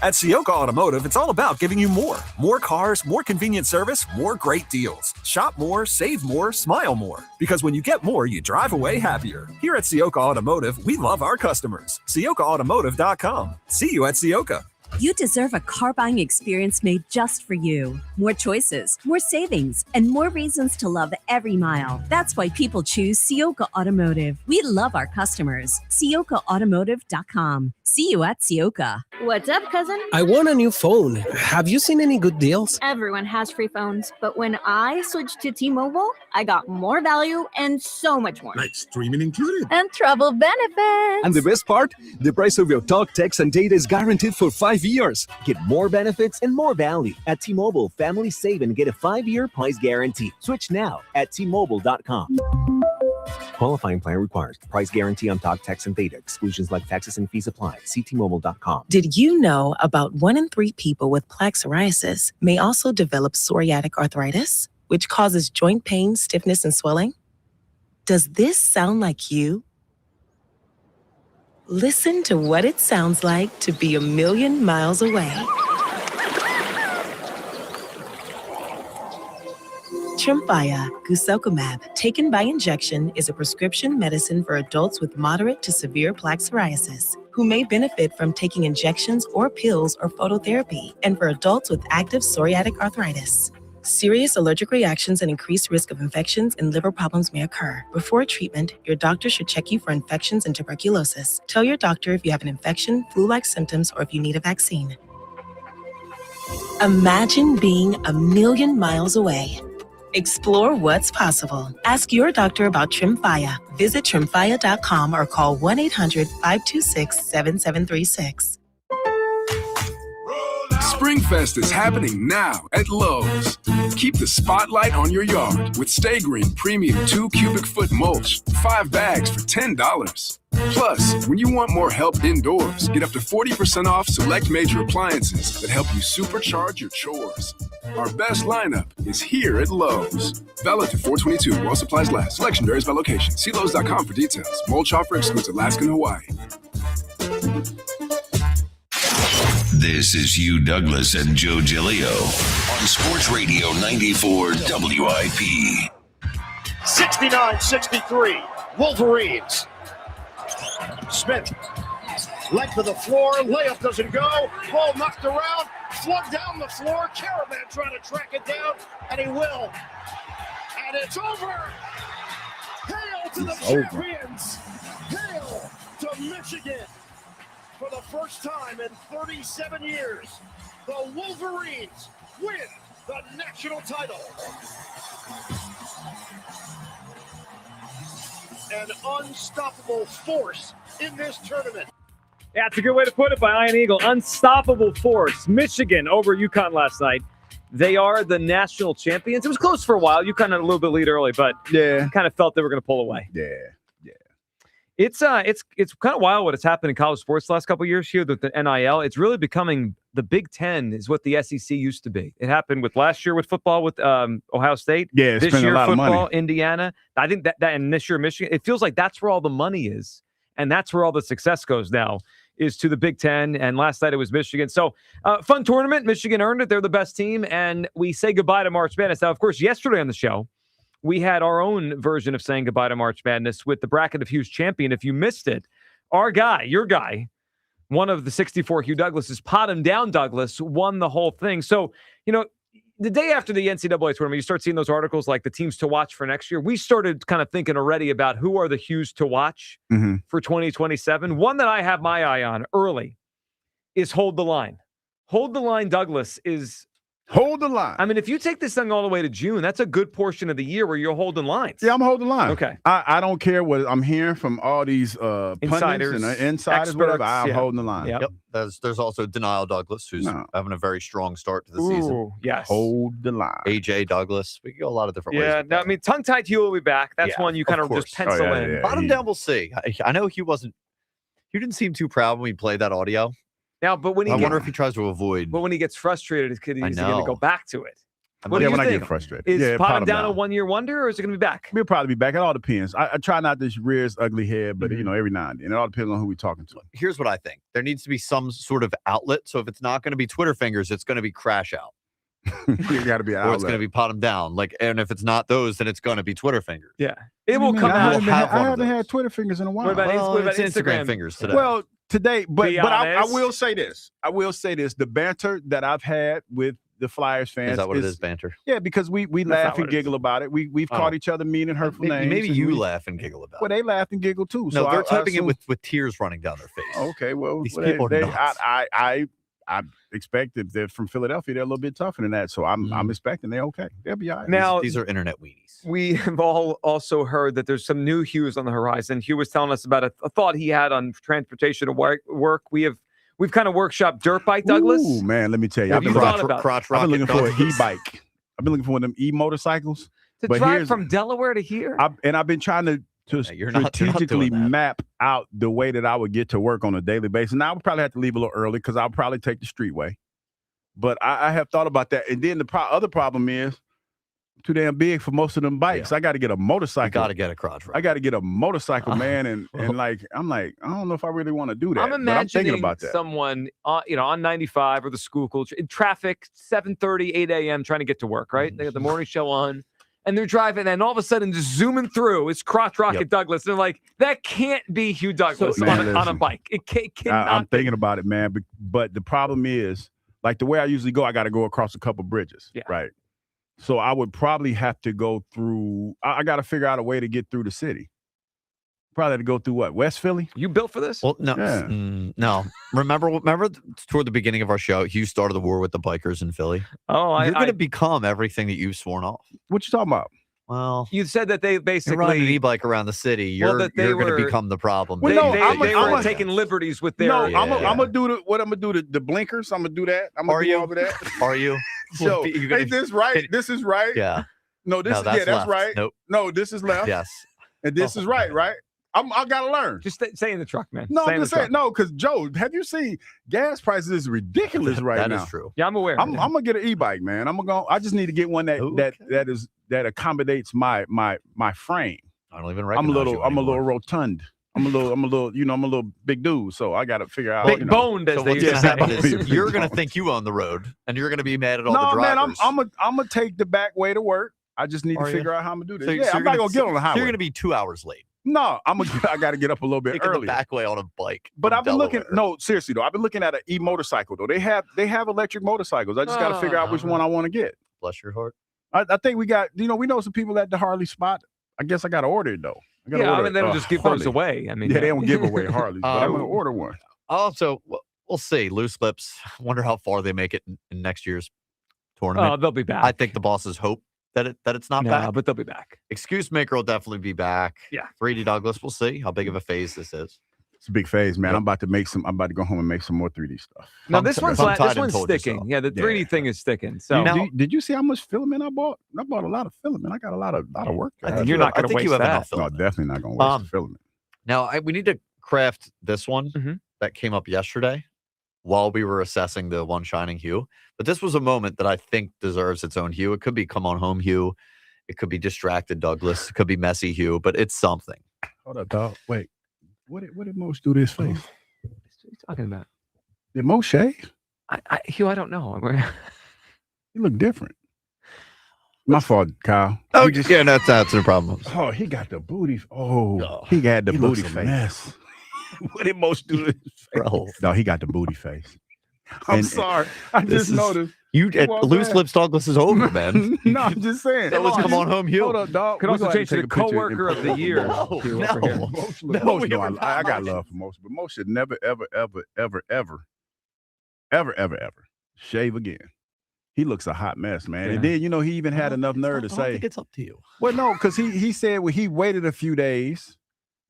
At Cioca Automotive, it's all about giving you more. More cars, more convenient service, more great deals. Shop more, save more, smile more. Because when you get more, you drive away happier. Here at Cioca Automotive, we love our customers. CiocaAutomotive.com. See you at Cioca. You deserve a car buying experience made just for you. More choices, more savings, and more reasons to love every mile. That's why people choose Ciocca Automotive. We love our customers. CioccaAutomotive.com. See you at Ciocca. What's up, cousin? I want a new phone. Have you seen any good deals? Everyone has free phones, but when I switched to T-Mobile, I got more value and so much more. Like streaming included. And travel benefits. And the best part? The price of your talk, text, and data is guaranteed for 5 years. Get more benefits and more value. At T-Mobile, families save and get a 5-year price guarantee. Switch now at T-Mobile.com. Qualifying plan requires price guarantee on talk, text, and data. Exclusions like taxes and fees apply. See T-Mobile.com. Did you know about 1 in 3 people with plaque psoriasis may also develop psoriatic arthritis, which causes joint pain, stiffness, and swelling? Does this sound like you? Listen to what it sounds like to be a million miles away. Tremfya guselkumab, taken by injection, is a prescription medicine for adults with moderate to severe plaque psoriasis who may benefit from taking injections or pills or phototherapy, and for adults with active psoriatic arthritis. Serious allergic reactions and increased risk of infections and liver problems may occur. Before treatment, your doctor should check you for infections and tuberculosis. Tell your doctor if you have an infection, flu-like symptoms, or if you need a vaccine. Imagine being a million miles away. Explore what's possible. Ask your doctor about Tremfya. Visit Tremfya.com or call 1-800-526-7736. Springfest is happening now at Lowe's. Keep the spotlight on your yard with Stay Green Premium 2 cubic foot mulch, 5 bags for $10. Plus, when you want more help indoors, get up to 40% off select major appliances that help you supercharge your chores. Our best lineup is here at Lowe's. Valid to 4/22 while supplies last. Selection varies by location. See Lowe's.com for details. Mulch offer excludes Alaska and Hawaii. This is Hugh Douglas and Joe Giglio on Sports Radio 94 WIP. 69-63, Wolverines. Smith, length of the floor, layup doesn't go, ball knocked around, flood down the floor, Caravan trying to track it down, and he will. And it's over. Hail to the champions. Hail to Michigan. For the first time in 37 years, the Wolverines win the national title. An unstoppable force in this tournament. Yeah, that's a good way to put it by Iron Eagle. Unstoppable force. Michigan over UConn last night. They are the national champions. It was close for a while. UConn had a little bit lead early, but kind of felt they were going to pull away. Yeah. It's kind of wild what has happened in college sports the last couple of years here with the NIL. It's really becoming the Big Ten is what the SEC used to be. It happened with last year with football with Ohio State. Yeah, this year a lot football, of money. Indiana. I think that and this year Michigan. It feels like that's where all the money is, and that's where all the success goes now is to the Big Ten. And last night it was Michigan. So fun tournament. Michigan earned it. They're the best team, and we say goodbye to March Madness. Now, of course, yesterday on the show, we had our own version of saying goodbye to March Madness with the Bracket of Hugh's champion. If you missed it, our guy, your guy, one of the 64 Hugh Douglases, Pot Him Down Douglas, won the whole thing. So, the day after the NCAA tournament, you start seeing those articles like the teams to watch for next year. We started kind of thinking already about who are the Hughes to watch for 2027. One that I have my eye on early is Hold the Line. Hold the Line Douglas is... Hold the line. I mean, if you take this thing all the way to June, that's a good portion of the year where you're holding lines. Yeah, I'm holding the line. Okay. I don't care what I'm hearing from all these insiders, pundits and insiders, experts, whatever. I'm holding the line. Yep. There's also Denial Douglas, who's having a very strong start to the season. Yes. Hold the line. AJ Douglas. We can go a lot of different ways. Yeah, no, I mean, Tongue-Tied Hugh will be back. That's one you kind of just pencil in. Bottom down, we'll see. I know Hugh didn't seem too proud when we played that audio. Now, but when I wonder if he tries to avoid. But when he gets frustrated, he's going to go back to it. When I get frustrated. Is Pot Him Down a one-year wonder, or is it going to be back? We'll probably be back. It all depends. I try not to rear his ugly head, but every now and then. It all depends on who we're talking to. Here's what I think. There needs to be some sort of outlet. So if it's not going to be Twitter fingers, it's going to be Crash Out. You got to be an or outlet. it's going to be Pot Him Down. And if it's not those, then it's going to be Twitter fingers. Yeah. It will come out. I haven't had Twitter fingers in a while. What about Instagram fingers today? Well, today. But Be I honest. will say this. The banter that I've had with the Flyers fans Is that what it is, banter? Yeah, because we laugh and giggle about it. We've caught each other mean and hurtful names. Maybe and you laugh and giggle about Well, they laugh and giggle too. No, so they're I typing assume, it with tears running down their face. Okay, well, These people are nuts. I expect if they're from Philadelphia, they're a little bit tougher than that. So I'm expecting they're okay. They'll be all right. Now, These are internet weenies. We have all also heard that there's some new Hughs on the horizon. Hugh was telling us about a thought he had on transportation to work. We've kind of workshopped dirt bike, Douglas. Ooh, man, let me tell you. What have you thought about crotch I've been looking for an Douglas. e-bike. I've been looking for one of them e-motorcycles. To but drive here's- from Delaware to here? I've been trying to you're not strategically doing that. map out the way that I would get to work on a daily basis. Now I would probably have to leave a little early because I'll probably take the streetway. But I have thought about that. And then the other problem is too damn big for most of them bikes. I got to get a motorcycle. Got to get a crotch rock. I got to get a motorcycle, man. And like, I'm like, I don't know if I really want to do that. I'm but I'm imagining thinking about that. someone, on 95 or the school culture in traffic, 7:30, 8 a.m. trying to get to work, right? They got the morning show on, and they're driving, and all of a sudden, just zooming through, it's crotch rocket Douglas. They're like, that can't be Hugh Douglas Man, on a listen, bike. It cannot. I'm thinking about it, man. But the problem is, like the way I usually go, I got to go across a couple bridges, right? So I would probably have to go through. I got to figure out a way to get through the city. Probably have to go through what? West Philly? You built for this? Well, no, Yeah. no. Remember toward the beginning of our show, Hugh started the war with the bikers in Philly. Oh, You're going to become everything that you've sworn off. What you talking about? Well, you said that they you're riding an basically e-bike around the city. Well, You're that they going to were- become the problem. Well, they were taking liberties with their. No, Yeah. I'm gonna do the blinkers. I'm gonna do that. I'm gonna Are do you? all of that. Are you? So, You're gonna- hey, this right. This is right. Yeah. No, this No, is that's that's left. right. Nope. No, this is left. Yes. And this is right. I gotta learn. Just stay in the truck, man. No, Stay I'm in the just saying. truck. No, because Joe, have you seen gas prices is ridiculous right That now? is true. Yeah, I'm aware. I'm gonna get an e-bike, man. I just need to get one that accommodates my frame. I don't even I'm a recognize little rotund. I'm a little big dude, so I got to figure out. Big boned, as So they what's used going to to happen say. is you're going to think you own the road, and you're going to be mad at all the No, man, drivers. I'm gonna take the back way to work. I just need to Are you? figure out how I'm gonna do this. So Yeah, I'm you're not gonna get on the highway. You're going to be 2 hours late. No, I got to get up a little bit Taking early. the back way on a bike. But from I've been looking. Delaware. No, seriously though, I've been looking at an e-motorcycle though. They have electric motorcycles. I just got to figure out which one I want to get. Bless your heart. I think we got. We know some people at the Harley spot. I guess I got to order it though. Yeah, I mean, they don't just give those away. I mean, yeah, they don't give away Harleys, but I'm gonna Um, order one. Also, we'll see. Loose lips. Wonder how far they make it in next year's tournament. Oh, they'll be back. I think the bosses hope that it's not No, back. but they'll be back. Excuse Maker will definitely be back. Yeah. 3D Douglas. We'll see how big of a phase this is. It's a big phase, man. I'm about to go home and make some more 3D stuff. No, this one's Tongue-tied this and one's told you sticking. so. Yeah, the 3D Yeah. thing is sticking. So Did you see how much filament I bought? I bought a lot of filament. I got a lot of work. I think you're not I going to think you waste have that. enough No, filament. definitely not gonna waste the filament. Now, we need to craft this one Mhm. that came up yesterday while we were assessing the one shining hue. But this was a moment that I think deserves its own hue. It could be come on home hue. It could be distracted Douglas. It could be messy hue, but it's something. Hold up, dog. Wait. What did Mo do to his face? What are you talking about? Did Mo shave? Hugh, I don't know. He looked different. My fault, Kyle. Oh, He just- yeah, that's the problem. Oh, he got the booty. Oh, he got the he booty looks a face. mess. What did Mo do to his face? Bro. No, he got the booty face. I'm sorry. I this just is- noticed. You Come on, Loose man. Lips Douglas is over, man. No, I'm just saying. That was come on home hue. Hold up, dog. Could We also gonna have change to take the a picture coworker and- of the year. No, Hugh, over here. no. Most, No, most we know are I got not. love for most, but most should never, ever shave again. He looks a hot mess, man. And then he even had enough nerve to I don't say, think it's up to you. well, no, because he said he waited a few days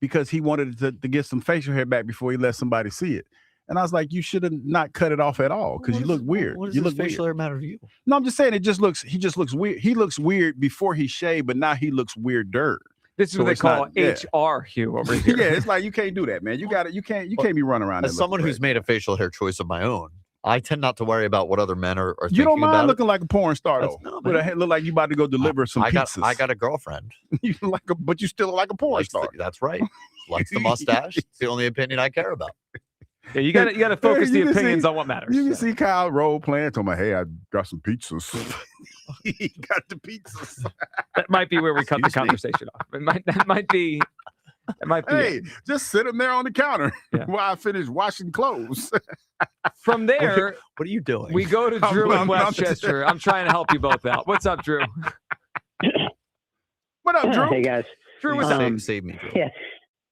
because he wanted to get some facial hair back before he let somebody see it. And I was like, you should have not cut it off at all because you look weird. What does You this look weird. facial hair matter to you? No, I'm just saying he just looks weird. He looks weird before he shaved, but now he looks weirder. This is So what they it's call not- yeah. HR Hugh over here. Yeah, it's like you can't do that, man. You can't be running around. As there someone looking who's crazy. made a facial hair choice of my own, I tend not to worry about what other men are You thinking don't mind about looking like a porn star That's- though. no, With man. a head look like you about to go deliver some it. pizzas. I got a girlfriend. You but you still look like a porn Likes star. that's right. Likes the mustache. It's the only opinion I care about. Yeah, you got to focus You the can opinions see- on what matters. You can see Kyle role playing. Talking about, hey, I got some pizzas. He got the pizzas. That might be where we cut the Excuse me? conversation off. That might be It might be. Hey, just sit them there on the counter while I finish washing clothes. From there, what are you doing? We go to Drew in Westchester. I'm trying to help you both out. What's up, Drew? What up, Drew? Hey, guys. Drew, what's up? Save me, Drew.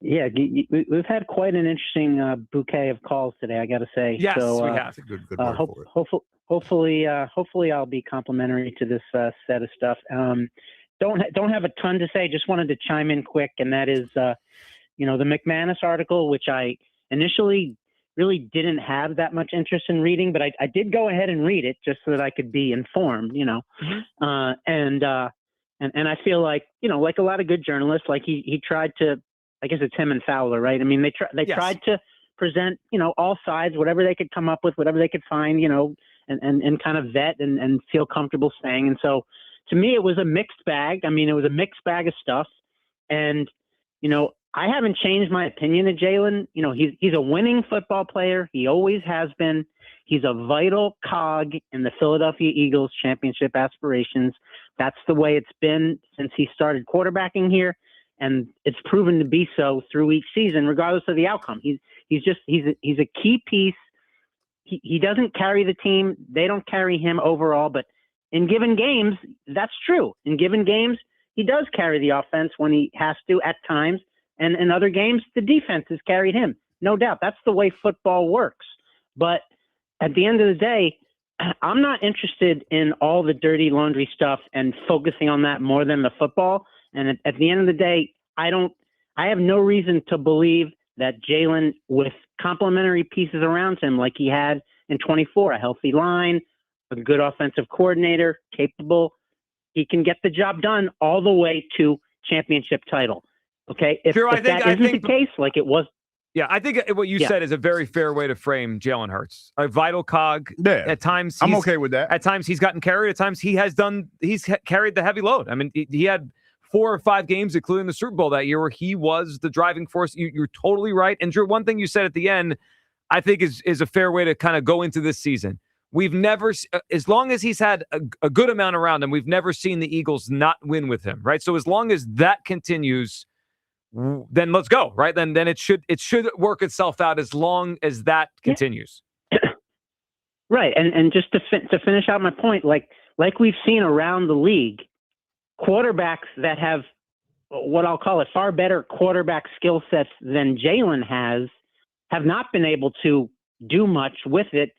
Yeah, we've had quite an interesting bouquet of calls today, I got to say. Yes, so, we have. Good word for it. Hopefully I'll be complimentary to this set of stuff. Don't have a ton to say. Just wanted to chime in quick, and that is, the McManus article, which I initially really didn't have that much interest in reading, but I did go ahead and read it just so that I could be informed, And I feel like, like a lot of good journalists, like he tried to, I guess it's him and Fowler, right? I mean, they tried to present, all sides, whatever they could come up with, whatever they could find, and kind of vet and feel comfortable saying. And so to me, it was a mixed bag. I mean, it was a mixed bag of stuff. And, I haven't changed my opinion of Jalen. He's a winning football player. He always has been. He's a vital cog in the Philadelphia Eagles championship aspirations. That's the way it's been since he started quarterbacking here. And it's proven to be so through each season, regardless of the outcome. He's a key piece. He doesn't carry the team. They don't carry him overall, but in given games, that's true. In given games, he does carry the offense when he has to at times. And in other games, the defense has carried him. No doubt. That's the way football works. But at the end of the day, I'm not interested in all the dirty laundry stuff and focusing on that more than the football. And at the end of the day, I have no reason to believe that Jalen, with complementary pieces around him like he had in 24, a healthy line, a good offensive coordinator, capable, he can get the job done all the way to championship title. Okay, if that isn't the case, like it was. Yeah, I think what you said is a very fair way to frame Jalen Hurts. A vital cog. Yeah, at times I'm okay with that. At times he's gotten carried. At times he's carried the heavy load. I mean, he had 4 or 5 games, including the Super Bowl that year, where he was the driving force. You're totally right. And Drew, one thing you said at the end, I think is a fair way to kind of go into this season. We've never, as long as he's had a good amount around him, we've never seen the Eagles not win with him, right? So as long as that continues, then let's go, right? Then it should work itself out as long as that continues. Right, and just to finish out my point, like we've seen around the league, quarterbacks that have what I'll call it far better quarterback skill sets than Jalen have not been able to do much with it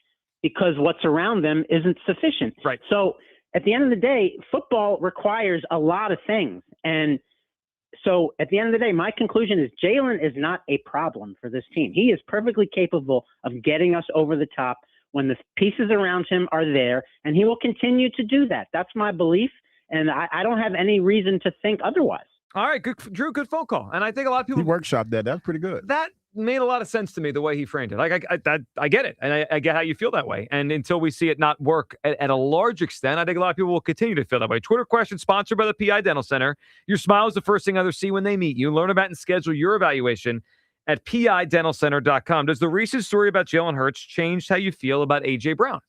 because what's around them isn't sufficient. Right. So at the end of the day, football requires a lot of things, and so at the end of the day, my conclusion is Jalen is not a problem for this team. He is perfectly capable of getting us over the top when the pieces around him are there, and he will continue to do that. That's my belief, and I don't have any reason to think otherwise. All right, good, Drew, good phone call. And I think a lot of people... He workshopped that. That's pretty good. That made a lot of sense to me, the way he framed it. Like, I get it, and I get how you feel that way. And until we see it not work at a large extent, I think a lot of people will continue to feel that way. Twitter question sponsored by the PI Dental Center. Your smile is the first thing others see when they meet you. Learn about and schedule your evaluation at PIDentalCenter.com. Does the recent story about Jalen Hurts change how you feel about A.J. Brown?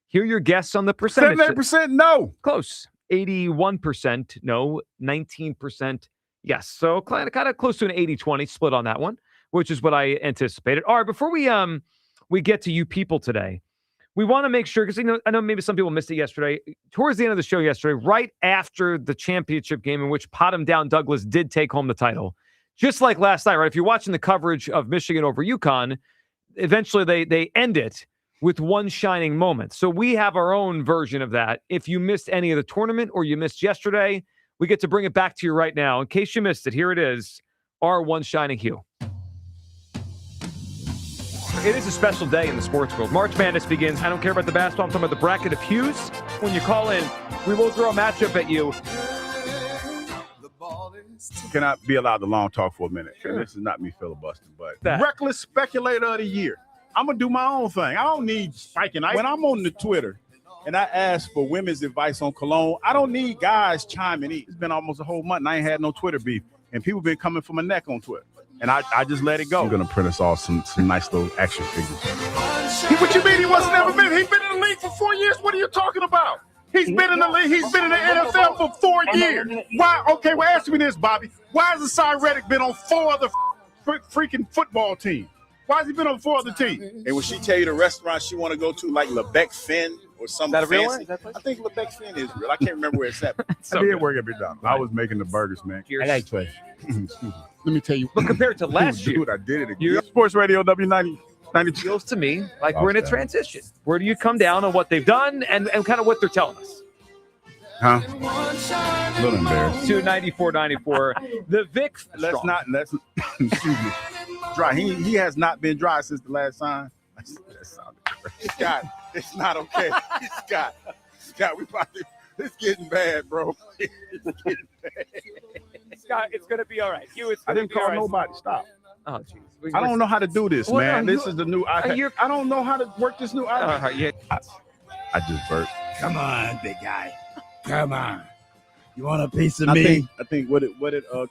Here are your guesses on the percentage. 78% no. Close. 81% no. 19% yes. So kind of close to an 80-20 split on that one, which is what I anticipated. All right, before we get to you people today, we want to make sure, because I know maybe some people missed it yesterday. Towards the end of the show yesterday, right after the championship game in which Pot-em Down Douglas did take home the title, just like last night, right? If you're watching the coverage of Michigan over UConn, eventually they end it with one shining moment. So we have our own version of that. If you missed any of the tournament or you missed yesterday, we get to bring it back to you right now. In case you missed it, here it is, our one shining hue. It is a special day in the sports world. March Madness begins. I don't care about the basketball. I'm talking about the bracket of hues. When you call in, we will throw a matchup at you. Can I be allowed to long talk for a minute? Sure. This is not me filibustering, but reckless speculator of the year. I'm going to do my own thing. I don't need spiking. When I'm on the Twitter and I ask for women's advice on cologne, I don't need guys chiming in. It's been almost a whole month and I ain't had no Twitter beef. And people been coming for my neck on Twitter. And I just let it go. I'm going to print us all some nice little action figures. What you mean he wasn't never been? He's been in the league for 4 years. What are you talking about? He's been in the league. He's been in the NFL for 4 years. Why? Okay, well, answer me this, Bobby. Why has Asai Reddick been on 4 other freaking football teams? Why has he been on 4 other teams? And when she tell you the restaurant she want to go to, like LeBeck Finn or something Is that a real fancy, one? I think LeBeck Finn is real. I can't remember where it's at. I did work at McDonald's. I was making the burgers, man. I like Let me tell you. But compared to last year, dude, I did it again. Sports Radio W90. feels to me like we're in a transition. Where do you come down on what they've done and kind of what they're telling us? Huh? A little embarrassed. 294.94. The Vic. Let's excuse me. Dry. He has not been dry since the last time. That sounded crazy. Scott, it's not okay. Scott, it's getting bad, bro. It's getting bad. Scott, it's gonna be all right. I didn't call nobody. Stop. Oh, jeez. I don't know how to do this, man. No, this is the new iPad. I don't know how to work this new iPad. Yeah. I just burped. Come on, big guy. Come on. You want a piece of me? I think what did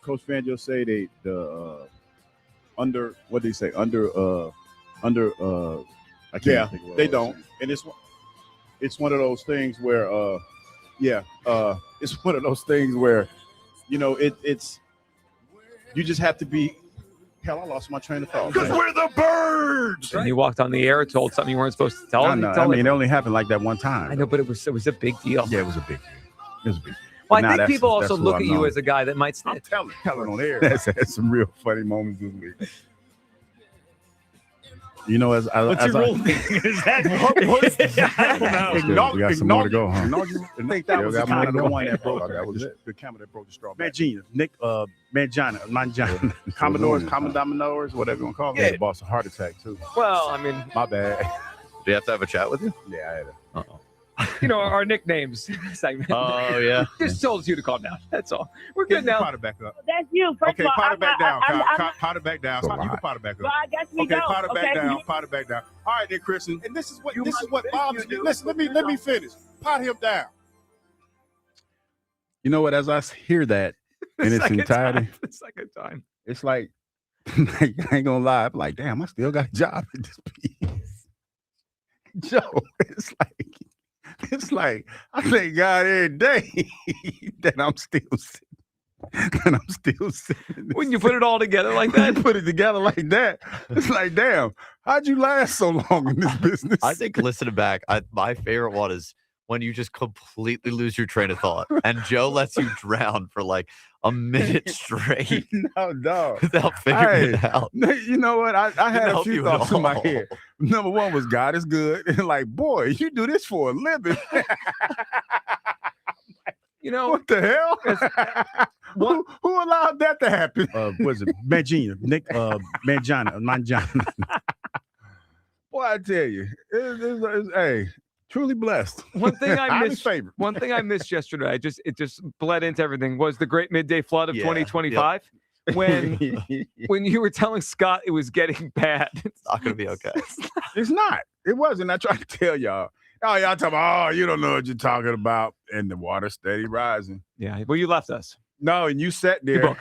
Coach Fangio say? Under what did he say? I can't think of what they it was. don't. And it's one of those things where it's one of those things where it's you just have to be. Hell, I lost my train of thought. Because we're the birds. And you walked on the air, told something you weren't supposed to tell. I mean, it only happened like that one time. I know, but it was a big deal. Yeah, it was a big deal. It was a big deal. Well, But I now think people that's also who look I'm at you known. as a guy that might snitch. Tell it on air. That's had some real funny moments this week. You know, as I What's your role? Is that we got some more to go, huh? I think that was the got more to go. one that broke. That was it. The camera that broke the straw. Mangina, Manjana, Commodores, whatever you want to call them. Yeah, the boss a heart attack too. Well, I mean, My bad. Do you have to have a chat with you? Yeah, I had it. our nicknames segment. Oh, yeah. Just told you to calm down. That's all. We're good now. Pot it back up. That's you. First Okay, of all, pot it back down. I'm Pot it back down. You can pot it back up. Well, I guess we Okay, don't. pot it back Okay, down. you- Pot it back down. All right, then, Kristen. And this is what bothers me. Listen, let me finish. Pot him down. You know what? As I hear that in its entirety, The second time. it's like I ain't gonna lie. I'm like, damn, I still got a job at this piece. Joe, it's like I thank God every day that I'm still sitting. When you put it all together like that, put it together like that. It's like, damn, how'd you last so long in this business? I think listening back, my favorite one is when you just completely lose your train of thought and Joe lets you drown for like a minute straight. No. Without figuring it out. You know what? I had Didn't a help few you at thoughts in my all. head. Number one was God is good. And like, boy, you do this for a living. What the hell? Who allowed that to happen? Was it Manjana? Manjana. Boy, I tell you, hey, truly blessed. One thing I Highly missed. favored. One thing I missed yesterday. It just bled into everything. Was the great midday flood of 2025 when you were telling Scott it was getting bad. It's not gonna be okay. It's not. It wasn't. I tried to tell y'all. Oh, y'all talking about, you don't know what you're talking about. And the water steady rising. Yeah. Well, you left us. No, and you sat there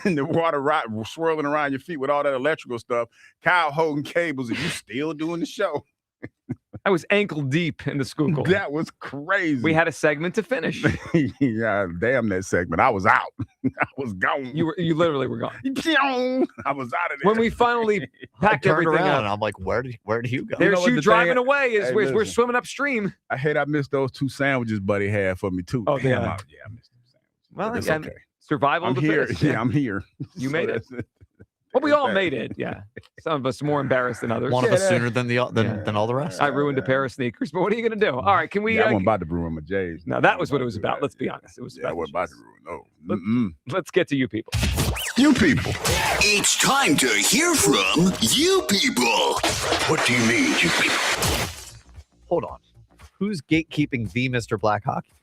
and the water swirling around your feet with all that electrical stuff. Kyle holding cables and you still doing the show. I was ankle deep in the Schuylkill. That was crazy. We had a segment to finish. Yeah, damn that segment. I was out. I was gone. You literally were gone. I was out of there. When we finally I packed turned everything around up, and I'm like, where do you go? there's know what you the driving thing- away as Hey, we're listen. swimming upstream. I hate I missed those 2 sandwiches Buddy had for me too. Oh, Damn, yeah. I missed them sandwiches. Well, It's again, okay. survival I'm of the here. fittest. Yeah, I'm here. You So made it. that's Well, we all made it. Yeah. Some of us more embarrassed than others. One of us sooner than than all the rest. I ruined a pair of sneakers, but what are you going to do? All right, can we? Yeah, I wasn't about to ruin my J's. No, that was what it was about. Let's be honest. It was Yeah, I about wasn't about to ruin. No. Let's get to you people. You people. It's time to hear from you people. What do you mean, you people? Hold on. Who's gatekeeping the Mr. Black Hockey?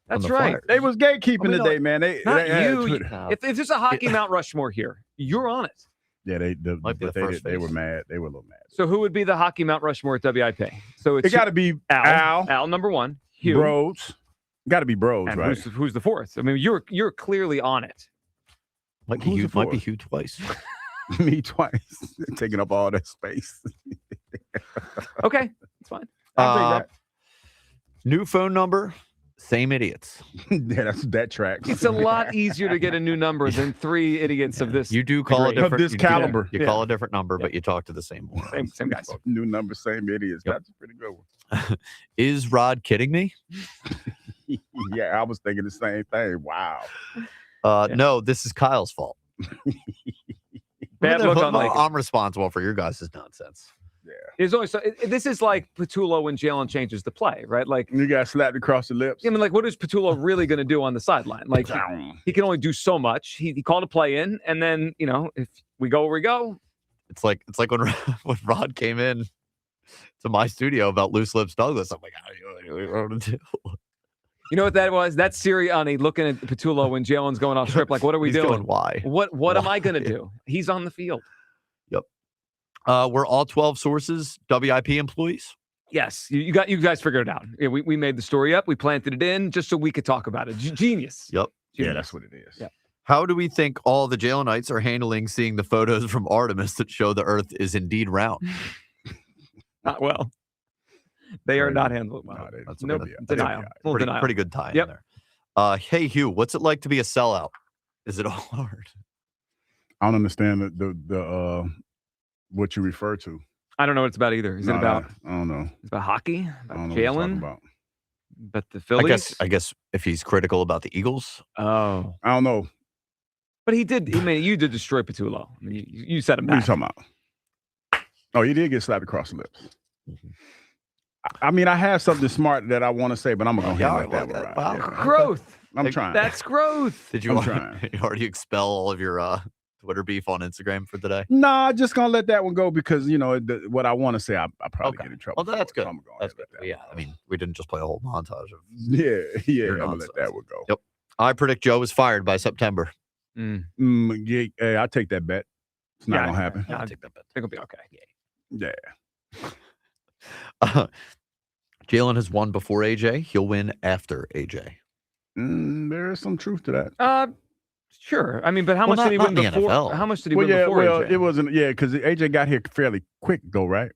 That's on the right. Flyers? They was gatekeeping I mean, today, man. They Not had you. Twitter. If there's a hockey Mount Rushmore here, you're on it. Yeah, Might be the first they were face. mad. They were a little mad. So who would be the hockey Mount Rushmore at WIP? So It it's got to be Al, Al number one. Hugh. Bros. Got to be Bros, And right? who's the fourth? I mean, you're clearly on it. Might Who's be the Hugh fourth? twice. Me twice. Taking up all that space. Okay, it's fine. I'll take that. New phone number Same idiots. Yeah, that tracks. It's a lot easier to get a new number than 3 idiots of this. You do call a different of this caliber. You call a different number, but you talk to the same one. Same guys. New number, same idiots. Yep. That's a pretty good one. Is Rod kidding me? Yeah, I was thinking the same thing. Wow. No, this is Kyle's fault. Bad look on Lakers. I'm responsible for your guys' nonsense. Yeah. There's always this is like Patullo when Jalen changes the play, right? Like you got slapped across the lips. I mean, like, what is Patullo really going to do on the sideline? Like, he can only do so much. He called a play in, and then if we go where we go, it's like when Rod came in to my studio about Loose Lips Douglas. I'm like, what do you want to do? You know what that was? That's Sirianni looking at Patullo when Jalen's going off script. Like, what are we doing? Going, why? What am I going to do? He's on the field. Yep. We're all 12 sources WIP employees. Yes, you guys figured it out. Yeah, we made the story up. We planted it in just so we could talk about it. Genius. Yep. Genius. Yeah, that's what it is. Yeah. How do we think all the Jalenites are handling seeing the photos from Artemis that show the Earth is indeed round? Not well. They are not handling well. That's denial. Pretty good tie in there. Hey, Hugh, what's it like to be a sellout? Is it all hard? I don't understand the what you refer to. I don't know what it's about either. Is it about? I don't know. It's about hockey. About Jalen. About the I Phillies. guess if he's critical about the Eagles. Oh, I don't know. But he did. You did destroy Patullo. I mean, you set him back. What are you talking about? Oh, he did get slapped across the lips. Mm-hmm. I mean, I have something smart that I want to say, but I'm going to let that one ride. Wow. Yeah. Growth. I'm trying. That's growth. Did you already expel all of your Twitter beef on Instagram for today? Nah, just going to let that one go because, what I want to say, I probably get in trouble. Well, that's good. So That's good. Yeah, I mean, we didn't just play a whole montage of Yeah, I'm going to let that one go. Yep. I predict Joe is fired by September. Yeah, I take that bet. It's not going to happen. I'll take that bet. I think it'll be okay. Yeah. Jalen has won before AJ. He'll win after AJ. There is some truth to that. Sure. I mean, but how much did he win before? NFL. How much did he win before AJ? It wasn't. Yeah, because AJ got here fairly quick, though, right?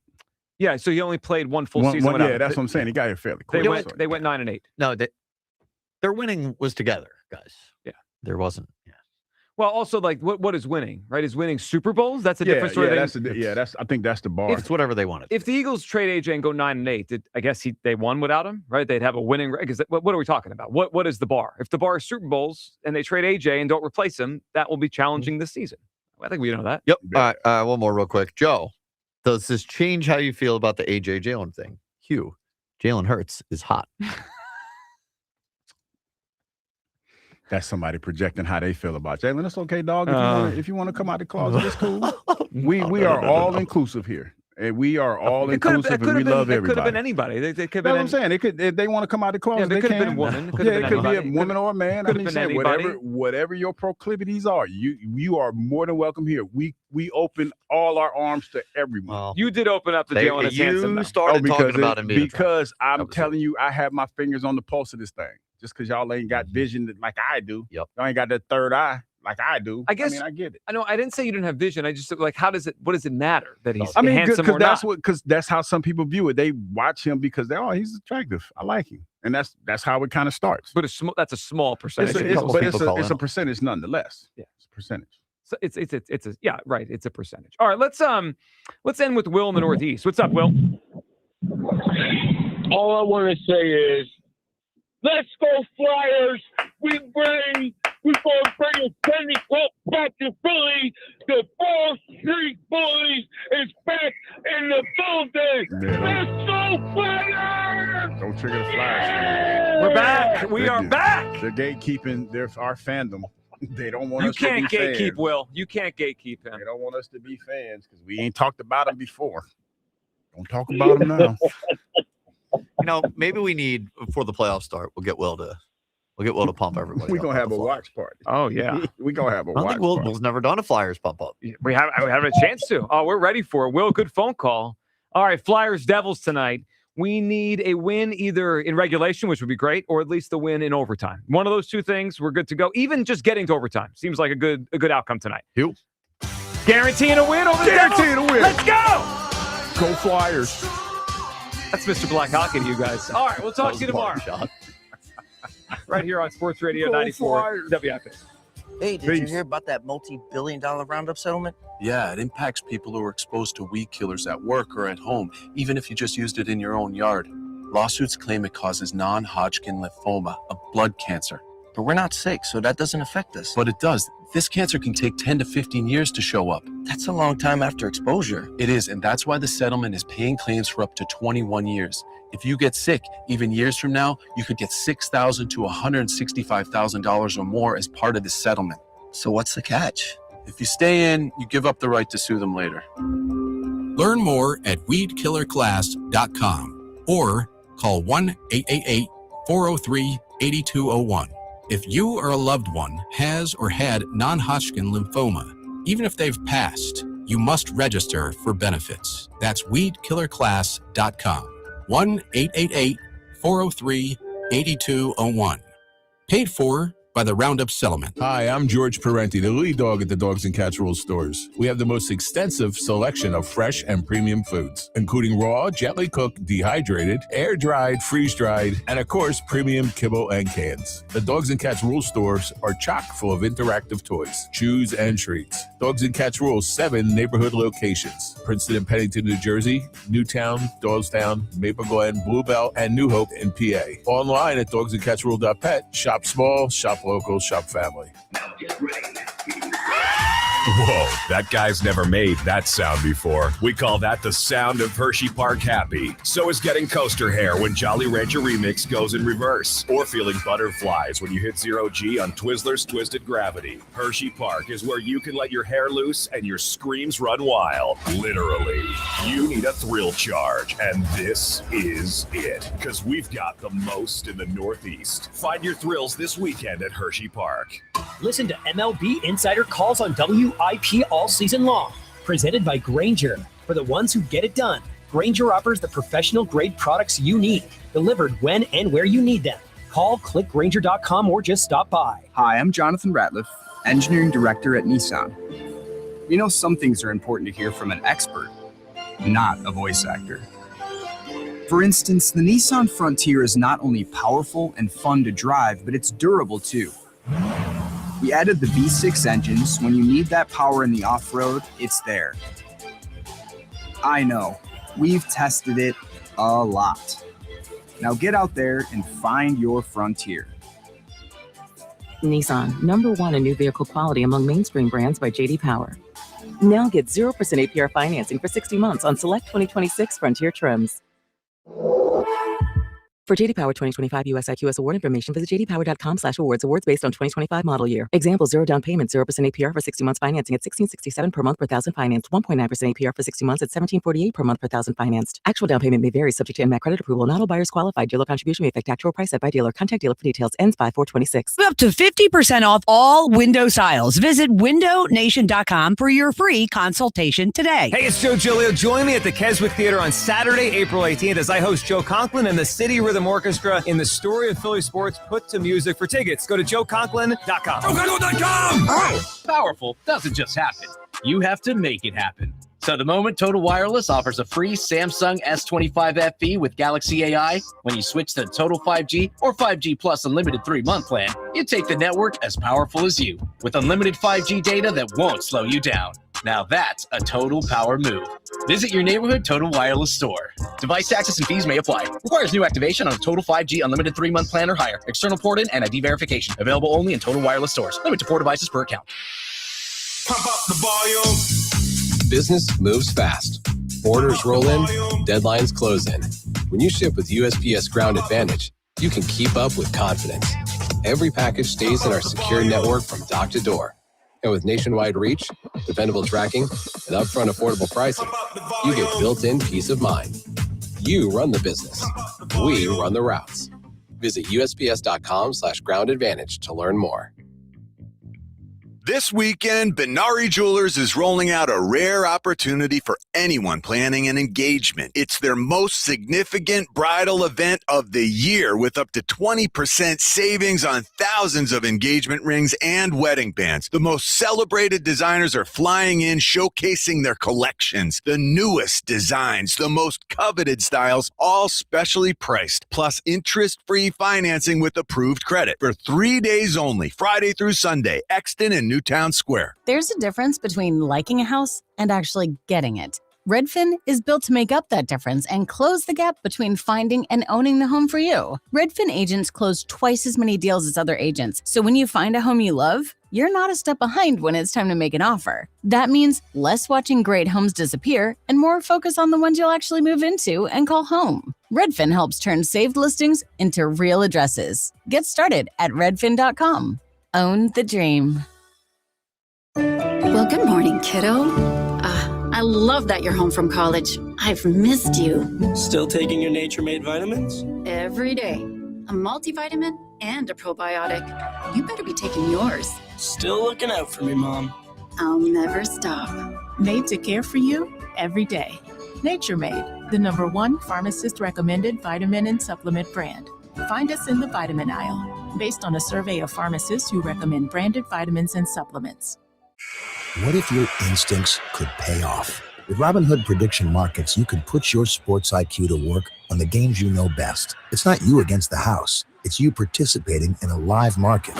Yeah, so he only played one full season. Yeah, that's what I'm saying. He got here fairly quick. They went 9-8. No, their winning was together, guys. Yeah, there wasn't. Yeah. Well, also, like, what is winning? Right? Is winning Super Bowls? That's a different story. I think that's the bar. It's whatever they wanted. If the Eagles trade AJ and go 9-8, I guess they won without him, right? They'd have a winning record. Because what are we talking about? What is the bar? If the bar is Super Bowls and they trade AJ and don't replace him, that will be challenging this season. I think we know that. Yep. All right, one more real quick. Joe, does this change how you feel about the AJ Jalen thing? Hugh, Jalen Hurts is hot. That's somebody projecting how they feel about Jalen. It's okay, dog. If you want to come out the closet, it's cool. We are all inclusive here. And we are all inclusive, and we love everybody. It could have been anybody. They could have been. That's what I'm saying. They could, if they want to come out the closet, they they could can. have been a woman. It could be a woman or a man. I mean, saying, whatever your proclivities are, you are more than welcome here. We open all our arms to everyone. Well, you did open up the Jalen Hansen. You started talking about him because I'm telling you, I have my fingers on the pulse of this thing. Just because y'all ain't got vision like I do. Yep. Y'all ain't got that third eye like I do. I guess I get it. I know. I didn't say you didn't have vision. I just like, what does it matter that he's handsome or not? Because that's how some people view it. They watch him because he's attractive. I like him, and that's how it kind of starts. But that's a small percentage. It's a percentage nonetheless. Yeah, it's a percentage. So it's a right. It's a percentage. All right, let's end with Will in the Northeast. What's up, Will? All I want to say is, let's go Flyers! We're going to bring a Stanley Cup back to Philly. The Ball Street Bullies is back in the building. Let's go Flyers! Don't trigger the Flyers. We're back. We are back. They're gatekeeping our fandom. They don't want us to be fans. You can't gatekeep, Will. You can't gatekeep him. They don't want us to be fans because we ain't talked about them before. Don't talk about them now. Maybe we need before the playoffs start. We'll get Will to pump everybody. We're gonna have a watch party. Oh yeah, we're gonna have a watch party. Will's never done a Flyers pump up. We have a chance to. Oh, we're ready for it. Will, good phone call. All right, Flyers Devils tonight. We need a win either in regulation, which would be great, or at least a win in overtime. One of those two things, we're good to go. Even just getting to overtime seems like a good outcome tonight. You guaranteeing a win over the Devils. Guaranteeing a win. Let's go. Go Flyers. That's Mr. Black Hockey to you guys. All right, we'll talk to you tomorrow. right here on Sports Radio 94 WIP. Hey, did you hear about that multi-billion-dollar Roundup settlement? Yeah, it impacts people who are exposed to weed killers at work or at home, even if you just used it in your own yard. Lawsuits claim it causes non-Hodgkin lymphoma, a blood cancer. But we're not sick, so that doesn't affect us. But it does. This cancer can take 10 to 15 years to show up. That's a long time after exposure. It is, and that's why the settlement is paying claims for up to 21 years. If you get sick, even years from now, you could get $6,000 to $165,000 or more as part of this settlement. So what's the catch? If you stay in, you give up the right to sue them later. Learn more at weedkillerclass.com or call 1-888-403-8201. If you or a loved one has or had non-Hodgkin lymphoma, even if they've passed, you must register for benefits. That's weedkillerclass.com. 1-888-403-8201. Paid for by the Roundup Settlement. Hi, I'm George Parenti, the lead dog at the Dogs and Cats Rules stores. We have the most extensive selection of fresh and premium foods, including raw, gently cooked, dehydrated, air-dried, freeze-dried, and of course, premium kibble and cans. The Dogs and Cats Rules stores are chock full of interactive toys, chews, and treats. Dogs and Cats Rules, 7 neighborhood locations: Princeton and Pennington, New Jersey, Newtown, Dogstown, Maple Glen, Bluebell, and New Hope in PA. Online at dogsandcatsrule.pet. Shop small, shop local, shop family. Whoa, that guy's never made that sound before. We call that the sound of Hershey Park happy. So is getting coaster hair when Jolly Rancher Remix goes in reverse, or feeling butterflies when you hit 0G on Twizzler's Twisted Gravity. Hershey Park is where you can let your hair loose and your screams run wild. Literally. You need a thrill charge, and this is it. Because we've got the most in the Northeast. Find your thrills this weekend at Hershey Park. Listen to MLB Insider Calls on WIP all season long. Presented by Grainger. For the ones who get it done, Grainger offers the professional-grade products you need, delivered when and where you need them. Call, click Grainger.com, or just stop by. Hi, I'm Jonathan Ratliff, Engineering Director at Nissan. We know some things are important to hear from an expert, not a voice actor. For instance, the Nissan Frontier is not only powerful and fun to drive, but it's durable too. We added the V6 engines. When you need that power in the off-road, it's there. I know, we've tested it a lot. Now get out there and find your Frontier. Nissan, #1 in new vehicle quality among mainstream brands by J.D. Power. Now get 0% APR financing for 60 months on select 2026 Frontier trims. For J.D. Power 2025 US IQS award information, visit jdpower.com/awards. Awards based on 2025 model year. Example: 0 down payment, 0% APR for 60 months financing at $1,667 per month per thousand financed. 1.9% APR for 60 months at $1,748 per month per thousand financed. Actual down payment may vary, subject to MAC credit approval. Not all buyers qualified. Dealer contribution may affect actual price set by dealer. Contact dealer for details. Ends 5/4/26. Up to 50% off all window styles. Visit windownation.com for your free consultation today. Hey, it's Joe Giglio. Join me at the Keswick Theater on Saturday, April 18th as I host Joe Conklin and the City Rhythm Orchestra in the story of Philly sports put to music. For tickets, go to joeconklin.com. JoeConklin.com! Oh, powerful doesn't just happen. You have to make it happen. So the moment Total Wireless offers a free Samsung S25 FE with Galaxy AI, when you switch to Total 5G or 5G Plus Unlimited 3-month plan, you take the network as powerful as you, with unlimited 5G data that won't slow you down. Now that's a total power move. Visit your neighborhood Total Wireless store. Device taxes and fees may apply. Requires new activation on a Total 5G Unlimited 3-month plan or higher. External port in and ID verification. Available only in Total Wireless stores. Limit to 4 devices per account. Pump up the volume. Business moves fast. Orders roll in, deadlines close in. When you ship with USPS Ground Advantage, you can keep up with confidence. Every package stays in our secure network from dock to door. And with nationwide reach, dependable tracking, and upfront affordable pricing, you get built-in peace of mind. You run the business. We run the routes. Visit USPS.com/groundadvantage to learn more. This weekend, Benari Jewelers is rolling out a rare opportunity for anyone planning an engagement. It's their most significant bridal event of the year with up to 20% savings on thousands of engagement rings and wedding bands. The most celebrated designers are flying in, showcasing their collections, the newest designs, the most coveted styles, all specially priced, plus interest-free financing with approved credit for 3 days only, Friday through Sunday, Exton and Newtown Square. There's a difference between liking a house and actually getting it. Redfin is built to make up that difference and close the gap between finding and owning the home for you. Redfin agents close twice as many deals as other agents, so when you find a home you love, you're not a step behind when it's time to make an offer. That means less watching great homes disappear and more focus on the ones you'll actually move into and call home. Redfin helps turn saved listings into real addresses. Get started at redfin.com. Own the dream. Well, good morning, kiddo. I love that you're home from college. I've missed you. Still taking your Nature Made vitamins? Every day. A multivitamin and a probiotic. You better be taking yours. Still looking out for me, Mom. I'll never stop. Made to care for you every day. Nature Made, the #1 pharmacist-recommended vitamin and supplement brand. Find us in the vitamin aisle, based on a survey of pharmacists who recommend branded vitamins and supplements. What if your instincts could pay off? With Robinhood Prediction Markets, you can put your sports IQ to work on the games you know best. It's not you against the house. It's you participating in a live market.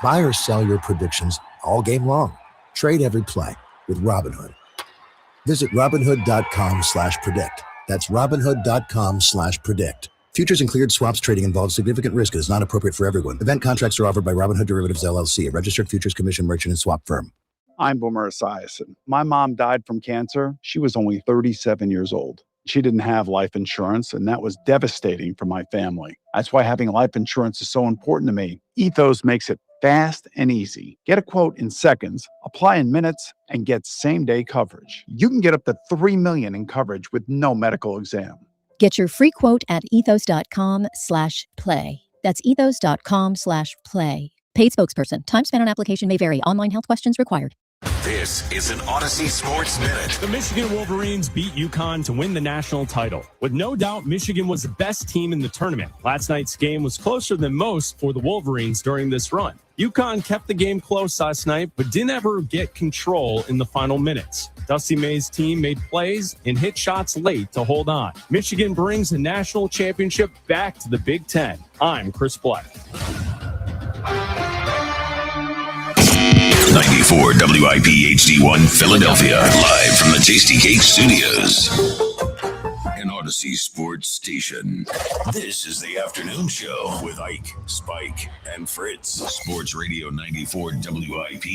Buy or sell your predictions all game long. Trade every play with Robinhood. Visit Robinhood.com/predict. That's Robinhood.com/predict. Futures and cleared swaps trading involves significant risk and is not appropriate for everyone. Event contracts are offered by Robinhood Derivatives LLC, a registered futures commission merchant and swap firm. I'm Boomer Esiason. My mom died from cancer. She was only 37 years old. She didn't have life insurance, and that was devastating for my family. That's why having life insurance is so important to me. Ethos makes it fast and easy. Get a quote in seconds, apply in minutes, and get same-day coverage. You can get up to $3 million in coverage with no medical exam. Get your free quote at ethos.com/play. That's ethos.com/play. Paid spokesperson. Time spent on application may vary. Online health questions required. This is an Odyssey Sports Minute. The Michigan Wolverines beat UConn to win the national title. With no doubt, Michigan was the best team in the tournament. Last night's game was closer than most for the Wolverines during this run. UConn kept the game close last night, but didn't ever get control in the final minutes. Dusty May's team made plays and hit shots late to hold on. Michigan brings the national championship back to the Big Ten. I'm Chris Black. 94 WIP HD1 Philadelphia, live from the Tasty Cake Studios. An Odyssey Sports Station. This is the afternoon show with Ike, Spike, and Fritz. Sports Radio 94 WIP.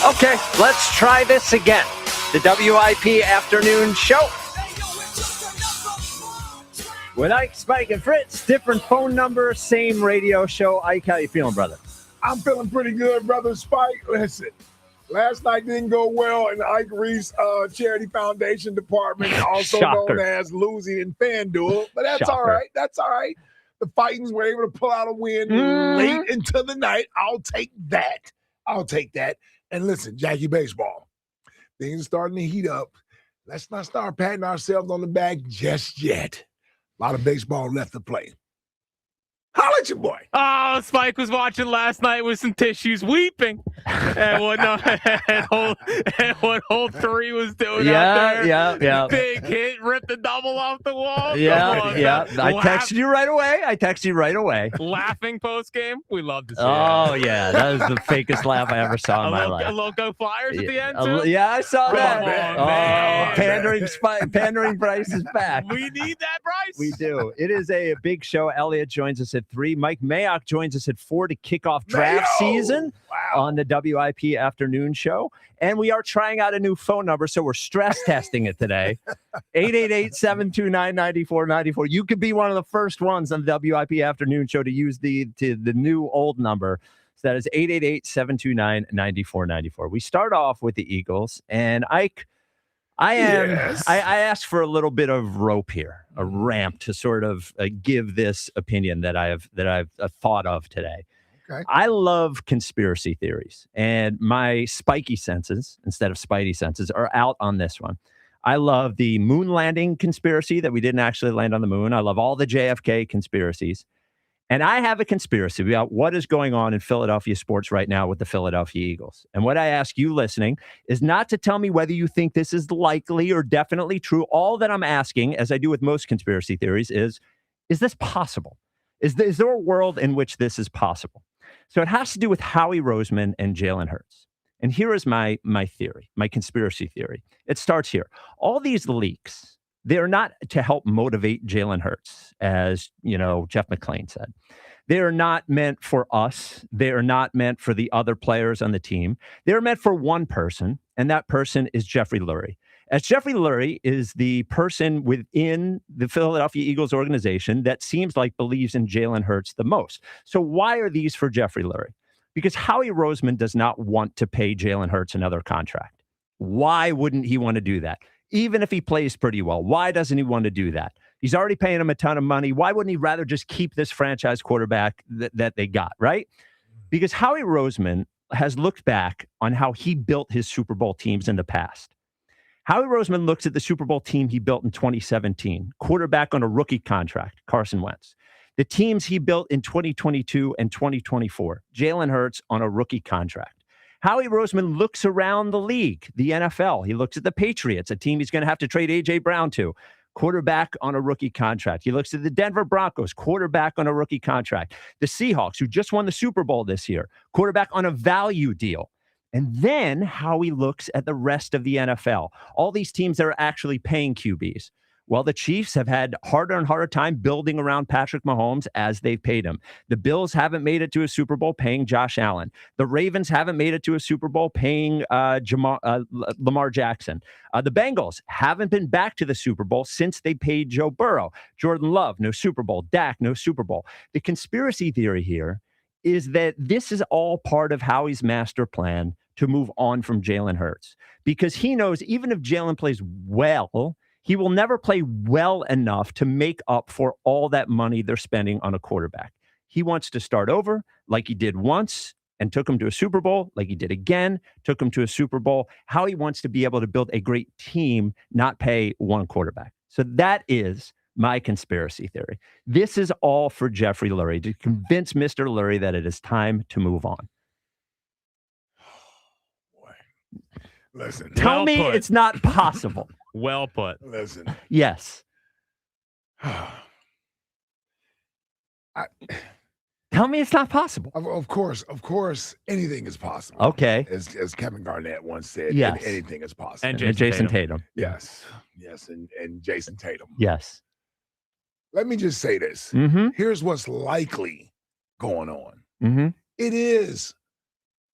Okay, let's try this again. The WIP afternoon show. With Ike, Spike, and Fritz, different phone number, same radio show. Ike, how you feeling, brother? I'm feeling pretty good, brother Spike. Listen, last night didn't go well in the Ike Reese Charity Foundation Department, also known as losing in FanDuel. But that's all right. That's all right. The Fightings were able to pull out a win late into the night. I'll take that. And listen, Jackie Baseball, things are starting to heat up. Let's not start patting ourselves on the back just yet. A lot of baseball left to play. Holla at your boy. Oh, Spike was watching last night with some tissues, weeping at what hole 3 was doing out there. Yeah. Big hit, ripped the double off the wall. Yeah. I texted you right away. Laughing post game. We love to see it. Oh, yeah. That was the fakest laugh I ever saw in my life. A Loco Flyers at the end, too? Yeah, I saw that. Man. Pandering Bryce is back. We need that, Bryce. We do. It is a big show. Elliot joins us at 3. Mike Mayock joins us at 4 to kick off draft season on the WIP afternoon show. And we are trying out a new phone number, so we're stress testing it today. 888-729-9494. You could be one of the first ones on the WIP afternoon show to use the new old number. So that is 888-729-9494. We start off with the Eagles. And Ike, I am. Yes. I asked for a little bit of rope here, a ramp to sort of give this opinion that I've thought of today. Okay. I love conspiracy theories, and my spiky senses, instead of spidey senses, are out on this one. I love the moon landing conspiracy that we didn't actually land on the moon. I love all the JFK conspiracies. And I have a conspiracy about what is going on in Philadelphia sports right now with the Philadelphia Eagles. And what I ask you listening is not to tell me whether you think this is likely or definitely true. All that I'm asking, as I do with most conspiracy theories, is this possible? Is there a world in which this is possible? So it has to do with Howie Roseman and Jalen Hurts. And here is my theory, my conspiracy theory. It starts here. All these leaks, they're not to help motivate Jalen Hurts, as Jeff McClain said. They are not meant for us. They are not meant for the other players on the team. They're meant for one person, and that person is Jeffrey Lurie. As Jeffrey Lurie is the person within the Philadelphia Eagles organization that seems like believes in Jalen Hurts the most. So why are these for Jeffrey Lurie? Because Howie Roseman does not want to pay Jalen Hurts another contract. Why wouldn't he want to do that? Even if he plays pretty well, why doesn't he want to do that? He's already paying him a ton of money. Why wouldn't he rather just keep this franchise quarterback that they got, right? Because Howie Roseman has looked back on how he built his Super Bowl teams in the past. Howie Roseman looks at the Super Bowl team he built in 2017, quarterback on a rookie contract, Carson Wentz. The teams he built in 2022 and 2024, Jalen Hurts on a rookie contract. Howie Roseman looks around the league, the NFL. He looks at the Patriots, a team he's going to have to trade A.J. Brown to, quarterback on a rookie contract. He looks at the Denver Broncos, quarterback on a rookie contract. The Seahawks, who just won the Super Bowl this year, quarterback on a value deal. And then Howie looks at the rest of the NFL, all these teams that are actually paying QBs. Well, the Chiefs have had harder and harder time building around Patrick Mahomes as they've paid him. The Bills haven't made it to a Super Bowl paying Josh Allen. The Ravens haven't made it to a Super Bowl paying Lamar Jackson. The Bengals haven't been back to the Super Bowl since they paid Joe Burrow. Jordan Love, no Super Bowl. Dak, no Super Bowl. The conspiracy theory here is that this is all part of Howie's master plan to move on from Jalen Hurts, because he knows even if Jalen plays well, he will never play well enough to make up for all that money they're spending on a quarterback. He wants to start over like he did once and took him to a Super Bowl, like he did again, took him to a Super Bowl. How he wants to be able to build a great team, not pay one quarterback. So that is my conspiracy theory. This is all for Jeffrey Lurie, to convince Mr. Lurie that it is time to move on. Listen. Tell me it's not possible. Well put. Listen. Yes. Tell me it's not possible. Of course, anything is possible. Okay. As Kevin Garnett once said, yes. Anything is possible. And Jason Tatum. Yes, and Jason Tatum. Yes. Let me just say this. Mm-hmm. Here's what's likely going on. Mm-hmm. It is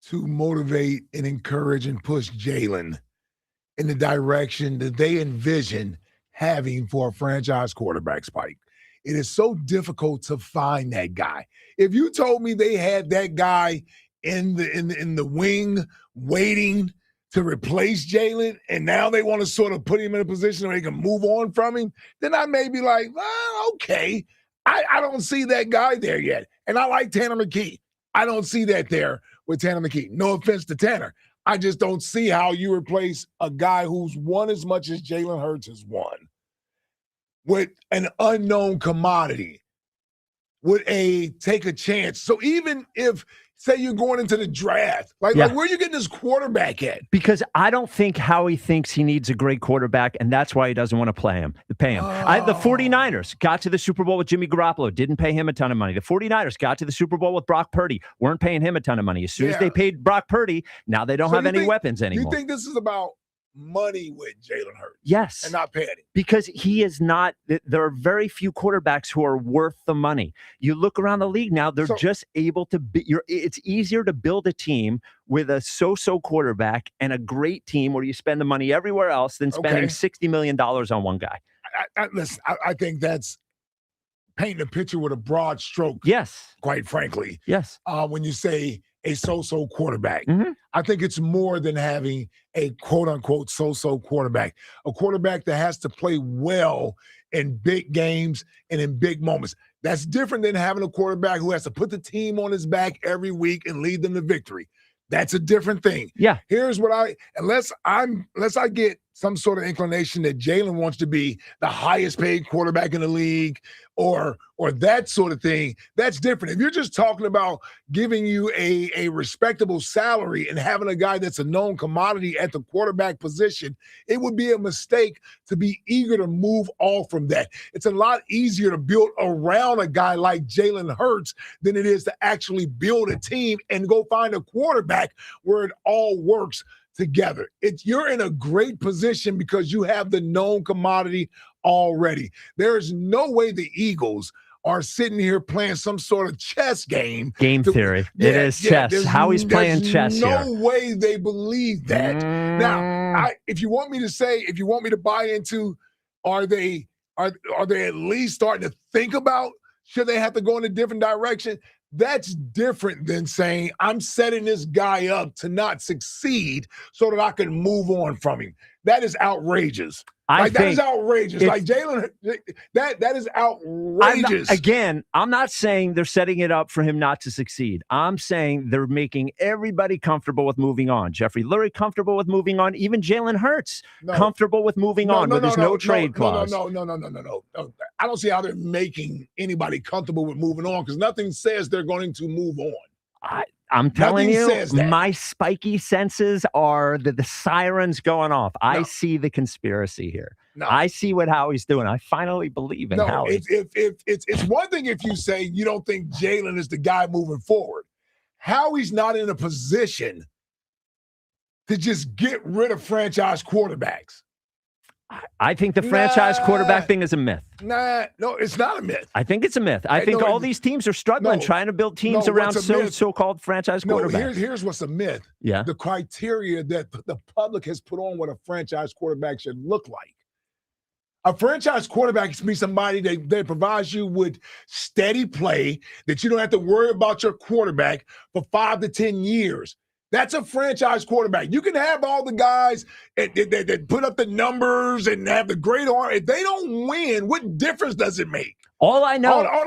to motivate and encourage and push Jalen in the direction that they envision having for a franchise quarterback, Spike. It is so difficult to find that guy. If you told me they had that guy in the wing waiting to replace Jalen, and now they want to sort of put him in a position where they can move on from him, then I may be like, okay. I don't see that guy there yet. And I like Tanner McKee. I don't see that there with Tanner McKee. No offense to Tanner. I just don't see how you replace a guy who's won as much as Jalen Hurts has won with an unknown commodity, with a take a chance. So even if, say you're going into the draft, like where are you getting this quarterback at? Because I don't think Howie thinks he needs a great quarterback, and that's why he doesn't want to pay him. The 49ers got to the Super Bowl with Jimmy Garoppolo, didn't pay him a ton of money. The 49ers got to the Super Bowl with Brock Purdy, weren't paying him a ton of money. As soon as they paid Brock Purdy, now they don't have any weapons anymore. You think this is about money with Jalen Hurts? Yes. And not paying him? Because he is not, there are very few quarterbacks who are worth the money. You look around the league now, they're just able to it's easier to build a team with a so-so quarterback and a great team where you spend the money everywhere else than spending $60 million on one guy. Listen, I think that's painting a picture with a broad stroke. Yes. Quite frankly. Yes. When you say a so-so quarterback. Mm-hmm. I think it's more than having a quote-unquote so-so quarterback. A quarterback that has to play well in big games and in big moments. That's different than having a quarterback who has to put the team on his back every week and lead them to victory. That's a different thing. Yeah. Here's what unless I get some sort of inclination that Jalen wants to be the highest paid quarterback in the league or that sort of thing, that's different. If you're just talking about giving you a respectable salary and having a guy that's a known commodity at the quarterback position, it would be a mistake to be eager to move off from that. It's a lot easier to build around a guy like Jalen Hurts than it is to actually build a team and go find a quarterback where it all works together. You're in a great position because you have the known commodity already. There is no way the Eagles are sitting here playing some sort of chess game. Game theory. It is chess. How he's playing chess here. There's no way they believe that. Now, if you want me to buy into, are they at least starting to think about should they have to go in a different direction? That's different than saying I'm setting this guy up to not succeed so that I can move on from him. That is outrageous. That is outrageous. Like Jalen, that is outrageous. I'm not saying they're setting it up for him not to succeed. I'm saying they're making everybody comfortable with moving on. Jeffrey Lurie comfortable with moving on. Even Jalen Hurts comfortable with moving on with his no trade clause. No. I don't see how they're making anybody comfortable with moving on because nothing says they're going to move on. I'm telling you, my spiky senses are the sirens going off. I see the conspiracy here. I see what Howie's doing. I finally believe in Howie. It's one thing if you say you don't think Jalen is the guy moving forward. Howie's not in a position to just get rid of franchise quarterbacks. I think the franchise quarterback thing is a myth. No, it's not a myth. I think it's a myth. I think all these teams are struggling trying to build teams around so-called franchise quarterbacks. Here's what's a myth. Yeah. The criteria that the public has put on what a franchise quarterback should look like. A franchise quarterback should be somebody that provides you with steady play, that you don't have to worry about your quarterback for 5 to 10 years. That's a franchise quarterback. You can have all the guys that put up the numbers and have the great arm. If they don't win, what difference does it make? All I know. All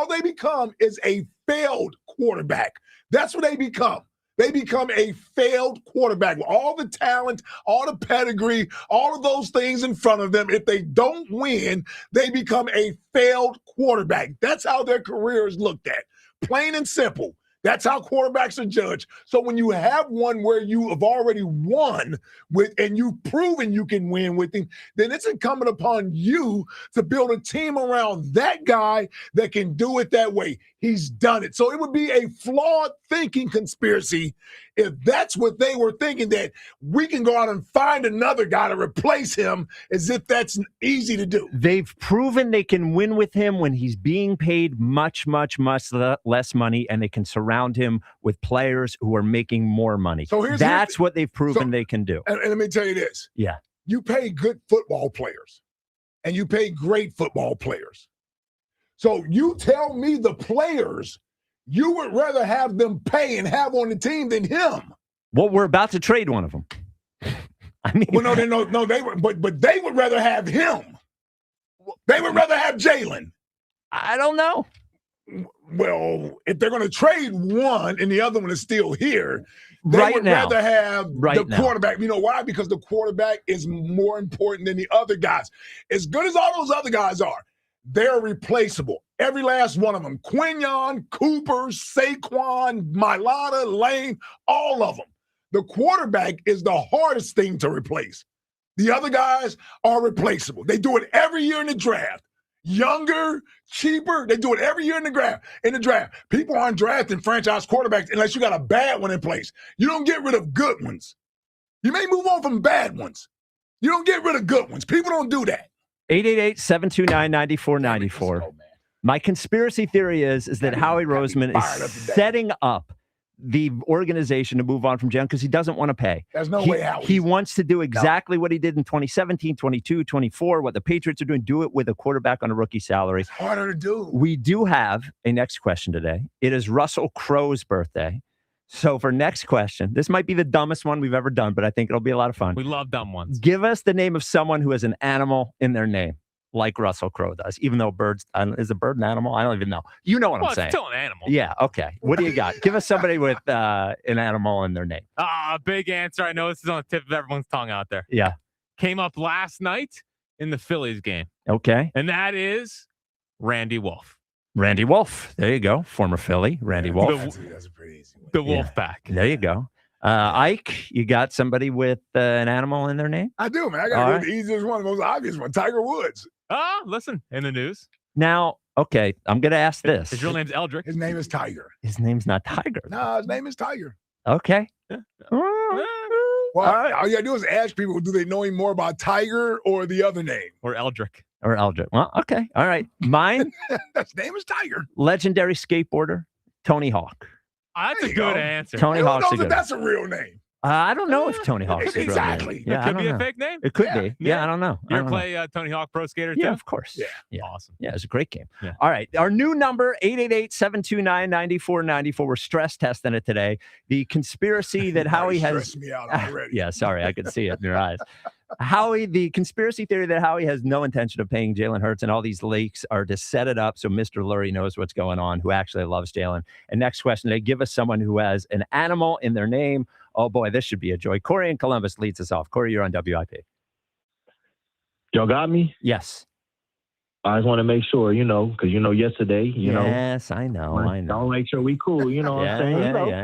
they become is a failed quarterback. That's what they become. They become a failed quarterback with all the talent, all the pedigree, all of those things in front of them. If they don't win, they become a failed quarterback. That's how their career is looked at. Plain and simple. That's how quarterbacks are judged. So when you have one where you have already won with and you've proven you can win with him, then it's incumbent upon you to build a team around that guy that can do it that way. He's done it. So it would be a flawed thinking conspiracy if that's what they were thinking, that we can go out and find another guy to replace him, as if that's easy to do. They've proven they can win with him when he's being paid much, much, much less money, and they can surround him with players who are making more money. So that's what they've proven they can do. And let me tell you this. Yeah. You pay good football players, and you pay great football players. So you tell me the players you would rather have them pay and have on the team than him. Well, we're about to trade one of them. I mean, well, but they would rather have him. They would rather have Jalen. I don't know. Well, if they're going to trade one and the other one is still here, they would rather have the quarterback. You know why? Because the quarterback is more important than the other guys. As good as all those other guys are, they're replaceable. Every last one of them. Quinyon, Cooper, Saquon, Mailata, Lane, all of them. The quarterback is the hardest thing to replace. The other guys are replaceable. They do it every year in the draft. Younger, cheaper, they do it every year in the draft. People aren't drafting franchise quarterbacks unless you got a bad one in place. You don't get rid of good ones. You may move on from bad ones. You don't get rid of good ones. People don't do that. 888-729-9494. My conspiracy theory is that Howie Roseman is setting up the organization to move on from Jalen because he doesn't want to pay. There's no way Howie. He wants to do exactly what he did in 2017, 22, 24, what the Patriots are doing, do it with a quarterback on a rookie salary. It's harder to do. We do have a next question today. It is Russell Crowe's birthday. So for next question, this might be the dumbest one we've ever done, but I think it'll be a lot of fun. We love dumb ones. Give us the name of someone who has an animal in their name, like Russell Crowe does, even though is a bird an animal? I don't even know. You know what I'm saying. It's still an animal. Yeah, okay. What do you got? Give us somebody with an animal in their name. Big answer. I know this is on the tip of everyone's tongue out there. Yeah. Came up last night in the Phillies game. Okay. And that is Randy Wolf. Randy Wolf. There you go. Former Philly, Randy Wolf. That's a pretty easy one. The Wolf Pack. There you go. Ike, you got somebody with an animal in their name? I do, man. I got to go the easiest one, the most obvious one. Tiger Woods. Listen, in the news. Now, okay, I'm going to ask this. His real name's Eldrick. His name is Tiger. His name's not Tiger. No, his name is Tiger. Okay. Well, all you got to do is ask people, do they know him more about Tiger or the other name? Or Eldrick. Well, okay. All right. Mine? His name is Tiger. Legendary skateboarder, Tony Hawk. That's a good answer. Tony Hawk's a good. That's a real name. I don't know if Tony Hawk's a real exactly. name. Yeah, It could be a fake name. It could be. Yeah, I don't know. You ever play Tony Hawk Pro Skater 2? Yeah, of course. Yeah. Awesome. Yeah, it's a great game. Yeah. All right. Our new number, 888-729-9494. We're stress testing it today. The conspiracy that Howie has... stressed me out already. Yeah, sorry. I could see it in your eyes. The conspiracy theory that Howie has no intention of paying Jalen Hurts and all these leaks are to set it up so Mr. Lurie knows what's going on, who actually loves Jalen. And next question, they give us someone who has an animal in their name. Oh, boy, this should be a joy. Corey in Columbus leads us off. Corey, you're on WIP. Y'all got me? Yes. I just want to make sure, because, yesterday, Yes, I know. Don't make sure we cool, what I'm saying?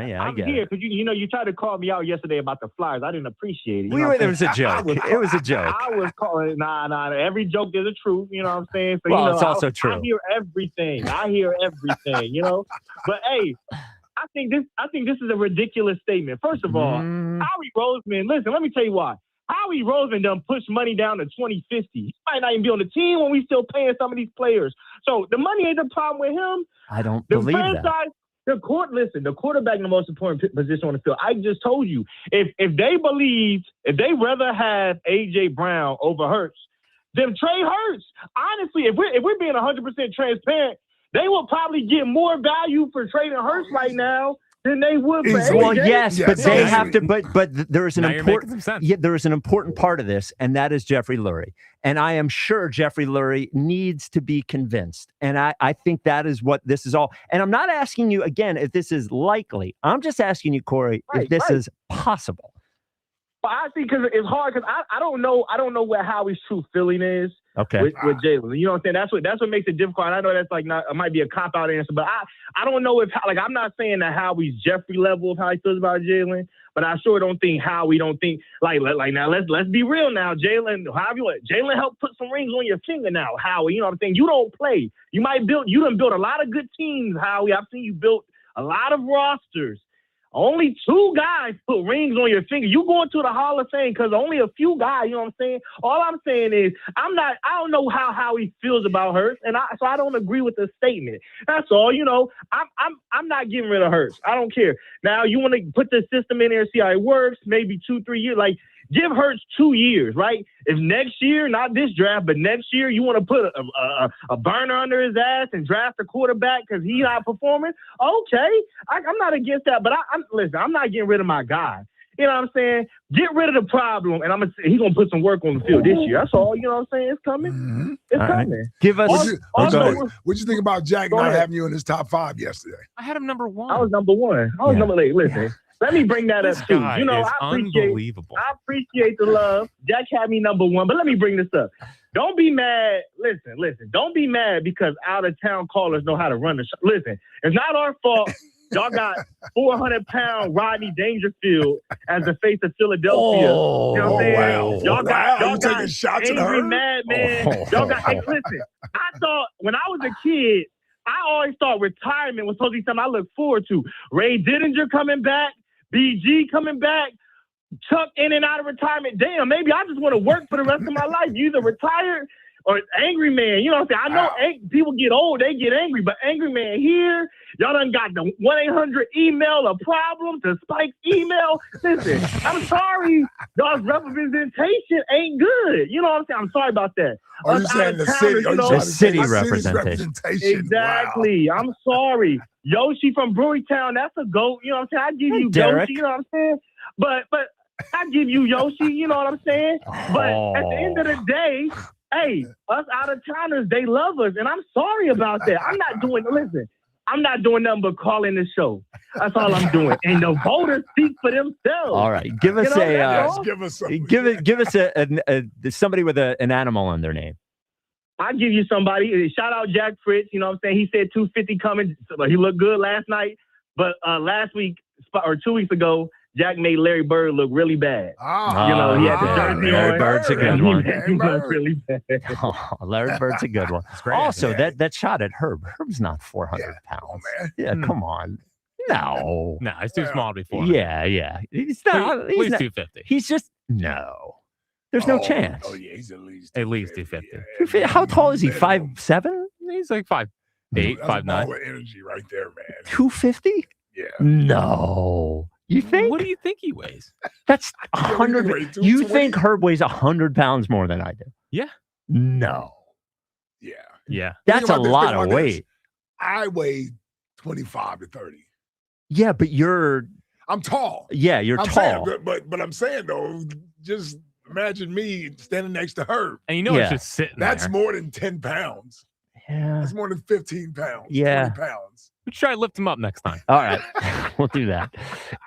Yeah, I I'm get here it. because, you tried to call me out yesterday about the Flyers. I didn't appreciate it. It was a joke. It was a joke. I was calling, nah, every joke is a truth, you know what I'm saying? So, Well, it's also true. I hear everything, But, hey, I think this is a ridiculous statement. First of all, Howie Roseman, listen, let me tell you why. Howie Roseman done pushed money down to 2050. He might not even be on the team when we still paying some of these players. So the money ain't the problem with him. I don't the believe franchise, that. The quarterback in the most important position on the field. I just told you, if they rather have A.J. Brown over Hurts, then trade Hurts. Honestly, if we're being 100% transparent, they will probably get more value for trading Hurts right now than they would for AJ. Well, yes, but they have to. But there is an Now you're making some important. sense. Yeah, there is an important part of this, and that is Jeffrey Lurie. And I am sure Jeffrey Lurie needs to be convinced. And I think that is what this is all. And I'm not asking you again if this is likely. I'm just asking you, Corey, if this is possible. But I think because it's hard because I don't know what Howie's true feeling is. Okay. With Jalen, you know what I'm saying? That's what makes it difficult. And I know that's it might be a cop out answer, but I don't know if I'm not saying that Howie's Jeffrey level of how he feels about Jalen, but I sure don't think Howie don't think like now let's be real now. Jalen helped put some rings on your finger now, Howie. You know what I'm saying? You don't play. You done built a lot of good teams, Howie. I've seen you built a lot of rosters. Only 2 guys put rings on your finger. You going to the Hall of Fame because only a few guys, you know what I'm saying? All I'm saying is I don't know how he feels about Hurts, and so I don't agree with the statement. That's all, I'm not getting rid of Hurts. I don't care. Now you want to put the system in there and see how it works, maybe 2-3 years. Like give Hurts 2 years, right? If next year, not this draft, but next year you want to put a burner under his ass and draft a quarterback because he's not performing, okay. I'm not against that, but I'm not getting rid of my guy. You know what I'm saying? Get rid of the problem, and he's going to put some work on the field this year. That's all. You know what I'm saying? It's coming. Mm-hmm. It's All coming. right. Give us. What'd you think about Jack not having you in his top 5 yesterday? I had him number 1. I was number 1. Listen. Let me bring that up too. Guy is unbelievable. I appreciate the love. Jack had me number 1, but let me bring this up. Don't be mad. Listen. Don't be mad because out of town callers know how to run the show. Listen, it's not our fault. Y'all got 400-pound Rodney Dangerfield as the face of Philadelphia. You know what I'm saying? Wow. Y'all got taking shots at angry her? madman. Y'all got. Hey, listen. I thought when I was a kid, I always thought retirement was supposed to be something I look forward to. Ray Dittinger coming back. BG coming back, Chuck in and out of retirement. Damn, maybe I just want to work for the rest of my life. You either retired, or angry man. You know what I'm saying? I know people get old, they get angry, but angry man here, y'all done got the 1-800 email a problem to Spike's email. Listen, I'm sorry, y'all's representation ain't good. You know what I'm saying? I'm sorry about that. Are you saying the city? The city representation. Exactly. Wow. I'm sorry. Yoshi from Brewery Town, that's a GOAT. You know what I'm saying? I give you Derek. Yoshi, you know what I'm saying? But I give you Yoshi, you know what I'm saying? But at the end of the day, hey, us out-of-towners, they love us, and I'm sorry about that. I'm not doing nothing but calling the show. That's all I'm doing. And the voters speak for themselves. All right. Give us give us somebody with an animal on their name. I'll give you somebody. Shout out Jack Fritz. You know what I'm saying? He said 250 coming. He looked good last night. But last week or 2 weeks ago, Jack made Larry Bird look really bad. You know, he had the jersey on. Larry Bird's a good one. He looked really bad. Larry Bird's a good one. Also, that shot at Herb. Herb's not 400 pounds. Yeah, come on. No, he's too small to be 400. Yeah. He's not. At least 250. He's just no. There's no chance. Oh yeah, he's at least 250. How tall is he? 5'7"? He's like 5'8", 5'9". With energy right there, man. 250? Yeah. No. You think? What do you think he weighs? That's 100. You think Herb weighs 100 pounds more than I do? Yeah. No. Yeah. That's a lot of weight. I weigh 25 to 30. Yeah, but I'm tall. Yeah, you're tall. Saying, but I'm saying though, just imagine me standing next to her. And you know it's just sitting That's there. more than 10 pounds. Yeah. That's more than 15 pounds. Yeah. 20 pounds. We should try to lift him up next time. All right. We'll do that.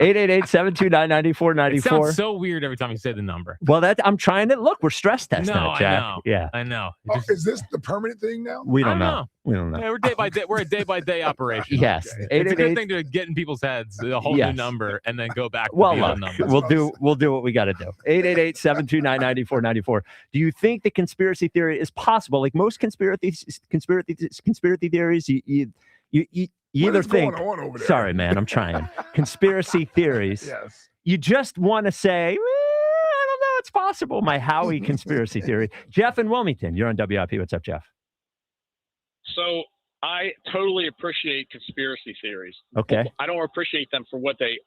888-729-9494. It sounds so weird every time you say the number. Well, I'm trying to look. We're stress testing it, Jack. I know. Yeah. I know. Is this the permanent thing now? We don't know. We don't know. Yeah, we're day by day. We're a day-by-day operation. Yes. Okay. It's a good thing to get in people's heads a whole new number and then go back to the old number. We'll do what we got to do. 888-729-9494. Do you think the conspiracy theory is possible? Like most conspiracy theories, you either think. Going on over there? Sorry, man, I'm trying. Conspiracy theories. Yes. You just want to say, I don't know, it's possible. My Howie conspiracy theory. Jeff in Wilmington, you're on WIP. What's up, Jeff? So I totally appreciate conspiracy theories. Okay. I don't appreciate them for what they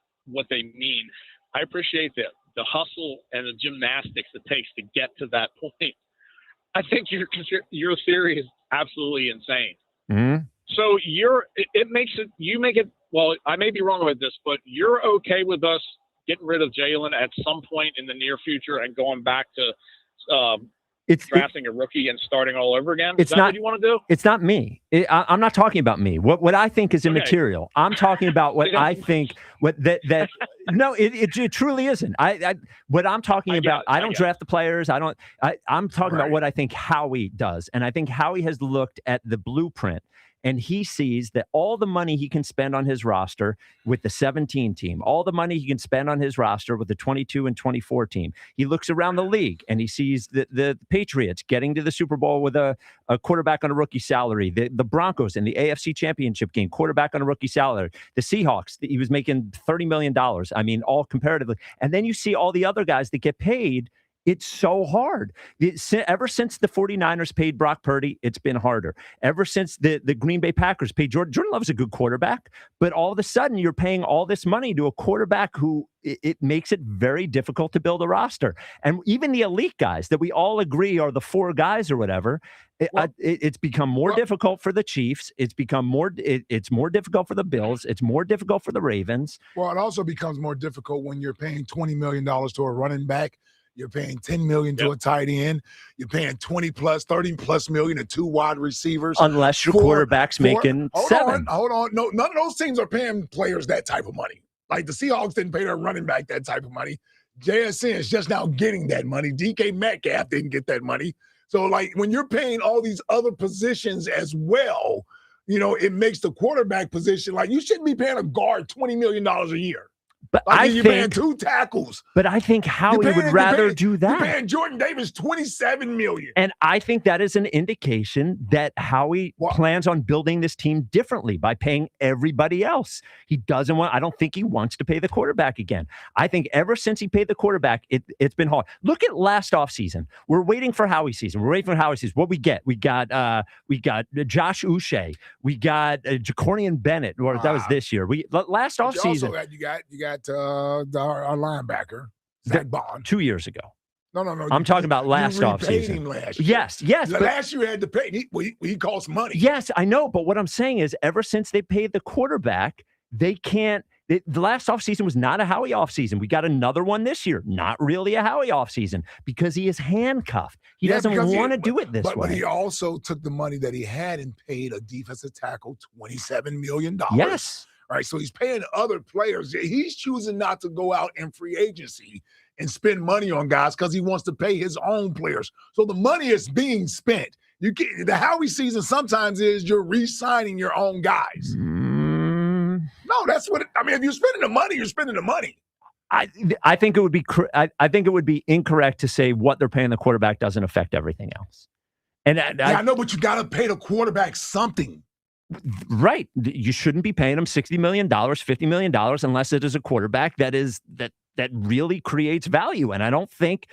mean. I appreciate the hustle and the gymnastics it takes to get to that point. I think your theory is absolutely insane. Mm-hmm. So you make it, well, I may be wrong with this, but you're okay with us getting rid of Jalen at some point in the near future and going back to drafting a rookie and starting all over again? Is that what you want to do? It's not me. I'm not talking about me. What I think is immaterial. I'm talking about what I think. No, it truly isn't. What I'm talking about. I don't draft the players. I'm talking about what I think Howie does, and I think Howie has looked at the blueprint. And he sees that all the money he can spend on his roster with the 17 team, all the money he can spend on his roster with the 22 and 24 team. He looks around the league and he sees the Patriots getting to the Super Bowl with a quarterback on a rookie salary. The Broncos in the AFC Championship game, quarterback on a rookie salary. The Seahawks, he was making $30 million. I mean, all comparatively. And then you see all the other guys that get paid. It's so hard. Ever since the 49ers paid Brock Purdy, it's been harder. Ever since the Green Bay Packers paid Jordan Love's a good quarterback, but all of a sudden you're paying all this money to a quarterback who it makes it very difficult to build a roster. And even the elite guys that we all agree are the four guys or whatever, it's become more difficult for the Chiefs. It's become it's more difficult for the Bills. It's more difficult for the Ravens. Well, it also becomes more difficult when you're paying $20 million to a running back. You're paying $10 million to a tight end. You're paying $30+ million to two wide receivers. Unless your quarterback's making $7. Hold on. No, none of those teams are paying players that type of money. Like the Seahawks didn't pay their running back that type of money. JSN is just now getting that money. DK Metcalf didn't get that money. So, like, when you're paying all these other positions as well, it makes the quarterback position, like, you shouldn't be paying a guard $20 million a year. But Like you're paying 2 tackles. But I think Howie would rather do that. You're paying Jordan Davis $27 million. And I think that is an indication that Howie plans on building this team differently by paying everybody else. He doesn't want. I don't think he wants to pay the quarterback again. I think ever since he paid the quarterback, it's been hard. Look at last offseason. We're waiting for Howie season. We're waiting for Howie season. What we get? We got Josh Uche. We got Jacorian Bennett. Or that was this year. Last offseason. You got our linebacker, Zach Bond. 2 years ago. No. I'm talking about last offseason. Him last year. Yes. Last year you had to pay. He cost money. Yes, I know. But what I'm saying is ever since they paid the quarterback, they can't. The last offseason was not a Howie offseason. We got another one this year. Not really a Howie offseason because he is handcuffed. He doesn't want to do it this way. But he also took the money that he had and paid a defensive tackle $27 million. Yes. All right, so he's paying other players. He's choosing not to go out in free agency and spend money on guys because he wants to pay his own players. So the money is being spent. The Howie season sometimes is you're re-signing your own guys. No, that's what if you're spending the money, you're spending the money. I think it would be I think it would be incorrect to say what they're paying the quarterback doesn't affect everything else. And I know, but you got to pay the quarterback something. Right. You shouldn't be paying him $60 million, $50 million unless it is a quarterback that really creates value. And I don't think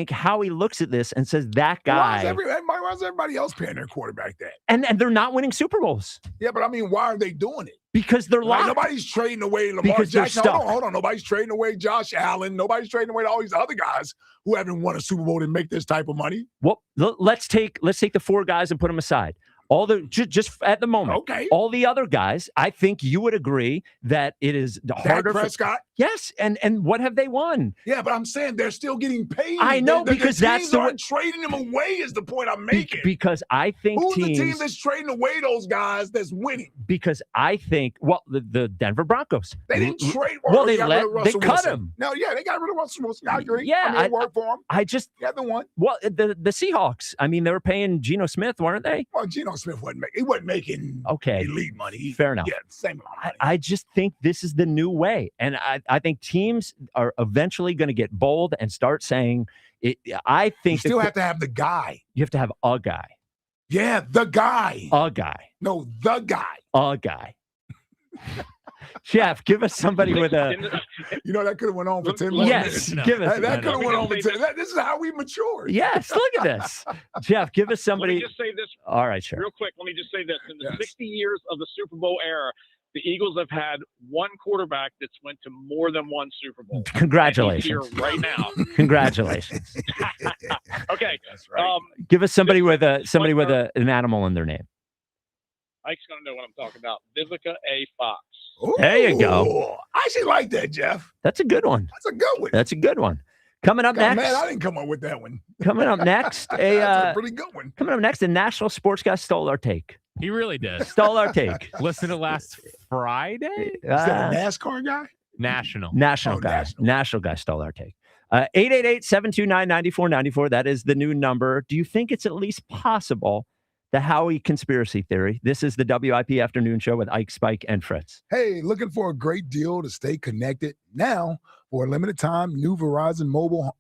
Howie looks at this and says that guy. Why is everybody else paying their quarterback that? And they're not winning Super Bowls. Yeah, but I mean, why are they doing it? Because they're locked. Nobody's trading away Lamar Jackson. Hold on. Nobody's trading away Josh Allen. Nobody's trading away all these other guys who haven't won a Super Bowl to make this type of money. Well, let's take the 4 guys and put them aside. Just at the moment, okay. All the other guys, I think you would agree that it is harder. Dak Prescott? Yes, and what have they won? Yeah, but I'm saying they're still getting paid. I know because the that's teams aren't trading them away. Is the point I'm making? Because I think who's the team that's trading away those guys that's winning? Because I think the Denver Broncos. They didn't trade. They cut him. No, yeah, they got rid of Russell Wilson. I agree. Yeah, I worked for him. You haven't won. Well, the Seahawks. I mean, they were paying Geno Smith, weren't they? Well, Geno Smith wasn't making elite money. Fair enough. Yeah, same amount of money. I just think this is the new way, and I think teams are eventually going to get bold and start saying it. I think you still have to have the guy. You have to have a guy. Yeah, the guy. A guy. No, the guy. A guy. Jeff, give us somebody with a. That could have went on for 10 minutes. Yes, give us. That could have went on for 10. This is how we mature. Yes, look at this. Jeff, give us somebody. Let me just say this. All right, sure. Real quick, let me just say this. In the 60 years of the Super Bowl era, the Eagles have had one quarterback that's went to more than one Super Bowl. Congratulations. Here right now. Congratulations. Okay. That's right. Give us somebody with an animal in their name. Mike's going to know what I'm talking about. Vivica A. Fox. Ooh, there you go. I actually like that, Jeff. That's a good one. That's a good one. Coming up next. Man, I didn't come up with that one. Coming up next. That's a pretty good one. Coming up next, the national sports guy stole our take. He really did. Stole our take. Listen to last Friday? Is that a NASCAR guy? National guy. National guy stole our take. 888-729-9494. That is the new number. Do you think it's at least possible the Howie conspiracy theory? This is the WIP Afternoon Show with Ike, Spike, and Fritz. Hey, looking for a great deal to stay connected? Now, for a limited time, new Verizon Mobile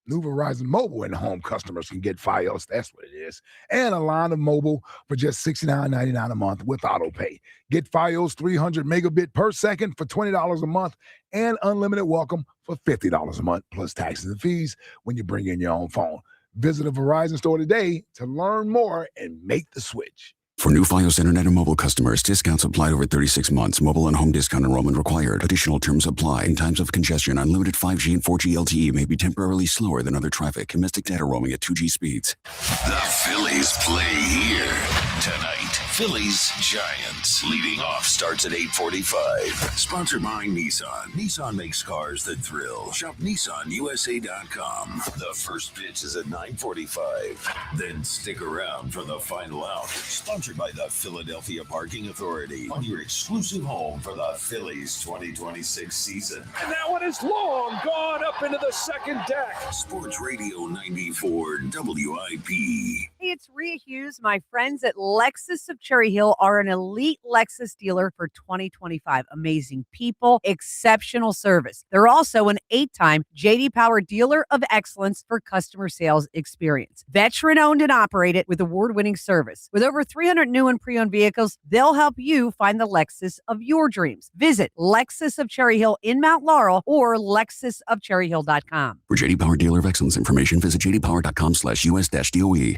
new Verizon Mobile and home customers can get Fios, that's what it is, and a line of mobile for just $69.99 a month with AutoPay. Get Fios 300 megabit per second for $20 a month and unlimited welcome for $50 a month plus taxes and fees when you bring in your own phone. Visit a Verizon store today to learn more and make the switch. For new Fios Internet and mobile customers, discounts applied over 36 months. Mobile and home discount enrollment required. Additional terms apply. In times of congestion, unlimited 5G and 4G LTE may be temporarily slower than other traffic. Domestic data roaming at 2G speeds. The Phillies play here tonight. Phillies Giants. Leading off starts at 8:45. Sponsored by Nissan. Nissan makes cars that thrill. Shop NissanUSA.com. The first pitch is at 9:45. Then stick around for the final out. Sponsored by the Philadelphia Parking Authority. On your exclusive home for the Phillies 2026 season. And that one is long, gone up into the second deck. Sports Radio 94 WIP. Hey, it's Rhea Hughes, my friends at Lexus of Cherry Hill are an elite Lexus dealer for 2025. Amazing people, exceptional service. They're also an 8-time J.D. Power Dealer of Excellence for customer sales experience. Veteran owned and operated with award-winning service. With over 300 new and pre-owned vehicles, they'll help you find the Lexus of your dreams. Visit Lexus of Cherry Hill in Mount Laurel or lexusofcherryhill.com. For J.D. Power Dealer of Excellence information, visit jdpower.com/US-DOE.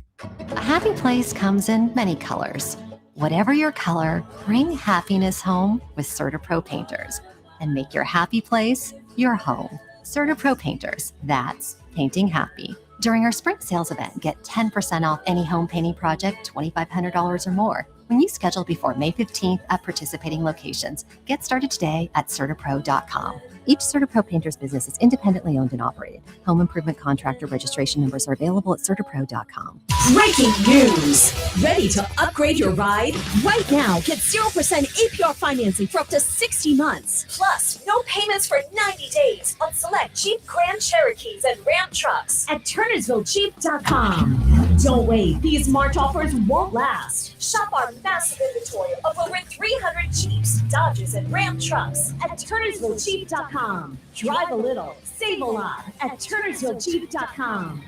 A happy place comes in many colors. Whatever your color, bring happiness home with CertaPro Painters and make your happy place your home. CertaPro Painters, that's painting happy. During our spring sales event, get 10% off any home painting project, $2,500 or more. When you schedule before May 15th at participating locations, get started today at CertaPro.com. Each CertaPro Painters business is independently owned and operated. Home improvement contractor registration numbers are available at CertaPro.com. Breaking news! Ready to upgrade your ride? Right now, get 0% APR financing for up to 60 months. Plus, no payments for 90 days on select Jeep Grand Cherokees and Ram trucks at TurnersvilleJeep.com. Don't wait. These March offers won't last. Shop our massive inventory of over 300 Jeeps, Dodges, and Ram trucks at TurnersvilleJeep.com. Drive a little, save a lot at TurnersvilleJeep.com.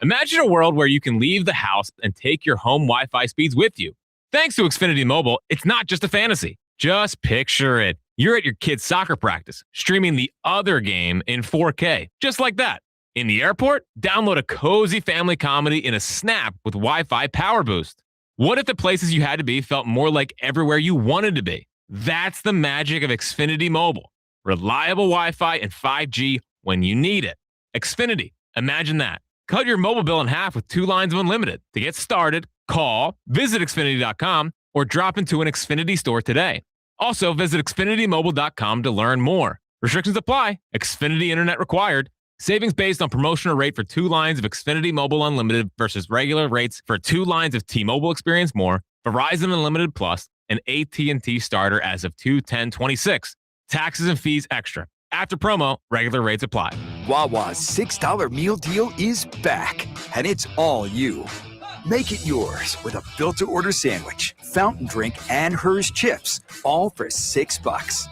Imagine a world where you can leave the house and take your home Wi-Fi speeds with you. Thanks to Xfinity Mobile, it's not just a fantasy. Just picture it. You're at your kid's soccer practice, streaming the other game in 4K, just like that. In the airport, download a cozy family comedy in a snap with Wi-Fi Power Boost. What if the places you had to be felt more like everywhere you wanted to be? That's the magic of Xfinity Mobile. Reliable Wi-Fi and 5G when you need it. Xfinity, imagine that. Cut your mobile bill in half with 2 lines of unlimited. To get started, call, visit Xfinity.com, or drop into an Xfinity store today. Also, visit XfinityMobile.com to learn more. Restrictions apply. Xfinity Internet required. Savings based on promotional rate for 2 lines of Xfinity Mobile Unlimited versus regular rates for 2 lines of T-Mobile Experience More, Verizon Unlimited Plus, and AT&T Starter as of 2/10/26. Taxes and fees extra. After promo, regular rates apply. Wawa's $6 meal deal is back, and it's all you. Make it yours with a built-to-order sandwich, fountain drink, and Hers chips, all for $6.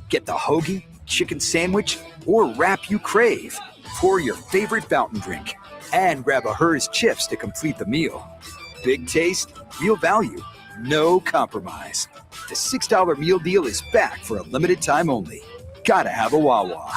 Get the hoagie, chicken sandwich, or wrap you crave. Pour your favorite fountain drink and grab a Hers chips to complete the meal. Big taste, real value, no compromise. The $6 meal deal is back for a limited time only. Gotta have a Wawa.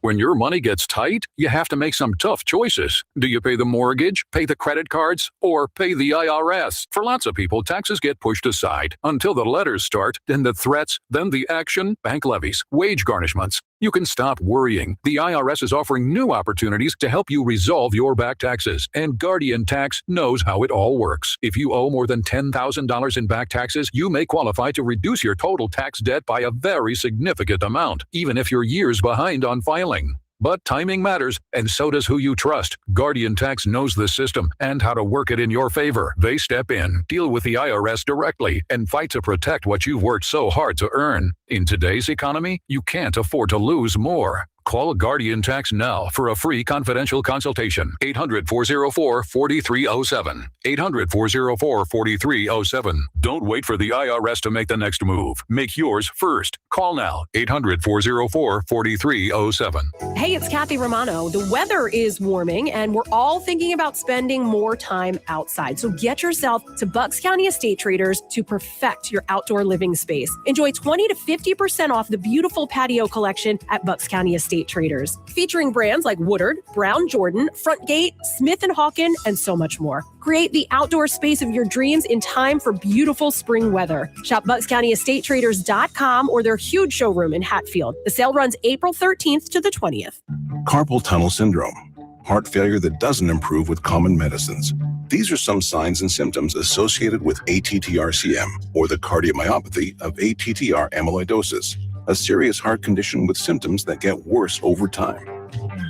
When your money gets tight, you have to make some tough choices. Do you pay the mortgage, pay the credit cards, or pay the IRS? For lots of people, taxes get pushed aside until the letters start, then the threats, then the action, bank levies, wage garnishments. You can stop worrying. The IRS is offering new opportunities to help you resolve your back taxes, and Guardian Tax knows how it all works. If you owe more than $10,000 in back taxes, you may qualify to reduce your total tax debt by a very significant amount, even if you're years behind on filing. But timing matters, and so does who you trust. Guardian Tax knows the system and how to work it in your favor. They step in, deal with the IRS directly, and fight to protect what you've worked so hard to earn. In today's economy, you can't afford to lose more. Call Guardian Tax now for a free confidential consultation. 800-404-4307. 800-404-4307. Don't wait for the IRS to make the next move. Make yours first. Call now. 800-404-4307. Hey, it's Kathy Romano. The weather is warming, and we're all thinking about spending more time outside. So get yourself to Bucks County Estate Traders to perfect your outdoor living space. Enjoy 20 to 50% off the beautiful patio collection at Bucks County Estate Traders, featuring brands like Woodard, Brown Jordan, Frontgate, Smith & Hawken, and so much more. Create the outdoor space of your dreams in time for beautiful spring weather. Shop BucksCountyEstateTraders.com or their huge showroom in Hatfield. The sale runs April 13th to the 20th. Carpal tunnel syndrome, heart failure that doesn't improve with common medicines. These are some signs and symptoms associated with ATTR-CM, or the cardiomyopathy of ATTR amyloidosis, a serious heart condition with symptoms that get worse over time.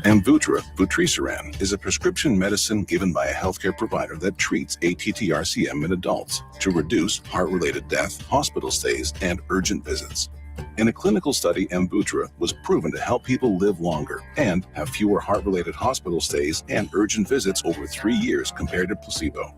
Amvuttra, vutrisiran, is a prescription medicine given by a healthcare provider that treats ATTR-CM in adults to reduce heart-related death, hospital stays, and urgent visits. In a clinical study, Amvuttra was proven to help people live longer and have fewer heart-related hospital stays and urgent visits over 3 years compared to placebo.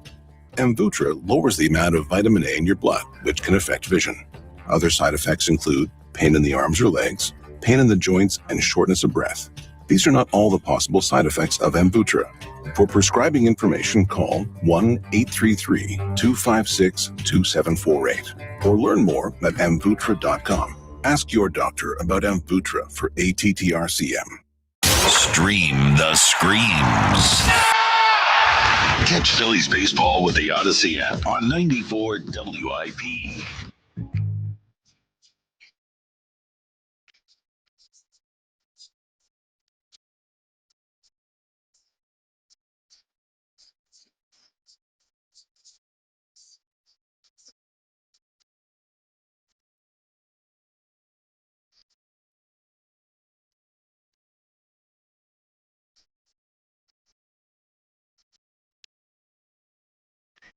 Amvuttra lowers the amount of vitamin A in your blood, which can affect vision. Other side effects include pain in the arms or legs, pain in the joints, and shortness of breath. These are not all the possible side effects of Amvuttra. For prescribing information, call 1-833-256-2748 or learn more at amvuttra.com. Ask your doctor about Amvuttra for ATTR-CM. Stream the screams. Catch Phillies baseball with the Odyssey app on 94 WIP.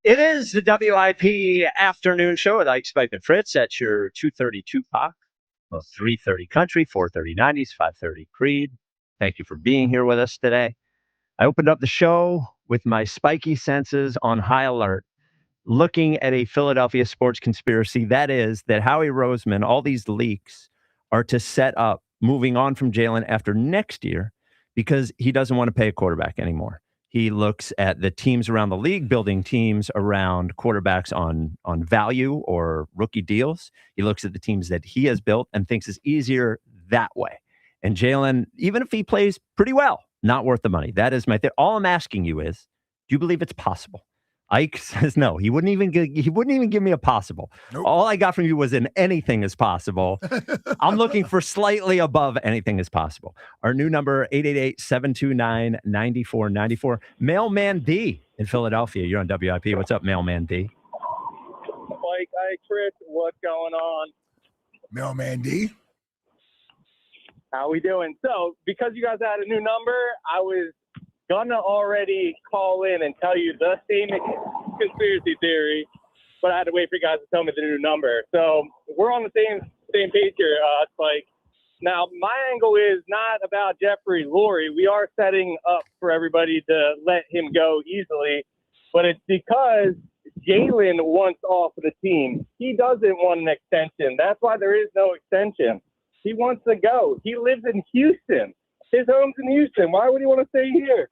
It is the WIP afternoon show with Ike, Spike, and Fritz. That's your 2:32 Pac, 3:30 Country, 4:30 90s, 5:30 Creed. Thank you for being here with us today. I opened up the show with my spiky senses on high alert, looking at a Philadelphia sports conspiracy. That is that Howie Roseman, all these leaks are to set up moving on from Jalen after next year because he doesn't want to pay a quarterback anymore. He looks at the teams around the league, building teams around quarterbacks on value or rookie deals. He looks at the teams that he has built and thinks it's easier that way. And Jalen, even if he plays pretty well, not worth the money. That is my thing. All I'm asking you is, do you believe it's possible? Ike says no. He wouldn't even give me a possible. Nope. All I got from you was an anything is possible. I'm looking for slightly above anything is possible. Our new number, 888-729-9494. Mailman D in Philadelphia. You're on WIP. What's up, Mailman D? Mike, Chris, what's going on? Mailman D. How we doing? So, because you guys had a new number, I was gonna already call in and tell you the same conspiracy theory, but I had to wait for you guys to tell me the new number. So we're on the same page here. It's like, now my angle is not about Jeffrey Lurie. We are setting up for everybody to let him go easily, but it's because Jalen wants off of the team. He doesn't want an extension. That's why there is no extension. He wants to go. He lives in Houston. His home's in Houston. Why would he want to stay here?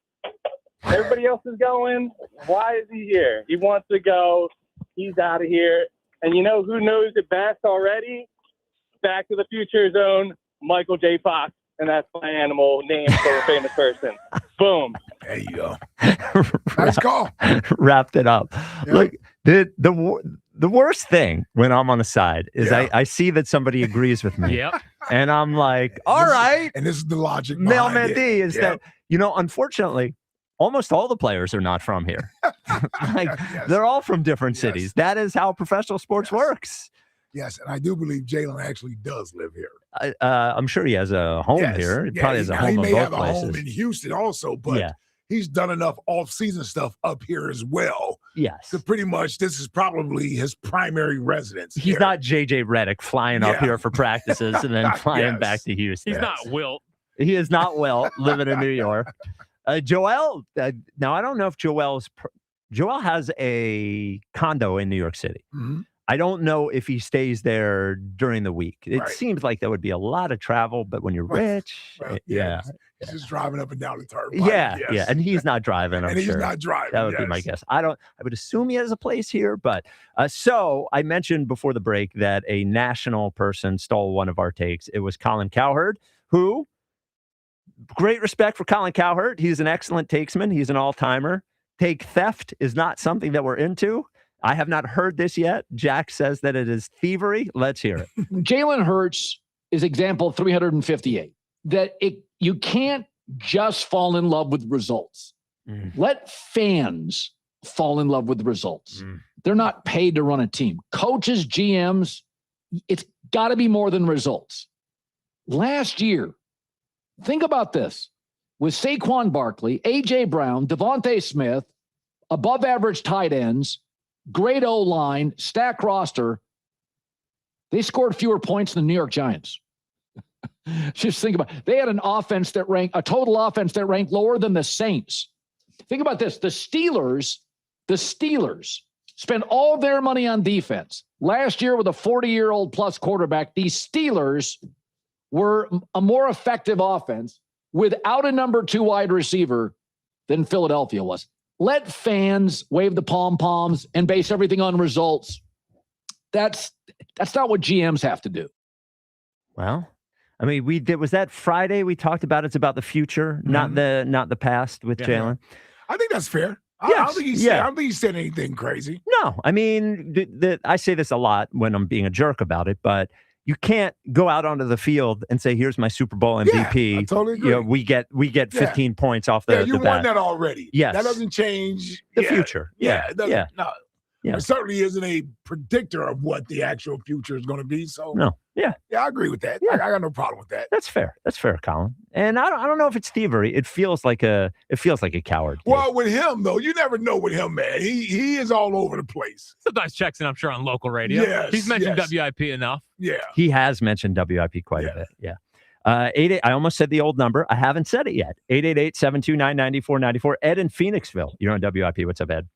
Everybody else is going. Why is he here? He wants to go. He's out of here. And you know who knows it best already? Back to the Future's own Michael J. Fox. And that's my animal name for a famous person. Boom. There you go. Nice call. Wrapped it up. Yeah. Look, the worst thing when I'm on the side is I see that somebody agrees with me. Yep. And I'm like, all right. And this is the logic. Mailman D is that, unfortunately, almost all the players are not from here. They're all from different cities. That is how professional sports works. Yes, and I do believe Jalen actually does live here. I'm sure he has a home here. He probably has a home in both places. He may have a home in Houston also, but he's done enough off-season stuff up here as well. Yes. So pretty much this is probably his primary residence. He's not J.J. Redick flying up here for practices and then flying back to Houston. He's not Wilt. He is not Wilt living in New York. Joel, now I don't know if Joel has a condo in New York City. Mm-hmm. I don't know if he stays there during the week. It seems like that would be a lot of travel, but when you're rich, he's just driving up and down the turnpike. Yeah, and he's not driving. I'm and sure he's not driving. That would be my guess. I would assume he has a place here, but so I mentioned before the break that a national person stole one of our takes. It was Colin Cowherd, who, great respect for Colin Cowherd. He's an excellent takesman. He's an all-timer. Take theft is not something that we're into. I have not heard this yet. Jack says that it is thievery. Let's hear it. Jalen Hurts is example 358. That you can't just fall in love with results. Let fans fall in love with results. They're not paid to run a team. Coaches, GMs, it's got to be more than results. Last year, think about this. With Saquon Barkley, A.J. Brown, Devontae Smith, above-average tight ends, great O-line, stack roster, they scored fewer points than the New York Giants. Just think about it. They had a total offense that ranked lower than the Saints. Think about this. The Steelers The Steelers spend all their money on defense. Last year with a 40-year-old plus quarterback, the Steelers were a more effective offense without a number 2 wide receiver than Philadelphia was. Let fans wave the pom-poms and base everything on results. That's not what GMs have to do. Well, I mean, was that Friday we talked about it's about the future, not the past with Jalen. I think that's fair. Yes, I don't think he said anything crazy. No, I mean, I say this a lot when I'm being a jerk about it, but you can't go out onto the field and say, "Here's my Super Bowl MVP." Yeah, I totally agree. You know, we get 15 points off the. Yeah, you the won bat. that already. Yes, that doesn't change the future. Yeah, it doesn't, no. Yeah. It certainly isn't a predictor of what the actual future is going to be. So no, yeah, I agree with that. I got no problem with that. That's fair. That's fair, Colin. And I don't know if it's thievery. It feels like a coward. Well, with him though, you never know with him, man. He is all over the place. Sometimes checks in, I'm sure, on local radio. Yes, he's mentioned yes. WIP enough. Yeah, he has mentioned WIP quite a bit. Yeah. 88. I almost said the old number. I haven't said it yet. 888-729-9494. Ed in Phoenixville. You're on WIP. What's up, Ed?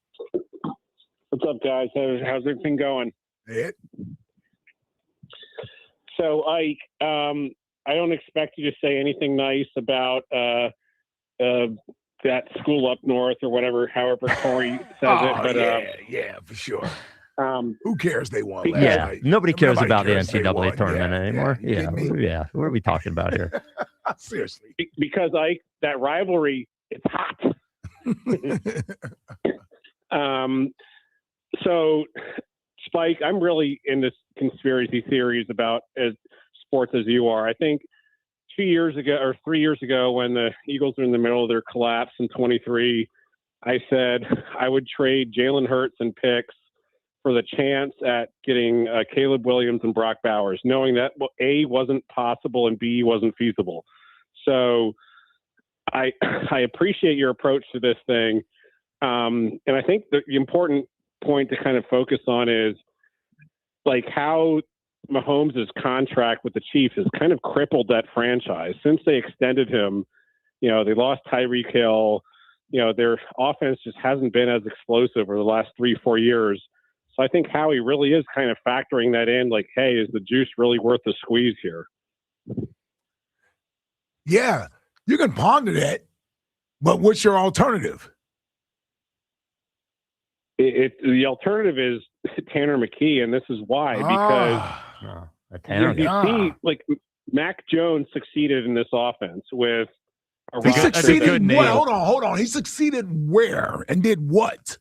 What's up, guys? How's everything going? Ed? So, Ike, I don't expect you to say anything nice about that school up north or whatever, however Corey says it. But yeah, for sure. Who cares they won last night? Nobody cares about the cares they NCAA won. tournament anymore. Yeah. What are we talking about here? Seriously. Because, Ike, that rivalry, it's hot. So, Spike, I'm really into conspiracy theories about sports as you are. I think 2 years ago or 3 years ago when the Eagles were in the middle of their collapse in 23, I said I would trade Jalen Hurts and picks for the chance at getting Caleb Williams and Brock Bowers, knowing that A, wasn't possible and B, wasn't feasible. So I appreciate your approach to this thing. And I think the important point to kind of focus on is like how Mahomes' contract with the Chiefs has kind of crippled that franchise since they extended him. You know, they lost Tyreek Hill. You know, their offense just hasn't been as explosive over the last 3-4 years. So I think Howie really is kind of factoring that in, like, hey, is the juice really worth the squeeze here? Yeah, you can ponder that, but what's your alternative? The alternative is Tanner McKee, and this is why, because you see, like, Mac Jones succeeded in this offense with a he succeeded. Hold on. He succeeded where and did what?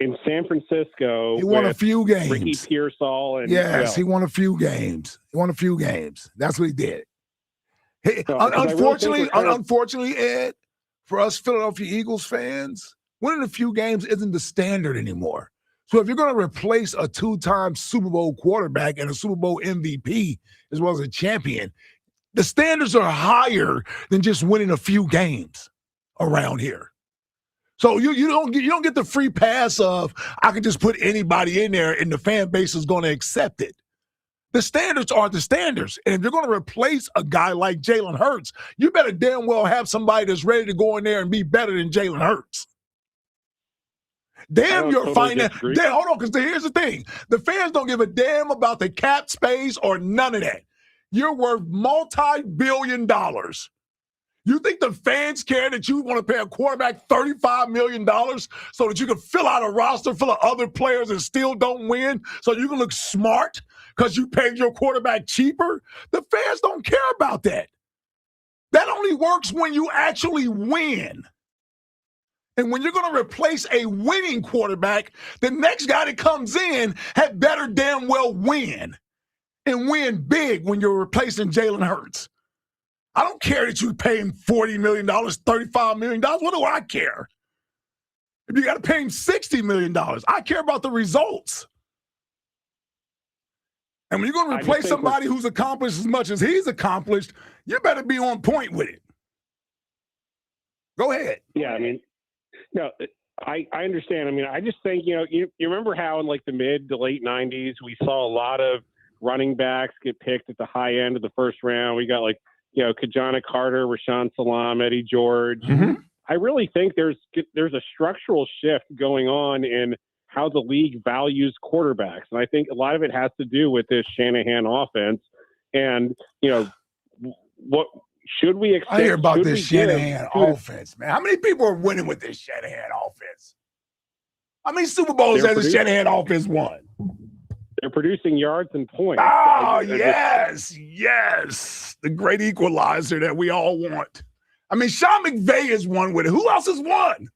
In San Francisco. He won a few games. Ricky Pearsall and he won a few games. That's what he did. Hey, unfortunately, Ed, for us Philadelphia Eagles fans, winning a few games isn't the standard anymore. So if you're going to replace a 2-time Super Bowl quarterback and a Super Bowl MVP as well as a champion, the standards are higher than just winning a few games around here. So you don't get the free pass of I can just put anybody in there and the fan base is going to accept it. The standards are the standards. And if you're going to replace a guy like Jalen Hurts, you better damn well have somebody that's ready to go in there and be better than Jalen Hurts. Damn your finance. Hold on, because here's the thing. The fans don't give a damn about the cap space or none of that. You're worth multi-billion dollars. You think the fans care that you want to pay a quarterback $35 million so that you can fill out a roster full of other players and still don't win so you can look smart because you paid your quarterback cheaper? The fans don't care about that. That only works when you actually win. And when you're going to replace a winning quarterback, the next guy that comes in had better damn well win and win big when you're replacing Jalen Hurts. I don't care that you pay him $40 million, $35 million. What do I care? If you got to pay him $60 million, I care about the results. And when you're going to replace somebody who's accomplished as much as he's accomplished, you better be on point with it. Go ahead. Yeah, I mean, no, I understand. I mean, I just think, you remember how in like the mid to late 90s, we saw a lot of running backs get picked at the high end of the first round. We got like, Kajana Carter, Rashawn Salam, Eddie George. Mm-hmm. I really think there's a structural shift going on in how the league values quarterbacks. And I think a lot of it has to do with this Shanahan offense. And, what should we expect? I hear about this Shanahan offense, man. How many people are winning with this Shanahan offense? How many Super Bowls has the Shanahan offense won? They're producing yards and points. Oh, yes. The great equalizer that we all want. I mean, Sean McVay has won with it. Who else has won?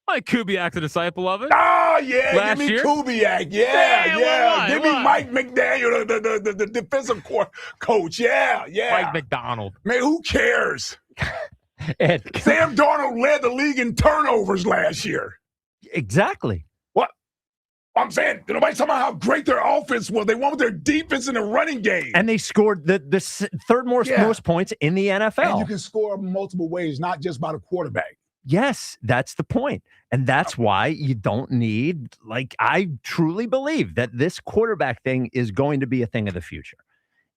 Like Kubiak, the disciple of it. Oh, yeah. Last Give me year? Kubiak. Yeah. Give me Why? Mike McDaniel, the defensive coach. Yeah. Mike McDonald. Man, who cares? Ed, Sam Darnold led the league in turnovers last year. Exactly. What? I'm saying, nobody's talking about how great their offense was. They won with their defense in the running game. And they scored the third most points in the NFL. And you can score multiple ways, not just by the quarterback. Yes, that's the point. And that's why you don't need, I truly believe that this quarterback thing is going to be a thing of the future.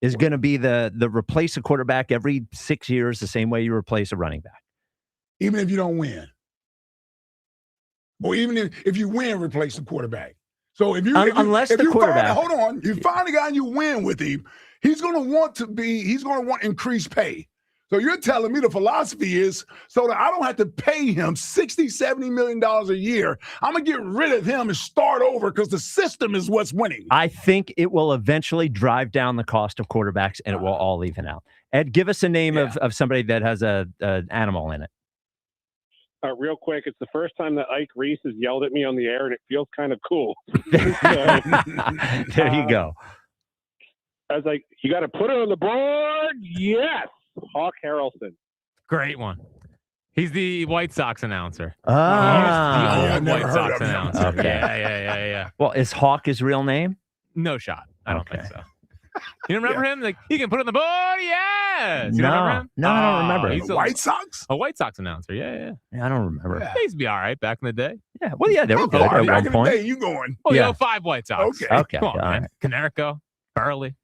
Is going to be the replace a quarterback every 6 years the same way you replace a running back. Even if you don't win. Or even if you win, replace the quarterback. So if you unless the quarterback, hold on, you find a guy and you win with him, he's going to want increased pay. So you're telling me the philosophy is so that I don't have to pay him $60, $70 million a year. I'm going to get rid of him and start over because the system is what's winning. I think it will eventually drive down the cost of quarterbacks and it will all even out. Ed, give us a name of somebody that has an animal in it. Real quick, it's the first time that Ike Reese has yelled at me on the air, and it feels kind of cool. There you go. I was like, you got to put it on the board? Yes. Hawk Harrelson. Great one. He's the White Sox announcer. The old White Sox announcer. Okay. Yeah. Well, is Hawk his real name? No shot. I don't think so. You remember him? Like, he can put it on the board? Yes. You remember him? No, I don't remember. He's a White Sox? A White Sox announcer. Yeah. I don't remember. They used to be all right back in the day. Yeah. Well, yeah, they were good at one point. Hey, you going? Oh, 5 White Sox. Okay. Come on, man. Right. Canerico, Burley.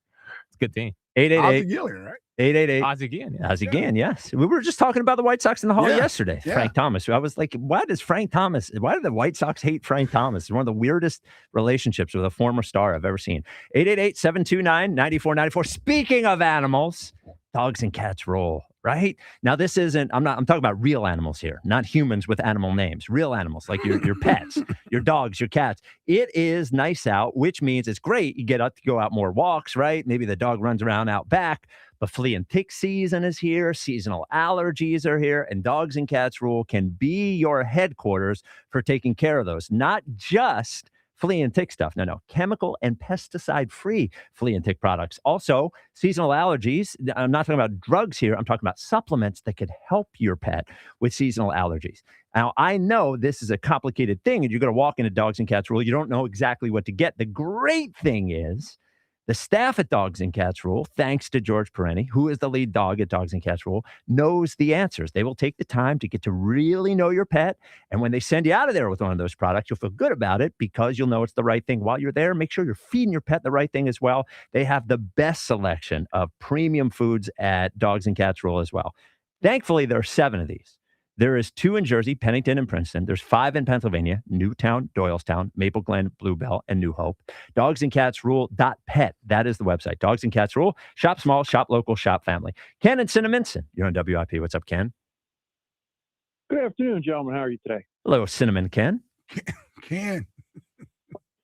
It's a good team. 888. Ozzie Guillen, right? 888. Ozzie Guillen. Yeah. Ozzie Guillen, yes. We were just talking about the White Sox in the hall yesterday. Yeah. Frank Thomas. I was like, why do the White Sox hate Frank Thomas? It's one of the weirdest relationships with a former star I've ever seen. 888-729-9494. Speaking of animals, dogs and cats roll, right? Now, this isn't, I'm talking about real animals here, not humans with animal names, real animals like your pets, your dogs, your cats. It is nice out, which means it's great. You get up to go out more walks, right? Maybe the dog runs around out back. But flea and tick season is here. Seasonal allergies are here. And Dogs and Cats Rule can be your headquarters for taking care of those. Not just flea and tick stuff. No. Chemical and pesticide-free flea and tick products. Also, seasonal allergies. I'm not talking about drugs here. I'm talking about supplements that could help your pet with seasonal allergies. Now, I know this is a complicated thing, and you're going to walk into Dogs and Cats Rule. You don't know exactly what to get. The great thing is, the staff at Dogs and Cats Rule, thanks to George Perenni, who is the lead dog at Dogs and Cats Rule, knows the answers. They will take the time to get to really know your pet. And when they send you out of there with one of those products, you'll feel good about it because you'll know it's the right thing. While you're there, make sure you're feeding your pet the right thing as well. They have the best selection of premium foods at Dogs and Cats Rule as well. Thankfully, there are 7 of these. There is 2 in Jersey, Pennington and Princeton. There's 5 in Pennsylvania, Newtown, Doylestown, Maple Glen, Bluebell, and New Hope. Dogsandcatsrule.pet. That is the website. Dogs and Cats Rule. Shop small, shop local, shop family. Ken and Cinnaminson. You're on WIP. What's up, Ken? Good afternoon, gentlemen. How are you today? Hello, Cinnamon Ken. Ken.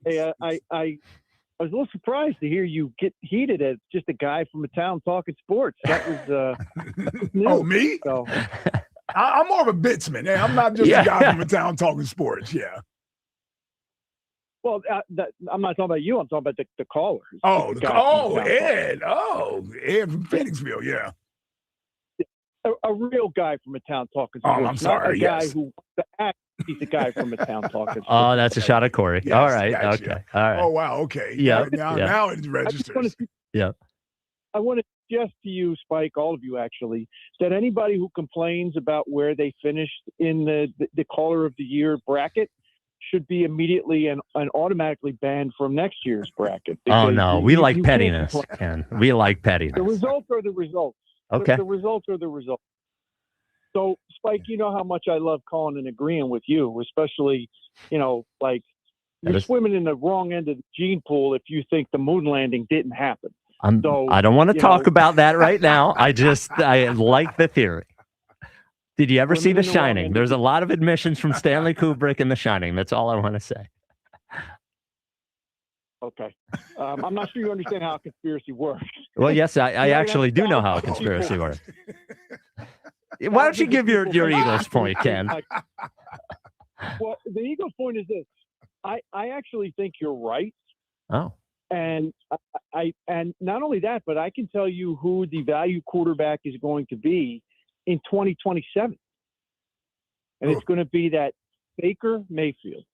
Hey, I was a little surprised to hear you get heated as just a guy from a town talking sports. That was new. Oh, me? So. I'm more of a bitsman. I'm not just a guy from a town talking sports. Yeah. Well, I'm not talking about you. I'm talking about the callers. Oh, Ed. Oh, Ed from Phoenixville. Yeah. A real guy from a town talking sports. Oh, I'm sorry. Not a guy who acts. He's a guy from a town talking sports. Oh, that's a shot at Corey. Yes, all right. gotcha. Okay. All right. Oh, wow. Okay. Yeah. Now it registers. I want to suggest to you, Spike, all of you actually, that anybody who complains about where they finished in the caller of the year bracket should be immediately and automatically banned from next year's bracket. Oh, no. We like pettiness, Ken. We like pettiness. The results are the results. Okay. The results are the results. So, Spike, you know how much I love calling and agreeing with you, especially, like you're swimming in the wrong end of the gene pool if you think the moon landing didn't happen. I don't want to talk about that right now. I like the theory. Did you ever see The Shining? There's a lot of admissions from Stanley Kubrick in The Shining. That's all I want to say. Okay. I'm not sure you understand how a conspiracy works. Well, yes, I actually do know how a conspiracy works. Why don't you give your Eagles point, Ken? Well, the Eagles point is this. I actually think you're right. Oh. And and not only that, but I can tell you who the value quarterback is going to be in 2027. And it's going to be that Baker Mayfield.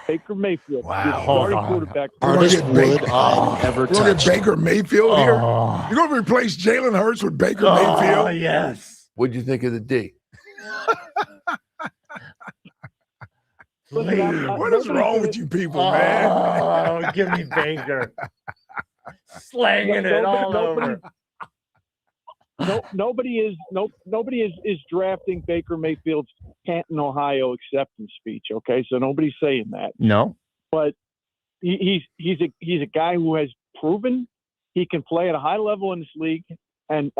Baker Mayfield. Wow. Starting quarterback. Hardest wood I've ever touched. Look at Baker Mayfield here. You're going to replace Jalen Hurts with Baker Mayfield? Oh, yes. What'd you think of the D? What is wrong with you people, man? Oh, give me Baker. Slanging it all over. Nobody is drafting Baker Mayfield's Canton, Ohio acceptance speech. Okay, so nobody's saying that. No, but he's a guy who has proven he can play at a high level in this league. And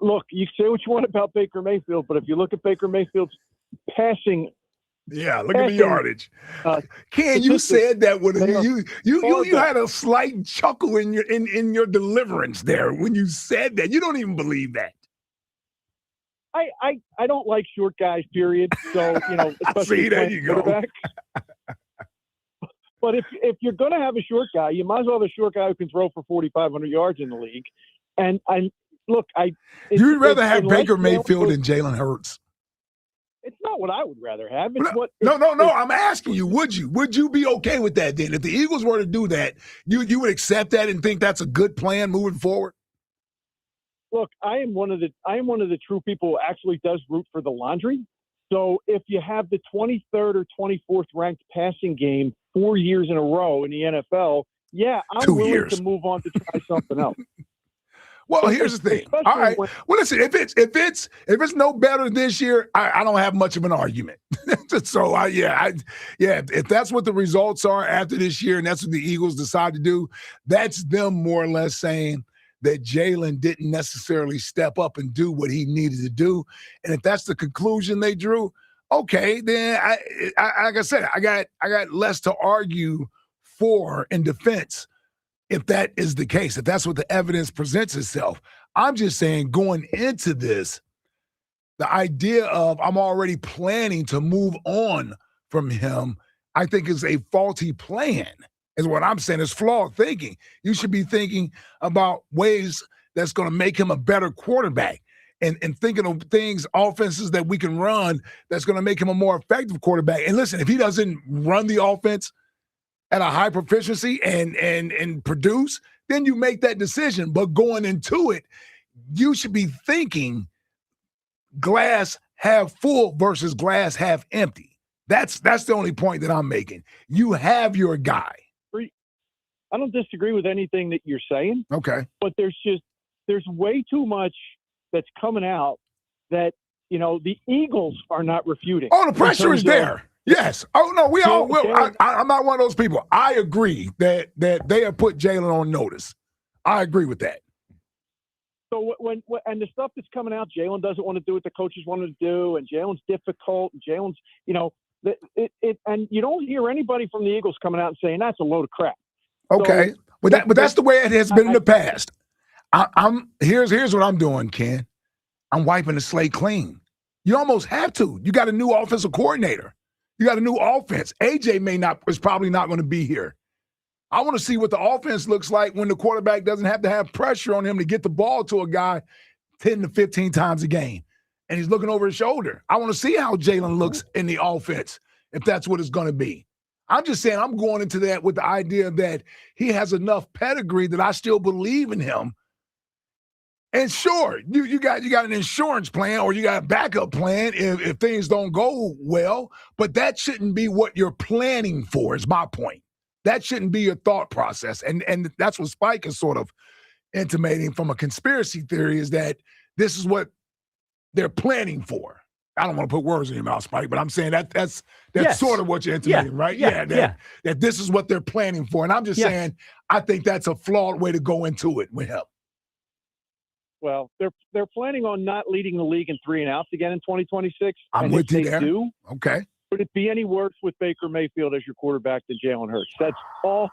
look, you say what you want about Baker Mayfield, but if you look at Baker Mayfield's passing. Yeah, look at the yardage. Ken, you said that when you had a slight chuckle in your deliverance there when you said that. You don't even believe that. I don't like short guys, period. So, especially see, there you go. But if you're going to have a short guy, you might as well have a short guy who can throw for 4,500 yards in the league. And look, you'd rather have Baker Mayfield than Jalen Hurts. It's not what I would rather have. No. I'm asking you, would you be okay with that then? If the Eagles were to do that, you would accept that and think that's a good plan moving forward? Look, I am one of the true people who actually does root for the laundry. So if you have the 23rd or 24th ranked passing game 4 years in a row in the NFL, yeah, I'm willing to move on to try something else. Well, here's the thing. All right. Well, listen, if it's no better this year, I don't have much of an argument. So if that's what the results are after this year, and that's what the Eagles decide to do, that's them more or less saying that Jalen didn't necessarily step up and do what he needed to do. And if that's the conclusion they drew, okay, then like I said, I got less to argue for in defense. If that is the case, if that's what the evidence presents itself. I'm just saying going into this, the idea of I'm already planning to move on from him, I think is a faulty plan, is what I'm saying. It's flawed thinking. You should be thinking about ways that's going to make him a better quarterback and thinking of things, offenses that we can run that's going to make him a more effective quarterback. And listen, if he doesn't run the offense at a high proficiency and produce, then you make that decision. But going into it, you should be thinking glass half full versus glass half empty. That's the only point that I'm making. You have your guy. I don't disagree with anything that you're saying. Okay. But there's way too much that's coming out that, the Eagles are not refuting. Oh, the pressure is there. Yes. Oh, no, we all will. I'm not one of those people. I agree that they have put Jalen on notice. I agree with that. So when and the stuff that's coming out, Jalen doesn't want to do what the coaches want him to do, and Jalen's difficult, and Jalen's, and you don't hear anybody from the Eagles coming out and saying that's a load of crap. Okay. So, but that's the way it has been in the past. Here's what I'm doing, Ken. I'm wiping the slate clean. You almost have to. You got a new offensive coordinator. You got a new offense. AJ is probably not going to be here. I want to see what the offense looks like when the quarterback doesn't have to have pressure on him to get the ball to a guy 10 to 15 times a game. And he's looking over his shoulder. I want to see how Jalen looks in the offense, if that's what it's going to be. I'm just saying I'm going into that with the idea that he has enough pedigree that I still believe in him. And sure, you got an insurance plan or you got a backup plan if things don't go well, but that shouldn't be what you're planning for, is my point. That shouldn't be your thought process. And that's what Spike is sort of intimating from a conspiracy theory, is that this is what they're planning for. I don't want to put words in your mouth, Spike, but I'm saying that's Yes. sort of what you're intimating, right? That this is what they're planning for. And I'm just saying, I think that's a flawed way to go into it with him. Well, they're planning on not leading the league in 3 and outs again in 2026. I'm and with if you they there. do, okay. Would it be any worse with Baker Mayfield as your quarterback than Jalen Hurts? That's all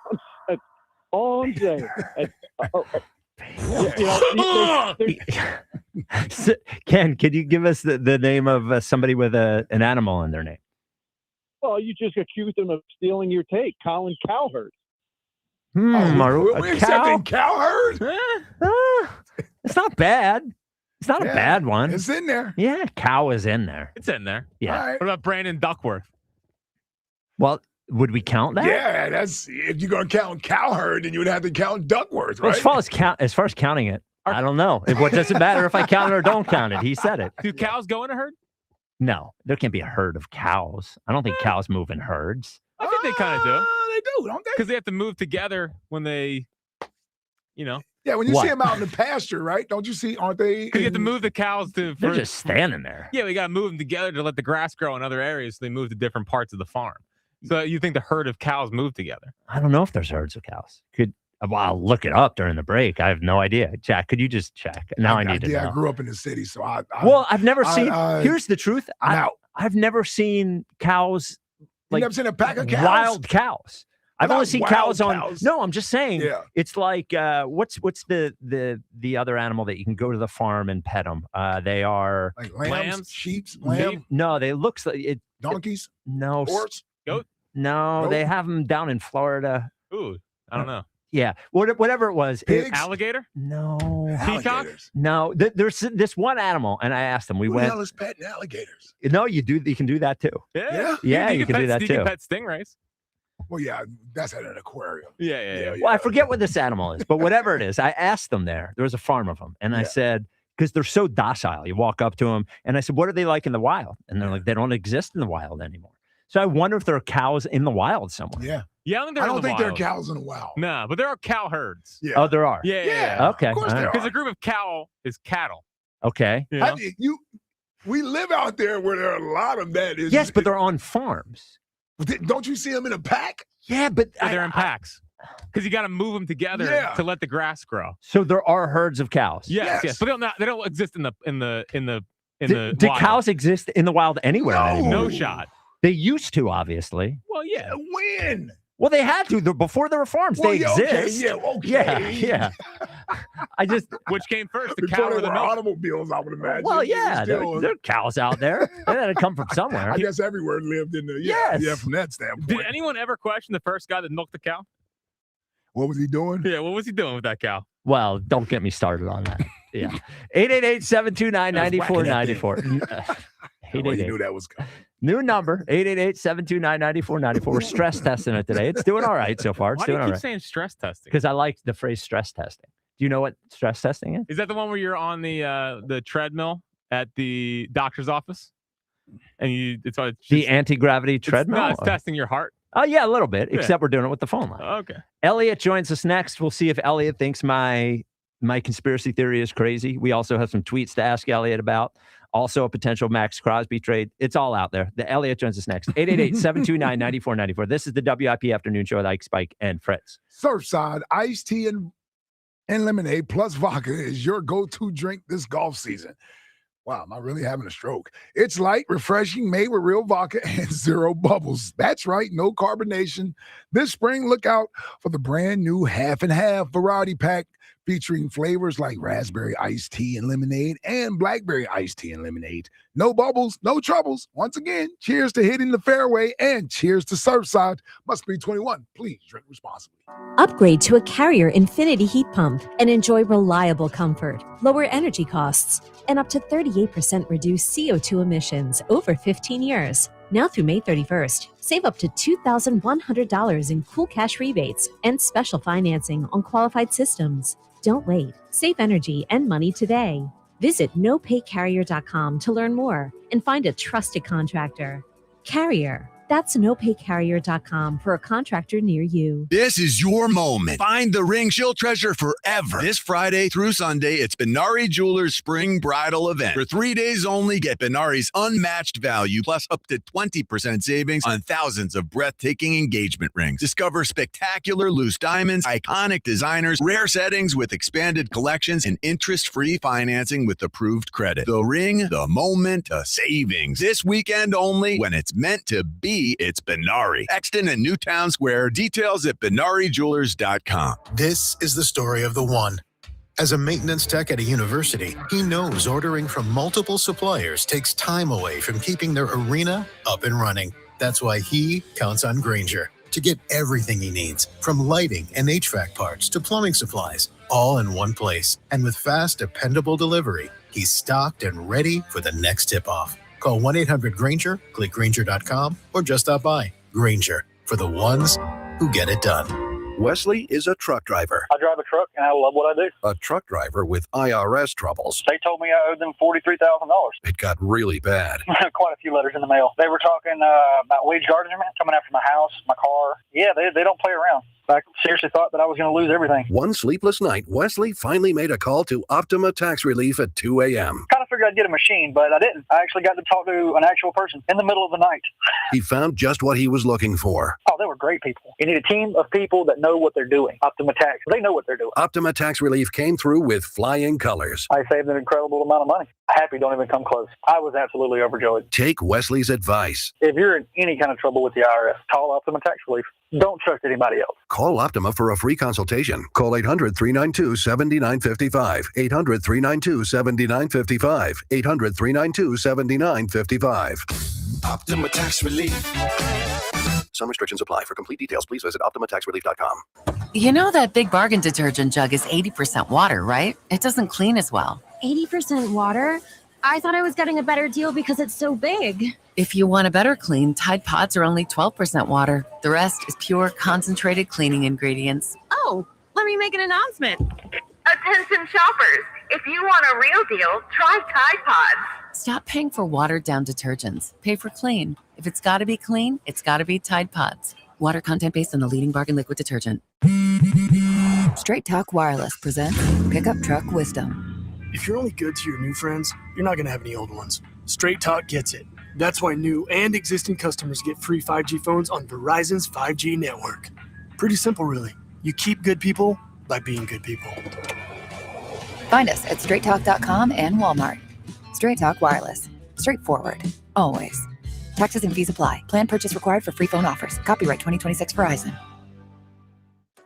I'm saying. All right. Ken, could you give us the name of somebody with an animal in their name? Well, you just accused him of stealing your take, Colin Cowherd. We're accepting Cowherd? It's not bad. It's not a bad one. It's in there. Yeah, cow is in there. It's in there. Yeah. All right. What about Brandon Duckworth? Well, would we count that? Yeah, that's if you're going to count Cowherd, then you would have to count Duckworth, right? Well, as far as counting it, I don't know. What does it matter if I count it or don't count it? He said it. Do cows go in a herd? No, there can't be a herd of cows. I don't think cows move in herds. I think they kind of do. They do, don't they? Because they have to move together when they, Yeah, when you see them out in the pasture, right? Don't you see, aren't they? Because you have to move the cows to. They're just standing there. Yeah, we got to move them together to let the grass grow in other areas so they move to different parts of the farm. So you think the herd of cows move together? I don't know if there's herds of cows. I'll look it up during the break. I have no idea. Jack, could you just check? Now I need to know. I grew up in the city, so I've never seen. Here's the truth. I've never seen cows. You've never seen a pack of cows? Wild cows. I've only seen cows on. cows. No, I'm just saying. Yeah. It's like what's the other animal that you can go to the farm and pet them? They are like lambs, sheep, lamb. No, they looks like it. Donkeys. No. Horse. Goat. No, they have them down in Florida. Ooh, I don't know. Yeah, whatever it was. Alligator? No. Peacock? No. There's this one animal, and I asked him. Who the hell is petting alligators? No, you do. You can do that too. Yeah. You can do that too. You can pet stingrays. Well, yeah, that's at an aquarium. Yeah. Well, I forget what this animal is, but whatever it is, I asked them there. There was a farm of them, and I said, because they're so docile, you walk up to them, and I said, "What are they like in the wild?" And they're like, "They don't exist in the wild anymore." So I wonder if there are cows in the wild somewhere. Yeah, I don't think there are cows in the wild. No, but there are cow herds. Yeah. Oh, there are. Yeah. Okay. Of course there are. Because a group of cow is cattle. Okay. You know? We live out there where there are a lot of that. Yes, but they're on farms. Don't you see them in a pack? Yeah, but they're in packs. Because you got to move them together to let the grass grow. So there are herds of cows. Yes. But they don't exist in the Do wild. cows exist in the wild anywhere anymore? No shot. They used to, obviously. Well, yeah. When? Well, they had to. Before there were farms. They exist. Okay. Yeah. Which came first, the Before cow or there the were milk? automobiles, I would imagine. Well, yeah. There are cows out there. They had to come from somewhere. I guess everywhere lived in the Yes. from that standpoint. Did anyone ever question the first guy that milked the cow? What was he doing? Yeah, what was he doing with that cow? Well, don't get me started on that. Yeah. 888-729-9494. You knew that was coming. New number, 888-729-9494. We're stress testing it today. It's doing all right so far. It's Why do doing you all keep right. saying stress testing? Because I like the phrase stress testing. Do you know what stress testing is? Is that the one where you're on the treadmill at the doctor's office? And it's the anti-gravity treadmill? No, it's testing your heart. Oh, yeah, a little bit, Yeah. except we're doing it with the phone line. Okay. Elliot joins us next. We'll see if Elliot thinks my conspiracy theory is crazy. We also have some tweets to ask Elliot about. Also a potential Max Crosby trade. It's all out there. The Elliot joins us next. 888-729-9494. This is the WIP Afternoon Show with Ike, Spike, and Fritz. Surfside iced tea and lemonade plus vodka is your go-to drink this golf season. Wow, am I really having a stroke? It's light, refreshing, made with real vodka and zero bubbles. That's right, no carbonation. This spring, look out for the brand new half and half variety pack featuring flavors like raspberry iced tea and lemonade and blackberry iced tea and lemonade. No bubbles, no troubles. Once again, cheers to hitting the fairway and cheers to Surfside. Must be 21. Please drink responsibly. Upgrade to a Carrier Infinity heat pump and enjoy reliable comfort, lower energy costs, and up to 38% reduced CO2 emissions over 15 years. Now through May 31st, save up to $2,100 in cool cash rebates and special financing on qualified systems. Don't wait. Save energy and money today. Visit nopaycarrier.com to learn more and find a trusted contractor. Carrier, That's nopaycarrier.com for a contractor near you. This is your moment. Find the ring she'll treasure forever. This Friday through Sunday, it's Benari Jewelers Spring Bridal Event. For 3 days only, get Benari's unmatched value plus up to 20% savings on thousands of breathtaking engagement rings. Discover spectacular loose diamonds, iconic designers, rare settings with expanded collections, and interest-free financing with approved credit. The ring, the moment, the savings. This weekend only, when it's meant to be, it's Benari. Exton and Newtown Square. Details at BenariJewelers.com. This is the story of the one. As a maintenance tech at a university, he knows ordering from multiple suppliers takes time away from keeping their arena up and running. That's why he counts on Grainger to get everything he needs, from lighting and HVAC parts to plumbing supplies, all in one place. And with fast, dependable delivery, he's stocked and ready for the next tip-off. Call 1-800-GRAINGER, click Grainger.com, or just stop by. Grainger, for the ones who get it done. Wesley is a truck driver. I drive a truck, and I love what I do. A truck driver with IRS troubles. They told me I owed them $43,000. It got really bad. Quite a few letters in the mail. They were talking about wage garnishment, coming after my house, my car. Yeah, they don't play around. I seriously thought that I was going to lose everything. One sleepless night, Wesley finally made a call to Optima Tax Relief at 2 a.m. Kind of figured I'd get a machine, but I didn't. I actually got to talk to an actual person in the middle of the night. He found just what he was looking for. Oh, they were great people. You need a team of people that know what they're doing. Optima Tax, they know what they're doing. Optima Tax Relief came through with flying colors. I saved an incredible amount of money. Happy don't even come close. I was absolutely overjoyed. Take Wesley's advice. If you're in any kind of trouble with the IRS, call Optima Tax Relief. Don't trust anybody else. Call Optima for a free consultation. Call 800-392-7955. 800-392-7955. 800-392-7955. Optima Tax Relief. Some restrictions apply. For complete details, please visit OptimaTaxRelief.com. You know that Big Bargain detergent jug is 80% water, right? It doesn't clean as well. 80% water? I thought I was getting a better deal because it's so big. If you want a better clean, Tide Pods are only 12% water. The rest is pure concentrated cleaning ingredients. Oh, let me make an announcement. Attention shoppers, if you want a real deal, try Tide Pods. Stop paying for watered-down detergents. Pay for clean. If it's got to be clean, it's got to be Tide Pods. Water content based on the leading bargain liquid detergent. Straight Talk Wireless presents Pickup Truck Wisdom. If you're only good to your new friends, you're not going to have any old ones. Straight Talk gets it. That's why new and existing customers get free 5G phones on Verizon's 5G network. Pretty simple, really. You keep good people by being good people. Find us at straighttalk.com and Walmart. Straight Talk Wireless. Straightforward. Always. Taxes and fees apply. Plan purchase required for free phone offers. Copyright 2026 Verizon.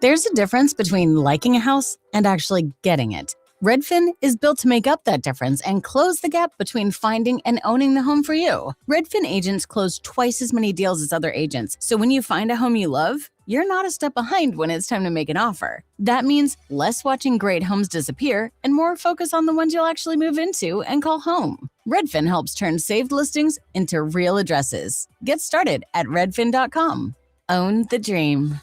There's a difference between liking a house and actually getting it. Redfin is built to make up that difference and close the gap between finding and owning the home for you. Redfin agents close twice as many deals as other agents, so when you find a home you love, you're not a step behind when it's time to make an offer. That means less watching great homes disappear and more focus on the ones you'll actually move into and call home. Redfin helps turn saved listings into real addresses. Get started at redfin.com. Own the dream.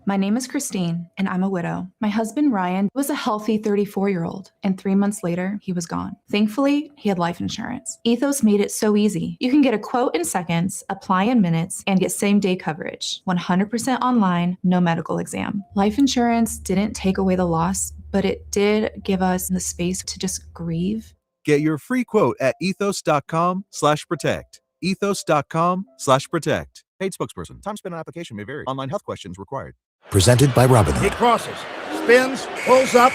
My name is Christine, and I'm a widow. My husband, Ryan, was a healthy 34-year-old, and 3 months later, he was gone. Thankfully, he had life insurance. Ethos made it so easy. You can get a quote in seconds, apply in minutes, and get same-day coverage. 100% online, no medical exam. Life insurance didn't take away the loss, but it did give us the space to just grieve. Get your free quote at ethos.com/protect. Ethos.com/protect. Paid spokesperson. Time spent on application may vary. Online health questions required. Presented by Robinhood. He crosses, spins, pulls up.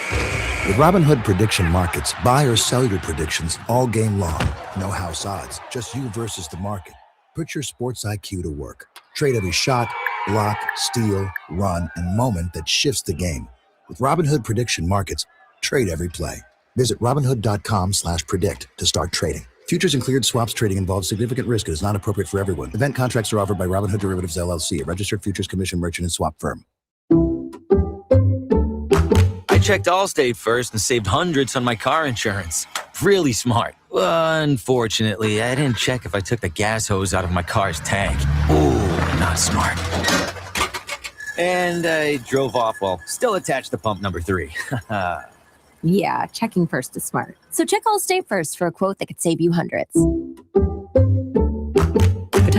With Robinhood Prediction Markets, buy or sell your predictions all game long. No house odds, just you versus the market. Put your sports IQ to work. Trade every shot, block, steal, run, and moment that shifts the game. With Robinhood Prediction Markets, trade every play. Visit Robinhood.com/predict to start trading. Futures and cleared swaps trading involves significant risk and is not appropriate for everyone. Event contracts are offered by Robinhood Derivatives LLC, a registered futures commission merchant and swap firm. I checked Allstate first and saved hundreds on my car insurance. Really smart. Unfortunately, I didn't check if I took the gas hose out of my car's tank. Ooh, not smart. And I drove off while still attached to pump number 3. Yeah, checking first is smart. So check Allstate first for a quote that could save you hundreds.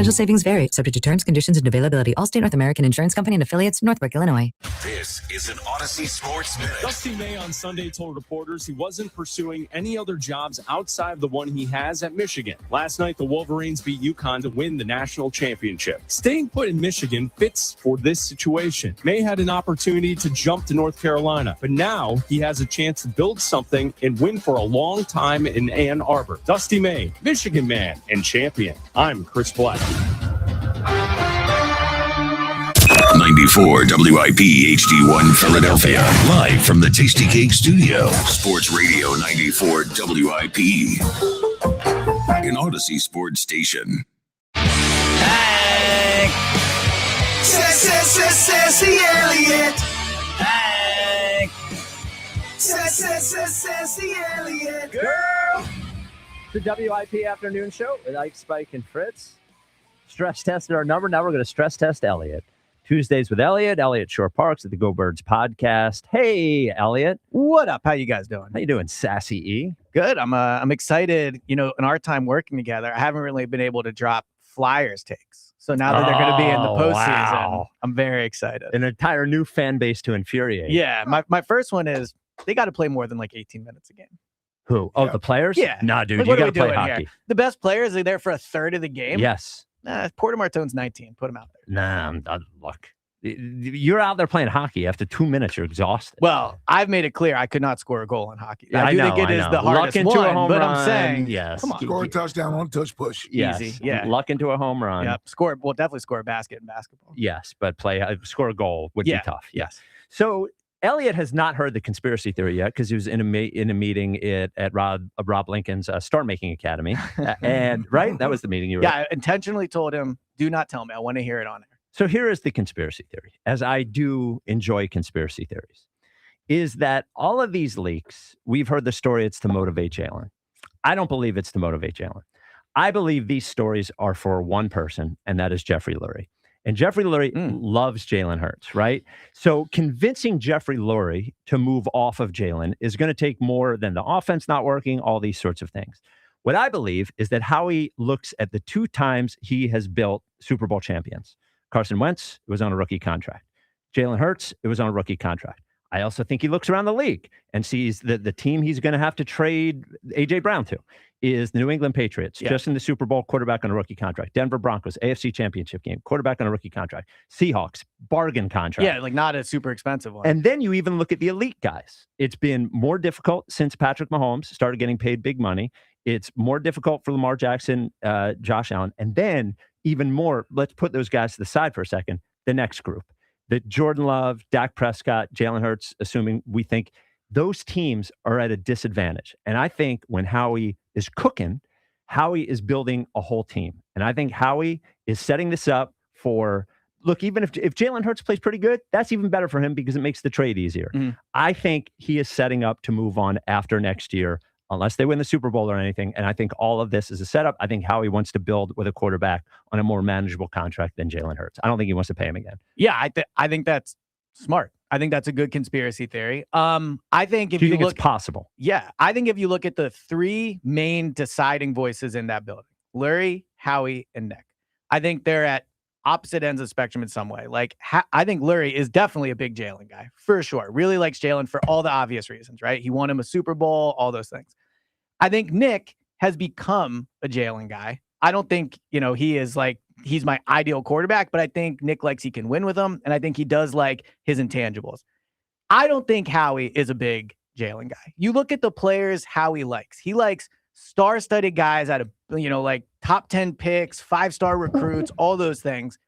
Potential savings vary, subject to terms, conditions, and availability. Allstate North American Insurance Company and affiliates, Northbrook, Illinois. This is an Odyssey Sports Minute. Dusty May on Sunday told reporters he wasn't pursuing any other jobs outside the one he has at Michigan. Last night, the Wolverines beat UConn to win the national championship. Staying put in Michigan fits for this situation. May had an opportunity to jump to North Carolina, but now he has a chance to build something and win for a long time in Ann Arbor. Dusty May, Michigan man and champion. I'm Chris Black. 94 WIP HD1 Philadelphia. Live from the Tasty Cake Studio. Sports Radio 94 WIP. An Odyssey Sports Station. Hey! Sassy Elliott. Hey! Sassy Elliott. Girl! The WIP Afternoon Show with Ike, Spike, and Fritz. Stress tested our number. Now we're going to stress test Elliot. Tuesdays with Elliot. Elliot Shore Parks at the Go Birds podcast. Hey, Elliot. What up? How you guys doing? How you doing, Sassy E? Good. I'm excited. You know, in our time working together, I haven't really been able to drop Flyers takes. So now that they're going to be in the postseason, I'm very excited. An entire new fan base to infuriate. Yeah. My first one is they got to play more than like 18 minutes a game. Who? Oh, the players? Yeah. Nah, dude, Like, you what got are to we play doing hockey. here? The best players are there for a third of the game? Yes. Porter Martone's 19. Put him out there. Nah, look. You're out there playing hockey. After 2 minutes, you're exhausted. Well, I've made it clear I could not score a goal in hockey. Yeah, I do think it is the hardest luck into one, a home but run. I'm saying, Yes. come on. Score a touchdown on a touch push. Yes. Easy. Yeah. Luck into a home run. Yep. We'll definitely score a basket in basketball. Yes, but score a goal would be tough. Yes. So Elliot has not heard the conspiracy theory yet because he was in a meeting at Rob Lincoln's Star Making Academy, and right, that was the meeting you were. Yeah, I intentionally told him, "Do not tell me. I want to hear it on air." So here is the conspiracy theory, as I do enjoy conspiracy theories, is that all of these leaks, we've heard the story, it's to motivate Jalen. I don't believe it's to motivate Jalen. I believe these stories are for one person, and that is Jeffrey Lurie. And Jeffrey Lurie loves Jalen Hurts, right? So convincing Jeffrey Lurie to move off of Jalen is going to take more than the offense not working, all these sorts of things. What I believe is that Howie looks at the 2 times he has built Super Bowl champions. Carson Wentz, it was on a rookie contract. Jalen Hurts, it was on a rookie contract. I also think he looks around the league and sees that the team he's going to have to trade A.J. Brown to is the New England Patriots, just in the Super Bowl, quarterback on a rookie contract. Denver Broncos, AFC Championship game, quarterback on a rookie contract. Seahawks, bargain contract. Yeah, like not a super expensive one. And then you even look at the elite guys. It's been more difficult since Patrick Mahomes started getting paid big money. It's more difficult for Lamar Jackson, Josh Allen. And then even more, let's put those guys to the side for a second, the next group. That Jordan Love, Dak Prescott, Jalen Hurts, assuming we think those teams are at a disadvantage. And I think when Howie is cooking, Howie is building a whole team. And I think Howie is setting this up for, look, even if Jalen Hurts plays pretty good, that's even better for him because it makes the trade easier. I think he is setting up to move on after next year, unless they win the Super Bowl or anything. And I think all of this is a setup. I think Howie wants to build with a quarterback on a more manageable contract than Jalen Hurts. I don't think he wants to pay him again. Yeah, I think that's smart. I think that's a good conspiracy theory. I think if Do you you think look, it's possible? Yeah, I think if you look at the 3 main deciding voices in that building, Lurie, Howie, and Nick, I think they're at opposite ends of the spectrum in some way. Like, I think Lurie is definitely a big Jalen guy, for sure. Really likes Jalen for all the obvious reasons, right? He won him a Super Bowl, all those things. I think Nick has become a Jalen guy. I don't think, he is like, he's my ideal quarterback, but I think Nick likes he can win with him, and I think he does like his intangibles. I don't think Howie is a big Jalen guy. You look at the players Howie likes. He likes star-studded guys out of, like top 10 picks, 5-star recruits, all those things.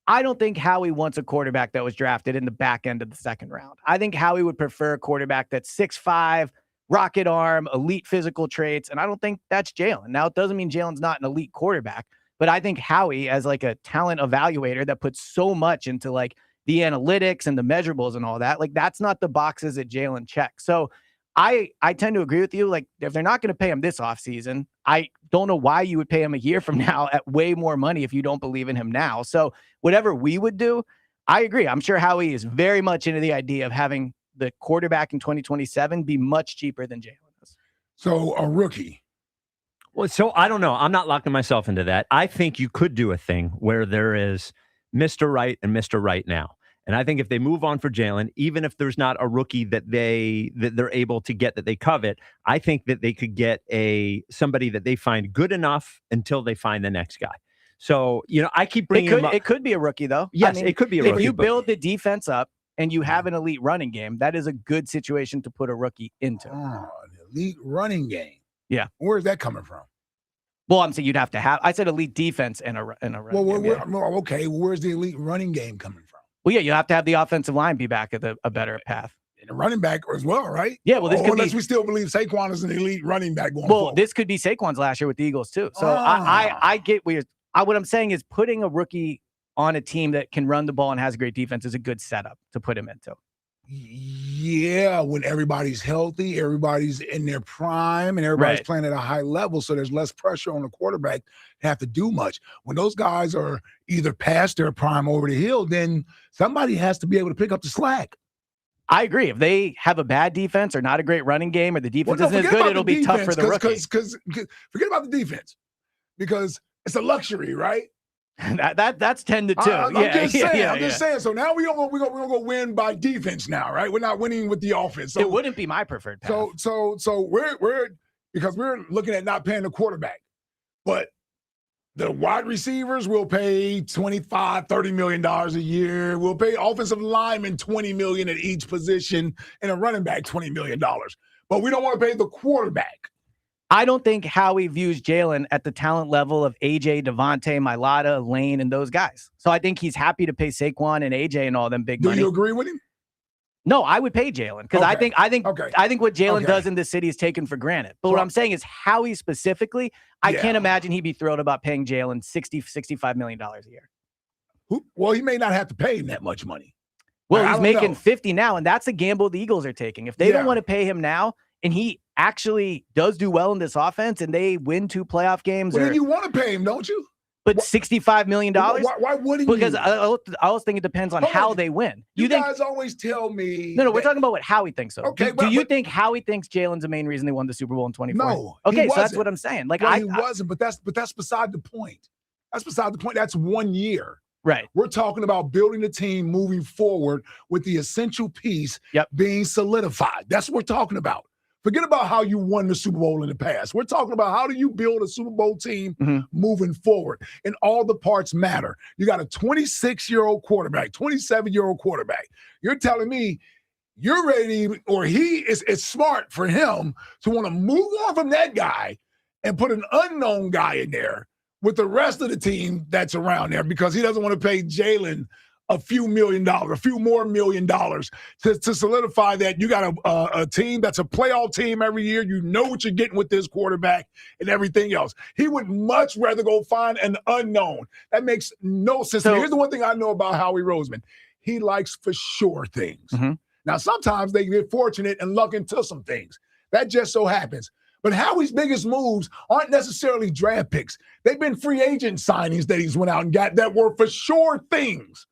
I don't think Howie wants a quarterback that was drafted in the back end of the 2nd round. I think Howie would prefer a quarterback that's 6'5", rocket arm, elite physical traits, and I don't think that's Jalen. Now, it doesn't mean Jalen's not an elite quarterback, but I think Howie, as like a talent evaluator that puts so much into like the analytics and the measurables and all that, like that's not the boxes that Jalen checks. So I tend to agree with you. Like, if they're not going to pay him this offseason, I don't know why you would pay him a year from now at way more money if you don't believe in him now. So whatever we would do, I agree. I'm sure Howie is very much into the idea of having the quarterback in 2027 be much cheaper than Jalen is. So a rookie. Well, so I don't know. I'm not locking myself into that. I think you could do a thing where there is Mr. Right and Mr. Right now. And I think if they move on for Jalen, even if there's not a rookie that they're able to get that they covet, I think that they could get somebody that they find good enough until they find the next guy. So, I keep bringing him up. It could be a rookie, though. Yes, it could be a rookie. If you build the defense up and you have an elite running game, that is a good situation to put a rookie into. Oh, an elite running game. Yeah. Where's that coming from? Well, I'm saying you'd have to have. I said elite defense and a running game. Okay. Where's the elite running game coming from? Well, yeah, you have to have the offensive line be back at a better path. And a running back as well, right? Yeah, well, unless we still believe Saquon is an elite running back going forward. This could be Saquon's last year with the Eagles too. So I get what I'm saying is putting a rookie on a team that can run the ball and has a great defense is a good setup to put him into. Yeah, when everybody's healthy, everybody's in their prime, and everybody's playing at a high level, so there's less pressure on the quarterback to have to do much. When those guys are either past their prime over the hill, then somebody has to be able to pick up the slack. I agree. If they have a bad defense or not a great running game or the defense isn't as good, it'll be tough for the rookie. Because forget about the defense, because it's a luxury, right? That's 10-2. I'm just saying. So now we're gonna go win by defense now, right? We're not winning with the offense. So, it wouldn't be my preferred path. So we're because we're looking at not paying the quarterback, but the wide receivers will pay $25-30 million a year. We'll pay offensive linemen $20 million at each position, and a running back $20 million. But we don't want to pay the quarterback. I don't think Howie views Jalen at the talent level of AJ, Devontae, Mailata, Lane, and those guys. So I think he's happy to pay Saquon and AJ and all them big money. Do you agree with him? No, I would pay Jalen because I think what Jalen does in this city is taken for granted. But what I'm saying is Howie specifically, I can't imagine he'd be thrilled about paying Jalen $65 million a year. Well, he may not have to pay him that much money. Well, he's making 50 now, and that's a gamble the Eagles are taking. If they don't want to pay him now, and he actually does do well in this offense, and they win 2 playoff games. Well, then you want to pay him, don't you? But $65 million? Why wouldn't you? Because I always think it depends on how they win. You guys always tell me. No, we're talking about what Howie thinks. So, okay, do you think Howie thinks Jalen's the main reason they won the Super Bowl in 2024? No. Okay, so that's what I'm saying. Like he wasn't, but that's beside the point. That's beside the point. That's 1 year. Right. We're talking about building a team moving forward with the essential piece being solidified. That's what we're talking about. Forget about how you won the Super Bowl in the past. We're talking about how do you build a Super Bowl team moving forward, and all the parts matter. You got a 26-year-old quarterback, 27-year-old quarterback. You're telling me you're ready, or it's smart for him to want to move on from that guy and put an unknown guy in there with the rest of the team that's around there because he doesn't want to pay Jalen a few more $1 million to solidify that you got a team that's a playoff team every year. You know what you're getting with this quarterback and everything else. He would much rather go find an unknown. That makes no sense. So, here's the one thing I know about Howie Roseman. He likes for sure things. Now, sometimes they get fortunate and luck into some things. That just so happens. But Howie's biggest moves aren't necessarily draft picks. They've been free agent signings that he's went out and got that were for sure things.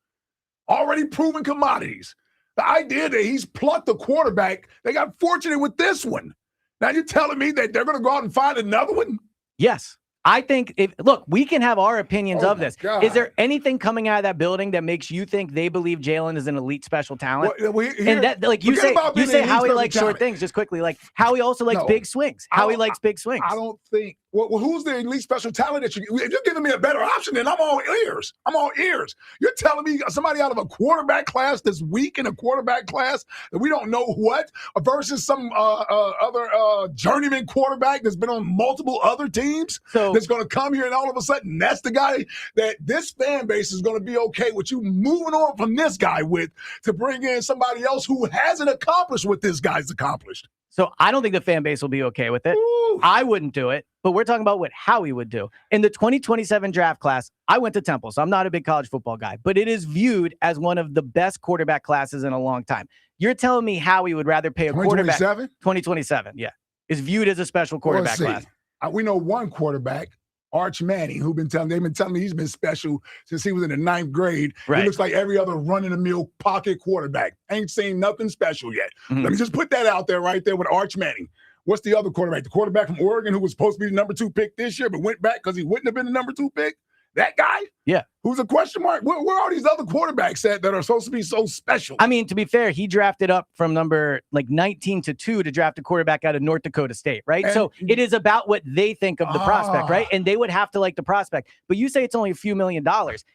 Already proven commodities. The idea that he's plucked a quarterback, they got fortunate with this one. Now you're telling me that they're going to go out and find another one? Yes. I think look, we can have our opinions of this. God. Is there anything coming out of that building that makes you think they believe Jalen is an elite special talent? And that, like you say Howie likes short things. Just quickly, like Howie also likes big swings. Howie likes big swings. I don't think. Well, who's the elite special talent that if you're giving me a better option, then I'm all ears. I'm all ears. You're telling me somebody out of a quarterback class that's weak in a quarterback class that we don't know what versus some other journeyman quarterback that's been on multiple other teams that's going to come here and all of a sudden that's the guy that this fan base is going to be okay with you moving on from this guy with to bring in somebody else who hasn't accomplished what this guy's accomplished. So I don't think the fan base will be okay with it. Ooh. I wouldn't do it, but we're talking about what Howie would do. In the 2027 draft class, I went to Temple, so I'm not a big college football guy, but it is viewed as one of the best quarterback classes in a long time. You're telling me Howie would rather pay a quarterback. 2027, yeah. Is viewed as a special quarterback class. We know one quarterback, Arch Manning, they've been telling me he's been special since he was in the 9th grade. Right. He looks like every other run-of-the-mill pocket quarterback. Ain't seen nothing special yet. Let me just put that out there right there with Arch Manning. What's the other quarterback? The quarterback from Oregon who was supposed to be the number 2 pick this year, but went back because he wouldn't have been the number 2 pick? That guy? Yeah. Who's a question mark? Where are these other quarterbacks at that are supposed to be so special? I mean, to be fair, he drafted up from number 19 to 2 to draft a quarterback out of North Dakota State, right? So it is about what they think of the prospect, right? And they would have to like the prospect. But you say it's only a few $1 million.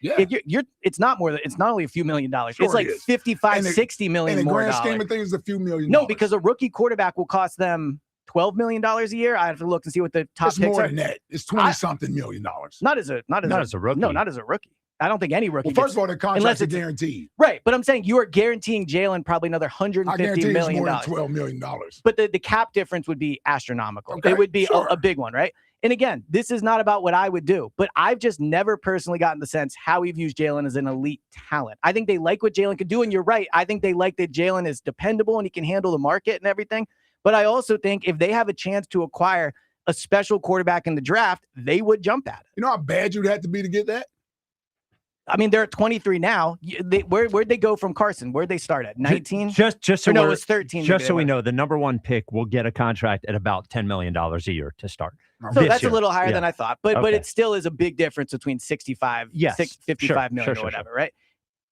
Yeah. If it's not only a few $1 million. Sure it's like it is. 55, 60 million in the more grand dollars. scheme of things, a few million. No, because a rookie quarterback will cost them $12 million a year. I have to look and see what the top it's picks more are. than that. It's 20-something million. Not as a rookie. No, not as a rookie. I don't think any rookie. Well, first of all, the contracts are guaranteed. Right, but I'm saying you are guaranteeing Jalen probably another $150 million. More than $12 million. But the cap difference would be astronomical. Okay, it would be a big one, right? And again, this is not about what I would do, but I've just never personally gotten the sense how he views Jalen as an elite talent. I think they like what Jalen can do, and you're right. I think they like that Jalen is dependable and he can handle the market and everything. But I also think if they have a chance to acquire a special quarterback in the draft, they would jump at it. You know how bad you'd have to be to get that? I mean, they're at 23 now. Where'd they go from Carson? Where'd they start at? 19? Just so no, it was 13. Just so we know, the number 1 pick will get a contract at about $10 million a year to start. So that's a little higher than I thought. But it still is a big difference between 65, yes, 55 million or whatever, right?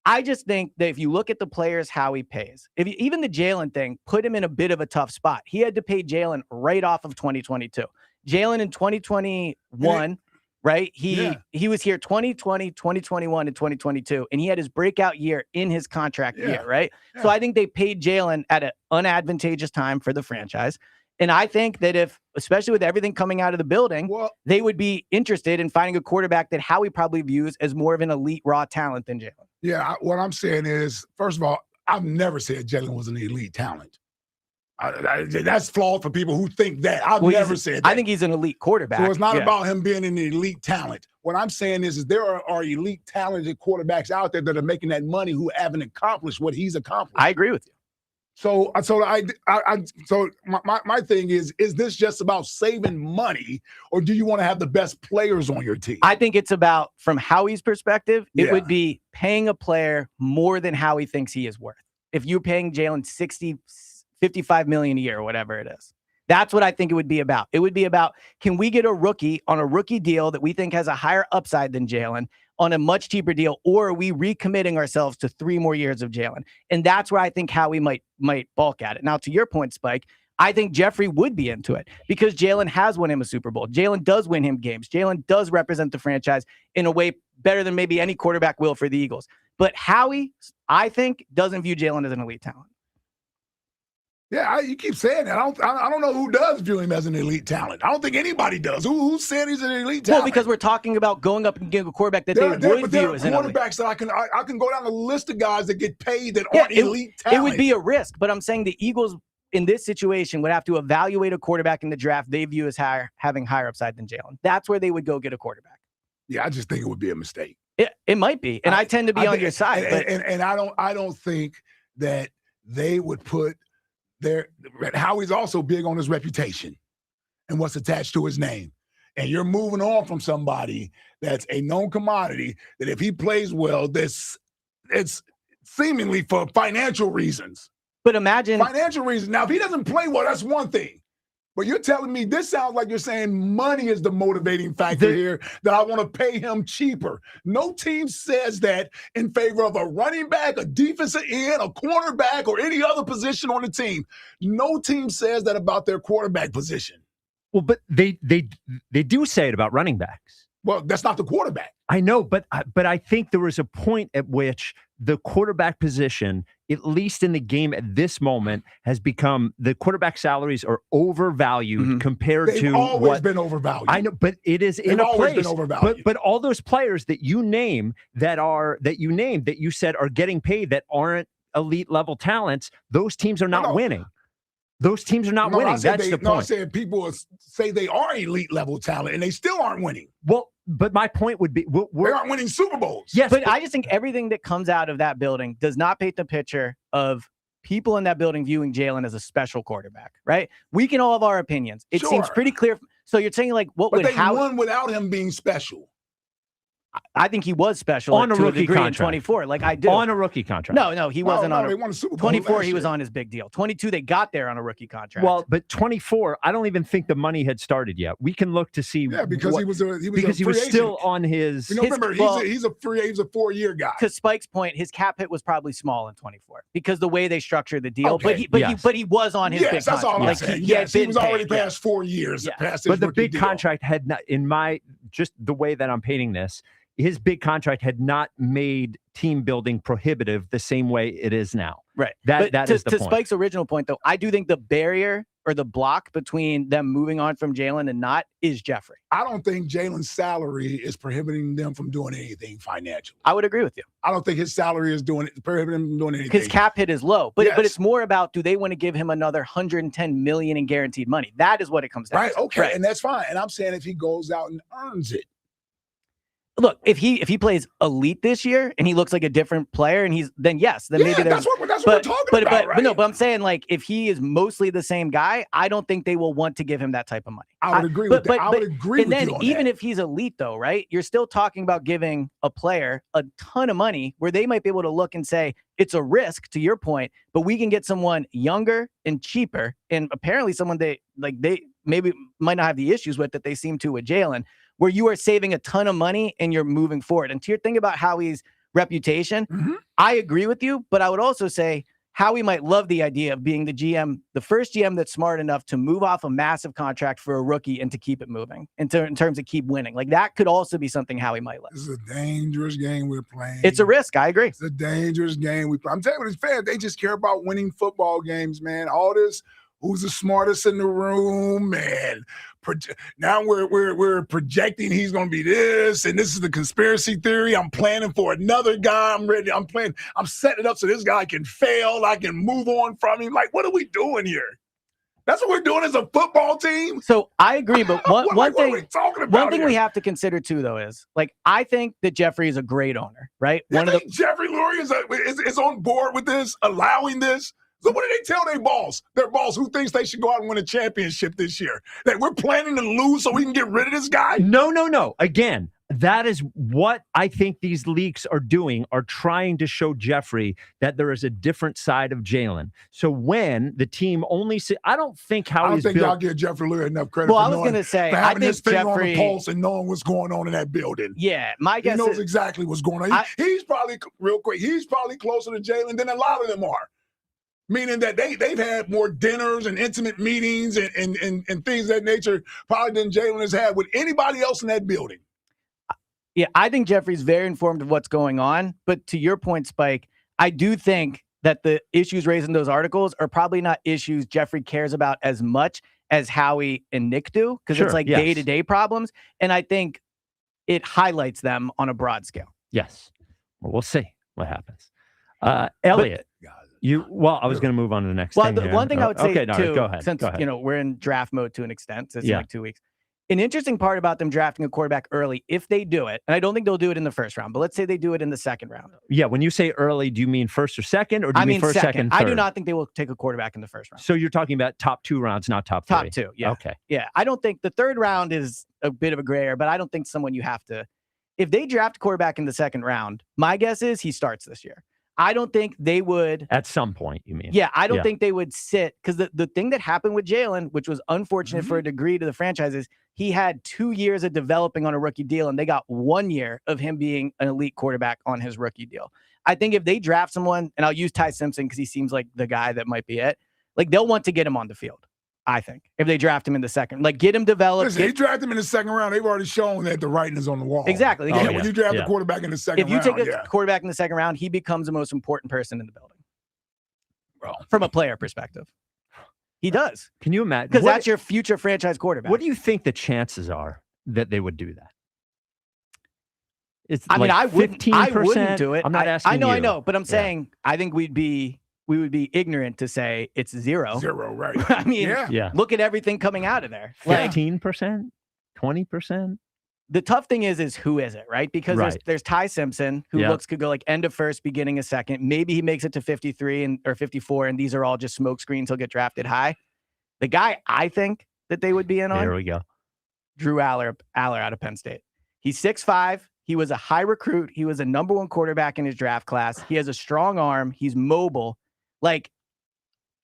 I just think that if you look at the players, how he pays, even the Jalen thing put him in a bit of a tough spot. He had to pay Jalen right off of 2022. Jalen in 2021, right? He was here 2020, 2021, and 2022, and he had his breakout year in his contract year, right? Yeah. So I think they paid Jalen at an unadvantageous time for the franchise. And I think that especially with everything coming out of the building, they would be interested in finding a quarterback that Howie probably views as more of an elite raw talent than Jalen. Yeah, what I'm saying is, first of all, I've never said Jalen was an elite talent. That's flawed for people who think that. I've never said that. I think he's an elite quarterback. So it's not about him being an elite talent. What I'm saying is there are elite talented quarterbacks out there that are making that money who haven't accomplished what he's accomplished. I agree with you. So my thing is this just about saving money, or do you want to have the best players on your team? I think it's about, from Howie's perspective, it would be paying a player more than Howie thinks he is worth. If you're paying Jalen 55 million a year or whatever it is. That's what I think it would be about. It would be about, can we get a rookie on a rookie deal that we think has a higher upside than Jalen on a much cheaper deal, or are we recommitting ourselves to 3 more years of Jalen? And that's where I think Howie might balk at it. Now, to your point, Spike, I think Jeffrey would be into it because Jalen has won him a Super Bowl. Jalen does win him games. Jalen does represent the franchise in a way better than maybe any quarterback will for the Eagles. But Howie, I think, doesn't view Jalen as an elite talent. Yeah, you keep saying that. I don't know who does view him as an elite talent. I don't think anybody does. Who said he's an elite talent? Well, because we're talking about going up and getting a quarterback that they would view as an elite. Quarterbacks that I can go down the list of guys that get paid that aren't elite talent. It would be a risk, but I'm saying the Eagles in this situation would have to evaluate a quarterback in the draft they view as having higher upside than Jalen. That's where they would go get a quarterback. Yeah, I just think it would be a mistake. It might be, and I tend to be on your side. And I don't think that they would put Howie's also big on his reputation and what's attached to his name. And you're moving on from somebody that's a known commodity that if he plays well, it's seemingly for financial reasons. But imagine financial reasons. Now, if he doesn't play well, that's one thing. But you're telling me this sounds like you're saying money is the motivating factor here, that I want to pay him cheaper. No team says that in favor of a running back, a defensive end, a cornerback, or any other position on the team. No team says that about their quarterback position. Well, but they do say it about running backs. Well, that's not the quarterback. I know, but I think there was a point at which the quarterback position, at least in the game at this moment, has become, the quarterback salaries are overvalued compared They've to always been overvalued. I know, but it is in They've a always place. been overvalued. But all those players that you name that you said are getting paid that aren't elite level talents, those teams are not winning. Those teams are not winning. That's the point. I said people say they are elite level talent and they still aren't winning. Well, but my point would be, they aren't winning Super Bowls. Yes, but I just think everything that comes out of that building does not paint the picture of people in that building viewing Jalen as a special quarterback, right? We can all have our opinions. It seems pretty clear. So you're saying, like, what would they won without him being special. I think he was special on a to rookie degree contract. in 24. Like I do. On a rookie contract. No, he wasn't on they a won a Super Bowl 24. last He was year. on his big deal. 22, they got there on a rookie contract. Well, but 24, I don't even think the money had started yet. We can look to see. Yeah, because he was a because he was free still agent. on his. Remember, he's a 4-year guy. To Spike's point, his cap hit was probably small in 24 because the way they structured the deal. Okay. But he was on his big that's contract. all I'm saying. Yes, he was already past 4 years. Past his But the rookie big deal. contract had not, just the way that I'm painting this, his big contract had not made team building prohibitive the same way it is now. Right. That is the to point. Spike's original point, though, I do think the barrier or the block between them moving on from Jalen and not is Jeffrey. I don't think Jalen's salary is prohibiting them from doing anything financially. I would agree with you. I don't think his salary is prohibiting him from doing anything. His cap hit is low, but Yes. it's more about, do they want to give him another $110 million in guaranteed money? That is what it comes down Right. to. Okay. Right. And that's fine. And I'm saying if he goes out and earns it. Look, if he plays elite this year and he looks like a different player, and then yes, then maybe there's. That's what we're talking about, right? But I'm saying, like, if he is mostly the same guy, I don't think they will want to give him that type of money. I would agree with that. I would agree with you on And then even that. if he's elite, though, right, you're still talking about giving a player a ton of money where they might be able to look and say it's a risk, to your point, but we can get someone younger and cheaper, and apparently someone they maybe might not have the issues with that they seem to with Jalen, where you are saving a ton of money and you're moving forward. And to your thing about Howie's reputation, I agree with you, but I would also say Howie might love the idea of being the GM, the first GM that's smart enough to move off a massive contract for a rookie and to keep it moving in terms of keep winning. Like, that could also be something Howie might like. This is a dangerous game we're playing. It's a risk. I agree. It's a dangerous game we play. I'm telling you, these fans, they just care about winning football games, man. All this, who's the smartest in the room, man. Now we're projecting he's going to be this, and this is the conspiracy theory. I'm planning for another guy. I'm setting it up so this guy can fail. I can move on from him. Like, what are we doing here? That's what we're doing as a football team. So I agree, but one thing we we have to consider too, though, is like, I think that Jeffrey is a great owner, right? Jeffrey Lurie is on board with this, allowing this. So what do they tell their boss who thinks they should go out and win a championship this year? That we're planning to lose so we can get rid of this guy? No. Again, that is what I think these leaks are doing, are trying to show Jeffrey that there is a different side of Jalen. So when the team only I don't think Howie's I don't think y'all give Jeffrey Lurie enough credit Well, for I was going to say, for I having think his finger on Jeffrey, the pulse and knowing what's going on in that building. Yeah, my guess he knows is, exactly what's going on. He's probably, real quick, he's probably closer to Jalen than a lot of them are. Meaning that they've had more dinners and intimate meetings and things of that nature probably than Jalen has had with anybody else in that building. Yeah, I think Jeffrey's very informed of what's going on. But to your point, Spike, I do think that the issues raised in those articles are probably not issues Jeffrey cares about as much as Howie and Nick do, because it's like day-to-day problems. And I think it highlights them on a broad scale. Yes. Well, we'll see what happens. Elliot. I was going to move on to the next thing. One thing I would say, too, go ahead. since Go ahead. we're in draft mode to an extent, so it's like 2 weeks. An interesting part about them drafting a quarterback early, if they do it, and I don't think they'll do it in the first round, but let's say they do it in the second round. Yeah, when you say early, do you mean first or second, or do you mean first, second, third? I do not think they will take a quarterback in the first round. So you're talking about top 2 rounds, not top 3? Top 2, yeah. Okay. Yeah, I don't think the third round is a bit of a gray area, but I don't think someone you have to. If they draft a quarterback in the second round, my guess is he starts this year. I don't think they would. At some point, you mean? Yeah, I don't think they would sit, because the thing that happened with Jalen, which was unfortunate for a degree to the franchise, is he had 2 years of developing on a rookie deal, and they got 1 year of him being an elite quarterback on his rookie deal. I think if they draft someone, and I'll use Ty Simpson because he seems like the guy that might be it, like, they'll want to get him on the field. I think if they draft him in the second, like, get him developed. Listen, he drafted him in the second round. They've already shown that the writing is on the wall. Exactly. When you draft a quarterback in the second round, if you take a quarterback in the second round, he becomes the most important person in the building. From a player perspective, he does. Can you imagine? Because that's your future franchise quarterback. What do you think the chances are that they would do that? I mean, I wouldn't do it. I'm not asking I know, but I'm saying I think we would be ignorant to say it's 0. 0, right? I mean, look at everything coming out of there. 15%, 20%. The tough thing is who is it, right? Because there's Ty Simpson, who could go like end of first, beginning of second. Maybe he makes it to 53 or 54, and these are all just smoke screens. He'll get drafted high. The guy I think that they would be in on. There we go. Drew Aller out of Penn State. He's 6'5". He was a high recruit. He was a number 1 quarterback in his draft class. He has a strong arm. He's mobile. Like,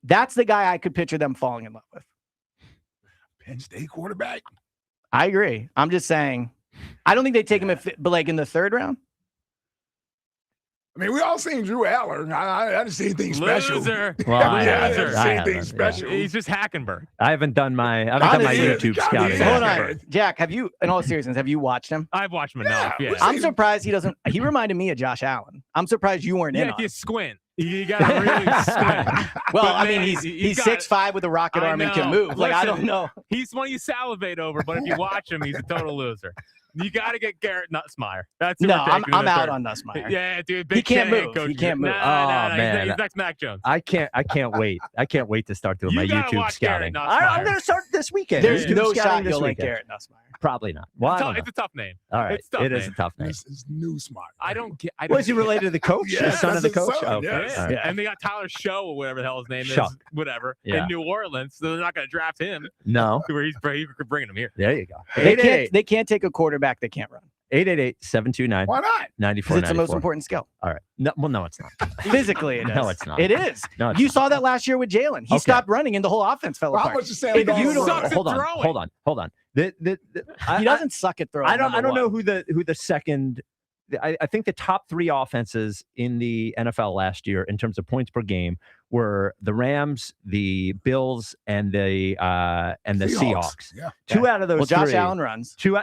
that's the guy I could picture them falling in love with. Penn State quarterback. I agree. I'm just saying, I don't think they take him, but like in the 3rd round. I mean, we all seen Drew Aller. I didn't see anything special. Loser. Well, I didn't see anything special. He's just Hackenberg. I haven't done my YouTube scouting. Hold on, Jack. Have you, in all seriousness, have you watched him? I've watched him enough. Yeah. I'm surprised he doesn't. He reminded me of Josh Allen. I'm surprised you weren't in. Yeah, if on you it. squint, you gotta really squint. Well, But I mean, man, he's got- 6'5" with a rocket arm and can move. Like, I don't know. He's one you salivate over, but if you watch him, he's a total loser. You got to get Garrett Nussmeier. That's who No, we're taking in I'm the out 3rd. on Nussmeier. Yeah, dude. He can't Big move. coach. He can't move. No, man. He's next Mac Jones. I can't wait. I can't wait to start doing You my gotta YouTube watch scouting. Garrett Nussmeier. I'm going to start this weekend. There's YouTube no scouting shot this you'll like weekend. Garrett Nussmeier. Probably not. Well, I don't It's know. a tough name. All right, It's a tough it is name. a tough name. It's new smart. I don't get. Was he related to the coach? Yeah, the son of the that's his coach? son, Okay. yes. All right. And they got Tyler Show or whatever the hell his name Shuck. is, whatever, Yeah. in New Orleans. So they're not going to draft him. No. Where he's bringing him here. There you go. They can't take a quarterback that can't run. 888-729-9494. Why not? Because it's the most important skill. All right. No, well, no, it's not. Physically, it is. No, it's not. It is. No, it's You not. saw that last year with Jalen. He Okay. stopped running and the whole offense fell Well, how apart. much is Sam If Darnold you don't, sucks at Hold throwing. on. he doesn't suck at throwing. I don't number know one. who the second. I think the top 3 offenses in the NFL last year in terms of points per game were the Rams, the Bills, and the Seahawks. Yeah. 2 out of those. Well, Josh 3. Allen runs. The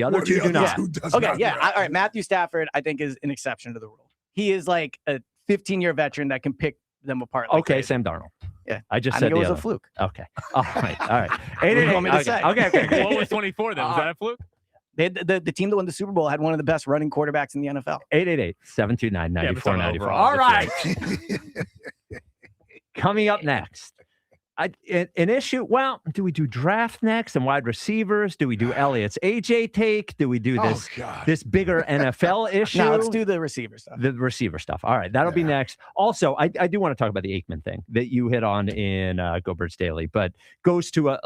other Well, 2 the do other not. two does Okay, not yeah. run. All right. Matthew Stafford, I think, is an exception to the rule. He is like a 15-year veteran that can pick them apart. Like Okay, crazy. Sam Darnold. Yeah. I just I said think it was the a other. fluke. Okay. All right. What do you want me to say? Okay. What was 24 then? Was that a fluke? They had the team that won the Super Bowl had one of the best running quarterbacks in the NFL. 888-729-9494. overall, All right. Coming up next. An issue. Well, do we do draft next and wide receivers? Do we do Elliott's AJ take? Do we do this bigger NFL issue? No, let's do the receiver stuff. The receiver stuff. All right, that'll be next. Also, I do want to talk about the Aikman thing that you hit on in Go Birds Daily, but goes to a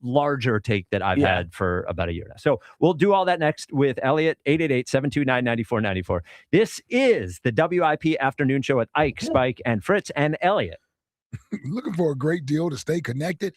larger take that I've had for about a year now. So we'll do all that next with Elliott. 888-729-9494. This is the WIP Afternoon Show with Ike, Spike, and Fritz and Elliott. Looking for a great deal to stay connected?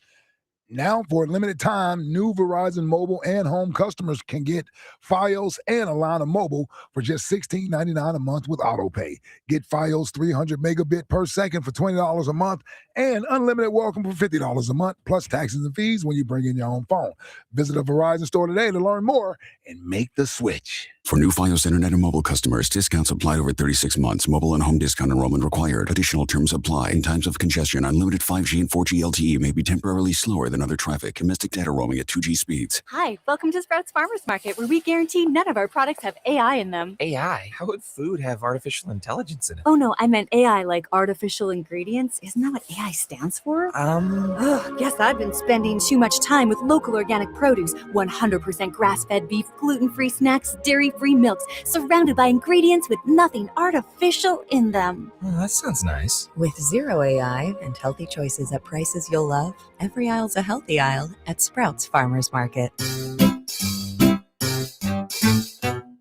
Now, for a limited time, new Verizon mobile and home customers can get Fios and a line of mobile for just $16.99 a month with AutoPay. Get Fios 300 megabit per second for $20 a month and unlimited welcome for $50 a month, plus taxes and fees when you bring in your own phone. Visit a Verizon store today to learn more and make the switch. For new Fios Internet and mobile customers, discounts applied over 36 months. Mobile and home discount enrollment required. Additional terms apply. In times of congestion, unlimited 5G and 4G LTE may be temporarily slower than other traffic. Domestic data roaming at 2G speeds. Hi, welcome to Sprouts Farmers Market, where we guarantee none of our products have AI in them. AI? How would food have artificial intelligence in it? Oh no, I meant AI like artificial ingredients. Isn't that what AI stands for? Ugh, guess I've been spending too much time with local organic produce, 100% grass-fed beef, gluten-free snacks, dairy-free milks, surrounded by ingredients with nothing artificial in them. Oh, that sounds nice. With zero AI and healthy choices at prices you'll love, every aisle's a healthy aisle at Sprouts Farmers Market.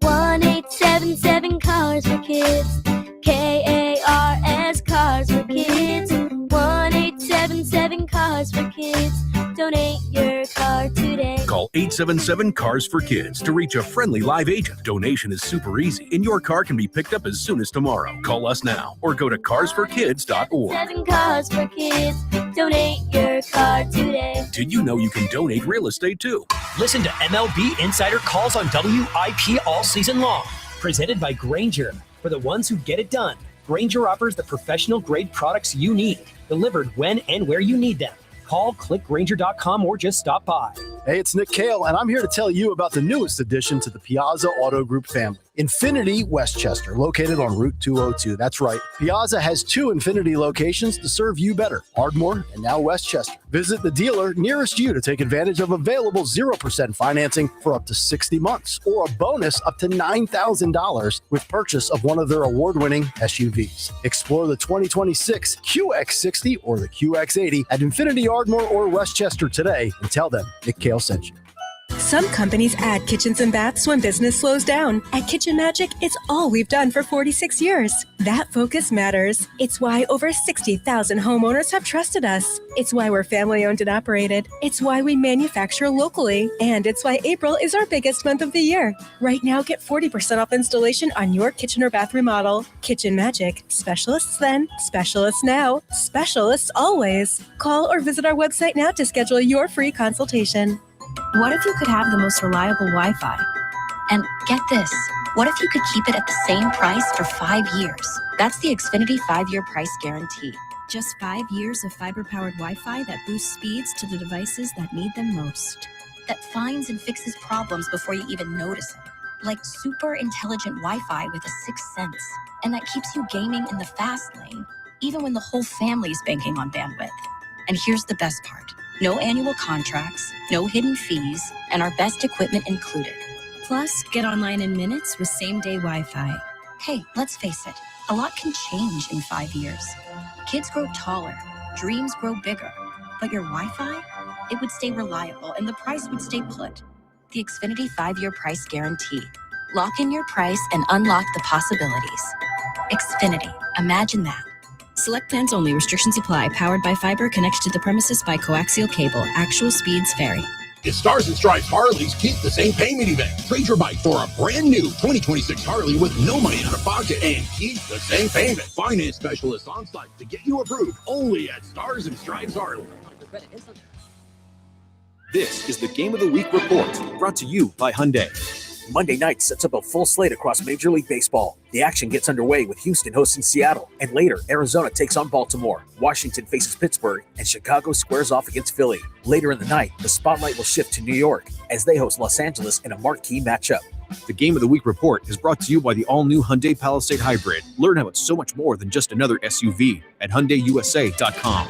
1-877 Cars for Kids. KARS Cars for Kids. 1-877 Cars for Kids. Donate your car today. Call 877-CARS-FOR-KIDS to reach a friendly live agent. Donation is super easy, and your car can be picked up as soon as tomorrow. Call us now or go to carsforkids.org. 7 Cars for Kids. Donate your car today. Did you know you can donate real estate too? Listen to MLB Insider Calls on WIP all season long. Presented by Grainger. For the ones who get it done, Grainger offers the professional-grade products you need, delivered when and where you need them. Call, click Grainger.com, or just stop by. Hey, it's Nick Kale, and I'm here to tell you about the newest addition to the Piazza Auto Group family, Infinity Westchester, located on Route 202. That's right. Piazza has 2 Infinity locations to serve you better, Ardmore and now Westchester. Visit the dealer nearest you to take advantage of available 0% financing for up to 60 months or a bonus up to $9,000 with purchase of one of their award-winning SUVs. Explore the 2026 QX60 or the QX80 at Infinity Ardmore or Westchester today and tell them Nick Kale sent you. Some companies add kitchens and baths when business slows down. At Kitchen Magic, it's all we've done for 46 years. That focus matters. It's why over 60,000 homeowners have trusted us. It's why we're family-owned and operated. It's why we manufacture locally. And it's why April is our biggest month of the year. Right now, get 40% off installation on your kitchen or bath remodel. Kitchen Magic. Specialists then, specialists now, specialists always. Call or visit our website now to schedule your free consultation. What if you could have the most reliable Wi-Fi? And get this, what if you could keep it at the same price for 5 years? That's the Xfinity 5-year price guarantee. Just 5 years of fiber-powered Wi-Fi that boosts speeds to the devices that need them most. That finds and fixes problems before you even notice it. Like super intelligent Wi-Fi with a sixth sense. And that keeps you gaming in the fast lane, even when the whole family's banking on bandwidth. And here's the best part. No annual contracts, no hidden fees, and our best equipment included. Plus, get online in minutes with same-day Wi-Fi. Hey, let's face it, a lot can change in 5 years. Kids grow taller, dreams grow bigger, but your Wi-Fi, it would stay reliable and the price would stay put. The Xfinity 5-year price guarantee. Lock in your price and unlock the possibilities. Xfinity, imagine that. Select plans only. Restrictions apply. Powered by fiber connected to the premises by coaxial cable. Actual speeds vary. At Stars and Stripes Harleys, keep the same payment event. Trade your bike for a brand new 2026 Harley with no money out of pocket and keep the same payment. Finance specialists on site to get you approved only at Stars and Stripes Harley. This is the Game of the Week report, brought to you by Hyundai. Monday night sets up a full slate across Major League Baseball. The action gets underway with Houston hosting Seattle, and later, Arizona takes on Baltimore. Washington faces Pittsburgh, and Chicago squares off against Philly. Later in the night, the spotlight will shift to New York as they host Los Angeles in a marquee matchup. The Game of the Week report is brought to you by the all-new Hyundai Palisade Hybrid. Learn how it's so much more than just another SUV at HyundaiUSA.com.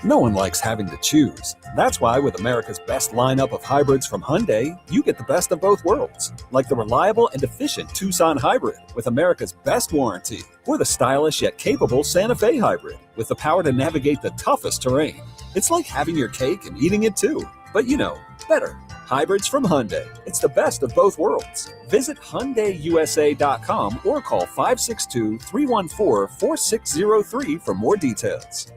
No one likes having to choose. That's why with America's best lineup of hybrids from Hyundai, you get the best of both worlds. Like the reliable and efficient Tucson Hybrid with America's best warranty. Or the stylish yet capable Santa Fe Hybrid with the power to navigate the toughest terrain. It's like having your cake and eating it too. But you know, better. Hybrids from Hyundai. It's the best of both worlds. Visit HyundaiUSA.com or call 562-314-4603 for more details.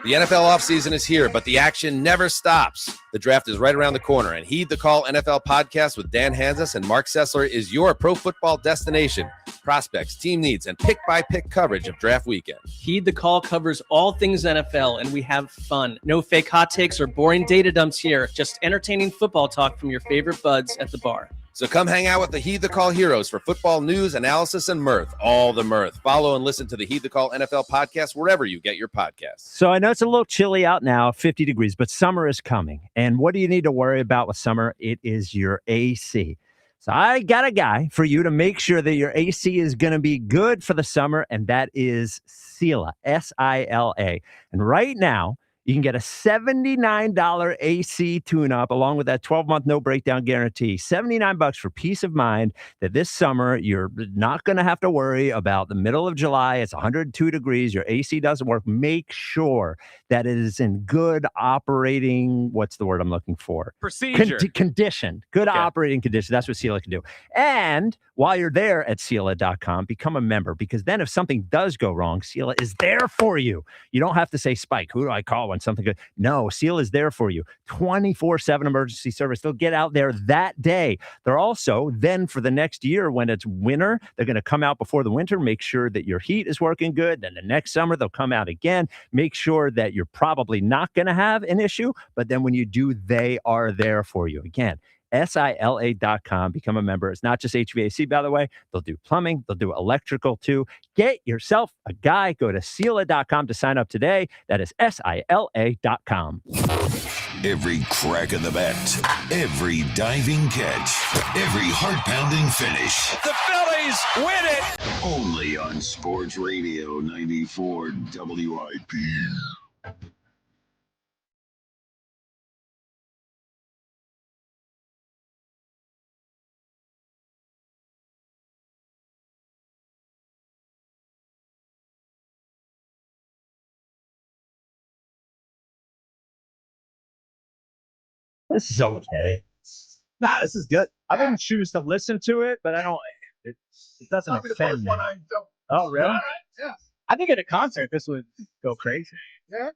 The NFL offseason is here, but the action never stops. The draft is right around the corner, and Heed the Call NFL podcast with Dan Hanzus and Mark Sessler is your pro football destination. Prospects, team needs, and pick-by-pick coverage of draft weekend. Heed the Call covers all things NFL, and we have fun. No fake hot takes or boring data dumps here. Just entertaining football talk from your favorite buds at the bar. So come hang out with the Heed the Call heroes for football news, analysis, and mirth. All the mirth. Follow and listen to the Heed the Call NFL podcast wherever you get your podcasts. So I know it's a little chilly out now, 50 degrees, but summer is coming. And what do you need to worry about with summer? It is your AC. So I got a guy for you to make sure that your AC is going to be good for the summer, and that is Sila, S-I-L-A. And right now, you can get a $79 AC tune-up along with that 12-month no breakdown guarantee. $79 for peace of mind that this summer you're not going to have to worry about the middle of July. It's 102 degrees. Your AC doesn't work. Make sure that it is in good operating, what's the word I'm looking for? Procedure. Condition. Good operating condition. That's what Sila can do. And while you're there at Sila.com, become a member, because then if something does go wrong, Sila is there for you. You don't have to say, Spike, who do I call when something good? No, Sila is there for you. 24/7 emergency service. They'll get out there that day. They're also then for the next year when it's winter, they're going to come out before the winter, make sure that your heat is working good. Then the next summer, they'll come out again, make sure that you're probably not going to have an issue. But then when you do, they are there for you. Again, Sila.com. Become a member. It's not just HVAC, by the way. They'll do plumbing. They'll do electrical, too. Get yourself a guy. Go to Sila.com to sign up today. That is Sila.com. Every crack of the bat, every diving catch, every heart-pounding finish. The Phillies win it! Only on Sports Radio 94 WIP. This is okay. Nah, this is good. I wouldn't choose to listen to it, but I don't. It doesn't offend me. Oh, really? Yeah. I think at a concert, this would go crazy. Yeah.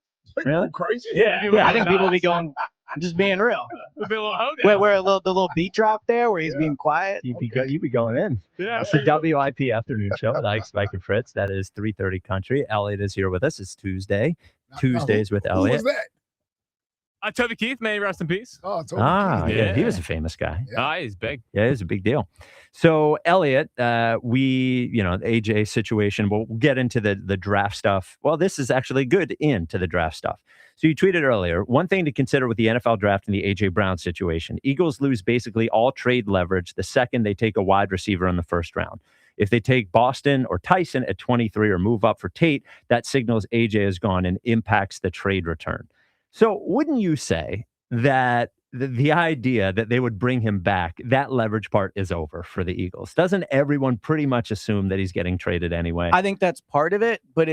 Really? Crazy. Yeah. I think people would be going. I'm just being real. Where the little beat drop there, where he's being quiet. You'd be going in. Yeah. It's the WIP afternoon show with Ike, Spike, and Fritz. That is 3:30 country. Elliot is here with us. It's Tuesday. Tuesdays with Who Elliot. was that? Toby Keith, may he rest in peace. Oh, Toby Keith. Yeah, he was a famous guy. He's big. Yeah, it was a big deal. So, Elliot, the AJ situation, we'll get into the draft stuff. Well, this is actually good into the draft stuff. So you tweeted earlier, one thing to consider with the NFL draft and the AJ Brown situation, Eagles lose basically all trade leverage the second they take a wide receiver in the first round. If they take Boston or Tyson at 23 or move up for Tate, that signals AJ is gone and impacts the trade return. So wouldn't you say that the idea that they would bring him back, that leverage part is over for the Eagles? Doesn't everyone pretty much assume that he's getting traded anyway? I think that's part of it, but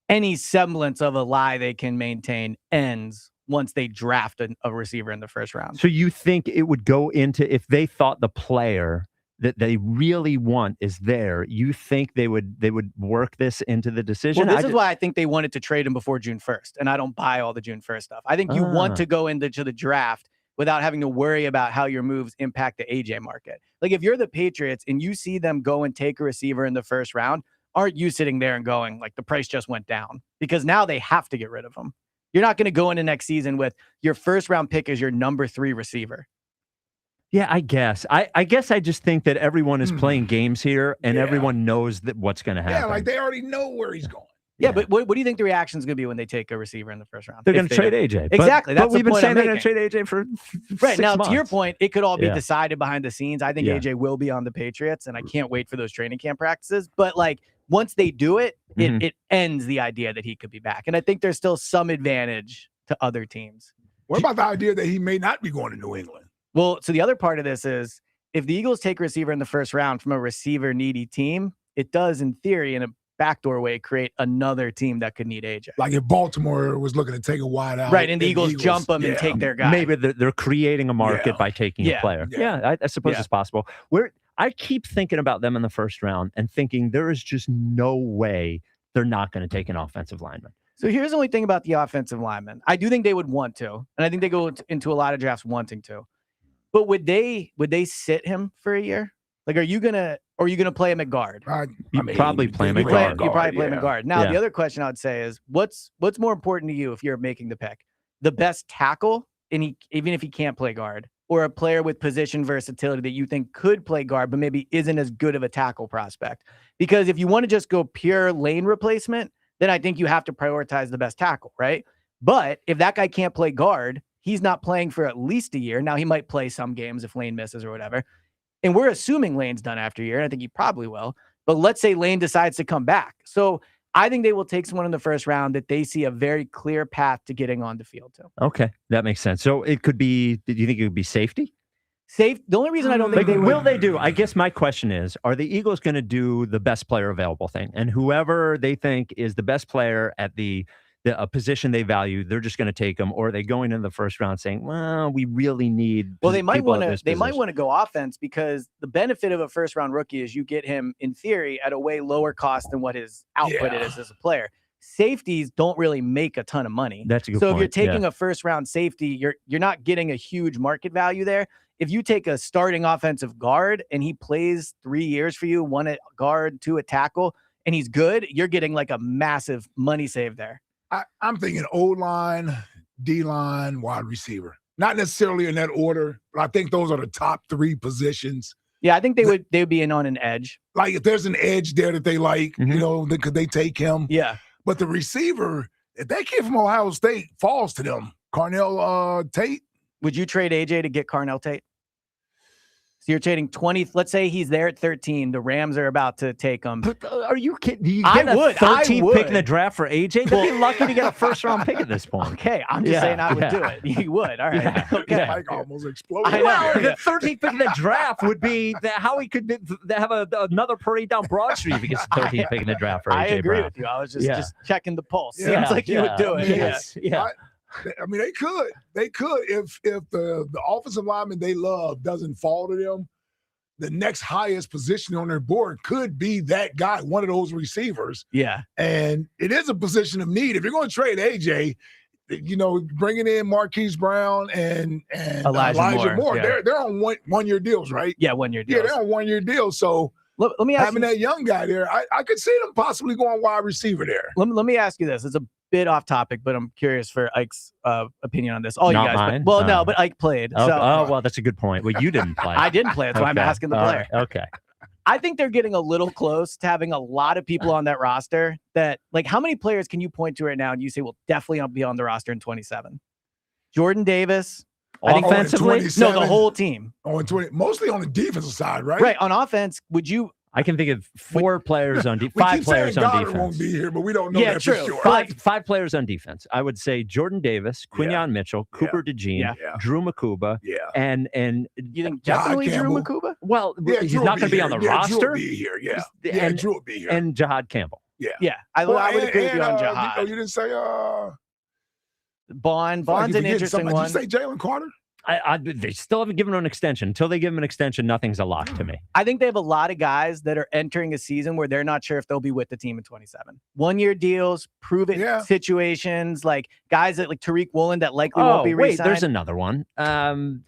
any semblance of a lie they can maintain ends once they draft a receiver in the first round. So you think it would go into, if they thought the player that they really want is there, you think they would work this into the decision? Well, this is why I think they wanted to trade him before June 1st, and I don't buy all the June 1st stuff. I think you want to go into the draft without having to worry about how your moves impact the AJ market. Like if you're the Patriots and you see them go and take a receiver in the first round, aren't you sitting there and going, like, the price just went down? Because now they have to get rid of him. You're not going to go into next season with your first round pick as your number 3 receiver. Yeah, I guess. I guess I just think that everyone is playing games here and everyone knows that what's going to happen. Yeah, like they already know where he's going. Yeah, but what do you think the reaction is going to be when they take a receiver in the first round? They're going to trade AJ. Exactly. But we've been saying they're going to trade AJ for right 6 now. months. To your point, it could all be decided behind the scenes. I think Yeah. AJ will be on the Patriots, and I can't wait for those training camp practices. But like once they do it, it ends the idea that he could be back. And I think there's still some advantage to other teams. What about the idea that he may not be going to New England? Well, so the other part of this is if the Eagles take a receiver in the first round from a receiver needy team, it does, in theory, in a backdoor way, create another team that could need AJ. Like if Baltimore was looking to take a wide out. Right, and the Eagles jump them and take their guy. Maybe they're creating a market by taking a player. Yeah, I suppose it's possible. I keep thinking about them in the first round and thinking there is just no way they're not going to take an offensive lineman. So here's the only thing about the offensive lineman. I do think they would want to, and I think they go into a lot of drafts wanting to. But would they sit him for a year? Like, are you gonna play him at guard? You probably play him at guard. You probably play him at guard. Now, the other question I would say is, what's more important to you if you're making the pick? The best tackle, and even if he can't play guard, or a player with position versatility that you think could play guard, but maybe isn't as good of a tackle prospect? Because if you want to just go pure lane replacement, then I think you have to prioritize the best tackle, right? But if that guy can't play guard, he's not playing for at least a year. Now, he might play some games if Lane misses or whatever. And we're assuming Lane's done after a year, and I think he probably will. But let's say Lane decides to come back. So I think they will take someone in the first round that they see a very clear path to getting on the field to. Okay, that makes sense. So it could be, do you think it would be safety? The only reason I don't think they will they do? I guess my question is, are the Eagles going to do the best player available thing? And whoever they think is the best player at a position they value, they're just going to take them, or are they going in the first round saying, well, we really need they might want to go offense, because the benefit of a first round rookie is you get him in theory at a way lower cost than what his output is as a player. Safeties don't really make a ton of money. That's a good point. point. If you're taking a first round safety, you're not getting a huge market value there. If you take a starting offensive guard and he plays 3 years for you, 1 at guard, 2 at tackle, and he's good, you're getting like a massive money save there. I'm thinking O-line, D-line, wide receiver. Not necessarily in that order, but I think those are the top 3 positions. Yeah, I think they would be in on an edge. Like if there's an edge there that they like, could they take him? Yeah. But the receiver, if that kid from Ohio State falls to them, Carnell Tate. Would you trade AJ to get Carnell Tate? So you're trading 20. Let's say he's there at 13. The Rams are about to take him. But are you kidding? You get a 13th pick in the draft for AJ? They'd be lucky to get a first-round pick at this point. Okay, I'm just saying I would do it. You would. All right. Okay. Mike almost exploded. Well, the 13th pick in the draft would be how he could have another parade down Broad Street if he gets the 13th pick in the draft for AJ I agree Brown. with you. I was just checking the pulse. Yeah. Seems like you would do it. Yes. Yeah. I mean, they could. They could if the offensive lineman they love doesn't fall to them. The next highest position on their board could be that guy, one of those receivers. Yeah. And it is a position of need. If you're going to trade AJ, bringing in Marquise Brown and Elijah Moore, yeah. they're on one-year deals, right? Yeah, 1 year deals. Yeah, they're on 1-year deals. So let me ask having that young guy there, I could see them possibly going wide receiver there. Let me ask you this. It's a bit off topic, but I'm curious for Ike's opinion on this. All Not you guys. mine? No, but Ike played. Oh, so. Well, that's a good point. Well, you didn't play. I didn't play. That's why I'm asking the player. Okay. I think they're getting a little close to having a lot of people on that roster that, like, how many players can you point to right now and you say will definitely be on the roster in 27? Jordan Davis. Offensively? No, the whole team. Mostly on the defensive side, right? Right. On offense, would you? I can think of 4 players on defense. 5 players on defense. Won't be here, but we don't know that true. for sure. 5 players on defense. I would say Jordan Davis, Quinyon Mitchell, Cooper DeJean, Drew Makuba, and you think definitely Drew Makuba? Well, he's not going to be on the roster. Drew will be here. And Drew will be here. And Jahad Campbell. Yeah. I would agree with you on Jahad. You didn't say Bond's an interesting one. Did you say Jalen Carter? They still haven't given him an extension. Until they give him an extension, nothing's a lock to me. I think they have a lot of guys that are entering a season where they're not sure if they'll be with the team in 27. 1-year deals, prove-it situations, like guys that like Tariq Woolen that likely won't be re-signed. There's another one. Jalen.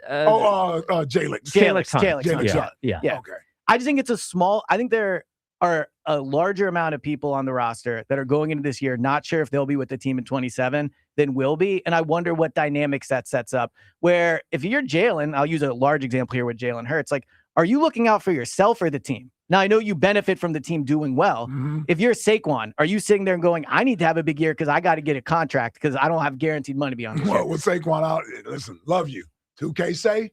Yeah. Okay. I just think it's I think there are a larger amount of people on the roster that are going into this year not sure if they'll be with the team in 27 than will be. And I wonder what dynamics that sets up, where if you're Jalen, I'll use a large example here with Jalen Hurts. Like, are you looking out for yourself or the team? Now, I know you benefit from the team doing well. Mm-hmm. If you're Saquon, are you sitting there and going, I need to have a big year because I got to get a contract because I don't have guaranteed money beyond this year? Well, with Saquon out, listen, love you. 2K say,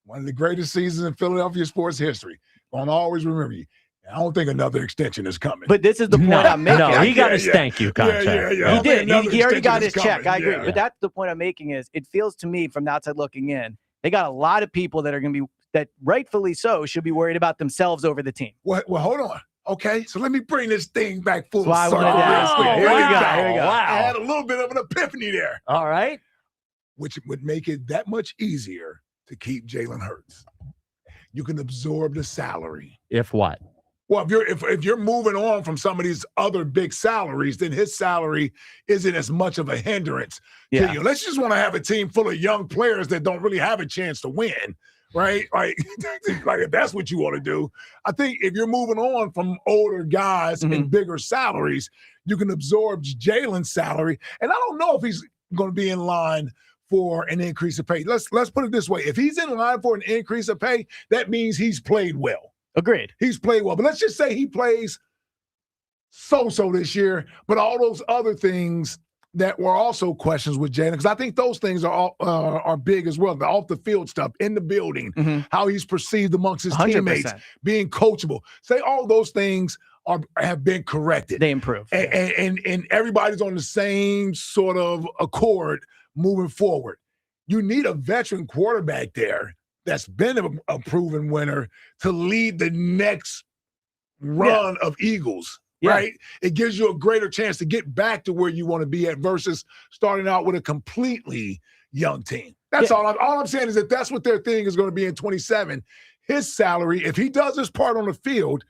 one of the greatest seasons in Philadelphia sports history. Gonna always remember you. I don't think another extension is coming. But this is the point I'm making. No, he got his thank you contract. Yeah. He did. He already got his check. I agree. Yeah. But that's the point I'm making is it feels to me from the outside looking in, they got a lot of people that are going to be, that rightfully so, should be worried about themselves over the team. Well, hold on. Okay, so let me bring this thing back full circle. Here we go. Wow. I had a little bit of an epiphany there. All right. Which would make it that much easier to keep Jalen Hurts. You can absorb the salary. If what? Well, if you're moving on from some of these other big salaries, then his salary isn't as much of a hindrance to you. Let's just want to have a team full of young players that don't really have a chance to win, right? Like if that's what you want to do. I think if you're moving on from older guys and bigger salaries, you can absorb Jalen's salary. And I don't know if he's going to be in line for an increase of pay. Let's put it this way. If he's in line for an increase of pay, that means he's played well. Agreed. He's played well. But let's just say he plays so-so this year, but all those other things that were also questions with Jalen, because I think those things are big as well. The off-the-field stuff, in the building, how he's perceived amongst his 100%. teammates, being coachable. Say all those things have been corrected. They improved. And everybody's on the same sort of accord moving forward. You need a veteran quarterback there that's been a proven winner to lead the next run of Eagles, right? It gives you a greater chance to get back to where you want to be at versus starting out with a completely young team. That's all I'm saying is that that's what their thing is going to be in 27. His salary, if he does his part on the field,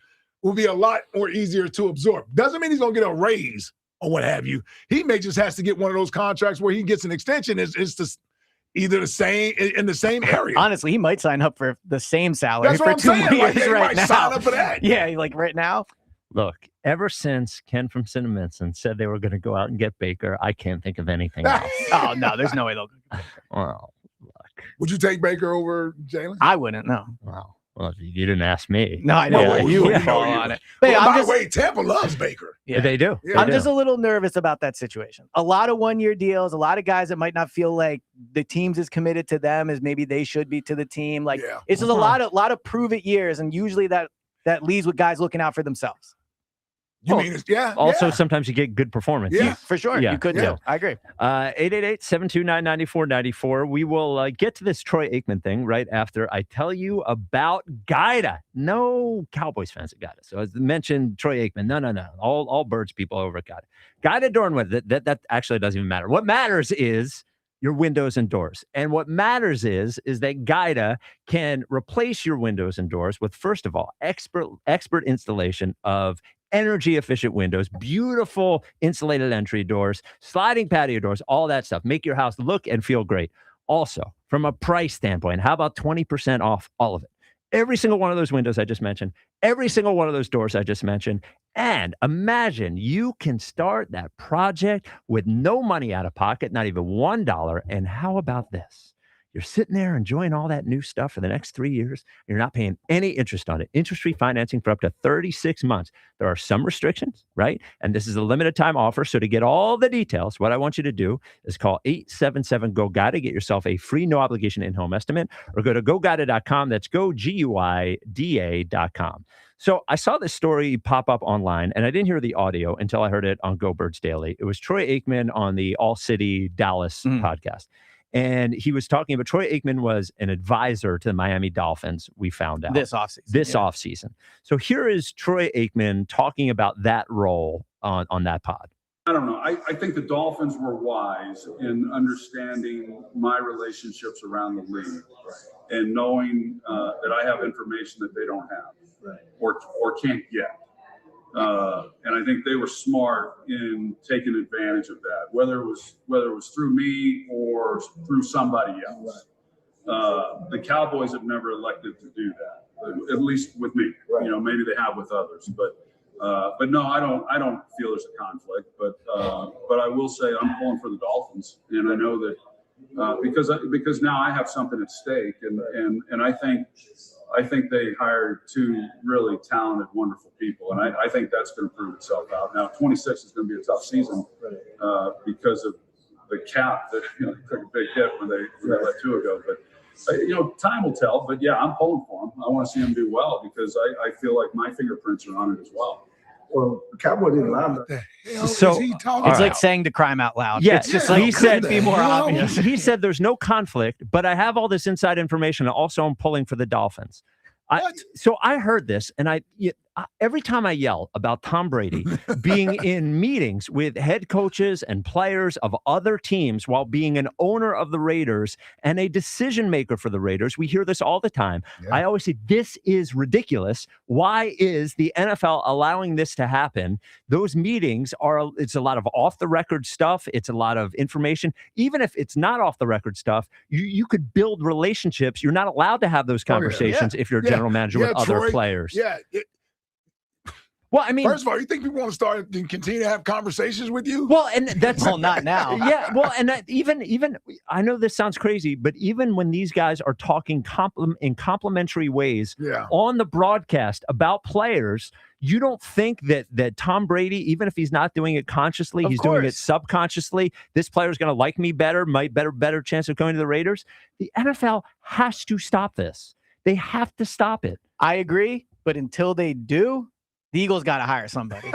will be a lot more easier to absorb. Doesn't mean he's going to get a raise or what have you. He may just has to get one of those contracts where he gets an extension. It's just either the same in the same area. Honestly, he might sign up for the same salary That's for what I'm 2 saying. years He right might now. sign up for that. Yeah, like right now. Look, ever since Ken from Cinnaminson said they were going to go out and get Baker, I can't think of anything else. Oh, no, there's no way they'll go get Baker. Well, look. Would you take Baker over Jalen? I wouldn't, no. Well, you didn't ask me. No, I know. You would fall on it. But Well, I'm by just, the way, Tampa loves Baker. They do. I'm just a little nervous about that situation. A lot of 1-year deals, a lot of guys that might not feel like the team's as committed to them as maybe they should be to the team. Like it's just a lot of prove it years, and usually that leaves with guys looking out for themselves. You mean it's, yeah. Also, yeah. sometimes you get good performance. Yeah. For sure. Yeah. You could Yeah. too. I agree. 888-729-9494. We will get to this Troy Aikman thing right after I tell you about Guida. No Cowboys fans at Guida. So as mentioned, Troy Aikman. No. All Birds people over at Guida. Guida door with it. That actually doesn't even matter. What matters is your windows and doors. And what matters is that Guida can replace your windows and doors with, first of all, expert installation of energy efficient windows, beautiful insulated entry doors, sliding patio doors, all that stuff. Make your house look and feel great. Also, from a price standpoint, how about 20% off all of it? Every single one of those windows I just mentioned, every single one of those doors I just mentioned. And imagine you can start that project with no money out of pocket, not even $1. And how about this? You're sitting there enjoying all that new stuff for the next 3 years. You're not paying any interest on it. Interest-free financing for up to 36 months. There are some restrictions, right? And this is a limited time offer. So to get all the details, what I want you to do is call 877-GO-GUIDA to get yourself a free no obligation in-home estimate, or go to GoGuida.com. That's GoGuida.com. So I saw this story pop up online, and I didn't hear the audio until I heard it on Go Birds Daily. It was Troy Aikman on the All City Dallas podcast. And he was talking about Troy Aikman was an advisor to the Miami Dolphins, we found out. This offseason. So here is Troy Aikman talking about that role on that pod. I don't know. I think the Dolphins were wise in understanding my relationships around the league and knowing that I have information that they don't have or can't get. And I think they were smart in taking advantage of that, whether it was through me or through somebody else. The Cowboys have never elected to do that, at least with me. You know, maybe they have with others, but no, I don't feel there's a conflict. But I will say I'm pulling for the Dolphins, and I know that because now I have something at stake, and I think they hired two really talented, wonderful people, and I think that's going to prove itself out. Now, 26 is going to be a tough season because of the cap that took a big hit when they let Tua go. But time will tell. But yeah, I'm pulling for them. I want to see them do well because I feel like my fingerprints are on it as well. Well, the Cowboy didn't lie. So It's like saying to crime out loud. Yeah, It's just like, he said, be more obvious. He said there's no conflict, but I have all this inside information. Also, I'm pulling for the Dolphins. So I heard this, and every time I yell about Tom Brady being in meetings with head coaches and players of other teams while being an owner of the Raiders and a decision maker for the Raiders, we hear this all the time. Yeah. I always say, this is ridiculous. Why is the NFL allowing this to happen? Those meetings it's a lot of off the record stuff. It's a lot of information. Even if it's not off the record stuff, you could build relationships. You're not allowed to have those conversations if you're a general manager with other players. Yeah. Well, I mean, first of all, you think people want to start and continue to have conversations with you? Well, and that's not now. Yeah, well, and even I know this sounds crazy, but even when these guys are talking in complimentary ways on the broadcast about players, you don't think that Tom Brady, even if he's not doing it consciously, he's doing it subconsciously. This player is going to like me better, better chance of going to the Raiders. The NFL has to stop this. They have to stop it. I agree, but until they do, the Eagles got to hire somebody.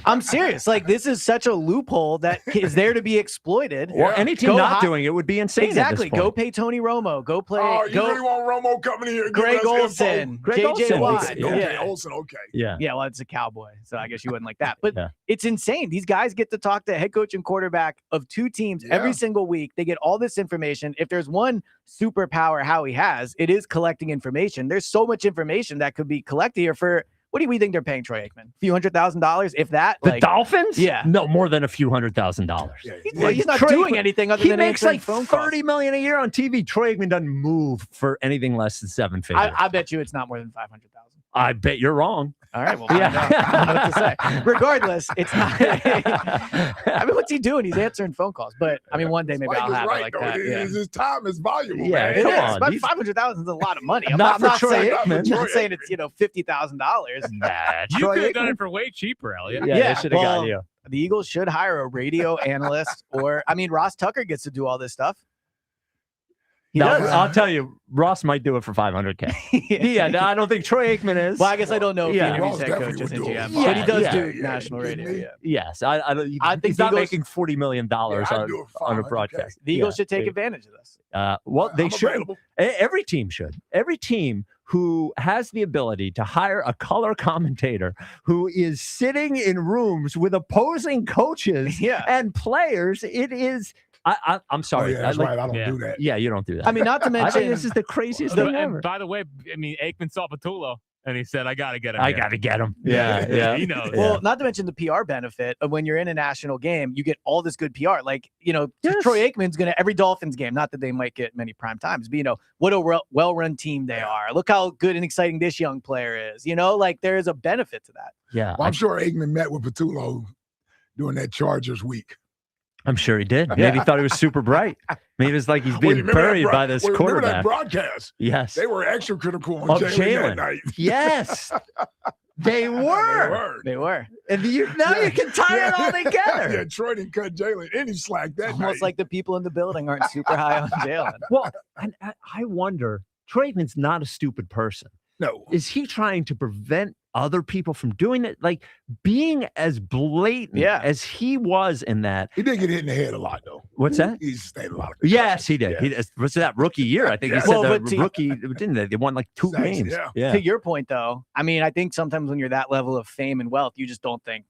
I'm serious. Like, this is such a loophole that is there to be exploited. Or any team not doing it would be insane. Exactly. Go pay Tony Romo. Go play. Oh, you really want Romo coming here? Greg Olsen. JJ Watt. Okay, Olsen. Okay. Yeah. Yeah. Well, it's a Cowboy, so I guess you wouldn't like that. But it's insane. These guys get to talk to head coach and quarterback of two teams every single week. They get all this information. If there's one superpower Howie has, it is collecting information. There's so much information that could be collected here for. What do we think they're paying Troy Aikman? A few $100,000, if that? The Dolphins? Yeah. No, more than a few $100,000. Yeah, he's not doing anything other than answering phone calls. He makes like $30 million a year on TV. Troy Aikman doesn't move for anything less than seven figures. I bet you it's not more than $500,000. I bet you're wrong. All right, well, I don't know what to say. Regardless, it's not. I mean, what's he doing? He's answering phone calls. But I mean, one day maybe I'll have it like that. His time is valuable. Yeah, man. It is. But $500,000 is a lot of money. I'm not saying it's $50,000. Nah, you could have done it for way cheaper, Elliot. Yeah, should have got you. The Eagles should hire a radio analyst, or I mean, Ross Tucker gets to do all this stuff. I'll tell you, Ross might do it for $500K. Yeah, no, I don't think Troy Aikman is. Well, I guess I don't know if Yeah. he interviews head coaches and GM, but he does do national radio. Yeah. Yes, I think he's not making $40 million on a broadcast. The Eagles should take advantage of this. Well, they should. Every team should. Every team who has the ability to hire a color commentator who is sitting in rooms with opposing coaches and players, it is. I'm sorry. That's right. I don't do that. Yeah, you don't do that. I mean, not to mention, I think this is the craziest thing ever. By the way, I mean, Aikman saw Patullo, and he said, I got to get him. I got to get him. Yeah. He knows. Well, not to mention the PR benefit of when you're in a national game, you get all this good PR. Like, Troy Aikman's going to every Dolphins game, not that they might get many prime times, but, what a well-run team they are. Look how good and exciting this young player is. Like, there is a benefit to that. Yeah. Well, I'm sure Aikman met with Patullo during that Chargers week. I'm sure he did. Maybe he thought he was super bright. Maybe it was like he's being buried by this quarterback. Remember that broadcast? Yes. They were extra critical on Of Jalen that night. Yes. They were. They were. And now you can tie it all together. Yeah, Troy didn't cut Jalen any slack that night. Almost like the people in the building aren't super high on Jalen. Well, and I wonder, Troy Aikman's not a stupid person. No. Is he trying to prevent other people from doing it? Like being as blatant as he was in that. He did get hit in the head a lot, though. What's that? He sustained a lot of Yes, he did. Yeah. Was that rookie year? I think he said the rookie, didn't they? They won like 2 games. Yeah. To your point, though, I mean, I think sometimes when you're that level of fame and wealth, you just don't think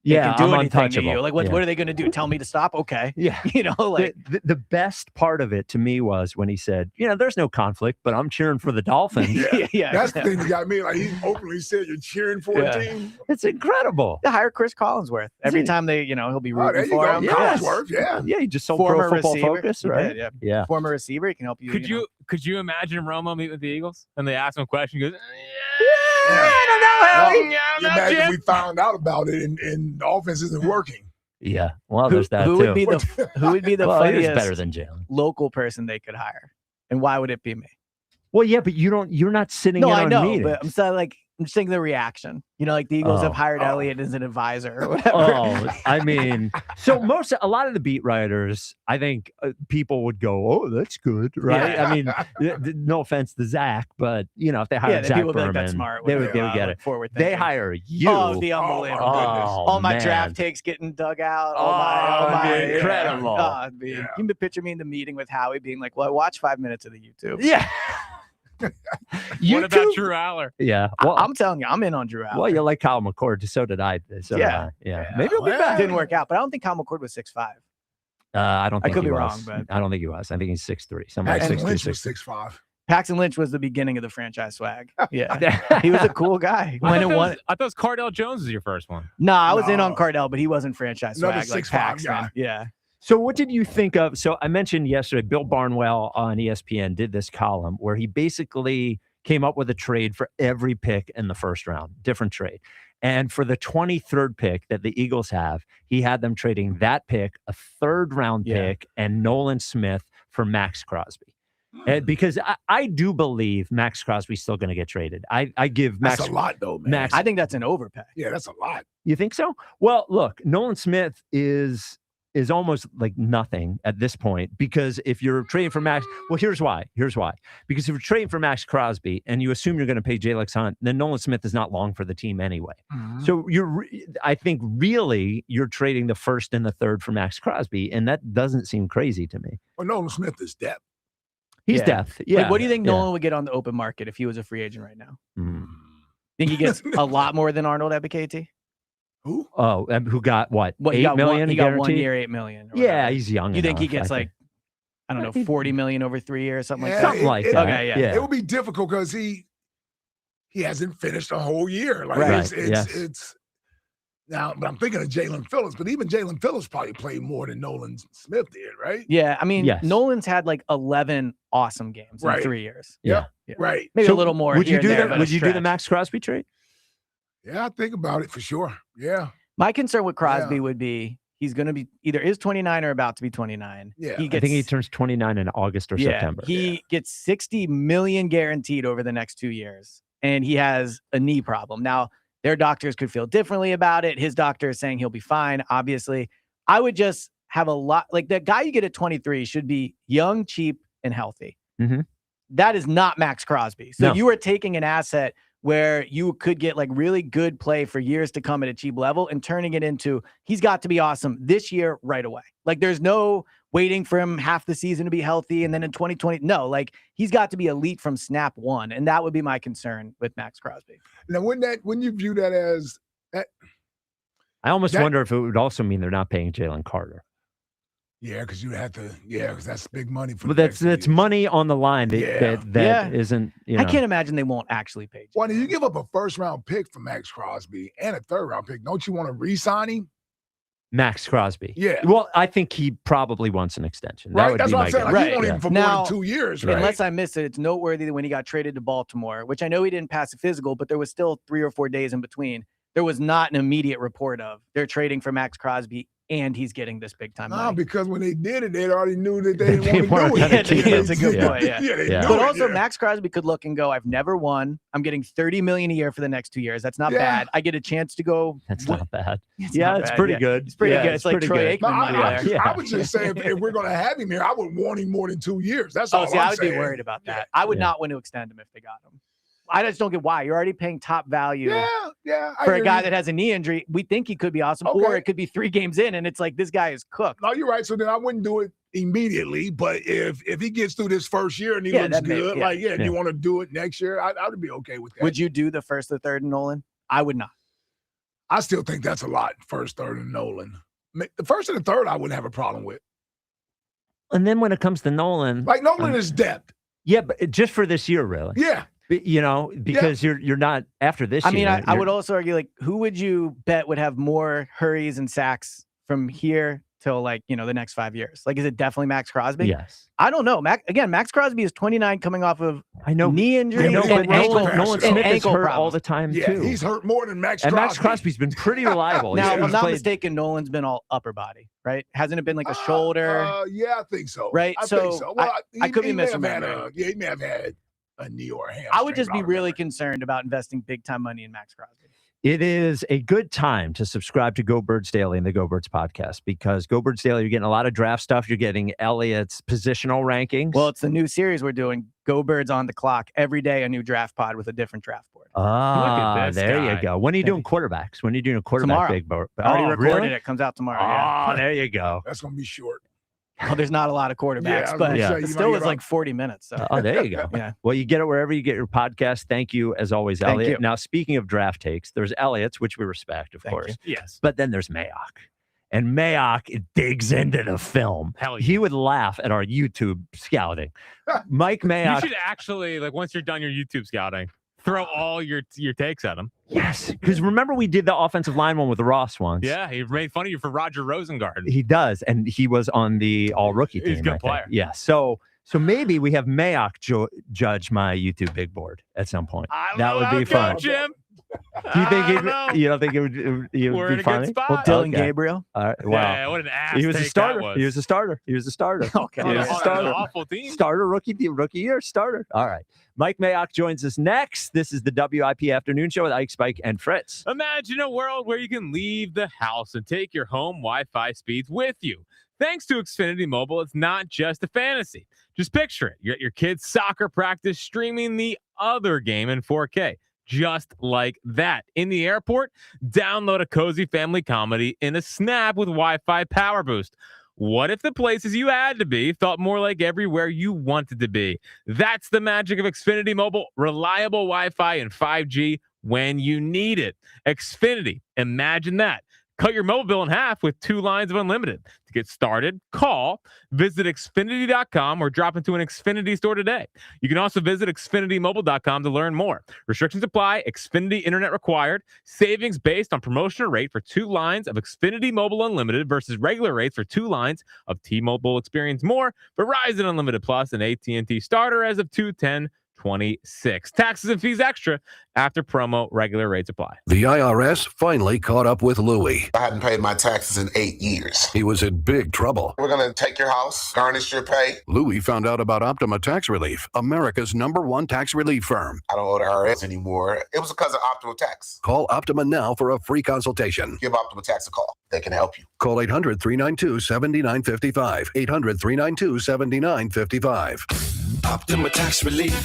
Yeah, they can do I'm anything to untouchable. you. Like, what are they going to do? Tell me to stop? Okay. Yeah. Like the best part of it to me was when he said, there's no conflict, but I'm cheering for the Dolphins. Yeah. That's the thing that got me. Like, he openly said, you're cheering for a team. It's incredible. To hire Chris Collinsworth. Every time they, he'll be rooting for him. Collinsworth, Yeah, he just sold Former Pro Football receiver. Focus, He right? did, Yeah. Former receiver. He can help you. Could you imagine Romo meet with the Eagles and they ask him a question? He goes, I don't know, Harry. You imagine we found out about it and the offense isn't working. Yeah. Well, there's that who too. would be the Well, he was funniest better than Jalen. local person they could hire? And why would it be me? Well, yeah, but you're not sitting in I on know, meetings. but I'm just thinking the reaction. Like the Eagles have hired Elliott as an advisor or whatever. I mean, so a lot of the beat writers, I think people would go, "Oh, that's good," right? Yeah. I mean, no offense to Zach, but if they hired Zach people would be like, Berman, "That's smart." they would get it. Forward They thinking. hire you. Oh, it'd be unbelievable. All my man. draft takes getting dug out. It'd be incredible. You can picture me in the meeting with Howie being like, "Well, I watched 5 minutes of the YouTube." Yeah. What about Drew Aller? Yeah. Well, I'm telling you, I'm in on Drew Aller. well, you like Kyle McCord. So did I. So Yeah. did I. Yeah. Maybe it'll be back. Didn't work out, but I don't think Kyle McCord was 6'5". I don't think could he be was. wrong, but I don't think he was. I think he's 6'3". Something like Paxton 6'3", Lynch was 6'4". 6'5". Paxton Lynch was the beginning of the franchise swag. Yeah. He was a cool guy. I thought it was Cardell Jones was your first one. No, I was in on Cardell, but he wasn't franchise Another swag like 6'5" Paxton. guy. Yeah. So what did you think of? So I mentioned yesterday, Bill Barnwell on ESPN did this column where he basically came up with a trade for every pick in the first round, different trade. And for the 23rd pick that the Eagles have, he had them trading that pick, a third-round pick, and Nolan Smith for Max Crosby. And because I do believe Max Crosby's still going to get traded. I give Max. That's a lot, though, man. I think that's an overpay. Yeah, that's a lot. You think so? Well, look, Nolan Smith is almost like nothing at this point, because if you're trading for Max, well, here's why. Because if you're trading for Max Crosby and you assume you're going to pay J-Lex Hunt, then Nolan Smith is not long for the team anyway. Mm-hmm. So I think really you're trading the first and the third for Max Crosby, and that doesn't seem crazy to me. Well, Nolan Smith is depth. He's depth. Yeah. Like, what do you think Nolan would get on the open market if he was a free agent right now? Think he gets a lot more than Arnold at BKT? Who? Oh, who got what? He got 8 million? He got 1 guaranteed? year, $8 million. Yeah, he's young. You think he enough, gets I like, I don't know, 40 million over 3 years, something like that? Something like that. Okay, yeah. It will be difficult because he hasn't finished a whole year. Like Right, it's now, but I'm thinking of Jalen Phillips, but even Jalen Phillips probably played more than Nolan Smith did, right? Yeah, I mean, Yes. Nolan's had like 11 awesome games in Right. 3 years. Yeah. Right. Maybe So a little more. Would you here do and there, that? but Would a you do the stretch. Max Crosby trade? Yeah, I think about it for sure. Yeah. My concern with Crosby would be he's going to be either is 29 or about to be 29. Yeah. He I gets, think he turns 29 in August or September. He gets 60 million guaranteed over the next 2 years, and he has a knee problem. Now, their doctors could feel differently about it. His doctor is saying he'll be fine. Obviously, I would just have a lot like that guy you get at 23 should be young, cheap, and healthy. Mm-hmm. That is not Max Crosby. So No. you are taking an asset where you could get like really good play for years to come at a cheap level and turning it into, he's got to be awesome this year right away. Like there's no waiting for him half the season to be healthy. And then in 2020, no, like he's got to be elite from snap one. And that would be my concern with Max Crosby. Now, when you view that as that, I almost wonder if it would also mean they're not paying Jalen Carter. yeah, because you have to, because that's big money for. But that's money on the line that isn't. You know. I can't imagine they won't actually pay. Why do you give up a first-round pick for Max Crosby and a third-round pick? Don't you want to re-sign him? Max Crosby. Yeah. Well, I think he probably wants an extension. That Right. would That's be what my I'm saying. guess. Like, you want him for more Now, than 2 years, right? Unless I missed it, it's noteworthy that when he got traded to Baltimore, which I know he didn't pass a physical, but there was still 3 or 4 days in between. There was not an immediate report of they're trading for Max Crosby and he's getting this big time No, money. because when they did it, they already knew that they didn't weren't want to do gonna it. keep him. That's a good Yeah. point. Yeah. they Yeah. knew But it, also, yeah. Max Crosby could look and go, I've never won. I'm getting $30 million a year for the next 2 years. That's not Yeah. bad. I get a chance to go. That's not bad. It's yeah, not it's bad. pretty Yeah. good. It's pretty Yeah, good. It's like pretty Troy good. Aikman money I there. would just say if we're going to have him here, I would want him more than 2 years. That's all See, I'm I would saying. be worried about that. I would not want to extend him if they got him. I just don't get why. You're already paying top value Yeah. I for a hear guy you. that has a knee injury. We think he could be awesome, or Okay. it could be 3 games in, and it's like this guy is cooked. No, you're right. So then I wouldn't do it immediately. But if he gets through this first year and he Yeah, looks that may- good, yeah. and you want to do it next year, I would be okay with that. Would you do the first or third in Nolan? I would not. I still think that's a lot, first, third, and Nolan. The first and the third, I wouldn't have a problem with. And then when it comes to Nolan, Like Nolan is depth. yeah, but just for this year, really. Yeah. You know, because you're not after this I mean, year. I would also argue, like, who would you bet would have more hurries and sacks from here till, like, the next 5 years? Like, is it definitely Max Crosby? Yes. I don't know. Max Crosby is 29 coming off of know knee injury I know, and but Nolan ankle Smith is ankle hurt all problems. the time Yeah, too. he's hurt more than Max and Crosby. Max Crosby's been pretty reliable. Now, if He's I'm not played- mistaken, Nolan's been all upper body, right? Hasn't it been like a shoulder? Yeah, I think so. Right? I So, think so. Well, I could be he may have had misremembering. he may have had a knee or a hamstring. I would just be don't really concerned about investing big time money in Max Crosby. It is a good time to subscribe to Go Birds Daily and the Go Birds podcast because Go Birds Daily, you're getting a lot of draft stuff. You're getting Elliot's positional rankings. Well, it's the new series we're doing. Go Birds on the clock. Every day, a new draft pod with a different draft board. There you go. When are you doing quarterbacks? When are you doing a quarterback Tomorrow. big board? I already recorded really? it. Comes out tomorrow. Oh, Yeah. there you go. That's going to be short. Well, there's not a lot of quarterbacks, Yeah, I was but gonna say, it you still might is get like 40 minutes. So. Oh, there you go. Yeah. Well, you get it wherever you get your podcast. Thank you, as always, Thank Elliot. you. Now, speaking of draft takes, there's Elliot's, which we respect, of course. Yes. But then there's Mayock. And Mayock digs into the film. Hell yeah. He would laugh at our YouTube scouting. Mike You Mayock. should actually, like, once you're done your YouTube scouting, throw all your takes at him. Yes, because remember we did the offensive line one with Ross once. Yeah, he made fun of you for Roger Rosengard. He does, and he was on the all-rookie team. He's a good I think. player. Yeah, so maybe we have Mayock judge my YouTube big board at some point. That would be fun. Jim. Do you think know. you don't think it would We're be in a good funny? spot. Well, Dylan Okay. Gabriel. All right. Wow. Yeah, what an ass He was a take starter. that was. He was a starter. He was a starter. Okay. He was a On an starter. awful team. Starter, rookie year, starter. All right. Mike Mayock joins us next. This is the WIP Afternoon Show with Ike, Spike, and Fritz. Imagine a world where you can leave the house and take your home Wi-Fi speeds with you. Thanks to Xfinity Mobile, it's not just a fantasy. Just picture it. You're at your kid's soccer practice streaming the other game in 4K. Just like that. In the airport, download a cozy family comedy in a snap with Wi-Fi Power Boost. What if the places you had to be felt more like everywhere you wanted to be? That's the magic of Xfinity Mobile. Reliable Wi-Fi and 5G when you need it. Xfinity, imagine that. Cut your mobile bill in half with 2 lines of unlimited. To get started, call, visit Xfinity.com, or drop into an Xfinity store today. You can also visit XfinityMobile.com to learn more. Restrictions apply. Xfinity Internet required. Savings based on promotional rate for 2 lines of Xfinity Mobile Unlimited versus regular rates for 2 lines of T-Mobile Experience More. Verizon Unlimited Plus and AT&T Starter as of 2/10/26. Taxes and fees extra after promo. Regular rates apply. The IRS finally caught up with Louie. I hadn't paid my taxes in 8 years. He was in big trouble. We're going to take your house, garnish your pay. Louie found out about Optima Tax Relief, America's #1 tax relief firm. I don't owe the IRS anymore. It was because of Optima Tax. Call Optima now for a free consultation. Give Optima Tax a call. They can help you. Call 800-392-7955. 800-392-7955. Optima Tax Relief.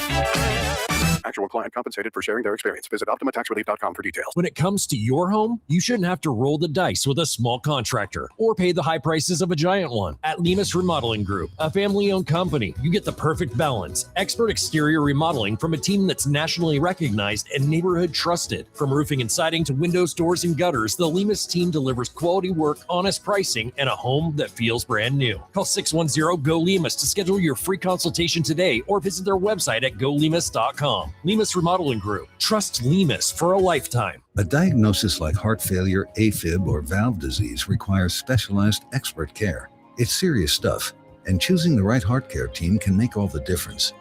Actual client compensated for sharing their experience. Visit OptimaTaxRelief.com for details. When it comes to your home, you shouldn't have to roll the dice with a small contractor or pay the high prices of a giant one. At Lemus Remodeling Group, a family-owned company, you get the perfect balance. Expert exterior remodeling from a team that's nationally recognized and neighborhood trusted. From roofing and siding to windows, doors, and gutters, the Lemus team delivers quality work, honest pricing, and a home that feels brand new. Call 610-GO-LEMUS to schedule your free consultation today or visit their website at golemus.com. Lemus Remodeling Group. Trust Lemus for a lifetime. A diagnosis like heart failure, AFib, or valve disease requires specialized expert care. It's serious stuff, and choosing the right heart care team can make all the difference.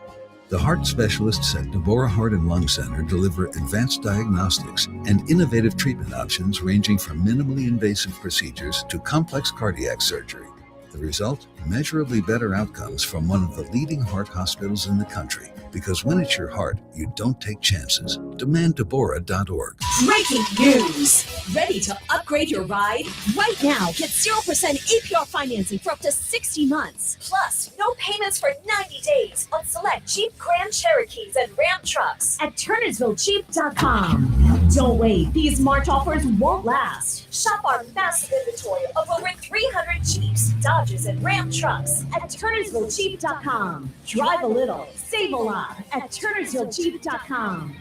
The heart specialists at Deborah Heart and Lung Center deliver advanced diagnostics and innovative treatment options ranging from minimally invasive procedures to complex cardiac surgery. The result? Measurably better outcomes from one of the leading heart hospitals in the country. Because when it's your heart, you don't take chances. DemandDeborah.org. Breaking news! Ready to upgrade your ride? Right now, get 0% APR financing for up to 60 months. Plus, no payments for 90 days on select Jeep Grand Cherokees and Ram trucks at TurnersvilleJeep.com. Don't wait. These March offers won't last. Shop our massive inventory of over 300 Jeeps, Dodges, and Ram trucks at TurnersvilleJeep.com. Drive a little, save a lot at TurnersvilleJeep.com.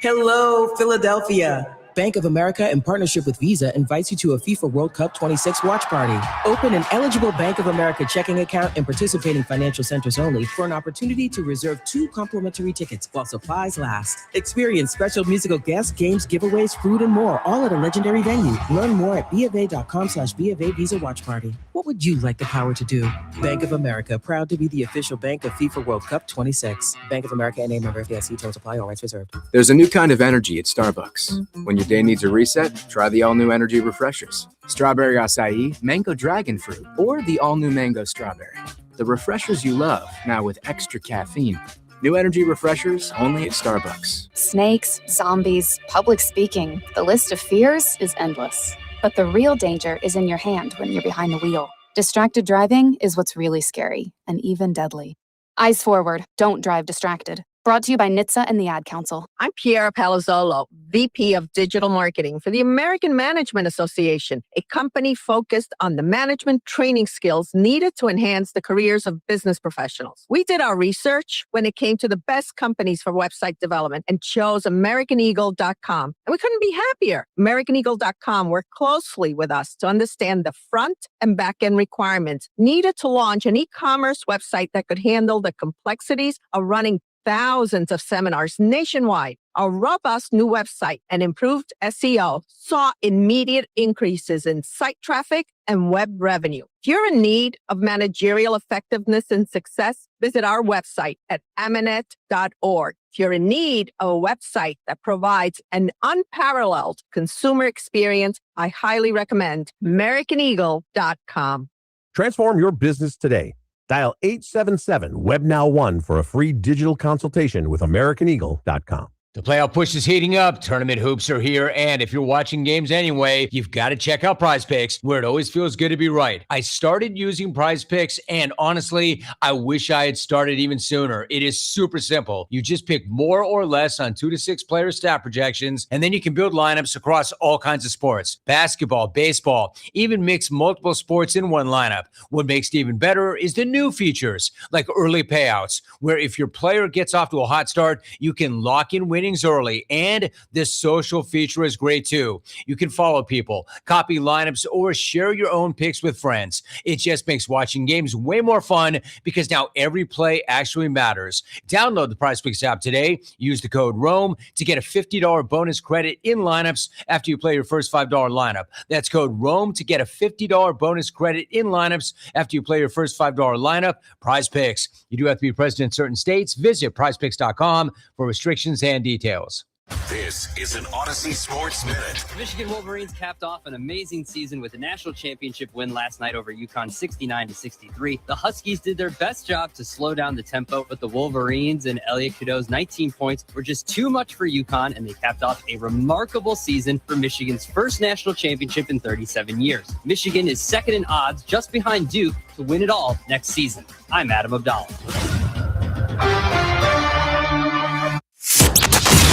Hello, Philadelphia. Bank of America, in partnership with Visa, invites you to a FIFA World Cup 26 watch party. Open an eligible Bank of America checking account in participating financial centers only for an opportunity to reserve 2 complimentary tickets while supplies last. Experience special musical guests, games, giveaways, food, and more, all at a legendary venue. Learn more at BofA.com/BofA Visa Watch Party. What would you like the power to do? Bank of America, proud to be the official bank of FIFA World Cup 26. Bank of America and a member of FDIC. Terms apply. All rights reserved. There's a new kind of energy at Starbucks. When your day needs a reset, try the all-new energy refreshers. Strawberry acai, mango dragon fruit, or the all-new mango strawberry. The refreshers you love, now with extra caffeine. New energy refreshers only at Starbucks. Snakes, zombies, public speaking. The list of fears is endless. But the real danger is in your hand when you're behind the wheel. Distracted driving is what's really scary and even deadly. Eyes forward. Don't drive distracted. Brought to you by NHTSA and the Ad Council. I'm Piera Palazzolo, VP of Digital Marketing for the American Management Association, a company focused on the management training skills needed to enhance the careers of business professionals. We did our research when it came to the best companies for website development and chose AmericanEagle.com. And we couldn't be happier. AmericanEagle.com worked closely with us to understand the front and back end requirements needed to launch an e-commerce website that could handle the complexities of running thousands of seminars nationwide. Our robust new website and improved SEO saw immediate increases in site traffic and web revenue. If you're in need of managerial effectiveness and success, visit our website at amanet.org. If you're in need of a website that provides an unparalleled consumer experience, I highly recommend AmericanEagle.com. Transform your business today. Dial 877-WEBNOW1 for a free digital consultation with AmericanEagle.com. The playoff push is heating up. Tournament hoops are here. And if you're watching games anyway, you've got to check out Prize Picks, where it always feels good to be right. I started using Prize Picks, and honestly, I wish I had started even sooner. It is super simple. You just pick more or less on 2 to 6 player stat projections, and then you can build lineups across all kinds of sports. Basketball, baseball, even mix multiple sports in one lineup. What makes it even better is the new features, like early payouts, where if your player gets off to a hot start, you can lock in winnings early. And this social feature is great too. You can follow people, copy lineups, or share your own picks with friends. It just makes watching games way more fun because now every play actually matters. Download the Prize Picks app today. Use the code ROAM to get a $50 bonus credit in lineups after you play your first $5 lineup. That's code ROAM to get a $50 bonus credit in lineups after you play your first $5 lineup. Prize Picks. You do have to be present in certain states. Visit prizepicks.com for restrictions and details. This is an Odyssey Sports Minute. Michigan Wolverines capped off an amazing season with a national championship win last night over UConn 69-63. The Huskies did their best job to slow down the tempo, but the Wolverines and Elliot Cadeau's 19 points were just too much for UConn, and they capped off a remarkable season for Michigan's first national championship in 37 years. Michigan is second in odds, just behind Duke, to win it all next season. I'm Adam Abdallah.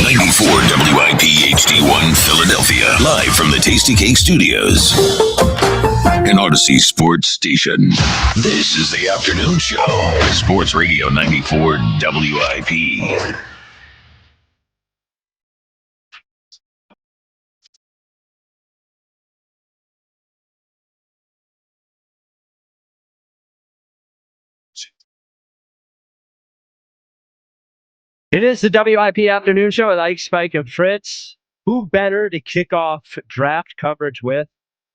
94 WIP HD1 Philadelphia. Live from the Tasty Cake Studios. An Odyssey Sports Station. This is the afternoon show. Sports Radio 94 WIP. It is the WIP Afternoon Show with Ike, Spike, and Fritz. Who better to kick off draft coverage with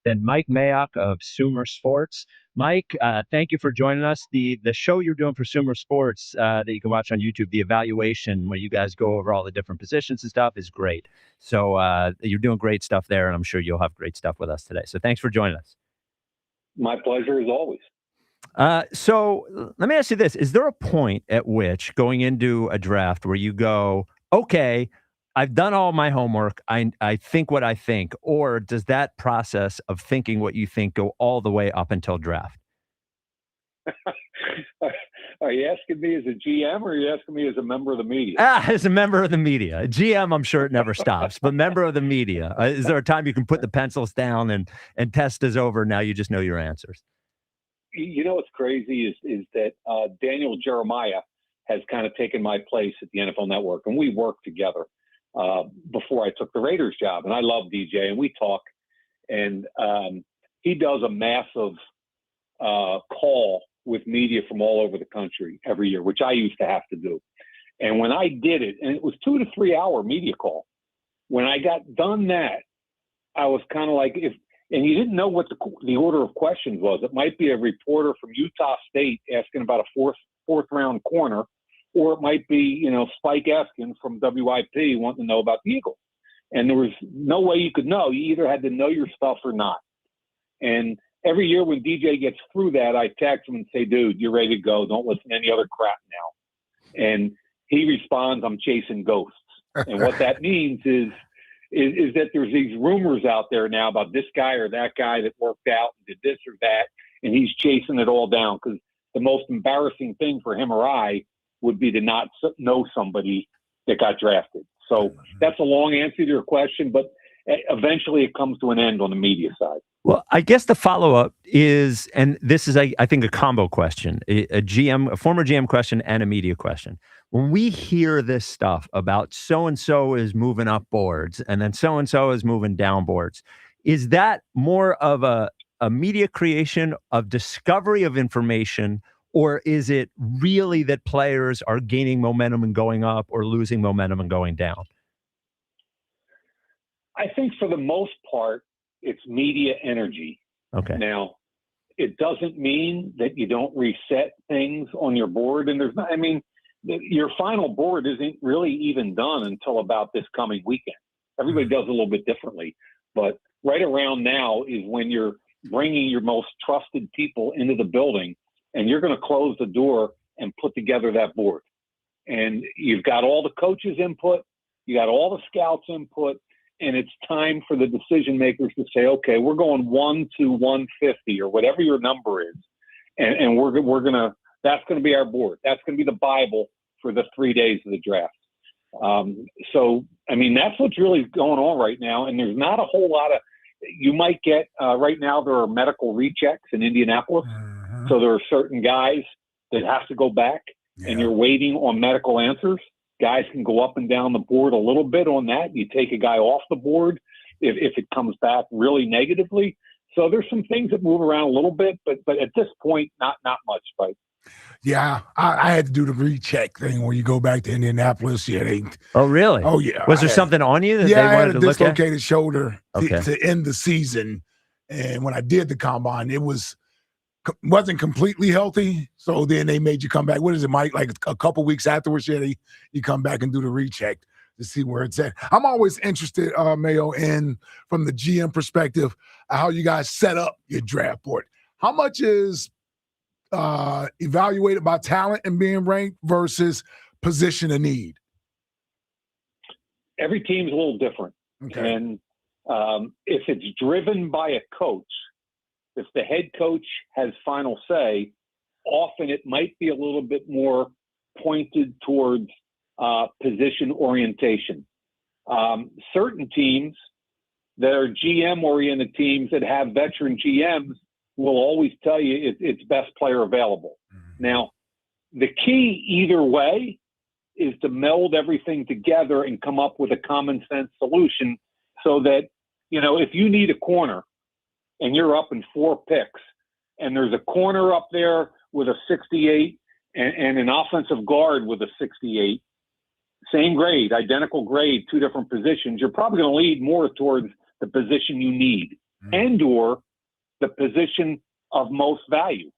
than Mike Mayock of Sumer Sports? Mike, thank you for joining us. The show you're doing for Sumer Sports that you can watch on YouTube, the evaluation where you guys go over all the different positions and stuff, is great. So you're doing great stuff there, and I'm sure you'll have great stuff with us today. So thanks for joining us. My pleasure as always. So let me ask you this. Is there a point at which going into a draft where you go, okay, I've done all my homework, I think what I think, or does that process of thinking what you think go all the way up until draft? Are you asking me as a GM or are you asking me as a member of the media? As a member of the media. A GM, I'm sure it never stops, but member of the media. Is there a time you can put the pencils down and test is over, now you just know your answers? You know what's crazy is that Daniel Jeremiah has kind of taken my place at the NFL Network, and we worked together before I took the Raiders job. And I love DJ, and we talk. And he does a massive call with media from all over the country every year, which I used to have to do. And when I did it, and it was 2 to 3 hour media call, when I got done that, I was kind of like, and you didn't know what the order of questions was. It might be a reporter from Utah State asking about a fourth round corner, or it might be, Spike Eskin from WIP wanting to know about the Eagles. And there was no way you could know. You either had to know your stuff or not. And every year when DJ gets through that, I text him and say, dude, you're ready to go. Don't listen to any other crap now. And he responds, I'm chasing ghosts. And what that means is that there's these rumors out there now about this guy or that guy that worked out and did this or that, and he's chasing it all down, because the most embarrassing thing for him or I would be to not know somebody that got drafted. So that's a long answer to your question, but eventually it comes to an end on the media side. Well, I guess the follow-up is, and this is, I think, a combo question, a former GM question and a media question. When we hear this stuff about so-and-so is moving up boards and then so-and-so is moving down boards, is that more of a media creation of discovery of information, or is it really that players are gaining momentum and going up or losing momentum and going down? I think for the most part, it's media energy. Okay. Now, it doesn't mean that you don't reset things on your board. And there's not, your final board isn't really even done until about this coming weekend. Everybody does a little bit differently, but right around now is when you're bringing your most trusted people into the building, and you're going to close the door and put together that board. And you've got all the coaches' input, you got all the scouts' input, and it's time for the decision makers to say, okay, we're going 1 to 150 or whatever your number is, and that's going to be our board. That's going to be the Bible for the 3 days of the draft. That's what's really going on right now. And there's not a whole lot of, you might get, right now there are medical rechecks in Indianapolis. So there are certain guys that have to go back, and you're waiting on medical answers. Guys can go up and down the board a little bit on that. You take a guy off the board if it comes back really negatively. So there's some things that move around a little bit, but at this point, not much, Spike. Yeah, I had to do the recheck thing when you go back to Indianapolis. Oh, really? Oh, yeah. Was there something on you that they I wanted had a to look at? dislocated shoulder to end the season. And when I did the combine, it wasn't completely healthy. So then they made you come back. What is it, Mike? Like a couple weeks afterwards, you come back and do the recheck. to see where it's at. I'm always interested, Mayo, in from the GM perspective, how you guys set up your draft board. How much is evaluated by talent and being ranked versus position of need? Every team's a little different. Okay. And if it's driven by a coach, if the head coach has final say, often it might be a little bit more pointed towards position orientation. Certain teams that are GM-oriented teams that have veteran GMs will always tell you it's best player available. Now, the key either way is to meld everything together and come up with a common sense solution so that, if you need a corner and you're up in 4 picks and there's a corner up there with a 68 and an offensive guard with a 68, same grade, identical grade, 2 different positions, you're probably going to lead more towards the position you need and or the position of most value.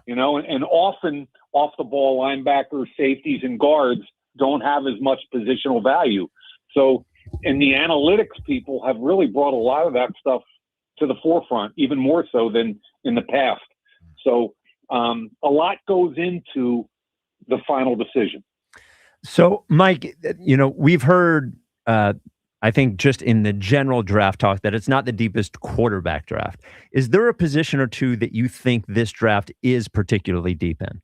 And often off the ball linebackers, safeties, and guards don't have as much positional value. So, and the analytics people have really brought a lot of that stuff to the forefront, even more so than in the past. So a lot goes into the final decision. So, Mike, we've heard, I think just in the general draft talk, that it's not the deepest quarterback draft. Is there a position or two that you think this draft is particularly deep in?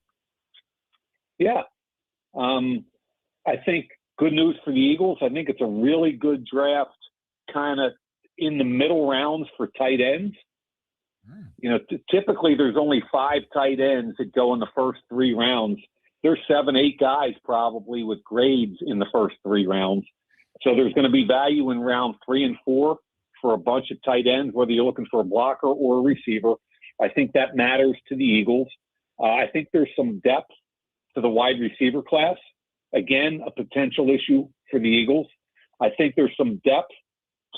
Yeah. I think good news for the Eagles. I think it's a really good draft kind of in the middle rounds for tight ends. Typically there's only 5 tight ends that go in the first 3 rounds. There's 7, 8 guys probably with grades in the first 3 rounds. So there's going to be value in round 3 and 4 for a bunch of tight ends, whether you're looking for a blocker or a receiver. I think that matters to the Eagles. I think there's some depth to the wide receiver class. Again, a potential issue for the Eagles. I think there's some depth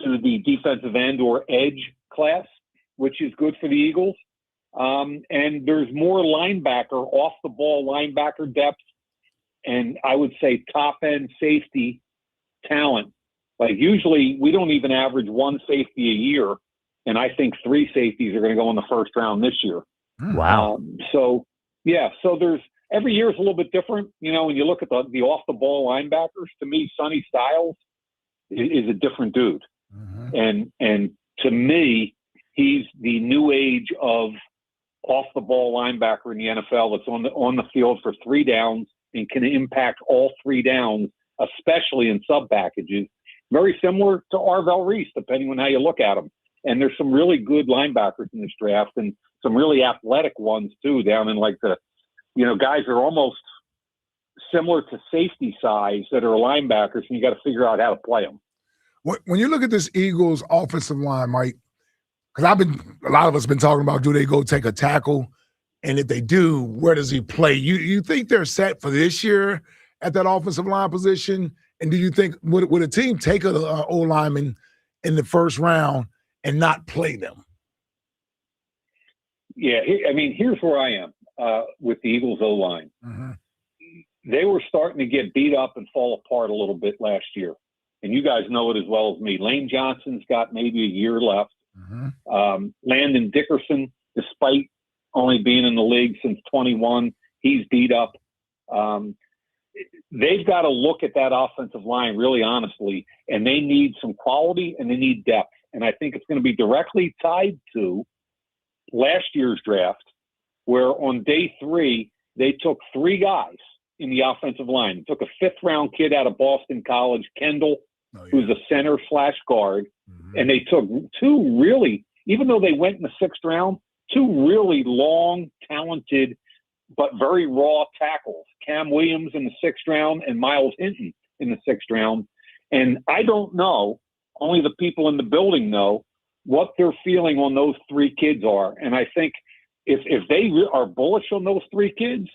to the defensive end or edge class, which is good for the Eagles. And there's more linebacker, off the ball linebacker depth. And I would say top end safety talent. Like usually we don't even average 1 safety a year. And I think 3 safeties are going to go in the first round this year. Wow. So there's every year is a little bit different. When you look at the off the ball linebackers, to me, Sonny Styles is a different dude. And to me, he's the new age of off the ball linebacker in the NFL that's on the field for 3 downs and can impact all 3 downs, especially in sub packages. Very similar to Arvell Reese, depending on how you look at him. And there's some really good linebackers in this draft and some really athletic ones too, down in like the, guys are almost similar to safety size that are linebackers, and you got to figure out how to play them. When you look at this Eagles offensive line, Mike, because a lot of us been talking about, do they go take a tackle? And if they do, where does he play? You think they're set for this year at that offensive line position? And do you think, would a team take an O-lineman in the first round and not play them? Yeah, here's where I am with the Eagles O-line. They were starting to get beat up and fall apart a little bit last year. And you guys know it as well as me. Lane Johnson's got maybe a year left. Landon Dickerson, despite only being in the league since 21, he's beat up. They've got to look at that offensive line really honestly, and they need some quality and they need depth. And I think it's going to be directly tied to last year's draft, where on day 3, they took 3 guys in the offensive line. They took a 5th-round kid out of Boston College, Kendall, who's a center/guard. And they took 2 really, even though they went in the 6th round, 2 really long, talented, but very raw tackles. Cam Williams in the 6th round and Miles Hinton in the 6th round. And I don't know, only the people in the building know what their feeling on those 3 kids are. And I think if they are bullish on those 3 kids,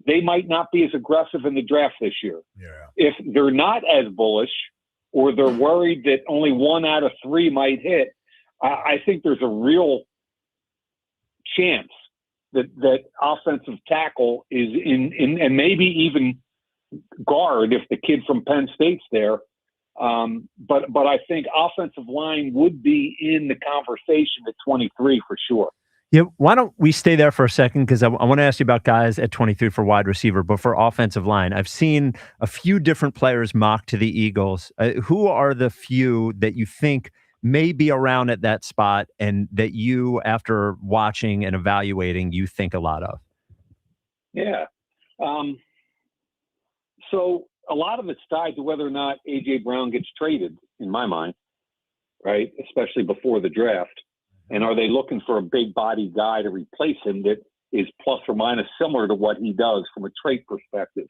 they might not be as aggressive in the draft this year. If they're not as bullish, or they're worried that only 1 out of 3 might hit, I think there's a real chance that offensive tackle is in and maybe even guard if the kid from Penn State's there. But I think offensive line would be in the conversation at 23 for sure. Yeah, why don't we stay there for a second? Because I want to ask you about guys at 23 for wide receiver, but for offensive line, I've seen a few different players mocked to the Eagles. Who are the few that you think may be around at that spot and that you, after watching and evaluating, you think a lot of? Yeah. So a lot of it's tied to whether or not A.J. Brown gets traded, in my mind, right? Especially before the draft. And are they looking for a big body guy to replace him that is plus or minus similar to what he does from a trait perspective?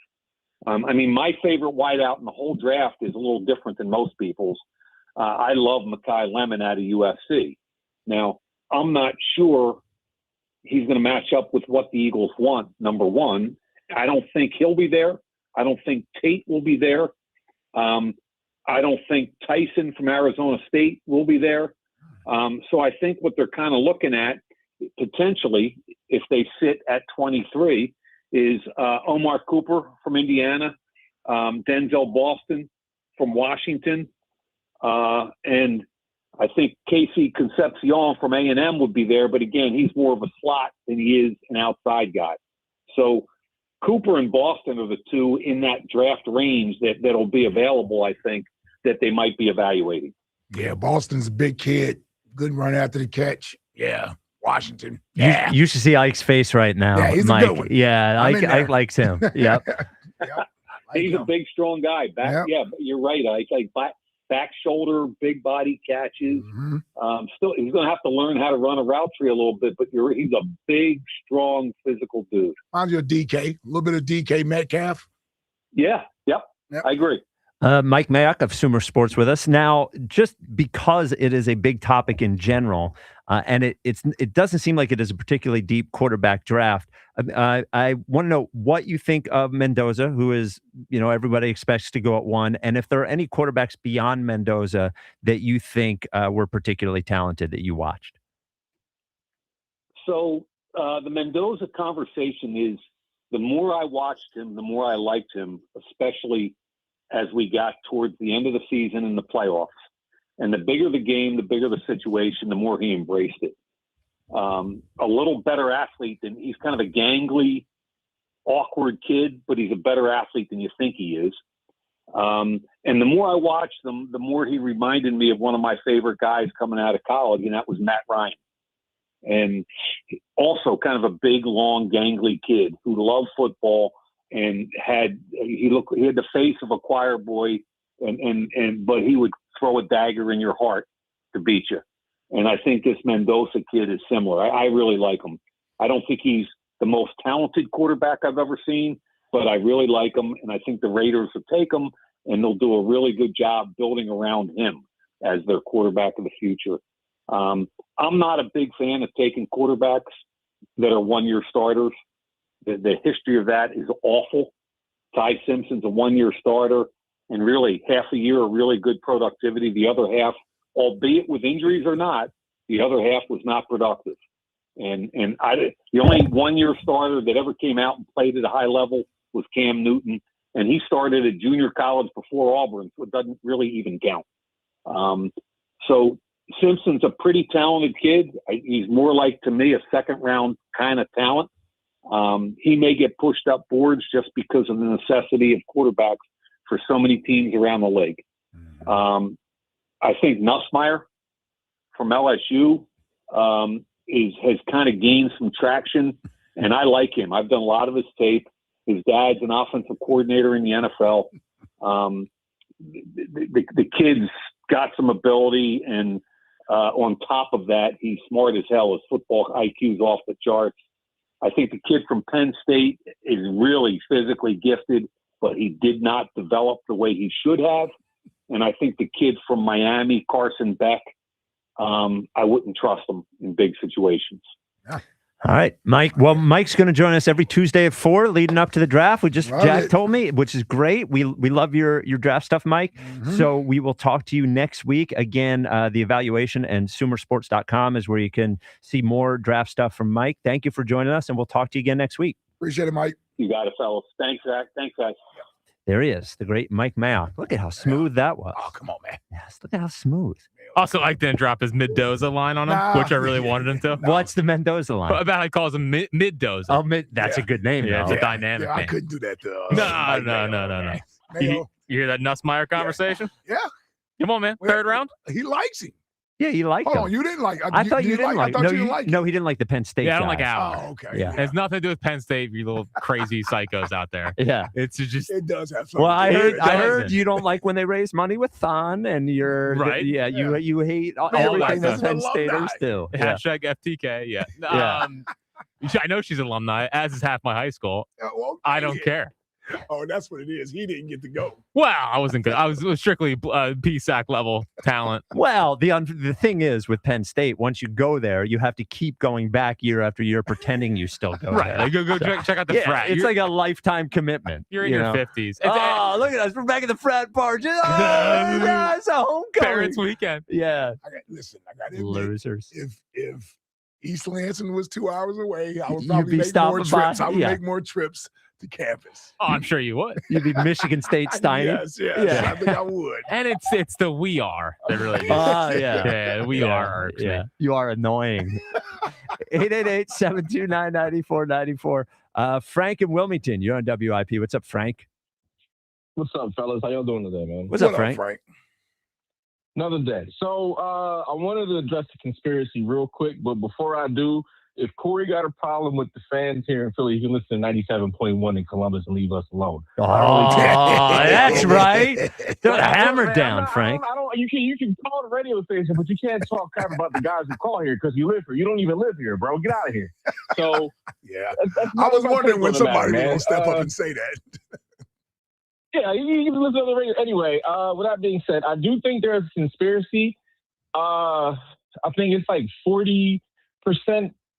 I mean, my favorite wideout in the whole draft is a little different than most people's. I love Mekhi Lemon out of USC. Now, I'm not sure he's going to match up with what the Eagles want, number one. I don't think he'll be there. I don't think Tate will be there. I don't think Tyson from Arizona State will be there. So I think what they're kind of looking at potentially, if they sit at 23, is Omar Cooper from Indiana, Denzel Boston from Washington, and I think Casey Concepcion from A&M would be there. But again, he's more of a slot than he is an outside guy. So Cooper and Boston are the two in that draft range that'll be available, I think, that they might be evaluating. Yeah, Boston's a big kid. Good run after the catch. Yeah. Washington. Yeah. You should see Ike's face right now. Yeah, he's Mike. a good one. Yeah, Ike likes him. Yep. He's a big, strong guy. Yeah, but you're right, Ike. Like back shoulder, big body catches. Still, he's going to have to learn how to run a route tree a little bit, but he's a big, strong, physical dude. Reminds you of DK. A little bit of DK Metcalf. Yeah. Yep. I agree. Mike Mayock of Sumer Sports with us. Now, just because it is a big topic in general, and it doesn't seem like it is a particularly deep quarterback draft, I want to know what you think of Mendoza, who is, everybody expects to go at 1, and if there are any quarterbacks beyond Mendoza that you think were particularly talented that you watched. So the Mendoza conversation is, the more I watched him, the more I liked him, especially as we got towards the end of the season and the playoffs. And the bigger the game, the bigger the situation, the more he embraced it. A little better athlete than, he's kind of a gangly, awkward kid, but he's a better athlete than you think he is. And the more I watched him, the more he reminded me of one of my favorite guys coming out of college, and that was Matt Ryan. And also kind of a big, long, gangly kid who loved football, and he had the face of a choir boy, but he would throw a dagger in your heart to beat you. And I think this Mendoza kid is similar. I really like him. I don't think he's the most talented quarterback I've ever seen, but I really like him, and I think the Raiders will take him, and they'll do a really good job building around him as their quarterback of the future. I'm not a big fan of taking quarterbacks that are one-year starters. The history of that is awful. Ty Simpson's a one-year starter, and really half a year of really good productivity. The other half, albeit with injuries or not, the other half was not productive. And the only one-year starter that ever came out and played at a high level was Cam Newton, and he started at junior college before Auburn, so it doesn't really even count. So Simpson's a pretty talented kid. He's more like, to me, a second-round kind of talent. He may get pushed up boards just because of the necessity of quarterbacks for so many teams around the league. I think Nussmeier from LSU has kind of gained some traction, and I like him. I've done a lot of his tape. His dad's an offensive coordinator in the NFL. The kid's got some ability, and on top of that, he's smart as hell. His football IQ's off the charts. I think the kid from Penn State is really physically gifted, but he did not develop the way he should have. And I think the kid from Miami, Carson Beck, I wouldn't trust him in big situations. All right, Mike. Well, Mike's going to join us every Tuesday at 4 leading up to the draft. Jack told me, which is great. We love your draft stuff, Mike. So we will talk to you next week. Again, the evaluation and sumersports.com is where you can see more draft stuff from Mike. Thank you for joining us, and we'll talk to you again next week. Appreciate it, Mike. You got it, fellas. Thanks, Zach. Thanks, guys. There he is, the great Mike Mayock. Look at how smooth that was. Oh, come on, man. Yes, look at how smooth. Also, Ike didn't drop his Mendoza line on him, which I really wanted him to. What's the Mendoza line? About how he calls him Mid-Doza. Oh, that's a good name. Yeah, it's a dynamic I name. couldn't do that to No. You hear that Nussmeier conversation? Yeah. Come on, man. Third round? He likes him. Yeah, you liked him. Hold on, you didn't like. I thought you didn't like. I thought you didn't like. No, he didn't like the Penn State. Yeah, I don't guy. like Al. Oh, okay. Yeah. It has nothing to do with Penn State, you little crazy psychos out there. Yeah. It's just. It does have something. Well, I to do with it. heard you don't like when they raise money with Thon, and you're Right. You hate All everything that that Penn Staters do. Yeah. Hashtag FTK. Yeah. Yeah. I know she's an alumni, as is half my high school. I don't care. Oh, that's what it is. He didn't get to go. Well, I wasn't good. I was strictly PSAC level talent. Well, the thing is with Penn State, once you go there, you have to keep going back year after year, pretending you still go Right. there. Like, go check out the frat. It's like a lifetime commitment. You're in your 50s. Oh, look at us. We're back at the frat bar. Oh, it's a homecoming. Parents' weekend. Yeah. I got to admit, Losers. If East Lansing was 2 hours away, I would You'd probably be make more stopping by. trips. I would Yeah. make more trips to campus. Oh, I'm sure you would. You'd be Michigan State Steiny. Yes, I think I would. And it's the we are that really is. Yeah. We are irks me. You are annoying. 888-729-9494. Frank in Wilmington, you're on WIP. What's up, Frank? What's up, fellas? How y'all doing today, man? What's up, Frank? Another day. So I wanted to address the conspiracy real quick, but before I do, if Corey got a problem with the fans here in Philly, he can listen to 97.1 in Columbus and leave us alone. Oh, that's right. Throw the hammer down, Frank. You can call the radio station, but you can't talk crap about the guys who call here because you live here. You don't even live here, bro. Get out of here. So yeah, that's I was wondering when somebody was was gonna step up and say that. Yeah, you can listen to the radio. Anyway, with that being said, I do think there's a conspiracy. I think it's like 40%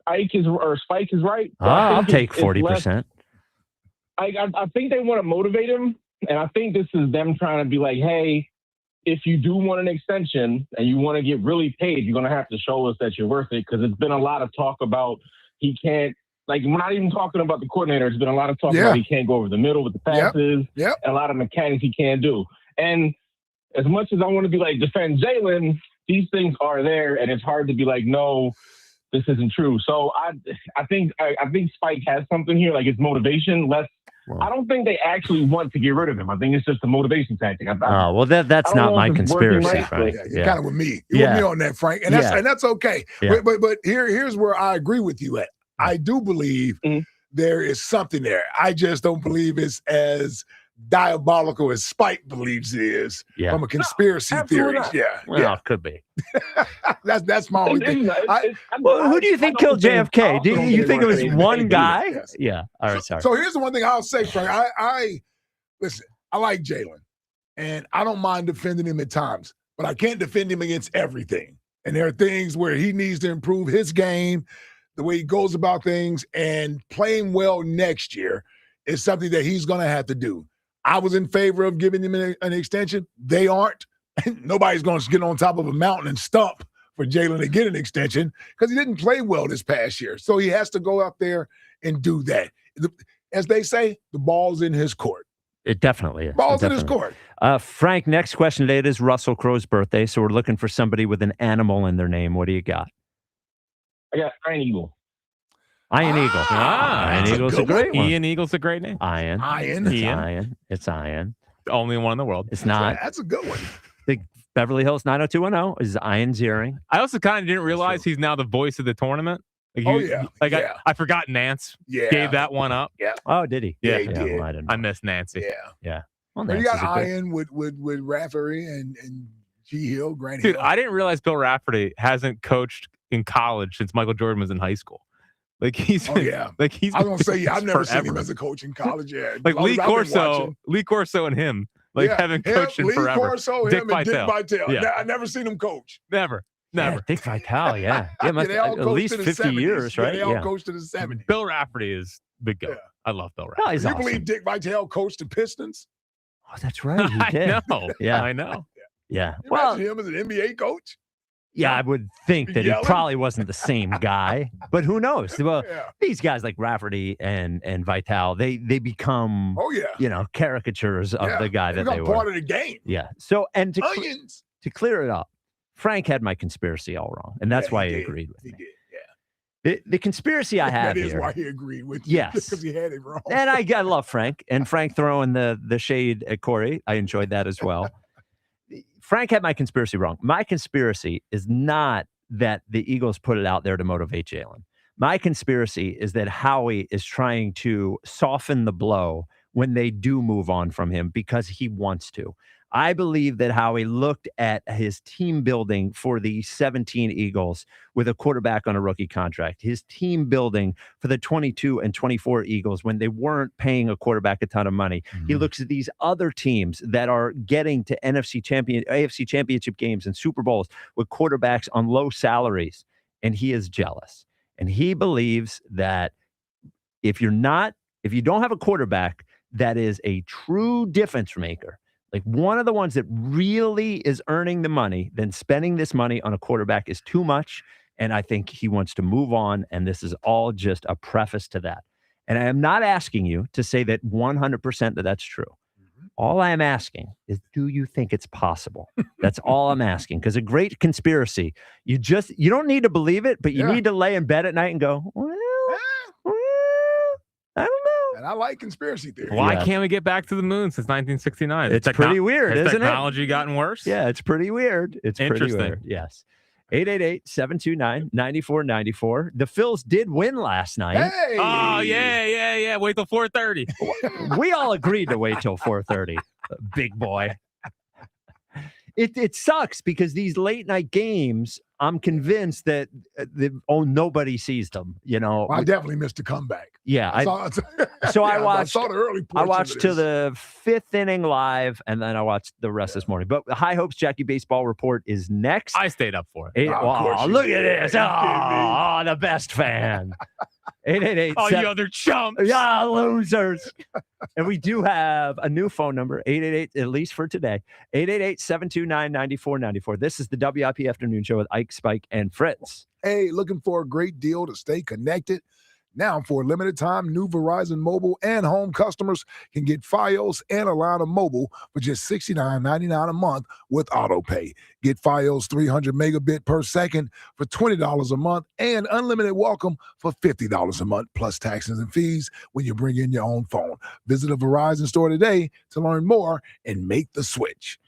Spike is right. I'll take 40%. I think they want to motivate him, and I think this is them trying to be like, hey, if you do want an extension and you want to get really paid, you're going to have to show us that you're worth it, because it's been a lot of talk about he can't. Like, we're not even talking about the coordinator. It's been a lot of talk about he can't go over the middle with the passes, and a lot of mechanics he can't do. And as much as I want to be like, defend Jalen, these things are there, and it's hard to be like, no, this isn't true. So I think Spike has something here, like it's motivation. I don't think they actually want to get rid of him. I think it's just a motivation tactic. That's not my conspiracy, Frank. You're kind of with me. You're with me on that, Frank, and that's okay. Yeah. But here's where I agree with you at. I do believe there is something there. I just don't believe it's as diabolical as Spike believes it is from a conspiracy theory. Well, it could be. That's my only thing. Well, who do you think killed JFK? Do you think it was one guy? Yes. Yeah. All right. Sorry. So here's the one thing I'll say, Frank. I listen. I like Jalen, and I don't mind defending him at times, but I can't defend him against everything. And there are things where he needs to improve his game, the way he goes about things, and playing well next year is something that he's going to have to do. I was in favor of giving him an extension. They aren't. Nobody's going to get on top of a mountain and stump for Jalen to get an extension because he didn't play well this past year. So he has to go out there and do that. As they say, the ball's in his court. It definitely is. Ball's in his court. Frank, next question today is Russell Crowe's birthday, so we're looking for somebody with an animal in their name. What do you got? I got Iron Eagle. Iron Eagle. Iron Eagle's a great one. Ian Eagle's a great name. Iron. It's Iron. The only one in the world. It's not. That's a good one. The Beverly Hills 90210 is Ian Ziering. I also kind of didn't realize he's now the voice of the tournament. I forgot Nance gave that one up. Yeah. Oh, did he? Yeah, he did. Well, I miss Nancy. Yeah. Well, you got Ian with Rafferty and G Hill, Grant Hill. Dude, I didn't realize Bill Rafferty hasn't coached in college since Michael Jordan was in high school. Like he's I was gonna say I've never seen him as a coach in college. Yeah, like Lee Corso and him, haven't coached in forever. Lee Corso, Dick him, and Dick Vitale. Yeah. I never seen him coach. Never. Dick Vitale. Yeah, they all at least 50 70s. years, right? They all coached in the 70s. Bill Rafferty is big go. I love Bill Rafferty. Oh, he's you awesome. believe Dick Vitale coached the Pistons? Oh, that's right. He did. I know. Yeah. You imagine him as an NBA coach? Yeah, I would think that Yelling? he probably wasn't the same guy, but who knows? Well, these guys like Rafferty and Vitale, they become, caricatures of the guy that they were. Part of the game. Yeah. So, and Onions. to clear it up, Frank had my conspiracy all wrong, and that's why he agreed with me. The conspiracy I have That is here. why he agreed with you. Yes. Because he had it wrong. And I love Frank, and Frank throwing the shade at Corey. I enjoyed that as well. Frank had my conspiracy wrong. My conspiracy is not that the Eagles put it out there to motivate Jalen. My conspiracy is that Howie is trying to soften the blow when they do move on from him because he wants to. I believe that Howie looked at his team building for the 17 Eagles with a quarterback on a rookie contract, his team building for the 22 and 24 Eagles when they weren't paying a quarterback a ton of money. Mm-hmm. He looks at these other teams that are getting to AFC championship games and Super Bowls with quarterbacks on low salaries, and he is jealous. And he believes that if you don't have a quarterback that is a true difference maker, like one of the ones that really is earning the money, then spending this money on a quarterback is too much. And I think he wants to move on. And this is all just a preface to that. And I am not asking you to say that 100% that that's true. Mm-hmm. All I am asking is, do you think it's possible? That's all I'm asking. Because a great conspiracy, you don't need to believe it, but you need to lay in bed at night and go, well, I don't know. And I like conspiracy theories. Why can't we get back to the moon since 1969? It's pretty weird, isn't it? Has technology gotten worse? Yeah, it's pretty weird. It's interesting. Pretty weird. Yes. 888-729-9494. The Phils did win last night. Hey! Oh, yeah. Wait till 4:30. We all agreed to wait till 4:30. Big boy. It sucks because these late night games, I'm convinced that nobody sees them. Well, I definitely missed the comeback. Yeah, I watched. I saw the early. I watched to the 5th inning live, and then I watched the rest this morning. But the High Hopes Jackie Baseball Report is next. I stayed up for it. Look at this! Oh, the best fan. 888. All you other chumps. Yeah, losers. And we do have a new phone number, 888, at least for today, 888-729-9494. This is the WIP Afternoon Show with Ike, Spike, and Fritz. Hey, looking for a great deal to stay connected? Now, for a limited time, new Verizon mobile and home customers can get Fios and a line of mobile for just $69.99 a month with AutoPay. Get Fios 300 megabit per second for $20 a month and unlimited welcome for $50 a month, plus taxes and fees when you bring in your own phone. Visit a Verizon store today to learn more and make the switch.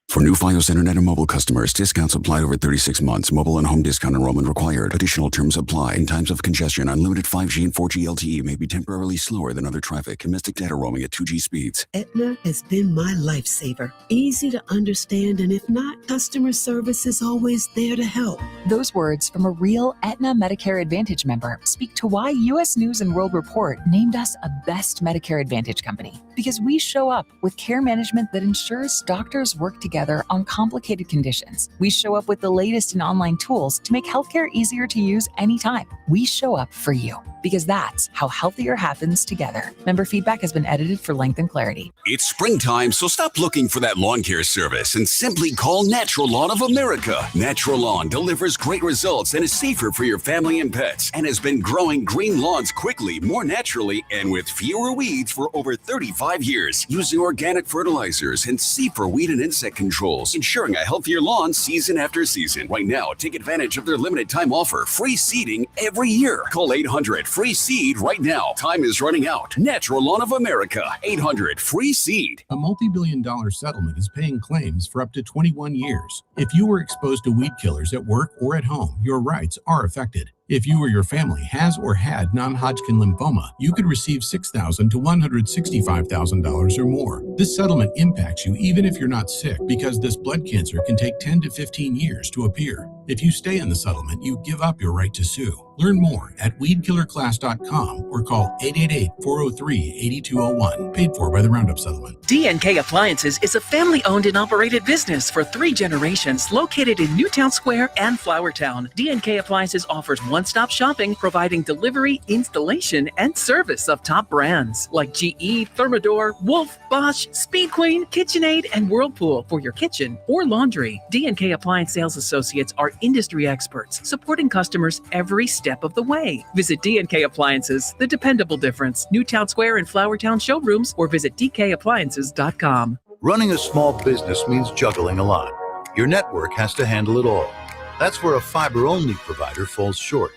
For new Fios Internet and mobile customers, discounts applied over 36 months. Mobile and home discount enrollment required. Additional terms apply. In times of congestion, unlimited 5G and 4G LTE may be temporarily slower than other traffic. And mystic data roaming at 2G speeds. Aetna has been my lifesaver. Easy to understand, and if not, customer service is always there to help. Those words from a real Aetna Medicare Advantage member speak to why U.S. News & World Report named us a best Medicare Advantage company. Because we show up with care management that ensures doctors work together on complicated conditions. We show up with the latest in online tools to make healthcare easier to use anytime. We show up for you because that's how healthier happens together. Member feedback has been edited for length and clarity. It's springtime, so stop looking for that lawn care service and simply call Natural Lawn of America. Natural Lawn delivers great results and is safer for your family and pets and has been growing green lawns quickly, more naturally, and with fewer weeds for over 35 years, using organic fertilizers and safer weed and insect controls, ensuring a healthier lawn season after season. Right now, take advantage of their limited time offer, free seeding every year. Call 800-FREE-SEED right now. Time is running out. Natural Lawn of America, 800-FREE-SEED. A multi-billion-dollar settlement is paying claims for up to 21 years. If you were exposed to weed killers at work or at home, your rights are affected. If you or your family has or had non-Hodgkin lymphoma, you could receive $6,000 to $165,000 or more. This settlement impacts you even if you're not sick, because this blood cancer can take 10 to 15 years to appear. If you stay in the settlement, you give up your right to sue. Learn more at weedkillerclass.com or call 888-403-8201. Paid for by the Roundup Settlement. D&K Appliances is a family-owned and operated business for 3 generations located in Newtown Square and Flowertown. D&K Appliances offers one-stop shopping, providing delivery, installation, and service of top brands like GE, Thermador, Wolf, Bosch, Speed Queen, KitchenAid, and Whirlpool for your kitchen or laundry. D&K Appliance sales associates are industry experts supporting customers every step of the way. Visit D&K Appliances, the dependable difference. Newtown Square and Flowertown showrooms, or visit dkappliances.com. Running a small business means juggling a lot. Your network has to handle it all. That's where a fiber-only provider falls short.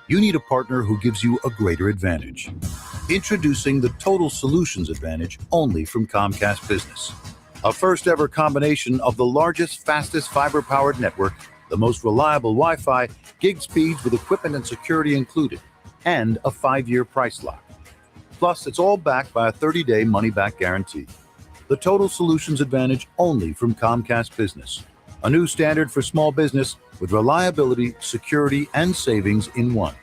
You need a partner who gives you a greater advantage. Introducing the Total Solutions Advantage only from Comcast Business. A first-ever combination of the largest, fastest fiber-powered network, the most reliable Wi-Fi, gig speeds with equipment and security included, and a 5-year price lock. Plus, it's all backed by a 30-day money-back guarantee. The Total Solutions Advantage only from Comcast Business. A new standard for small business with reliability, security, and savings in one.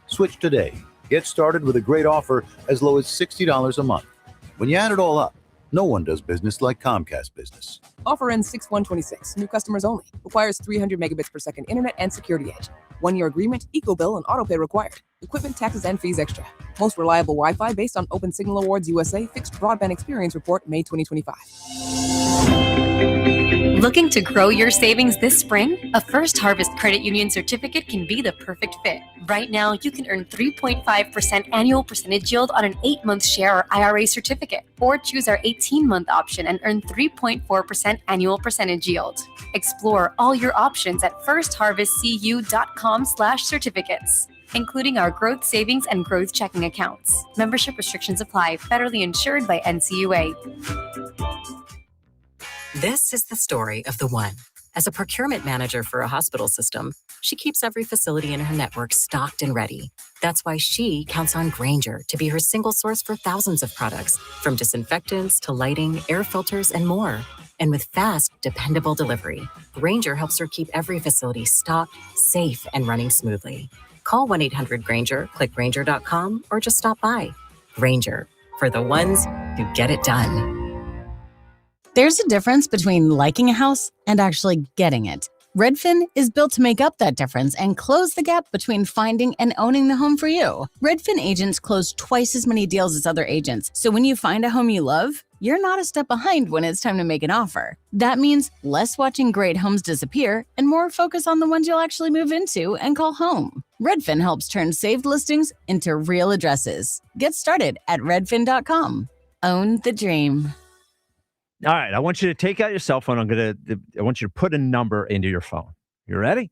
Switch today. Get started with a great offer as low as $60 a month. When you add it all up, no one does business like Comcast Business. Offer ends 6/1/26. New customers only. Requires 300 megabits per second internet and security edge. 1-year agreement, eco-bill, and autopay required. Equipment, taxes, and fees extra. Most reliable Wi-Fi based on Open Signal Awards USA Fixed Broadband Experience Report, May 2025. Looking to grow your savings this spring? A First Harvest Credit Union certificate can be the perfect fit. Right now, you can earn 3.5% annual percentage yield on an 8-month share or IRA certificate, or choose our 18-month option and earn 3.4% annual percentage yield. Explore all your options at firstharvestcu.com/certificates, including our growth savings and growth checking accounts. Membership restrictions apply. Federally insured by NCUA. This is the story of the one. As a procurement manager for a hospital system, she keeps every facility in her network stocked and ready. That's why she counts on Grainger to be her single source for thousands of products, from disinfectants to lighting, air filters, and more. And with fast, dependable delivery, Grainger helps her keep every facility stocked, safe, and running smoothly. Call 1-800-GRAINGER, click Grainger.com, or just stop by. Grainger, for the ones who get it done. There's a difference between liking a house and actually getting it. Redfin is built to make up that difference and close the gap between finding and owning the home for you. Redfin agents close twice as many deals as other agents, so when you find a home you love, you're not a step behind when it's time to make an offer. That means less watching great homes disappear and more focus on the ones you'll actually move into and call home. Redfin helps turn saved listings into real addresses. Get started at redfin.com. Own the dream. All right, I want you to take out your cell phone. I want you to put a number into your phone. You ready?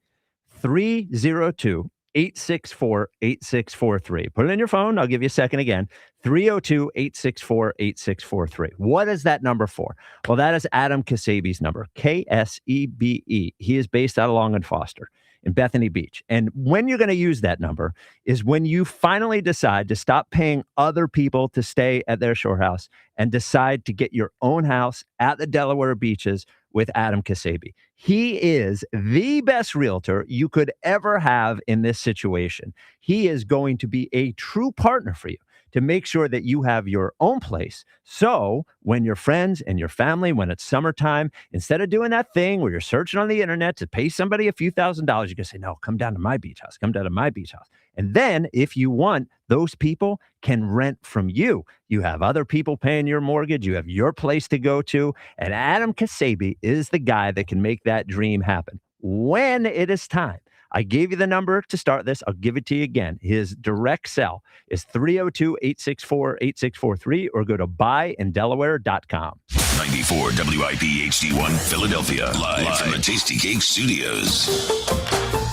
302-864-8643. Put it in your phone. I'll give you a second again. 302-864-8643. What is that number for? Well, that is Adam Kasabe's number, Ksebe. He is based out of Long and Foster in Bethany Beach. And when you're going to use that number is when you finally decide to stop paying other people to stay at their shore house and decide to get your own house at the Delaware beaches with Adam Kasabe. He is the best realtor you could ever have in this situation. He is going to be a true partner for you to make sure that you have your own place. So when your friends and your family, when it's summertime, instead of doing that thing where you're searching on the internet to pay somebody a few $1,000s, you can say, no, come down to my beach house. Come down to my beach house. And then if you want, those people can rent from you. You have other people paying your mortgage. You have your place to go to. And Adam Kasabe is the guy that can make that dream happen when it is time. I gave you the number to start this. I'll give it to you again. His direct cell is 302-864-8643 or go to buyindelaware.com. 94 WIP HD1 Philadelphia. Live from the Tasty Cake Studios.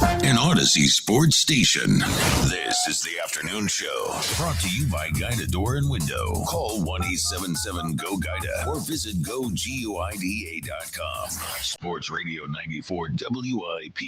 An Odyssey Sports Station. This is the afternoon show. Brought to you by Guida Door and Window. Call 1-877-GO-GUIDA or visit GoGuida.com. Sports Radio 94 WIP.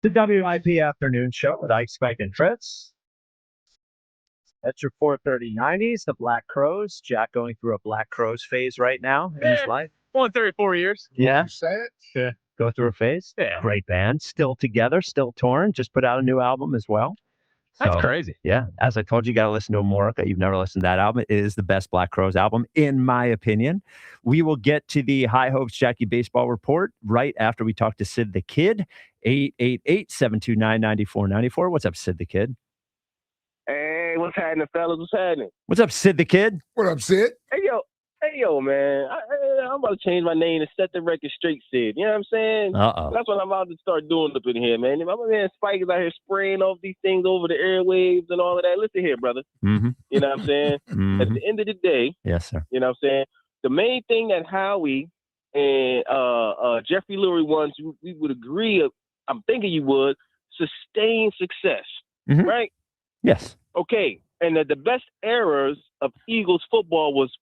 The WIP afternoon show with Ike, Spike, and Fritz. That's your 4:30 90s, the Black Crows. Jack going through a Black Crows phase right now in his life. Only 34 years. Yeah. Sad? Yeah. go through a phase. Yeah. Great band, still together, still torn. Just put out a new album as well. That's crazy. Yeah, as I told you, got to listen to Amorica. You've never listened to that album. It is the best Black Crowes album, in my opinion. We will get to the High Hopes Jackie Baseball Report right after we talk to Sid the Kid. 888-729-9494. What's up, Sid the Kid? Hey, what's happening, fellas? What's happening? What's up, Sid the Kid? What up, Sid? Hey, yo, man. I'm about to change my name and set the record straight, Sid. You know what I'm saying? Uh-oh. That's what I'm about to start doing up in here, man. My man Spike is out here spraying off these things over the airwaves and all of that. Listen here, brother. Mm-hmm. You know what I'm saying? Mm-hmm. At the end of the day, Yes, sir. you know what I'm saying? The main thing that Howie and Jeffrey Lurie wants, we would agree, I'm thinking you would, sustain success, Mhm. right? Yes. Okay, and the best eras of Eagles football was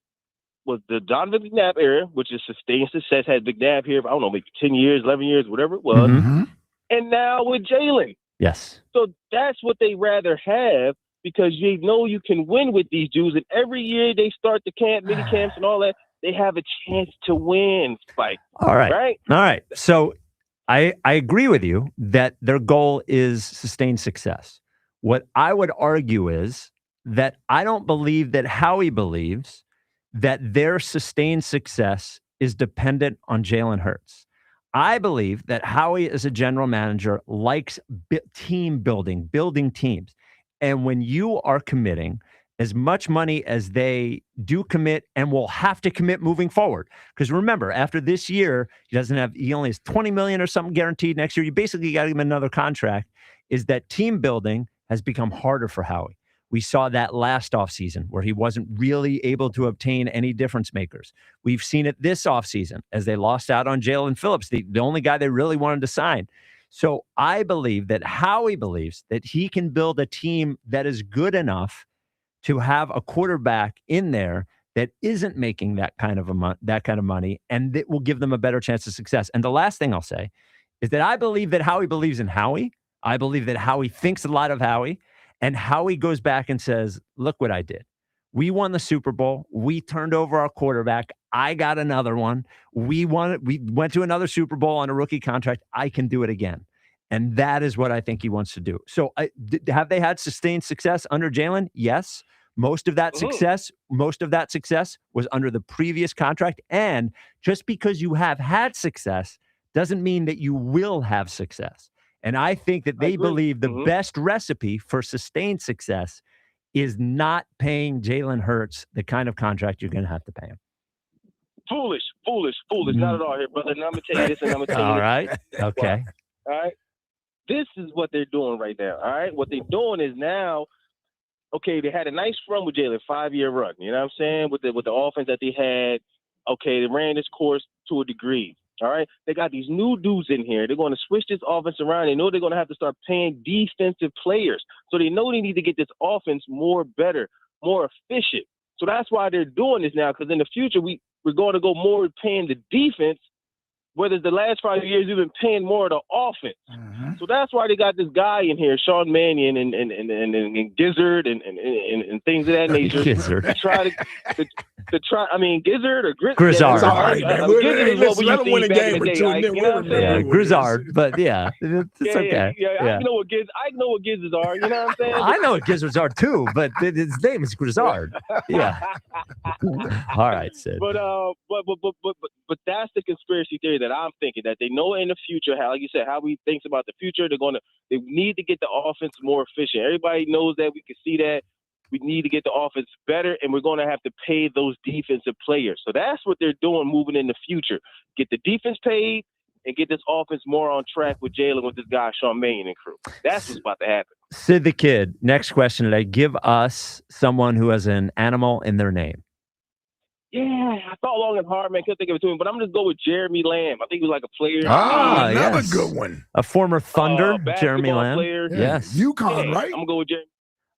the Donovan McNabb era, which is sustained success, had McNabb here for, I don't know, maybe 10 years, 11 years, whatever it was. Mm-hmm. And now with Jalen. Yes. So that's what they rather have, because you know you can win with these dudes. And every year they start the mini camps and all that, they have a chance to win, Spike. All right. Right? All right. So I agree with you that their goal is sustained success. What I would argue is that I don't believe that Howie believes that their sustained success is dependent on Jalen Hurts. I believe that Howie, as a general manager, likes team building teams. And when you are committing as much money as they do commit and will have to commit moving forward, because remember, after this year, he only has $20 million or something guaranteed next year. You basically got to give him another contract. Is that team building has become harder for Howie. We saw that last offseason where he wasn't really able to obtain any difference makers. We've seen it this offseason as they lost out on Jalen Phillips, the only guy they really wanted to sign. So I believe that Howie believes that he can build a team that is good enough to have a quarterback in there that isn't making that kind of money, and that will give them a better chance of success. And the last thing I'll say is that I believe that Howie believes in Howie. I believe that Howie thinks a lot of Howie. And Howie goes back and says, look what I did. We won the Super Bowl. We turned over our quarterback. I got another one. We went to another Super Bowl on a rookie contract. I can do it again. And that is what I think he wants to do. So have they had sustained success under Jalen? Yes. Most of that success was under the previous contract. And just because you have had success doesn't mean that you will have success. And I think that they believe the best recipe for sustained success is not paying Jalen Hurts the kind of contract you're going to have to pay him. Foolish. Not at all here, brother. And I'm going to tell you this, and I'm going to tell you All right. Okay. All right. This is what they're doing right now. All right. What they're doing is now, okay, they had a nice run with Jalen, 5-year run. You know what I'm saying? With the offense that they had. Okay, they ran this course to a degree. All right, they got these new dudes in here. They're going to switch this offense around. They know they're going to have to start paying defensive players. So they know they need to get this offense better, more efficient. So that's why they're doing this now, because in the future, we're going to go more paying the defense, whereas the last 5 years we've been paying more of the offense. Mm-hmm. So that's why they got this guy in here, Sean Mannion and Gizzard and things of that nature. Gizzard. To try, I mean, Gizzard or Grizzard. Gizzard let him win a game or two. Yeah, Grizzard, but yeah, it's okay. Yeah, I know what gizzards are. You know what I'm saying? I know what gizzards are too, but his name is Grizzard. Yeah. All right, Sid. But that's the conspiracy theory that I'm thinking, that they know in the future, how, like you said, how he thinks about the future. They need to get the offense more efficient. Everybody knows that. We can see that. We need to get the offense better, and we're going to have to pay those defensive players. So that's what they're doing moving in the future. Get the defense paid and get this offense more on track with Jalen, with this guy, Sean Mannion and crew. That's what's about to happen. Sid the Kid, next question today. Give us someone who has an animal in their name. Yeah, I thought long and hard, man. Couldn't think of it to him, but I'm going to go with Jeremy Lamb. I think he was like a player. Another good one. A former Thunder, Jeremy Lamb. Player. Yes. UConn, right? I'm going to go with Jeremy.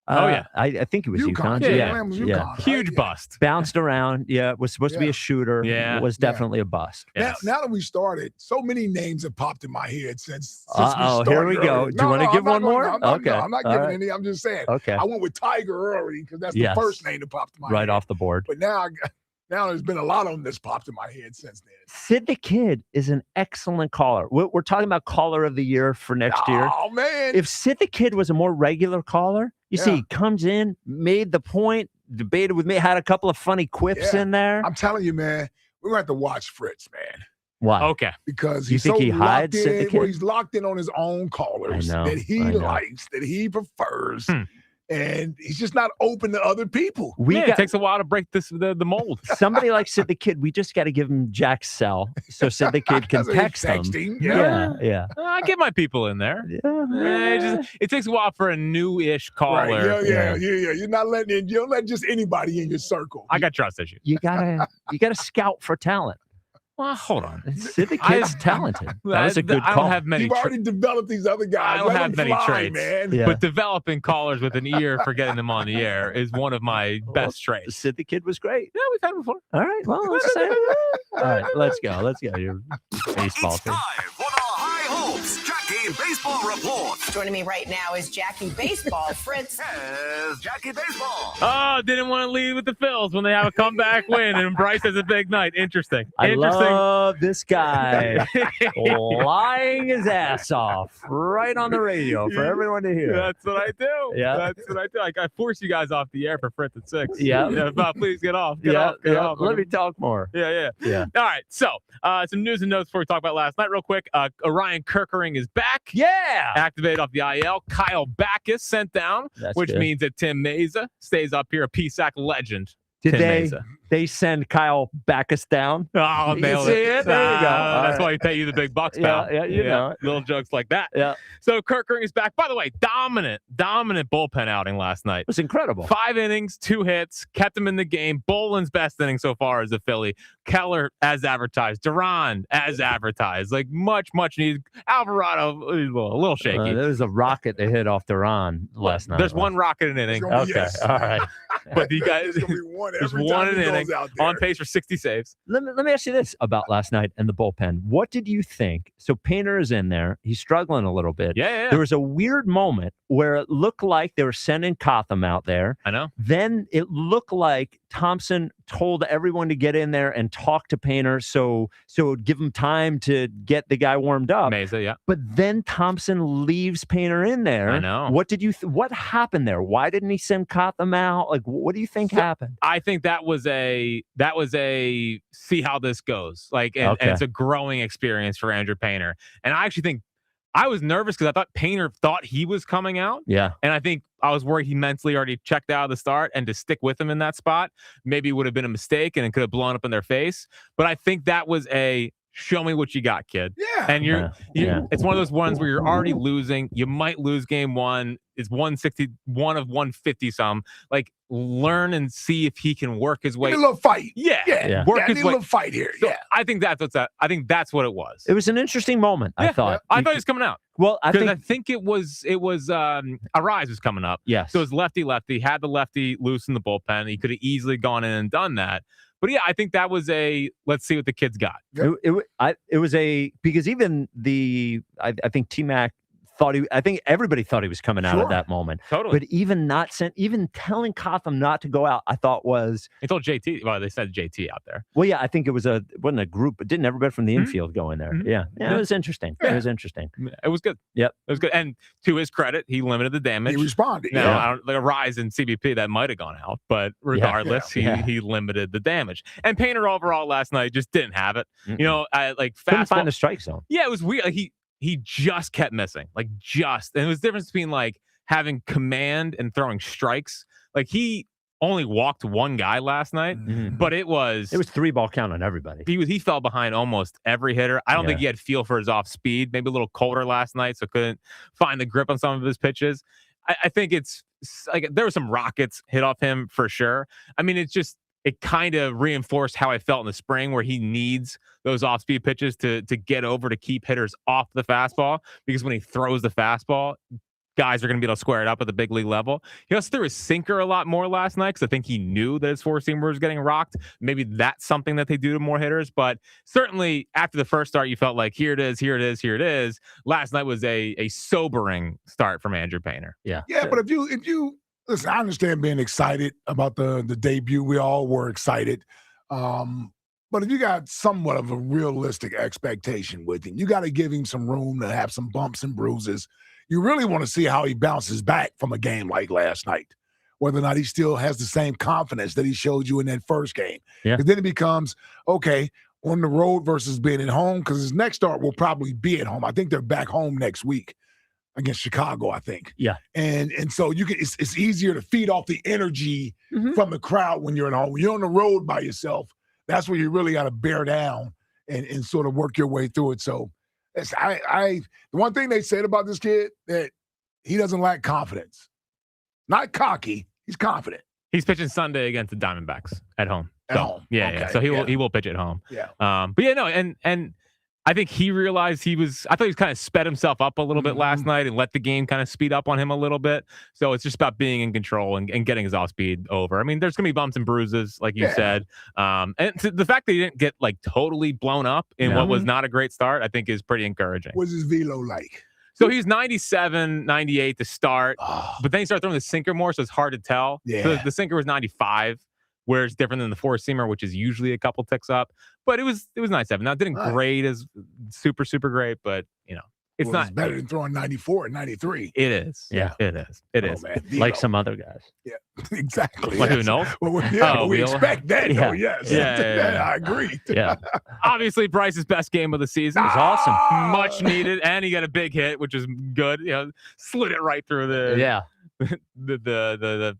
I think it was UConn. Yeah. Huge bust. Bounced around. Yeah, was supposed to be a shooter. Yeah. Was definitely a bust. Now that we started, so many names have popped in my head since we Uh-oh, started. here we go. Do you want to give one more? I'm not giving any. I'm just saying. Okay. I went with Tiger early because that's the first name that popped in my head. Right off the board. But now Now there's been a lot of them that's popped in my head since then. Sid the Kid is an excellent caller. We're talking about caller of the year for next year. Oh, man. If Sid the Kid was a more regular caller, you see, he comes in, made the point, debated with me, had a couple of funny quips in there. I'm telling you, man, we're going to have to watch Fritz, man. Why? Okay. Because You he's think so he hides locked Sid the in, Kid? well, he's locked in on his own callers that he likes, that he prefers. And he's just not open to other people. It takes a while to break the mold. Somebody like Sid the Kid, we just got to give him Jack's cell so Sid the Kid can That's what text him. texting, Yeah. I get my people in there. It takes a while for a new-ish caller. Right. Yeah. You're not letting in. You don't let just anybody in your circle. I got trust issues. You gotta scout for talent. Well, hold on. Sid the Kid's talented. That was a good I call. don't have many. You've already developed these other guys. I don't Let have them many fly, traits, man. Yeah. but developing callers with an ear for getting them on the air is one of my best traits. Sid the Kid was great. Yeah, we've had it before. All right. Well, let's say. All right. Let's go. Let's go. Your baseball team. For the High Hopes Jackie Baseball Report. Joining me right now is Jackie Baseball. Fritz. Yes, Jackie Baseball. Oh, didn't want to lead with the Phils when they have a comeback win, and Bryce has a big night. Interesting. I love this guy lying his ass off right on the radio for everyone to hear. That's what I do. Yeah. That's what I do. I force you guys off the air for Fritz at 6. Yeah. But please get off. Get Yeah. off. Let me talk more. Yeah. Yeah. All right. So, some news and notes before we talk about last night, real quick. Orion Kirkering is back. Yeah. Activated off the IL. Kyle Backus sent down, That's which good. means that Tim Meza stays up here, a PSAC legend. Did Tim they Meza. they send Kyle Backus down? Oh, You nailed see it. it? There you go. All That's right. why we pay you the big bucks, Yeah, pal. yeah, you know it. Little jokes like that. Yeah. So Kirkering is back. By the way, dominant bullpen outing last night. It was incredible. 5 innings, 2 hits, kept him in the game. Boland's best inning so far as a Philly. Keller as advertised. Duran as advertised. Like much needed. Alvarado a little shaky. There was a rocket they hit off Duran last night. There's one rocket in an inning. Okay. All right. But you guys, There's gonna be one there's every one time in he an goes inning out there. on pace for 60 saves. Let me ask you this about last night and the bullpen. What did you think? So Painter is in there. He's struggling a little bit. Yeah. There was a weird moment where it looked like they were sending Cotham out there. I know. Then it looked like Thompson told everyone to get in there and talk to Painter so it would give him time to get the guy warmed up. Meza, yeah. But then Thompson leaves Painter in there. I know. What did you what happened there? Why didn't he send Cotham out? Like, what do you think happened? I think that was a see how this goes. Like, and it's a growing experience for Andrew Painter. And I actually think I was nervous because I thought Painter thought he was coming out. Yeah. And I think I was worried he mentally already checked out of the start, and to stick with him in that spot maybe would have been a mistake and it could have blown up in their face. But I think that was a show me what you got, kid. Yeah. And it's one of those ones where you're already losing. You might lose game 1. It's 161 of 150 some. Like, learn and see if he can work his way. Need a little fight. Yeah. Work his need a way. little fight here. So I think that's what it was. It was an interesting moment, I thought. I thought he was coming out. Well, I think it was Arise was coming up. Yes. So it was lefty, had the lefty loose in the bullpen. He could have easily gone in and done that. But yeah, I think that was let's see what the kid's got. It was because even I think T-Mac I think everybody thought he was coming out at that moment. Totally. But even telling Cotham not to go out, I thought was. They told JT. Well, they said JT out there. Well, yeah, I think it wasn't a group, but didn't everybody from the infield go in there? Mm-hmm. Yeah. It was interesting. Yeah. It was interesting. It was good. Yep. It was good. And to his credit, he limited the damage. He responded. Now, I don't, like a rise in CBP that might have gone out, but regardless, he limited the damage. And Painter overall last night just didn't have it. Mm-mm. You know, like Couldn't fastball. find the strike zone. Yeah, it was weird. Like, he just kept missing. And it was the difference between like having command and throwing strikes. Like, he only walked one guy last night, but it was 3-ball count on everybody. He fell behind almost every hitter. I don't think he had feel for his off speed. Maybe a little colder last night, so couldn't find the grip on some of his pitches. I think it's like there were some rockets hit off him for sure. I mean, it kind of reinforced how I felt in the spring, where he needs those off-speed pitches to get over to keep hitters off the fastball, because when he throws the fastball, guys are going to be able to square it up at the big league level. He also threw his sinker a lot more last night because I think he knew that his four-seamer was getting rocked. Maybe that's something that they do to more hitters, but certainly after the first start, you felt like here it is. Last night was a sobering start from Andrew Painter. Yeah. Yeah, but if you listen, I understand being excited about the debut. We all were excited. But if you got somewhat of a realistic expectation with him, you got to give him some room to have some bumps and bruises. You really want to see how he bounces back from a game like last night, whether or not he still has the same confidence that he showed you in that first game. Yeah. Because then it becomes, okay, on the road versus being at home, because his next start will probably be at home. I think they're back home next week against Chicago, I think. Yeah. And so you can it's easier to feed off the energy from the crowd when you're at home. When you're on the road by yourself, that's where you really got to bear down and sort of work your way through it. So the one thing they said about this kid, that he doesn't lack confidence. Not cocky, he's confident. He's pitching Sunday against the Diamondbacks at home. At home. Yeah, Okay, yeah. So he will pitch at home. Yeah. But yeah, no, and I think he realized I thought he was kind of sped himself up a little bit last night and let the game kind of speed up on him a little bit. So it's just about being in control and getting his off speed over. I mean, there's going to be bumps and bruises, like you said. And the fact that he didn't get like totally blown up in what was not a great start, I think is pretty encouraging. What's his velo like? So he's 97, 98 to start, but then he started throwing the sinker more, so it's hard to tell. Yeah. So the sinker was 95. Where it's different than the four-seamer, which is usually a couple ticks up. But it was 97. Now, it didn't grade as super, super great, but, it's not better than throwing 94 and 93. It is. Yeah. It is. It is. Man, like some other guys. Yeah, exactly. What, who knows? Well, we expect that, though, yes. Yeah. I agree. Yeah. Obviously, Bryce's best game of the season. It was awesome. Much needed. And he got a big hit, which is good. Slid it right through the the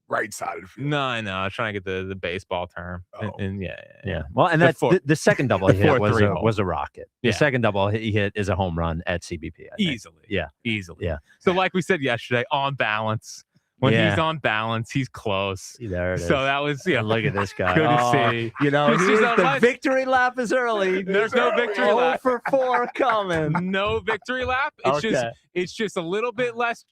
right side of the field. No, I know. I was trying to get the baseball term. And yeah. Well, and that's the second double he hit was a rocket. The Yeah. second double he hit is a home run at CBP. I think. Easily. Yeah. Easily. Yeah. So like we said yesterday, on balance. When he's on balance, he's close. There it is. So that was, Look at this guy. Good to see. The victory lap is early. There's no victory lap. 0 for 4 coming. No victory lap. It's just a little bit less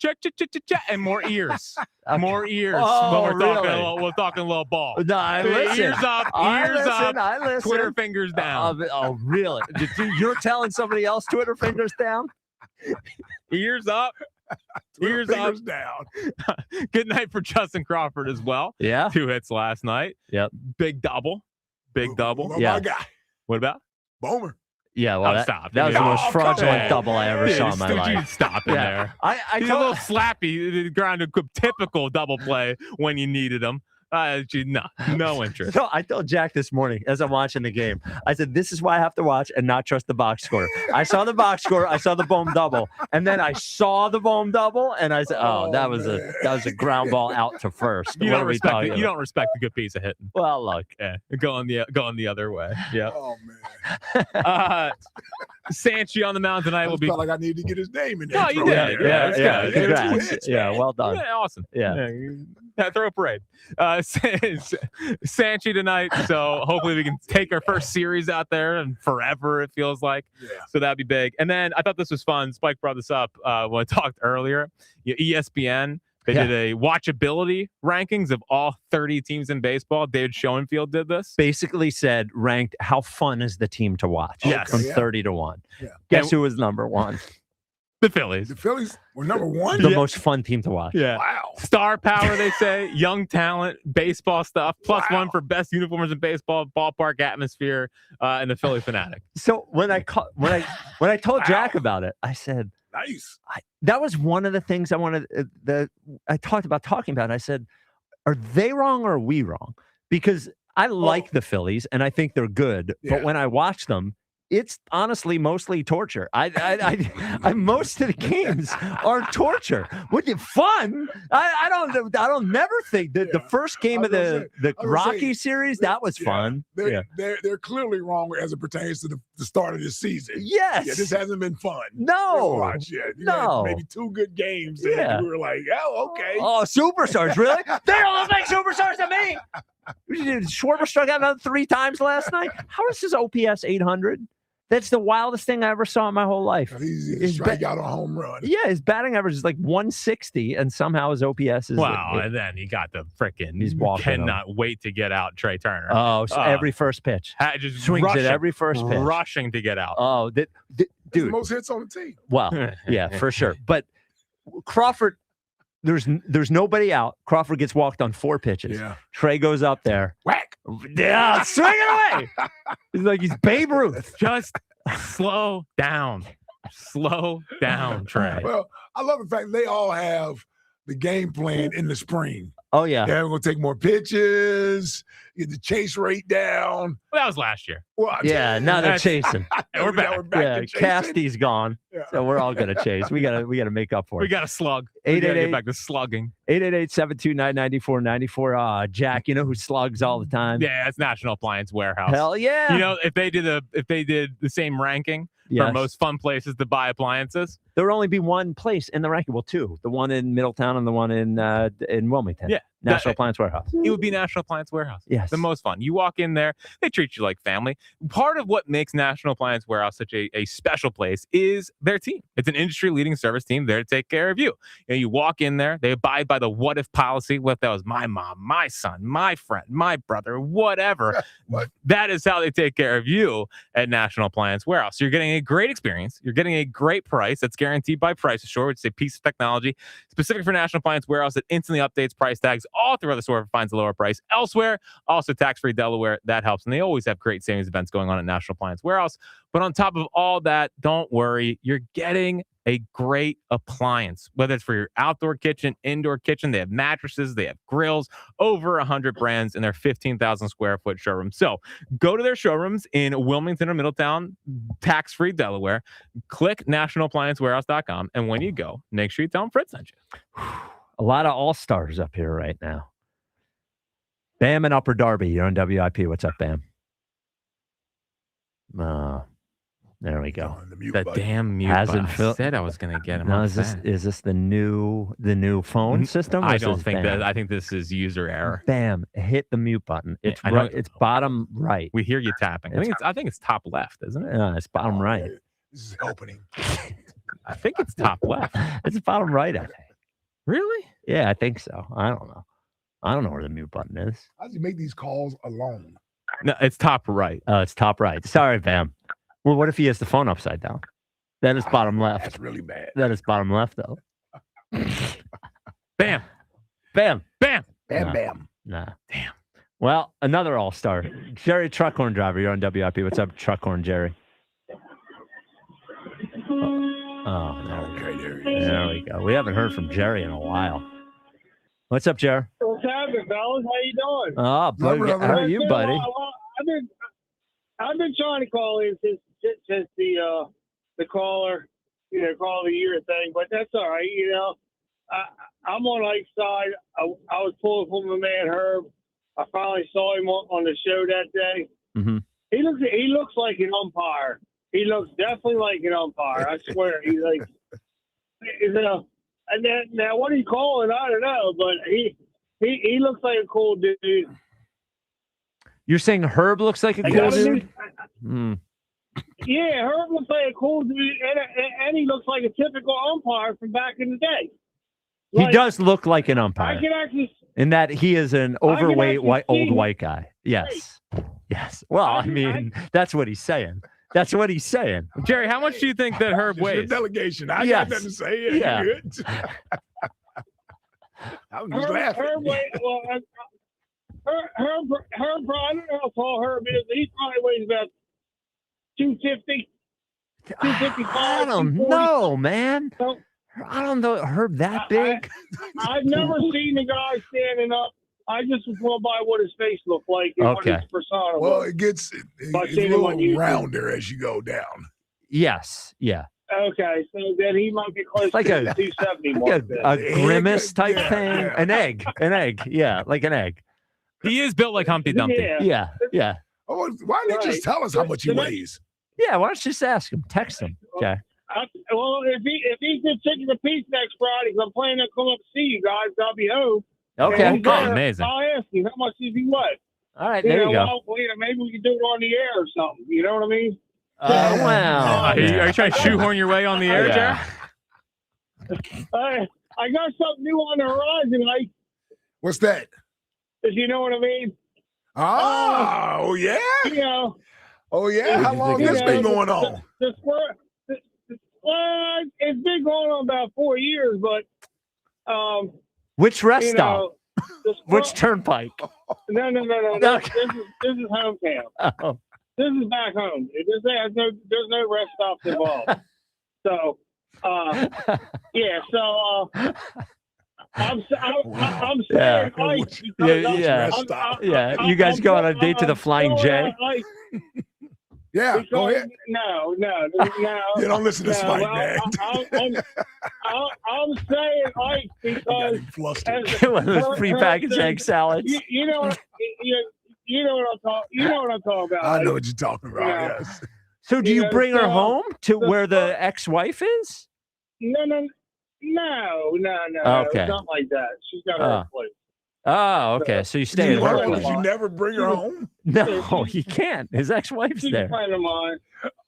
and more ears. More ears. Oh, when we're talking low ball. No, I listen. Ears up. I listen. Twitter fingers down. Oh, really? You're telling somebody else Twitter fingers down? Ears up. Ears up. Down. Good night for Justin Crawford as well. Yeah. 2 hits last night. Yep. Big double. Yeah. My guy. What about? Bomer. Yeah, well, stop. that was the most fraudulent double I ever saw in my life. Stop in there. He's a little slappy, ground a typical double play when you needed him. No interest. So I told Jack this morning as I'm watching the game, I said, this is why I have to watch and not trust the box score. I saw the box score, I saw the Bohm double, and then I saw the Bohm double, and I said, that was a ground ball out to first. You don't respect a good piece of hitting. Well, look, going the other way. Yeah. Oh man. Sanchi on the mound tonight will be. Felt like I needed to get his name in there. No, you did. Yeah. Congrats. Yeah, well done. Yeah, awesome. Yeah. Throw a parade. Sanchi tonight, so hopefully we can take our first series out there and forever, it feels like. Yeah. So that'd be big. And then I thought this was fun. Spike brought this up when I talked earlier. ESPN, they did a watchability rankings of all 30 teams in baseball. David Schoenfield did this. Basically said ranked how fun is the team to watch. Yes. From 30 to 1. Yeah. Guess who was number 1? The Phillies. The Phillies were number 1? The most fun team to watch. Yeah. Wow. Star power, they say. Young talent, baseball stuff. +1 for best uniforms in baseball, ballpark atmosphere, and the Philly Fanatic. So when I told Jack about it, I said, nice. That was one of the things I wanted. I talked about talking about. I said, are they wrong or are we wrong? Because I like the Phillies and I think they're good, but when I watch them, it's honestly mostly torture. I most of the games are torture. Would you fun? I don't never think that the first game of the Rocky series that was fun. They're clearly wrong as it pertains to the start of this season. Yes, this hasn't been fun. No, watch yet. No, maybe 2 good games. And we were like, oh, okay. Oh, superstars, really? They don't look like superstars to me. Schwarber struck out about 3 times last night. How is his OPS 800? That's the wildest thing I ever saw in my whole life. He's strike out a home run. Yeah, his batting average is like 160, and somehow his OPS is. Wow, and then he got the frickin'. He's walking. Cannot wait to get out Trey Turner. Oh, so every first pitch. Just swings rushing, at every first pitch. Rushing to get out. Oh, dude. The most hits on the team. Well, yeah, for sure. But Crawford, There's nobody out. Crawford gets walked on 4 pitches. Yeah. Trey goes up there. Whack. Yeah, swing it away. He's like he's Babe Ruth. Just slow down. Slow down, Trey. Well, I love the fact they all have the game plan in the spring. Oh, yeah. Yeah, we're going to take more pitches, get the chase rate down. Well, that was last year. Well, Yeah, now they're chasing. We're back. Yeah, to chasing. Casty's gone. Yeah. So we're all gonna chase. We gotta make up for it. We got to slug. We got to get back to slugging. 888-729-9494. Jack, you know who slugs all the time? Yeah, it's National Appliance Warehouse. Hell yeah. You know, if they did the same ranking for Yes. most fun places to buy appliances, There would only be one place in the ranking. Well, 2. The one in Middletown and the one in Wilmington. Yeah. National Appliance Warehouse. it would be National Appliance Warehouse. Yes. The most fun. You walk in there, they treat you like family. Part of what makes National Appliance Warehouse such a special place is their team. It's an industry-leading service team there to take care of you. You walk in there, they abide by the what-if policy. What if that was my mom, my son, my friend, my brother, whatever. That is how they take care of you at National Appliance Warehouse. So you're getting a great experience. You're getting a great price that's guaranteed by Price Assure, which is a piece of technology specific for National Appliance Warehouse that instantly updates price tags all throughout the store if it finds a lower price elsewhere. Also tax-free Delaware, that helps. And they always have great savings events going on at National Appliance Warehouse. But on top of all that, don't worry, you're getting a great appliance, whether it's for your outdoor kitchen, indoor kitchen. They have mattresses, they have grills, over 100 brands in their 15,000 square foot showroom. So go to their showrooms in Wilmington or Middletown, tax-free Delaware, click nationalappliancewarehouse.com. And when you go, make sure you tell them Fritz sent you. A lot of all-stars up here right now. Bam and Upper Darby, you're on WIP. What's up, Bam? There we go. That damn mute Hasn't button. I fil- said I was going to get him. No, on is that. this the new phone system? or I is don't this think Bam? that. I think this is user error. Bam, hit the mute button. It's I know right, it's bottom right. We hear you tapping. I think it's top left, isn't it? It's bottom right. This is opening. I think it's top left. It's bottom right, I think. Really? Yeah, I think so. I don't know. I don't know where the mute button is. How does he make these calls alone? No, it's top right. Oh, it's top right. Sorry, Bam. Well, what if he has the phone upside down? That is bottom left. That's really bad. That is bottom left, though. Bam. Bam. Bam. Bam, Nah. bam. Nah. Damn. Well, another all-star. Jerry Truckhorn Driver, you're on WIP. What's up, Truckhorn Jerry? Oh, there we go. We haven't heard from Jerry in a while. What's up, Jerry? What's happening, fellas? How you doing? Oh, buddy. How are you, buddy? I've been trying to call in since the caller, call of the year thing, but that's all right. I'm on Lakeside. I was pulling for my man Herb. I finally saw him on the show that day. Mm-hmm. He looks like an umpire. He looks definitely like an umpire. I swear. He's like, and then now what he calling, I don't know, but he looks like a cool dude. You're saying Herb looks like a cool dude? Yeah, Herb looks like a cool dude, and he looks like a typical umpire from back in the day. He does look like an umpire. I can actually, in that he is an overweight old see- white guy. Yes. Yes. Well, I mean, that's what he's saying. That's what he's saying. Jerry, how much do you think that Herb Just your weighs? delegation. I Yes. got nothing to say. Yeah. Yeah. Good. I was just laughing. Herb, Herb, I don't know how tall Herb is. He probably weighs about 250, 255. I don't 240. know, man. I don't know Herb that big. I've never seen the guy standing up. I just was going by what his face looked like and what Okay. his persona Well, was. it gets By it's a seeing him on little YouTube. rounder as you go down. Yes. Yeah. Okay, so then he might be close Like to a- the 270 Like mark. then. a grimace type Yeah, thing. yeah. An egg. An egg. Yeah. Like an egg. He is built like Humpty Dumpty. Yeah. Yeah. Yeah. Oh, why didn't they just tell us how much he So that- weighs? Yeah. Why don't you just ask him? Text him. Okay. Well, if he's been taking the piece next Friday, 'cause I'm planning to come up to see you guys. I'll be home. Okay. And he's Oh, there, amazing. I'll ask you how much does he weigh? All right. There you go. Well, maybe we can do it on the air or something. You know what I mean? Well. Are you trying to shoehorn your way on the air, Jerry? I got something new on the horizon, like, What's that? if you know what I mean. Oh, yeah. You know, Oh, yeah. How long you has this know, been going on? Well, it's been going on about 4 years, but Which rest stop? Which turnpike? No. This is hometown. Oh. This is back home. There's no rest stops involved. So, I'm saying Ike Yeah. You guys go on a date to the Flying J? Yeah, go ahead. No. You don't listen to Spike, man. I'm saying Ike because One of those prepackaged egg salads. You know what I'm talking about. I know what you're talking about. Yes. So do you bring her home to where the ex-wife is? No. Okay. It's not like that. She's got her place. Oh, okay. So you stay at her place. You never bring her home? No, you can't. His ex-wife's She's there. a friend of mine.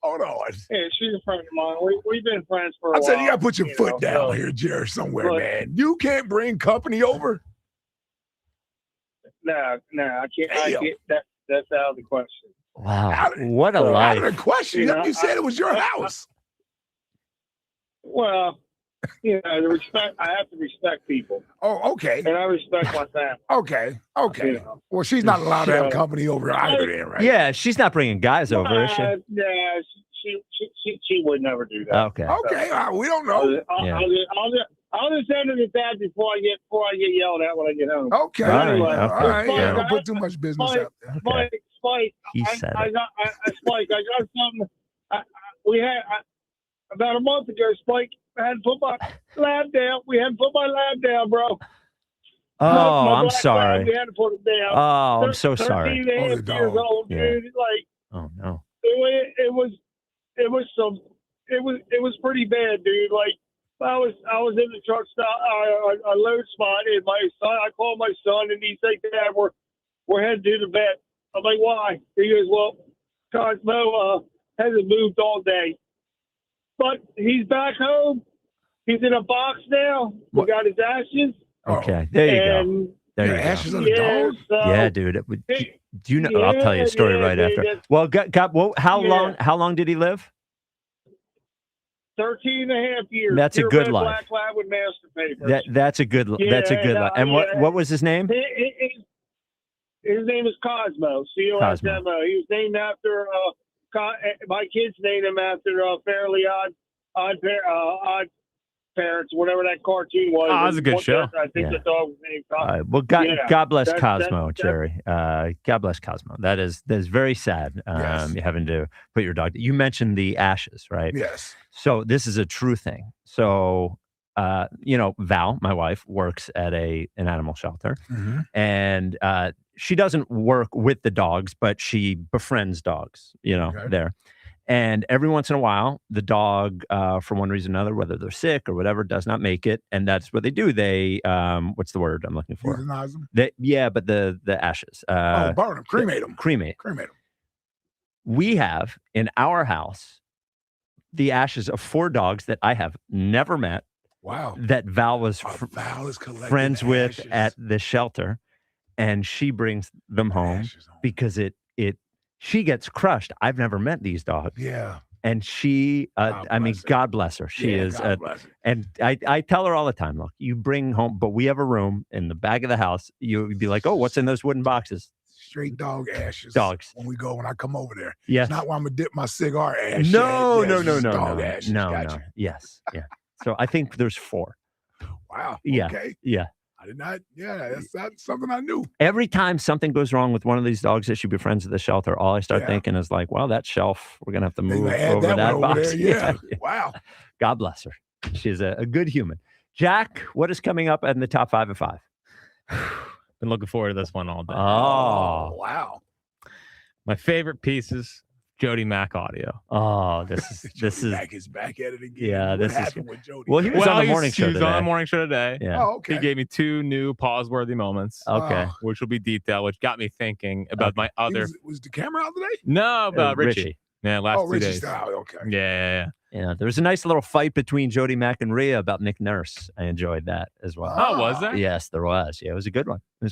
Hold on. Yeah, she's a friend of mine. We've been friends for a I while. said you got to put your foot down here, Jerry, somewhere, man. You can't bring company over? No, I can't. That's out of the question. Wow. What a life. Out of the question. You said it was your house. Well, the respect. I have to respect people. Oh, okay. And I respect my family. Okay. Well, she's not allowed to have company over either, then, right? Yeah, she's not bringing guys over, is she? Yeah, she would never do that. Okay. Okay. We don't know. I'll just end it at that before I get yelled at when I get home. Okay. Anyway, All right. Spike, Don't put too much business out there. Spike, He said I got something. We had about a month ago. Spike, I hadn't put my lab down. We hadn't put my lab down, bro. Oh, My I'm black sorry. lab, we had to put it down. Oh, I'm so sorry. 13 and a half years old, dude. Like, oh no. It was pretty bad, dude. Like, I was in the truck stop, a load spot, and my son. I called my son, and he's like, "Dad, we're headed to the vet." I'm like, "Why?" He goes, "Well, Cosmo hasn't moved all day, but he's back home. He's in a box now. We got his ashes." Okay, there you go. There you ashes go. on the dog? Yeah, dude. Do you know? I'll tell you a story right after. dude, Well, how long did he live? 13 and a half years. That's a Pure good red life. Black lab with master papers. That's a good life. And what was his name? His name is Cosmo. Cosmo. He was named after my kids named him after Fairly Odd Parents, whatever that cartoon was. Oh, that's a good show. I think the dog was named Cosmo. Well, God bless Cosmo, Jerry. God bless Cosmo. That is very sad. Having to put your dog. You mentioned the ashes, right? Yes. So this is a true thing. So, Val, my wife, works at an animal shelter, and she doesn't work with the dogs, but she befriends dogs. There. And every once in a while, the dog, for one reason or another, whether they're sick or whatever, does not make it. And that's what they do. They, what's the word I'm looking for? Euthanize them? But the ashes. Burn them, cremate them. Cremate. Cremate them. We have in our house the ashes of 4 dogs that I have never met. Wow. That Val was friends with at the shelter. And she brings them home because she gets crushed. I've never met these dogs. Yeah. And she, God bless her. She is. And I tell her all the time, look, you bring home, but we have a room in the back of the house. You'd be like, oh, what's in those wooden boxes? Straight dog ashes. Dogs. When I come over there. Yes. It's not where I'm going to dip my cigar ash. No. Dog ashes. No. Yes. Yeah. So I think there's 4. Wow. Yeah. Okay. Yeah. I did not. Yeah, that's something I knew. Every time something goes wrong with one of these dogs that should be friends at the shelter, all I start thinking is like, well, that shelf, we're going to have to move over that box. There, yeah. Wow. God bless her. She's a good human. Jack, what is coming up in the top 5 of 5? Been looking forward to this one all day. Oh, wow. My favorite pieces, Jody Mack audio. Oh, this is Mack is back at it again. Yeah, what happened with Jody? Well, he was on the morning show today. He was on the morning show today. Yeah. Oh, okay. He gave me 2 new pause-worthy moments. Okay. Which will be detailed, which got me thinking about my other. Was the camera out today? No, about Richie. Yeah, last 2 Richie days. style. Okay. Yeah. Yeah, there was a nice little fight between Jody Mack and Rhea about Nick Nurse. I enjoyed that as well. Oh, was there? Yes, there was. Yeah, it was a good one. Oh,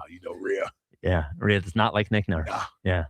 you know Rhea. Yeah, Rhea does not like Nick Nurse. Nah. Yeah.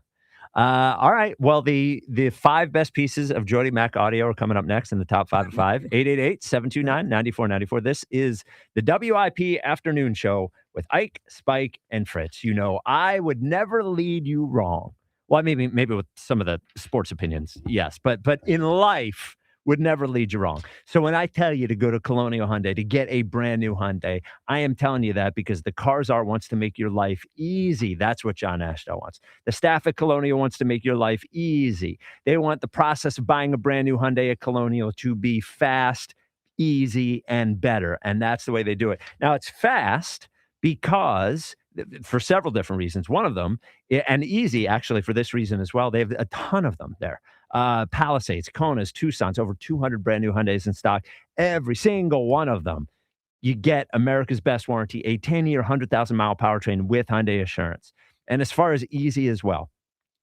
All right. Well, the 5 best pieces of Jody Mac audio are coming up next in the top 5 of 5. 888-729-9494. This is the WIP Afternoon Show with Ike, Spike, and Fritz. You know, I would never lead you wrong. Well, maybe with some of the sports opinions, yes. But in life, would never lead you wrong. So when I tell you to go to Colonial Hyundai to get a brand new Hyundai, I am telling you that because the Cars R wants to make your life easy. That's what John Ashdown wants. The staff at Colonial wants to make your life easy. They want the process of buying a brand new Hyundai at Colonial to be fast, easy, and better. And that's the way they do it. Now, it's fast because for several different reasons. One of them, and easy actually for this reason as well, they have a ton of them there. Palisades, Konas, Tucsons, over 200 brand new Hyundais in stock. Every single one of them, you get America's best warranty, a 10-year, 100,000-mile powertrain with Hyundai Assurance. And as far as easy as well,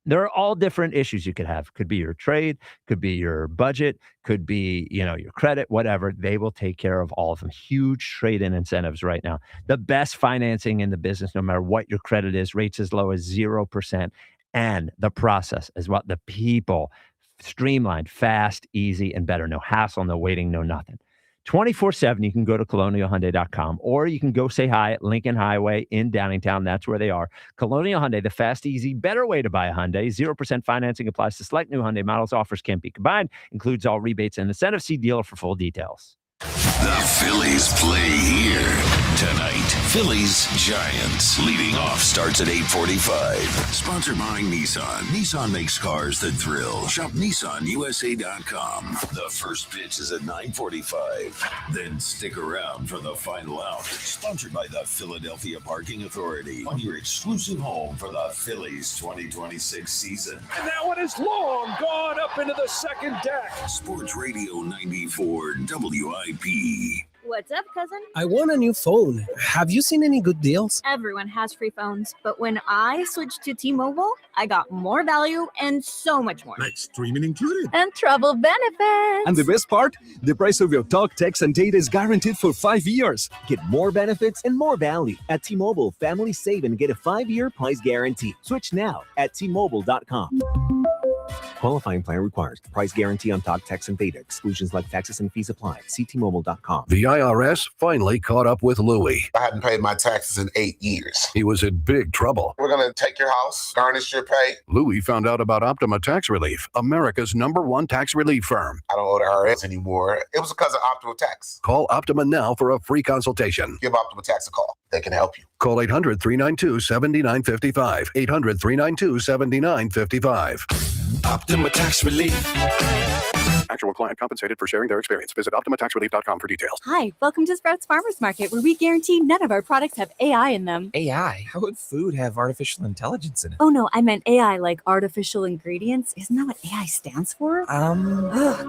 there are all different issues you could have. Could be your trade, could be your budget, could be, your credit, whatever. They will take care of all of them. Huge trade-in incentives right now. The best financing in the business, no matter what your credit is, rates as low as 0%. And the process as well. The people, streamlined, fast, easy, and better. No hassle, no waiting, no nothing. 24/7, you can go to colonialhyundai.com, or you can go say hi at Lincoln Highway in Downingtown. That's where they are. Colonial Hyundai, the fast, easy, better way to buy a Hyundai. 0% financing applies to select new Hyundai models. Offers can't be combined. Includes all rebates and incentives. See dealer for full details. The Phillies play here tonight. Phillies Giants. Leading off starts at 8:45. Sponsored by Nissan. Nissan makes cars that thrill. Shop NissanUSA.com. The first pitch is at 9:45. Then stick around for the final out. Sponsored by the Philadelphia Parking Authority. On your exclusive home for the Phillies 2026 season. And that one is long gone up into the second deck. Sports Radio 94 WIP. What's up, cousin? I want a new phone. Have you seen any good deals? Everyone has free phones, but when I switched to T-Mobile, I got more value and so much more. Like streaming included. And travel benefits. And the best part? The price of your talk, text, and data is guaranteed for 5 years. Get more benefits and more value. At T-Mobile, families save and get a 5-year price guarantee. Switch now at T-Mobile.com. Qualifying plan requires price guarantee on talk, text, and data. Exclusions like taxes and fees apply. See T-Mobile.com. The IRS finally caught up with Louie. I hadn't paid my taxes in 8 years. He was in big trouble. We're going to take your house, garnish your pay. Louie found out about Optima Tax Relief, America's #1 tax relief firm. I don't owe the IRS anymore. It was because of Optima Tax. Call Optima now for a free consultation. Give Optima Tax a call. They can help you. Call 800-392-7955. 800-392-7955. Optima Tax Relief. Actual client compensated for sharing their experience. Visit OptimaTaxRelief.com for details. Hi, welcome to Sprouts Farmers Market, where we guarantee none of our products have AI in them. AI? How would food have artificial intelligence in it? Oh no, I meant AI like artificial ingredients. Isn't that what AI stands for?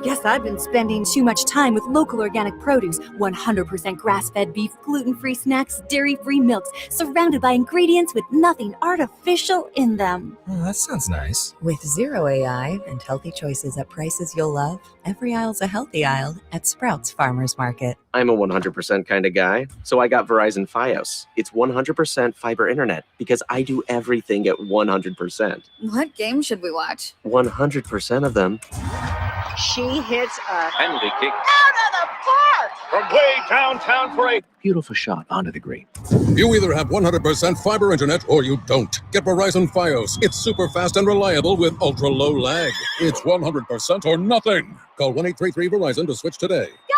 Guess I've been spending too much time with local organic produce, 100% grass-fed beef, gluten-free snacks, dairy-free milks, surrounded by ingredients with nothing artificial in them. Oh, that sounds nice. With zero AI and healthy choices at prices you'll love, every aisle's a healthy aisle at Sprouts Farmers Market. I'm a 100% kind of guy, so I got Verizon Fios. It's 100% fiber internet because I do everything at 100%. What game should we watch? 100% of them. She hits a penalty kick out of the park! From way downtown for a beautiful shot onto the green. You either have 100% fiber internet or you don't. Get Verizon Fios. It's super fast and reliable with ultra low lag. It's 100% or nothing. Call 1-833-VERIZON to switch today. Go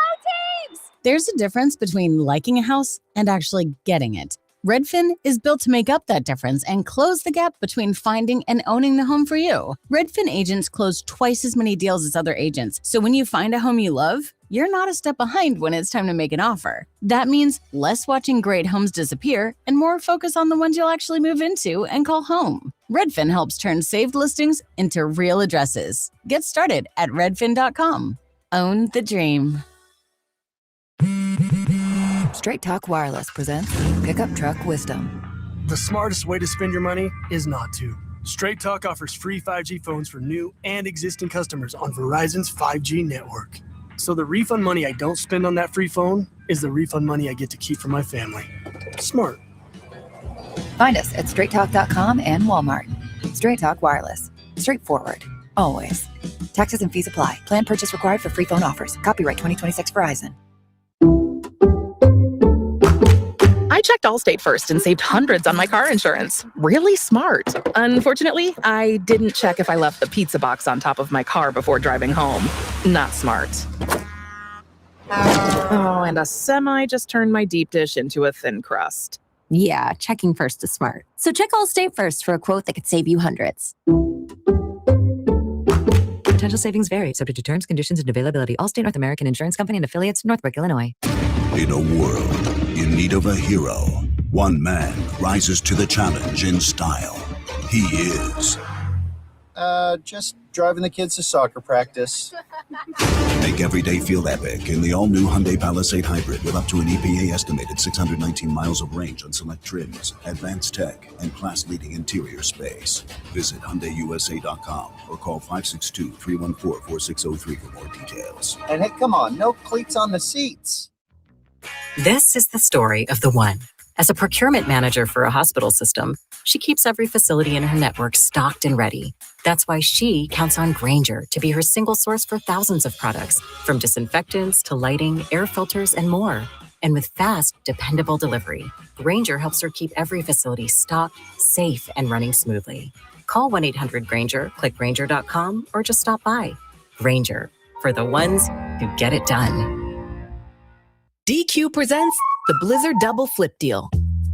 teams! There's a difference between liking a house and actually getting it. Redfin is built to make up that difference and close the gap between finding and owning the home for you. Redfin agents close twice as many deals as other agents, so when you find a home you love, you're not a step behind when it's time to make an offer. That means less watching great homes disappear and more focus on the ones you'll actually move into and call home. Redfin helps turn saved listings into real addresses. Get started at redfin.com. Own the dream. Straight Talk Wireless presents Pickup Truck Wisdom. The smartest way to spend your money is not to. Straight Talk offers free 5G phones for new and existing customers on Verizon's 5G network. So the refund money I don't spend on that free phone is the refund money I get to keep for my family. Smart. Find us at straighttalk.com and Walmart. Straight Talk Wireless. Straightforward. Always. Taxes and fees apply. Plan purchase required for free phone offers. Copyright 2026 Verizon. I checked Allstate first and saved hundreds on my car insurance. Really smart. Unfortunately, I didn't check if I left the pizza box on top of my car before driving home. Not smart. Oh, and a semi just turned my deep dish into a thin crust. Yeah, checking first is smart. So check Allstate first for a quote that could save you hundreds. Potential savings vary, subject to terms, conditions, and availability. Allstate North American Insurance Company and affiliates, Northbrook, Illinois. In a world in need of a hero, one man rises to the challenge in style. He is. Just driving the kids to soccer practice. Make every day feel epic in the all-new Hyundai Palisade Hybrid with up to an EPA-estimated 619 miles of range on select trims, advanced tech, and class-leading interior space. Visit HyundaiUSA.com or call 562-314-4603 for more details. And hey, come on, no cleats on the seats. This is the story of the one. As a procurement manager for a hospital system, she keeps every facility in her network stocked and ready. That's why she counts on Grainger to be her single source for thousands of products, from disinfectants to lighting, air filters, and more. And with fast, dependable delivery, Grainger helps her keep every facility stocked, safe, and running smoothly. Call 1-800-GRAINGER, click Grainger.com, or just stop by. Grainger, for the ones who get it done. DQ presents the Blizzard Double Flip Deal.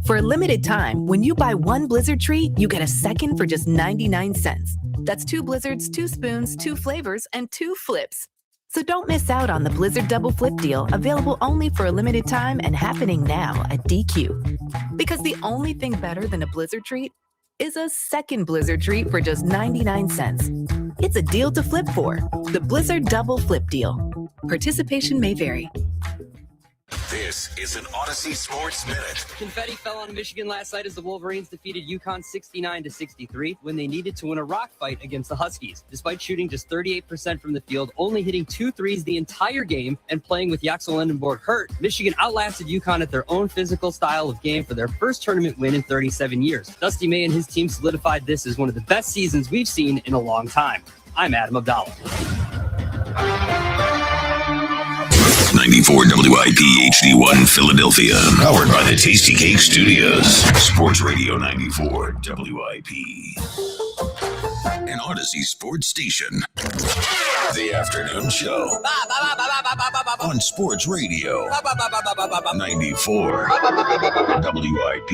For a limited time, when you buy one Blizzard treat, you get a second for just 99 cents. That's 2 Blizzards, 2 spoons, 2 flavors, and 2 flips. So don't miss out on the Blizzard Double Flip Deal, available only for a limited time and happening now at DQ. Because the only thing better than a Blizzard treat is a second Blizzard treat for just 99 cents. It's a deal to flip for. The Blizzard Double Flip Deal. Participation may vary. This is an Odyssey Sports Minute. Confetti fell on Michigan last night as the Wolverines defeated UConn 69-63 when they needed to win a rock fight against the Huskies. Despite shooting just 38% from the field, only hitting 2 threes the entire game, and playing with Yaxel Lendenborg hurt, Michigan outlasted UConn at their own physical style of game for their first tournament win in 37 years. Dusty May and his team solidified this as one of the best seasons we've seen in a long time. I'm Adam Abdallah. 94 WIP HD1 Philadelphia. Powered by the Tasty Cake Studios. Sports Radio 94 WIP. An Odyssey sports station. The afternoon show. On Sports Radio 94 WIP.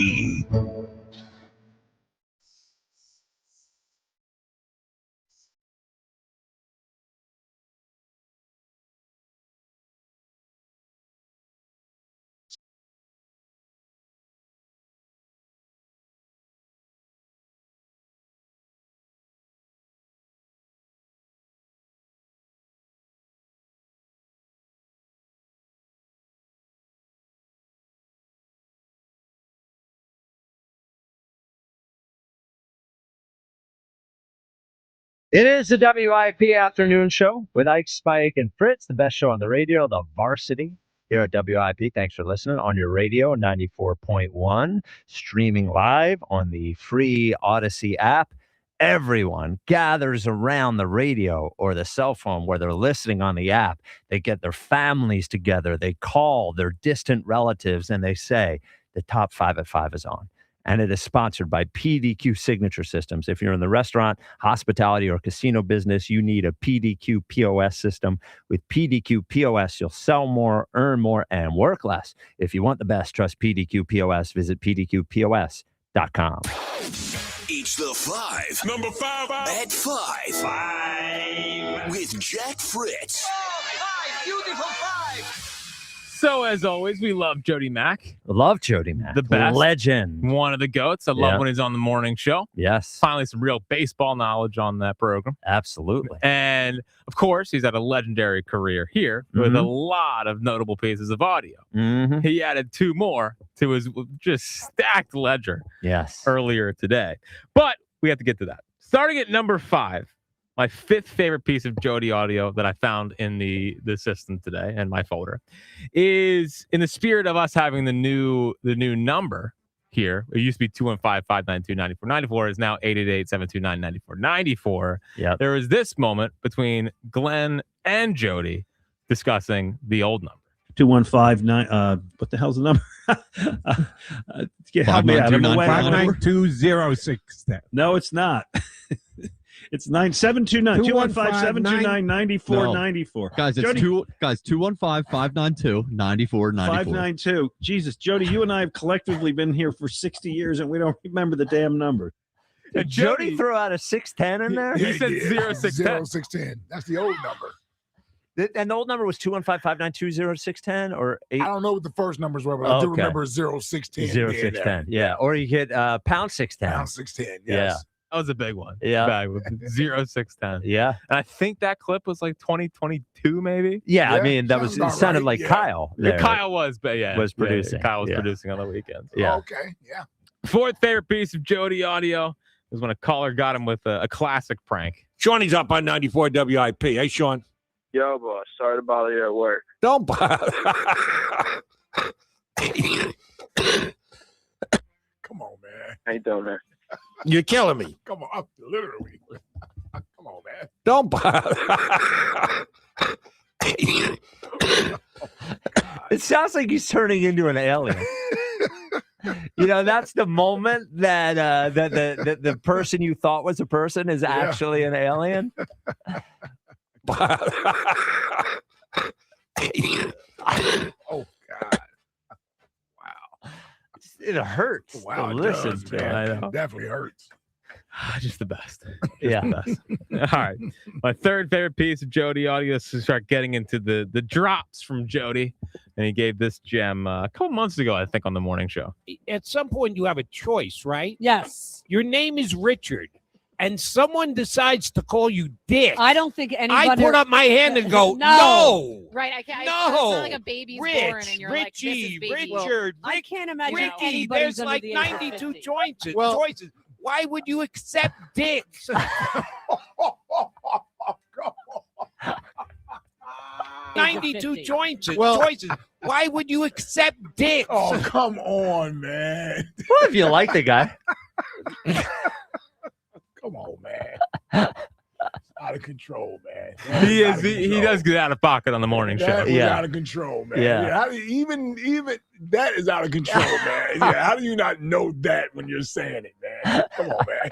It is the WIP afternoon show with Ike, Spike, and Fritz, the best show on the radio, the varsity here at WIP. Thanks for listening on your radio, 94.1, streaming live on the free Odyssey app. Everyone gathers around the radio or the cell phone where they're listening on the app. They get their families together. They call their distant relatives and they say, the top 5 at 5 is on. And it is sponsored by PDQ Signature Systems. If you're in the restaurant, hospitality, or casino business, you need a PDQ POS system. With PDQ POS, you'll sell more, earn more, and work less. If you want the best, trust PDQ POS. Visit pdqpos.com. Each the 5. Number 5 at 5. 5 with Jack Fritz. Beautiful 5. So, as always, we love Jody Mack. Love Jody Mack. The best. Legend. One of the GOATs. I love when he's on the morning show. Yes. Finally, some real baseball knowledge on that program. Absolutely. And, of course, he's had a legendary career here with a lot of notable pieces of audio. He added 2 more to his just stacked ledger earlier today. But we have to get to that. Starting at number 5. My 5th favorite piece of Jody audio that I found in the system today and my folder is in the spirit of us having the new number. here. It used to be 215-592-9494. Is now 888-729-9494. Yeah. There was this moment between Glenn and Jody discussing the old number. 215-9. What the hell's the number? Help me out. 592-0610. No, it's not. It's 215-729-9494. Guys, it's 215-592-9494. 592. Jesus, Jody, you and I have collectively been here for 60 years, and we don't remember the damn number. Did Jody throw out a 610 in there? He said 0610. 0610. That's the old number. And the old number was 215-592-0610 or 8. I don't know what the first numbers were, but I do remember 0610. 0610. Yeah. Or you get pound 610. Pound 610. Yes. Yeah. That was a big one. Yeah. Bag with 0610. Yeah. And I think that clip was like 2022, maybe. Yeah. I mean, that was, it sounded like Kyle. Yeah, Kyle was, but was producing. Kyle was producing on the weekends. Yeah. Oh, okay. Yeah. Fourth favorite piece of Jody audio was when a caller got him with a classic prank. Shawnee's up on 94 WIP. Hey, Sean. Yo, boss. Sorry to bother you at work. Don't bother. Come on, man. How you doing, man? You're killing me. Come on. Literally. Come on, man. Don't bother. It sounds like he's turning into an alien. That's the moment that the person you thought was a person is actually an alien. Oh, God. Wow. It hurts Wow, to it listen does, to. man. I know. It definitely hurts. Just the best. Yeah. The best. All right. My third favorite piece of Jody audio is to start getting into the drops from Jody. And he gave this gem a couple months ago, I think, on the morning show. At some point, you have a choice, right? Yes. Your name is Richard, and someone decides to call you Dick. I don't think anybody. I put up my hand and go, no. Right, I can't. No. It's not like a baby's Rich, born and you're like, this is Richie, baby. Richard, I can't imagine Ricky, anybody's there's under like the age of 92 50. choices. Well- choices. Why would you accept dicks? 92 50. choices. Well- choices. Why would you accept dicks? Oh, come on, man. Well, if you like the guy. Come on, man. Out of control, man. He Out is. of He control. does get out of pocket on the morning show. That was Yeah. out of control, man. Yeah. How do you- even that is out of control, man. Yeah. How do you not know that when you're saying it, man? Come on, man.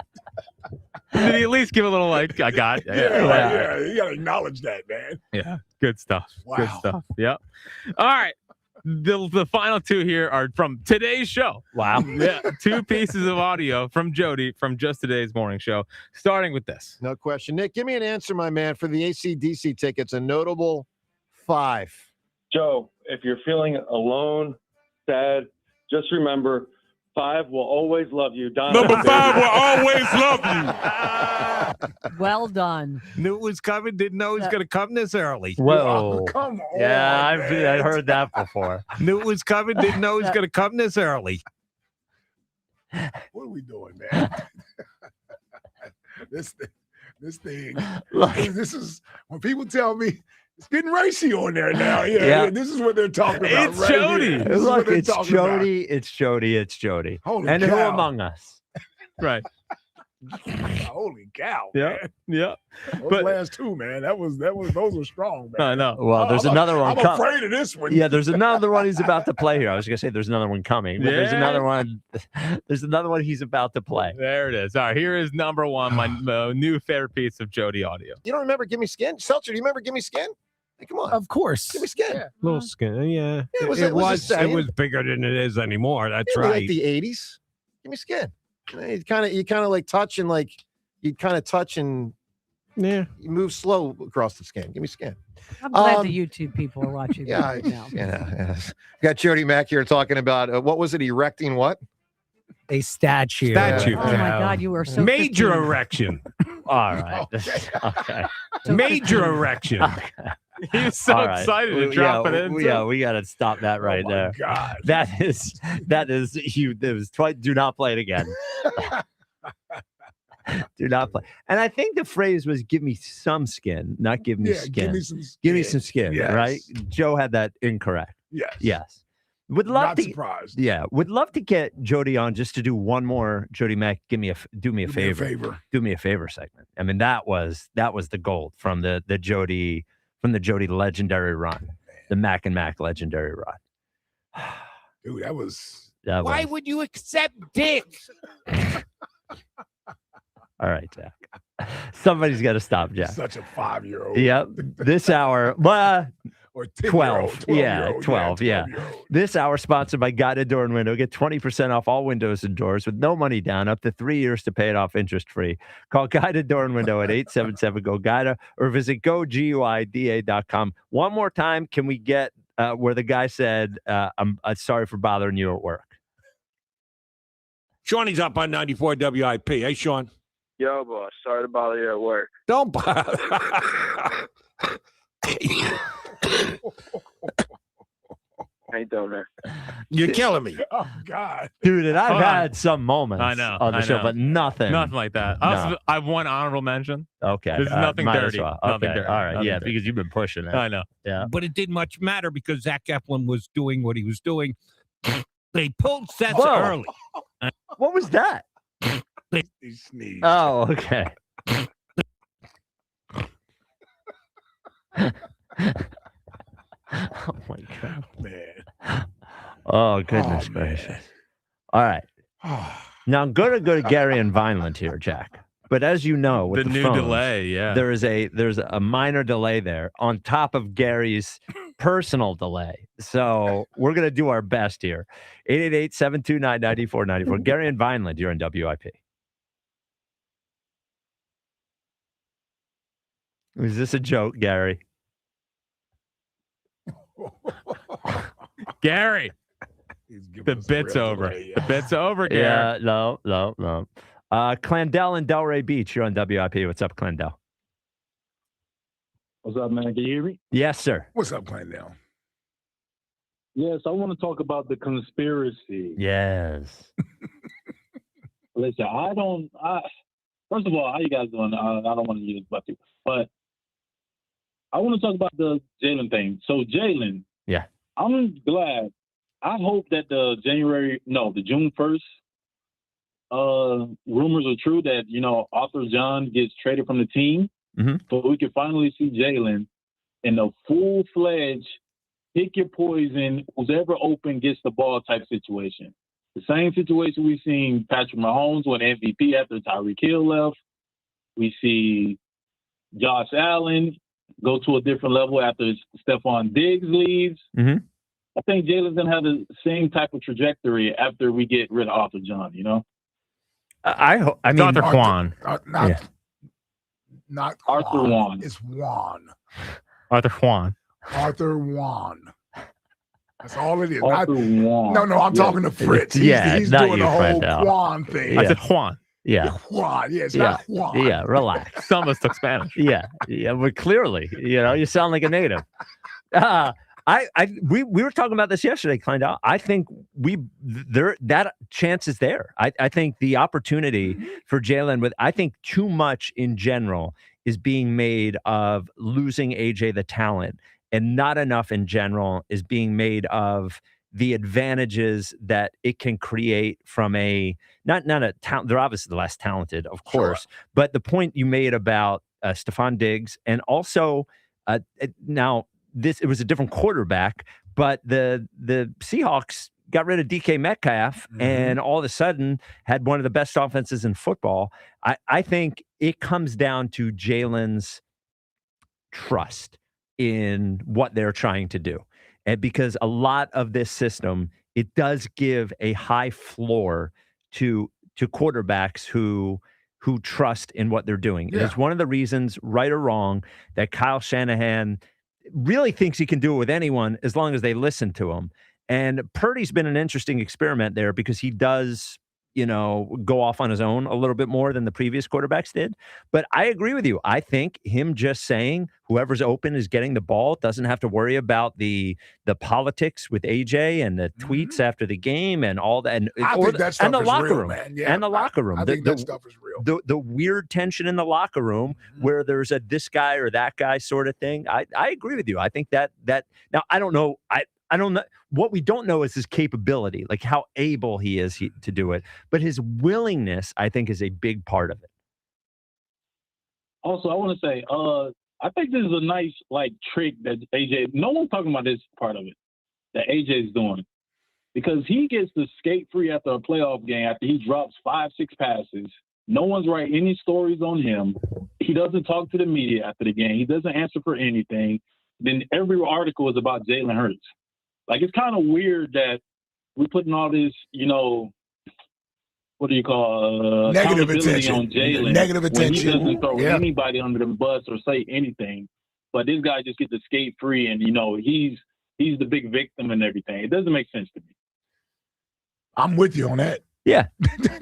Did he at least give a little like, I got it? Yeah. You gotta acknowledge that, man. Yeah. Good stuff. Good Wow. stuff. Yep. All right. The final two here are from today's show. Wow. Yeah. Two pieces of audio from Jody from just today's morning show. Starting with this. No question. Nick, give me an answer, my man, for the AC/DC tickets. A notable 5. Joe, if you're feeling alone, sad, just remember 5 will always love you. Donovan, Number 5 will always love Well done. you. Knew it was coming, didn't know it was going to come this early. Whoa. Oh, come on. Yeah, I've man. heard that before. Knew it was coming, didn't know it was going to come this early. What are we doing, man? this thing. Look. This is when people tell me it's getting racy on there now. Yeah, Yeah. this is what they're talking about. It's right Jody. here. This is Look, what they're it's talking Jody. It's Jody. It's Jody. Holy and who cow. among us? Right. Holy cow! Yeah. man. Yeah. Those But- last two, man. Those were strong, man. I know. Well, there's another one. I'm afraid of this one. Yeah, there's another one he's about to play here. I was gonna say there's another one coming, but there's Yeah. another one. There's another one he's about to play. There it is. All right. Here is number one, my new favorite piece of Jody audio. You don't remember Gimme Skin? Seltzer, do you remember Gimme Skin? Hey, come on. Of course. Gimme Skin. Little skin, yeah. Yeah, it was a saying. bigger than it is anymore. That's Yeah, right. like the 80s. Gimme Skin. You kind of like touch and like you kind of touch and yeah, you move slow across the skin. Gimme Skin. I'm glad the YouTube people are watching Yeah, this right now. yeah. We got Jody Mack here talking about what was it? Erecting what? A statue. Statue. Oh my God, you are so Major 15. erection. All right. Okay. Major erection. He was so All right. excited to drop it in. Yeah, we got to stop that right Oh my there. God. That is you. It was twice. Do not play it again. Do not play. And I think the phrase was "give me some skin," not "give me Yeah, skin." give me some skin. Give me some skin. Yes. Right? Joe had that incorrect. Yes. Yes. Would love Not to. surprised. Yeah, would love to get Jody on just to do one more. Jody Mack, do me a favor. Do me a favor segment. I mean, that was the gold from the Jody legendary run, the Mac and Mac legendary run. Dude, that was. Why would you accept dick? All right, Jack. Somebody's got to stop Jack. Such a 5-year-old. Yep. This hour, or 12. Yeah, 12. Yeah. This hour sponsored by Guided Door and Window. Get 20% off all windows and doors with no money down, up to 3 years to pay it off interest free. Call Guided Door and Window at 877-GO-GUIDA or visit GoGUIDA.com. One more time, can we get where the guy said, I'm sorry for bothering you at work? Shawnee's up on 94 WIP. Hey, Sean. Yo, boss. Sorry to bother you at work. Don't bother. How you doing, man? You're killing me. Oh, God. Dude, and I've Hold on. had some moments I know, on the I show, know. but nothing. Nothing like that. No. I have one honorable mention. Okay. There's nothing might as dirty. well. Nothing Okay. dirty. All right. Nothing Yeah, dirty. because you've been pushing it. I know. Yeah. But it didn't much matter because Zach Eflin was doing what he was doing. They pulled sets Whoa. early. What was that? He sneezed. Oh, okay. Oh my God, man. Oh goodness gracious! All right, now I'm gonna go to Gary and Vineland here, Jack. But as you know, with The the new phones, delay, yeah. there's a minor delay there on top of Gary's personal delay. So we're gonna do our best here. 888-729-9494. Gary and Vineland, you're in WIP. Is this a joke, Gary? Gary. The bit's over. The bit's over, Gary. Yeah, no. Clandell and Delray Beach, you're on WIP. What's up, Clandell? What's up, man? Can you hear me? Yes, sir. What's up, Clandell? Yes, I want to talk about the conspiracy. Yes. Listen, first of all, how you guys doing? I don't want to use but you, but I want to talk about the Jalen thing. So Jalen, yeah, I'm glad. I hope that the June 1st rumors are true that, Arthur John gets traded from the team. Mm-hmm. So we can finally see Jalen in a full-fledged pick your poison, who's ever open gets the ball type situation. The same situation we've seen Patrick Mahomes win MVP after Tyreek Hill left. We see Josh Allen go to a different level after Stephon Diggs leaves. Mm-hmm. I think Jalen's going to have the same type of trajectory after we get rid of Arthur John, I mean, Arthur Juan. Not Arthur Juan. It's Juan. Arthur Juan. Arthur Juan. That's all it is. Arthur Juan. No, I'm talking to Fritz. He's not doing you, the whole Fred, Juan thing. I said Juan. Yeah. Juan. Yeah, it's not Juan. Yeah, relax. Some of us took Spanish. Yeah, but clearly, you sound like a native. We were talking about this yesterday, Kleindale. I think that chance is there. I think the opportunity for Jalen I think too much in general is being made of losing AJ the talent, and not enough in general is being made of the advantages that it can create from not a talent. They're obviously the less talented, of course, sure. But the point you made about Stephon Diggs, and also now it was a different quarterback, but the Seahawks got rid of DK Metcalf and all of a sudden had one of the best offenses in football. I think it comes down to Jalen's trust in what they're trying to do. And because a lot of this system, it does give a high floor to quarterbacks who trust in what they're doing. Yeah. It's one of the reasons, right or wrong, that Kyle Shanahan really thinks he can do it with anyone as long as they listen to him. And Purdy's been an interesting experiment there because he does, go off on his own a little bit more than the previous quarterbacks did. But I agree with you. I think him just saying whoever's open is getting the ball, doesn't have to worry about the politics with AJ and the tweets after the game and all that. And the locker room, man. Yeah, and the locker room. I think that stuff is real. The weird tension in the locker room where there's a this guy or that guy sort of thing. I agree with you. I think that now I don't know. I don't know. What we don't know is his capability, like how able he is to do it. But his willingness, I think, is a big part of it. Also, I want to say, I think this is a nice trick that AJ. No one's talking about this part of it that AJ is doing, because he gets to skate free after a playoff game after he drops 5-6 passes. No one's writing any stories on him. He doesn't talk to the media after the game. He doesn't answer for anything. Then every article is about Jalen Hurts. Like, it's kind of weird that we're putting all this, what do you call negative accountability attention on Jalen? Negative When attention. he doesn't throw anybody under the bus or say anything. But this guy just gets to skate free, and he's the big victim and everything. It doesn't make sense to me. I'm with you on that. Yeah.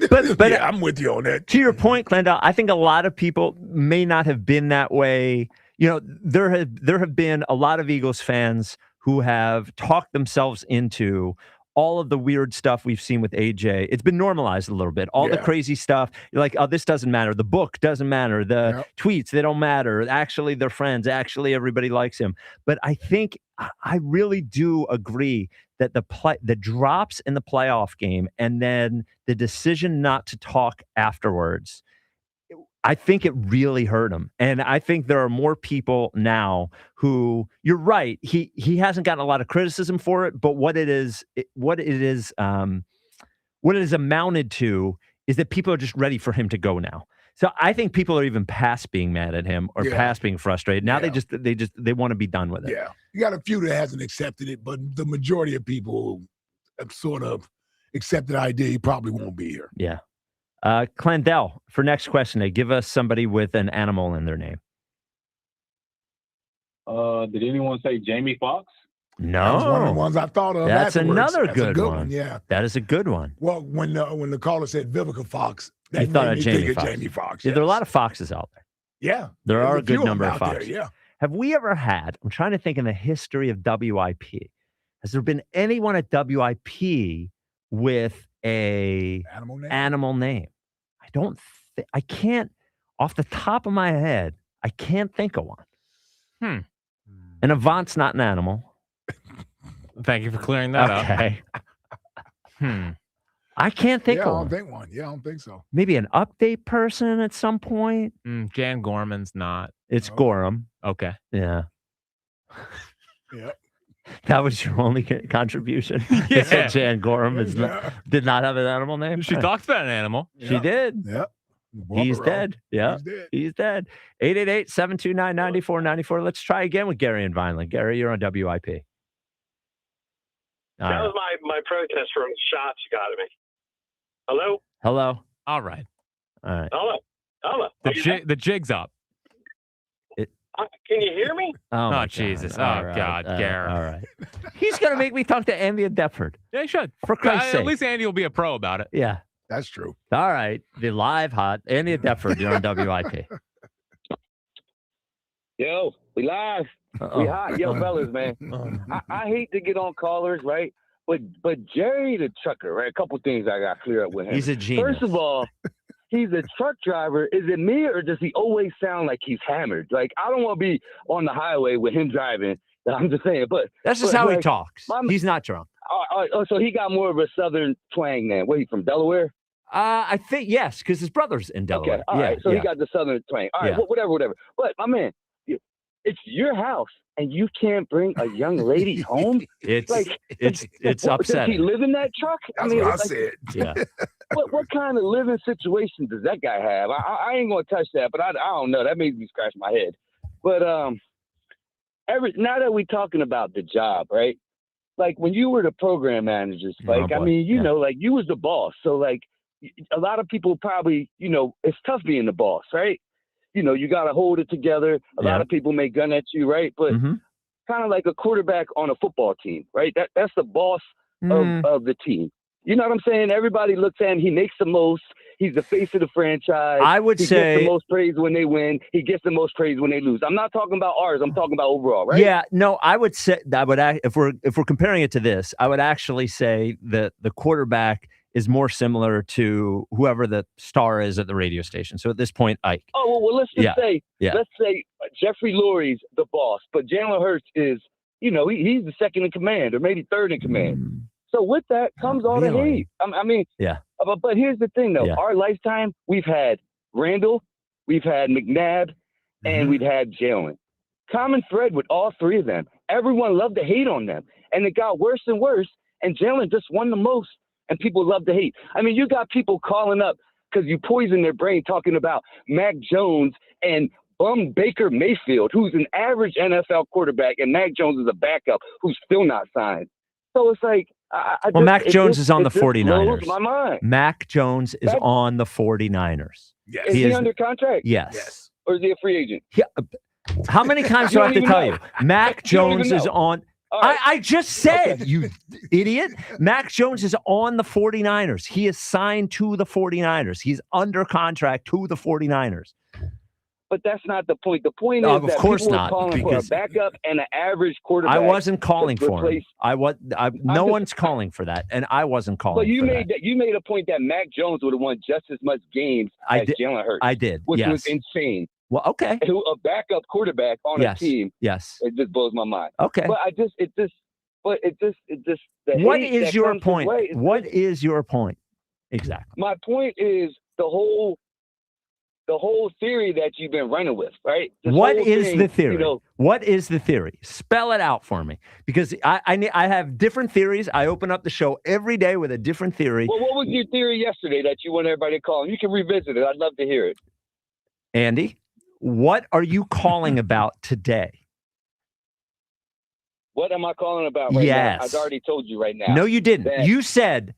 But yeah, I'm with you on that. To your point, Glendale, I think a lot of people may not have been that way. There have been a lot of Eagles fans who have talked themselves into all of the weird stuff we've seen with AJ. It's been normalized a little bit. All the crazy stuff. You're like, oh, this doesn't matter. The book doesn't matter. The tweets, they don't matter. Actually, they're friends. Actually, everybody likes him. But I think I really do agree that the drops in the playoff game and then the decision not to talk afterwards, I think it really hurt him. And I think there are more people now who, you're right, he hasn't gotten a lot of criticism for it, but what it is amounted to is that people are just ready for him to go now. So I think people are even past being mad at him or past being frustrated. Now they want to be done with it. Yeah. You got a few that hasn't accepted it, but the majority of people have sort of accepted the idea he probably won't be here. Yeah. Clandell, for next question, give us somebody with an animal in their name. Did anyone say Jamie Foxx? No. That was one of the ones I thought of. That's afterwards. another That's a good one. Yeah. That is a good one. Well, when the caller said Vivica Fox, You that thought made of me Jamie think of Foxx. Jamie Foxx. Yeah, there are a lot of Foxes out there. Yeah. There There's are a few good of number them of out there, Foxes. yeah. Have we ever had, I'm trying to think in the history of WIP, has there been anyone at WIP with a animal name? I can't, off the top of my head, I can't think of one. And Avant's not an animal. Thank you for clearing that up. Okay. I can't think I of don't one. think one. Yeah, I don't think so. Maybe an update person at some point. Jan Gorman's not. It's Gorham. Okay. Yeah. Yep. That was your only contribution. Yeah. So Jan Gorham did not have an animal name. She talked about an animal. She did. Yep. He's dead. Yeah. He's dead. 888-729-9494. Let's try again with Gary and Vineland. Gary, you're on WIP. That was my protest from shots you got at me. Hello? Hello. All right. All right. Hello. The jig's up. Can you hear me? Oh, my Jesus. God. Oh, God, Gary. All right. He's going to make me talk to Andy and Deptford. Yeah, he should. For Christ's sake. At least Andy will be a pro about it. Yeah. That's true. All right. The live hot. Andy and Deptford, you're on WIP. Yo, we live. We hot. Yo, fellas, man. I hate to get on callers, right? But Jerry the trucker, right? A couple things I got to clear up with him. He's a genius. First of all, he's a truck driver. Is it me or does he always sound like he's hammered? Like, I don't want to be on the highway with him driving. I'm just saying, but that's just how he talks. He's not drunk. Oh, so he got more of a southern twang then. What, he from Delaware? I think yes, because his brother's in Delaware. Okay, all right. So he got the southern twang. All right, whatever. But my man, it's your house, and you can't bring a young lady home. It's Does upsetting. he live in that truck? That's what I said. Yeah. What kind of living situation does that guy have? I ain't gonna touch that, but I don't know. That made me scratch my head. But now that we're talking about the job, right? Like when you were the program manager, Spike, I mean, you know, like you was the boss. So like a lot of people probably, you know, it's tough being the boss, right? You know, you got to hold it together. A lot of people may gun at you, right? But kind of like a quarterback on a football team, right? That's the boss of the team. You know what I'm saying? Everybody looks at him. He makes the most. He's the face of the franchise. I would he say gets the most praise when they win. He gets the most praise when they lose. I'm not talking about ours. I'm talking about overall, right? Yeah, no, I would say that if we're comparing it to this, I would actually say that the quarterback is more similar to whoever the star is at the radio station. So at this point, Ike. Oh well, let's just say Jeffrey Lurie's the boss, but Jalen Hurts is he's the second in command or maybe third in command. So with that comes all the hate. I mean, yeah. But here's the thing, though. Yeah. Our lifetime, we've had Randall, we've had McNabb, and we've had Jalen. Common thread with all three of them. Everyone loved to hate on them, and it got worse and worse. And Jalen just won the most, and people love to hate. I mean, you got people calling up because you poison their brain talking about Mac Jones and Baker Mayfield, who's an average NFL quarterback, and Mac Jones is a backup who's still not signed. So it's like, Mac Jones is on the 49ers. Blows my mind. Mac Jones is on the 49ers. Yes. Is he under contract? Yes. Or is he a free agent? Yeah. How many times do I have to tell you? Mac Jones is on. Right. I just said, you idiot. Mac Jones is on the 49ers. He is signed to the 49ers. He's under contract to the 49ers. But that's not the point. The point is Of that course people not, are calling for a backup and an average quarterback. I wasn't calling to for him. replace- No one's calling for that, and I wasn't calling. But you for made that. you made a point that Mac Jones would have won just as much games as Jalen Hurts. I did. Which Yes. was insane. Well, okay. A backup quarterback on Yes. a team. Yes. It just blows my mind. Okay. But it just. The What hate is that your comes his point? way is- What is your point? Exactly. My point is the whole theory that you've been running with, right? This What whole is thing, the theory? What is the theory? Spell it out for me, because I have different theories. I open up the show every day with a different theory. Well, what was your theory yesterday that you want everybody to call? You can revisit it. I'd love to hear it. Andy, what are you calling about today? What am I calling about right Yes. now? I've already told you right now. No, you didn't. that- You said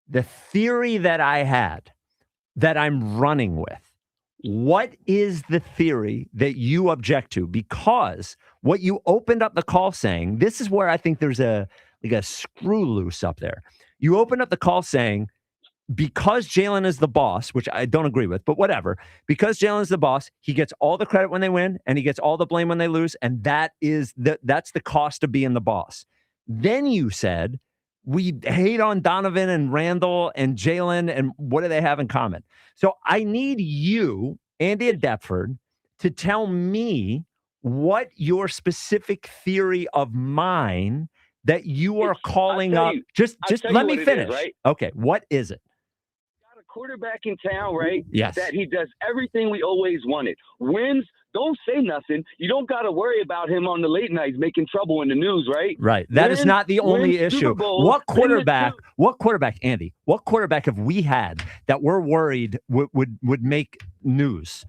the theory that I had that I'm running with. What is the theory that you object to? Because what you opened up the call saying, this is where I think there's a screw loose up there. You opened up the call saying, because Jalen is the boss, which I don't agree with, but whatever. Because Jalen is the boss, he gets all the credit when they win, and he gets all the blame when they lose, and that's the cost of being the boss. Then you said, we hate on Donovan and Randall and Jalen, and what do they have in common? So I need you, Andy Deptford, to tell me what your specific theory of mine that you are calling up. Just let me finish. Right? Okay, what is it? Got a quarterback in town, right? Yes. That he does everything we always wanted. Wins, don't say nothing. You don't got to worry about him on the late nights making trouble in the news, right? Right. That is not the only issue. What quarterback, Andy, what quarterback have we had that we're worried would make news?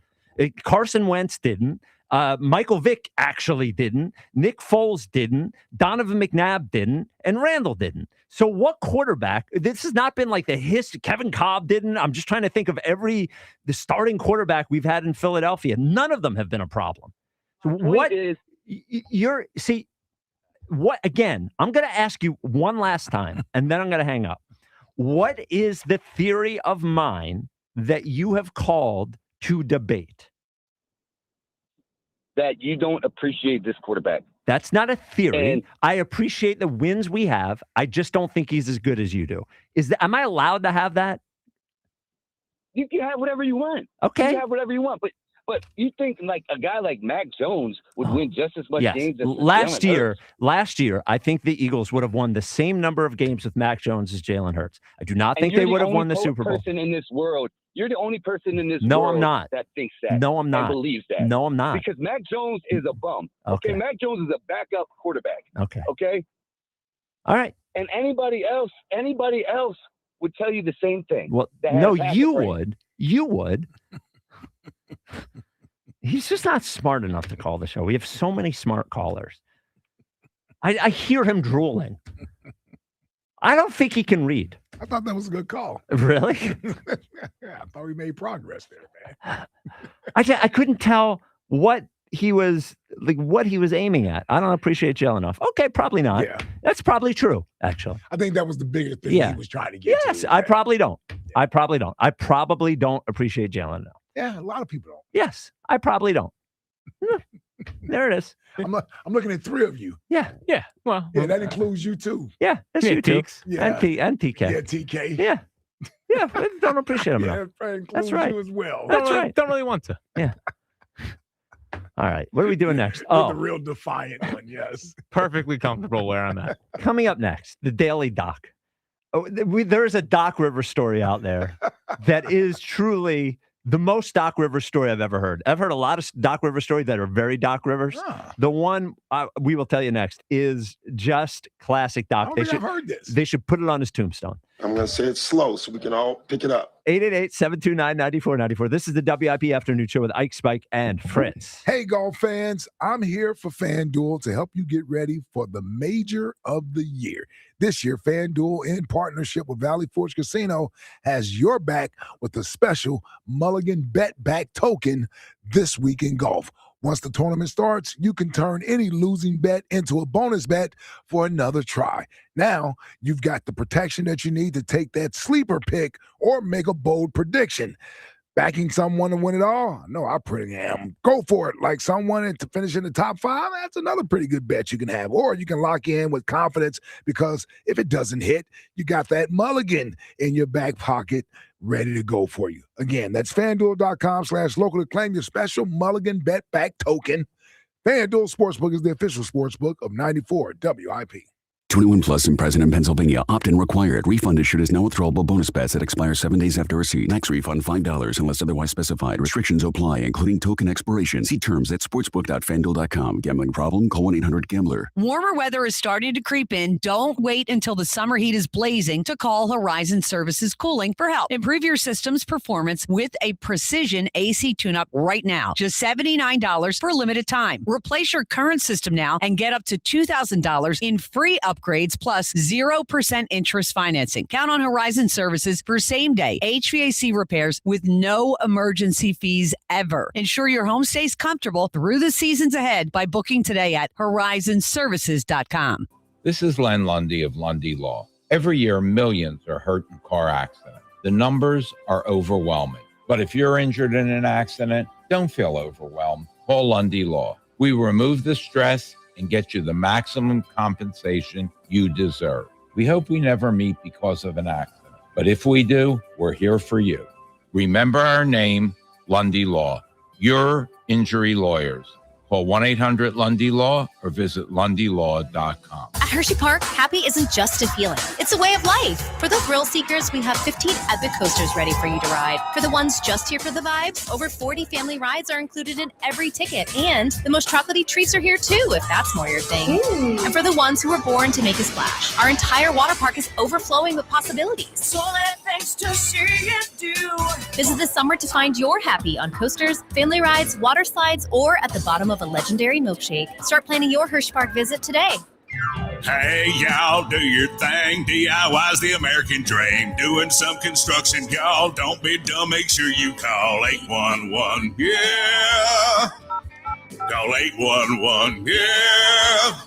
Carson Wentz didn't. Michael Vick actually didn't. Nick Foles didn't. Donovan McNabb didn't. And Randall didn't. So what quarterback? This has not been like the history. Kevin Cobb didn't. I'm just trying to think of the starting quarterback we've had in Philadelphia. None of them have been a problem. So what is what again? I'm going to ask you one last time, and then I'm going to hang up. What is the theory of mine that you have called to debate? That you don't appreciate this quarterback. That's not a theory. I appreciate the wins we have. I just don't think he's as good as you do. Am I allowed to have that? You can have whatever you want. Okay. You can have whatever you want. But you think like a guy like Mac Jones would win just as much games as last Jalen year, I think the Eagles would have won the same number of games with Mac Jones as Jalen Hurts. I do not think they would have won the Super Bowl. You're the only person in this No, world I'm not. that thinks that. No, I'm not. And believes that. No, I'm not. Because Mac Jones is a bum. Okay. Mac Jones is a backup quarterback. Okay. Okay. All right. And anybody else would tell you the same thing. Well, that has no, half you the brain. would. You would. He's just not smart enough to call the show. We have so many smart callers. I hear him drooling. I don't think he can read. I thought that was a good call. Really? Yeah, I thought we made progress there, man. I couldn't tell what he was aiming at. I don't appreciate Jalen enough. Okay, probably not. Yeah. That's probably true, actually. I think that was the biggest thing he was trying to get Yes, to. I probably don't. I probably don't. I probably don't appreciate Jalen enough. Yeah, a lot of people don't. Yes, I probably don't. There it is. I'm looking at three of you. Yeah. Yeah. Well, Yeah, that includes you too. Yeah, that's you too. Yeah. And TK. Yeah, TK. Yeah. Yeah, I don't appreciate him Yeah, enough. that includes That's right. you as well. That's right. Don't really want to. Yeah. All right. What are we doing next? With the Oh, real defiant one, yes. Perfectly comfortable where I'm at. coming up next, the Daily Doc. Oh, there is a Doc Rivers story out there that is truly the most Doc Rivers story I've ever heard. I've heard a lot of Doc Rivers stories that are very Doc Rivers. The one we will tell you next is just classic Doc. I don't think I've heard this. They should put it on his tombstone. I'm going to say it slow so we can all pick it up. 888-729-9494. This is the WIP Afternoon Show with Ike, Spike, and Fritz. Hey, golf fans, I'm here for FanDuel to help you get ready for the major of the year. This year, FanDuel, in partnership with Valley Forge Casino, has your back with a special Mulligan Bet Back token this week in golf. Once the tournament starts, you can turn any losing bet into a bonus bet for another try. Now, you've got the protection that you need to take that sleeper pick or make a bold prediction. Backing someone to win it all? No, I pretty am. Go for it. Like someone to finish in the top 5, that's another pretty good bet you can have. Or you can lock in with confidence because if it doesn't hit, you got that mulligan in your back pocket ready to go for you. Again, that's FanDuel.com/local to claim your special mulligan bet back token. FanDuel Sportsbook is the official sportsbook of 94 WIP. 21 plus and present in Pennsylvania. Opt-in required. Refund issued as no withdrawable bonus bets that expire 7 days after receipt. Max refund $5 unless otherwise specified. Restrictions apply, including token expiration. See terms at sportsbook.fanduel.com. Gambling problem? Call 1-800-GAMBLER. Warmer weather is starting to creep in. Don't wait until the summer heat is blazing to call Horizon Services Cooling for help. Improve your system's performance with a precision AC tune-up right now. Just $79 for a limited time. Replace your current system now and get up to $2,000 in free upgrades plus 0% interest financing. Count on Horizon Services for same-day HVAC repairs with no emergency fees ever. Ensure your home stays comfortable through the seasons ahead by booking today at horizonservices.com. This is Len Lundy of Lundy Law. Every year, millions are hurt in car accidents. The numbers are overwhelming. But if you're injured in an accident, don't feel overwhelmed. Call Lundy Law. We remove the stress and get you the maximum compensation you deserve. We hope we never meet because of an accident, but if we do, we're here for you. Remember our name, Lundy Law. Your injury lawyers. Call 1-800-LUNDY-LAW or visit LundyLaw.com. At Hershey Park, happy isn't just a feeling. It's a way of life. For the thrill seekers, we have 15 epic coasters ready for you to ride. For the ones just here for the vibes, over 40 family rides are included in every ticket. And the most chocolatey treats are here too, if that's more your thing. Ooh. And for the ones who were born to make a splash, our entire water park is overflowing with possibilities. So many things to see and do. Visit this summer to find your happy on coasters, family rides, water slides, or at the bottom of a legendary milkshake. Start planning your Hershey Park visit today. Hey, y'all, do your thing. DIY's the American dream. Doing some construction, y'all. Don't be dumb. Make sure you call 811. Yeah. Call 811. Yeah.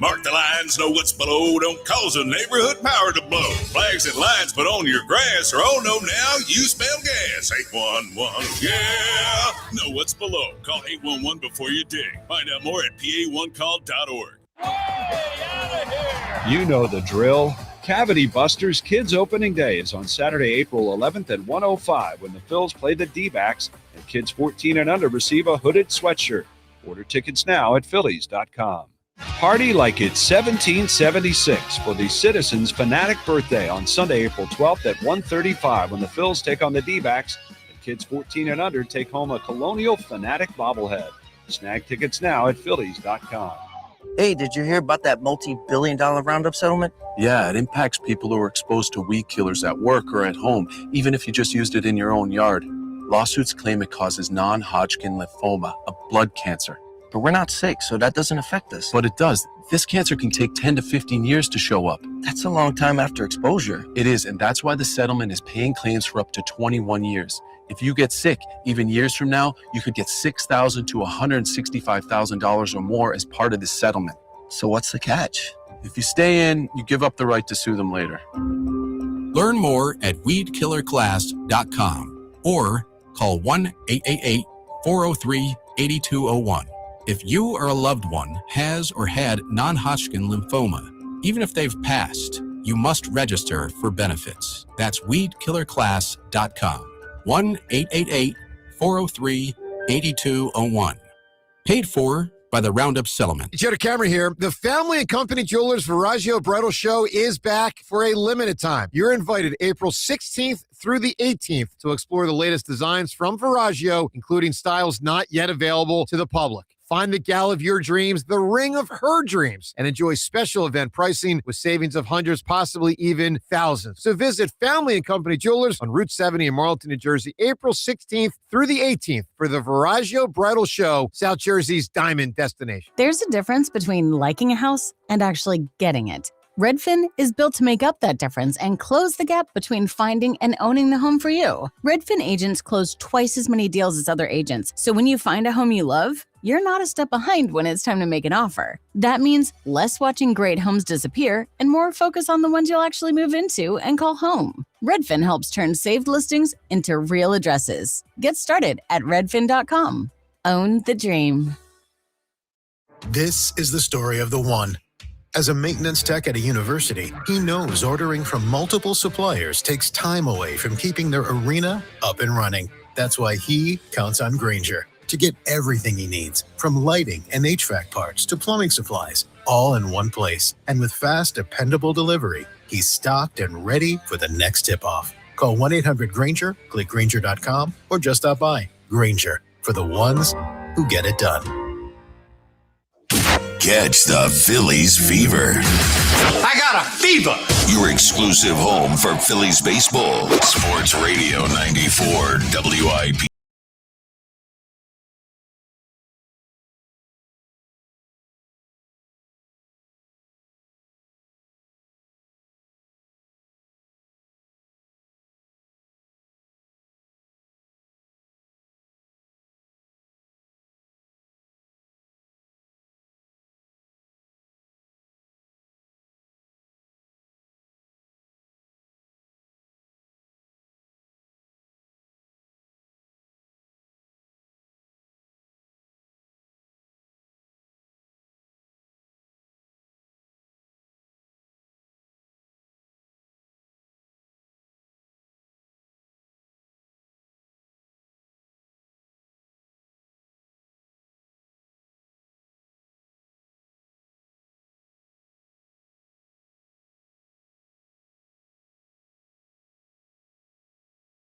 Mark the lines, know what's below. Don't cause a neighborhood power to blow. Flags and lines put on your grass, or oh no, now you smell gas. 811, yeah. Know what's below. Call 811 before you dig. Find out more at pa1call.org. You know the drill. Cavity Busters Kids Opening Day is on Saturday, April 11th at 1:05 when the Phils play the D-backs and kids 14 and under receive a hooded sweatshirt. Order tickets now at Phillies.com. Party like it's 1776 for the Citizens Fanatic Birthday on Sunday, April 12th at 1:35 when the Phils take on the D-backs and kids 14 and under take home a Colonial Fanatic bobblehead. Snag tickets now at Phillies.com. Hey, did you hear about that multi-billion-dollar Roundup settlement? Yeah, it impacts people who are exposed to weed killers at work or at home, even if you just used it in your own yard. Lawsuits claim it causes non-Hodgkin lymphoma, a blood cancer. But we're not sick, so that doesn't affect us. But it does. This cancer can take 10 to 15 years to show up. That's a long time after exposure. It is, and that's why the settlement is paying claims for up to 21 years. If you get sick, even years from now, you could get $6,000 to $165,000 or more as part of this settlement. So what's the catch? If you stay in, you give up the right to sue them later. Learn more at weedkillerclass.com or call 1-888-403-8201. If you or a loved one has or had non-Hodgkin lymphoma, even if they've passed, you must register for benefits. That's weedkillerclass.com. 1-888-403-8201. 8201. Paid for by the Roundup Settlement. Joe DeCamera here. The Family and Company Jewelers Viraggio Bridal Show is back for a limited time. You're invited April 16th through the 18th to explore the latest designs from Viraggio, including styles not yet available to the public. Find the gal of your dreams, the ring of her dreams, and enjoy special event pricing with savings of hundreds, possibly even thousands. So visit Family and Company Jewelers on Route 70 in Marlton, New Jersey, April 16th through the 18th for the Viraggio Bridal Show, South Jersey's diamond destination. There's a difference between liking a house and actually getting it. Redfin is built to make up that difference and close the gap between finding and owning the home for you. Redfin agents close twice as many deals as other agents, so when you find a home you love, you're not a step behind when it's time to make an offer. That means less watching great homes disappear and more focus on the ones you'll actually move into and call home. Redfin helps turn saved listings into real addresses. Get started at redfin.com. Own the dream. This is the story of the one. As a maintenance tech at a university, he knows ordering from multiple suppliers takes time away from keeping their arena up and running. That's why he counts on Grainger to get everything he needs, from lighting and HVAC parts to plumbing supplies, all in one place. And with fast, dependable delivery, he's stocked and ready for the next tip-off. Call 1-800-GRAINGER, click Grainger.com, or just stop by. Grainger, for the ones who get it done. Catch the Phillies fever. I got a fever. Your exclusive home for Phillies baseball. Sports Radio 94 WIP.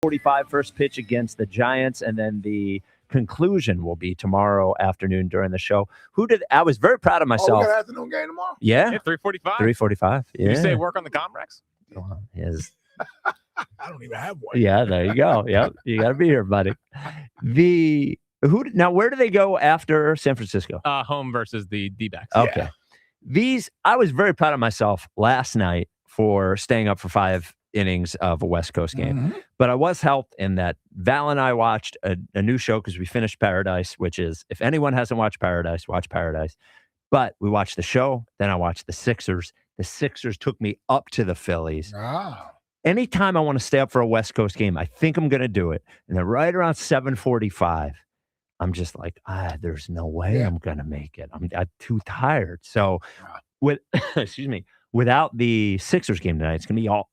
.45 first pitch against the Giants, and then the conclusion will be tomorrow afternoon during the show. I was very proud of myself. Oh, we got an afternoon game tomorrow? Yeah. 3:45. 3:45. Yeah. You say work on the Comrex? Yes. I don't even have one. Yeah, there you go. Yep. You got to be here, buddy. Now, where do they go after San Francisco? Home versus the D-backs. Okay. Yeah. I was very proud of myself last night for staying up for 5 innings of a West Coast game. But I was helped in that Val and I watched a new show because we finished Paradise, which is, if anyone hasn't watched Paradise, watch Paradise. But we watched the show, then I watched the Sixers. The Sixers took me up to the Phillies. Anytime I want to stay up for a West Coast game, I think I'm going to do it. And then right around 7:45, I'm just like, there's no way I'm going to make it. I'm too tired. So without the Sixers game tonight, it's going to be all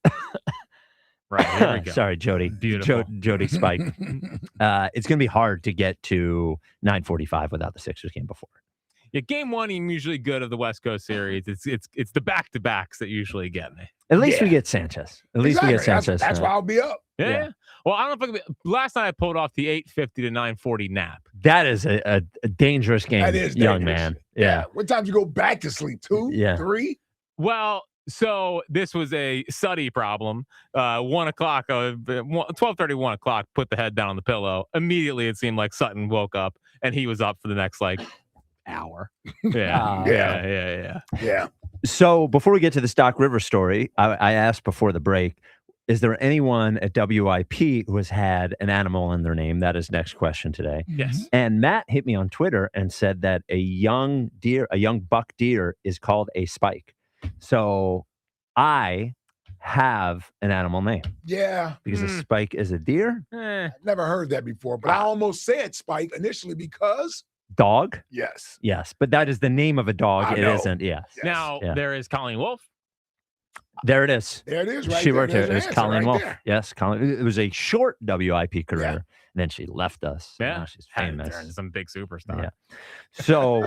right. Here we go. Sorry, Jody. Beautiful. Jody Spike. It's going to be hard to get to 9:45 without the Sixers game before. Yeah, game one, I'm usually good of the West Coast series. It's the back-to-backs that usually get me. At least we get Sanchez. At least we get Sanchez. That's why I'll be up. Yeah. Well, I don't know if last night I pulled off the 8:50 to 9:40 nap. That is a dangerous game, That is young dangerous. man. Yeah. What time do you go back to sleep? 2? Yeah. 3? Well, so this was a Suddy problem. 1 o'clock, 12:30, 1 o'clock, put the head down on the pillow. Immediately, it seemed like Sutton woke up and he was up for the next hour. Yeah. So before we get to the Stock River story, I asked before the break, is there anyone at WIP who has had an animal in their name? That is next question today. Yes. And Matt hit me on Twitter and said that a young buck deer is called a spike. So I have an animal name. Yeah. Because a spike is a deer. Never heard that before, but I almost said Spike initially because dog. Yes. But that is the name of a dog. It isn't. Yes. Now, there is Colleen Wolfe. There it is. There it is, right She there. worked here. There's It was your answer Colleen right Wolfe. there. Yes, Colleen. It was a short WIP career. And then she left us. Yeah. Now she's Had to famous. turn into some big superstar. Yeah. So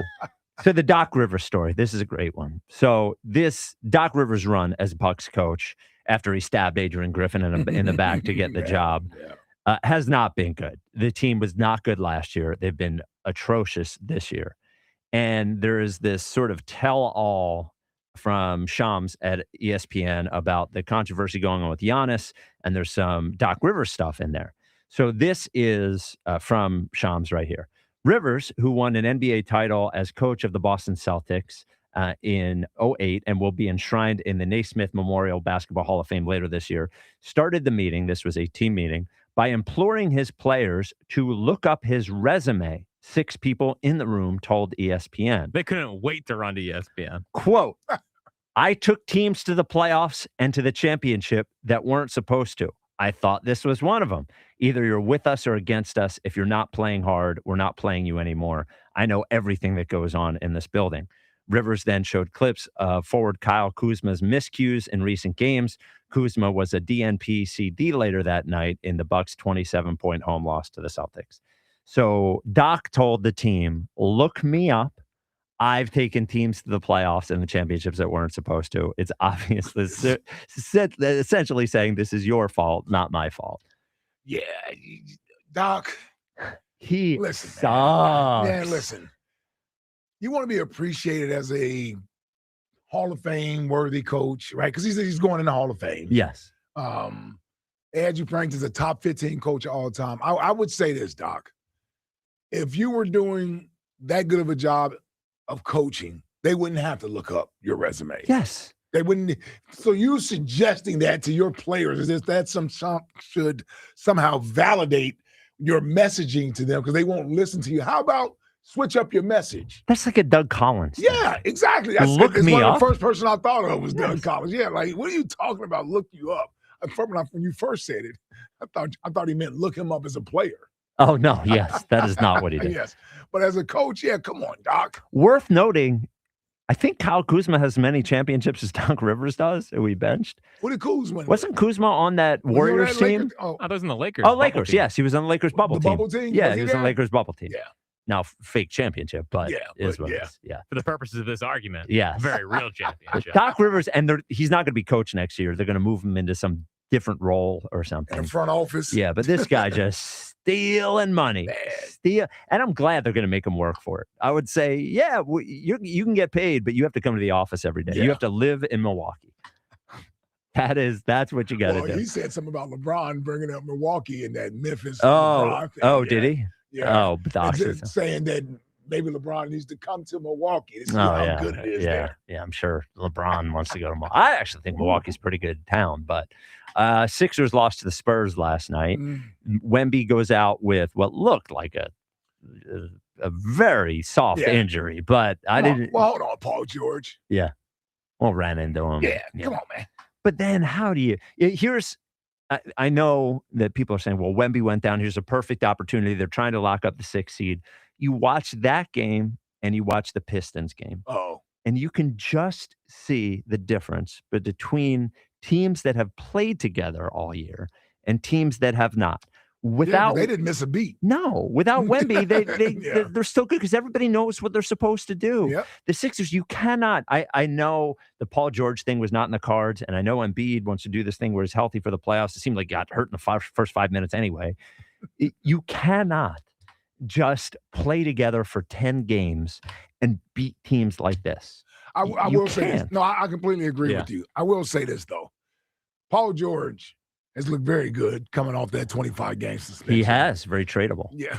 the Doc Rivers story. This is a great one. So this Doc Rivers run as Bucs coach after he stabbed Adrian Griffin in the back to get the job has not been good. The team was not good last year. They've been atrocious this year. And there is this sort of tell-all from Shams at ESPN about the controversy going on with Giannis, and there's some Doc Rivers stuff in there. So this is from Shams right here. Rivers, who won an NBA title as coach of the Boston Celtics in 2008 and will be enshrined in the Naismith Memorial Basketball Hall of Fame later this year, started the meeting, this was a team meeting, by imploring his players to look up his resume. 6 people in the room told ESPN. They couldn't wait to run to ESPN. Quote, I took teams to the playoffs and to the championship that weren't supposed to. I thought this was one of them. Either you're with us or against us. If you're not playing hard, we're not playing you anymore. I know everything that goes on in this building. Rivers then showed clips of forward Kyle Kuzma's miscues in recent games. Kuzma was a DNP CD later that night in the Bucs' 27-point home loss to the Celtics. So Doc told the team, look me up. I've taken teams to the playoffs and the championships that weren't supposed to. It's obviously essentially saying this is your fault, not my fault. Yeah, Doc. Listen, sucks. Man, listen. You want to be appreciated as a Hall of Fame worthy coach, right? Because he's going in the Hall of Fame. Yes. They had you ranked as a top 15 coach of all time. I would say this, Doc. If you were doing that good of a job of coaching, they wouldn't have to look up your resume. Yes. They wouldn't. So you suggesting that to your players is that some should somehow validate your messaging to them because they won't listen to you. How about switch up your message? That's like a Doug Collins thing. Yeah, exactly. It's one of the first person I thought of was Doug Collins. Yeah, like what are you talking about? Look you up. When you first said it, I thought he meant look him up as a player. Oh, no. Yes. That is not what he did. Yes. But as a coach, yeah, come on, Doc. Worth noting, I think Kyle Kuzma has as many championships as Doc Rivers does, who we benched. What did Kuzma win? Wasn't Kuzma on that Warriors team? I was in the Lakers. Oh, Lakers. Yes. He was on the Lakers bubble team. Bubble team? Yeah, he was on the Lakers bubble team. Yeah. Now, fake championship, but is what it is. Yeah. For the purposes of this argument, yes. Very real championship. Doc Rivers, and he's not going to be coach next year. They're going to move him into some different role or something. In front office. Yeah, but this guy just stealing money. And I'm glad they're going to make him work for it. I would say, yeah, you can get paid, but you have to come to the office every day. Yeah. You have to live in Milwaukee. That's what you got to do. He said something about LeBron bringing up Milwaukee and that Memphis. Did he? Yeah. Oh, Doc. Saying that maybe LeBron needs to come to Milwaukee. This is how good it is there. Yeah, I'm sure LeBron wants to go to Milwaukee. I actually think Milwaukee's a pretty good town, but Sixers lost to the Spurs last night. Wemby goes out with what looked like a very soft injury, but I didn't. Well, hold on, Paul George. Yeah. Well, ran into him. Yeah, come on, man. But then how do you – here's – I know that people are saying, well, Wemby went down. Here's a perfect opportunity. They're trying to lock up the 6th seed. You watch that game and you watch the Pistons game. Oh. And you can just see the difference between teams that have played together all year and teams that have not. They didn't miss a beat. No, without Wemby, they're still good because everybody knows what they're supposed to do. Yep. The Sixers, you cannot. I know the Paul George thing was not in the cards, and I know Embiid wants to do this thing where he's healthy for the playoffs. It seemed like he got hurt in the first 5 minutes anyway. You cannot just play together for 10 games and beat teams like this. I will say this. No, I completely agree with you. I will say this, though. Paul George has looked very good coming off that 25-game suspension. He has. Very tradable. Yeah.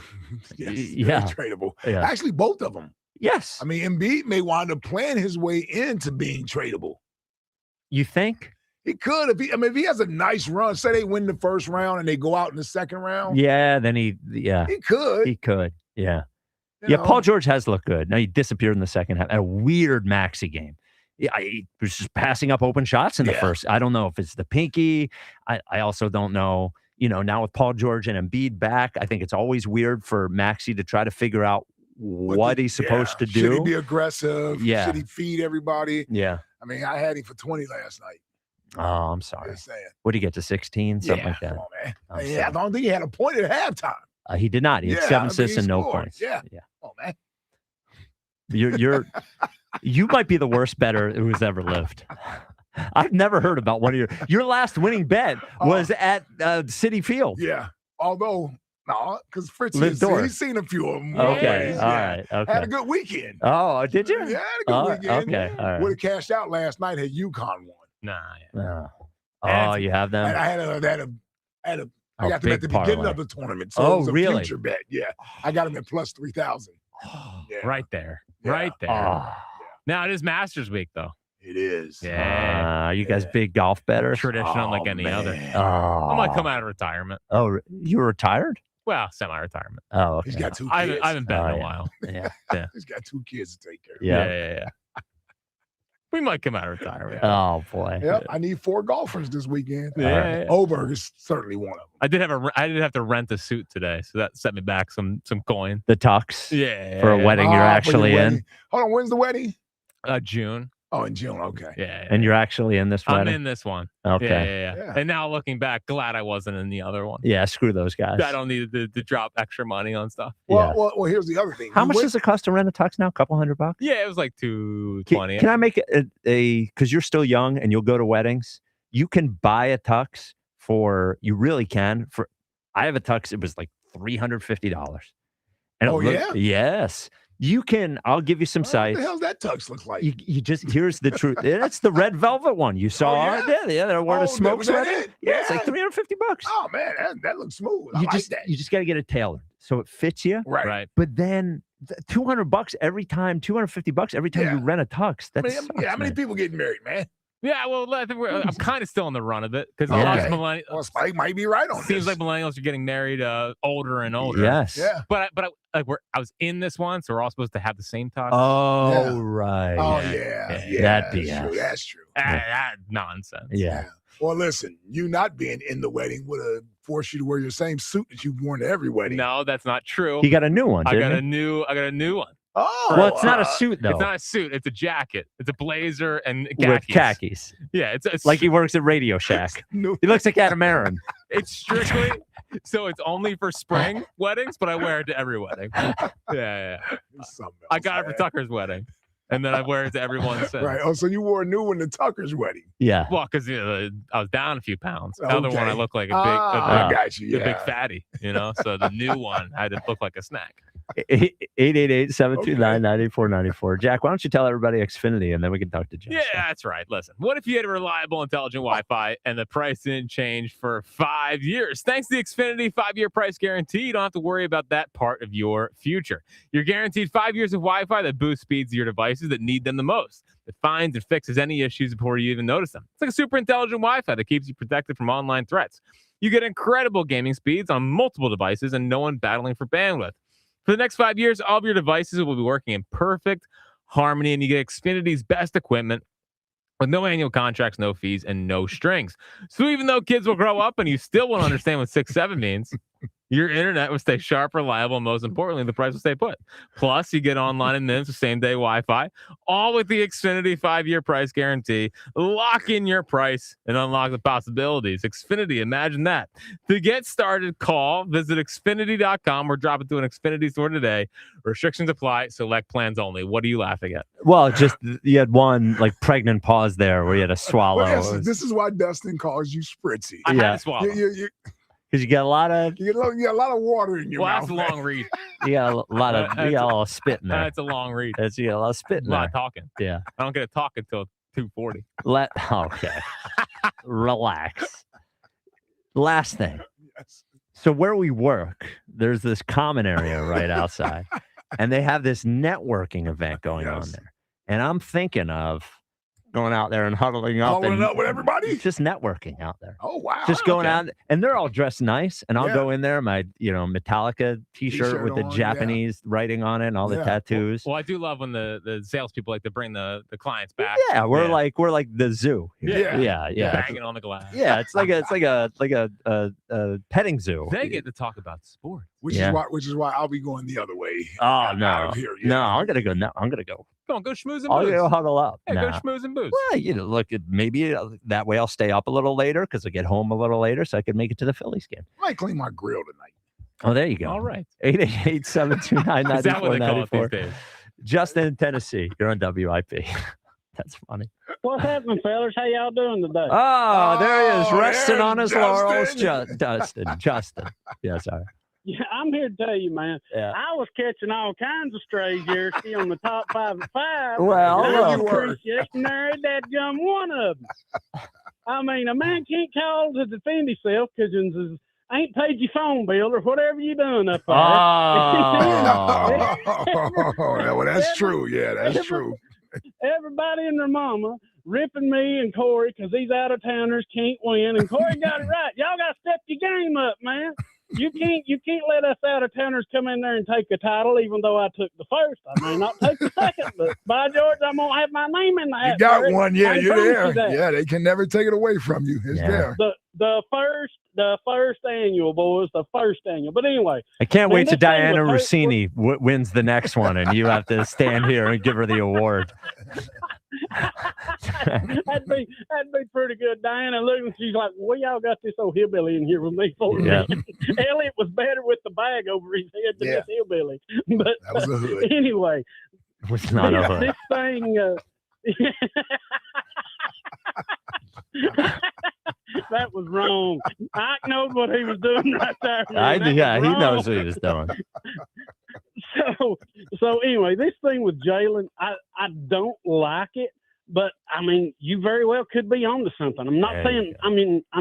Very tradable. Yeah. Actually, both of them. Yes. I mean, Embiid may wind up playing his way into being tradable. You think? He could. If he has a nice run, say they win the first round and they go out in the second round. Yeah, then he could. He could. Yeah. You know? Paul George has looked good. Now, he disappeared in the second half. A weird maxi game. Yeah, he was just passing up open shots in the first. I don't know if it's the pinky. I also don't know. Now with Paul George and Embiid back, I think it's always weird for Maxey to try to figure out what he's supposed to do. Should he be aggressive? Yeah. Should he feed everybody? Yeah. I mean, I had him for 20 last night. Oh, I'm sorry. Just saying. What did he get to 16? Something like that. Come on, man. I'm Yeah, I don't think he had a point at halftime. He did not. He had 7 assists and no points. Yeah. Yeah. Oh man. You might be the worst bettor who's ever lived. I've never heard about one of your last winning bet was at City Field. Yeah. Although, no, because Fritz Lived north. he's seen a few of them. Okay. Yeah. All right. Okay. Had a good weekend. Oh, did you? Yeah, had a good weekend. Okay. All right. Would have cashed out last night had UConn won. Nah. No. Oh, you have them? And I got them at the beginning of the tournament. So it was a really? future bet. Yeah. I got them at plus 3,000. Yeah. Right there. Yeah. Right there. Now it is Masters week, though. It is. Yeah. You guys big golf bettors? Tradition unlike any other. Oh. I might come out of retirement. Oh, you were retired? Well, semi-retirement. Oh, okay. He's got 2 I kids. haven't bet in a while. Yeah. Yeah. He's got 2 kids to take care of. Yeah. We might come out of retirement. Oh boy. Yep. I need 4 golfers this weekend. Yeah. Oberg is certainly one of them. I did have to rent a suit today, so that set me back some coin. The tux? Yeah. For a wedding you're for your actually in? wedding. Hold on, when's the wedding? June. Oh, in June. Okay. Yeah. And you're actually in this I'm wedding? in this one. Okay. Yeah. And now looking back, glad I wasn't in the other one. Yeah, screw those guys. I don't need to drop extra money on stuff. Well, here's the other thing. How much does it cost to rent a tux now? A couple $100? Yeah, it was like $220. Can I make because you're still young and you'll go to weddings? You can buy a tux I have a tux. It was like $350. And yes. You can. I'll give you some sites. What the hell's that tux look like? You just here's the truth. It's the red velvet one you saw. Yeah, they're wearing a smoke sweater. Yeah, it's like $350. Oh man, that looks smooth. I like that. You just got to get it tailored so it fits you. Right. But then $200 every time, $250 every time you rent a tux. That's how many people getting married, man? Yeah, well, I think I'm kind of still in the run of it because Well, Spike might be right on this. Seems like millennials are getting married older and older. Yes. Yeah. But I was in this one, so we're all supposed to have the same tux. Oh, right. Oh yeah. That BS. That's true. That nonsense. Yeah. Well, listen, you not being in the wedding would have forced you to wear your same suit that you've worn to every wedding. No, that's not true. He got a new one. I got a new one. Oh, well, it's not a suit though. It's not a suit. It's a jacket. It's a blazer and khakis. With khakis. Yeah, it's like he works at Radio Shack. He looks like Adam Aaron. It's strictly so it's only for spring weddings, but I wear it to every wedding. Yeah. I got it for Tucker's wedding, and then I wear it to everyone's. Right. Oh, so you wore a new one to Tucker's wedding? Yeah. Well, because I was down a few pounds. The other one I look like I got you. a big fatty. So the new one I had to look like a snack. 888-729-9494. Jack, why don't you tell everybody Xfinity and then we can talk to Jack. Yeah, that's right. Listen, what if you had reliable, intelligent Wi-Fi and the price didn't change for 5 years? Thanks to the Xfinity 5-year price guarantee, you don't have to worry about that part of your future. You're guaranteed 5 years of Wi-Fi that boosts speeds to your devices that need them the most. It finds and fixes any issues before you even notice them. It's like a super intelligent Wi-Fi that keeps you protected from online threats. You get incredible gaming speeds on multiple devices and no one battling for bandwidth. For the next 5 years, all of your devices will be working in perfect harmony, and you get Xfinity's best equipment with no annual contracts, no fees, and no strings. So even though kids will grow up and you still won't understand what 6-7 means, your internet will stay sharp, reliable, and most importantly, the price will stay put. Plus, you get online in minutes with same-day Wi-Fi, all with the Xfinity 5-year price guarantee. Lock in your price and unlock the possibilities. Xfinity, imagine that. To get started, visit Xfinity.com or drop it to an Xfinity store today. Restrictions apply. Select plans only. What are you laughing at? Well, just you had one like pregnant pause there where you had to swallow. Well, this is why Dustin calls you Spritzy. I had to swallow. Because you got a lot of a lot of water in your mouth. That's a long read. You got a lot of a lot of spit in there. That's a long read. You got a lot of spit in there. A lot of talking. Yeah. I don't get to talk until 2:40. Okay. Relax. Last thing. Yes. So where we work, there's this common area right outside, and they have this networking event going on there. And I'm thinking of going out there and huddling up with everybody, just networking out there. Oh wow! Just going out, and they're all dressed nice, and I'll go in there, my Metallica t-shirt with the Japanese writing on it and all the tattoos. Well, I do love when the salespeople like to bring the clients back. Yeah, we're like the zoo. Yeah. Banging on the glass. Yeah, it's like a petting zoo. They get to talk about sports. which is why I'll be going the other way. Oh, out no. of here. No, I'm going to go. No, I'm going to go. Come on, go schmooze and I'll booze. go huddle up. Yeah, Nah. go schmooze and booze. Well, look, maybe that way I'll stay up a little later because I get home a little later so I can make it to the Phillies game. I might clean my grill tonight. Oh, there you go. All right. 888-729-9494. Is that what they call it these days? Justin in Tennessee. You're on WIP. That's funny. What's happening, fellas? How y'all doing today? Oh, there he is, resting on his laurels. Justin. Justin. Yeah, sorry. Yeah, I'm here to tell you, man. Yeah. I was catching all kinds of strays yesterday on the top 5 at 5. Well, I you were. married that gum one of them. I mean, a man can't call to defend himself because ain't paid your phone bill or whatever you doing up there. Well, that's true. Yeah, that's true. Everybody and their mama ripping me and Corey because these out-of-towners can't win. And Corey got it right. Y'all got to step your game up, man. You can't let us out-of-towners come in there and take a title, even though I took the first. I may not take the second, but by George, I'm going to have my name in the hat. You got one. Yeah, you're there. You Yeah, they can never take it away from you. It's there. The first annual, boys, the first annual. But anyway. I can't wait till this thing Diana was Rossini wins the next one, and you have to stand here and give her the award. that'd be pretty good. Diana looking, she's like, "Well, y'all got this old hillbilly in here with me for Yeah. Elliot was better with the bag over his head than this hillbilly. But that was a hood. Anyway, it was not a hood. This thing. That was wrong. Ike knows what he was doing right there. He knows what he was doing. So anyway, this thing with Jalen, I don't like it, but I mean, you very well could be onto something. I'm not saying I'm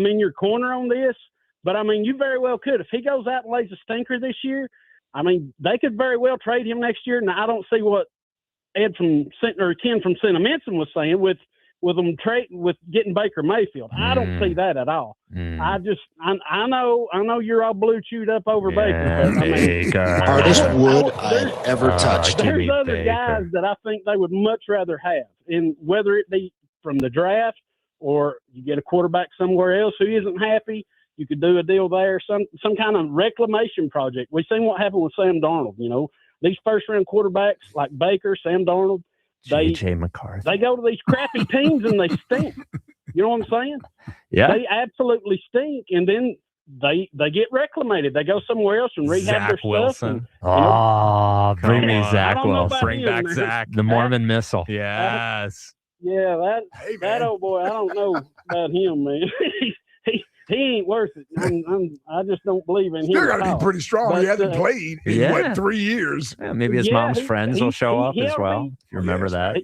in your corner on this, but I mean, you very well could. If he goes out and lays a stinker this year, I mean, they could very well trade him next year. Now, I don't see what Ken from Sentimentum was saying with them with getting Baker Mayfield. I don't see that at all. I know you're all blue chewed up over Baker. But, Baker. Hardest wood I've ever touched. There's other guys that I think they would much rather have, and whether it be from the draft or you get a quarterback somewhere else who isn't happy, you could do a deal there, some kind of reclamation project. We've seen what happened with Sam Darnold. You know, these first round quarterbacks like Baker, Sam Darnold, J.J. McCarthy. They go to these crappy teams and they stink. You know what I'm saying? Yeah. They absolutely stink, and then they get reclamated. They go somewhere else and rehab their Wilson. stuff. Bring me Zach Wilson. Bring back Zach. The Mormon Missile. Yes. Yeah, that old boy. I don't know about him, man. He ain't worth it. I just don't believe in him. Still got to be pretty strong. But, he hasn't played in 3 years. Yeah, maybe his mom's friends will show up as well. If you remember that.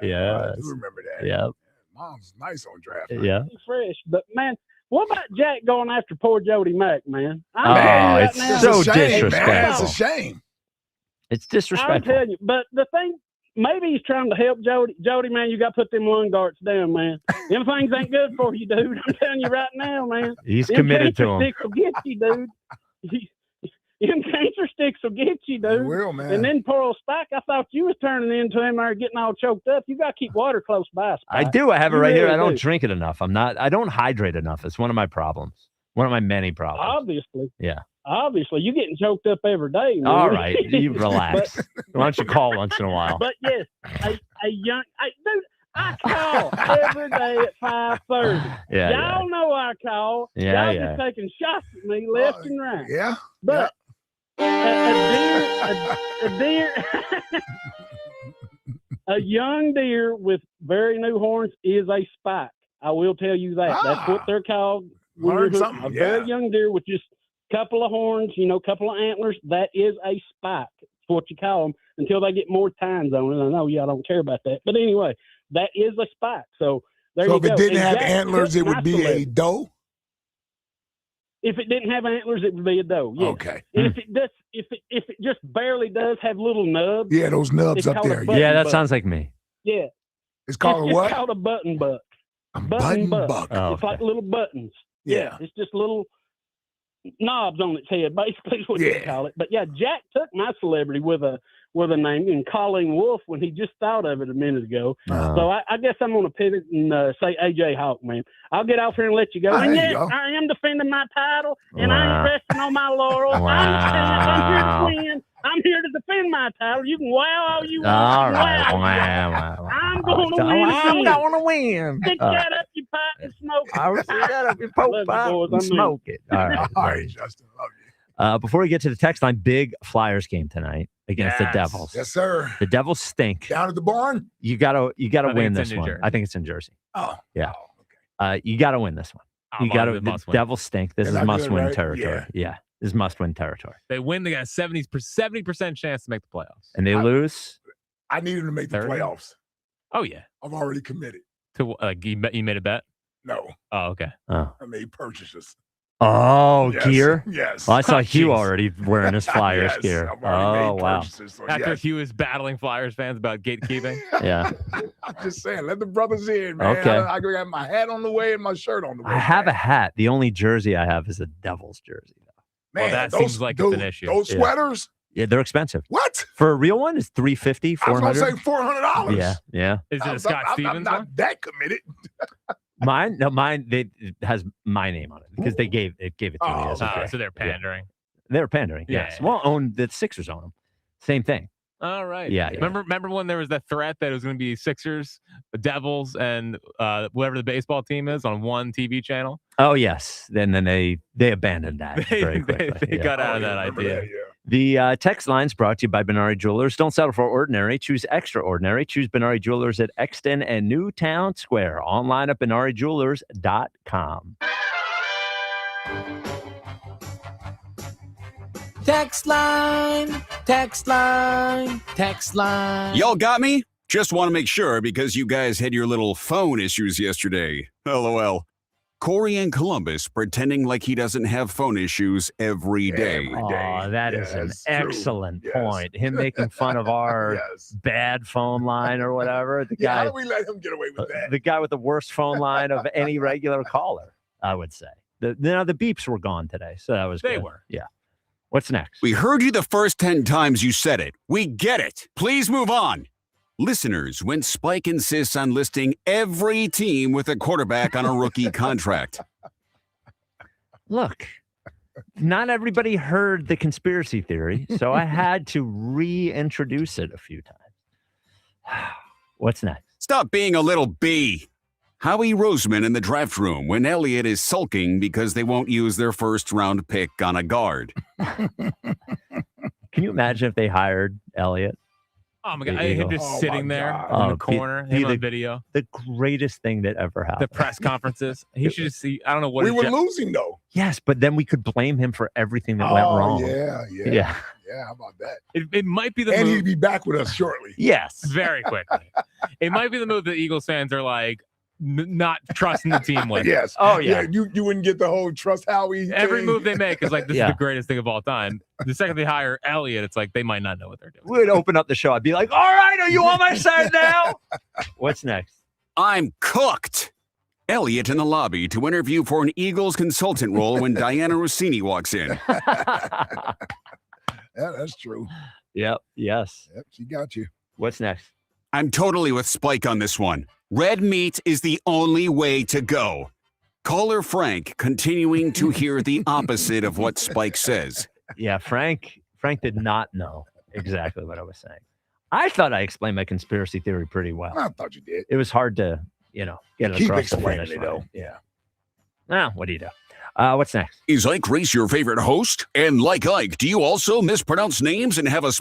Yeah. I do remember that. Yeah. Mom's nice on draft. Yeah. He's fresh. But, man, what about Jack going after poor Jody Mack, man? It's so disrespectful. Man. It's a shame. It's disrespectful. I'm telling you. But the thing, maybe he's trying to help Jody. Jody, man, you got to put them lung darts down, man. Them things ain't good for you, dude. I'm telling you right now, man. He's them committed to cancer him. Sticks will get you, dude. Them cancer sticks will get you, dude. It will, man. And then poor old Spike, I thought you was turning into him or getting all choked up. You got to keep water close by, Spike. I do. I have it You right here. really I don't do. drink it enough. I don't hydrate enough. It's one of my problems. One of my many problems. Obviously. Yeah. Obviously, you're getting choked up every day, man. All right. You relax. Why don't you call once in a while? But yes, a young dude, I call every day at 5:30. Yeah, Y'all know I call. Yeah, Y'all yeah. just taking shots at me left and right. Yeah. But a deer, a young deer with very new horns is a spike. I will tell you that. That's what they're called. When Learned you're something, a very young deer with just a couple of horns, couple of antlers. That is a spike. That's what you call them until they get more tines on it. I know y'all don't care about that, but anyway, that is a spike. So there you go. So if it didn't And have Jack antlers, took it would my be a celebrity. doe? If it didn't have antlers, it would be a doe. Yes. Okay. And if it just barely does have little nubs. Yeah, those nubs it's up called a there. button Yeah, that buck. sounds like me. Yeah. It's called It's what? called a button buck. button buck. Oh, It's like little buttons. Yeah. It's just little knobs on its head, basically is what you call it. But yeah, Jack took my celebrity with a with a name and call him Wolf when he just thought of it a minute ago. So I guess I'm going to pivot and say AJ Hawk, man. I'll get off here and let you go. And yes, I am defending my title, and I ain't resting on my laurels. I'm here to win. I'm here to defend my title. You can wow all you want. All right. Wow. I'm going to win. I'm going to win. Stick that up your pipe and smoke it. I'll stick that up your poke pipe and smoke it. All right, Justin. Love you. Before we get to the text line, big Flyers game tonight against the Devils. Yes, sir. The Devils stink. Down at the barn? You gotta win this one. Jersey. I think it's in Jersey. Oh. Yeah. You gotta win this one. The Devils stink. This is must-win territory. Yeah. This is must-win territory. They win, they got a 70% chance to make the playoffs. And they lose? I need them to make the playoffs. Oh, yeah. I'm already committed. To you made a bet? No. Oh, okay. I made purchases. Oh, Yes, gear? yes. Well, I saw Oh, Hugh jeez. already wearing his Flyers Yes, gear. I've already made Wow. purchases, so After yes. Hugh is battling Flyers fans about gatekeeping. Yeah. I'm just saying, let the brothers in, man. Okay. I got my hat on the way and my shirt on the way. I have a hat. The only jersey I have is a Devils jersey. Man, that seems like it's an issue. Those sweaters? Yeah, they're expensive. What? For a real one, it's $350, I was going $400. to say $400. Yeah. Is it a I'm Scott Stevens I'm not one? that committed. Mine, it has my name on it because they gave it to me as a gift. So they're pandering. They were pandering. Yeah, Yes. yeah. Well, the Sixers own them. Same thing. All right. Yeah. Remember when there was that threat that it was going to be Sixers, the Devils, and whatever the baseball team is on one TV channel? Oh yes. Then they abandoned that very quickly. They got out of that idea. The text line's brought to you by Benari Jewelers. Don't settle for ordinary. Choose extraordinary. Choose Benari Jewelers at Exton and Newtown Square. Online at BenariJewelers.com. Text line, text line, text line. Y'all got me? Just want to make sure because you guys had your little phone issues yesterday. LOL. Corey in Columbus pretending like he doesn't have phone issues every day. Oh, that is an excellent point. Him making fun of our bad phone line or whatever. The guy, how do we let him get away with that? the guy with the worst phone line of any regular caller, I would say. The beeps were gone today, so that was They good. were. Yeah. What's next? We heard you the first 10 times you said it. We get it. Please move on. Listeners, when Spike insists on listing every team with a quarterback on a rookie contract. Look, not everybody heard the conspiracy theory, so I had to reintroduce it a few times. What's next? Stop being a little bee. Howie Roseman in the draft room when Elliott is sulking because they won't use their first-round pick on a guard. Can you imagine if they hired Elliott? Oh my God! Him just sitting there in the corner, him on video. The greatest thing that ever happened. The press conferences. He should just see. I don't know what We were losing though. Yes, but then we could blame him for everything that went wrong. Yeah. Yeah. How about that? It might be the And move. he'd be back with us shortly. Yes. Very quickly. It might be the move that Eagles fans are like not trusting the team with. Yes. Oh yeah. You wouldn't get the whole trust Howie. Every thing. move they make is like, this is the greatest thing of all time. The second they hire Elliott, it's like they might not know what they're doing. We'd open up the show. I'd be like, all right, are you on my side now? What's next? I'm cooked. Elliott in the lobby to interview for an Eagles consultant role when Diana Rossini walks in. Yeah, that's true. Yep. Yes. Yep, she got you. What's next? I'm totally with Spike on this one. Red meat is the only way to go. Caller Frank continuing to hear the opposite of what Spike says. Yeah, Frank did not know exactly what I was saying. I thought I explained my conspiracy theory pretty well. I thought you did. It was hard to, get it Keep across the explaining finish it, though. line. Yeah. What do you do? What's next? Is Ike Grace your favorite host? And like Ike, do you also mispronounce names and have a